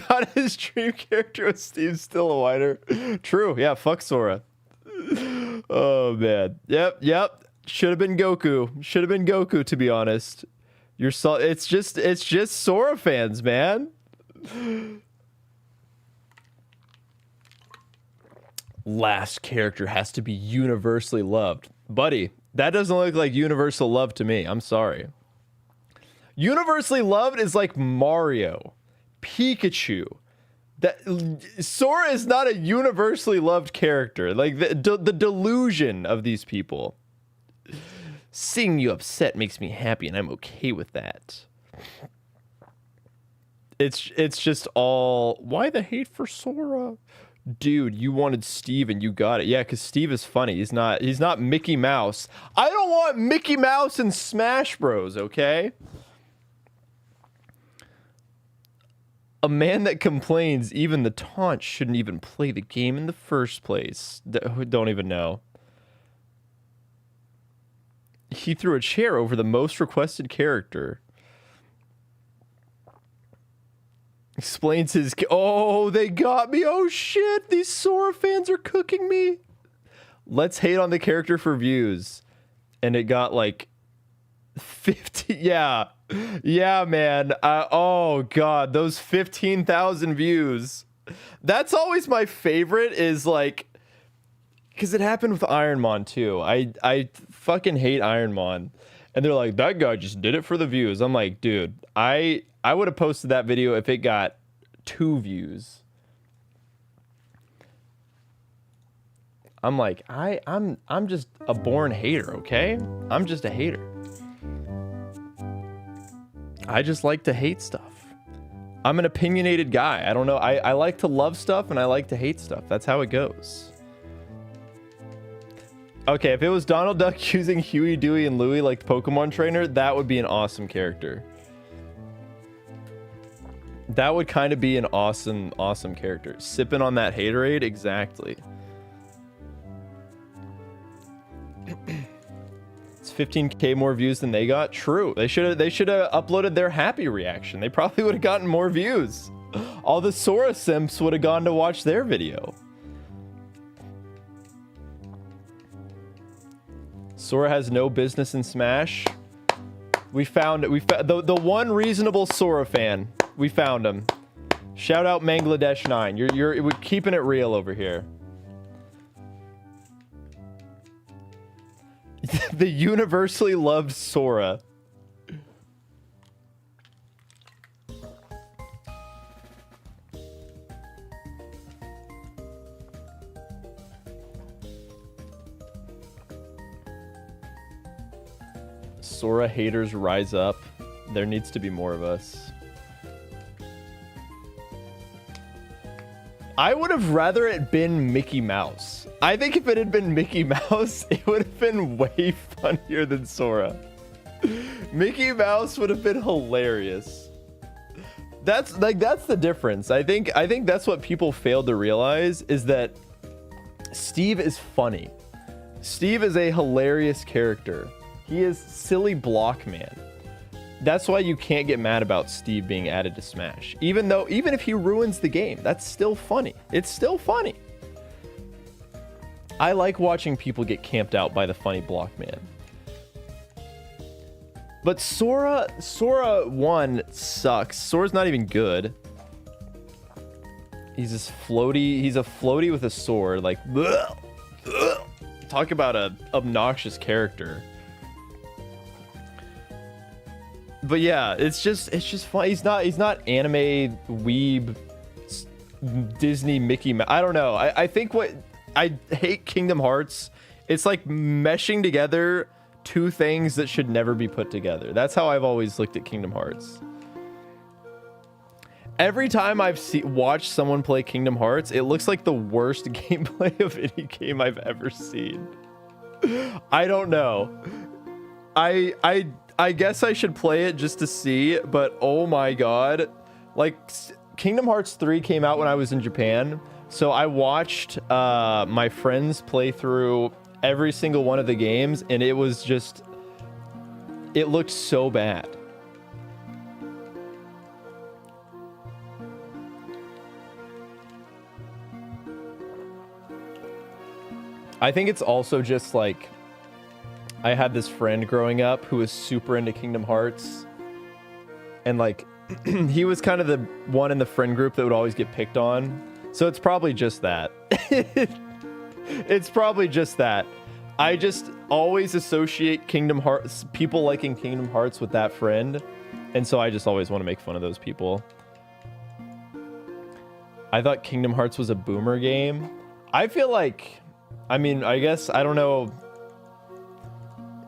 Got his dream character with Steve Stillwater. True. Yeah. Fuck Sora. Oh man. Yep. Should have been Goku. Should have been Goku, to be honest. It's just Sora fans, man. Last character has to be universally loved. Buddy, that doesn't look like universal love to me. I'm sorry. Universally loved is like Mario, Pikachu. That Sora is not a universally loved character. Like the delusion of these people. Seeing you upset makes me happy, and I'm okay with that. It's just all, why the hate for Sora? Dude, you wanted Steve and you got it. Yeah, because Steve is funny. He's not Mickey Mouse. I don't want Mickey Mouse in Smash Bros, okay? A man that complains even the taunt shouldn't even play the game in the first place. Don't even know. He threw a chair over the most requested character. Explains his... Oh, they got me. Oh, shit. These Sora fans are cooking me. Let's hate on the character for views. And it got like 50... Yeah. Yeah, man. Oh, God. Those 15,000 views. That's always my favorite is like... Because it happened with Ironmon, too. I fucking hate Ironmon. And they're like, that guy just did it for the views. I'm like, dude, I would have posted that video if it got 2 views. I'm like, I'm just a born hater, okay? I'm just a hater. I just like to hate stuff. I'm an opinionated guy. I don't know. I like to love stuff and I like to hate stuff. That's how it goes. Okay, if it was Donald Duck using Huey, Dewey, and Louie like the Pokemon trainer, that would be an awesome character. That would kind of be an awesome character. Sipping on that haterade, exactly. It's 15k more views than they got. True. They should have uploaded their happy reaction. They probably would have gotten more views. All the Sora simps would have gone to watch their video. Sora has no business in Smash. We found the one reasonable Sora fan. We found him. Shout out Bangladesh 9. We're keeping it real over here. The universally loved Sora. Sora haters rise up. There needs to be more of us. I would have rather it been Mickey Mouse. I think if it had been Mickey Mouse, it would have been way funnier than Sora. Mickey Mouse would have been hilarious. That's the difference. I think that's what people failed to realize is that Steve is funny. Steve is a hilarious character. He is silly block man. That's why you can't get mad about Steve being added to Smash. Even if he ruins the game, that's still funny. It's still funny. I like watching people get camped out by the funny block man. But Sora 1 sucks. Sora's not even good. He's this floaty. He's a floaty with a sword. Like, bleh, bleh. Talk about a obnoxious character. But yeah, it's just fun. He's not anime weeb Disney Mickey Mouse. I don't know. I think I hate Kingdom Hearts. It's like meshing together two things that should never be put together. That's how I've always looked at Kingdom Hearts. Every time I've watched someone play Kingdom Hearts, it looks like the worst gameplay of any game I've ever seen. I don't know. I guess I should play it just to see, but oh my god. Like, Kingdom Hearts 3 came out when I was in Japan, so I watched my friends play through every single one of the games, and it was just... It looked so bad. I think it's also just like... I had this friend growing up who was super into Kingdom Hearts. And like, he was kind of the one in the friend group that would always get picked on. So it's probably just that. It's probably just that. I just always associate Kingdom Hearts, people liking Kingdom Hearts with that friend. And so I just always want to make fun of those people. I thought Kingdom Hearts was a boomer game. I feel like, I mean, I guess, I don't know.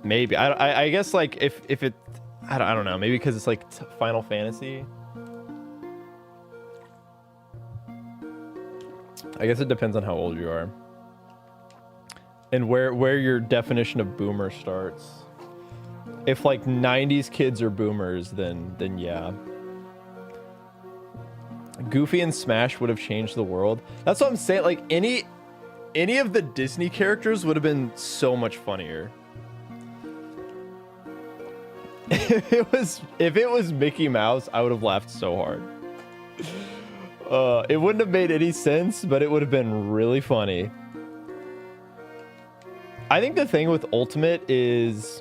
Maybe. I guess like if it, I don't know. Maybe because it's like Final Fantasy. I guess it depends on how old you are. And where your definition of boomer starts. If like 90s kids are boomers, then yeah. Goofy and Smash would have changed the world. That's what I'm saying. Like any of the Disney characters would have been so much funnier. If it was Mickey Mouse, I would have laughed so hard. It wouldn't have made any sense, but it would have been really funny. I think the thing with Ultimate is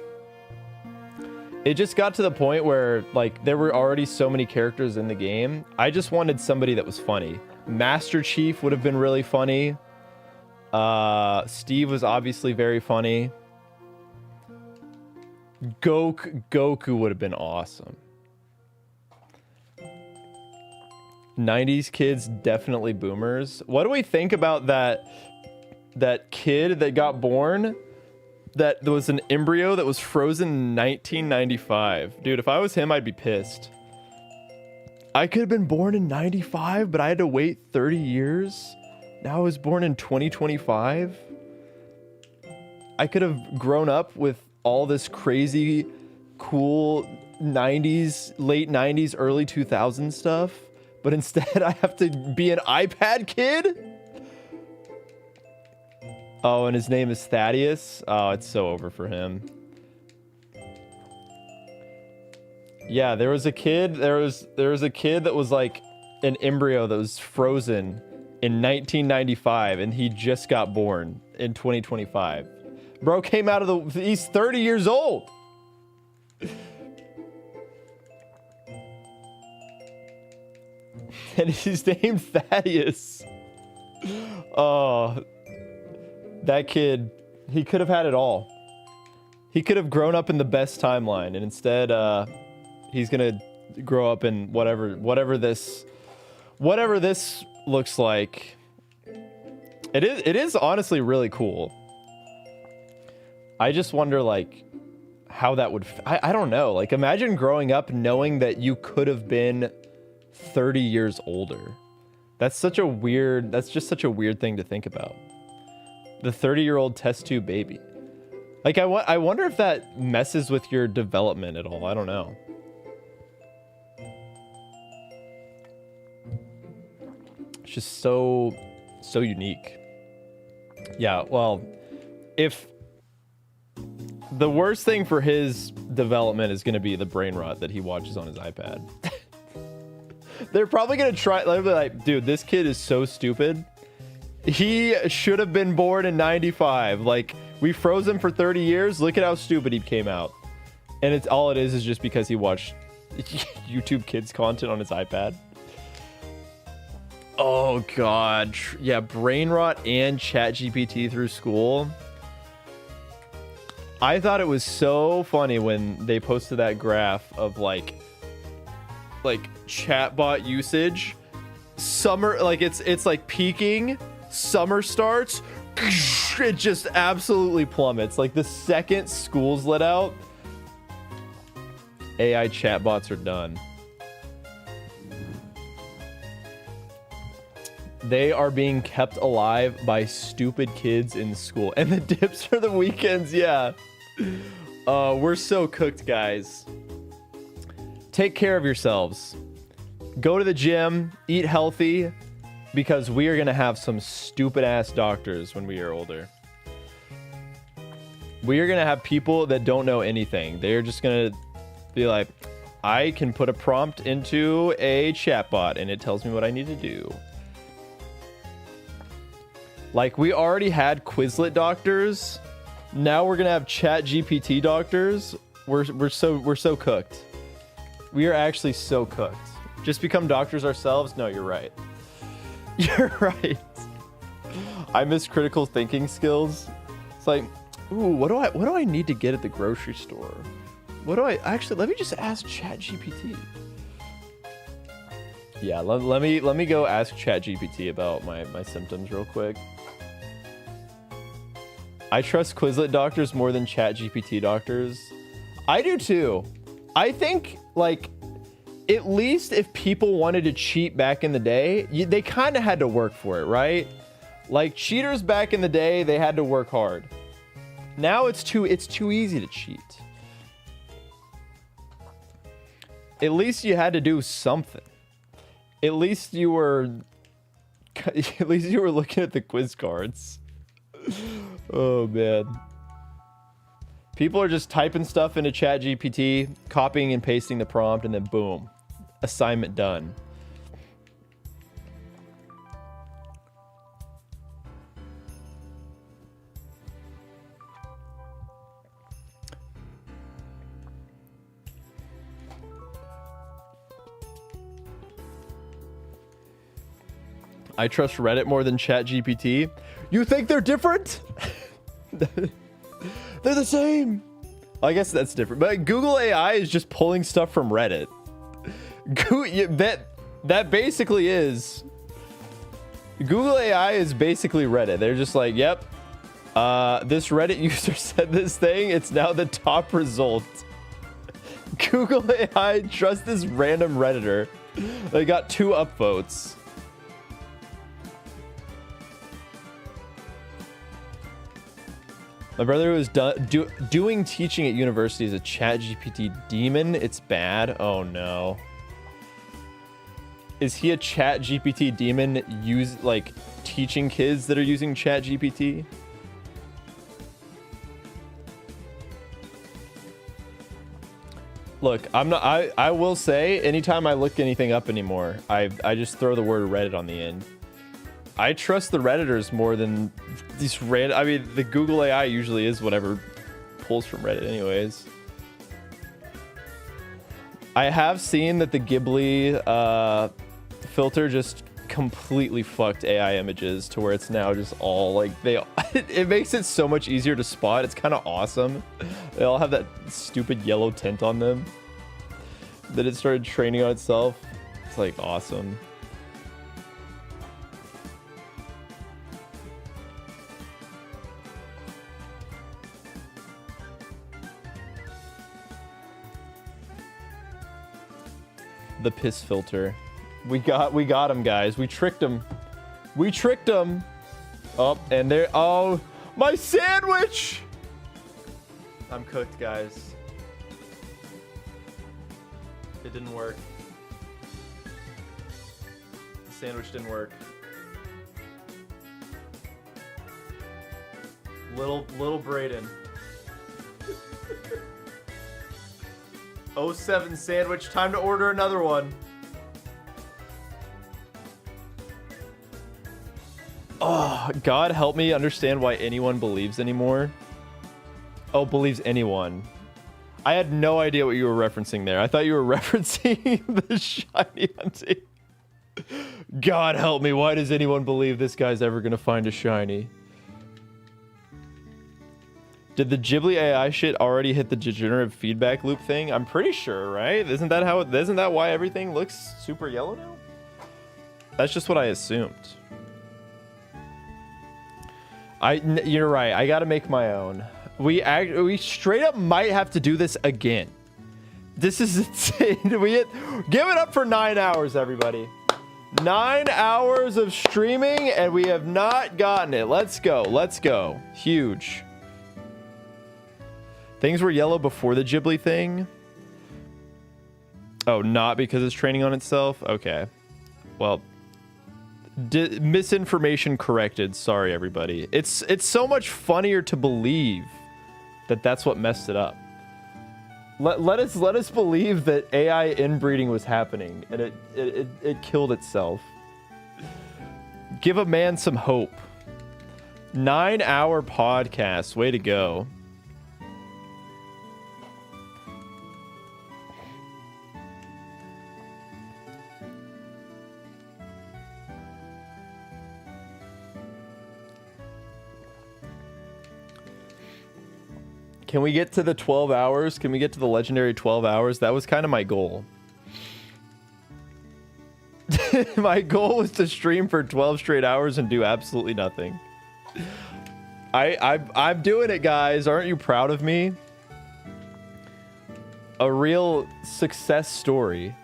it just got to the point where like there were already so many characters in the game. I just wanted somebody that was funny. Master Chief would have been really funny. Steve was obviously very funny. Goku would have been awesome. 90s kids, definitely boomers. What do we think about that kid that got born that was an embryo that was frozen in 1995? Dude, if I was him, I'd be pissed. I could have been born in 95, but I had to wait 30 years. Now I was born in 2025. I could have grown up with all this crazy, cool 90s, late 90s, early 2000s stuff, but instead I have to be an iPad kid? Oh, and his name is Thaddeus. Oh, it's so over for him. Yeah, there was a kid. There was a kid that was like an embryo that was frozen in 1995, and he just got born in 2025. Bro came out of the. He's 30 years old. And he's named Thaddeus. Oh, that kid, he could have had it all. He could have grown up in the best timeline, and instead, he's gonna grow up in whatever this looks like. It is honestly really cool. I just wonder, like, how that would. I don't know. Like, imagine growing up knowing that you could have been 30 years older. That's just such a weird thing to think about. The 30-year-old test tube baby. Like, I wonder if that messes with your development at all. I don't know. It's just so unique. Yeah, well, if the worst thing for his development is going to be the brain rot that he watches on his iPad. They're probably going to try, they'll be like, dude, this kid is so stupid. He should have been born in 95. Like, we froze him for 30 years. Look at how stupid he came out. And it's all it is just because he watched YouTube Kids content on his iPad. Oh, God. Yeah, brain rot and ChatGPT through school. I thought it was so funny when they posted that graph of like chatbot usage. Summer, like it's like peaking. Summer starts, it just absolutely plummets. Like the second school's let out, AI chatbots are done. They are being kept alive by stupid kids in school. And the dips are the weekends, yeah. We're so cooked, guys. Take care of yourselves. Go to the gym, eat healthy, because we are going to have some stupid-ass doctors when we are older. We are going to have people that don't know anything. They're just going to be like, I can put a prompt into a chatbot, and it tells me what I need to do. Like, we already had Quizlet doctors. Now we're gonna have ChatGPT doctors. We're so cooked. We are actually so cooked. Just become doctors ourselves? No, you're right. You're right. I miss critical thinking skills. It's like, ooh, what do I need to get at the grocery store? What do I actually? Let me just ask ChatGPT. Yeah, let me go ask ChatGPT about my symptoms real quick. I trust Quizlet doctors more than ChatGPT doctors. I do too. I think, like, at least if people wanted to cheat back in the day, they kind of had to work for it, right? Like, cheaters back in the day, they had to work hard. Now it's too easy to cheat. At least you had to do something. At least you were looking at the quiz cards. Oh man. People are just typing stuff into ChatGPT, copying and pasting the prompt, and then boom, assignment done. I trust Reddit more than ChatGPT. You think they're different? They're the same. I guess that's different. But Google AI is just pulling stuff from Reddit. That basically is. Google AI is basically Reddit. They're just like, yep. This Reddit user said this thing. It's now the top result. Google AI, trust this random Redditor. They got 2 upvotes. My brother was doing teaching at university as a ChatGPT demon. It's bad. Oh no. Is he a ChatGPT demon teaching kids that are using ChatGPT? Look, I'm not. I will say, anytime I look anything up anymore, I just throw the word Reddit on the end. I trust the Redditors more than these random. I mean, the Google AI usually is whatever pulls from Reddit, anyways. I have seen that the Ghibli filter just completely fucked AI images to where it's now just all like it makes it so much easier to spot. It's kind of awesome. They all have that stupid yellow tint on them that it started training on itself. It's like awesome. The piss filter. We got him, guys. We tricked him. We tricked him. Oh, and there. Oh, my sandwich. I'm cooked, guys. It didn't work. The sandwich didn't work. Little Brayden. 07 sandwich. Time to order another one. Oh, God help me understand why anyone believes anymore. Oh, believes anyone. I had no idea what you were referencing there. I thought you were referencing the shiny hunting. God help me. Why does anyone believe this guy's ever going to find a shiny? Did the Ghibli AI shit already hit the degenerate feedback loop thing? I'm pretty sure, right? Isn't that why everything looks super yellow now? That's just what I assumed. You're right. I got to make my own. We straight up might have to do this again. This is insane. Give it up for 9 hours, everybody. 9 hours of streaming, and we have not gotten it. Let's go. Let's go. Huge. Things were yellow before the Ghibli thing. Oh, not because it's training on itself? Okay. Well, misinformation corrected. Sorry, everybody. It's so much funnier to believe that that's what messed it up. Let us believe that AI inbreeding was happening and it killed itself. Give a man some hope. 9-hour podcast. Way to go. Can we get to the 12 hours? Can we get to the legendary 12 hours? That was kind of my goal. My goal was to stream for 12 straight hours and do absolutely nothing. I'm doing it, guys. Aren't you proud of me? A real success story.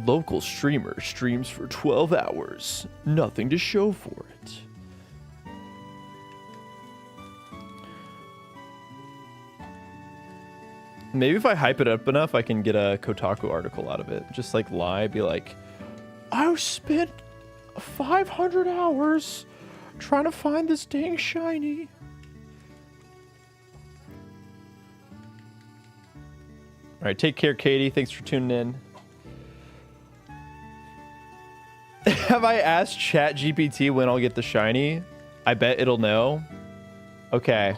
Local streamer streams for 12 hours. Nothing to show for it. Maybe if I hype it up enough, I can get a Kotaku article out of it. Just like lie, be like, I spent 500 hours trying to find this dang shiny. All right, take care, Katie. Thanks for tuning in. Have I asked ChatGPT when I'll get the shiny? I bet it'll know. Okay.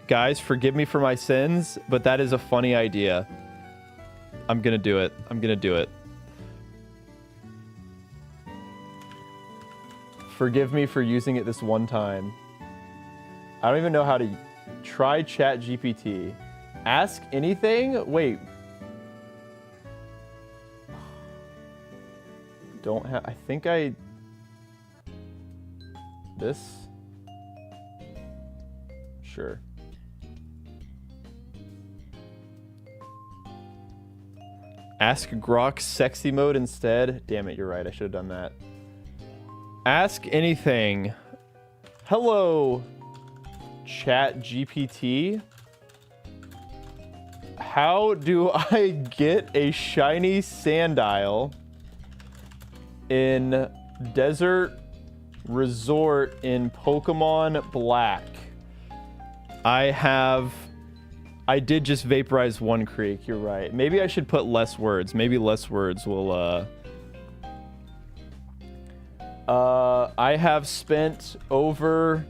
Guys, forgive me for my sins, but that is a funny idea. I'm gonna do it. I'm gonna do it. Forgive me for using it this one time. I don't even know how to try ChatGPT. Ask anything? Wait. Don't have... I think I... This? Sure. Ask Grok sexy mode instead. Damn it, you're right. I should have done that. Ask anything. Hello, ChatGPT. How do I get a shiny Sandile in Desert Resort in Pokemon Black? I have I did just vaporize one creek. You're right. Maybe I should put less words. Maybe less words will, I have spent over,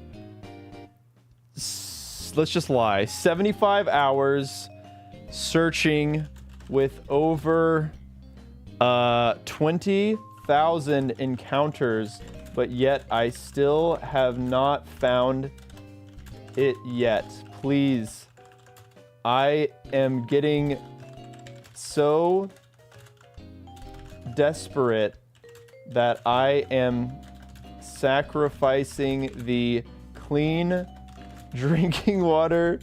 let's just lie, 75 hours searching with over 20,000 encounters, but yet I still have not found it yet. Please. I am getting so desperate that I am sacrificing the clean drinking water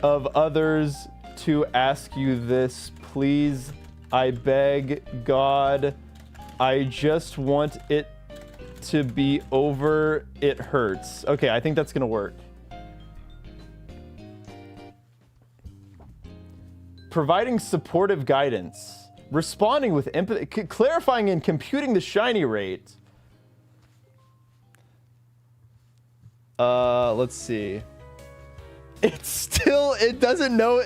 of others to ask you this. Please, I beg God, I just want it to be over. It hurts. Okay, I think that's gonna work. Providing supportive guidance. Responding with empathy, clarifying and computing the shiny rate. Let's see. It doesn't know.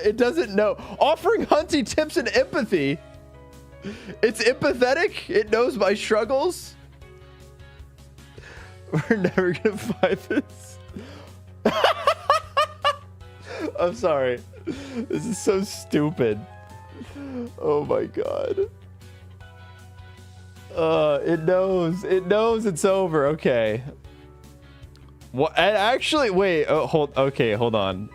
Offering Hunty tips and empathy. It's empathetic. It knows my struggles. We're never gonna find this. I'm sorry. This is so stupid. Oh my God. It knows it's over. Okay. What? Actually, wait. Oh, hold on.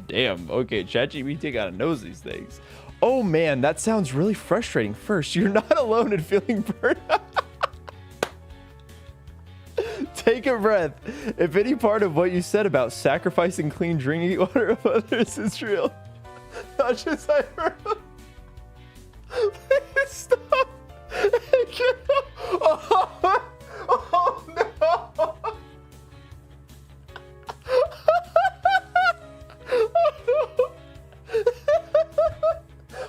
Damn. Okay, ChatGPT gotta knows these things. Oh man, that sounds really frustrating. First, you're not alone in feeling burned out. Take a breath. If any part of what you said about sacrificing clean drinking water of others is real, not just I heard. Please stop. Oh no.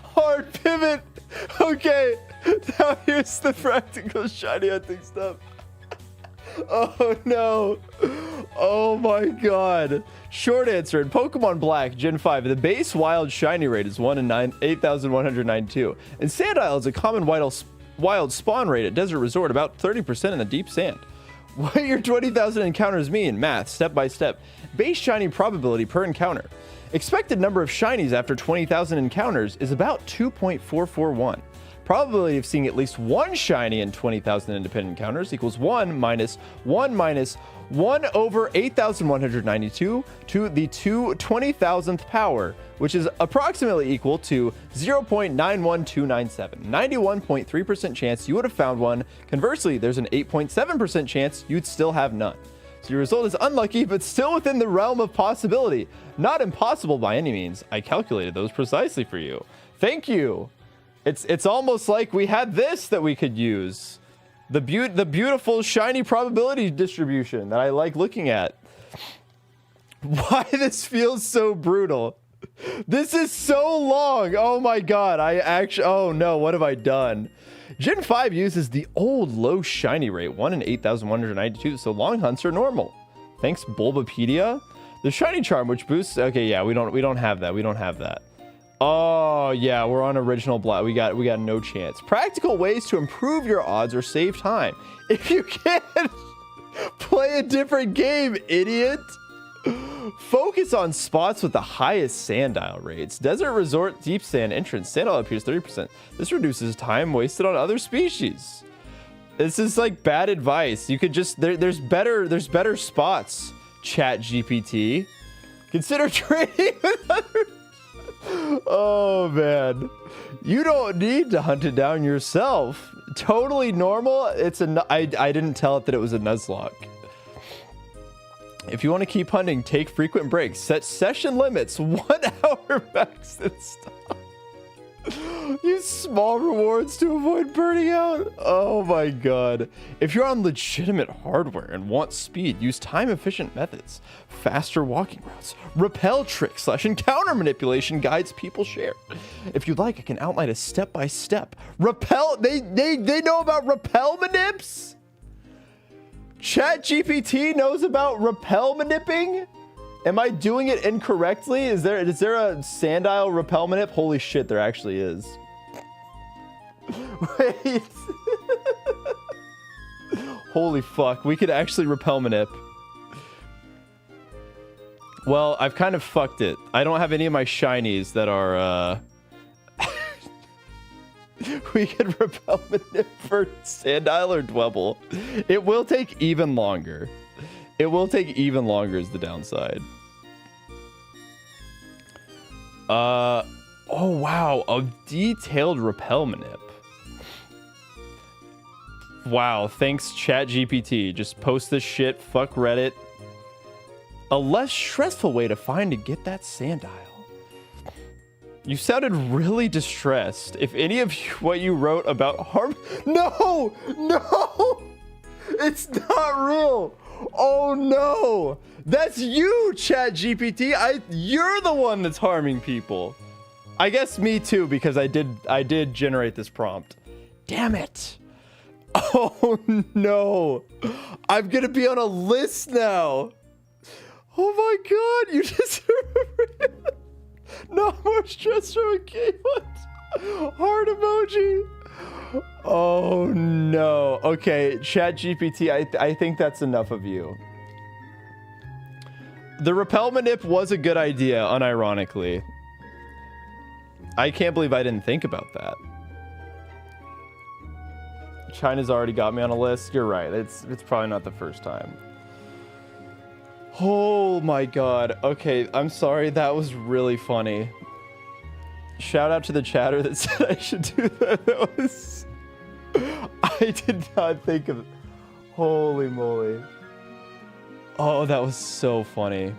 Hard pivot. Okay. Now here's the practical shiny hunting stuff. Oh no. Oh my God. Short answer. In Pokemon Black Gen 5, the base wild shiny rate is 1 in 8,192. And Sandile is a common wild spawn rate at Desert Resort, about 30% in the deep sand. What your 20,000 encounters mean? Math, step by step. Base shiny probability per encounter. Expected number of shinies after 20,000 encounters is about 2.441. Probability of seeing at least one shiny in 20,000 independent encounters equals 1 minus 1 over 8,192 to the 20,000th power, which is approximately equal to 0.91297. 91.3% chance you would have found one. Conversely, there's an 8.7% chance you'd still have none. So your result is unlucky, but still within the realm of possibility. Not impossible by any means. I calculated those precisely for you. Thank you. It's almost like we had this that we could use. The beautiful shiny probability distribution that I like looking at. Why this feels so brutal. This is so long. Oh my God. Oh no, what have I done? Gen 5 uses the old low shiny rate, 1 in 8,192, so long hunts are normal. Thanks, Bulbapedia. The shiny charm, which boosts. Okay, yeah, we don't have that. We don't have that. Oh yeah, we're on original Black. We got no chance. Practical ways to improve your odds or save time. If you can't play a different game, idiot. Focus on spots with the highest Sandile rates. Desert Resort Deep Sand entrance. Sandile appears 30%. This reduces time wasted on other species. This is like bad advice. You could just there's better spots. Chat GPT. Consider trading with others. Oh man, you don't need to hunt it down yourself. Totally normal. I didn't tell it that it was a Nuzlocke. If you want to keep hunting, take frequent breaks. Set session limits. 1 hour max and stop. Use small rewards to avoid burning out. Oh my God. If you're on legitimate hardware and want speed, use time-efficient methods. Faster walking routes. Repel tricks / encounter manipulation guides people share. If you'd like, I can outline a step-by-step. Repel. They know about repel manips? Chat GPT knows about repel manipping? Am I doing it incorrectly? Is there a Sandile Repelmanip? Holy shit, there actually is. Wait. Holy fuck, we could actually Repelmanip. Well, I've kind of fucked it. I don't have any of my shinies that are, we could Repelmanip for Sandile or Dwebble. It will take even longer. It will take even longer is the downside. Oh wow, a detailed Repelmanip. Wow, thanks ChatGPT. Just post this shit, fuck Reddit. A less stressful way to find and get that Sandile. You sounded really distressed. If any of what you wrote about harm... No! No! It's not real! Oh no! That's you, ChatGPT! You're the one that's harming people. I guess me too, because I did generate this prompt. Damn it! Oh no! I'm gonna be on a list now! Oh my god, you just no more stress from a game. What? Heart emoji. Oh no. Okay, ChatGPT, I think that's enough of you. The Repelmanip was a good idea, unironically. I can't believe I didn't think about that. China's already got me on a list. You're right. It's probably not the first time. Oh my god. Okay, I'm sorry. That was really funny. Shout out to the chatter that said I should do that. That was... I did not think of... Holy moly. Oh, that was so funny.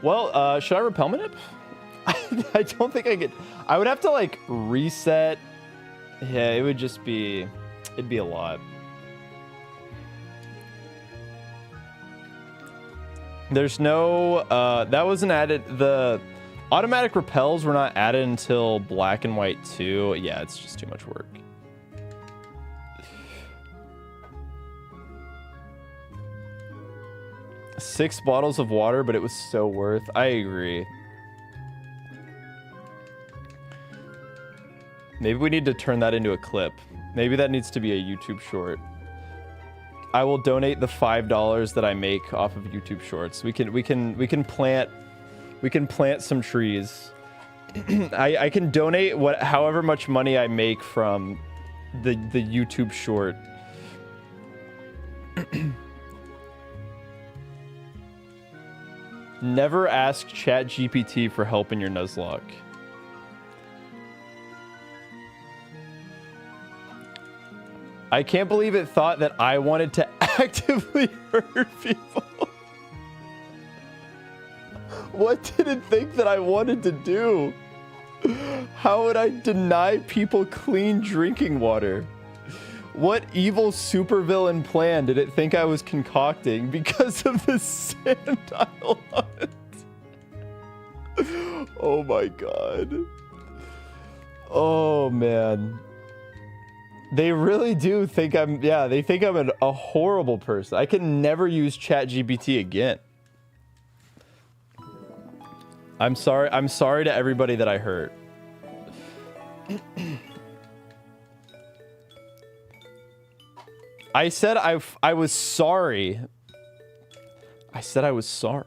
Well, should I Repelmanip? I don't think I could... I would have to, like, reset. Yeah, it would just be... It'd be a lot. There's no... that wasn't added... The automatic repels were not added until Black and White 2. Yeah, it's just too much work. Six bottles of water, but it was so worth. I agree. Maybe we need to turn that into a clip. Maybe that needs to be a YouTube short. I will donate the $5 that I make off of YouTube shorts. We can plant some trees. I can donate however much money I make from the YouTube short. Never ask ChatGPT for help in your Nuzlocke. I can't believe it thought that I wanted to actively hurt people. What did it think that I wanted to do? How would I deny people clean drinking water? What evil supervillain plan did it think I was concocting because of the Sandile hunt? Oh my god. Oh man. They really do think I'm, yeah, they think I'm a horrible person. I can never use ChatGPT again. I'm sorry to everybody that I hurt. I said I was sorry. I said I was sorry.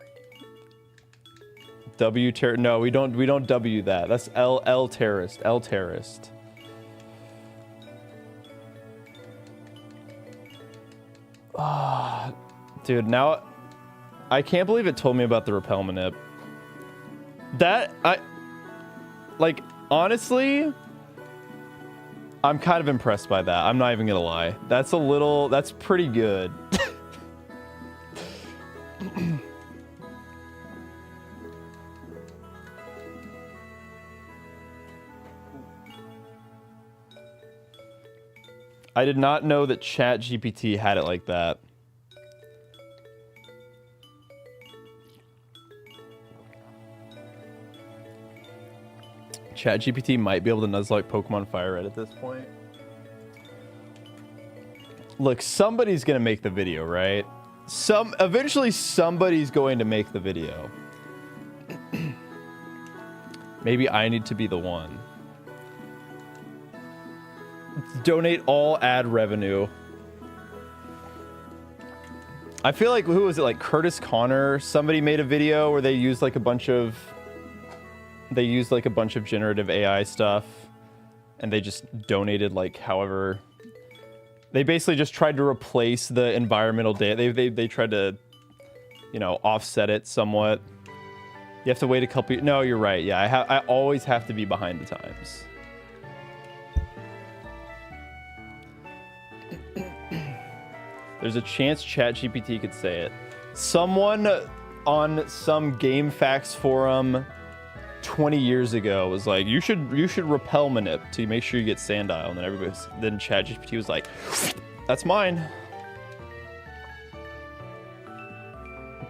No, we don't W that. That's L terrorist. L terrorist. Ah, dude, now I can't believe it told me about the Repelmanip. Like, honestly, I'm kind of impressed by that. I'm not even gonna lie. That's pretty good. I did not know that ChatGPT had it like that. ChatGPT might be able to Nuzlocke Pokemon Fire Red at this point. Look, somebody's gonna make the video, right? Eventually somebody's going to make the video. Maybe I need to be the one. Donate all ad revenue. I feel like, who was it? Like Curtis Connor? Somebody made a video where they used like a bunch of generative AI stuff, and they just donated like however. They basically just tried to replace the environmental data. They tried to, you know, offset it somewhat. You have to wait a couple. No, you're right. Yeah, I always have to be behind the times. There's a chance ChatGPT could say it. Someone on some GameFAQs forum 20 years ago was like, you should repel manip to make sure you get Sandile, and then ChatGPT was like, that's mine.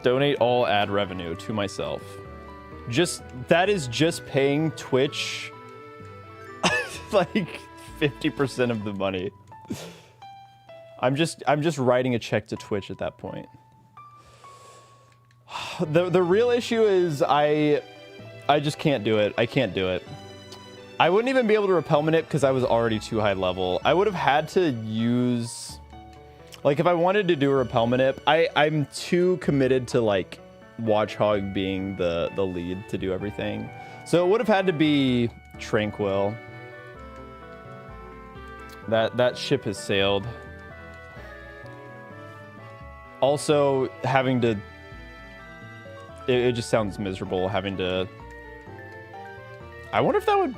Donate all ad revenue to myself. That is just paying Twitch like 50% of the money. I'm just writing a check to Twitch at that point. The real issue is I just can't do it. I can't do it. I wouldn't even be able to repel manip because I was already too high level. I would have had to use, like, if I wanted to do a repel manip, I'm too committed to like Watchhog being the lead to do everything. So it would have had to be Tranquil. That ship has sailed. Also, having to... It just sounds miserable having to... I wonder if that would...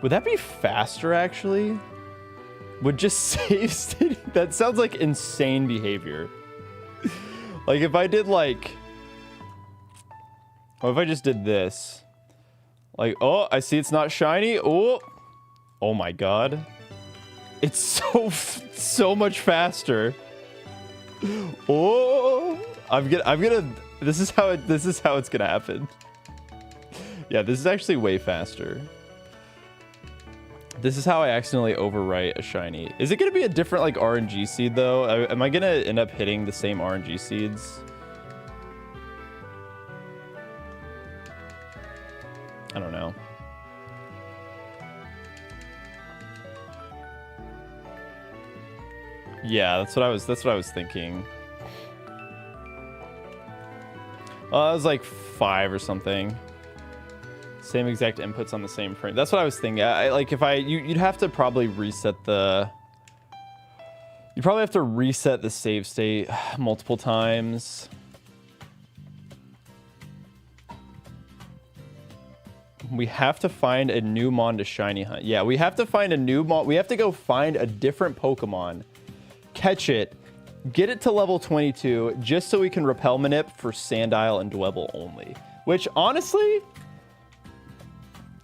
Would that be faster, actually? Would just save state... That sounds like insane behavior. Like, if I did, like... Or if I just did this. Like, oh, I see it's not shiny. Oh! Oh my god. It's so much faster. Oh, I'm gonna. This is how it's gonna happen. Yeah, this is actually way faster. This is how I accidentally overwrite a shiny. Is it gonna be a different like RNG seed though? Am I gonna end up hitting the same RNG seeds? I don't know. Yeah, that's what I was thinking. Oh, that was like 5 or something. Same exact inputs on the same frame. That's what I was thinking. Like if you'd have to probably reset the... You probably have to reset the save state multiple times. We have to find a new mon to shiny hunt. Yeah, we have to find a new mon. We have to go find a different Pokemon. Catch it, get it to level 22, just so we can repel manip for Sandile and Dwebble only. Which, honestly,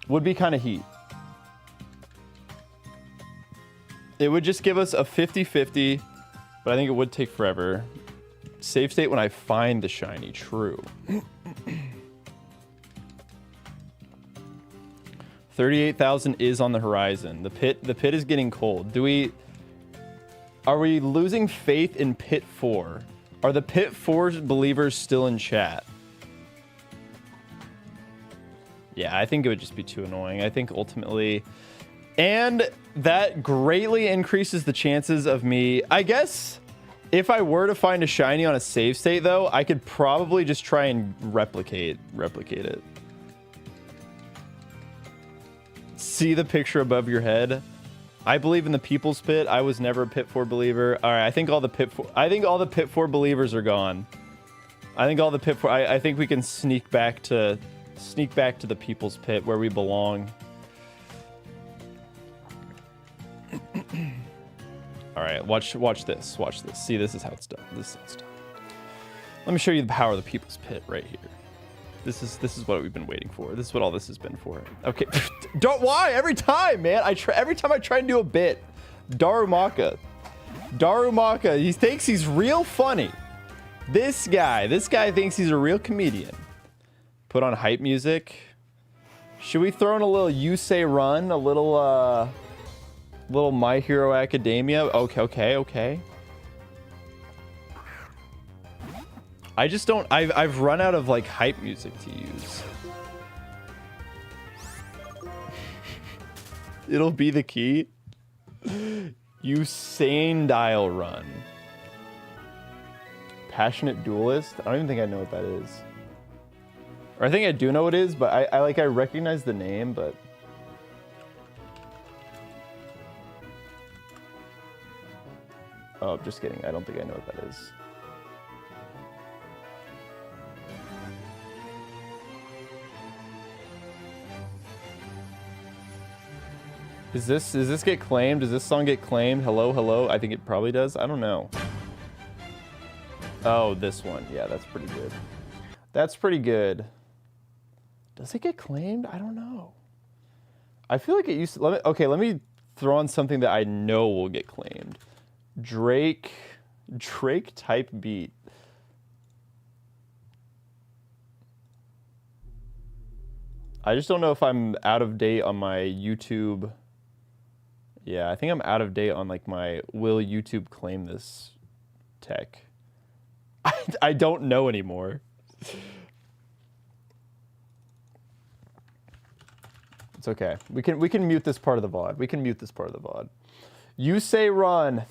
would be kind of heat. It would just give us a 50-50, but I think it would take forever. Save state when I find the shiny, true. 38,000 is on the horizon. The pit is getting cold. Are we losing faith in Pit 4? Are the Pit 4 believers still in chat? Yeah, I think it would just be too annoying. I think ultimately... And that greatly increases the chances of me... I guess if I were to find a shiny on a save state, though, I could probably just try and replicate it. See the picture above your head? I believe in the people's pit. I was never a Pit 4 believer. All right, I think all the Pit 4 believers are gone. I think all the Pit 4. I think we can sneak back to the people's pit where we belong. All right, watch this. Watch this. See, this is how it's done. Let me show you the power of the people's pit right here. This is what we've been waiting for. This is what all this has been for. Okay. Why? Every time, man. Every time I try and do a bit. Darumaka, he thinks he's real funny. This guy thinks he's a real comedian. Put on hype music. Should we throw in a little You Say Run? A little Little My Hero Academia. Okay. I just don't. I've run out of like hype music to use. It'll be the key. You Sandile run. Passionate Duelist? I don't even think I know what that is. Or I think I do know what it is, but I recognize the name, but... Oh, just kidding. I don't think I know what that is. Does this get claimed? Does this song get claimed? Hello? I think it probably does. I don't know. Oh, this one. Yeah, that's pretty good. That's pretty good. Does it get claimed? I don't know. I feel like it used to... Let me throw on something that I know will get claimed. Drake type beat. I just don't know if I'm out of date on my YouTube. Yeah, I think I'm out of date on like my will YouTube claim this tech. I don't know anymore. It's okay. We can mute this part of the VOD. You say run.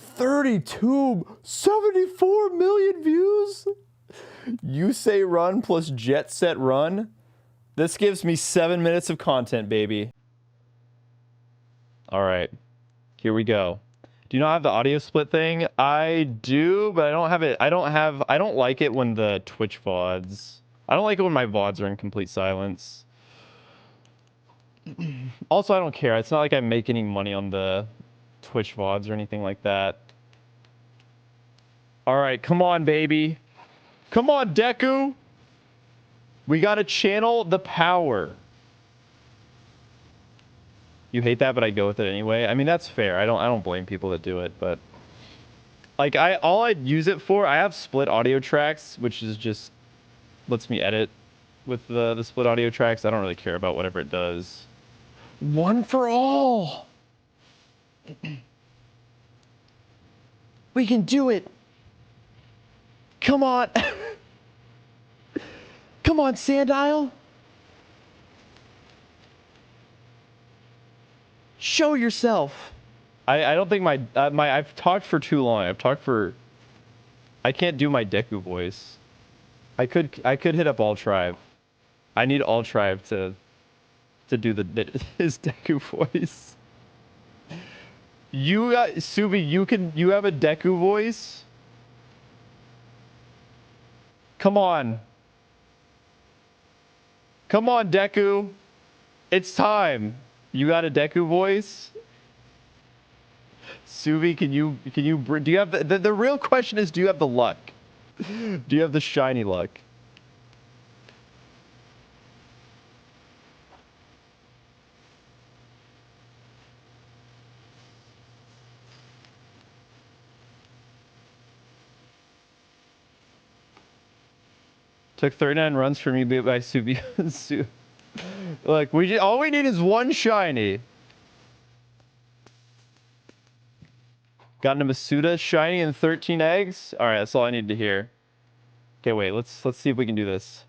74 million views. You say run plus Jet Set Run. This gives me 7 minutes of content, baby. All right. Here we go. Do you not have the audio split thing? I do, but I don't have it. I don't like it when the Twitch VODs. I don't like it when my VODs are in complete silence. Also, I don't care. It's not like I make any money on the Twitch VODs or anything like that. All right, come on, baby. Come on, Deku. We gotta channel the power. You hate that, but I go with it anyway. I mean, that's fair. I don't blame people that do it, but like all I'd use it for, I have split audio tracks, which is just lets me edit with the split audio tracks. I don't really care about whatever it does. One for all. We can do it. Come on. Come on, Sandile. Show yourself. I don't think I've talked for too long. I can't do my Deku voice. I could hit up All Tribe. I need All Tribe to do his Deku voice. You got Subi, you have a Deku voice? Come on. Come on, Deku. It's time. You got a Deku voice? Suvi, do you have the real question is, do you have the luck? Do you have the shiny luck? Took 39 runs for me by Subi. Look, all we need is one shiny. Gotten a Masuda shiny and 13 eggs. All right, that's all I need to hear. Okay, wait. Let's see if we can do this.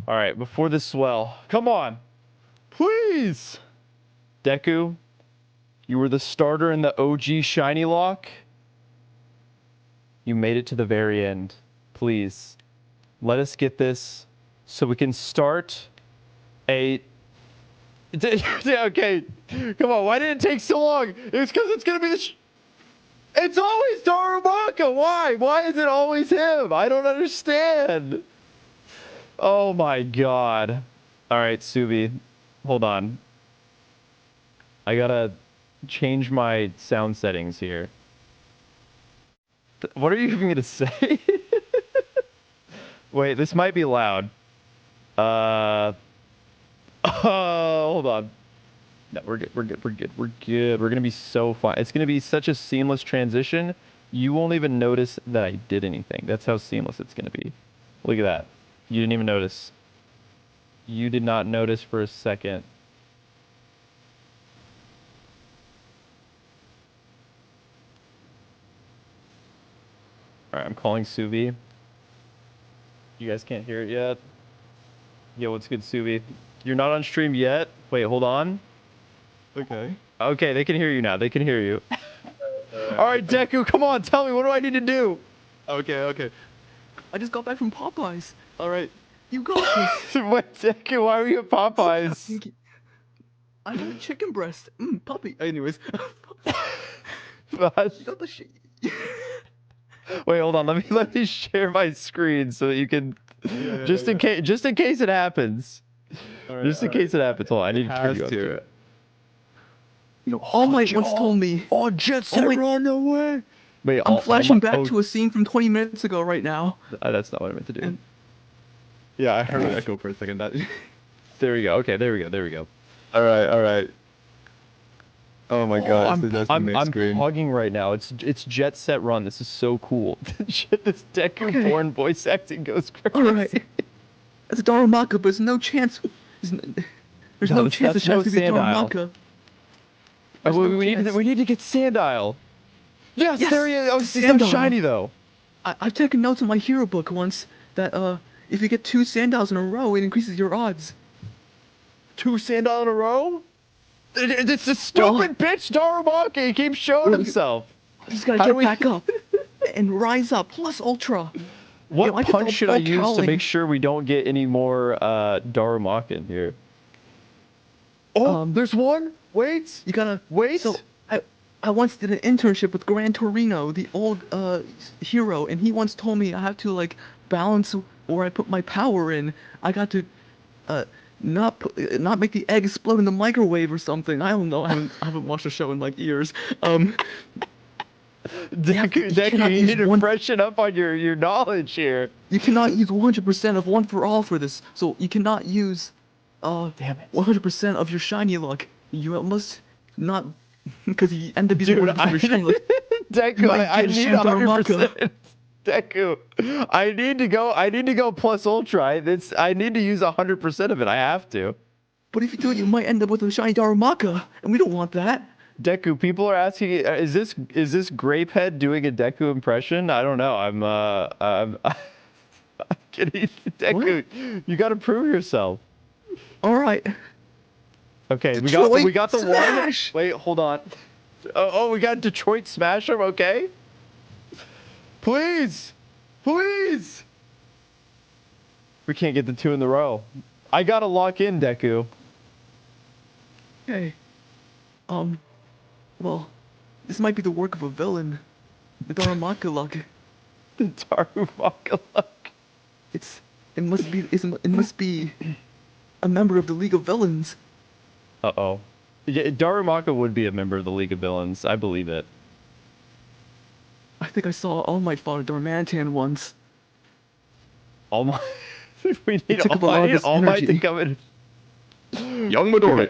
All right, before this swell, come on, please. Deku, you were the starter in the OG Shinylocke. You made it to the very end. Please, let us get this so we can start a... Okay, come on. Why did it take so long? It's because it's going to be the... It's always Darumaka. Why? Why is it always him? I don't understand. Oh my god. All right, Subi. Hold on. I gotta change my sound settings here. What are you even gonna say? Wait, this might be loud. Hold on. No, we're good. We're gonna be so fine. It's gonna be such a seamless transition. You won't even notice that I did anything. That's how seamless it's gonna be. Look at that. You didn't even notice. You did not notice for a second. Alright, I'm calling Suvi. You guys can't hear it yet. Yo, what's good, Suvi? You're not on stream yet? Wait, hold on. Okay. Okay, they can hear you now. They can hear you. Alright, Deku, come on, tell me, what do I need to do? Okay. I just got back from Popeyes. All right, you got this. What, Deku, why are you at Popeyes? I got a chicken breast. Puppy. Anyways, What? you got the shit. Wait, hold on. Let me share my screen so that you can just in case it happens. Just in case it happens. Hold on, I need to turn you up. to. You know, All Might once told me. Oh, Jet Set Run, no way. Wait, I'm flashing back to a scene from 20 minutes ago right now. That's not what I meant to do. And- Yeah, I heard an echo for a second. That. There we go. Okay, there we go. All right. Oh my god, that's I'm the screen. hogging right now. It's Jet Set Run. This is so cool. This Deku born voice acting goes crazy. All right. It's Darumaka, but there's no chance. There's no chance that's it has to be Sandile. Darumaka. We need to get Sandile. Yes, Yes, there he is. Oh, he's not Sandile. shiny though. I've taken notes in my hero book once that if you get 2 Sandiles in a row, it increases your odds. 2 Sandile in a row? It's a stupid bitch Darumaka. He keeps showing himself. You just gotta How do get we- back up and rise up. Plus Ultra. What Yo, I get punch all- should I all use to cowling. make sure we don't get any more Darumaka in here? Oh, there's one. Wait. You gotta Wait. So I once did an internship with Gran Torino, the old hero, and he once told me I have to like balance where I put my power in. I got to not make the egg explode in the microwave or something. I don't know. I haven't watched the show in like years. Deku, cannot you use need to one- freshen up on your knowledge here. You cannot use 100% of One for All for this. So you cannot use Damn it. 100% of your Shiny-Luck. You must not, because you end up using Dude, 100% of your Shiny-Luck. Deku, might I get a need Shantaramaka. 100%. Deku, I need to go plus ultra. I need to use 100% of it. I have to. But if you do it, you might end up with a shiny Darumaka, and we don't want that. Deku, people are asking, is this Grapehead doing a Deku impression? I don't know. I'm kidding. Deku, you got to prove yourself. All right. Okay, Detroit we got the Smash! one. Wait, hold on. Oh, we got Detroit Smasher. Okay. Please. We can't get the 2 in the row. I gotta lock in, Deku. Okay. Well, this might be the work of a villain. The Darumaka luck. The Darumaka luck. It must be a member of the League of Villains. Uh-oh. Yeah, Darumaka would be a member of the League of Villains. I believe it. I think I saw All Might fought a Darmanitan once. All Might. We need took up a lot of his All Might to energy. come in. Young Midori.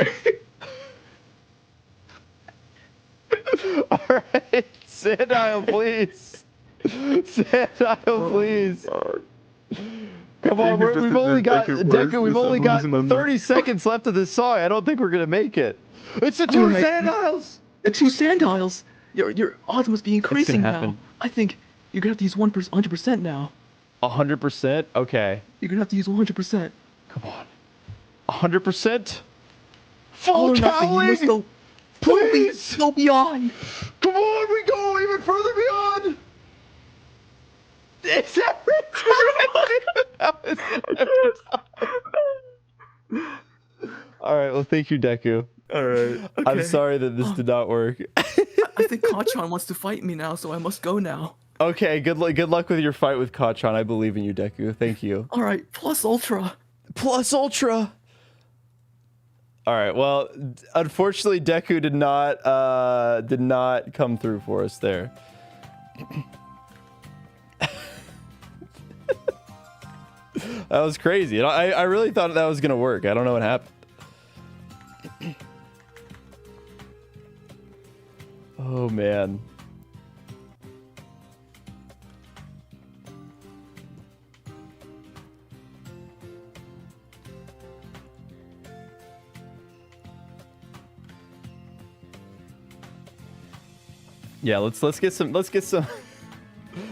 Alright. Sandile, please. Sandile, please. Come on, we've only got Deku. We've only got 30 seconds left of this song. I don't think we're gonna make it. It's the 2 Alright. Sandiles. The 2 Sandiles. Your odds must be increasing now. happen? I think you're gonna have to use 100% now. 100%. Okay. You're gonna have to use 100%. Come on. 100%. All Full or nothing. You must cowling. go. Please. Go beyond. Come on, we go even further beyond. It's every time. That was every time. All right. Well, thank you, Deku. All right. I'm sorry that this did not work. I think Kachan wants to fight me now, so I must go now. Okay. Good luck with your fight with Kachan. I believe in you, Deku. Thank you. All right, plus Ultra. Plus Ultra. All right. Well, unfortunately, Deku did not come through for us there. That was crazy. I really thought that was gonna work. I don't know what happened. Oh man. Yeah, let's get some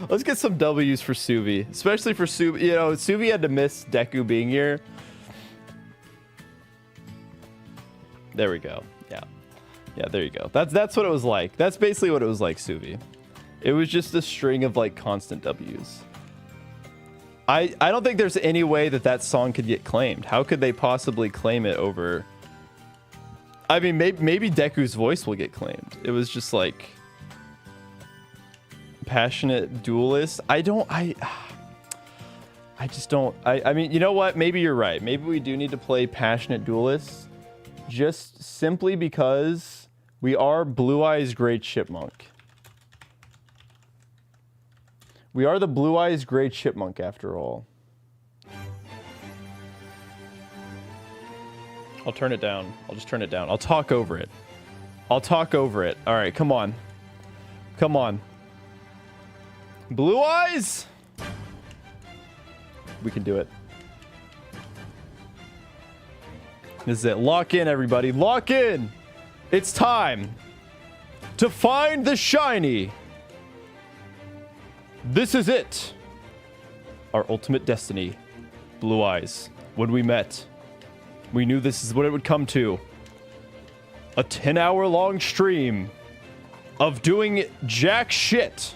Let's get some W's for Suvi, especially for Suvi. You know, Suvi had to miss Deku being here. There we go. Yeah, yeah. There you go. That's what it was like. That's basically what it was like, Suvi. It was just a string of like constant W's. I don't think there's any way that song could get claimed. How could they possibly claim it over? I mean, maybe Deku's voice will get claimed. It was just like passionate duelist. I just don't. I mean, you know what? Maybe you're right. Maybe we do need to play passionate duelist, just simply because we are Blue Eyes Great Chipmunk. We are the Blue Eyes Great Chipmunk after all. I'll turn it down. I'll just turn it down. I'll talk over it. I'll talk over it. All right, come on. Come on. Blue Eyes! We can do it. This is it. Lock in, everybody. Lock in! It's time to find the shiny. This is it. Our ultimate destiny. Blue Eyes. When we met, we knew this is what it would come to. A 10-hour-long stream of doing jack shit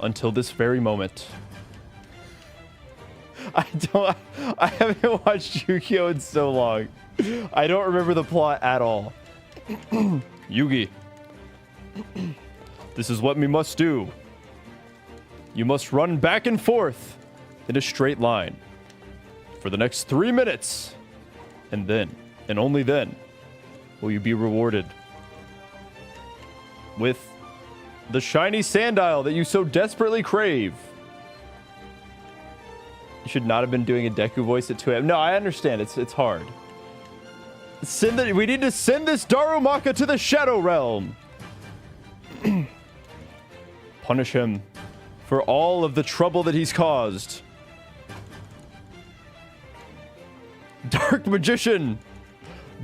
until this very moment. I haven't watched Yu-Gi-Oh! In so long. I don't remember the plot at all. Yugi. This is what we must do. You must run back and forth in a straight line for the next 3 minutes. And then, and only then, will you be rewarded with the shiny Sandile that you so desperately crave. You should not have been doing a Deku voice at 2 a.m. No, I understand. It's hard. We need to send this Darumaka to the Shadow Realm. Punish him for all of the trouble that he's caused. Dark Magician!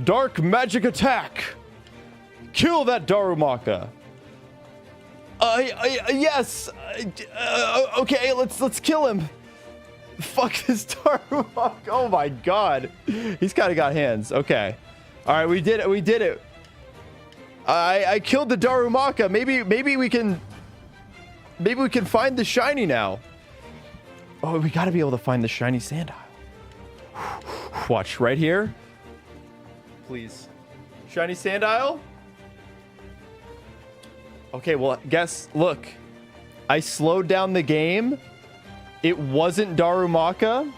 Dark Magic Attack! Kill that Darumaka! Yes! Okay, let's kill him! Fuck this Darumaka! Oh my god! He's kinda got hands. Okay. Alright, we did it. I killed the Darumaka. Maybe we can find the shiny now. Oh, we gotta be able to find the shiny Sandile. Watch right here. Please. Shiny Sandile? Okay, well, look. I slowed down the game. It wasn't Darumaka.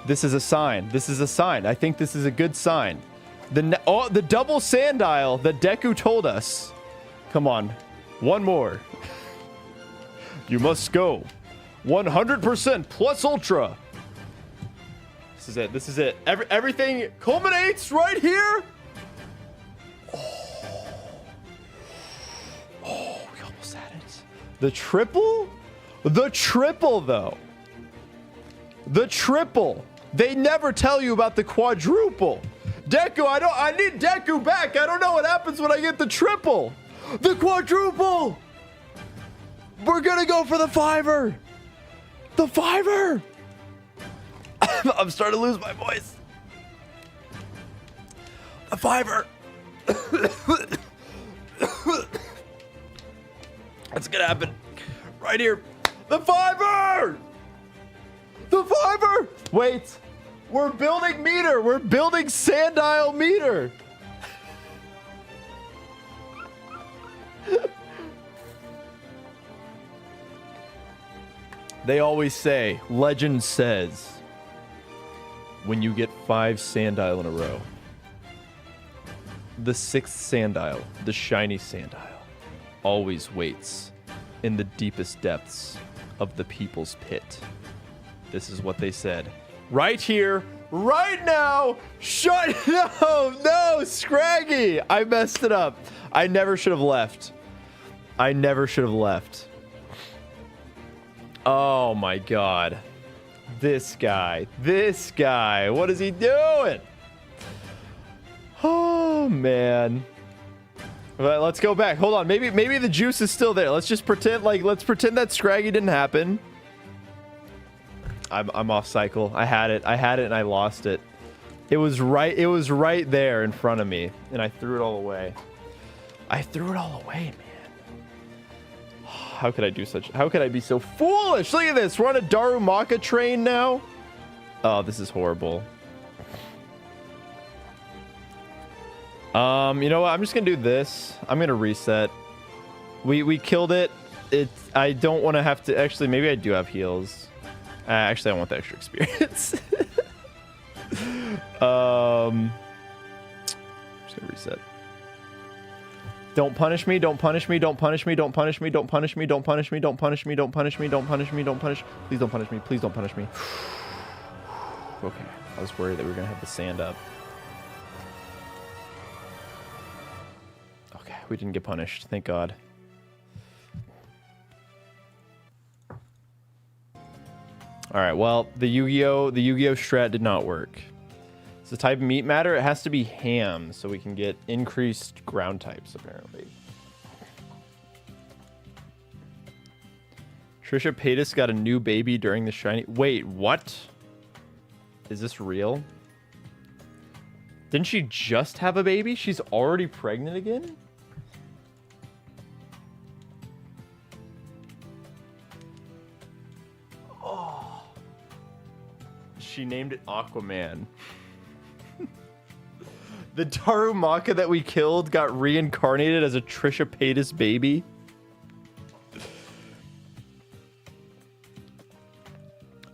This is a sign. I think this is a good sign. The double Sandile that Deku told us. Come on. One more. You must go 100% plus ultra. This is it. Everything culminates right here. Oh, we almost had it. The triple though. The triple. They never tell you about the quadruple. Deku, I need Deku back. I don't know what happens when I get the triple. The quadruple. We're gonna go for the fiver. The fiver. I'm starting to lose my voice. The fiver. That's gonna happen right here. The fiver. The fiver. Wait. We're building meter. We're building Sandile meter. They always say, legend says, when you get 5 Sandile in a row, the 6th Sandile, the shiny Sandile, always waits in the deepest depths of the people's pit. This is what they said. Right here, right now. No, Scraggy. I messed it up. I never should have left. Oh my god. This guy. What is he doing? Oh man. But let's go back. Hold on. Maybe the juice is still there. Let's just pretend let's pretend that Scraggy didn't happen. I'm off cycle. I had it and I lost it. It was right there in front of me and I threw it all away. Man. How could I do such? How could I be so foolish? Look at this. We're on a Darumaka train now. Oh, this is horrible. You know what? I'm just gonna do this. I'm gonna reset. We killed it. I don't want to have to. Actually, maybe I do have heals. Actually, I want the extra experience. Just gonna reset. Don't punish me. Don't punish me. Don't punish me. Don't punish me. Don't punish me. Don't punish me. Don't punish me. Don't punish me. Don't punish me. Don't punish. Please don't punish me. Please don't punish me. Okay. I was worried that we were gonna have the sand up. Okay, we didn't get punished. Thank God. All right. Well, the Yu-Gi-Oh strat did not work. It's the type of meat matter. It has to be ham, so we can get increased ground types, apparently. Trisha Paytas got a new baby during the Shiny... Wait, what? Is this real? Didn't she just have a baby? She's already pregnant again? Oh. She named it Aquaman. The Darumaka that we killed got reincarnated as a Trisha Paytas baby.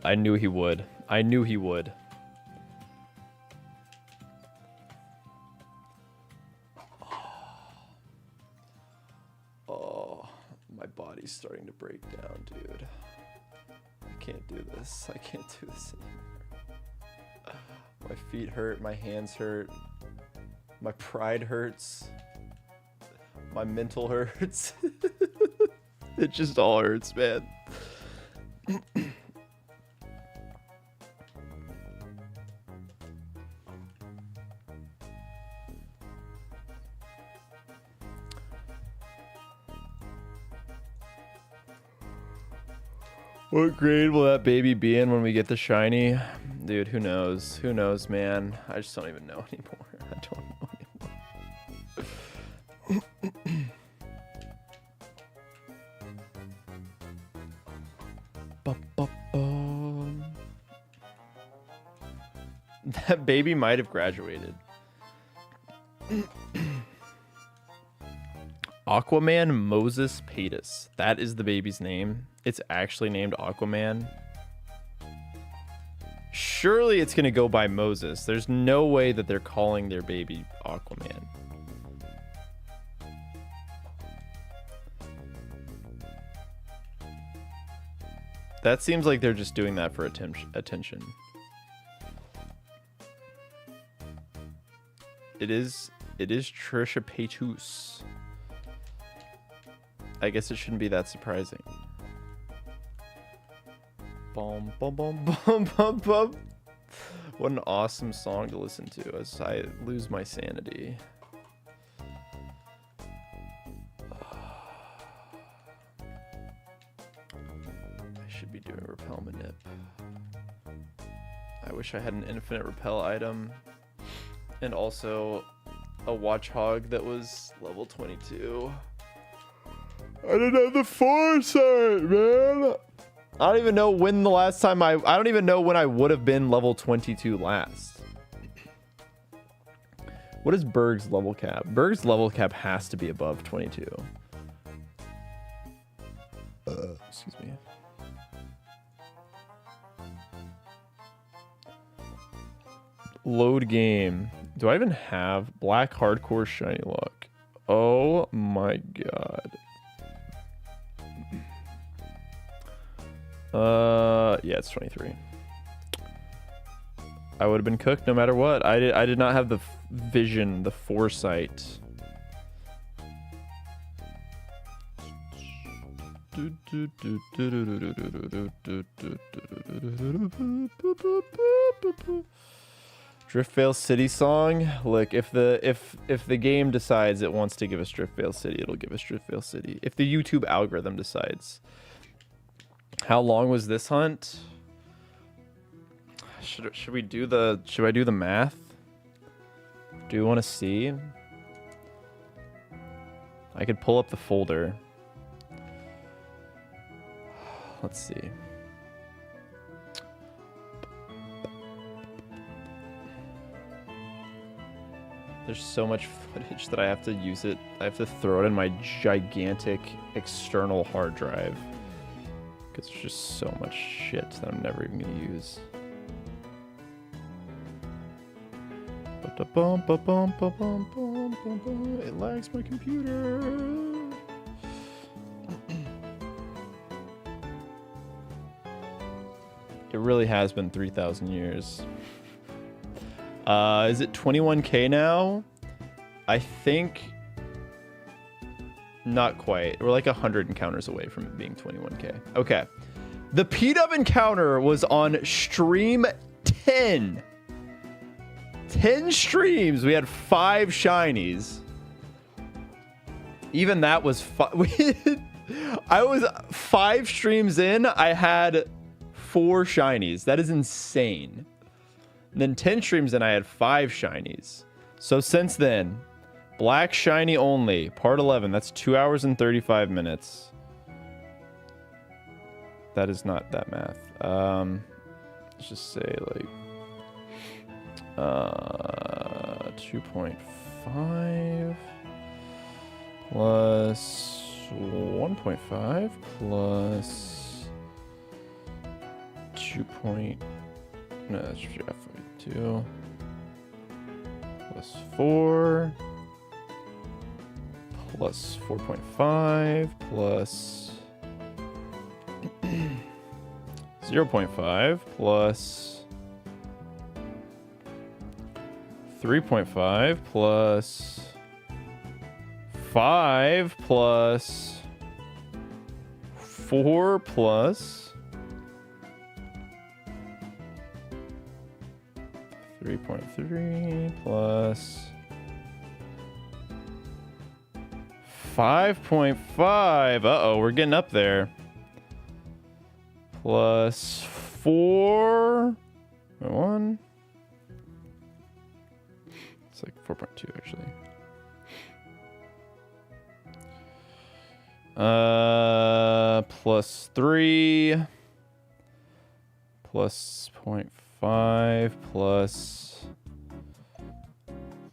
I knew he would. I knew he would. Oh, my body's starting to break down, dude. I can't do this. I can't do this anymore. My feet hurt. My hands hurt. My pride hurts. My mental hurts. It just all hurts, man. What grade will that baby be in when we get the shiny? Dude, who knows? Who knows, man? I just don't even know anymore. I don't know anymore. That baby might have graduated. Aquaman Moses Paytas. That is the baby's name. It's actually named Aquaman. Surely it's going to go by Moses. There's no way that they're calling their baby Aquaman. That seems like they're just doing that for attention. It is Trisha Paytas. I guess it shouldn't be that surprising. Bum, bum, bum, bum, bum, bum. What an awesome song to listen to as I lose my sanity. I should be doing repel manip. I wish I had an infinite repel item and also a watch hog that was level 22. I didn't have the foresight, man. I don't even know when the last time I don't even know when I would have been level 22 last. What is Berg's level cap? Berg's level cap has to be above 22. Excuse me. Load game. Do I even have Black Hardcore Shinylocke? Oh my god. Yeah, it's 23. I would have been cooked no matter what. I did not have the vision, the foresight. Driftveil City song. Look, if the game decides it wants to give us Driftveil City, it'll give us Driftveil City. If the YouTube algorithm decides. How long was this hunt? Should we do the should I do the math? Do you want to see? I could pull up the folder. Let's see. There's so much footage that I have to use it. I have to throw it in my gigantic external hard drive. Because there's just so much shit that I'm never even going to use. It lags my computer. It really has been 3,000 years. Is it 21k now? I think not quite. We're like 100 encounters away from it being 21k. Okay. The P-Dub encounter was on stream 10. 10 streams. We had 5 shinies. Even that was I was 5 streams in. I had 4 shinies. That is insane. And then 10 streams in, I had 5 shinies. So since then, black shiny only, part 11. That's 2 hours and 35 minutes. That is not that math. Let's just say like 2.5 plus 1.5 plus 2. No, that's definitely 2 plus 4 plus 4.5 plus 0.5 plus 3.5 plus 5 plus 4 plus 3.3 plus 5.5. Uh-oh, we're getting up there. Plus 4.1. It's like 4.2 actually. Plus 3 plus 0.5 plus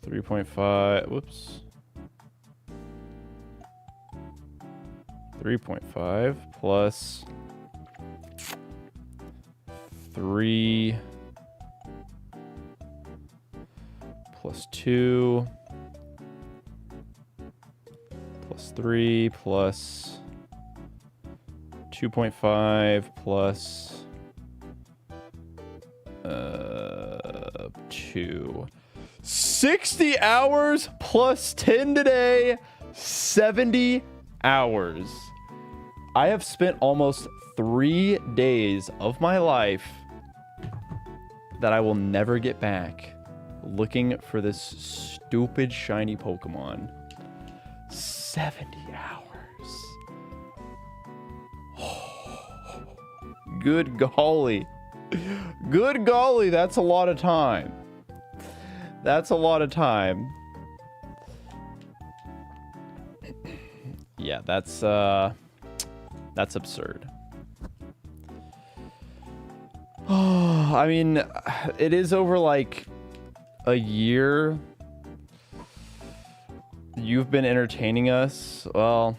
3.5. Whoops. 3.5 plus 3 plus 2 plus 3 plus 2.5 plus 2. 60 hours plus 10 today. 70 hours. I have spent almost 3 days of my life that I will never get back looking for this stupid shiny Pokemon. 70 hours. Good golly. Good golly, that's a lot of time. That's a lot of time. Yeah, that's absurd. Oh, I mean, it is over like a year. You've been entertaining us. Well,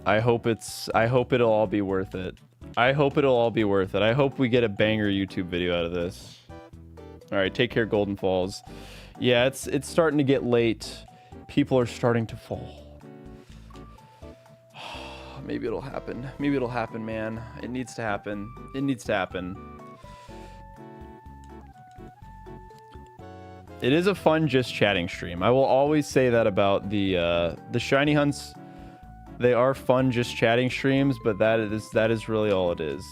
I hope it'll all be worth it. I hope it'll all be worth it. I hope we get a banger YouTube video out of this. All right, take care, Golden Falls. Yeah, it's starting to get late. People are starting to fall. Maybe it'll happen. Maybe it'll happen, man. It needs to happen. It needs to happen. It is a fun just chatting stream. I will always say that about the shiny hunts. They are fun just chatting streams, but that is really all it is.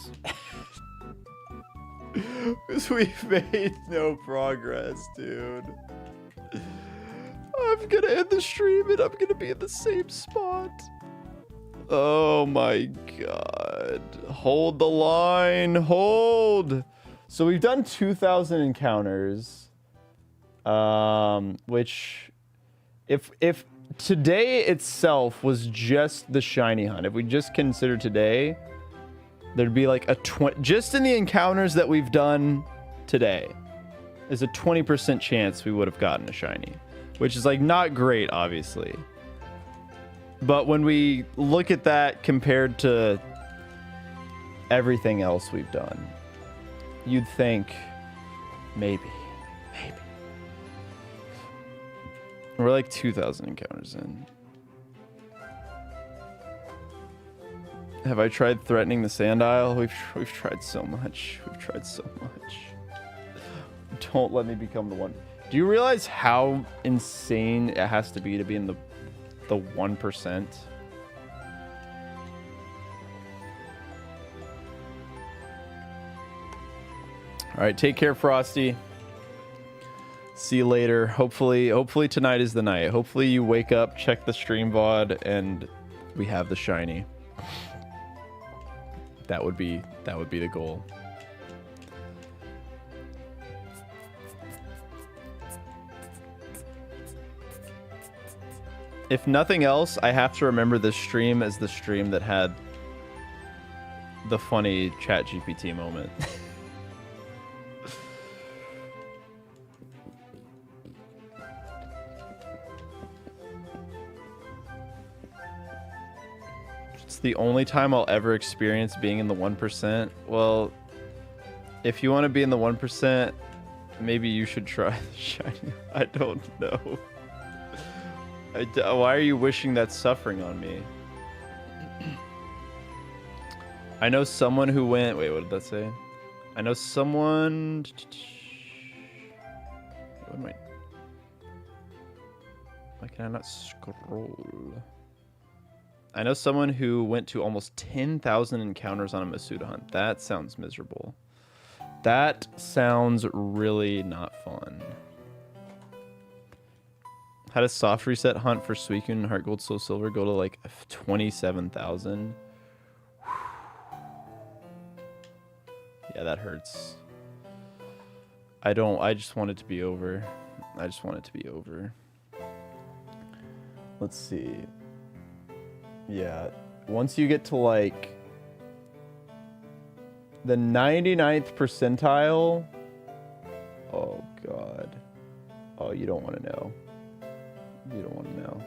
Because we've made no progress, dude. I'm gonna end the stream and I'm gonna be in the same spot. Oh my god. Hold the line. Hold. So we've done 2,000 encounters. Which if today itself was just the shiny hunt, if we just consider today, there'd be like a 20 just in the encounters that we've done today. There's a 20% chance we would have gotten a shiny, which is like not great, obviously. But when we look at that compared to everything else we've done, you'd think maybe. We're like 2,000 encounters in. Have I tried threatening the Sandile? We've tried so much. We've tried so much. Don't let me become the one. Do you realize how insane it has to be in the 1%? All right, take care, Frosty. See you later. Hopefully tonight is the night. Hopefully you wake up, check the stream VOD, and we have the shiny. That would be the goal. If nothing else, I have to remember this stream as the stream that had the funny ChatGPT moment. It's the only time I'll ever experience being in the 1%. Well, if you want to be in the 1%, maybe you should try the shiny. I don't know. Why are you wishing that suffering on me? I know someone who went... Wait, what did that say? I know someone... What am I... Why can I not scroll? I know someone who went to almost 10,000 encounters on a Masuda hunt. That sounds miserable. That sounds really not fun. Had a soft reset hunt for Suicune, Heart Gold, Soul Silver go to like 27,000. Yeah, that hurts. I just want it to be over. I just want it to be over. Let's see. Yeah, once you get to like the 99th percentile. Oh god. Oh, you don't want to know. You don't want to know.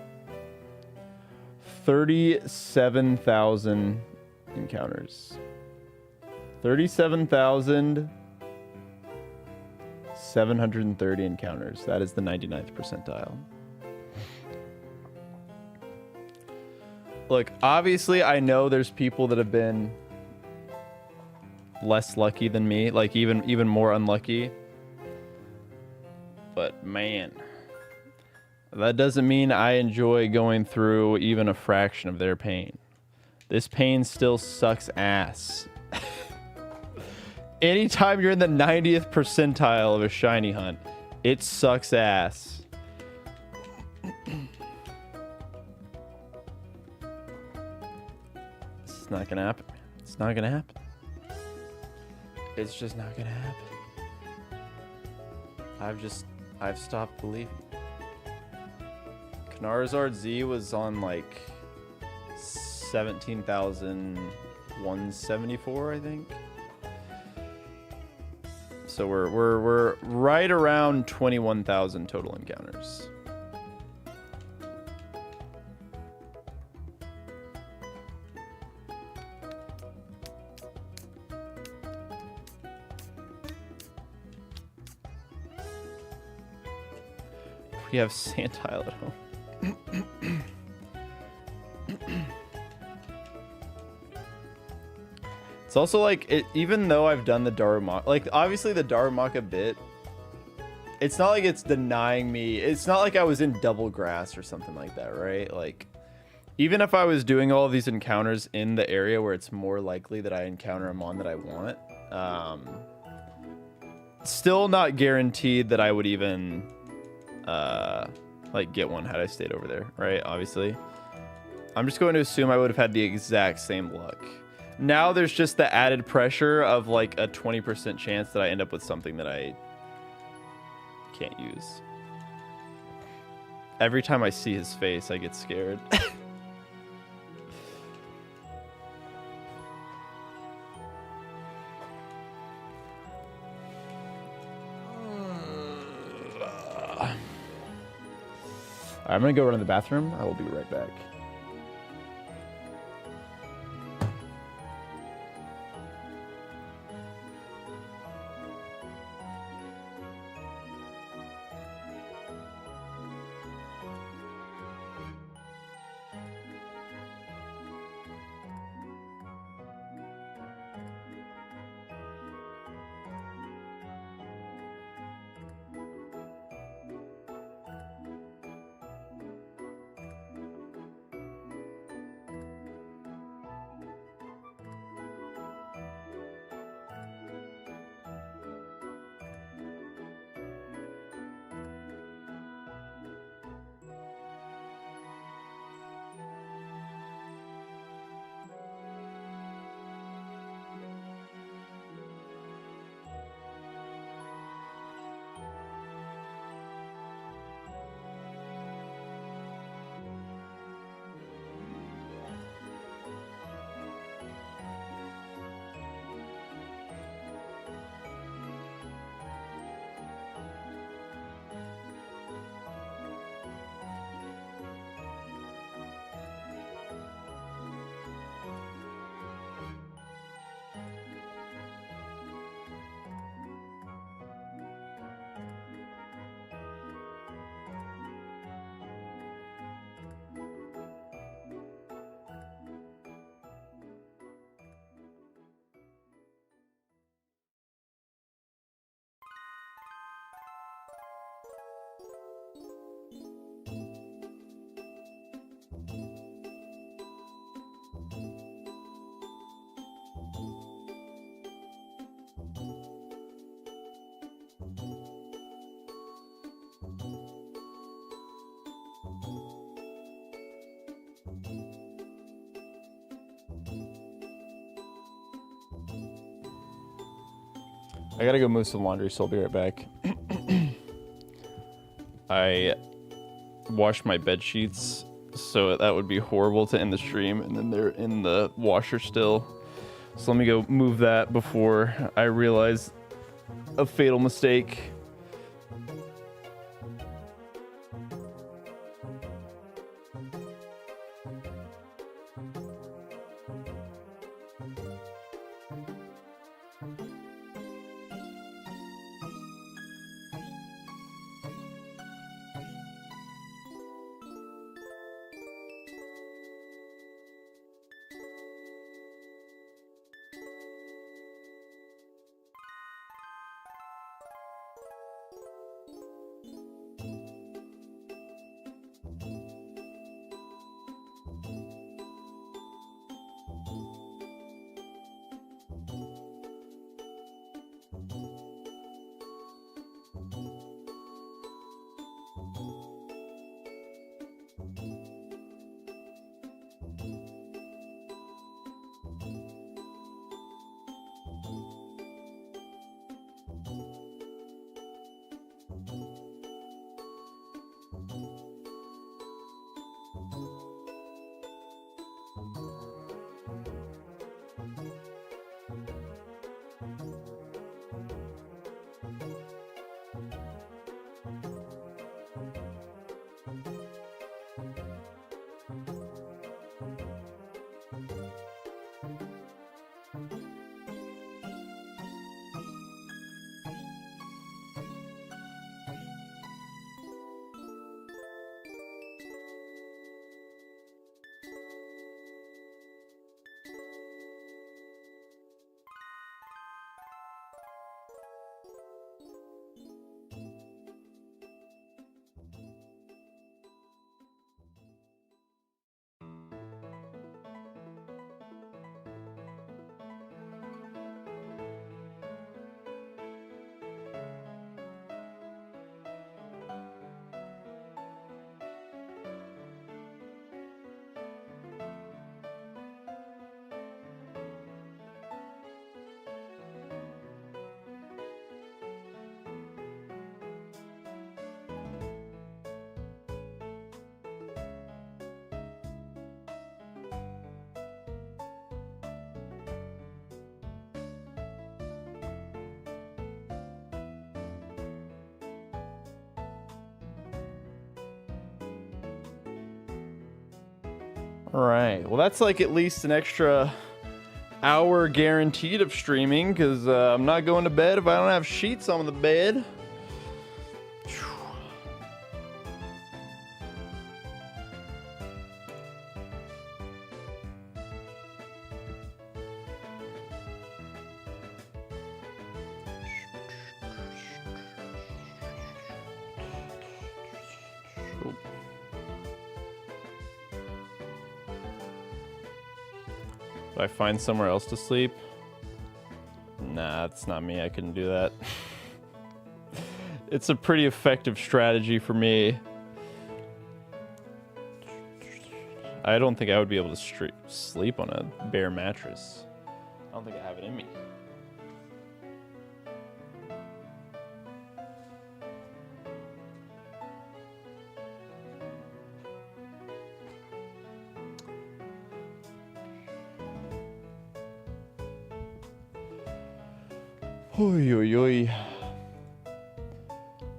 37,000 encounters. 37,730 encounters. That is the 99th percentile. Look, obviously I know there's people that have been less lucky than me, like even more unlucky. But man, that doesn't mean I enjoy going through even a fraction of their pain. This pain still sucks ass. Anytime you're in the 90th percentile of a shiny hunt, it sucks ass. It's not gonna happen. It's not gonna happen. It's just not gonna happen. I've stopped believing. Knarzard Z was on like 17,174, I think. So we're right around 21,000 total encounters. We have Sandile at home. It's also like, even though I've done the Darumaka, like obviously the Darumaka bit, it's not like it's denying me. It's not like I was in double grass or something like that, right? Like, even if I was doing all of these encounters in the area where it's more likely that I encounter a mon that I want, Still not guaranteed that I would even like get one had I stayed over there, right? Obviously. I'm just going to assume I would have had the exact same luck. Now there's just the added pressure of like a 20% chance that I end up with something that I can't use. Every time I see his face, I get scared. I'm gonna go run in the bathroom. I will be right back. I gotta go move some laundry, so I'll be right back. I washed my bed sheets, so that would be horrible to end the stream, and then they're in the washer still. So let me go move that before I realize a fatal mistake. Alright, well that's like at least an extra hour guaranteed of streaming, because I'm not going to bed if I don't have sheets on the bed. Do I find somewhere else to sleep? Nah, that's not me. I couldn't do that. It's a pretty effective strategy for me. I don't think I would be able to sleep on a bare mattress. I don't think I have it in me. Oy, oy, oy.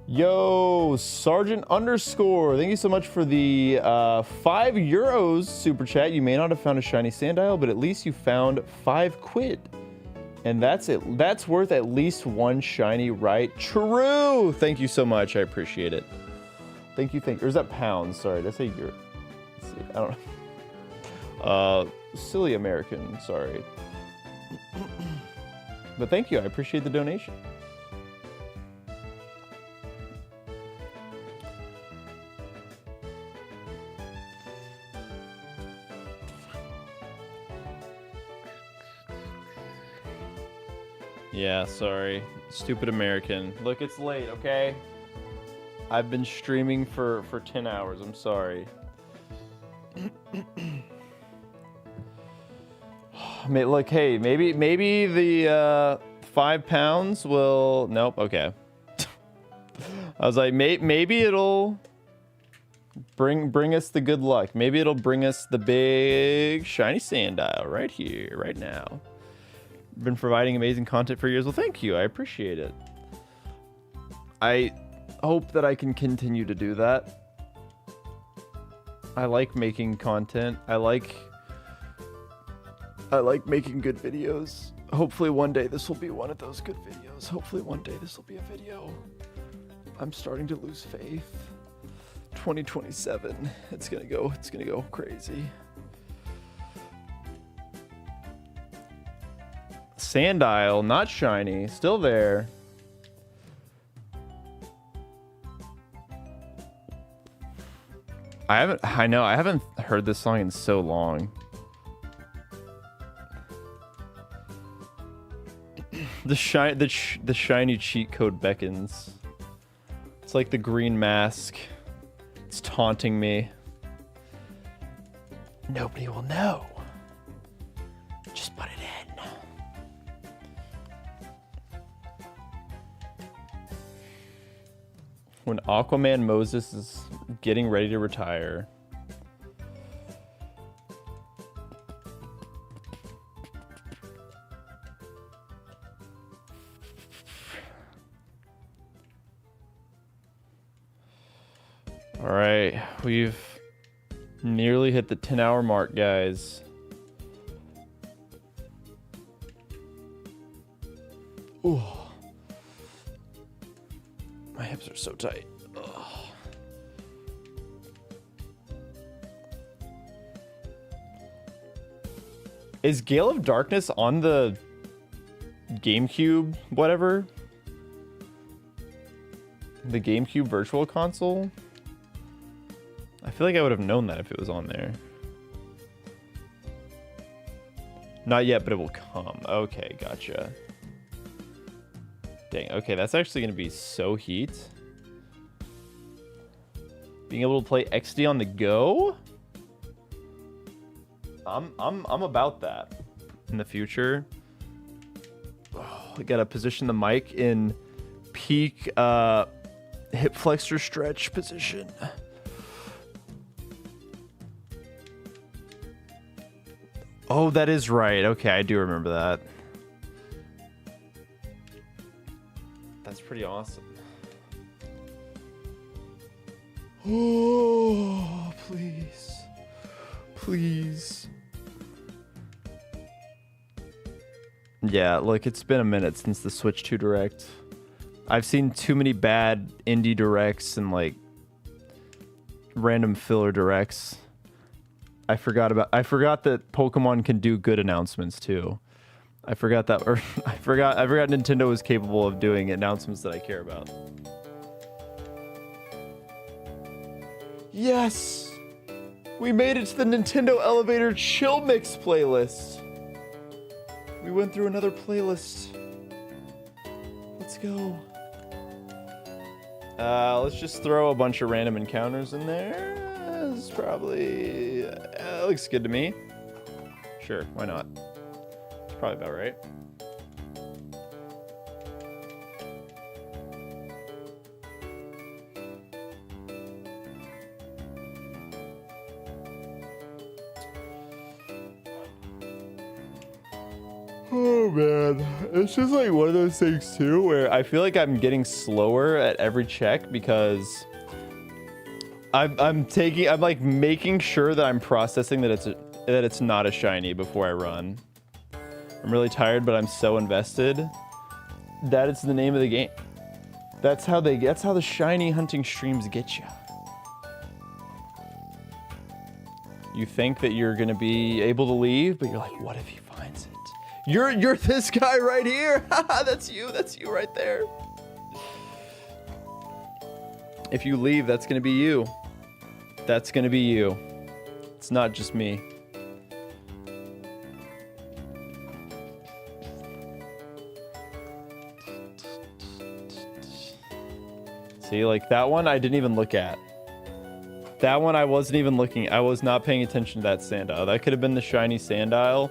Yo, Sergeant underscore. Thank you so much for the €5 super chat. You may not have found a shiny Sandile, but at least you found 5 quid. And that's it. That's worth at least 1 shiny, right? True. Thank you so much. I appreciate it. Thank you. Or is that pounds? Sorry, did I say euro? Let's see. I don't know. Silly American. Sorry. But thank you, I appreciate the donation. Yeah, sorry. Stupid American. Look, it's late, okay? I've been streaming for 10 hours, I'm sorry. Look, hey, maybe the 5 pounds will. Nope. Okay. I was like, maybe it'll bring us the good luck. Maybe it'll bring us the big shiny Sandile right here, right now. Been providing amazing content for years. Well, thank you. I appreciate it. I hope that I can continue to do that. I like making content. I like making good videos. Hopefully one day this will be one of those good videos. Hopefully one day this will be a video. I'm starting to lose faith. 2027. It's gonna go crazy. Sandile, not shiny, still there. I haven't heard this song in so long. The shiny cheat code beckons. It's like the green mask. It's taunting me. Nobody will know. Just put it in. When Aquaman Moses is getting ready to retire. All right, we've nearly hit the 10-hour mark, guys. Ooh. My hips are so tight. Ugh. Is Gale of Darkness on the GameCube, whatever? The GameCube Virtual Console? I feel like I would have known that if it was on there. Not yet, but it will come. Okay, gotcha. Dang, okay, that's actually going to be so heat. Being able to play XD on the go? I'm about that in the future. Oh, I gotta position the mic in peak hip flexor stretch position. Oh, that is right. Okay, I do remember that. That's pretty awesome. Oh, please. Please. Yeah, look, it's been a minute since the Switch 2 Direct. I've seen too many bad indie directs and like random filler directs. I forgot that Pokemon can do good announcements too. I forgot Nintendo was capable of doing announcements that I care about. Yes! We made it to the Nintendo Elevator Chill Mix playlist. We went through another playlist. Let's go. Let's just throw a bunch of random encounters in there. It's probably... looks good to me. Sure, why not? It's probably about right. Oh man, it's just like one of those things too where I feel like I'm getting slower at every check because I'm like making sure that I'm processing that it's not a shiny before I run. I'm really tired, but I'm so invested that it's the name of the game. That's how the shiny hunting streams get you. You think that you're gonna be able to leave, but you're like, what if he finds it? You're this guy right here. That's you right there. If you leave, that's gonna be you. That's gonna be you. It's not just me. See, like that one I didn't even look at. That one I wasn't even looking. I was not paying attention to that Sandile. That could have been the Shiny Sandile.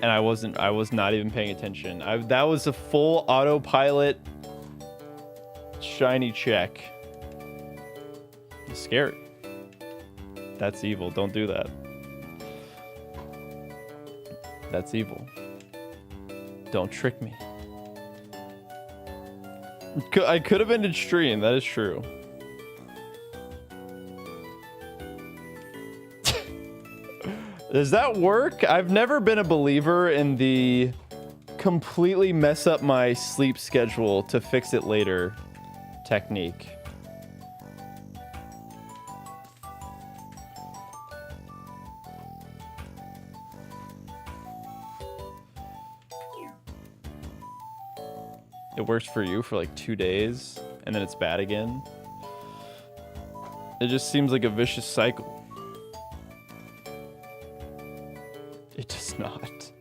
And I was not even paying attention. That was a full autopilot shiny check. It's scary. That's evil. Don't do that. That's evil. Don't trick me. I could have ended stream. That is true. Does that work? I've never been a believer in the completely mess up my sleep schedule to fix it later technique. It works for you for like 2 days and then it's bad again. It just seems like a vicious cycle. It does not.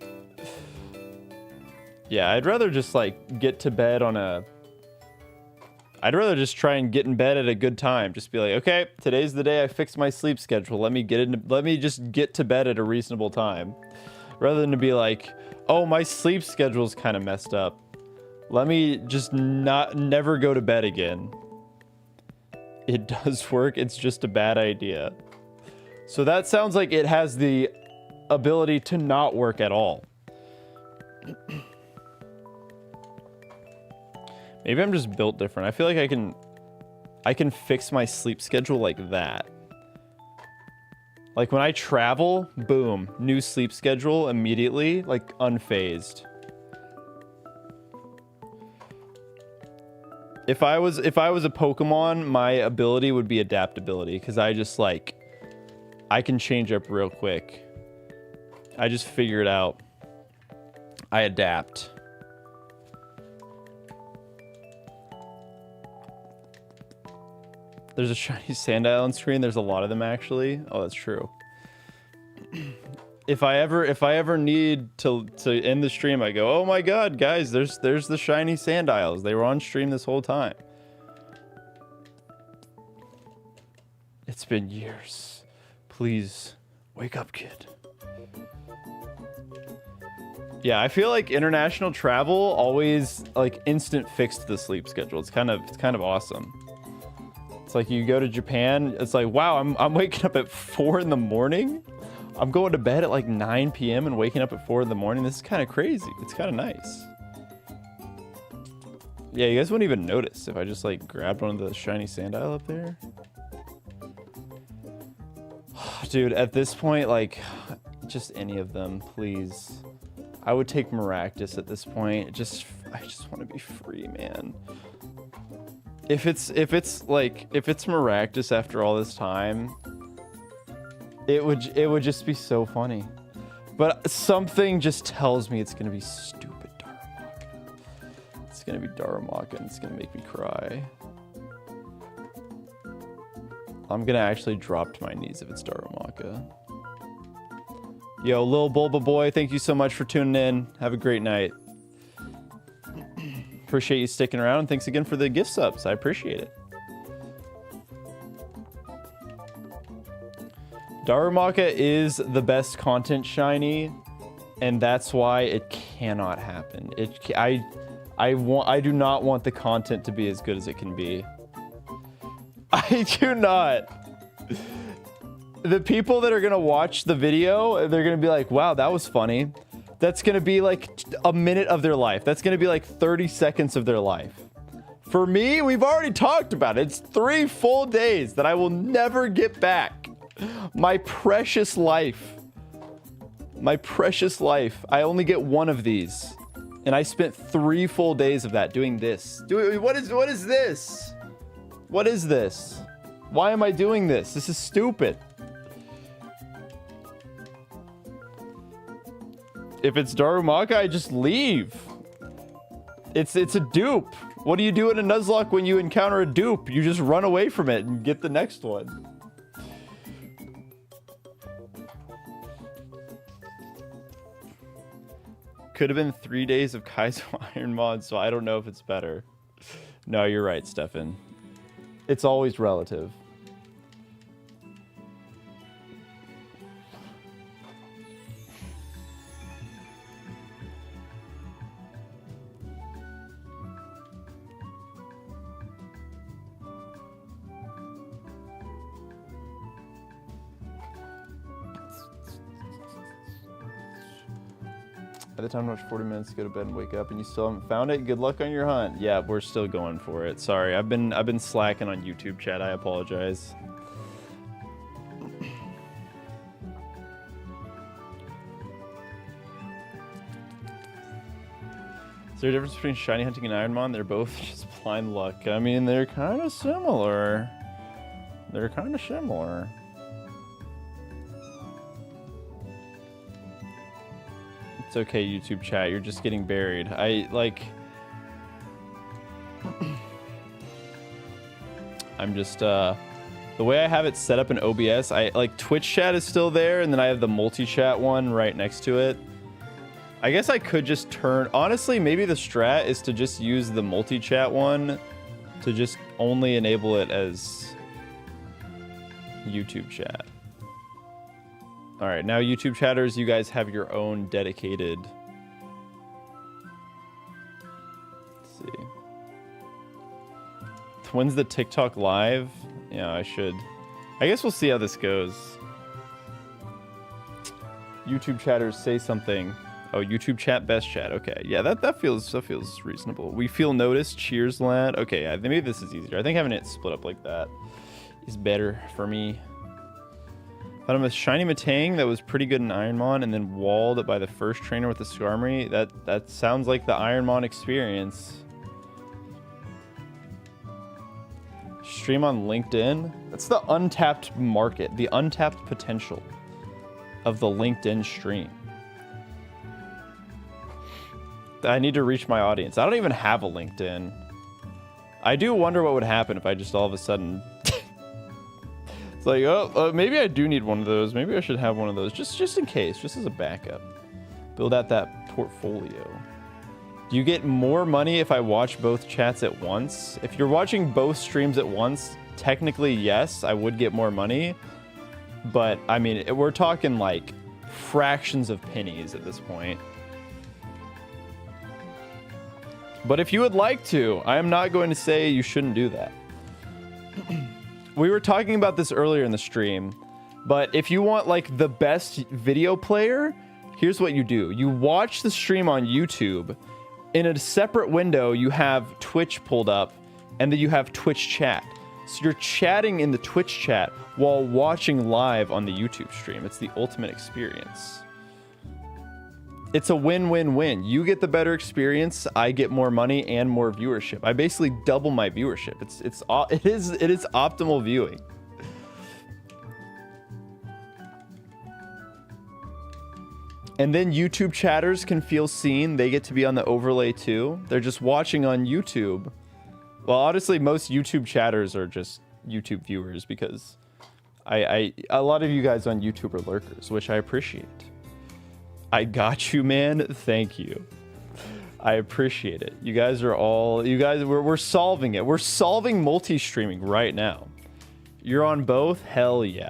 Yeah, I'd rather just like get to bed on a... I'd rather just try and get in bed at a good time. Just be like, okay, today's the day I fixed my sleep schedule. Let me just get to bed at a reasonable time. Rather than to be like, oh, my sleep schedule's kind of messed up. Let me just never go to bed again. It does work. It's just a bad idea. So that sounds like it has the ability to not work at all. Maybe I'm just built different. I feel like I can fix my sleep schedule like that. Like when I travel, boom, new sleep schedule immediately, like unfazed. If I was a Pokemon, my ability would be adaptability because I just like I can change up real quick. I just figure it out. I adapt. There's a Shiny Sandile on screen. There's a lot of them actually. Oh, that's true. If I ever need to end the stream, I go, oh my god, guys, there's the Shiny Sandiles. They were on stream this whole time. It's been years. Please wake up, kid. Yeah, I feel like international travel always like instant fixed the sleep schedule. It's kind of awesome. It's like you go to Japan, it's like, wow, I'm waking up at 4 in the morning. I'm going to bed at like 9 p.m. and waking up at 4 in the morning. This is kind of crazy. It's kind of nice. Yeah, you guys wouldn't even notice if I just like grabbed one of the Shiny Sandile up there. Dude, at this point, like, just any of them, please. I would take Maractus at this point. I just want to be free, man. If it's Maractus after all this time, it would just be so funny. But something just tells me it's gonna be stupid Darumaka. It's gonna be Darumaka and it's gonna make me cry. I'm gonna actually drop to my knees if it's Darumaka. Yo, Lil Bulba Boy, thank you so much for tuning in. Have a great night. Appreciate you sticking around, and thanks again for the gift subs. I appreciate it. Darumaka is the best content, Shiny, and that's why it cannot happen. I do not want the content to be as good as it can be. I do not. The people that are gonna watch the video, they're gonna be like, wow, that was funny. That's gonna be like a minute of their life. That's gonna be like 30 seconds of their life. For me, we've already talked about it. It's 3 full days that I will never get back. My precious life. My precious life. I only get one of these. And I spent 3 full days of that doing this. What is this? What is this? Why am I doing this? This is stupid. If it's Darumaka, I just leave. It's a dupe. What do you do in a Nuzlocke when you encounter a dupe? You just run away from it and get the next one. Could have been 3 days of Kaizo Iron Mod, so I don't know if it's better. No, you're right, Stefan. It's always relative. By the time to watch 40 minutes to go to bed and wake up and you still haven't found it, good luck on your hunt. Yeah, we're still going for it. Sorry, I've been slacking on YouTube chat. I apologize. Is there a difference between shiny hunting and Ironmon? They're both just blind luck. I mean, they're kind of similar. They're kind of similar. It's okay, YouTube chat. You're just getting buried. I'm just, the way I have it set up in OBS, Twitch chat is still there, and then I have the multi-chat one right next to it. I guess I could just honestly, maybe the strat is to just use the multi-chat one to just only enable it as YouTube chat. All right, now YouTube chatters, you guys have your own dedicated. Let's see. When's the TikTok live? Yeah, I guess we'll see how this goes. YouTube chatters, say something. Oh, YouTube chat, best chat. Okay, yeah, that feels reasonable. We feel noticed. Cheers, lad. Okay, yeah, maybe this is easier. I think having it split up like that is better for me. But I'm a shiny Matang that was pretty good in Ironmon and then walled by the first trainer with the Skarmory. That sounds like the Ironmon experience. Stream on LinkedIn. That's the untapped market, the untapped potential of the LinkedIn stream. I need to reach my audience. I don't even have a LinkedIn. I do wonder what would happen if I just all of a sudden... It's like, maybe I do need one of those. Maybe I should have one of those just in case, just as a backup. Build out that portfolio. Do you get more money if I watch both chats at once? If you're watching both streams at once, technically, yes, I would get more money. But, I mean, we're talking like fractions of pennies at this point. But if you would like to, I am not going to say you shouldn't do that. We were talking about this earlier in the stream, but if you want like the best video player, here's what you do. You watch the stream on YouTube. In a separate window, you have Twitch pulled up, and then you have Twitch chat. So you're chatting in the Twitch chat while watching live on the YouTube stream. It's the ultimate experience. It's a win-win-win. You get the better experience, I get more money and more viewership. I basically double my viewership. It is optimal viewing. And then YouTube chatters can feel seen. They get to be on the overlay too. They're just watching on YouTube. Well, honestly, most YouTube chatters are just YouTube viewers because a lot of you guys on YouTube are lurkers, which I appreciate. I got you, man. Thank you. I appreciate it. You guys, we're solving it. We're solving multi-streaming right now. You're on both? Hell yeah.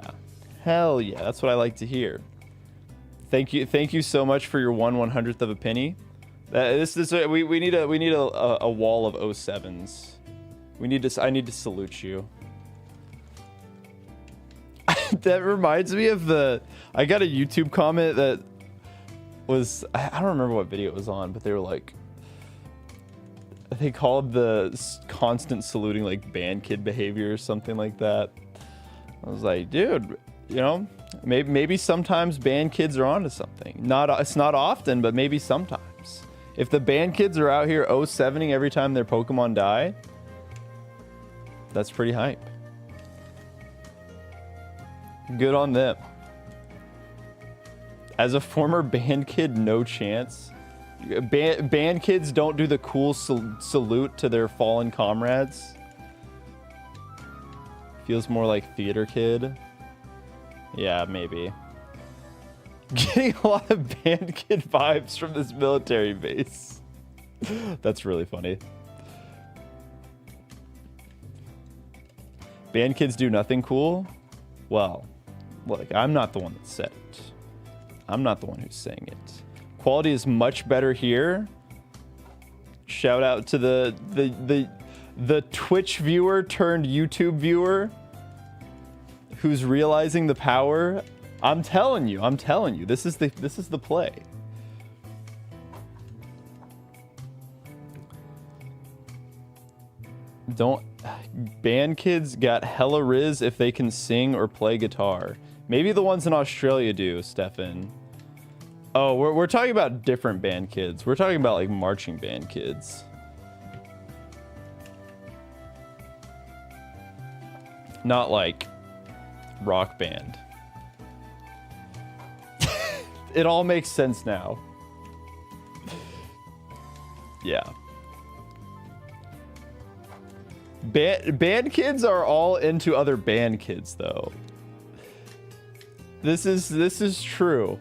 Hell yeah. That's what I like to hear. Thank you so much for your 1/100th of a penny. We need a wall of 07s. I need to salute you. That reminds me of I got a YouTube comment that was, I don't remember what video it was on, but they were like, they called the constant saluting like band kid behavior or something like that. I was like, dude, you know, maybe sometimes band kids are onto something. It's not often, but maybe sometimes. If the band kids are out here 0-7ing every time their Pokemon die, that's pretty hype. Good on them. As a former band kid, no chance. Band kids don't do the cool salute to their fallen comrades. Feels more like theater kid. Yeah, maybe. Getting a lot of band kid vibes from this military base. That's really funny. Band kids do nothing cool? Well, look, I'm not the one that said it. I'm not the one who's saying it. Quality is much better here. Shout out to the Twitch viewer turned YouTube viewer who's realizing the power. I'm telling you, this is the play. Band kids got hella riz if they can sing or play guitar. Maybe the ones in Australia do, Stefan. Oh, we're talking about different band kids. We're talking about like marching band kids. Not like rock band. It all makes sense now. Yeah. Band kids are all into other band kids though. This is true.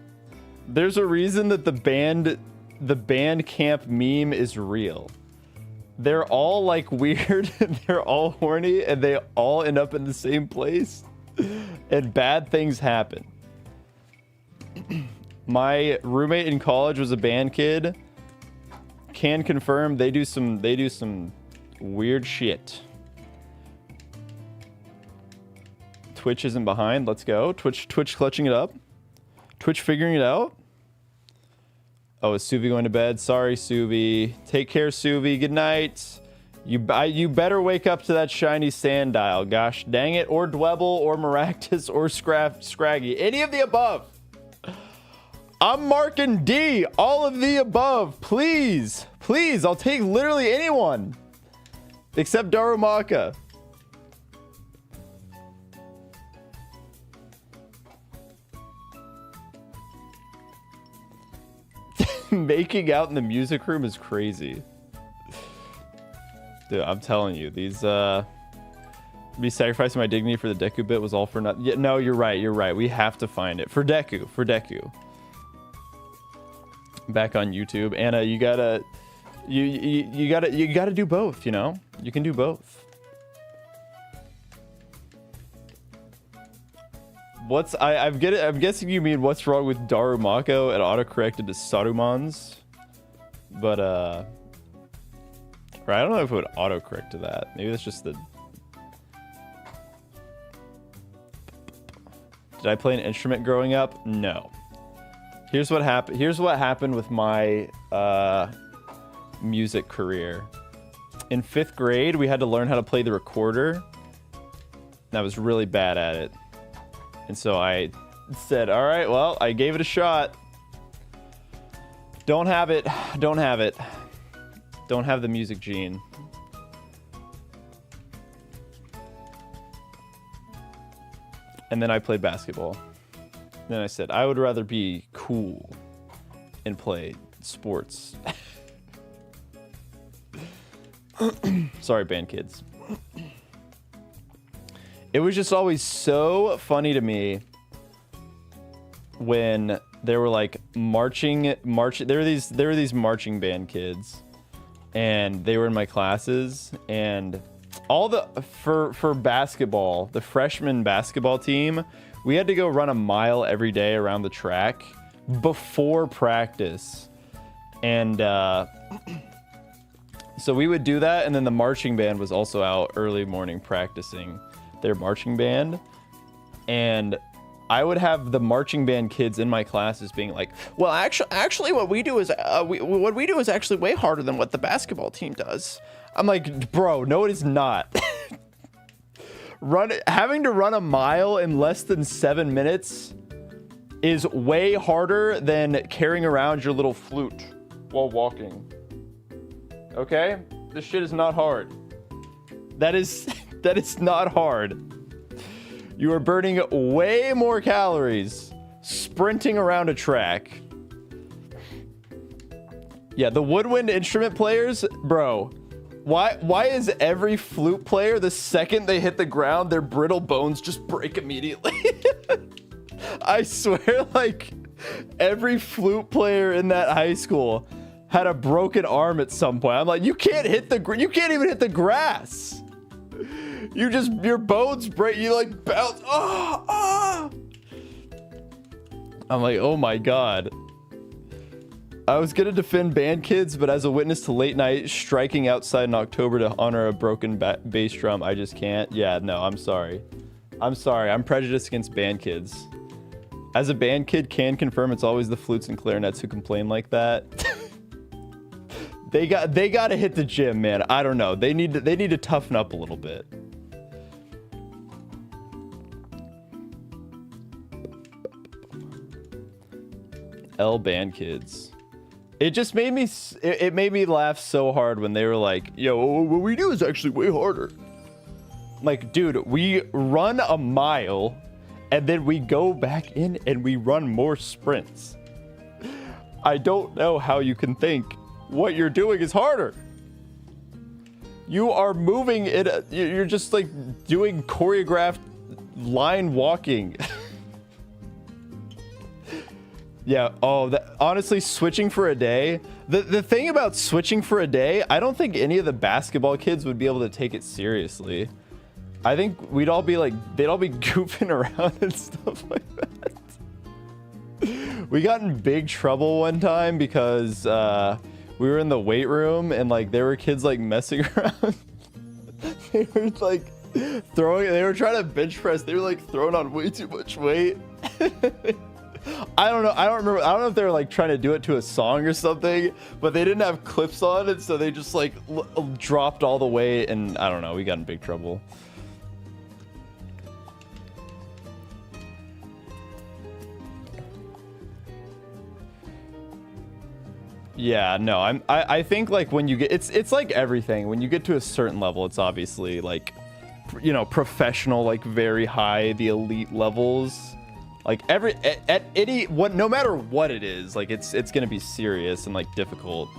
There's a reason that the band camp meme is real. They're all like weird, they're all horny, and they all end up in the same place. And bad things happen. My roommate in college was a band kid. Can confirm they do some weird shit. Twitch isn't behind. Let's go. Twitch clutching it up. Twitch figuring it out. Oh, is Suvi going to bed? Sorry, Suvi. Take care, Suvi. Good night. You better wake up to that shiny Sandile. Gosh dang it. Or Dwebble, or Maractus, or Scraggy. Any of the above. I'm marking D. All of the above. Please. Please. I'll take literally anyone. Except Darumaka. Making out in the music room is crazy. Dude, I'm telling you, these me sacrificing my dignity for the Deku bit was all for nothing. Yeah, no, you're right. We have to find it for Deku. Back on YouTube. Anna, you gotta do both, you know? You can do both. I'm guessing you mean what's wrong with Darumako and autocorrected to Sarumans. But or I don't know if it would autocorrect to that. Maybe that's just the... Did I play an instrument growing up? No. Here's what happened with my music career. In 5th grade, we had to learn how to play the recorder. And I was really bad at it. And so I said, all right, well, I gave it a shot. Don't have it. Don't have it. Don't have the music gene. And then I played basketball. Then I said, I would rather be cool and play sports. Sorry, band kids. It was just always so funny to me when they were like marching. There were these marching band kids, and they were in my classes, and for basketball, the freshman basketball team, we had to go run a mile every day around the track before practice, and so we would do that, and then the marching band was also out early morning practicing their marching band, and I would have the marching band kids in my classes being like, well, actually what we do is what we do is actually way harder than what the basketball team does. I'm like, bro, no, it is not. Having to run a mile in less than 7 minutes is way harder than carrying around your little flute while walking. Okay? This shit is not hard. That is not hard. You are burning way more calories sprinting around a track. Yeah, the woodwind instrument players, bro. Why is every flute player, the second they hit the ground, their brittle bones just break immediately? I swear, like, every flute player in that high school had a broken arm at some point. I'm like, you can't even hit the grass. Your bones break, you like bounce. I'm like, oh my God. I was gonna defend band kids, but as a witness to late night striking outside in October to honor a broken bass drum, I just can't. Yeah, no, I'm sorry. I'm prejudiced against band kids. As a band kid, can confirm it's always the flutes and clarinets who complain like that. They got to hit the gym, man. I don't know. They need to toughen up a little bit. Band kids. It just made me it made me laugh so hard when they were like, yo, what we do is actually way harder. Like, dude, we run a mile and then we go back in and we run more sprints. I don't know how you can think what you're doing is harder. You are moving it. You're just like doing choreographed line walking. Yeah. Oh, honestly, switching for a day. The thing about switching for a day, I don't think any of the basketball kids would be able to take it seriously. I think they'd all be goofing around and stuff like that. We got in big trouble one time because we were in the weight room and like there were kids like messing around. They were like they were trying to bench press. They were like throwing on way too much weight. I don't know. I don't remember. I don't know if they were like trying to do it to a song or something, but they didn't have clips on it, so they just like dropped all the weight, and I don't know. We got in big trouble. Yeah, no. I think like when you get it's like everything. When you get to a certain level, it's obviously like, you know, professional, like very high, the elite levels. Like no matter what it is, like it's gonna be serious and like difficult.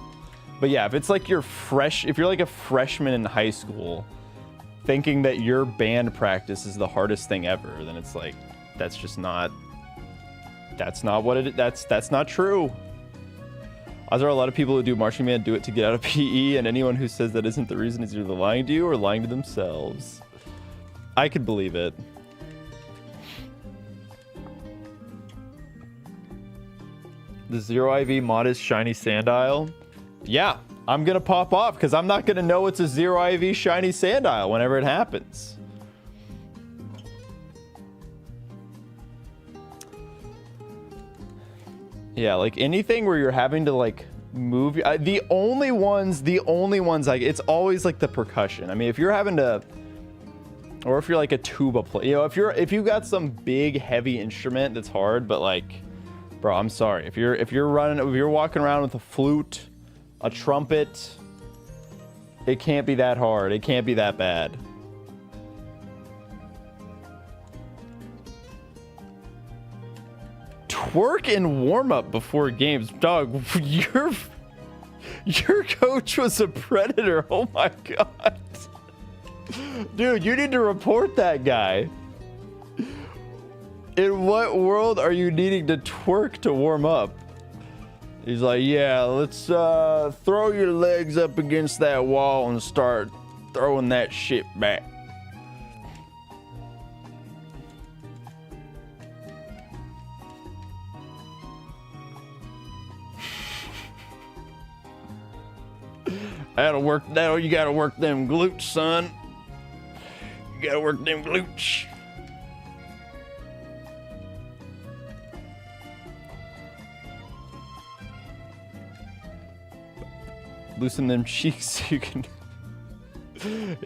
But yeah, if it's like if you're like a freshman in high school, thinking that your band practice is the hardest thing ever, then it's like that's not true. There are a lot of people who do marching band do it to get out of PE, and anyone who says that isn't the reason is either lying to you or lying to themselves. I could believe it. The Zero IV mod is Shiny Sandile. Yeah, I'm gonna pop off because I'm not gonna know it's a Zero IV Shiny Sandile whenever it happens. Yeah, like anything where you're having to like move. The only ones like it's always like the percussion. I mean, if you're having to Or if you're like a tuba player, you know, if you got some big heavy instrument that's hard, but like, bro, I'm sorry. If you're walking around with a flute, a trumpet, it can't be that hard. It can't be that bad. Twerk and warm up before games, dog. Your coach was a predator. Oh my god. Dude, you need to report that guy. In what world are you needing to twerk to warm up? He's like, yeah, let's throw your legs up against that wall and start throwing that shit back. That'll work. You gotta work them glutes, son. You gotta work them glutes. Loosen them cheeks so you can.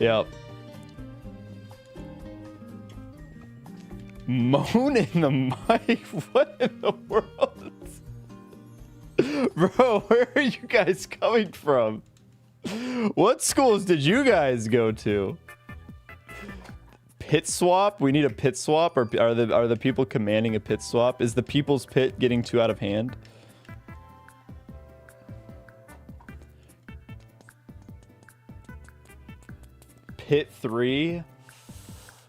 Yep. Moan in the mic? What in the world? Bro, where are you guys coming from? What schools did you guys go to? Pit swap? We need a pit swap? Or are the people commanding a pit swap? Is the people's pit getting too out of hand? Pit 3?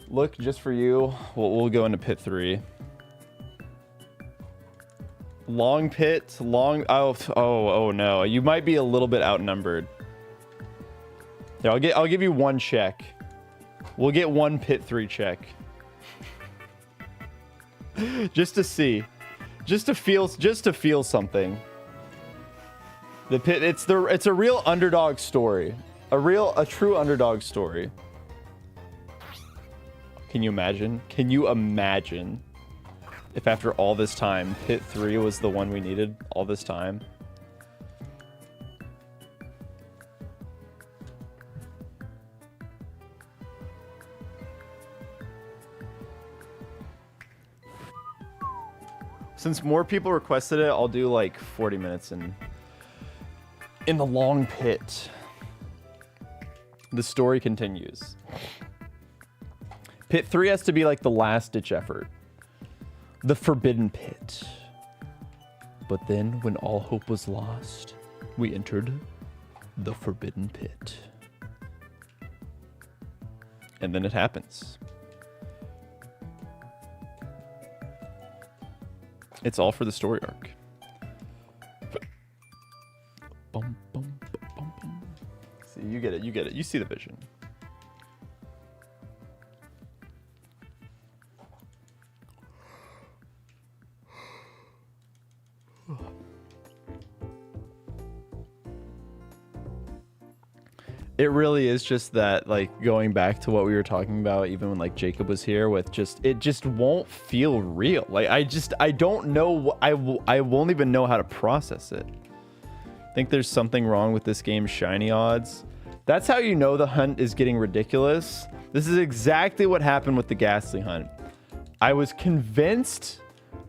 Look, just for you, we'll go into pit 3. Long pit, oh no, you might be a little bit outnumbered. Here, I'll give you one check. We'll get one pit 3 check. Just to see. Just to feel something. The pit, it's a real underdog story. A true underdog story. Can you imagine? Can you imagine if after all this time, pit 3 was the one we needed all this time? Since more people requested it, I'll do like 40 minutes in the long pit. The story continues. Pit 3 has to be like the last ditch effort. The forbidden pit. But then when all hope was lost, we entered the forbidden pit. And then it happens. It's all for the story arc. Bum, bum, bum, bum. See, you get it, you get it. You see the vision. It really is just that, like, going back to what we were talking about, even when like Jacob was here, with just, it just won't feel real. Like, I don't know, I won't even know how to process it. I think there's something wrong with this game's shiny odds. That's how you know the hunt is getting ridiculous. This is exactly what happened with the Ghastly hunt. I was convinced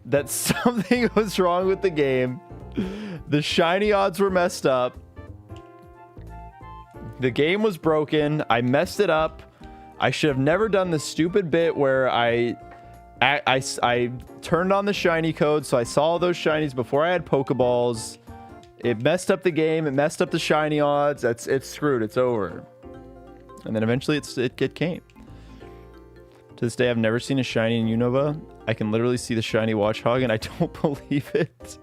that something was wrong with the game. The shiny odds were messed up. The game was broken. I messed it up. I should have never done the stupid bit where I turned on the shiny code, so I saw those shinies before I had Pokeballs. It messed up the game. It messed up the shiny odds. It's screwed. It's over. And then eventually it came. To this day, I've never seen a shiny in Unova. I can literally see the shiny Watchog, and I don't believe it.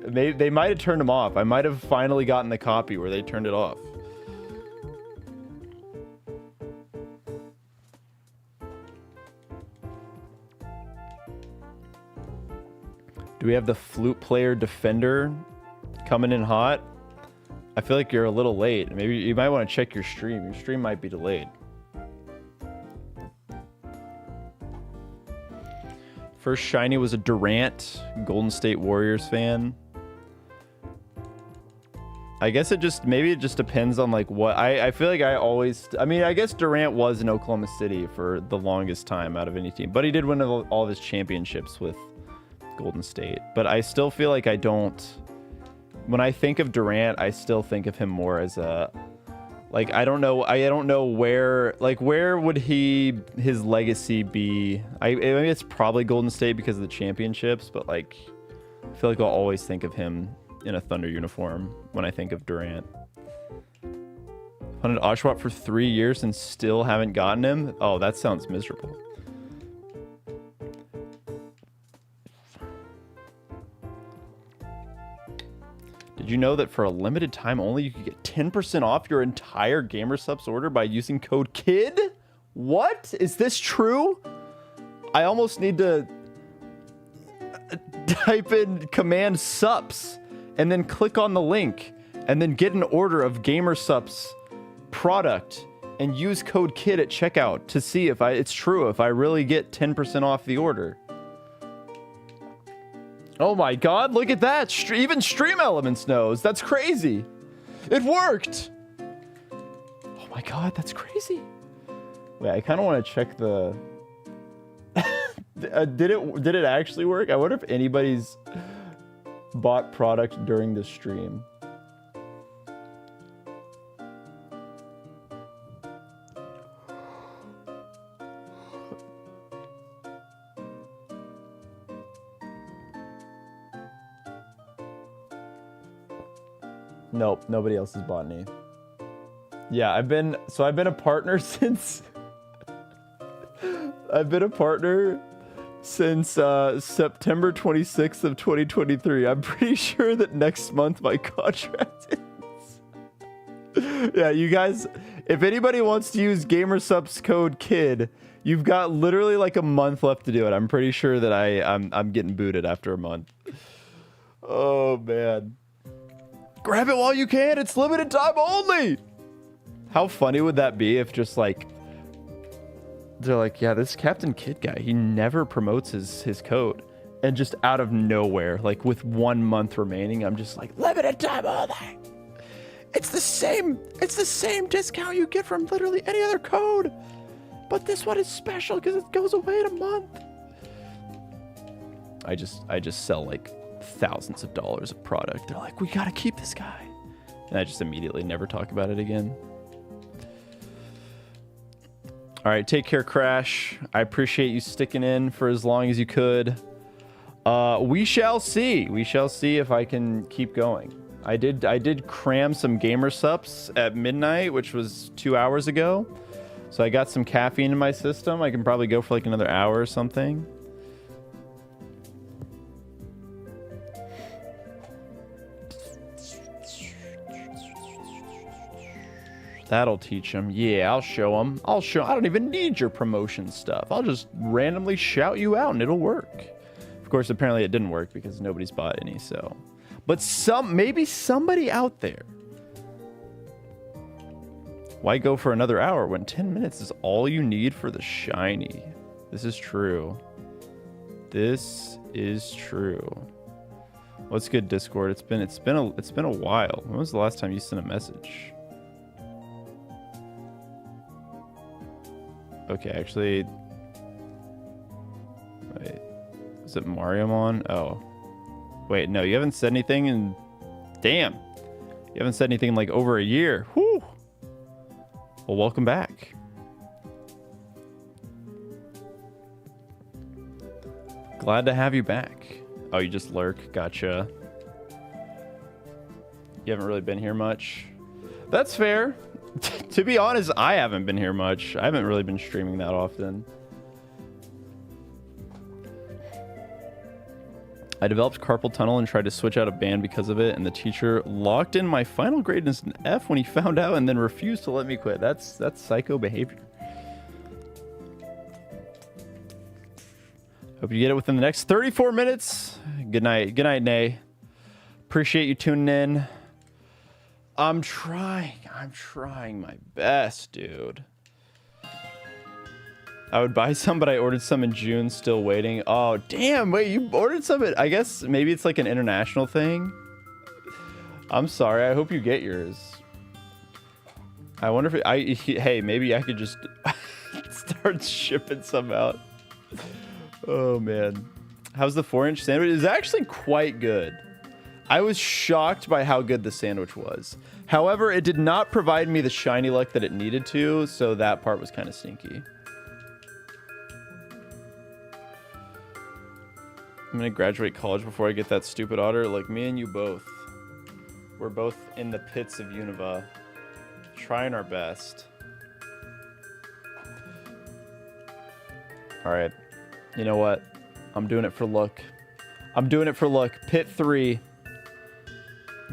They might have turned them off. I might have finally gotten the copy where they turned it off. Do we have the flute player defender coming in hot? I feel like you're a little late. Maybe you might want to check your stream. Your stream might be delayed. First shiny was a Durant, Golden State Warriors fan. I guess maybe it just depends on like what I feel like I mean, I guess Durant was in Oklahoma City for the longest time out of any team, but he did win all of his championships with Golden State. But I still feel like when I think of Durant, I still think of him more as a, like, I don't know where would his legacy be? I mean, it's probably Golden State because of the championships, but like, I feel like I'll always think of him in a Thunder uniform when I think of Durant. Hunted Oshawott for 3 years and still haven't gotten him? Oh, that sounds miserable. Did you know that for a limited time only, you could get 10% off your entire GamerSupps order by using code KID? What? Is this true? I almost need to type in command sups and then click on the link and then get an order of GamerSupps product and use code KID at checkout to see if it's true, if I really get 10% off the order. Oh my god, look at that! Even Stream Elements knows. That's crazy. It worked! Oh my god, that's crazy. Wait, I kind of want to check the... did it actually work? I wonder if anybody's bought product during the stream. Nope, nobody else has bought any. Yeah, I've been a partner since September 26th of 2023. I'm pretty sure that next month my contract ends. Yeah, you guys, if anybody wants to use GamerSupps code KID, you've got literally like a month left to do it. I'm pretty sure that I'm getting booted after a month. Oh man. Grab it while you can. It's limited time only. How funny would that be if just like they're like, yeah, this Captain Kidd guy, he never promotes his code, and just out of nowhere, like with 1 month remaining, I'm just like, limited time only. It's the same discount you get from literally any other code, but this one is special because it goes away in a month. I just sell like thousands of dollars of product. They're like, we gotta keep this guy, and I just immediately never talk about it again. All right, take care, Crash. I appreciate you sticking in for as long as you could. We shall see. We shall see if I can keep going. I did cram some GamerSupps at midnight, which was 2 hours ago. So I got some caffeine in my system. I can probably go for like another hour or something. That'll teach them. Yeah, I'll show them. I don't even need your promotion stuff. I'll just randomly shout you out and it'll work. Of course, apparently it didn't work because nobody's bought any, so. But maybe somebody out there. Why go for another hour when 10 minutes is all you need for the shiny? This is true. This is true. What's good, Discord? It's been a while. When was the last time you sent a message? Okay, actually, wait, is it Mariamon? Oh, wait, no, you haven't said anything in, damn, you haven't said anything in like over a year. Whew. Well, welcome back. Glad to have you back. Oh, you just lurk, gotcha. You haven't really been here much. That's fair. To be honest, I haven't been here much. I haven't really been streaming that often. I developed carpal tunnel and tried to switch out of band because of it, and the teacher locked in my final grade as an F when he found out and then refused to let me quit. That's psycho behavior. Hope you get it within the next 34 minutes. Good night. Good night, Nay. Appreciate you tuning in. I'm trying my best, dude. I would buy some, but I ordered some in June, still waiting. Oh, damn, wait, you ordered some? I guess maybe it's like an international thing. I'm sorry. I hope you get yours. I wonder if hey, maybe I could just start shipping some out. Oh man. How's the 4-inch sandwich? It's actually quite good. I was shocked by how good the sandwich was. However, it did not provide me the shiny luck that it needed to, so that part was kind of stinky. I'm gonna graduate college before I get that stupid otter, like me and you both. We're both in the pits of Unova, trying our best. All right, you know what? I'm doing it for look. I'm doing it for look. Pit 3.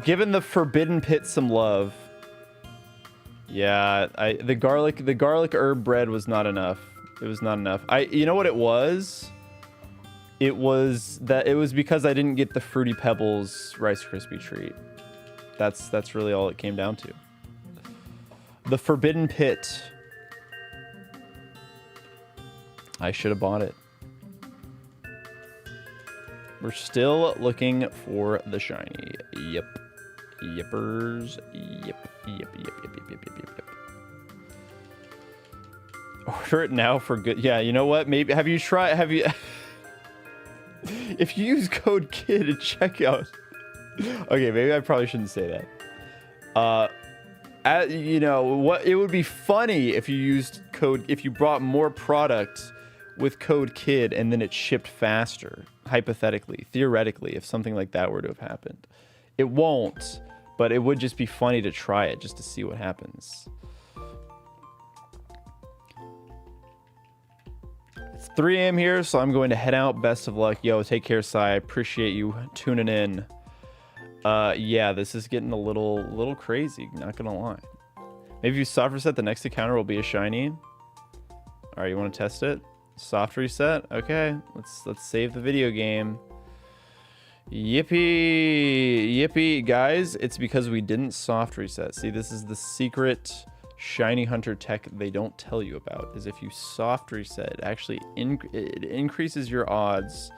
Giving the forbidden pit some love. Yeah, the garlic herb bread was not enough. It was not enough. You know what it was? It was because I didn't get the Fruity Pebbles Rice Krispie treat. That's really all it came down to. The forbidden pit. I should have bought it. We're still looking for the shiny. Yep. Yippers. Yep. Yep. Order it now for good. Yeah, you know what? Maybe have you if you use code KID at checkout. Okay, maybe I probably shouldn't say that. You know what? It would be funny if you used code, if you brought more product with code KID and then it shipped faster. Hypothetically, theoretically, if something like that were to have happened. It won't, but it would just be funny to try it just to see what happens. It's 3 a.m. here, so I'm going to head out. Best of luck. Yo, take care, Sai. I appreciate you tuning in. Yeah, this is getting a little crazy, not gonna lie. Maybe if you soft reset, the next encounter will be a shiny. All right, you want to test it? Soft reset. Okay, let's save the video game. Yippee, guys! It's because we didn't soft reset. See, this is the secret shiny hunter tech they don't tell you about. Is if you soft reset, it actually it increases your odds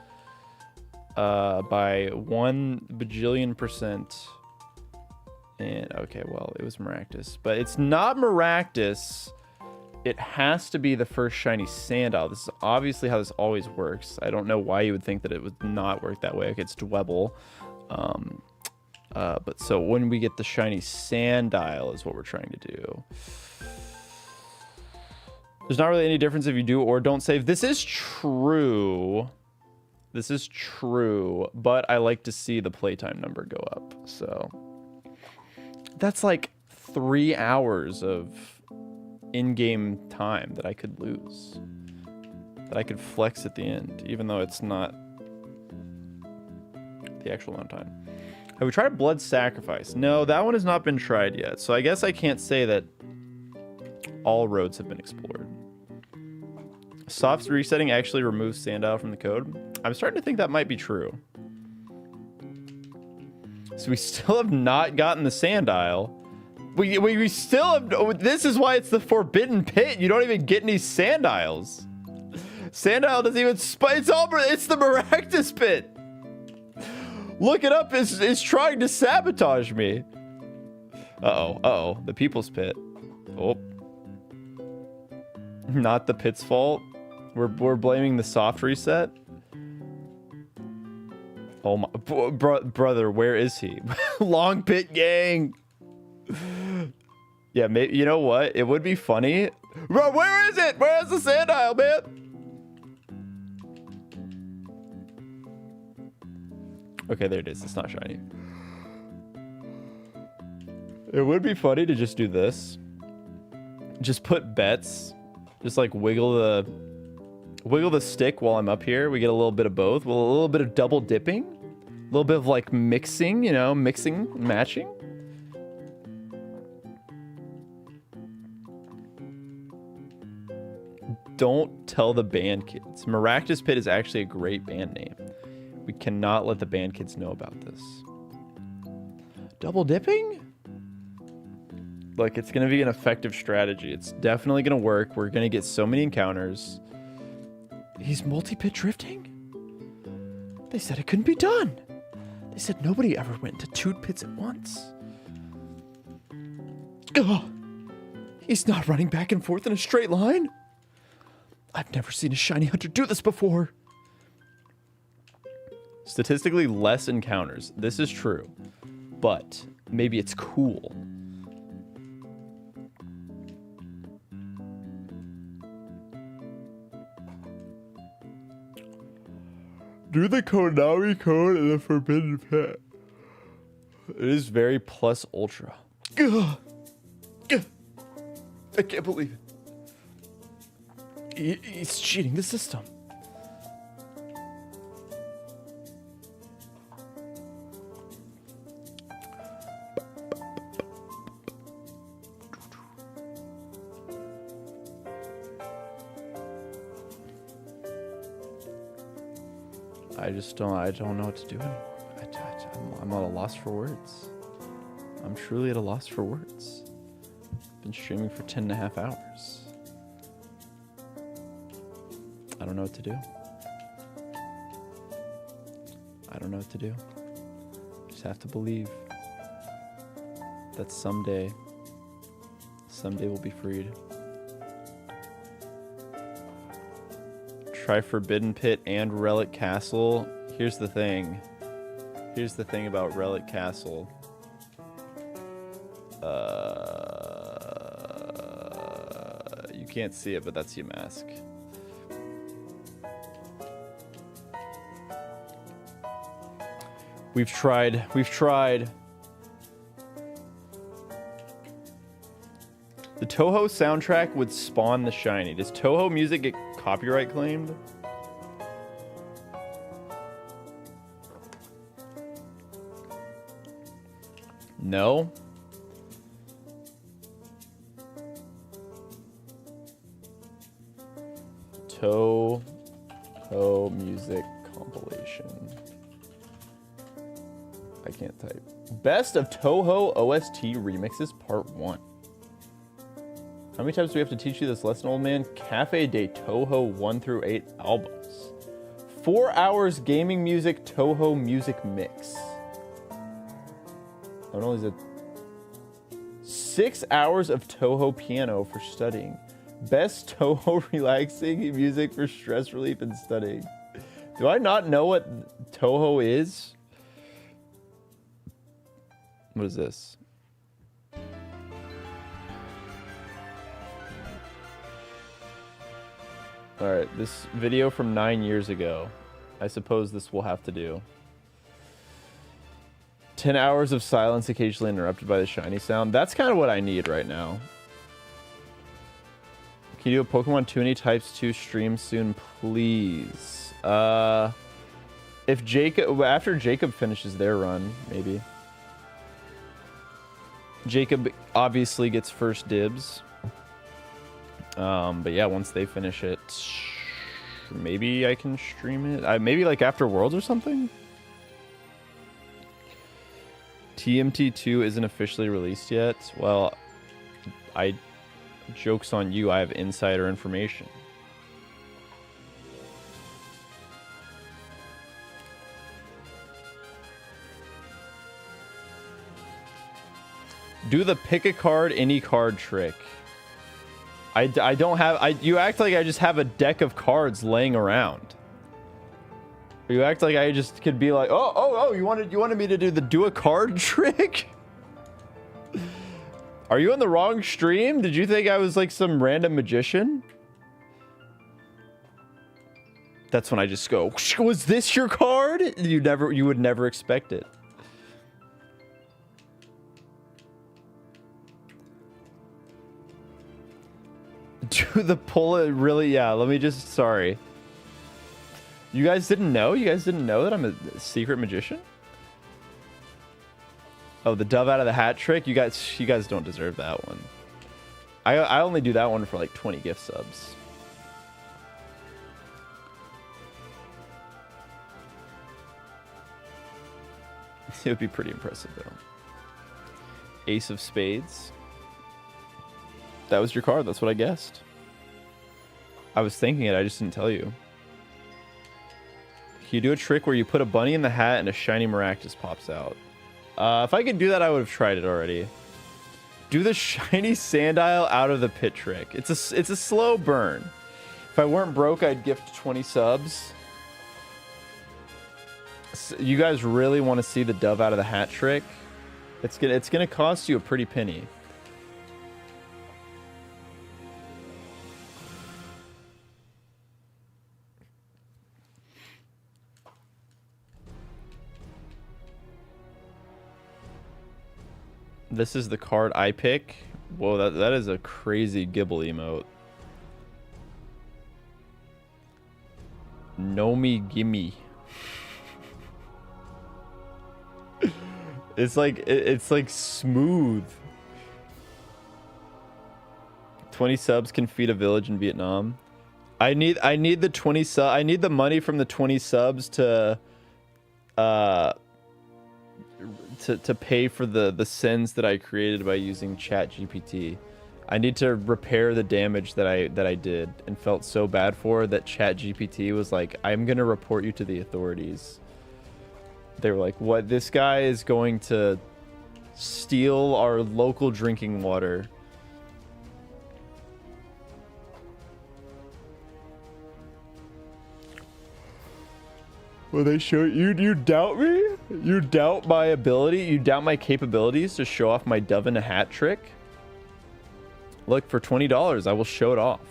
by 1 bajillion%. And okay, well, it was Maractus, but it's not Maractus. It has to be the first shiny Sandile. This is obviously how this always works. I don't know why you would think that it would not work that way. Okay, it's Dwebble. But so when we get the shiny Sandile is what we're trying to do. There's not really any difference if you do or don't save. This is true. This is true, but I like to see the playtime number go up. So that's like 3 hours of in-game time that I could lose, that I could flex at the end, even though it's not the actual amount of time. Have we tried Blood Sacrifice? No, that one has not been tried yet, so I guess I can't say that all roads have been explored. Soft resetting actually removes Sandile from the code. I'm starting to think that might be true. So we still have not gotten the Sandile. We still have. This is why it's the forbidden pit. You don't even get any Sandiles. Sandile doesn't even. It's the Maractus pit. Look it up. It's trying to sabotage me. Uh-oh. The people's pit. Oh. Not the pit's fault. We're blaming the soft reset. Oh my brother, where is he? Long pit gang. Yeah, maybe, you know what? It would be funny. Bro, where is it? Where's the Sandile, man? Okay, there it is. It's not shiny. It would be funny to just do this. Just put bets. Just like wiggle the stick while I'm up here. We get a little bit of both. Well, a little bit of double dipping. A little bit of like mixing, you know, mixing, matching. Don't tell the band kids. Maractus Pit is actually a great band name. We cannot let the band kids know about this. Double dipping? Look, it's going to be an effective strategy. It's definitely going to work. We're going to get so many encounters. He's multi-pit drifting? They said it couldn't be done. They said nobody ever went to 2 pits at once. Ugh. He's not running back and forth in a straight line. I've never seen a shiny hunter do this before. Statistically less encounters. This is true. But maybe it's cool. Do the Konami code in the Forbidden Pit. It is very plus ultra. Gah! Gah! I can't believe it. He's cheating the system. I don't know what to do anymore. I'm at a loss for words. I'm truly at a loss for words. Been streaming for 10.5 hours. I don't know what to do. I don't know what to do. Just have to believe that someday we'll be freed. Try Forbidden Pit and Relic Castle. Here's the thing. Here's the thing about Relic Castle. You can't see it, but that's your mask. We've tried. The Toho soundtrack would spawn the shiny. Does Toho music get copyright claimed? No. Toho music compilation. I can't type. Best of Toho OST remixes part 1. How many times do we have to teach you this lesson, old man? Cafe de Toho 1 through 8 albums. 4 hours gaming music Toho music mix. Not only is it 6 hours of Toho piano for studying. Best Toho relaxing music for stress relief and studying. Do I not know what Toho is? What is this? Alright, this video from 9 years ago. I suppose this will have to do. 10 hours of silence occasionally interrupted by the shiny sound. That's kind of what I need right now. Can you do a Pokemon Toonie types 2 stream soon, please? If Jacob, after Jacob finishes their run, maybe. Jacob obviously gets first dibs. But yeah, once they finish it, maybe I can stream it. Maybe like after Worlds or something? TMT2 isn't officially released yet. Well, joke's on you, I have insider information. Do the pick a card, any card trick. I don't have... you act like I just have a deck of cards laying around. You act like I just could be like, oh, you wanted me to do a card trick? Are you on the wrong stream? Did you think I was like some random magician? That's when I just go, was this your card? You would never expect it. Do the pull it really? Yeah, let me just, sorry. You guys didn't know? You guys didn't know that I'm a secret magician? Oh, the dove out of the hat trick? You guys don't deserve that one. I only do that one for like 20 gift subs. It would be pretty impressive though. Ace of Spades. That was your card. That's what I guessed. I was thinking it. I just didn't tell you. you do a trick where you put a bunny in the hat and a shiny Maractus pops out? If I could do that, I would have tried it already. Do the Shiny Sandile out of the pit trick. It's a slow burn. If I weren't broke, I'd gift 20 subs. So you guys really want to see the dove out of the hat trick? It's gonna cost you a pretty penny. This is the card I pick. Whoa, that is a crazy Gibble emote. Know me, gimme. It's like smooth. 20 subs can feed a village in Vietnam. I need the 20 sub. I need the money from the 20 subs to pay for the sins that I created by using ChatGPT. I need to repair the damage that I did and felt so bad for that ChatGPT was like, I'm gonna report you to the authorities. They were like, what? This guy is going to steal our local drinking water. Well, they show you doubt me? You doubt my ability? You doubt my capabilities to show off my dove in a hat trick? Look, for $20, I will show it off.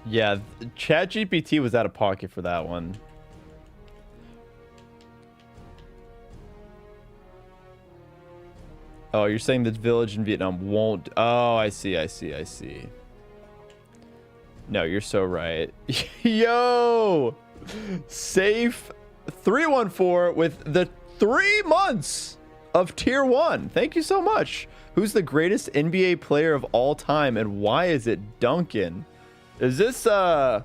Yeah, ChatGPT was out of pocket for that one. Oh, you're saying the village in Vietnam won't... Oh, I see. No, you're so right. Yo! Safe 314 with the 3 months of Tier 1. Thank you so much. Who's the greatest NBA player of all time, and why is it Duncan? Is this a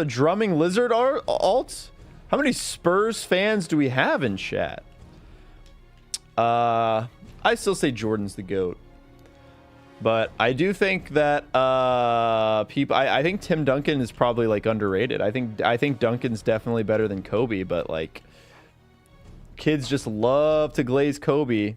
drumming lizard alt? How many Spurs fans do we have in chat? I still say Jordan's the GOAT. But I do think that I think Tim Duncan is probably like underrated. I think Duncan's definitely better than Kobe, but like kids just love to glaze Kobe.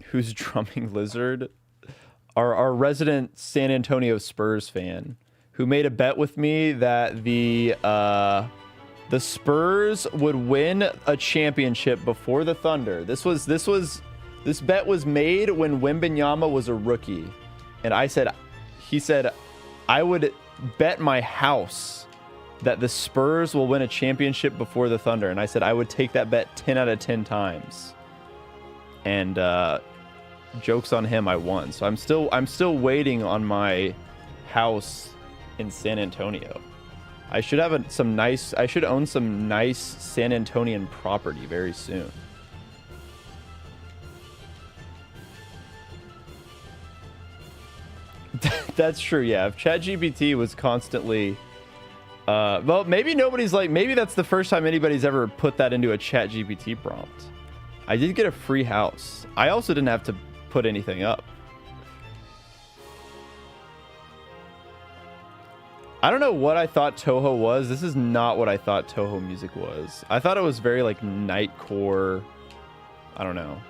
Who's drumming lizard? Our resident San Antonio Spurs fan who made a bet with me that the Spurs would win a championship before the Thunder. This bet was made when Wembanyama was a rookie, and he said I would bet my house that the Spurs will win a championship before the Thunder, and I said I would take that bet 10 out of 10 times. And jokes on him, I won. So I'm still waiting on my house in San Antonio. I should have I should own some nice San Antonian property very soon. That's true, yeah. If ChatGPT was constantly well, maybe maybe that's the first time anybody's ever put that into a ChatGPT prompt. I did get a free house. I also didn't have to put anything up. I don't know what I thought Toho was. This is not what I thought Toho music was. I thought it was very like nightcore. I don't know.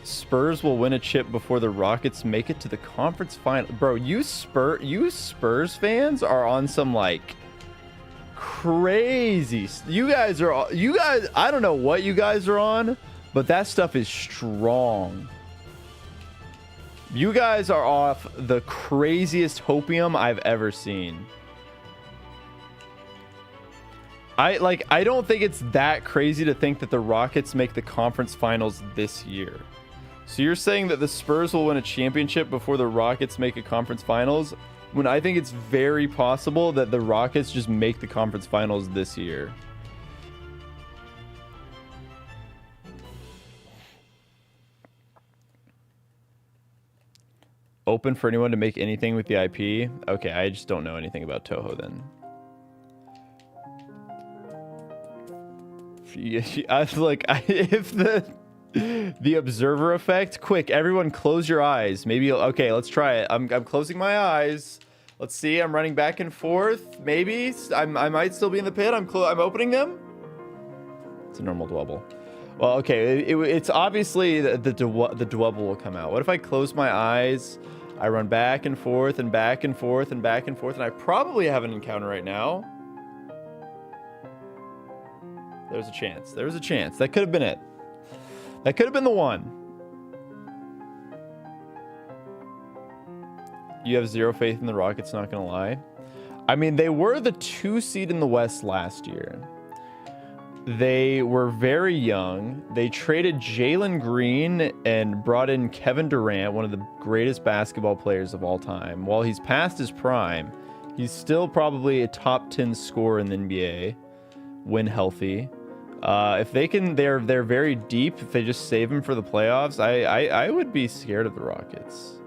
Spurs will win a chip before the Rockets make it to the conference final. Bro, you Spurs fans are on some like crazy. You guys, I don't know what you guys are on, but that stuff is strong. You guys are off the craziest hopium I've ever seen. I don't think it's that crazy to think that the Rockets make the conference finals this year. So you're saying that the Spurs will win a championship before the Rockets make a conference finals, when I think it's very possible that the Rockets just make the conference finals this year. Open for anyone to make anything with the IP. Okay, I just don't know anything about Toho then. I was like, if the observer effect, quick, everyone close your eyes. Maybe, okay, let's try it. I'm closing my eyes. Let's see, I'm running back and forth. Maybe, I might still be in the pit. I'm opening them. It's a normal dwebble. Well, okay, it's obviously the dwebble will come out. What if I close my eyes? I run back and forth and back and forth and back and forth, and I probably have an encounter right now. There's a chance. There was a chance. That could have been it. That could have been the one. You have zero faith in the Rockets, not gonna lie. I mean, they were the 2 seed in the West last year. They were very young. They traded Jalen Green and brought in Kevin Durant, one of the greatest basketball players of all time. While he's past his prime, he's still probably a top 10 scorer in the NBA when healthy. If they can, they're very deep. If they just save him for the playoffs, I would be scared of the Rockets.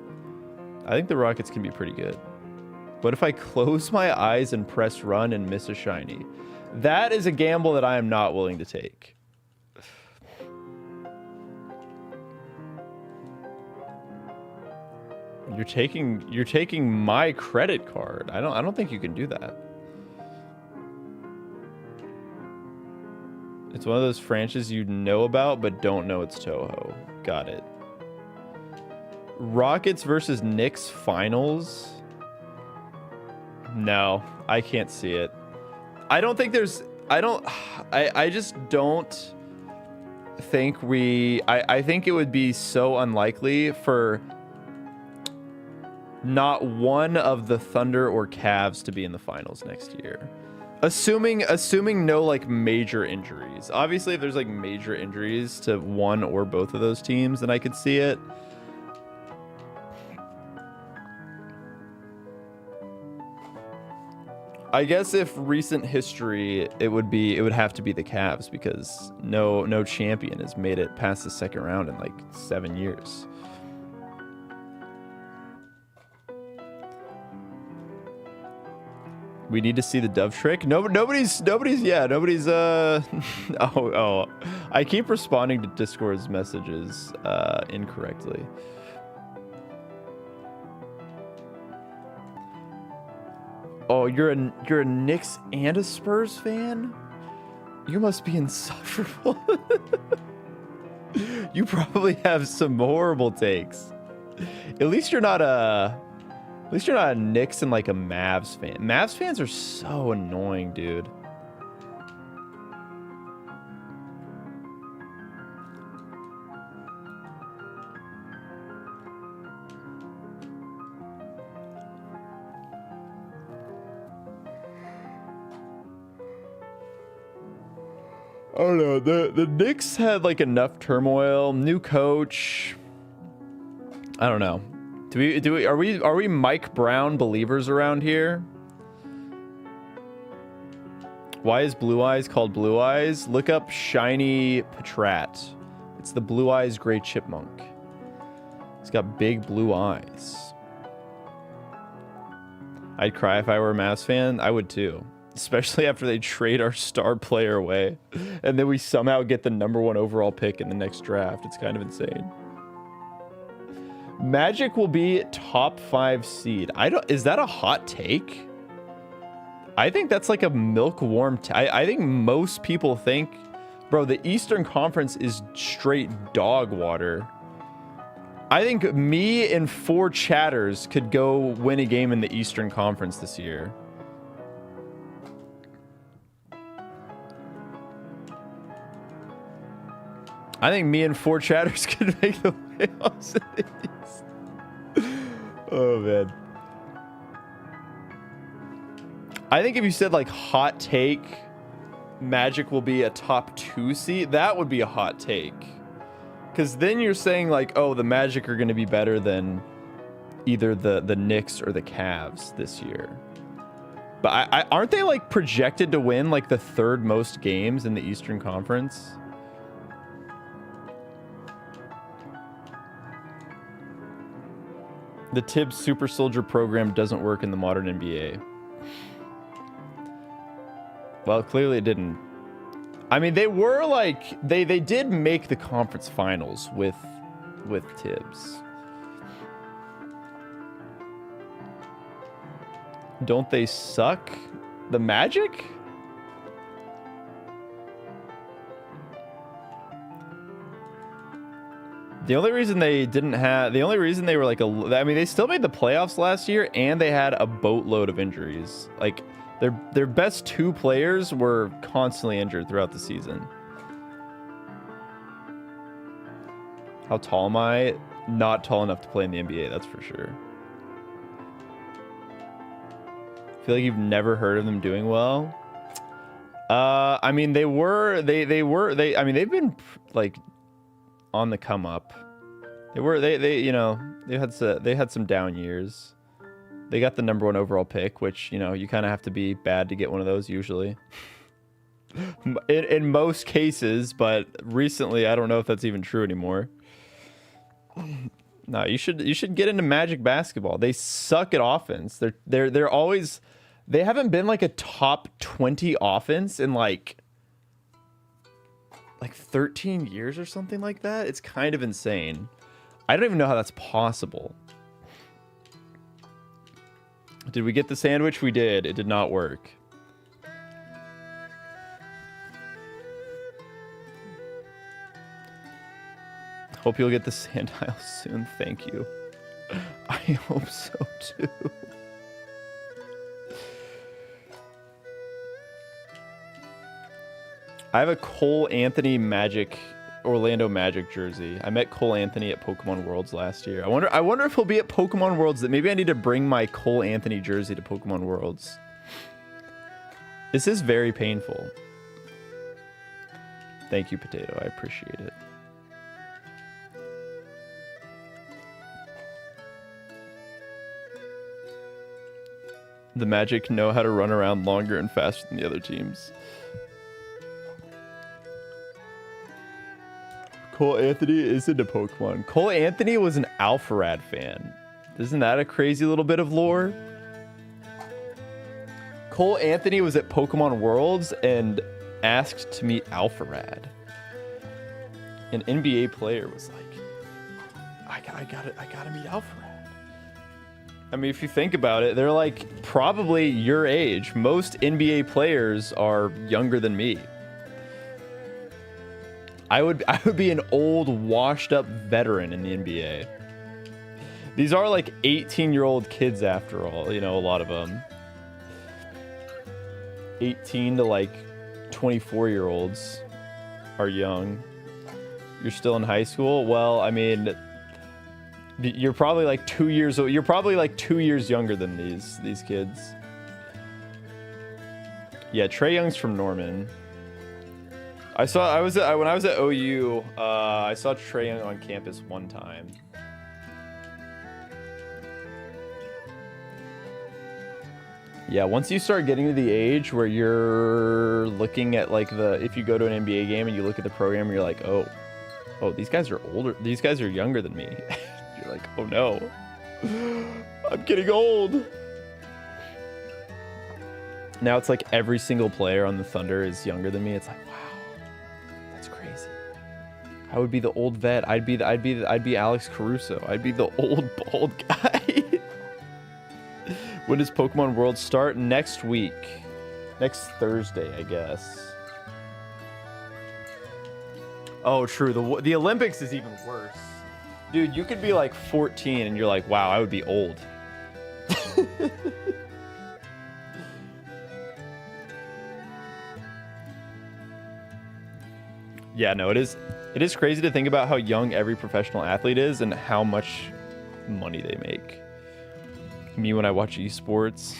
I think the Rockets can be pretty good. But if I close my eyes and press run and miss a shiny, that is a gamble that I am not willing to take. You're taking my credit card. I don't think you can do that. It's one of those franchises you know about but don't know it's Toho. Got it. Rockets versus Knicks finals? No, I can't see it. I don't think there's... I just don't think I think it would be so unlikely for not one of the Thunder or Cavs to be in the finals next year. Assuming no like major injuries. Obviously, if there's like major injuries to one or both of those teams, then I could see it. I guess if recent history, it would have to be the Cavs because no champion has made it past the second round in like 7 years. We need to see the dove trick. Nobody's oh, I keep responding to Discord's messages incorrectly. Oh, you're a Knicks and a Spurs fan? You must be insufferable. You probably have some horrible takes. At least you're not a Knicks and like a Mavs fan. Mavs fans are so annoying, dude. I don't know. The Knicks had like enough turmoil, new coach. I don't know. Are we Mike Brown believers around here? Why is Blue Eyes called Blue Eyes? Look up Shiny Patrat. It's the Blue Eyes Gray Chipmunk. He's got big blue eyes. I'd cry if I were a Mavs fan. I would too. Especially after they trade our star player away. And then we somehow get the #1 overall pick in the next draft. It's kind of insane. Magic will be top 5 seed. Is that a hot take? I think that's like a milk warm. I think most people think, bro, the Eastern Conference is straight dog water. I think me and 4 chatters could go win a game in the Eastern Conference this year. I think me and 4 chatters could make the playoffs in the East. Oh, man. I think if you said, like, hot take, Magic will be a top 2 seed, that would be a hot take. Because then you're saying, like, oh, the Magic are going to be better than either the Knicks or the Cavs this year. But aren't they, like, projected to win, like, the 3rd most games in the Eastern Conference? The Tibbs Super Soldier program doesn't work in the modern NBA. Well, clearly it didn't. I mean, they were like they did make the conference finals with Tibbs. Don't they suck? The Magic? The only reason they were like I mean, they still made the playoffs last year and they had a boatload of injuries. Like their best 2 players were constantly injured throughout the season. How tall am I? Not tall enough to play in the NBA, that's for sure. I feel like you've never heard of them doing well. I mean, they've been like on the come up. They had some down years. They got the #1 overall pick, which, you know, you kind of have to be bad to get one of those usually. in most cases, but recently I don't know if that's even true anymore. No, you should get into Magic basketball. They suck at offense. They're always, they haven't been like a top 20 offense in like 13 years or something like that. It's kind of insane. I don't even know how that's possible. Did we get the sandwich? We did. It did not work. Hope you'll get the Sandile soon. Thank you. I hope so too. I have a Cole Anthony Orlando Magic jersey. I met Cole Anthony at Pokemon Worlds last year. I wonder if he'll be at Pokemon Worlds. That maybe I need to bring my Cole Anthony jersey to Pokemon Worlds. This is very painful. Thank you, Potato. I appreciate it. The Magic know how to run around longer and faster than the other teams. Cole Anthony is into Pokemon. Cole Anthony was an Alpharad fan. Isn't that a crazy little bit of lore? Cole Anthony was at Pokemon Worlds and asked to meet Alpharad. An NBA player was like, I gotta meet Alpharad. I mean, if you think about it, they're like probably your age. Most NBA players are younger than me. I would be an old, washed-up veteran in the NBA. These are like 18-year-old kids after all, you know, a lot of them. 18 to like 24-year-olds are young. You're still in high school? Well, I mean, you're probably like 2 years old. You're probably like 2 years younger than these kids. Yeah, Trae Young's from Norman. When I was at OU, I saw Trae Young on campus one time. Yeah, once you start getting to the age where you're looking at like if you go to an NBA game and you look at the program, you're like, oh, these guys are older. These guys are younger than me. You're like, oh no, I'm getting old. Now it's like every single player on the Thunder is younger than me. It's like, wow. I would be the old vet. I'd be Alex Caruso. I'd be the old bald guy. When does Pokemon World start? Next week. Next Thursday, I guess. Oh, true. The Olympics is even worse. Dude, you could be like 14 and you're like, wow, I would be old. Yeah, no, it is crazy to think about how young every professional athlete is and how much money they make. Me when I watch esports.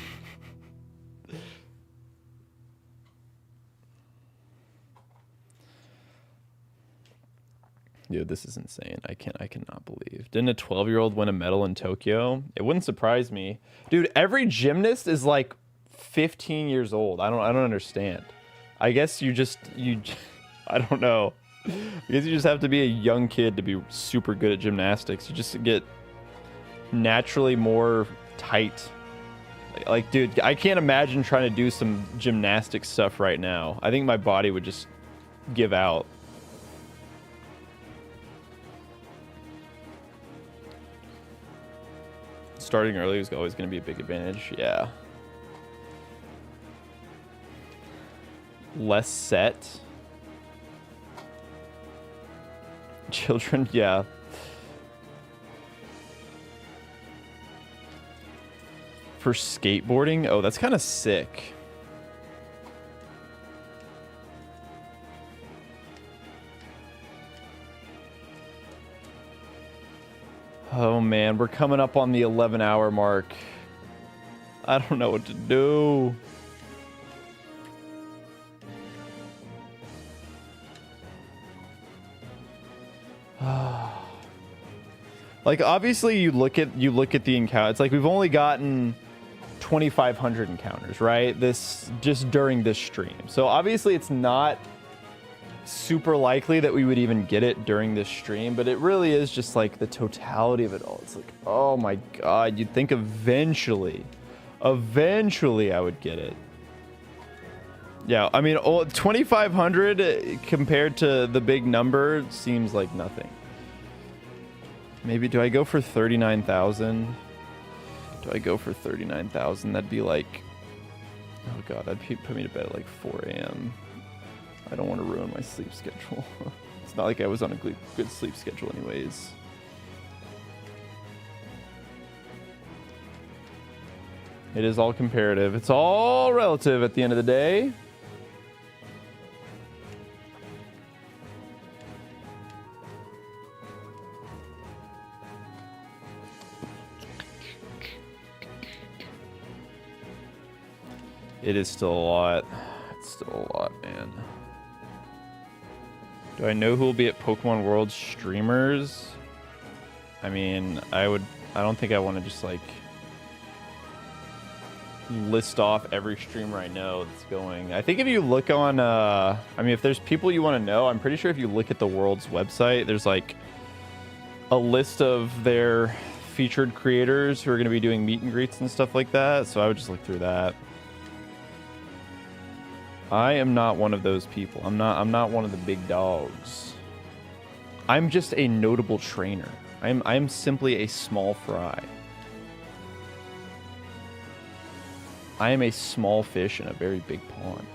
Dude, this is insane. I cannot believe. Didn't a 12-year-old win a medal in Tokyo? It wouldn't surprise me. Dude, every gymnast is like 15 years old. I don't understand. I guess you I don't know. I guess you just have to be a young kid to be super good at gymnastics. You just get naturally more tight. Like, dude, I can't imagine trying to do some gymnastic stuff right now. I think my body would just give out. Starting early is always going to be a big advantage. Yeah. Less set. Children, yeah. For skateboarding? Oh, that's kind of sick. Oh man, we're coming up on the 11-hour mark. I don't know what to do. Like, obviously you look at the encounter. It's like we've only gotten 2,500 encounters, right? This just during this stream. So obviously it's not super likely that we would even get it during this stream, but it really is just like the totality of it all. It's like, oh my god, you'd think eventually I would get it. Yeah, I mean, 2,500 compared to the big number seems like nothing. Maybe, do I go for 39,000? Do I go for 39,000? That'd be like, oh god, that'd put me to bed at like 4 a.m. I don't want to ruin my sleep schedule. It's not like I was on a good sleep schedule anyways. It is all comparative. It's all relative at the end of the day. It is still a lot. It's still a lot, man. Do I know who will be at Pokemon World streamers? I mean, I don't think I want to just like list off every streamer I know that's going. I think if you look on, I mean, if there's people you want to know, I'm pretty sure if you look at the World's website, there's like a list of their featured creators who are going to be doing meet and greets and stuff like that. So I would just look through that. I am not one of those people. I'm not one of the big dogs. I'm just a notable trainer. I'm simply a small fry. I am a small fish in a very big pond.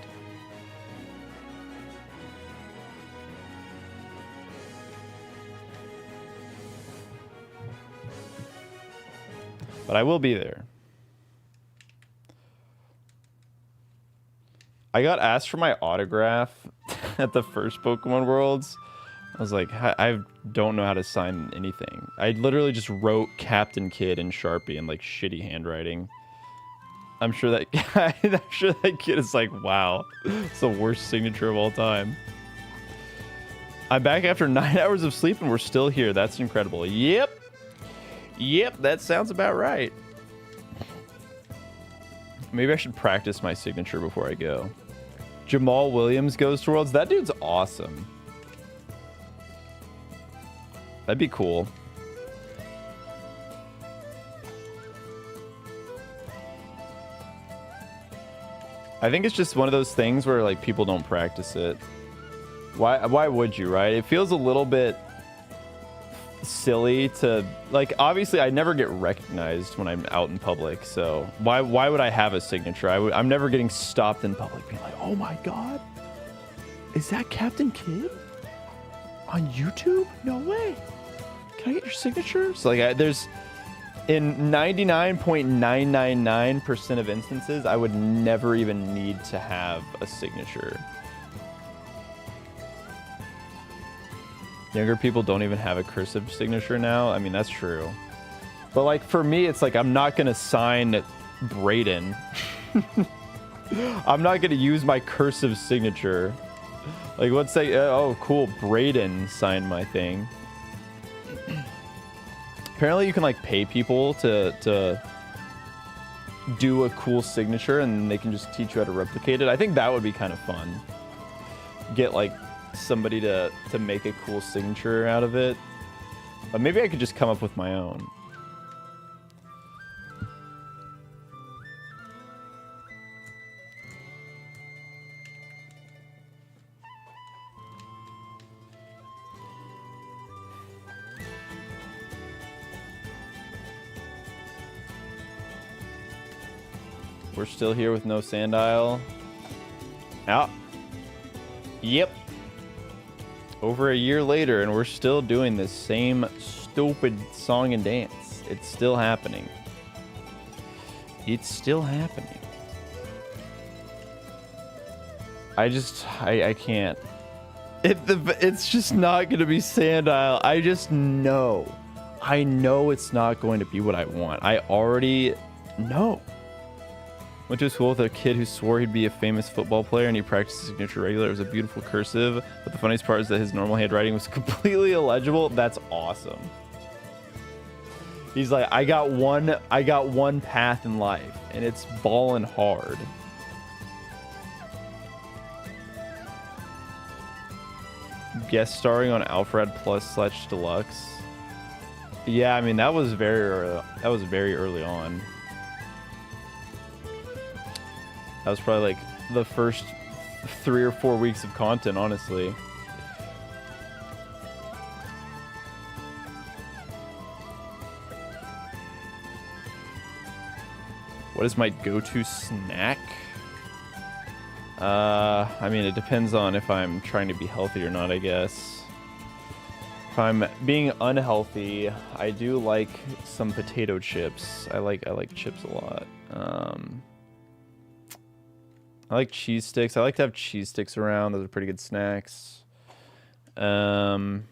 But I will be there. I got asked for my autograph at the first Pokemon Worlds. I was like, I don't know how to sign anything. I literally just wrote Captain Kid in Sharpie in like shitty handwriting. I'm sure that kid is like, wow, it's the worst signature of all time. I'm back after 9 hours of sleep and we're still here. That's incredible. Yep, that sounds about right. Maybe I should practice my signature before I go. Jamal Williams goes to Worlds. That dude's awesome. That'd be cool. I think it's just one of those things where like people don't practice it. Why would you, right? It feels a little bit silly to, like, obviously I never get recognized when I'm out in public, so why would I have a signature? I'm never getting stopped in public being like, oh my god, is that Captain Kid on YouTube? No way. Can I get your signature? So like there's, in 99.999% of instances, I would never even need to have a signature. Younger people don't even have a cursive signature now. I mean, that's true. But like for me, it's like I'm not gonna sign Brayden. I'm not gonna use my cursive signature. Like, let's say, oh cool, Brayden signed my thing. Apparently you can like pay people to do a cool signature and they can just teach you how to replicate it. I think that would be kind of fun. Get like somebody to make a cool signature out of it. But maybe I could just come up with my own. We're still here with no Sandile. Out. Yep. Over a year later, and we're still doing this same stupid song and dance. It's still happening. It's still happening. I can't. It's just not going to be Sandile. I just know. I know it's not going to be what I want. I already know. Went to a school with a kid who swore he'd be a famous football player, and he practiced his signature regular. It was a beautiful cursive, but the funniest part is that his normal handwriting was completely illegible. That's awesome. He's like, I got one path in life, and it's ballin' hard. Guest starring on Alfred Plus / Deluxe. Yeah, I mean that was very early on. That was probably like the first 3 or 4 weeks of content, honestly. What is my go-to snack? I mean, it depends on if I'm trying to be healthy or not, I guess. If I'm being unhealthy, I do like some potato chips. I like chips a lot. I like cheese sticks. I like to have cheese sticks around. Those are pretty good snacks. But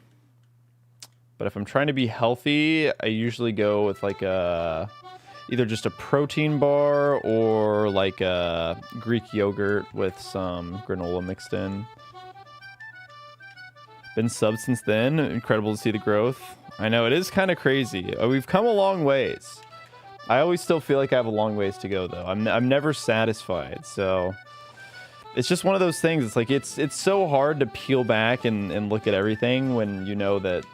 if I'm trying to be healthy, I usually go with like either just a protein bar or like a Greek yogurt with some granola mixed in. Been subbed since then. Incredible to see the growth. I know, it is kind of crazy. We've come a long ways. I always still feel like I have a long ways to go, though. I'm never satisfied, so it's just one of those things. It's like it's so hard to peel back and look at everything when you know that,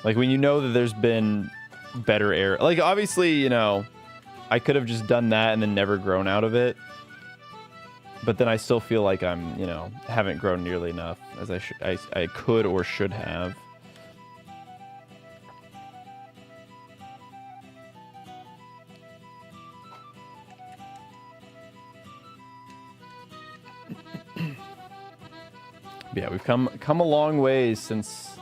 like when you know that there's been better air. Like obviously, you know, I could have just done that and then never grown out of it. But then I still feel like I'm, you know, haven't grown nearly enough as I could or should have. Yeah, we've come a long ways since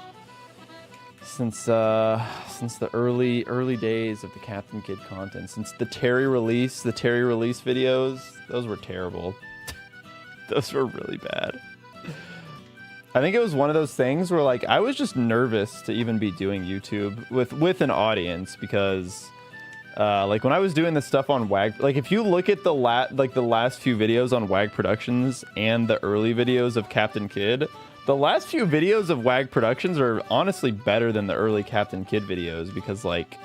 the early days of the Captain Kid content. Since the Terry release videos, those were terrible. Those were really bad. I think it was one of those things where like I was just nervous to even be doing YouTube with an audience because like when I was doing the stuff on WAG, like if you look at the last few videos on WAG Productions and the early videos of Captain Kid, the last few videos of WAG Productions are honestly better than the early Captain Kid videos because like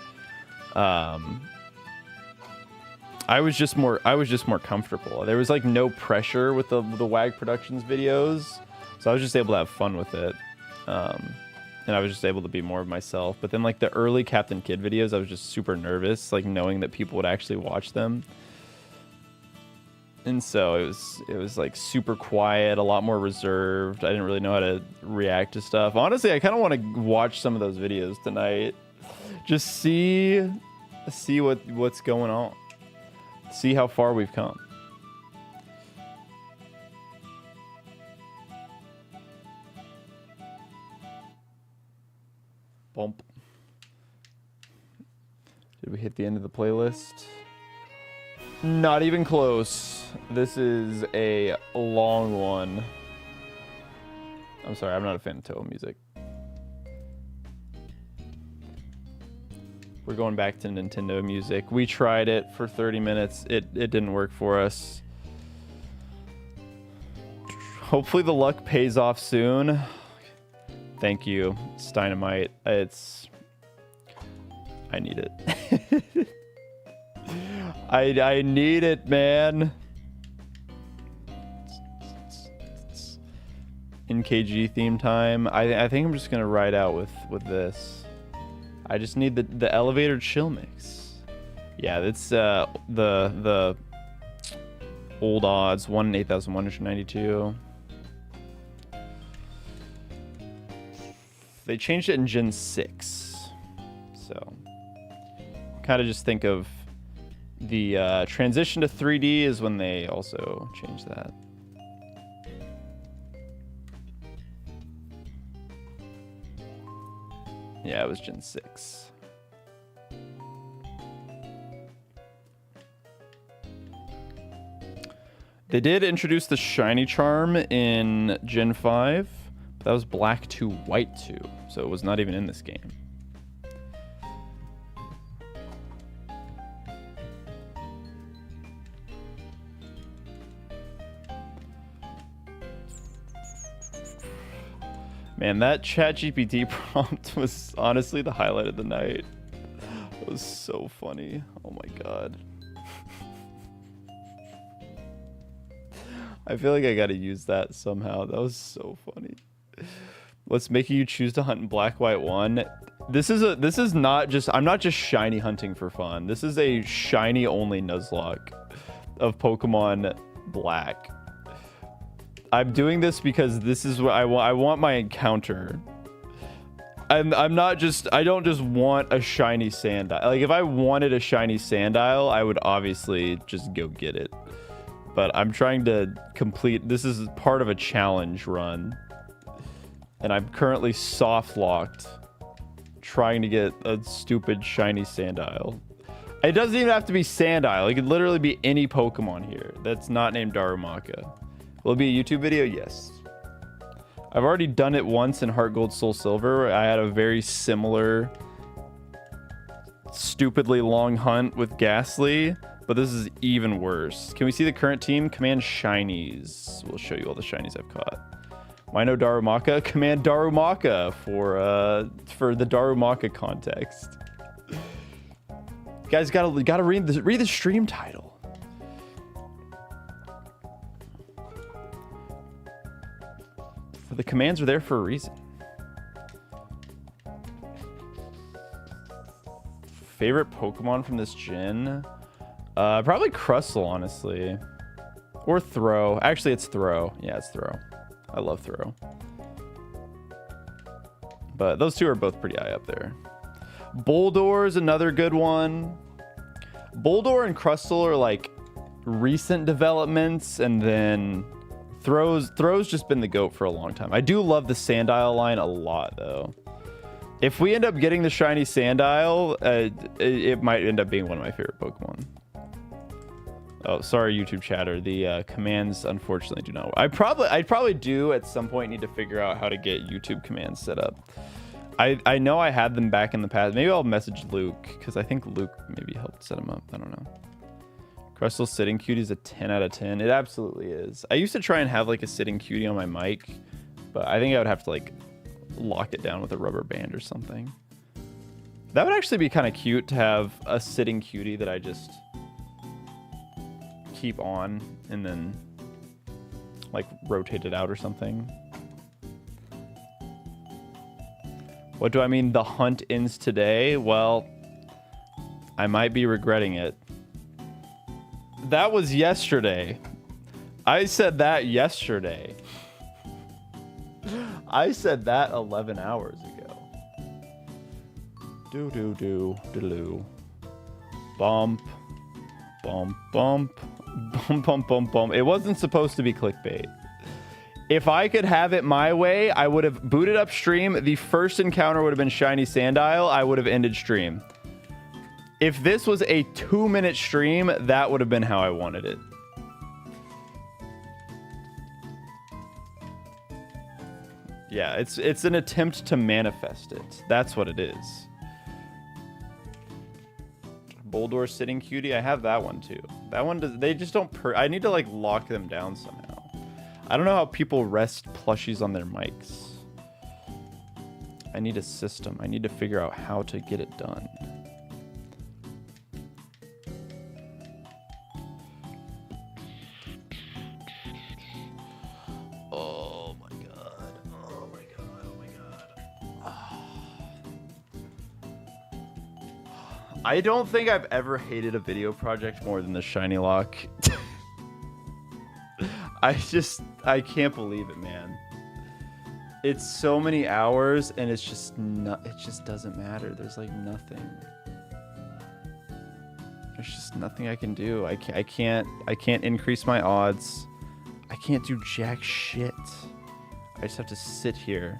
I was just more comfortable. There was like no pressure with the WAG Productions videos, so I was just able to have fun with it, and I was just able to be more of myself. But then like the early Captain Kid videos, I was just super nervous, like knowing that people would actually watch them, and so it was like super quiet, a lot more reserved. I didn't really know how to react to stuff. Honestly, I kind of want to watch some of those videos tonight, just see what's going on. See how far we've come. Bump. Did we hit the end of the playlist? Not even close. This is a long one. I'm sorry, I'm not a fan of Toho music. We're going back to Nintendo music. We tried it for 30 minutes. It didn't work for us. Hopefully the luck pays off soon. Thank you, Steinamite. I need it. I need it, man. NKG theme time. I think I'm just gonna ride out with this. I just need the elevator chill mix. Yeah, that's the old odds, 1 in 8,192. They changed it in Gen 6. So kind of just think of The transition to 3D is when they also changed that. Yeah, it was Gen 6. They did introduce the shiny charm in Gen 5, but that was black to white 2, so it was not even in this game. Man, that ChatGPT prompt was honestly the highlight of the night. It was so funny. Oh my god. I feel like I gotta use that somehow. That was so funny. What's making you choose to hunt in Black White 1? This is not just, I'm not just shiny hunting for fun. This is a shiny only Nuzlocke of Pokemon Black. I'm doing this because this is what I want. I want my encounter. I'm not just, I don't just want a shiny Sandile. Like if I wanted a shiny Sandile, I would obviously just go get it. But I'm trying to complete, this is part of a challenge run. And I'm currently soft locked trying to get a stupid shiny Sandile. It doesn't even have to be Sandile. It could literally be any Pokemon here that's not named Darumaka. Will it be a YouTube video? Yes. I've already done it once in Heart Gold Soul Silver. I had a very similar stupidly long hunt with Ghastly, but this is even worse. Can we see the current team? Command Shinies. We'll show you all the Shinies I've caught. Mino Darumaka. Command Darumaka for the Darumaka context. You guys gotta read the stream title. The commands are there for a reason. Favorite Pokemon from this gen? Probably Crustle, honestly. Or Throw. Actually, it's Throw. Yeah, it's Throw. I love Throw. But those two are both pretty high up there. Boldor is another good one. Boldor and Crustle are like recent developments, and then Throw's just been the GOAT for a long time. I do love the Sandile line a lot, though. If we end up getting the shiny Sandile, it might end up being one of my favorite Pokemon. Oh, sorry, YouTube chatter. The commands, unfortunately, do not. I'd probably do at some point need to figure out how to get YouTube commands set up. I know I had them back in the past. Maybe I'll message Luke, because I think Luke maybe helped set them up. I don't know. Crustle sitting cutie is a 10 out of 10. It absolutely is. I used to try and have like a sitting cutie on my mic, but I think I would have to like lock it down with a rubber band or something. That would actually be kind of cute to have a sitting cutie that I just keep on and then like rotate it out or something. What do I mean? The hunt ends today? Well, I might be regretting it. That was yesterday. I said that yesterday. I said that 11 hours ago. Do-do-do-do-do. Bump. Bump, bump. Bump, bump, bump, bump. It wasn't supposed to be clickbait. If I could have it my way, I would have booted up stream. The first encounter would have been Shiny Sandile. I would have ended stream. If this was a 2-minute stream, that would have been how I wanted it. Yeah, it's an attempt to manifest it. That's what it is. Boldor sitting cutie. I have that one too. That one does. They just don't. I need to like lock them down somehow. I don't know how people rest plushies on their mics. I need a system. I need to figure out how to get it done. Oh my god. Oh my god. Oh my god. I don't think I've ever hated a video project more than the Shinylocke. I can't believe it, man. It's so many hours and it's just it just doesn't matter. There's like nothing. There's just nothing I can do. I can't increase my odds. I can't do jack shit. I just have to sit here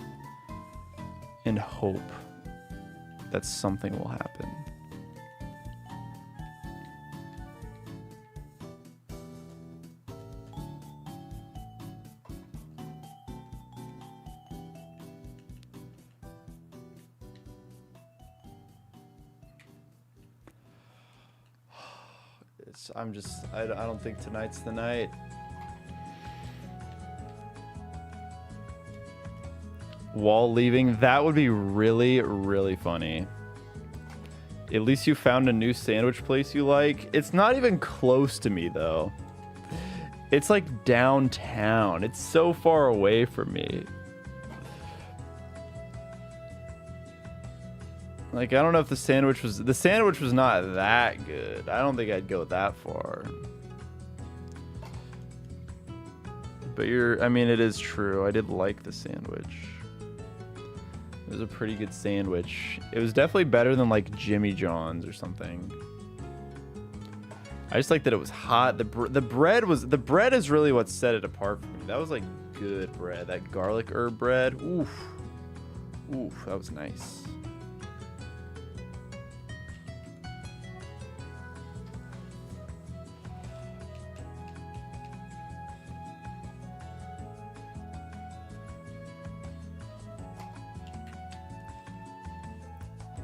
and hope that something will happen. I don't think tonight's the night. Wall leaving, that would be really, really funny. At least you found a new sandwich place you like. It's not even close to me though. It's like downtown. It's so far away from me. Like, I don't know if the sandwich was not that good. I don't think I'd go that far. But I mean, it is true. I did like the sandwich. It was a pretty good sandwich. It was definitely better than like Jimmy John's or something. I just like that it was hot. The bread is really what set it apart for me. That was like good bread. That garlic herb bread. Oof. Oof, that was nice.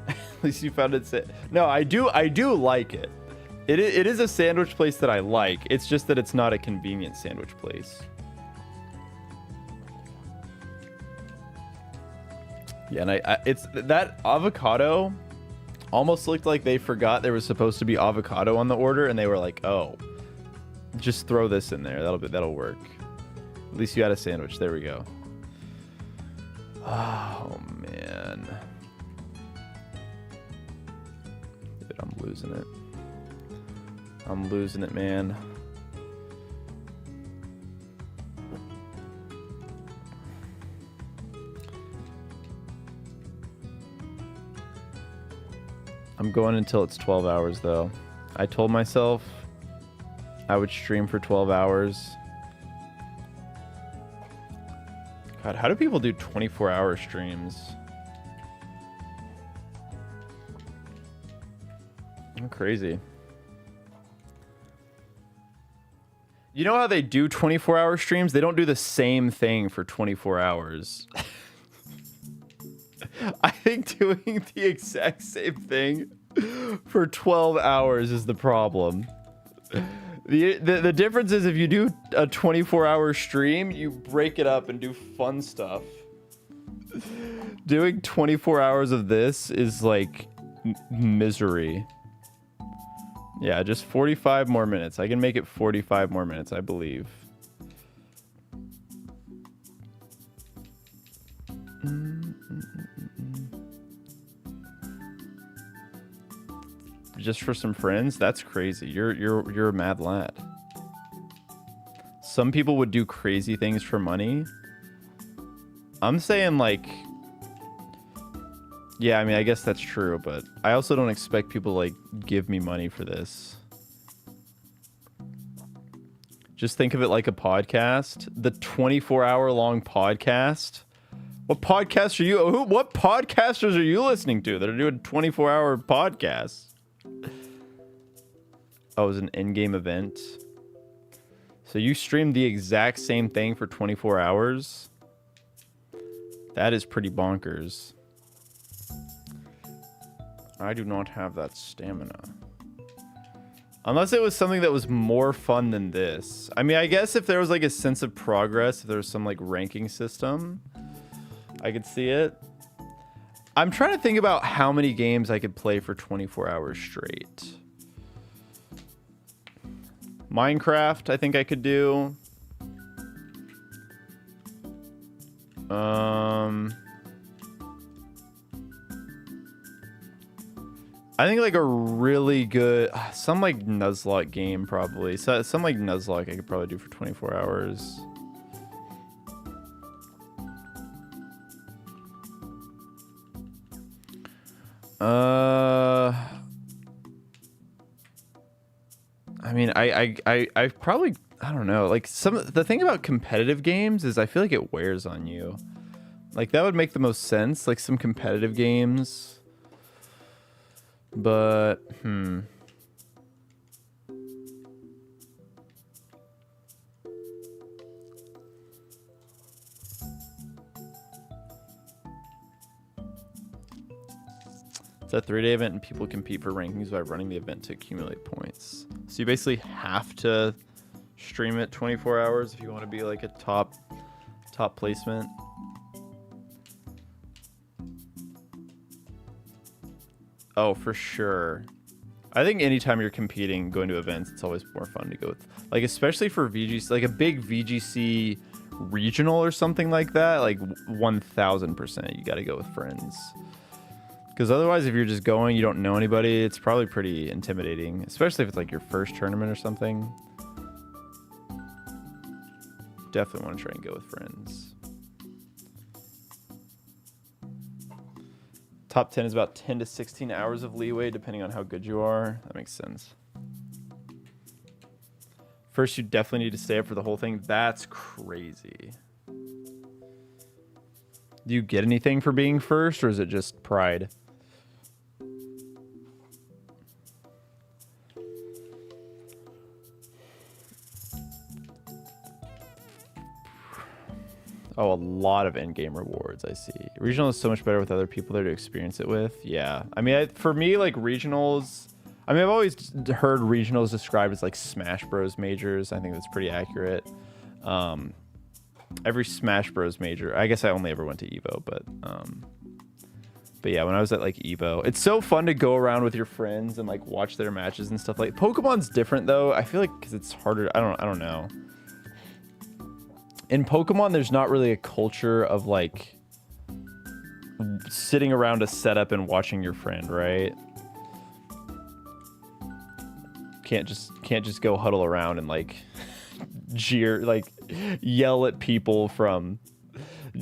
At least you found it. No, I do like it. It is a sandwich place that I like. It's just that it's not a convenient sandwich place. Yeah, and it's that avocado almost looked like they forgot there was supposed to be avocado on the order, and they were like, "Oh, just throw this in there. That'll work." At least you had a sandwich. There we go. Oh man. Dude, I'm losing it. I'm losing it, man. I'm going until it's 12 hours, though. I told myself I would stream for 12 hours. God, how do people do 24-hour streams? I'm crazy. You know how they do 24-hour streams? They don't do the same thing for 24 hours. I think doing the exact same thing for 12 hours is the problem. The difference is if you do a 24-hour stream, you break it up and do fun stuff. Doing 24 hours of this is like misery. Yeah, just 45 more minutes. I can make it 45 more minutes, I believe. Just for some friends? That's crazy. You're a mad lad. Some people would do crazy things for money. I'm saying like, yeah, I mean, I guess that's true, but I also don't expect people to like give me money for this. Just think of it like a podcast. The 24-hour long podcast. What podcasts are you? What podcasters are you listening to that are doing 24-hour podcasts? Oh, it was an in-game event. So you streamed the exact same thing for 24 hours? That is pretty bonkers. I do not have that stamina. Unless it was something that was more fun than this. I mean, I guess if there was like a sense of progress, if there was some like ranking system, I could see it. I'm trying to think about how many games I could play for 24 hours straight. Minecraft, I think I could do. I think like a really good, some like Nuzlocke game probably. So some like Nuzlocke I could probably do for 24 hours. mean, I probably, I don't know. Like the thing about competitive games is I feel like it wears on you. Like that would make the most sense. Like some competitive games. But it's a 3-day event and people compete for rankings by running the event to accumulate points. So you basically have to stream it 24 hours if you want to be like a top placement. Oh, for sure. I think anytime you're competing, going to events, it's always more fun to go with. Like, especially for VGC, like a big VGC regional or something like that, like 1000%, you got to go with friends. Because otherwise, if you're just going, you don't know anybody, it's probably pretty intimidating, especially if it's like your first tournament or something. Definitely want to try and go with friends. Top 10 is about 10 to 16 hours of leeway, depending on how good you are. That makes sense. First, you definitely need to stay up for the whole thing. That's crazy. Do you get anything for being first, or is it just pride? Oh, a lot of endgame rewards, I see. Regional is so much better with other people there to experience it with. Yeah. I mean, for me, like, regionals... I mean, I've always heard regionals described as, like, Smash Bros. Majors. I think that's pretty accurate. Every Smash Bros. Major... I guess I only ever went to EVO, but yeah, when I was at, like, EVO... It's so fun to go around with your friends and, like, watch their matches and stuff. Like, Pokemon's different, though. I feel like because it's harder... I don't know. In Pokemon, there's not really a culture of, like, sitting around a setup and watching your friend, right? Can't just go huddle around and, like, jeer, like, yell at people from...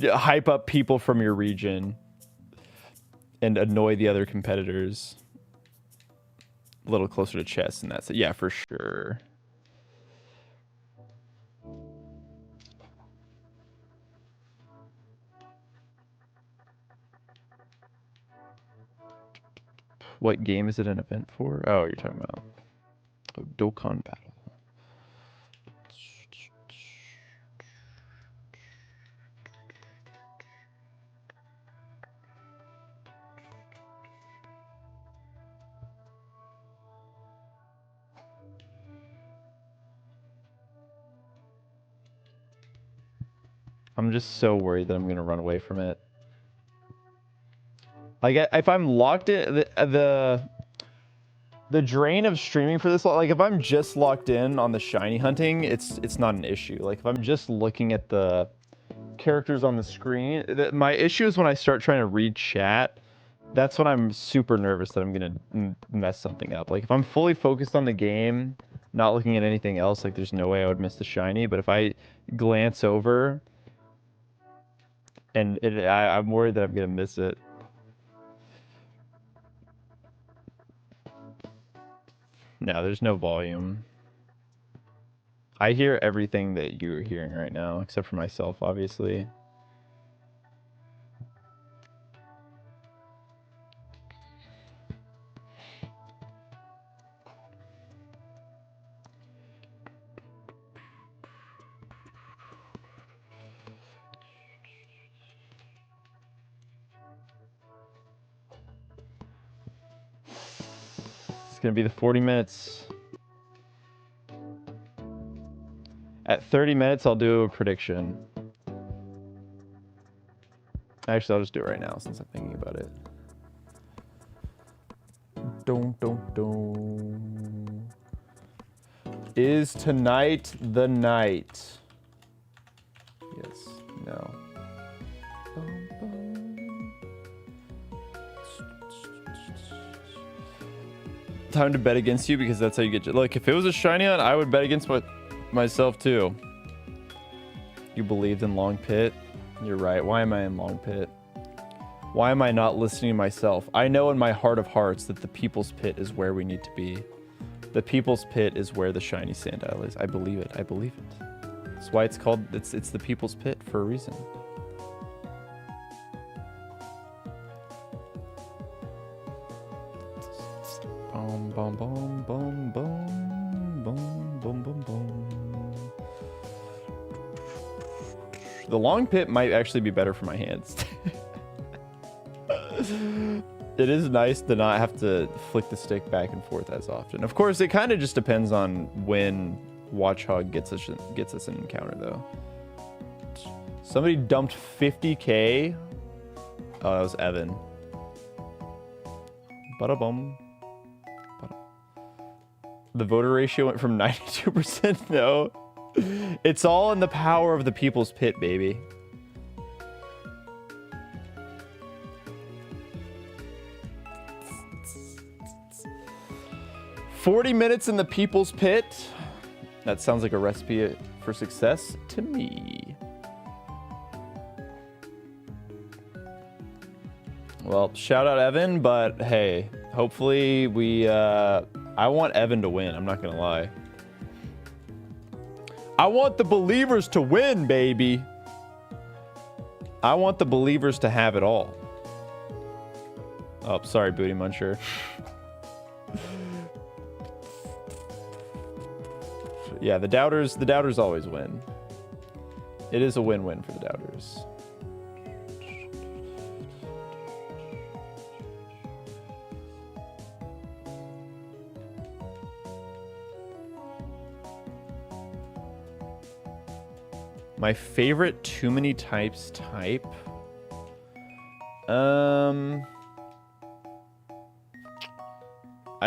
hype up people from your region and annoy the other competitors. A little closer to chess, and that's it. Yeah, for sure. What game is it an event for? Oh, you're talking about Dokkan Battle. I'm just so worried that I'm gonna run away from it. Like, if I'm locked in, the drain of streaming for this, like, if I'm just locked in on the shiny hunting, it's not an issue. Like, if I'm just looking at the characters on the screen, my issue is when I start trying to read chat. That's when I'm super nervous that I'm gonna mess something up. Like, if I'm fully focused on the game, not looking at anything else, like, there's no way I would miss the shiny. But if I glance over, and I'm worried that I'm gonna miss it. No, there's no volume. I hear everything that you're hearing right now, except for myself, obviously. It's gonna be the 40 minutes. At 30 minutes, I'll do a prediction. Actually, I'll just do it right now since I'm thinking about it. Don't. Is tonight the night? Yes. No. Time to bet against you because that's how you get. Look, if it was a shiny hunt, I would bet against myself too. You believed in Long Pit. You're right. Why am I in Long Pit? Why am I not listening to myself? I know in my heart of hearts that the People's Pit is where we need to be. The People's Pit is where the Shiny Sandile is. I believe it. I believe it. That's why it's called, it's the People's Pit for a reason. Boom, boom, boom, boom, boom, boom, boom, boom, boom. The long pit might actually be better for my hands. It is nice to not have to flick the stick back and forth as often. Of course, it kind of just depends on when Watchhog gets us an encounter, though. Somebody dumped 50k. Oh, that was Evan. Bada-bum. The voter ratio went from 92%. No. It's all in the power of the People's Pit, baby. "40 minutes in the People's Pit." That sounds like a recipe for success to me. Well, shout out Evan, but hey, hopefully we, I want Evan to win, I'm not gonna lie. I want the believers to win, baby. I want the believers to have it all. Oh, sorry, Booty Muncher. Yeah, the doubters always win. It is a win-win for the doubters. My favorite too many types type. I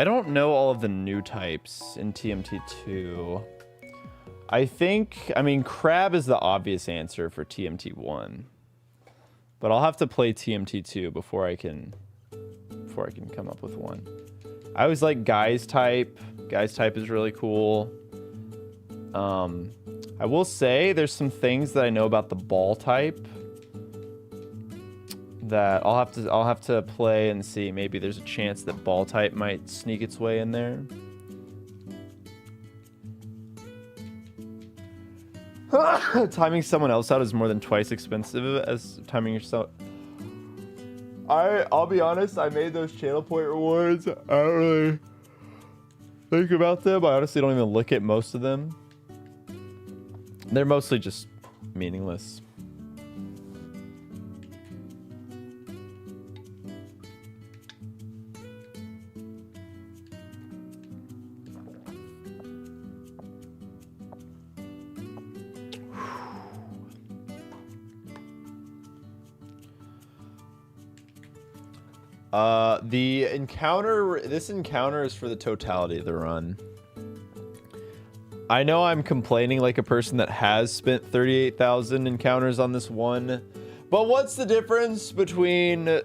don't know all of the new types in TMT2. I mean, Crab is the obvious answer for TMT1. But I'll have to play TMT2 before I can come up with one. I always like Guy's type. Guy's type is really cool. I will say there's some things that I know about the ball type that I'll have to play and see. Maybe there's a chance that ball type might sneak its way in there. Timing someone else out is more than twice expensive as timing yourself. I'll be honest, I made those channel point rewards. I don't really think about them. I honestly don't even look at most of them. They're mostly just meaningless. This encounter is for the totality of the run. I know I'm complaining like a person that has spent 38,000 encounters on this one, but what's the difference between,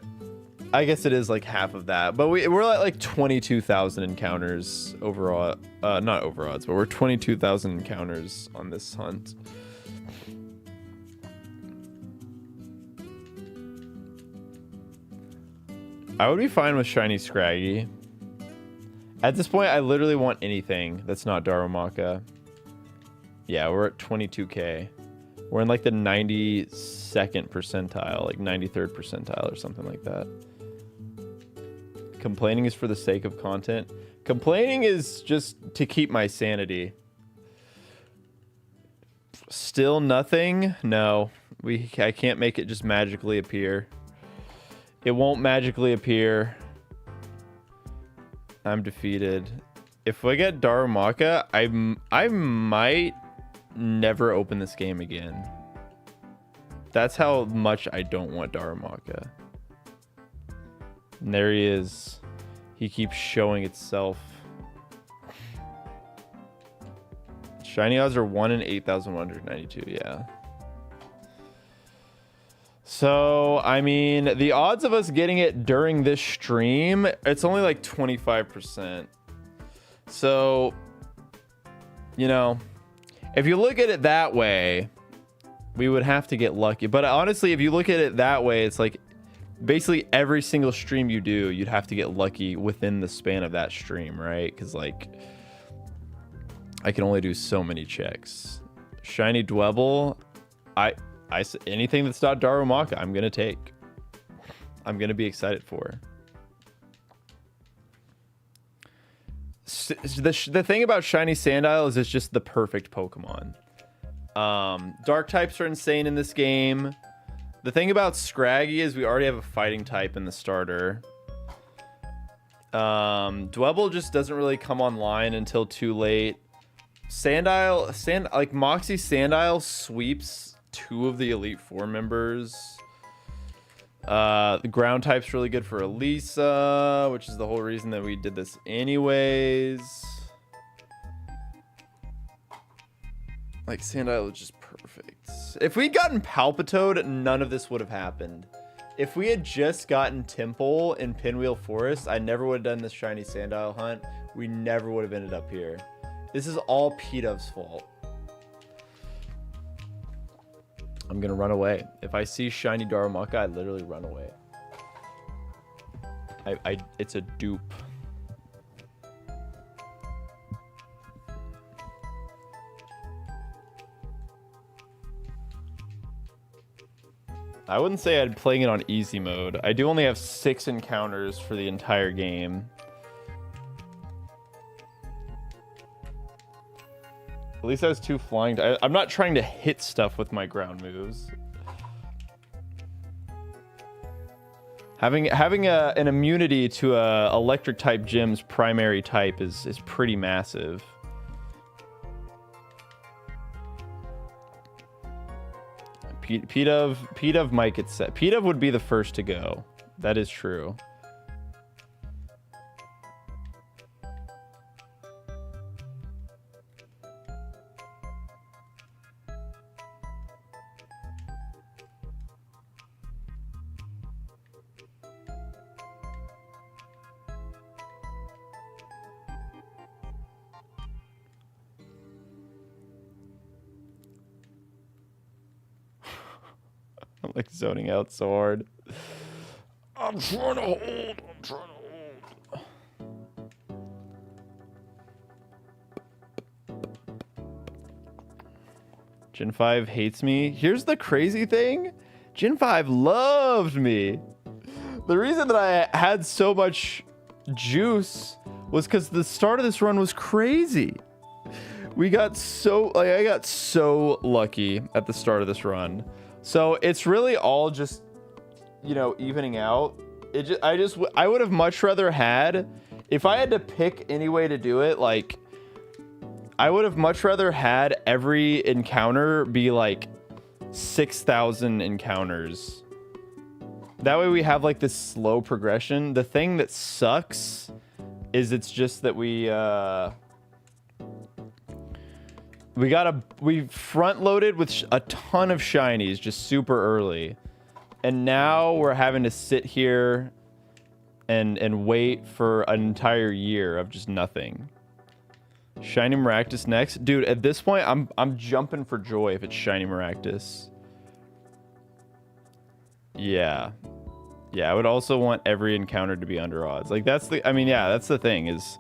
I guess it is like half of that, but we're at like 22,000 encounters overall, not overall, but we're 22,000 encounters on this hunt. I would be fine with Shiny Scraggy. At this point, I literally want anything that's not Darumaka. Yeah, we're at 22k. We're in like the 92nd percentile, like 93rd percentile or something like that. Complaining is for the sake of content. Complaining is just to keep my sanity. Still nothing? No. I can't make it just magically appear. It won't magically appear. I'm defeated. If I get Darumaka, I might never open this game again. That's how much I don't want Darumaka. And there he is. He keeps showing itself. Shiny odds are 1 in 8,192. Yeah. So, I mean, the odds of us getting it during this stream, it's only like 25%. So, you know, if you look at it that way, we would have to get lucky. But honestly, if you look at it that way, it's like basically every single stream you do, you'd have to get lucky within the span of that stream, right? Because like I can only do so many checks. Shiny Dwebble. Anything that's not Darumaka, I'm gonna take. I'm gonna be excited for. The thing about Shiny Sandile is it's just the perfect Pokemon. Dark types are insane in this game. The thing about Scraggy is we already have a fighting type in the starter. Dwebble just doesn't really come online until too late. Like Moxie Sandile sweeps 2 of the Elite Four members. The ground type's really good for Elisa, which is the whole reason that we did this anyways. Like Sandile is just perfect. If we'd gotten Palpitoad, none of this would have happened. If we had just gotten Temple in Pinwheel Forest, I never would have done this Shiny Sandile hunt. We never would have ended up here. This is all P-Dove's fault. I'm gonna run away. If I see Shiny Darumaka, I literally run away. It's a dupe. I wouldn't say I'd playing it on easy mode. I do only have 6 encounters for the entire game. At least I was 2 flying. I'm not trying to hit stuff with my ground moves. Having an immunity to a electric type gym's primary type is pretty massive. P-Dove might get set. P-Dove would be the first to go. That is true. I'm like zoning out so hard. I'm trying to hold. Gen 5 hates me. Here's the crazy thing. Gen 5 loved me. The reason that I had so much juice was because the start of this run was crazy. I got so lucky at the start of this run. So it's really all just, you know, evening out. I would have much rather had, if I had to pick any way to do it, like, I would have much rather had every encounter be like 6,000 encounters. That way we have like this slow progression. The thing that sucks is it's just that we front loaded with a ton of shinies just super early, and now we're having to sit here and wait for an entire year of just nothing. Shiny Maractus next, dude. At this point, I'm jumping for joy if it's Shiny Maractus. Yeah, I would also want every encounter to be under odds. Like that's the thing is,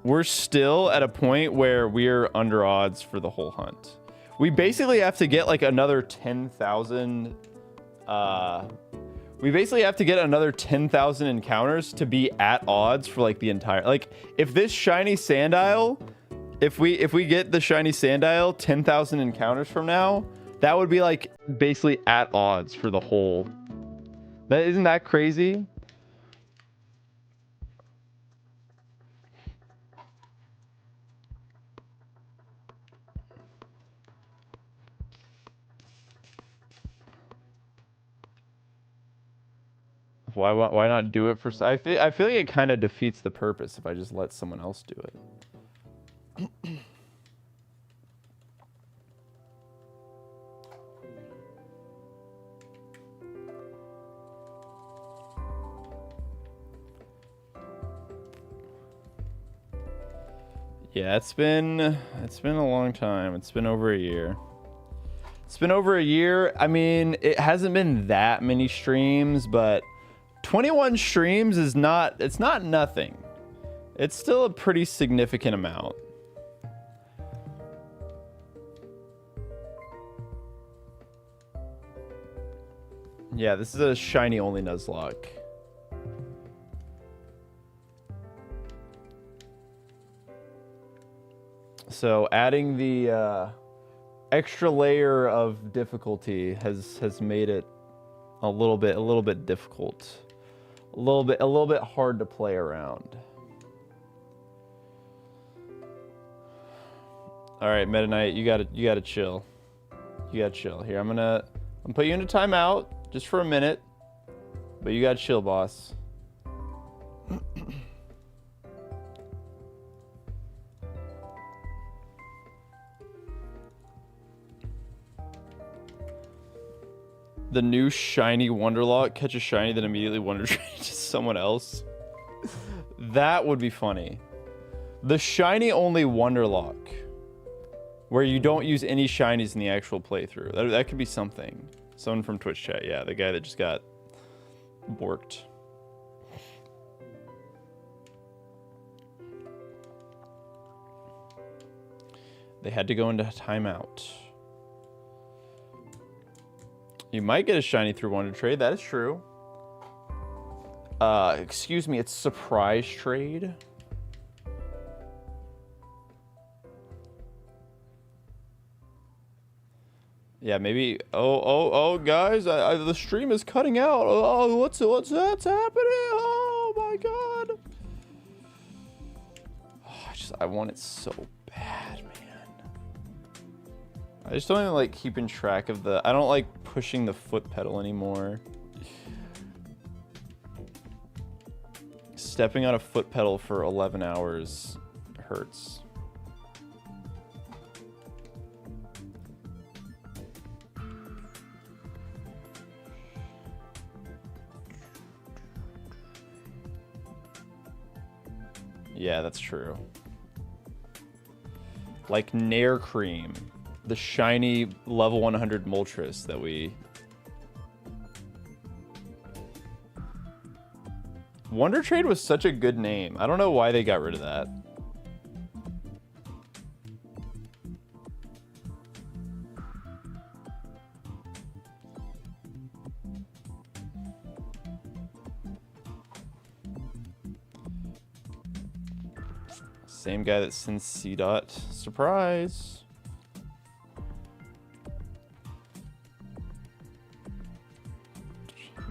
we're still at a point where we're under odds for the whole hunt. We basically have to get like another 10,000. We basically have to get another 10,000 encounters to be at odds for like the entire. Like if this Shiny Sandile, if we get the Shiny Sandile 10,000 encounters from now, that would be like basically at odds for the whole. Isn't that crazy? Why not do it for? I feel like it kind of defeats the purpose if I just let someone else do it. Yeah, it's been a long time. It's been over a year. It's been over a year. I mean, it hasn't been that many streams, but 21 streams is not, it's not nothing. It's still a pretty significant amount. Yeah, this is a shiny only Nuzlocke. So adding the extra layer of difficulty has made it a little bit difficult, a little bit hard to play around. All right, Meta Knight, you gotta chill. You gotta chill. Here, I'm gonna put you into timeout just for a minute, but you gotta chill, boss. The new shiny Wonderlock, catch a shiny, then immediately Wonder Trade to someone else. That would be funny. The shiny only Wonderlock, where you don't use any shinies in the actual playthrough. That could be something. Someone from Twitch chat, yeah, the guy that just got borked. They had to go into timeout. You might get a shiny through Wonder Trade. That is true. Excuse me, it's surprise trade. Yeah, maybe. Oh, guys, the stream is cutting out. Oh, what's that's happening? Oh my god. Oh, I want it so bad, man. I just don't even like keeping track of I don't like pushing the foot pedal anymore. Stepping on a foot pedal for 11 hours hurts. Yeah, that's true. Like Nair Cream. The shiny level 100 Moltres that we... Wonder Trade was such a good name. I don't know why they got rid of that. Same guy that sends C-Dot. Surprise!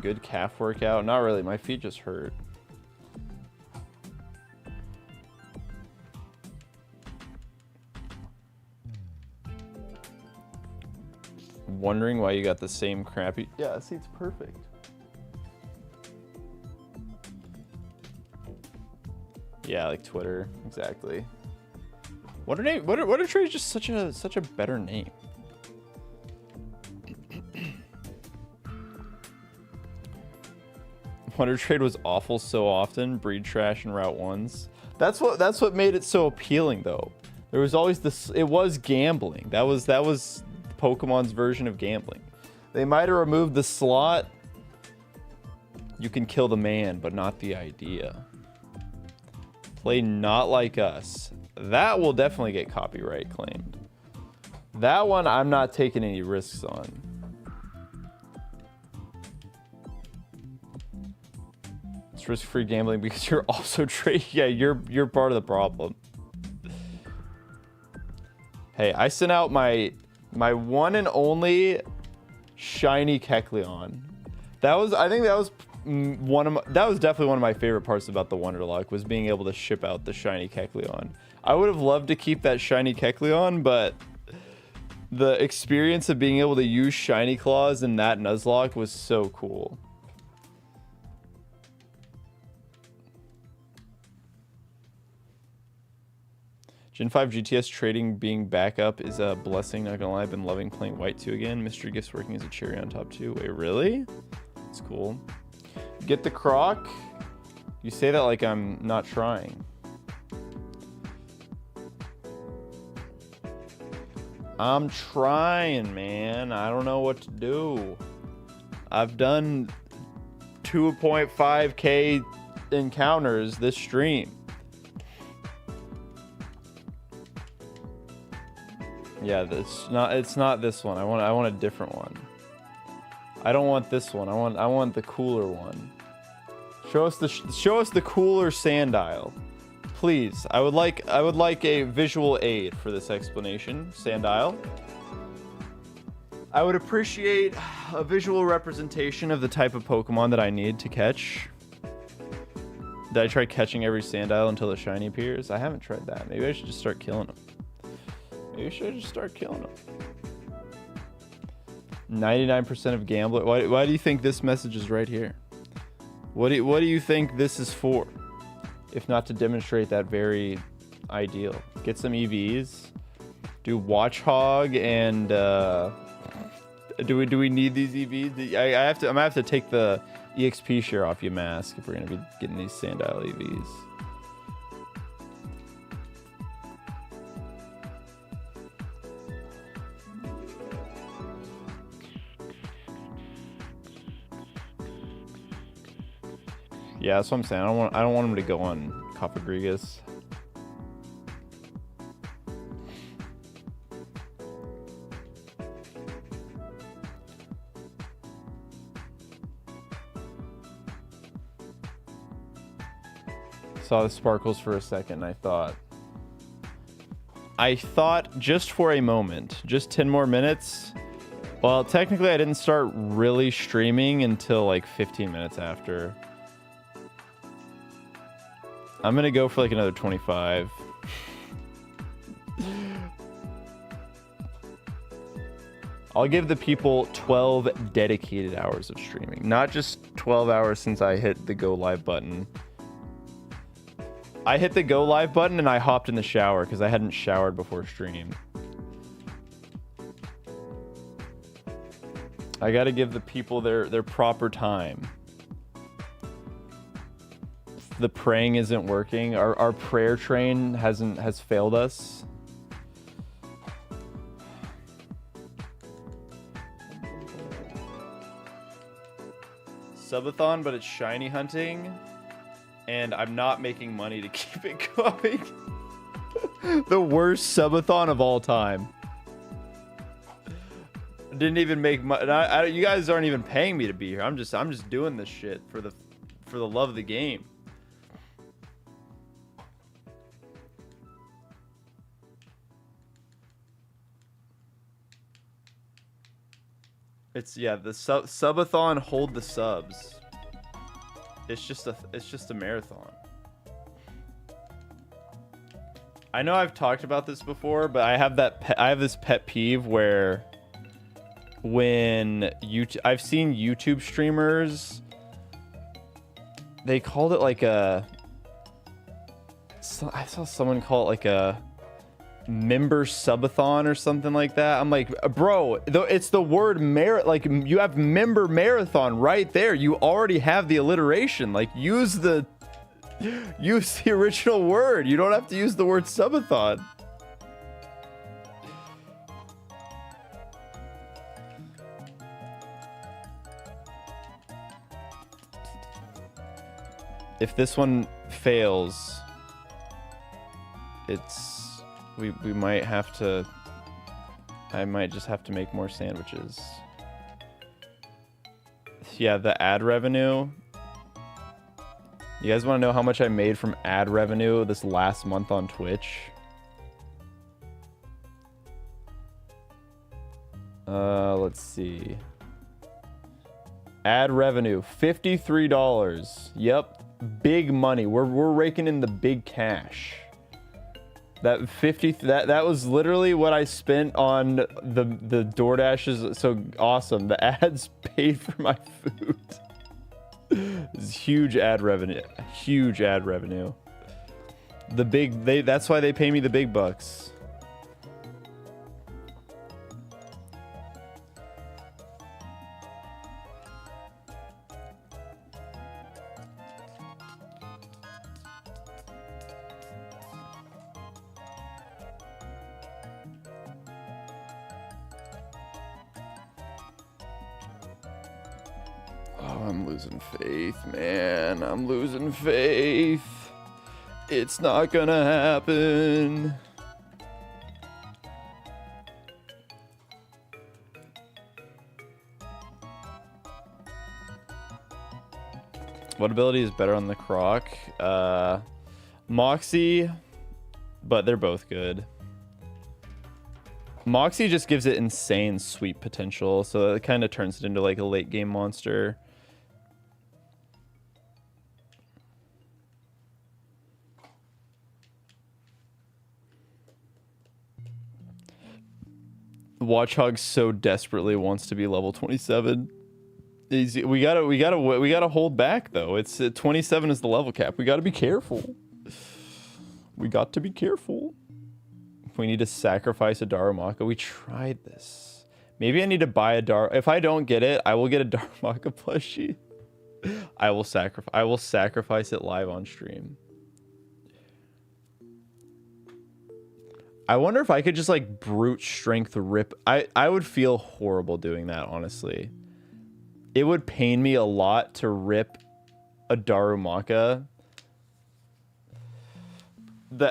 Good calf workout. Not really. My feet just hurt. Wondering why you got the same crappy... Yeah, see, it's perfect. Yeah, like Twitter. Exactly. Wonder Trade is just such a better name. Wonder Trade was awful so often. Breed trash and Route 1s. That's what made it so appealing, though. There was always this. It was gambling. That was Pokemon's version of gambling. They might have removed the slot. You can kill the man, but not the idea. Play not like us. That will definitely get copyright claimed. That one I'm not taking any risks on. It's risk-free gambling because you're also trading. Yeah, you're part of the problem. Hey, I sent out my one and only shiny Kecleon. I think that was definitely one of my favorite parts about the Wonderlock, was being able to ship out the shiny Kecleon. I would have loved to keep that shiny Kecleon, but the experience of being able to use shiny claws in that Nuzlocke was so cool. Gen 5 GTS trading being back up is a blessing, not gonna lie. I've been loving playing White 2 again. Mystery Gifts working as a cherry on top too. Wait, really? That's cool. Get the croc? You say that like I'm not trying. I'm trying, man. I don't know what to do. I've done 2.5k encounters this stream. Yeah, it's not this one. I want a different one. I don't want this one. I want the cooler one. Show us the cooler Sandile. Please. I would like a visual aid for this explanation, Sandile. I would appreciate a visual representation of the type of Pokemon that I need to catch. Did I try catching every Sandile until the shiny appears? I haven't tried that. Maybe I should just start killing them. Maybe I should just start killing them. 99% of gambler. Why do you think this message is right here? What do you think this is for? If not to demonstrate that very ideal. Get some EVs. Do Watch Hog and do we need these EVs? I'm gonna have to take the EXP share off you, Mask, if we're gonna be getting these Sandile EVs. Yeah, that's what I'm saying. I don't want him to go on Cofagrigus. Saw the sparkles for a second. I thought just for a moment, just 10 more minutes. Well, technically I didn't start really streaming until like 15 minutes after. I'm gonna go for like another 25. I'll give the people 12 dedicated hours of streaming, not just 12 hours since I hit the go live button. I hit the go live button and I hopped in the shower because I hadn't showered before stream. I gotta give the people their proper time. The praying isn't working. Our prayer train has failed us. Subathon, but it's shiny hunting. And I'm not making money to keep it going. The worst subathon of all time. Didn't even make money. You guys aren't even paying me to be here. I'm just doing this shit for the love of the game. It's the subathon, hold the subs. It's just a marathon. I know I've talked about this before, but I have this pet peeve where when I've seen YouTube streamers, they called it like I saw someone call it like a member subathon or something like that. I'm like, bro, it's the word like you have member marathon right there. You already have the alliteration. Like use the original word. You don't have to use the word subathon. If this one fails, we might have to. I might just have to make more sandwiches. Yeah, the ad revenue. You guys want to know how much I made from ad revenue this last month on Twitch? Let's see. Ad revenue, $53. Yep, big money. We're raking in the big cash. That 50 that was literally what I spent on the DoorDash. So awesome. The ads paid for my food. This is huge ad revenue. Huge ad revenue. That's why they pay me the big bucks. I'm losing faith, man. I'm losing faith. It's not gonna happen. What ability is better on the Croc? Moxie, but they're both good. Moxie just gives it insane sweep potential, so it kind of turns it into like a late game monster. Watchhog so desperately wants to be level 27. We gotta hold back though. It's 27 is the level cap. We gotta be careful. We got to be careful. We need to sacrifice a Darumaka. We tried this. Maybe I need to buy a If I don't get it, I will get a Darumaka plushie. I will sacrifice it live on stream. I wonder if I could just like brute strength rip. I would feel horrible doing that, honestly. It would pain me a lot to rip a Darumaka.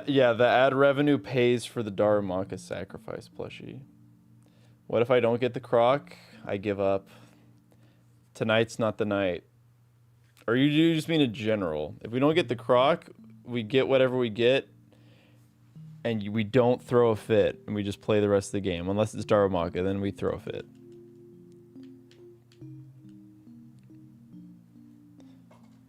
Yeah, the ad revenue pays for the Darumaka sacrifice plushie. What if I don't get the Croc? I give up. Tonight's not the night. Or you just mean in general? If we don't get the Croc, we get whatever we get, and we don't throw a fit, and we just play the rest of the game. Unless it's Darumaka, then we throw a fit.